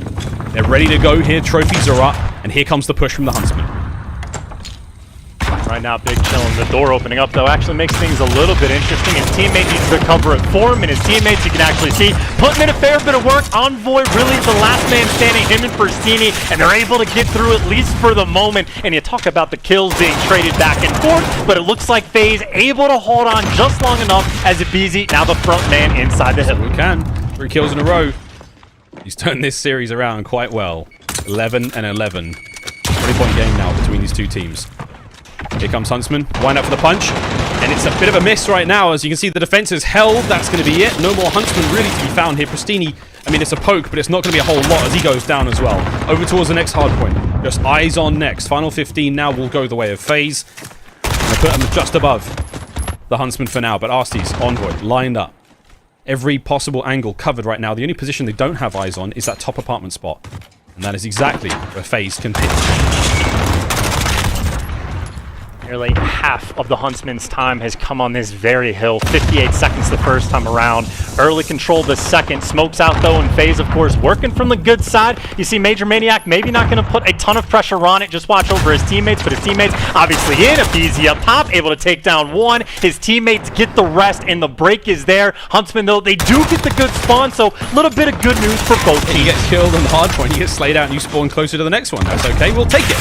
They're ready to go here. Trophies are up, and here comes the push from the Huntsmen. Right now, Big chilling. The door opening up, though, actually makes things a little bit interesting. His teammate needs to cover it for him, and his teammates, you can actually see, putting in a fair bit of work. Envoy really the last man standing, him and Prestinni, and they're able to get through at least for the moment. And you talk about the kills being traded back and forth, but it looks like FaZe able to hold on just long enough as aBeZy, now the front man inside the hill. We can. 3 kills in a row. He's turned this series around quite well. 11 and 11. 20-point game now between these two teams. Here comes Huntsman. Wind up for the punch. And it's a bit of a miss right now. As you can see, the defense is held. That's going to be it. No more Huntsman really to be found here. Prestinni, I mean, it's a poke, but it's not going to be a whole lot as he goes down as well. Over towards the next hard point. Just eyes on next. Final 15 now will go the way of FaZe. I'm going to put him just above the Huntsman for now. But Arcitys, Envoy, lined up. Every possible angle covered right now. The only position they don't have eyes on is that top apartment spot. And that is exactly where FaZe can hit. Nearly half of the Huntsman's time has come on this very hill. 58 seconds the first time around. Early control the second. Smokes out though, and FaZe, of course, working from the good side. You see MajorManiak maybe not going to put a ton of pressure on it. Just watch over his teammates, but his teammates obviously in. aBeZy up top, able to take down one. His teammates get the rest, and the break is there. Huntsmen, though, they do get the good spawn, so a little bit of good news for both teams. He gets killed on the hard point. He gets slayed out, and you spawn closer to the next one. That's okay. We'll take it.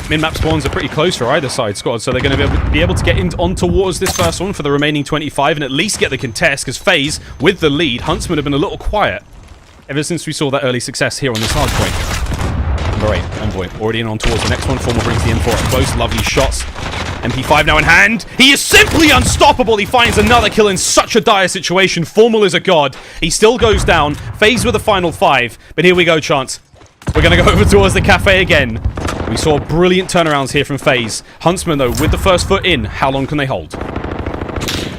Min-map spawns are pretty close for either side squad, so they're going to be able to get on towards this first one for the remaining 25 and at least get the contest, because FaZe, with the lead, Huntsmen have been a little quiet ever since we saw that early success here on this hard point. Number 8, Envoy, already in on towards the next one. Formal brings the M4 up close, lovely shots. MP5 now in hand. He is simply unstoppable. He finds another kill in such a dire situation. Formal is a god. He still goes down. FaZe with the final 5, but here we go, Chance. We're going to go over towards the cafe again. We saw brilliant turnarounds here from FaZe. Huntsmen, though, with the first foot in, how long can they hold?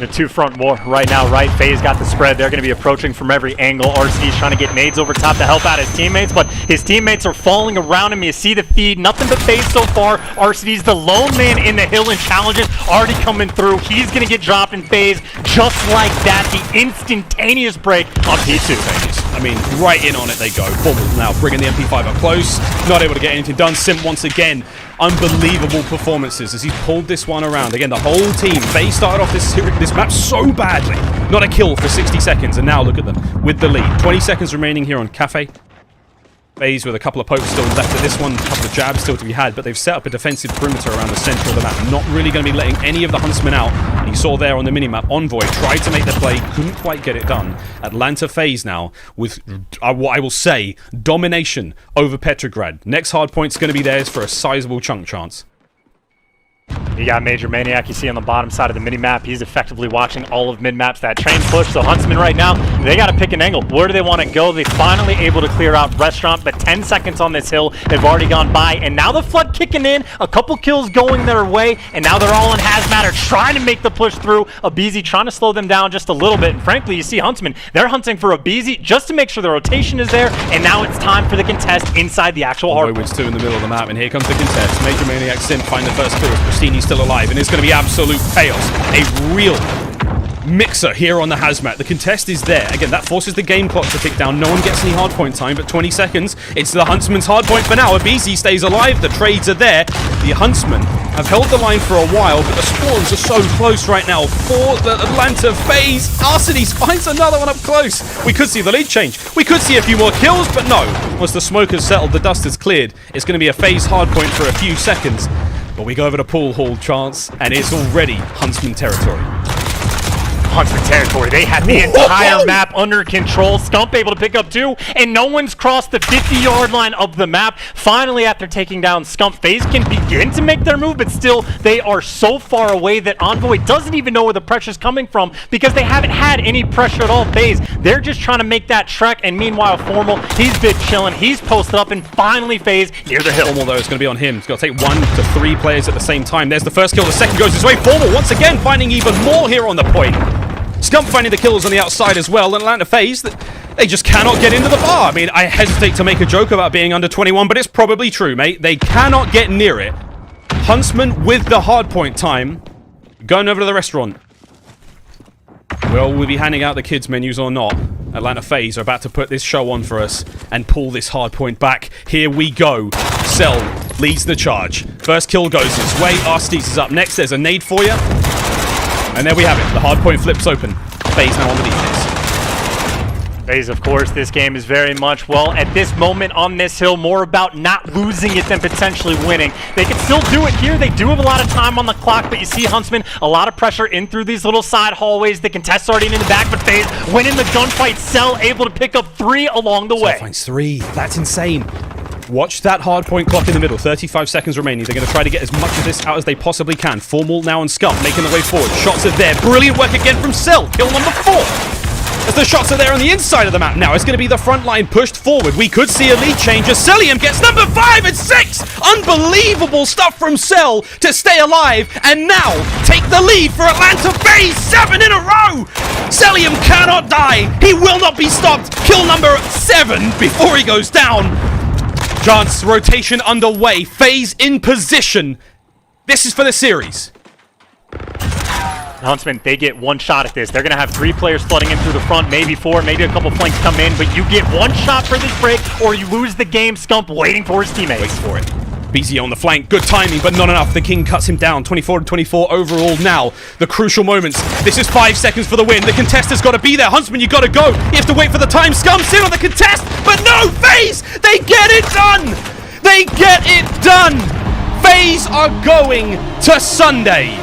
The two-front war right now, right? FaZe got the spread. They're going to be approaching from every angle. Arcitys trying to get nades over top to help out his teammates, but his teammates are falling around him. You see the feed. Nothing but FaZe so far. Arcitys, the lone man in the hill and challenges, already coming through. He's going to get dropped in FaZe just like that. The instantaneous break on P2. I mean, right in on it they go. Formal now bringing the MP5 up close. Not able to get anything done. Simp once again. Unbelievable performances as he's pulled this one around. Again, the whole team. FaZe started off this map so badly. Not a kill for 60 seconds, and now look at them with the lead. 20 seconds remaining here on Cafe. FaZe with a couple of pokes still left at this one, a couple of jabs still to be had, but they've set up a defensive perimeter around the center of the map. Not really going to be letting any of the Huntsmen out. And you saw there on the minimap, Envoy tried to make the play, couldn't quite get it done. Atlanta FaZe now with, what I will say, domination over Petrograd. Next hard point's going to be theirs for a sizable chunk, Chance. You got MajorManiak, you see on the bottom side of the mini-map. He's effectively watching all of mid-maps, that train push. So Huntsmen right now, they got to pick an angle. Where do they want to go? They finally able to clear out Restaurant, but 10 seconds on this hill have already gone by. And now the flood kicking in, a couple kills going their way, and now they're all in hazmat, trying to make the push through. aBeZy trying to slow them down just a little bit. And frankly, you see Huntsmen, they're hunting for aBeZy just to make sure the rotation is there. And now it's time for the contest inside the actual hard point. 2 in the middle of the map, and here comes the contest. Majormaniak Simp find the first kill. Prestinni's still alive, and it's going to be absolute chaos. A real mixer here on the hazmat. The contest is there. Again, that forces the game clock to tick down. No one gets any hardpoint time, but 20 seconds. It's the Huntsman's hardpoint for now. aBeZy stays alive. The trades are there. The Huntsmen have held the line for a while, but the spawns are so close right now for the Atlanta FaZe. Arcitys finds another one up close. We could see the lead change. We could see a few more kills, but no. Once the smoke has settled, the dust is cleared. It's going to be a FaZe hardpoint for a few seconds. But we go over to Pool Hall, Chance, and it's already Huntsman territory. Huntsmen territory. They had the entire map under control. Scump able to pick up 2, and no one's crossed the 50-yard line of the map. Finally, after taking down Scump, FaZe can begin to make their move, but still, they are so far away that Envoy doesn't even know where the pressure's coming from because they haven't had any pressure at all. FaZe, they're just trying to make that trek, and meanwhile, Formal, he's been chilling, he's posted up, and finally FaZe near the hill. Formal, though, is going to be on him. He's got to take 1 to 3 players at the same time. There's the first kill, the second goes his way. Formal, once again, finding even more here on the point. Scump finding the kills on the outside as well. And Atlanta FaZe, they just cannot get into the bar. I mean, I hesitate to make a joke about being under 21, but it's probably true, mate. They cannot get near it. Huntsmen with the hardpoint time. Going over to the restaurant. Will we be handing out the kids' menus or not? Atlanta FaZe are about to put this show on for us and pull this hardpoint back. Here we go. Cell leads the charge. First kill goes his way. Arcitys is up next. There's a nade for you. And there we have it. The hardpoint flips open. FaZe now on the defense. FaZe, of course, this game is very much, well, at this moment on this hill, more about not losing it than potentially winning. They can still do it here. They do have a lot of time on the clock, but you see Huntsmen, a lot of pressure in through these little side hallways. The contest starting in the back, but FaZe winning the gunfight. Cell able to pick up 3 along the way. Cell finds 3. That's insane. Watch that hardpoint clock in the middle. 35 seconds remaining. They're going to try to get as much of this out as they possibly can. Formal now on Scump, making the way forward. Shots are there. Brilliant work again from Cell. Kill number 4. As the shots are there on the inside of the map now, it's going to be the front line pushed forward. We could see a lead change as Cellium gets number 5 and 6. Unbelievable stuff from Cell to stay alive and now take the lead for Atlanta FaZe. 7 in a row. Cellium cannot die. He will not be stopped. Kill number 7 before he goes down. Chance rotation underway. FaZe in position. This is for the series. Huntsmen, they get 1 shot at this. They're going to have 3 players flooding in through the front, maybe 4, maybe a couple flanks come in, but you get 1 shot for this break or you lose the game. Scump waiting for his teammates. Waits for it. aBeZy on the flank. Good timing, but not enough. The King cuts him down. 24-24 overall now. The crucial moments. This is 5 seconds for the win. The contest has got to be there. Huntsmen, you got to go. You have to wait for the time. Scump's in on the contest, but no, FaZe! They get it done! They get it done! FaZe are going to Sunday.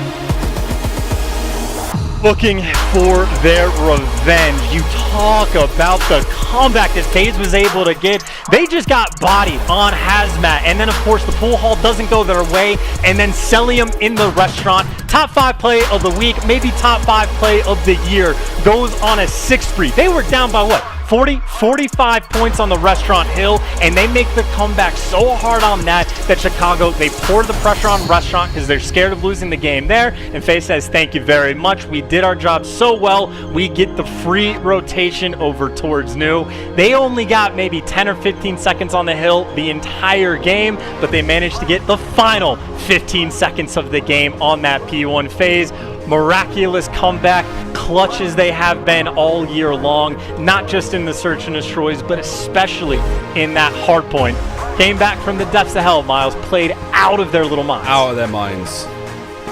Looking for their revenge. You talk about the comeback that FaZe was able to get. They just got bodied on Hazmat, and then of course the pool hall doesn't go their way, and then Cellium in the restaurant. Top 5 play of the week, maybe top 5 play of the year, goes on a 6 spree. They were down by what? 45 points on the restaurant hill, and they make the comeback so hard on that Chicago, they pour the pressure on restaurant because they're scared of losing the game there, and FaZe says, thank you very much. We did our job so well. We get the free rotation over towards new. They only got maybe 10 or 15 seconds on the hill the entire game, but they managed to get the final 15 seconds of the game on that P1. FaZe, miraculous comeback, clutch as they have been all year long, not just in the search and destroys, but especially in that hard point. Came back from the depths of hell, Miles, played out of their little minds. Out of their minds.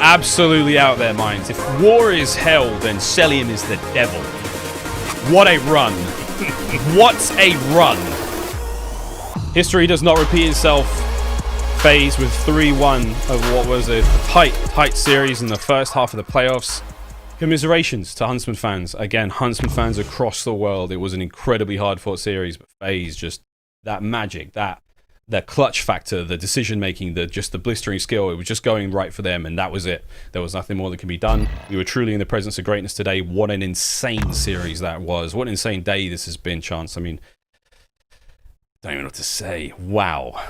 Absolutely out of their minds. If war is hell, then Cellium is the devil. What a run. What a run. History does not repeat itself. FaZe with 3-1 of what was a tight series in the first half of the playoffs. Commiserations to Huntsmen fans. Again, Huntsmen fans across the world. It was an incredibly hard-fought series, but FaZe, just that magic, that clutch factor, the decision-making, just the blistering skill, it was just going right for them, and that was it. There was nothing more that can be done. We were truly in the presence of greatness today. What an insane series that was. What an insane day this has been, Chance. I mean, I don't even know what to say. Wow.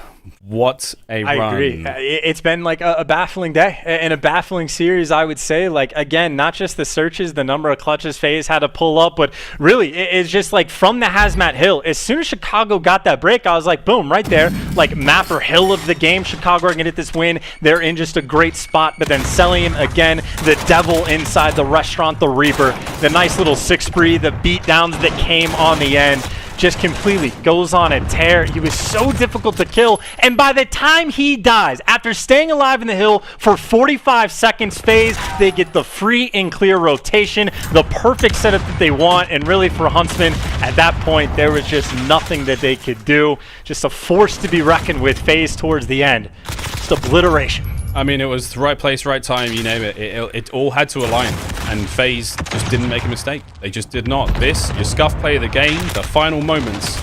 What a run. I agree. It's been like a baffling day and a baffling series, I would say. Like, again, not just the searches, the number of clutches FaZe had to pull up, but really, it's just like from the Hazmat Hill. As soon as Chicago got that break, I was like, boom, right there. Like, map or hill of the game. Chicago are going to get this win. They're in just a great spot. But then Cellium, again, the devil inside the restaurant, the Reaper. The nice little 6 spree, the beatdowns that came on the end. Just completely goes on a tear. He was so difficult to kill, and by the time he dies, after staying alive in the hill for 45 seconds, FaZe, they get the free and clear rotation, the perfect setup that they want, and really for Huntsmen, at that point, there was just nothing that they could do. Just a force to be reckoned with. FaZe towards the end. Just obliteration. I mean, it was the right place, right time, you name it. It all had to align, and FaZe just didn't make a mistake. They just did not. This, your scuff play of the game, the final moments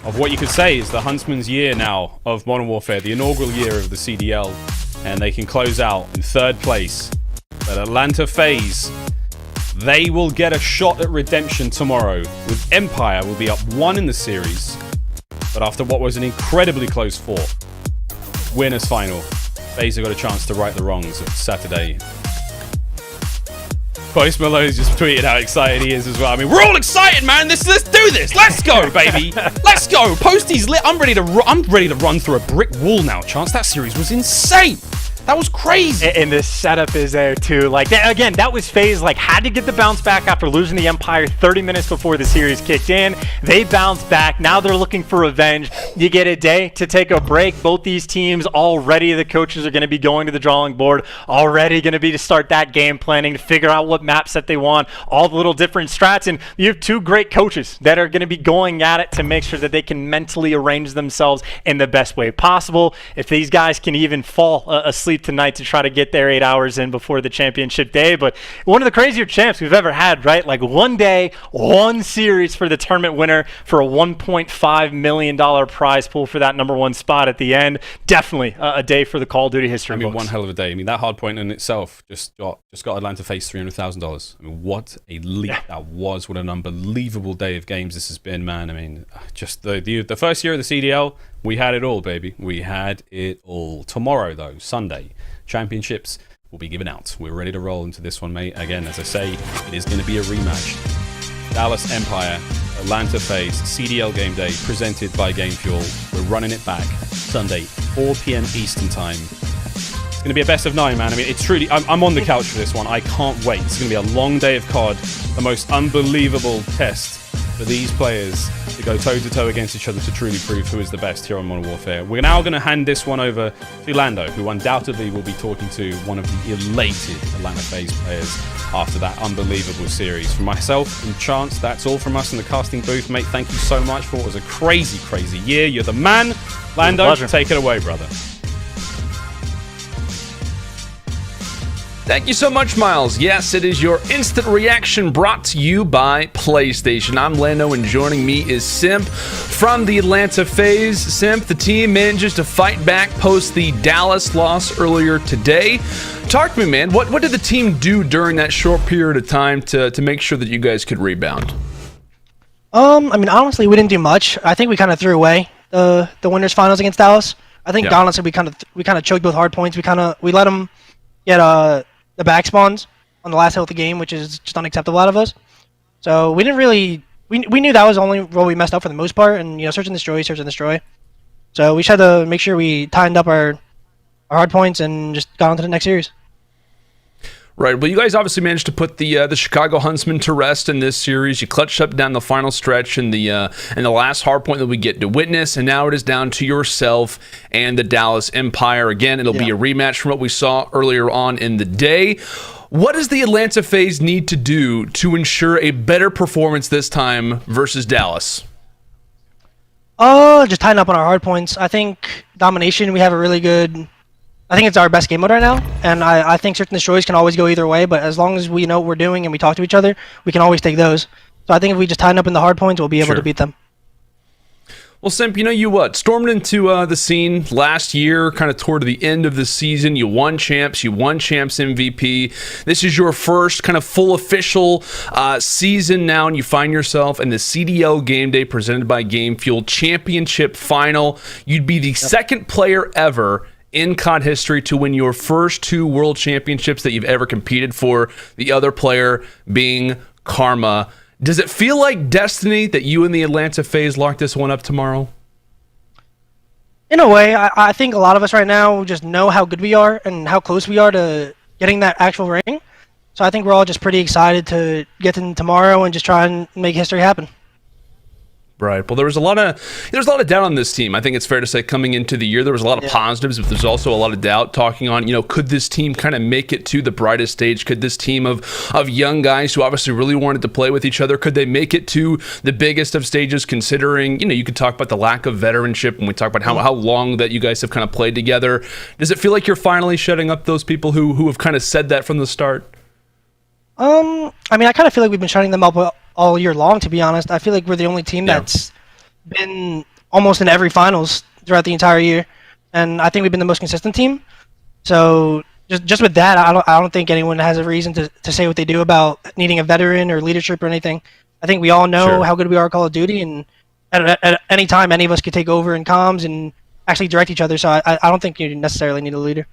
of what you could say is the Huntsmen's year now of Modern Warfare, the inaugural year of the CDL, and they can close out in 3rd place. But Atlanta FaZe, they will get a shot at redemption tomorrow, with Empire will be up 1 in the series, but after what was an incredibly close fought winners final, FaZe have got a chance to right the wrongs of Saturday. Post Malone's just tweeted how excited he is as well. I mean, we're all excited, man. Let's do this. Let's go, baby. Let's go. Posty's lit. I'm ready to run through a brick wall now, Chance. That series was insane. That was crazy. And the setup is there too. Like, again, that was FaZe, like, had to get the bounce back after losing the Empire 30 minutes before the series kicked in. They bounced back. Now they're looking for revenge. You get a day to take a break. Both these teams already, the coaches are going to be going to the drawing board, already going to be to start that game planning, to figure out what map set they want, all the little different strats. And you have 2 great coaches that are going to be going at it to make sure that they can mentally arrange themselves in the best way possible. If these guys can even fall asleep tonight to try to get their 8 hours in before the championship day. But one of the crazier champs we've ever had, right? Like, 1 day, 1 series for the tournament winner for a $1.5 million prize pool for that #1 spot at the end. Definitely a day for the Call of Duty history books. One hell of a day. I mean, that hard point in itself just got Atlanta FaZe $300,000. I mean, what a leap that was. What an unbelievable day of games this has been, man. I mean, just the first year of the CDL, we had it all, baby. We had it all. Tomorrow, though, Sunday, championships will be given out. We're ready to roll into this one, mate. Again, as I say, it is going to be a rematch. Dallas Empire, Atlanta FaZe, CDL game day, presented by Game Fuel. We're running it back Sunday, 4 p.m. Eastern time. It's going to be a best of 9, man. I mean, it's truly, I'm on the couch for this one. I can't wait. It's going to be a long day of COD, the most unbelievable test for these players to go toe-to-toe against each other to truly prove who is the best here on Modern Warfare. We're now going to hand this one over to Lando, who undoubtedly will be talking to one of the elated Atlanta FaZe players after that unbelievable series. From myself and Chance, that's all from us in the casting booth, mate. Thank you so much for what was a crazy, crazy year. You're the man. Lando, take it away, brother. Thank you so much, Miles. Yes, it is your instant reaction brought to you by PlayStation. I'm Lando, and joining me is Simp from the Atlanta FaZe. Simp, the team manages to fight back post the Dallas loss earlier today. Talk to me, man. What did the team do during that short period of time to make sure that you guys could rebound? I mean, honestly, we didn't do much. I think we kind of threw away the winners finals against Dallas. I think honestly we kind of choked both hard points. We let them get the back spawns on the last hill of the game, which is just unacceptable out of us. So we didn't really we knew that was the only role we messed up for the most part, and search and destroy. So we just had to make sure we tightened up our hard points and just got on to the next series. Right. Well, you guys obviously managed to put the Chicago Huntsmen to rest in this series. You clutched up down the final stretch in the last hard point that we get to witness, and now it is down to yourself and the Dallas Empire. Again, it'll be a rematch from what we saw earlier on in the day. What does the Atlanta FaZe need to do to ensure a better performance this time versus Dallas? Just tighten up on our hard points. I think domination, we have a really good. I think it's our best game mode right now, and I think search and destroys can always go either way, but as long as we know what we're doing and we talk to each other, we can always take those. So I think if we just tighten up in the hard points, we'll be able to beat them. Well, Simp, you stormed into the scene last year, kind of toward the end of the season. You won champs MVP. This is your first kind of full official season now, and you find yourself in the CDL game day presented by Game Fuel championship final. You'd be the second player ever in COD history to win your first 2 world championships that you've ever competed for, the other player being Karma. Does it feel like destiny that you and the Atlanta FaZe lock this one up tomorrow? In a way, I think a lot of us right now just know how good we are and how close we are to getting that actual ring. So I think we're all just pretty excited to get in tomorrow and just try and make history happen. Right. Well, there's a lot of doubt on this team. I think it's fair to say coming into the year there was a lot of positives, but there's also a lot of doubt. Talking on, could this team kind of make it to the brightest stage? Could this team of young guys who obviously really wanted to play with each other, could they make it to the biggest of stages? Considering you could talk about the lack of veteranship when we talk about how long that you guys have kind of played together. Does it feel like you're finally shutting up those people who have kind of said that from the start? I mean, I kind of feel like we've been shutting them up all year long, to be honest. I feel like we're the only team that's been almost in every finals throughout the entire year, and I think we've been the most consistent team. So just with that, I don't think anyone has a reason to say what they do about needing a veteran or leadership or anything. I think we all know how good we are at Call of Duty, and at any time, any of us could take over in comms and actually direct each other. So I don't think you necessarily need a leader.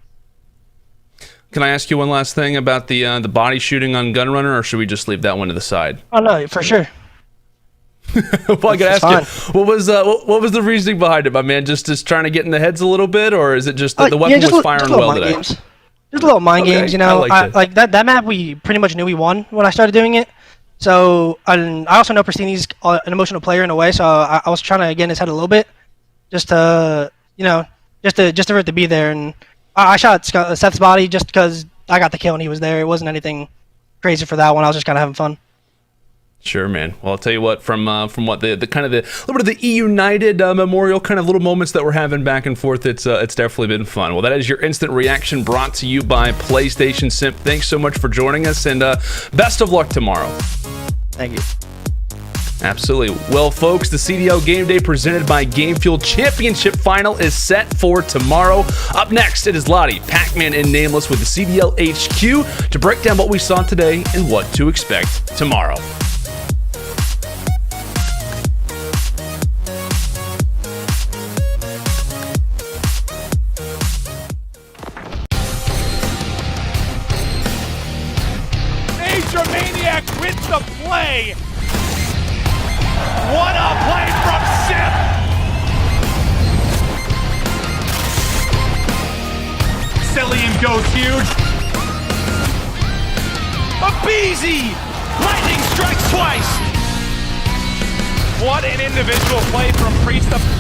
Can I ask you one last thing about the body shooting on Gunrunner, or should we just leave that one to the side? Oh no, for sure. Well, I gotta ask you, what was the reasoning behind it, my man? Just trying to get in the heads a little bit, or is it just that the weapon was firing well today? Just a little mind games, like that map. We pretty much knew we won when I started doing it. So I also know Prestinni's an emotional player in a way, so I was trying to get in his head a little bit, just for it to be there. And I shot Seth's body just because I got the kill and he was there. It wasn't anything crazy for that one. I was just kind of having fun. Sure, man. Well, I'll tell you what, from what the kind of the little bit of the E-United memorial kind of little moments that we're having back and forth, it's definitely been fun. Well, that is your instant reaction brought to you by PlayStation Simp. Thanks so much for joining us, and best of luck tomorrow. Thank you. Absolutely. Well, folks, the CDL Game Day presented by Game Fuel Championship Final is set for tomorrow. Up next, it is Lottie, Pac-Man, and Nameless with the CDL HQ to break down what we saw today and what to expect tomorrow. MajorManiak with the play. What a play from Simp! Cellium goes huge. aBeZy! Lightning strikes twice! What an individual play from Priestahh.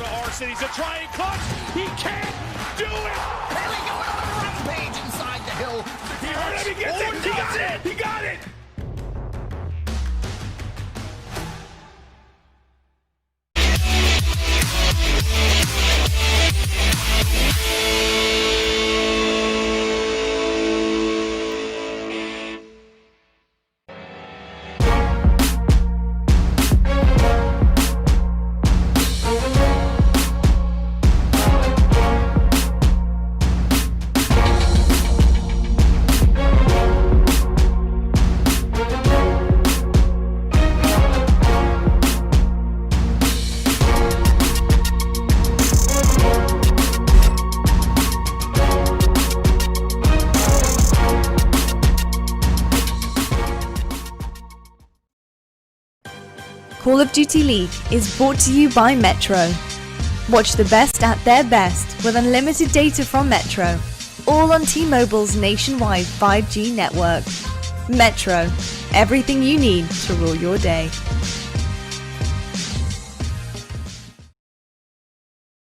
to Arcitys to try and clutch. He can't do it. Haley going on a rampage inside the hill. He heard him. He gets it. He got it. He got it. Call of Duty League is brought to you by Metro. Watch the best at their best with unlimited data from Metro, all on T-Mobile's nationwide 5G network. Metro, everything you need to rule your day.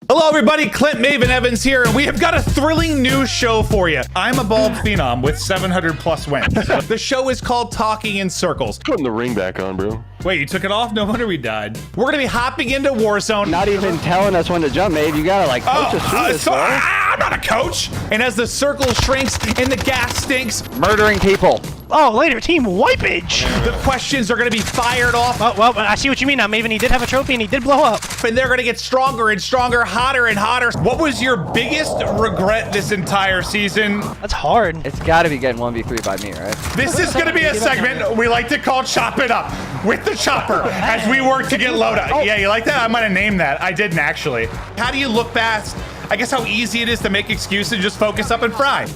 Hello everybody, Clint Maven Evans here, and we have got a thrilling new show for you. I'm a bald phenom with 700 plus wins. The show is called Talking in Circles. Putting the ring back on, bro. Wait, you took it off? No wonder we died. We're gonna be hopping into Warzone. Not even telling us when to jump, Maeve. You gotta like coach us through this, I'm not a coach. And as the circle shrinks and the gas stinks, murdering people. Oh, later team wipage. The questions are going to be fired off. Oh, well, I see what you mean now, Maven. He did have a trophy and he did blow up. And they're going to get stronger and stronger, hotter and hotter. What was your biggest regret this entire season? That's hard. It's got to be getting 1v3 by me, right? This is going to be a segment we like to call Chop It Up with the chopper as we work to get loadout. Yeah, you like that? I might have named that. I didn't actually. How do you look past, I guess, how easy it is to make excuses and just focus up and fry?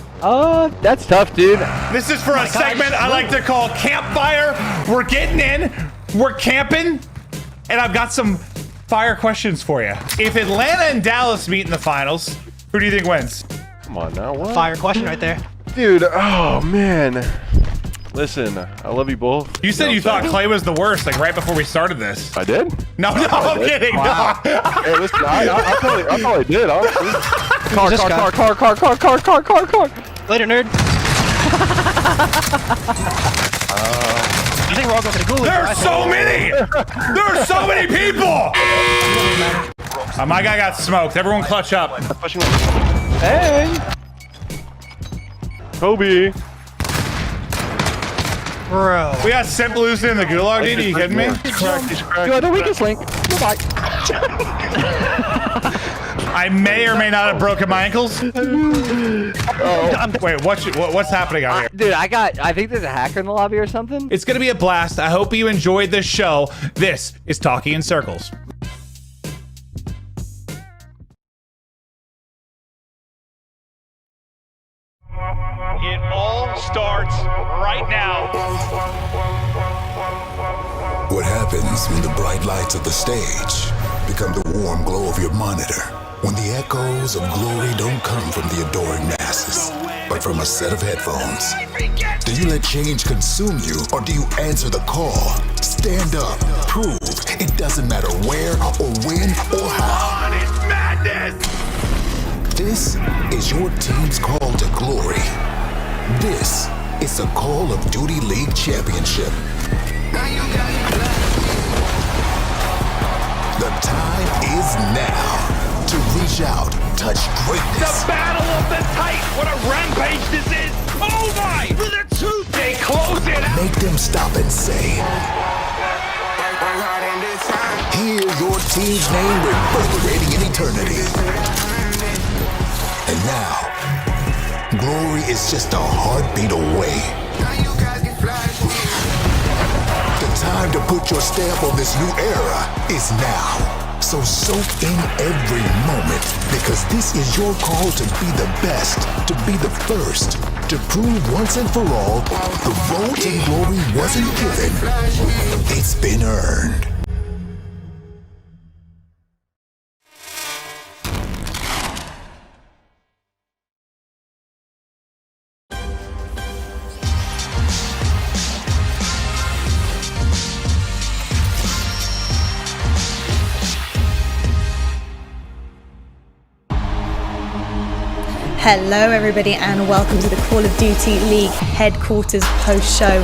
That's tough, dude. This is for a segment I like to call Campfire. We're getting in, we're camping, and I've got some fire questions for you. If Atlanta and Dallas meet in the finals, who do you think wins? Come on now, what? Fire question right there. Dude, oh man. Listen, I love you both. You said you thought Clay was the worst, like right before we started this. I did? No, I'm kidding. Wow. Hey, listen, I probably did, honestly. Car. Later, nerd. You think we're all going to the Gulag? There's so many! There's so many people! My guy got smoked. Everyone clutch up. Hey! Kobe. Bro. We got Simp losing in the Gulag, dude. Are you kidding me? He's cracked. You're the weakest link. Goodbye. I may or may not have broken my ankles. Wait, what's happening out here? Dude, I think there's a hacker in the lobby or something. It's gonna be a blast. I hope you enjoyed this show. This is Talking in Circles. It all starts right now. What happens when the bright lights of the stage become the warm glow of your monitor? When the echoes of glory don't come from the adoring masses, but from a set of headphones. Do you let change consume you, or do you answer the call? Stand up, prove it doesn't matter where or when or how. It's madness! This is your team's call to glory. This is the Call of Duty League Championship. The time is now to reach out, touch greatness. The battle of the tight. What a rampage this is. Oh my! For the truth, they close it out. Make them stop and say, hear your team's name reverberating in eternity. And now, glory is just a heartbeat away. The time to put your stamp on this new era is now. So soak in every moment, because this is your call to be the best, to be the first, to prove once and for all, the road to glory wasn't given, it's been earned. Hello everybody and welcome to the Call of Duty League headquarters post show.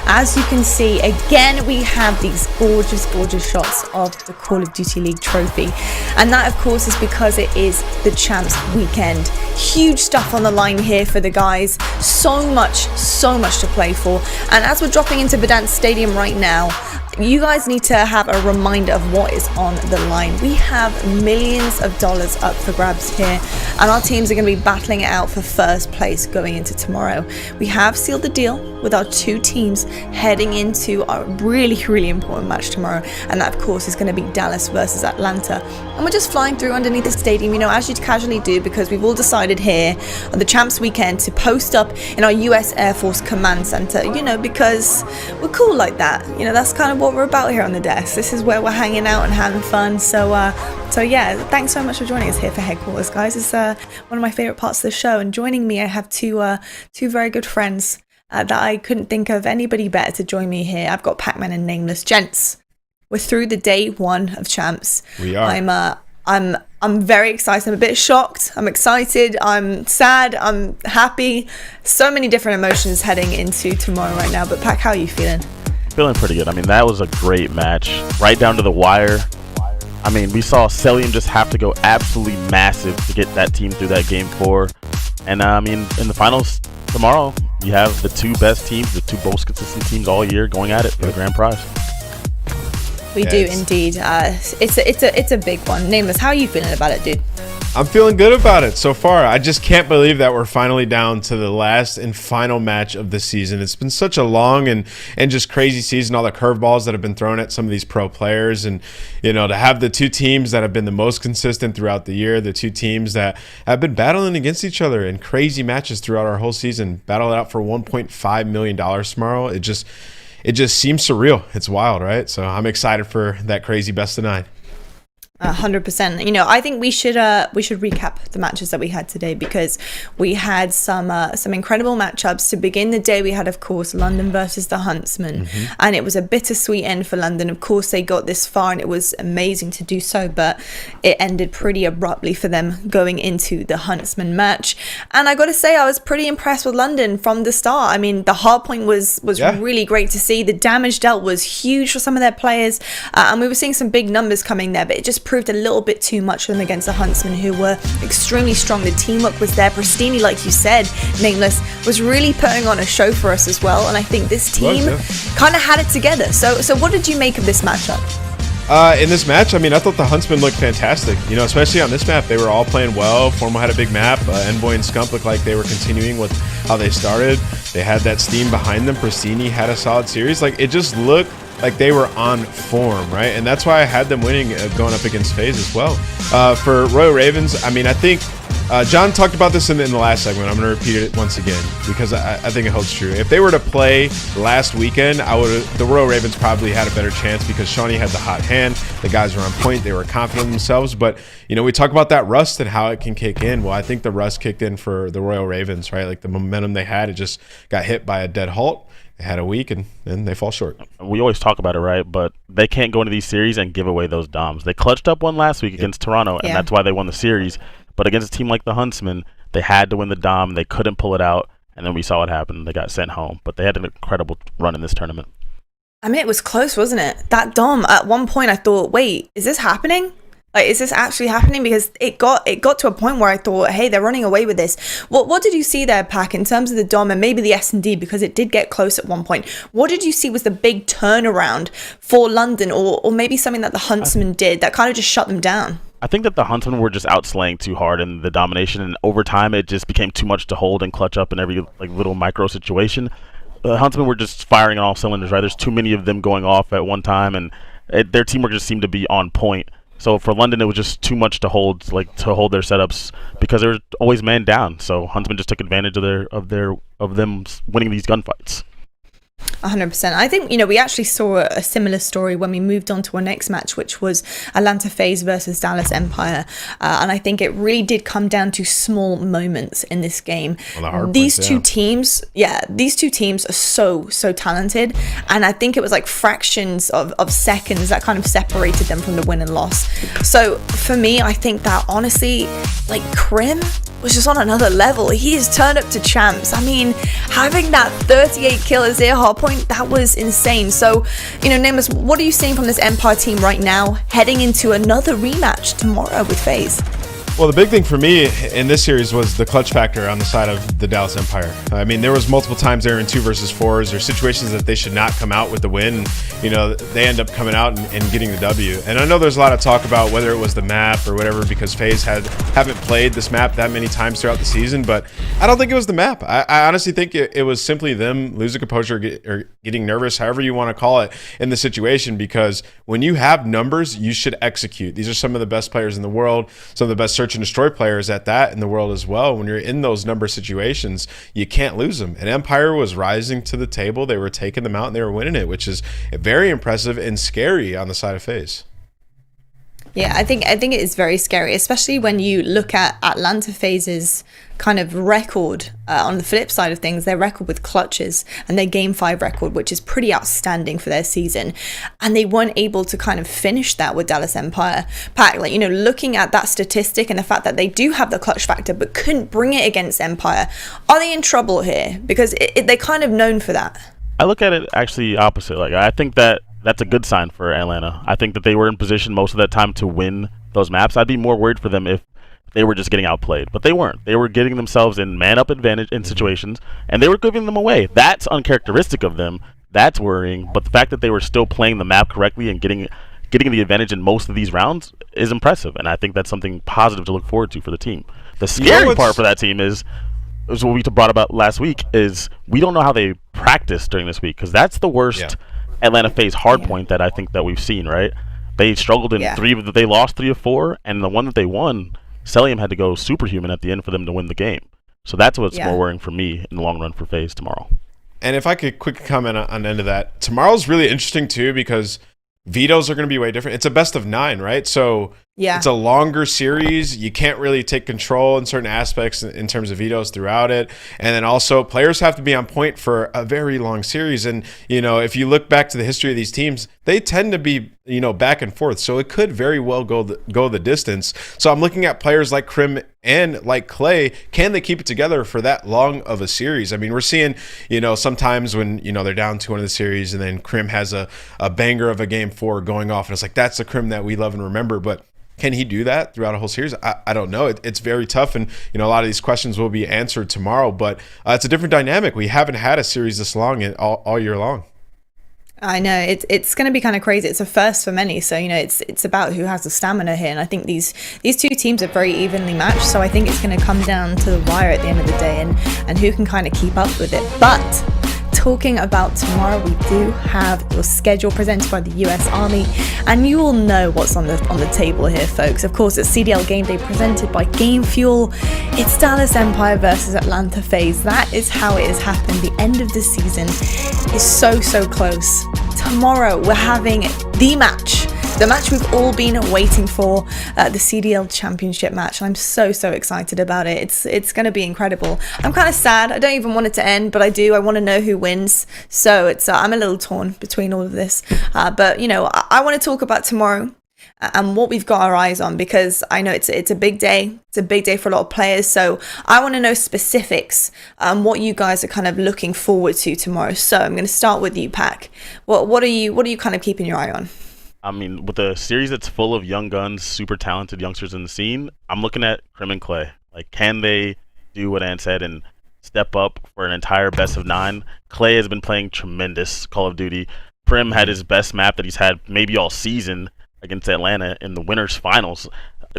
As you can see, again we have these gorgeous shots of the Call of Duty League trophy, and that of course is because it is the champs weekend. Huge stuff on the line here for the guys, so much to play for. And as we're dropping into Verdansk Stadium right now, you guys need to have a reminder of what is on the line. We have millions of dollars up for grabs here, and our teams are going to be battling it out for first place going into tomorrow. We have sealed the deal with our two teams heading into a really important match tomorrow, and that of course is going to be Dallas versus Atlanta. And we're just flying through underneath the stadium, you know, as you casually do, because we've all decided here on the champs weekend to post up in our US Air Force Command Center, you know, because we're cool like that. You know, that's kind of what we're about here on the desk. This is where we're hanging out and having fun. So yeah, thanks so much for joining us here for headquarters, guys. It's one of my favorite parts of the show, and joining me I have two very good friends that I couldn't think of anybody better to join me here. I've got Pac-Man and Nameless. Gents, we're through the day one of champs. We are. I'm very excited. I'm a bit shocked. I'm excited. I'm sad. I'm happy. So many different emotions heading into tomorrow right now. But Pac, how are you feeling? Feeling pretty good. I mean, that was a great match, right down to the wire. I mean, we saw Cellium just have to go absolutely massive to get that team through that game 4. And I mean, in the finals tomorrow, you have the two best teams, the two most consistent teams all year going at it for the grand prize. We do indeed. It's a big one. Nameless, how are you feeling about it, dude? I'm feeling good about it so far. I just can't believe that we're finally down to the last and final match of the season. It's been such a long and just crazy season, all the curveballs that have been thrown at some of these pro players, and you know, to have the two teams that have been the most consistent throughout the year, the two teams that have been battling against each other in crazy matches throughout our whole season, battle it out for $1.5 million tomorrow. It just seems surreal. It's wild, right? So I'm excited for that crazy best of 9. 100%. You know, I think we should recap the matches that we had today, because we had some incredible matchups. To begin the day, we had, of course, London versus the Huntsmen, and it was a bittersweet end for London. Of course, they got this far, and it was amazing to do so, but it ended pretty abruptly for them going into the Huntsmen match. And I got to say, I was pretty impressed with London from the start. I mean, the hardpoint was really great to see. The damage dealt was huge for some of their players, and we were seeing some big numbers coming there, but it just proved a little bit too much for them against the Huntsmen, who were extremely strong. The teamwork was there. Prestinni, like you said, Nameless, was really putting on a show for us as well, and I think this team kind of had it together. So what did you make of this matchup? In this match, I mean, I thought the Huntsmen looked fantastic. You know, especially on this map, they were all playing well. Formal had a big map. Envoy and Scump looked like they were continuing with how they started. They had that steam behind them. Prestinni had a solid series. Like, it just looked like they were on form, right? And that's why I had them winning going up against FaZe as well. For Royal Ravens, I mean, I think John talked about this in the last segment. I'm going to repeat it once again because I think it holds true. If they were to play last weekend, the Royal Ravens probably had a better chance, because Seany had the hot hand. The guys were on point. They were confident in themselves. But, you know, we talk about that rust and how it can kick in. Well, I think the rust kicked in for the Royal Ravens, right? Like, the momentum they had, it just got hit by a dead halt. They had a week, and then they fall short. We always talk about it, right? But they can't go into these series and give away those DOMs. They clutched up one last week against Toronto, and that's why they won the series. But against a team like the Huntsmen, they had to win the DOM. They couldn't pull it out, and then we saw what happened. They got sent home. But they had an incredible run in this tournament. I mean, it was close, wasn't it? That DOM, at one point, I thought, wait, is this happening? Like, is this actually happening? Because it got to a point where I thought, hey, they're running away with this. What did you see there, Pac, in terms of the DOM and maybe the S&D, because it did get close at one point? What did you see was the big turnaround for London, or maybe something that the Huntsmen did that kind of just shut them down? I think that the Huntsmen were just outslaying too hard in the domination, and over time it just became too much to hold and clutch up in every little micro situation. The Huntsmen were just firing on all cylinders, right? There's too many of them going off at one time, and their teamwork just seemed to be on point. So for London, it was just too much to hold their setups, because they were always man down. So Huntsmen just took advantage of them winning these gunfights. 100%. I think, you know, we actually saw a similar story when we moved on to our next match, which was Atlanta FaZe versus Dallas Empire. And I think it really did come down to small moments in this game. These two teams are so talented. And I think it was like fractions of seconds that kind of separated them from the win and loss. So for me, I think that honestly, like, Crim was just on another level. He has turned up to champs. I mean, having that 38 kill as their hardpoint, that was insane. So, you know, Nameless, what are you seeing from this Empire team right now, heading into another rematch tomorrow with FaZe? Well, the big thing for me in this series was the clutch factor on the side of the Dallas Empire. I mean, there was multiple times they were in 2 versus 4s or situations that they should not come out with the win. You know, they end up coming out and getting the W. And I know there's a lot of talk about whether it was the map or whatever, because FaZe haven't played this map that many times throughout the season, but I don't think it was the map. I honestly think it was simply them losing composure or getting nervous, however you want to call it, in the situation, because when you have numbers, you should execute. These are some of the best players in the world, some of the best search and destroy players at that in the world as well. When you're in those number situations, you can't lose them. And Empire was rising to the table. They were taking them out and they were winning it, which is very impressive and scary on the side of FaZe. Yeah, I think it is very scary, especially when you look at Atlanta FaZe's kind of record on the flip side of things, their record with clutches and their game 5 record, which is pretty outstanding for their season. And they weren't able to kind of finish that with Dallas Empire. Pack, like, you know, looking at that statistic and the fact that they do have the clutch factor but couldn't bring it against Empire, are they in trouble here? Because they're kind of known for that. I look at it actually opposite. Like, I think that's a good sign for Atlanta. I think that they were in position most of that time to win those maps. I'd be more worried for them if they were just getting outplayed, but they weren't. They were getting themselves in man-up advantage in situations, and they were giving them away. That's uncharacteristic of them. That's worrying, but the fact that they were still playing the map correctly and getting the advantage in most of these rounds is impressive, and I think that's something positive to look forward to for the team. The scary part for that team is what we brought about last week, is we don't know how they practice during this week, because that's the worst Atlanta FaZe hardpoint that I think that we've seen, right? They struggled in they lost 3 of 4, and the one that they won, Cellium had to go superhuman at the end for them to win the game. So that's what's more worrying for me in the long run for FaZe tomorrow. And if I could quick comment on the end of that, tomorrow's really interesting too, because vetoes are going to be way different. It's a best of 9, right? So it's a longer series. You can't really take control in certain aspects in terms of vetoes throughout it. And then also players have to be on point for a very long series. And, you know, if you look back to the history of these teams, they tend to be, you know, back and forth. So it could very well go the distance. So I'm looking at players like Crim and like Clay. Can they keep it together for that long of a series? I mean, we're seeing, you know, sometimes when, you know, they're down 2-1 in the series and then Crim has a banger of a game 4 going off. And it's like, that's the Crim that we love and remember. But can he do that throughout a whole series? I don't know. It's very tough, and you know, a lot of these questions will be answered tomorrow. But it's a different dynamic. We haven't had a series this long all year long. I know it's going to be kind of crazy. It's a first for many. So you know, it's about who has the stamina here, and I think these 2 teams are very evenly matched. So I think it's going to come down to the wire at the end of the day, and who can kind of keep up with it. But talking about tomorrow, we do have your schedule presented by the US Army, and you all know what's on the table here, folks. Of course, it's CDL Game Day presented by Game Fuel. It's Dallas Empire versus Atlanta FaZe. That is how it has happened. The end of the season is so close. Tomorrow, we're having the match we've all been waiting for, the CDL Championship match. I'm so excited about it. It's going to be incredible. I'm kind of sad. I don't even want it to end, but I do. I want to know who wins. So it's I'm a little torn between all of this. But you know, I want to talk about tomorrow and what we've got our eyes on, because I know it's a big day. It's a big day for a lot of players. So I want to know specifics, what you guys are kind of looking forward to tomorrow. So I'm going to start with you, Pack. What are you kind of keeping your eye on? I mean, with a series that's full of young guns, super talented youngsters in the scene, I'm looking at Crim and Clay. Like, can they do what Ann said and step up for an entire best of 9? Clay has been playing tremendous Call of Duty. Crim had his best map that he's had maybe all season against Atlanta in the winners finals.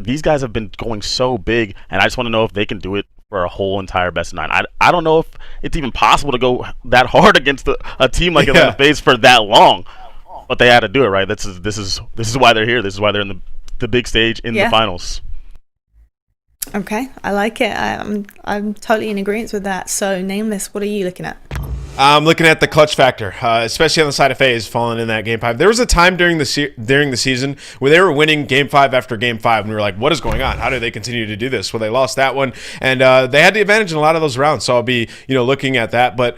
These guys have been going so big, and I just want to know if they can do it for a whole entire best of 9. I don't know if it's even possible to go that hard against a team like Atlanta FaZe for that long. But they had to do it, right? This is why they're here. This is why they're in the big stage in the finals. Okay, I like it. I'm totally in agreement with that. So, Nameless, what are you looking at? I'm looking at the clutch factor, especially on the side of FaZe falling in that game 5. There was a time during the season where they were winning game 5 after game 5, and we were like, "What is going on? How do they continue to do this?" Well, they lost that one, and they had the advantage in a lot of those rounds. So I'll be looking at that, but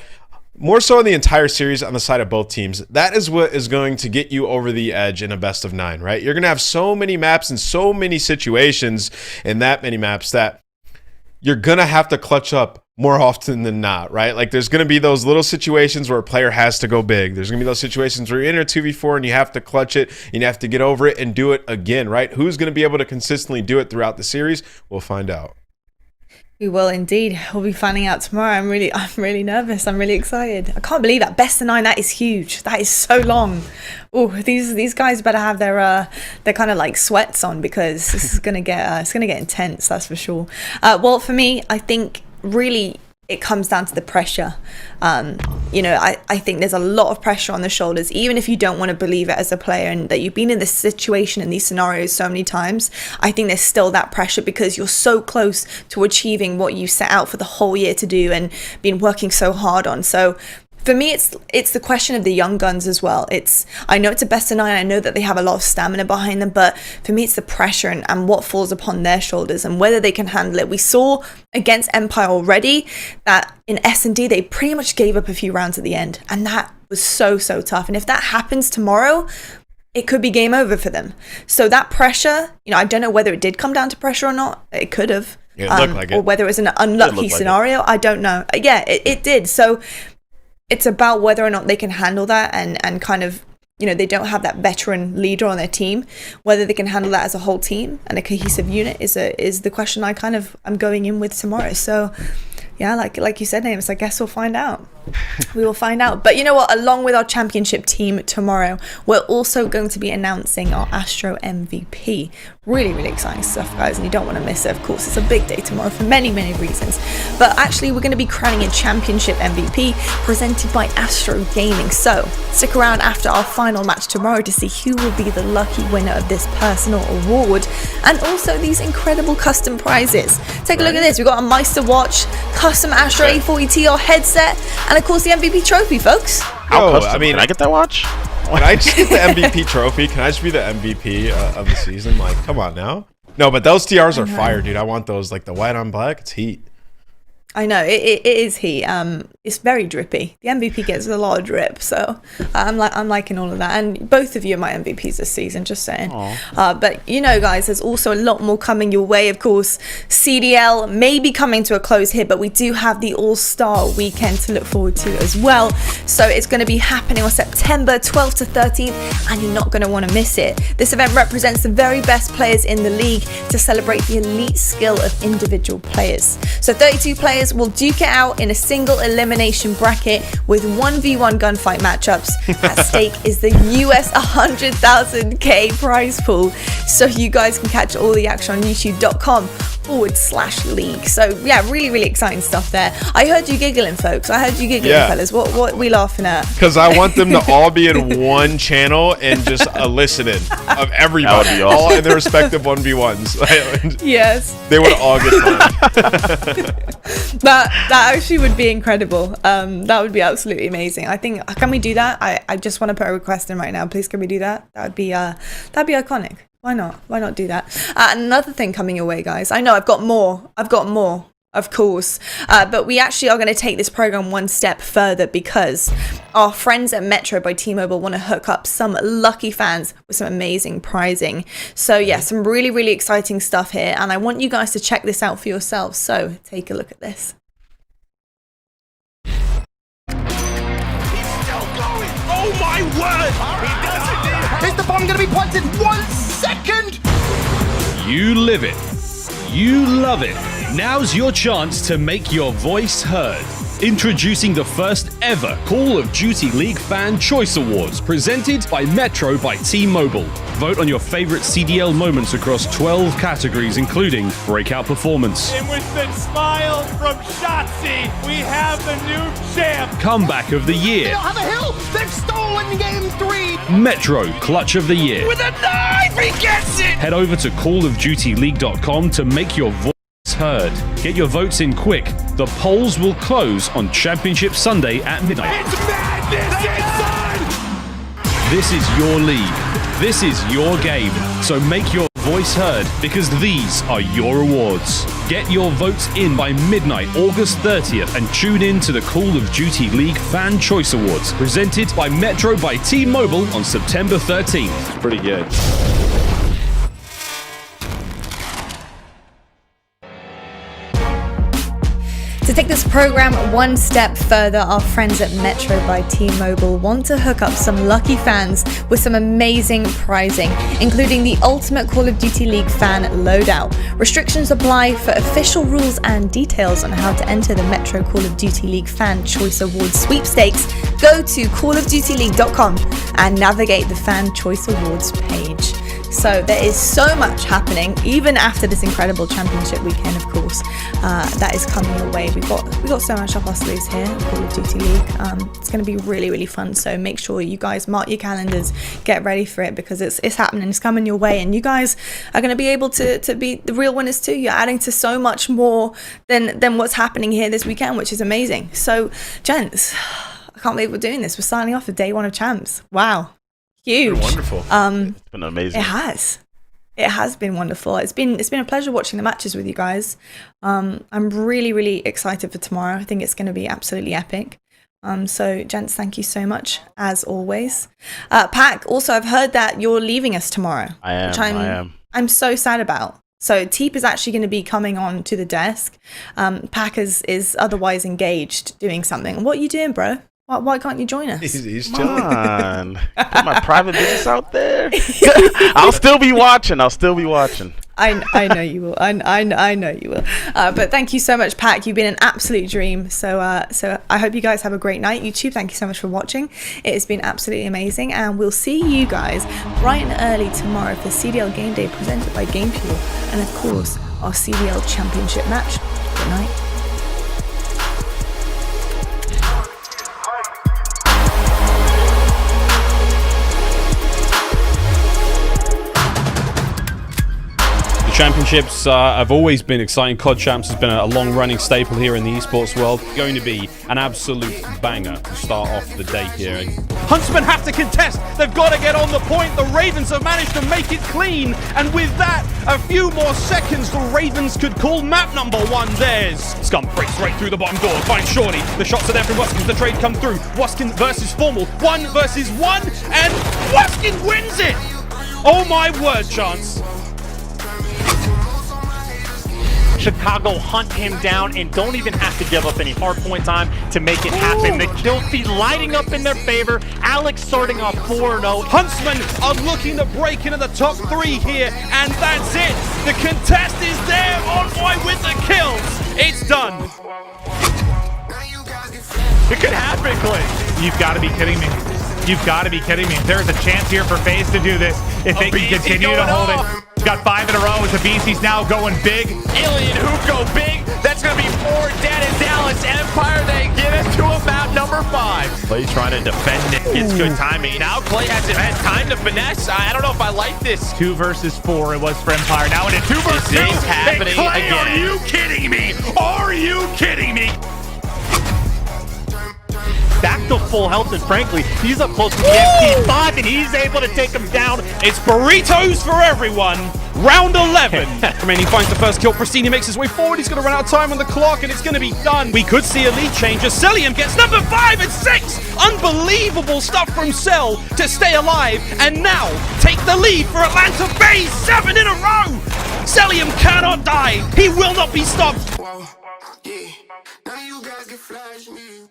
more so in the entire series on the side of both teams. That is what is going to get you over the edge in a best of 9, right? You're going to have so many maps and so many situations in that many maps that you're gonna have to clutch up more often than not, right? Like there's gonna be those little situations where a player has to go big. There's gonna be those situations where you're in a 2v4 and you have to clutch it and you have to get over it and do it again, right? Who's gonna be able to consistently do it throughout the series? We'll find out. We will indeed. We'll be finding out tomorrow. I'm really nervous. I'm really excited. I can't believe that best of 9. That is huge. That is so long. Oh, these guys better have their kind of like sweats on, because this is gonna get intense. That's for sure. Well, for me, I think really it comes down to the pressure. You know, I think there's a lot of pressure on the shoulders, even if you don't want to believe it as a player and that you've been in this situation and these scenarios so many times. I think there's still that pressure because you're so close to achieving what you set out for the whole year to do and been working so hard on. So for me, it's the question of the young guns as well. I know it's a best of 9. I know that they have a lot of stamina behind them, but for me, it's the pressure and what falls upon their shoulders and whether they can handle it. We saw against Empire already that in S&D, they pretty much gave up a few rounds at the end, and that was so tough. And if that happens tomorrow, it could be game over for them. So that pressure, you know, I don't know whether it did come down to pressure or not. It could have. It looked like it. Or whether it was an unlucky scenario. I don't know. Yeah, it did. So it's about whether or not they can handle that and kind of, you know, they don't have that veteran leader on their team. Whether they can handle that as a whole team and a cohesive unit is the question I'm going in with tomorrow. So yeah, like you said, Names, I guess we'll find out. We will find out. But you know what? Along with our championship team tomorrow, we're also going to be announcing our Astro MVP. Really exciting stuff, guys, and you don't want to miss it. Of course, it's a big day tomorrow for many reasons. But actually, we're going to be crowning a championship MVP presented by Astro Gaming. So stick around after our final match tomorrow to see who will be the lucky winner of this personal award and also these incredible custom prizes. Take a look at this. We've got a Meister watch, custom Astro A40TR headset, and of course the MVP trophy, folks. I mean, can I get that watch? Can I just get the MVP trophy? Can I just be the MVP of the season? Like, come on now. No, but those TRs are fire, dude. I want those, like the white on black. It's heat. I know it is heat. It's very drippy. The MVP gets a lot of drip, so I'm liking all of that. And both of you are my MVPs this season, just saying. But you know, guys, there's also a lot more coming your way. Of course, CDL may be coming to a close here, but we do have the All-Star weekend to look forward to as well. So it's going to be happening on September 12th to 13th, and you're not going to want to miss it. This event represents the very best players in the league to celebrate the elite skill of individual players. So 32 players will duke it out in a single elimination bracket with 1v1 gunfight matchups. At stake is the US 100,000K prize pool. So you guys can catch all the action on youtube.com/league. So yeah, really exciting stuff there. I heard you giggling, folks. I heard you giggling, fellas. What are we laughing at? Because I want them to all be in one channel and just a listening of everybody, That would be awesome. all in their respective 1v1s. Yes. They would all get fun. That actually would be incredible. That would be absolutely amazing. I think, can we do that? I just want to put a request in right now. Please, can we do that? That'd be iconic. Why not do that? Another thing coming your way, guys. I know I've got more, of course. But we actually are going to take this program one step further because our friends at Metro by T-Mobile want to hook up some lucky fans with some amazing prizing. So yeah, some really exciting stuff here. And I want you guys to check this out for yourselves. So take a look at this. Oh my word! He does it! Is the bomb going to be planted? 1 second! You live it. You love it. Now's your chance to make your voice heard. Introducing the first ever Call of Duty League Fan Choice Awards, presented by Metro by T-Mobile. Vote on your favorite CDL moments across 12 categories, including breakout performance, And with the smile from Shotzzy, we have the new champ. comeback of the They year, don't have a hill! They've stolen game 3! Metro Clutch of the Year. With a knife, he gets it! Head over to callofdutyleague.com to make your voice heard. Get your votes in quick. The polls will close on Championship Sunday at midnight. It's madness inside! This is your league. This is your game. So make your voice heard because these are your awards. Get your votes in by midnight, August 30th, and tune in to the Call of Duty League Fan Choice Awards, presented by Metro by T-Mobile on September 13th. Pretty good. To take this program one step further, our friends at Metro by T-Mobile want to hook up some lucky fans with some amazing prizing, including the Ultimate Call of Duty League fan loadout. Restrictions apply. For official rules and details on how to enter the Metro Call of Duty League Fan Choice Awards sweepstakes, go to callofdutyleague.com and navigate the Fan Choice Awards page. So there is so much happening, even after this incredible championship weekend, of course, that is coming your way. We got so much up our sleeves here at Call of Duty League. It's going to be really, really fun. So make sure you guys mark your calendars, get ready for it, because it's happening, it's coming your way, and you guys are going to be able to be the real winners too. You're adding to so much more than what's happening here this weekend, which is amazing. So, gents, I can't believe we're doing this. We're signing off the day one of champs. Wow. Huge. It's been wonderful. It's been amazing. It has been wonderful. It's been a pleasure watching the matches with you guys. I'm really, really excited for tomorrow. I think it's going to be absolutely epic. So gents, thank you so much as always. Pack, also I've heard that you're leaving us tomorrow. I am. I'm so sad about. So Teep is actually going to be coming on to the desk. Pack is otherwise engaged doing something. What are you doing, bro? Why can't you join us? He's Come on. Put my private business out there. I'll still be watching. I know you will. I know you will. But thank you so much, Pack. You've been an absolute dream. So I hope you guys have a great night. YouTube, thank you so much for watching. It has been absolutely amazing, and we'll see you guys bright and early tomorrow for CDL Game Day presented by Game Fuel, and of course our CDL Championship match. Good night. Championships have always been exciting. COD Champs has been a long-running staple here in the esports world. Going to be an absolute banger to start off the day here. Huntsmen have to contest. They've got to get on the point. The Ravens have managed to make it clean. And with that, a few more seconds, the Ravens could call map number 1 theirs. Scump breaks right through the bottom door, finds Shorty. The shots are there from Wuskin. The trade come through. Wuskin versus Formal. 1 versus 1. And Wuskin wins it. Oh my word, Chance. Chicago hunt him down and don't even have to give up any hardpoint time to make it happen. The kill feed lighting up in their favor. Alex starting off 4-0. Huntsmen are looking to break into the top 3 here, and that's it. The contest is there. Envoy with the kills. It's done. It could happen, Clay. You've got to be kidding me. You've got to be kidding me. There's a chance here for FaZe to do this if they can continue to hold it. He's got 5 in a row as aBeZy's now going big. aLLeY and Huke go big. That's going to be 4 dead in Dallas. Empire, they get it to about number 5. Clay trying to defend it. Gets good timing. Now Clay hasn't had time to finesse. I don't know if I like this. 2 versus 4 it was for Empire. Now it is 2 versus 2. This is happening Clay, again. Are you kidding me? Are you kidding me? Back to full health, and frankly, he's up close to the MP5, and he's able to take him down. It's burritos for everyone. Round 11. He finds the first kill. Prestinni makes his way forward. He's going to run out of time on the clock, and it's going to be done. We could see a lead change as Cellium gets number 5 and 6. Unbelievable stuff from Cell to stay alive, and now take the lead for Atlanta FaZe. 7 in a row. Cellium cannot die. He will not be stopped. Yeah, none of you guys can flash me.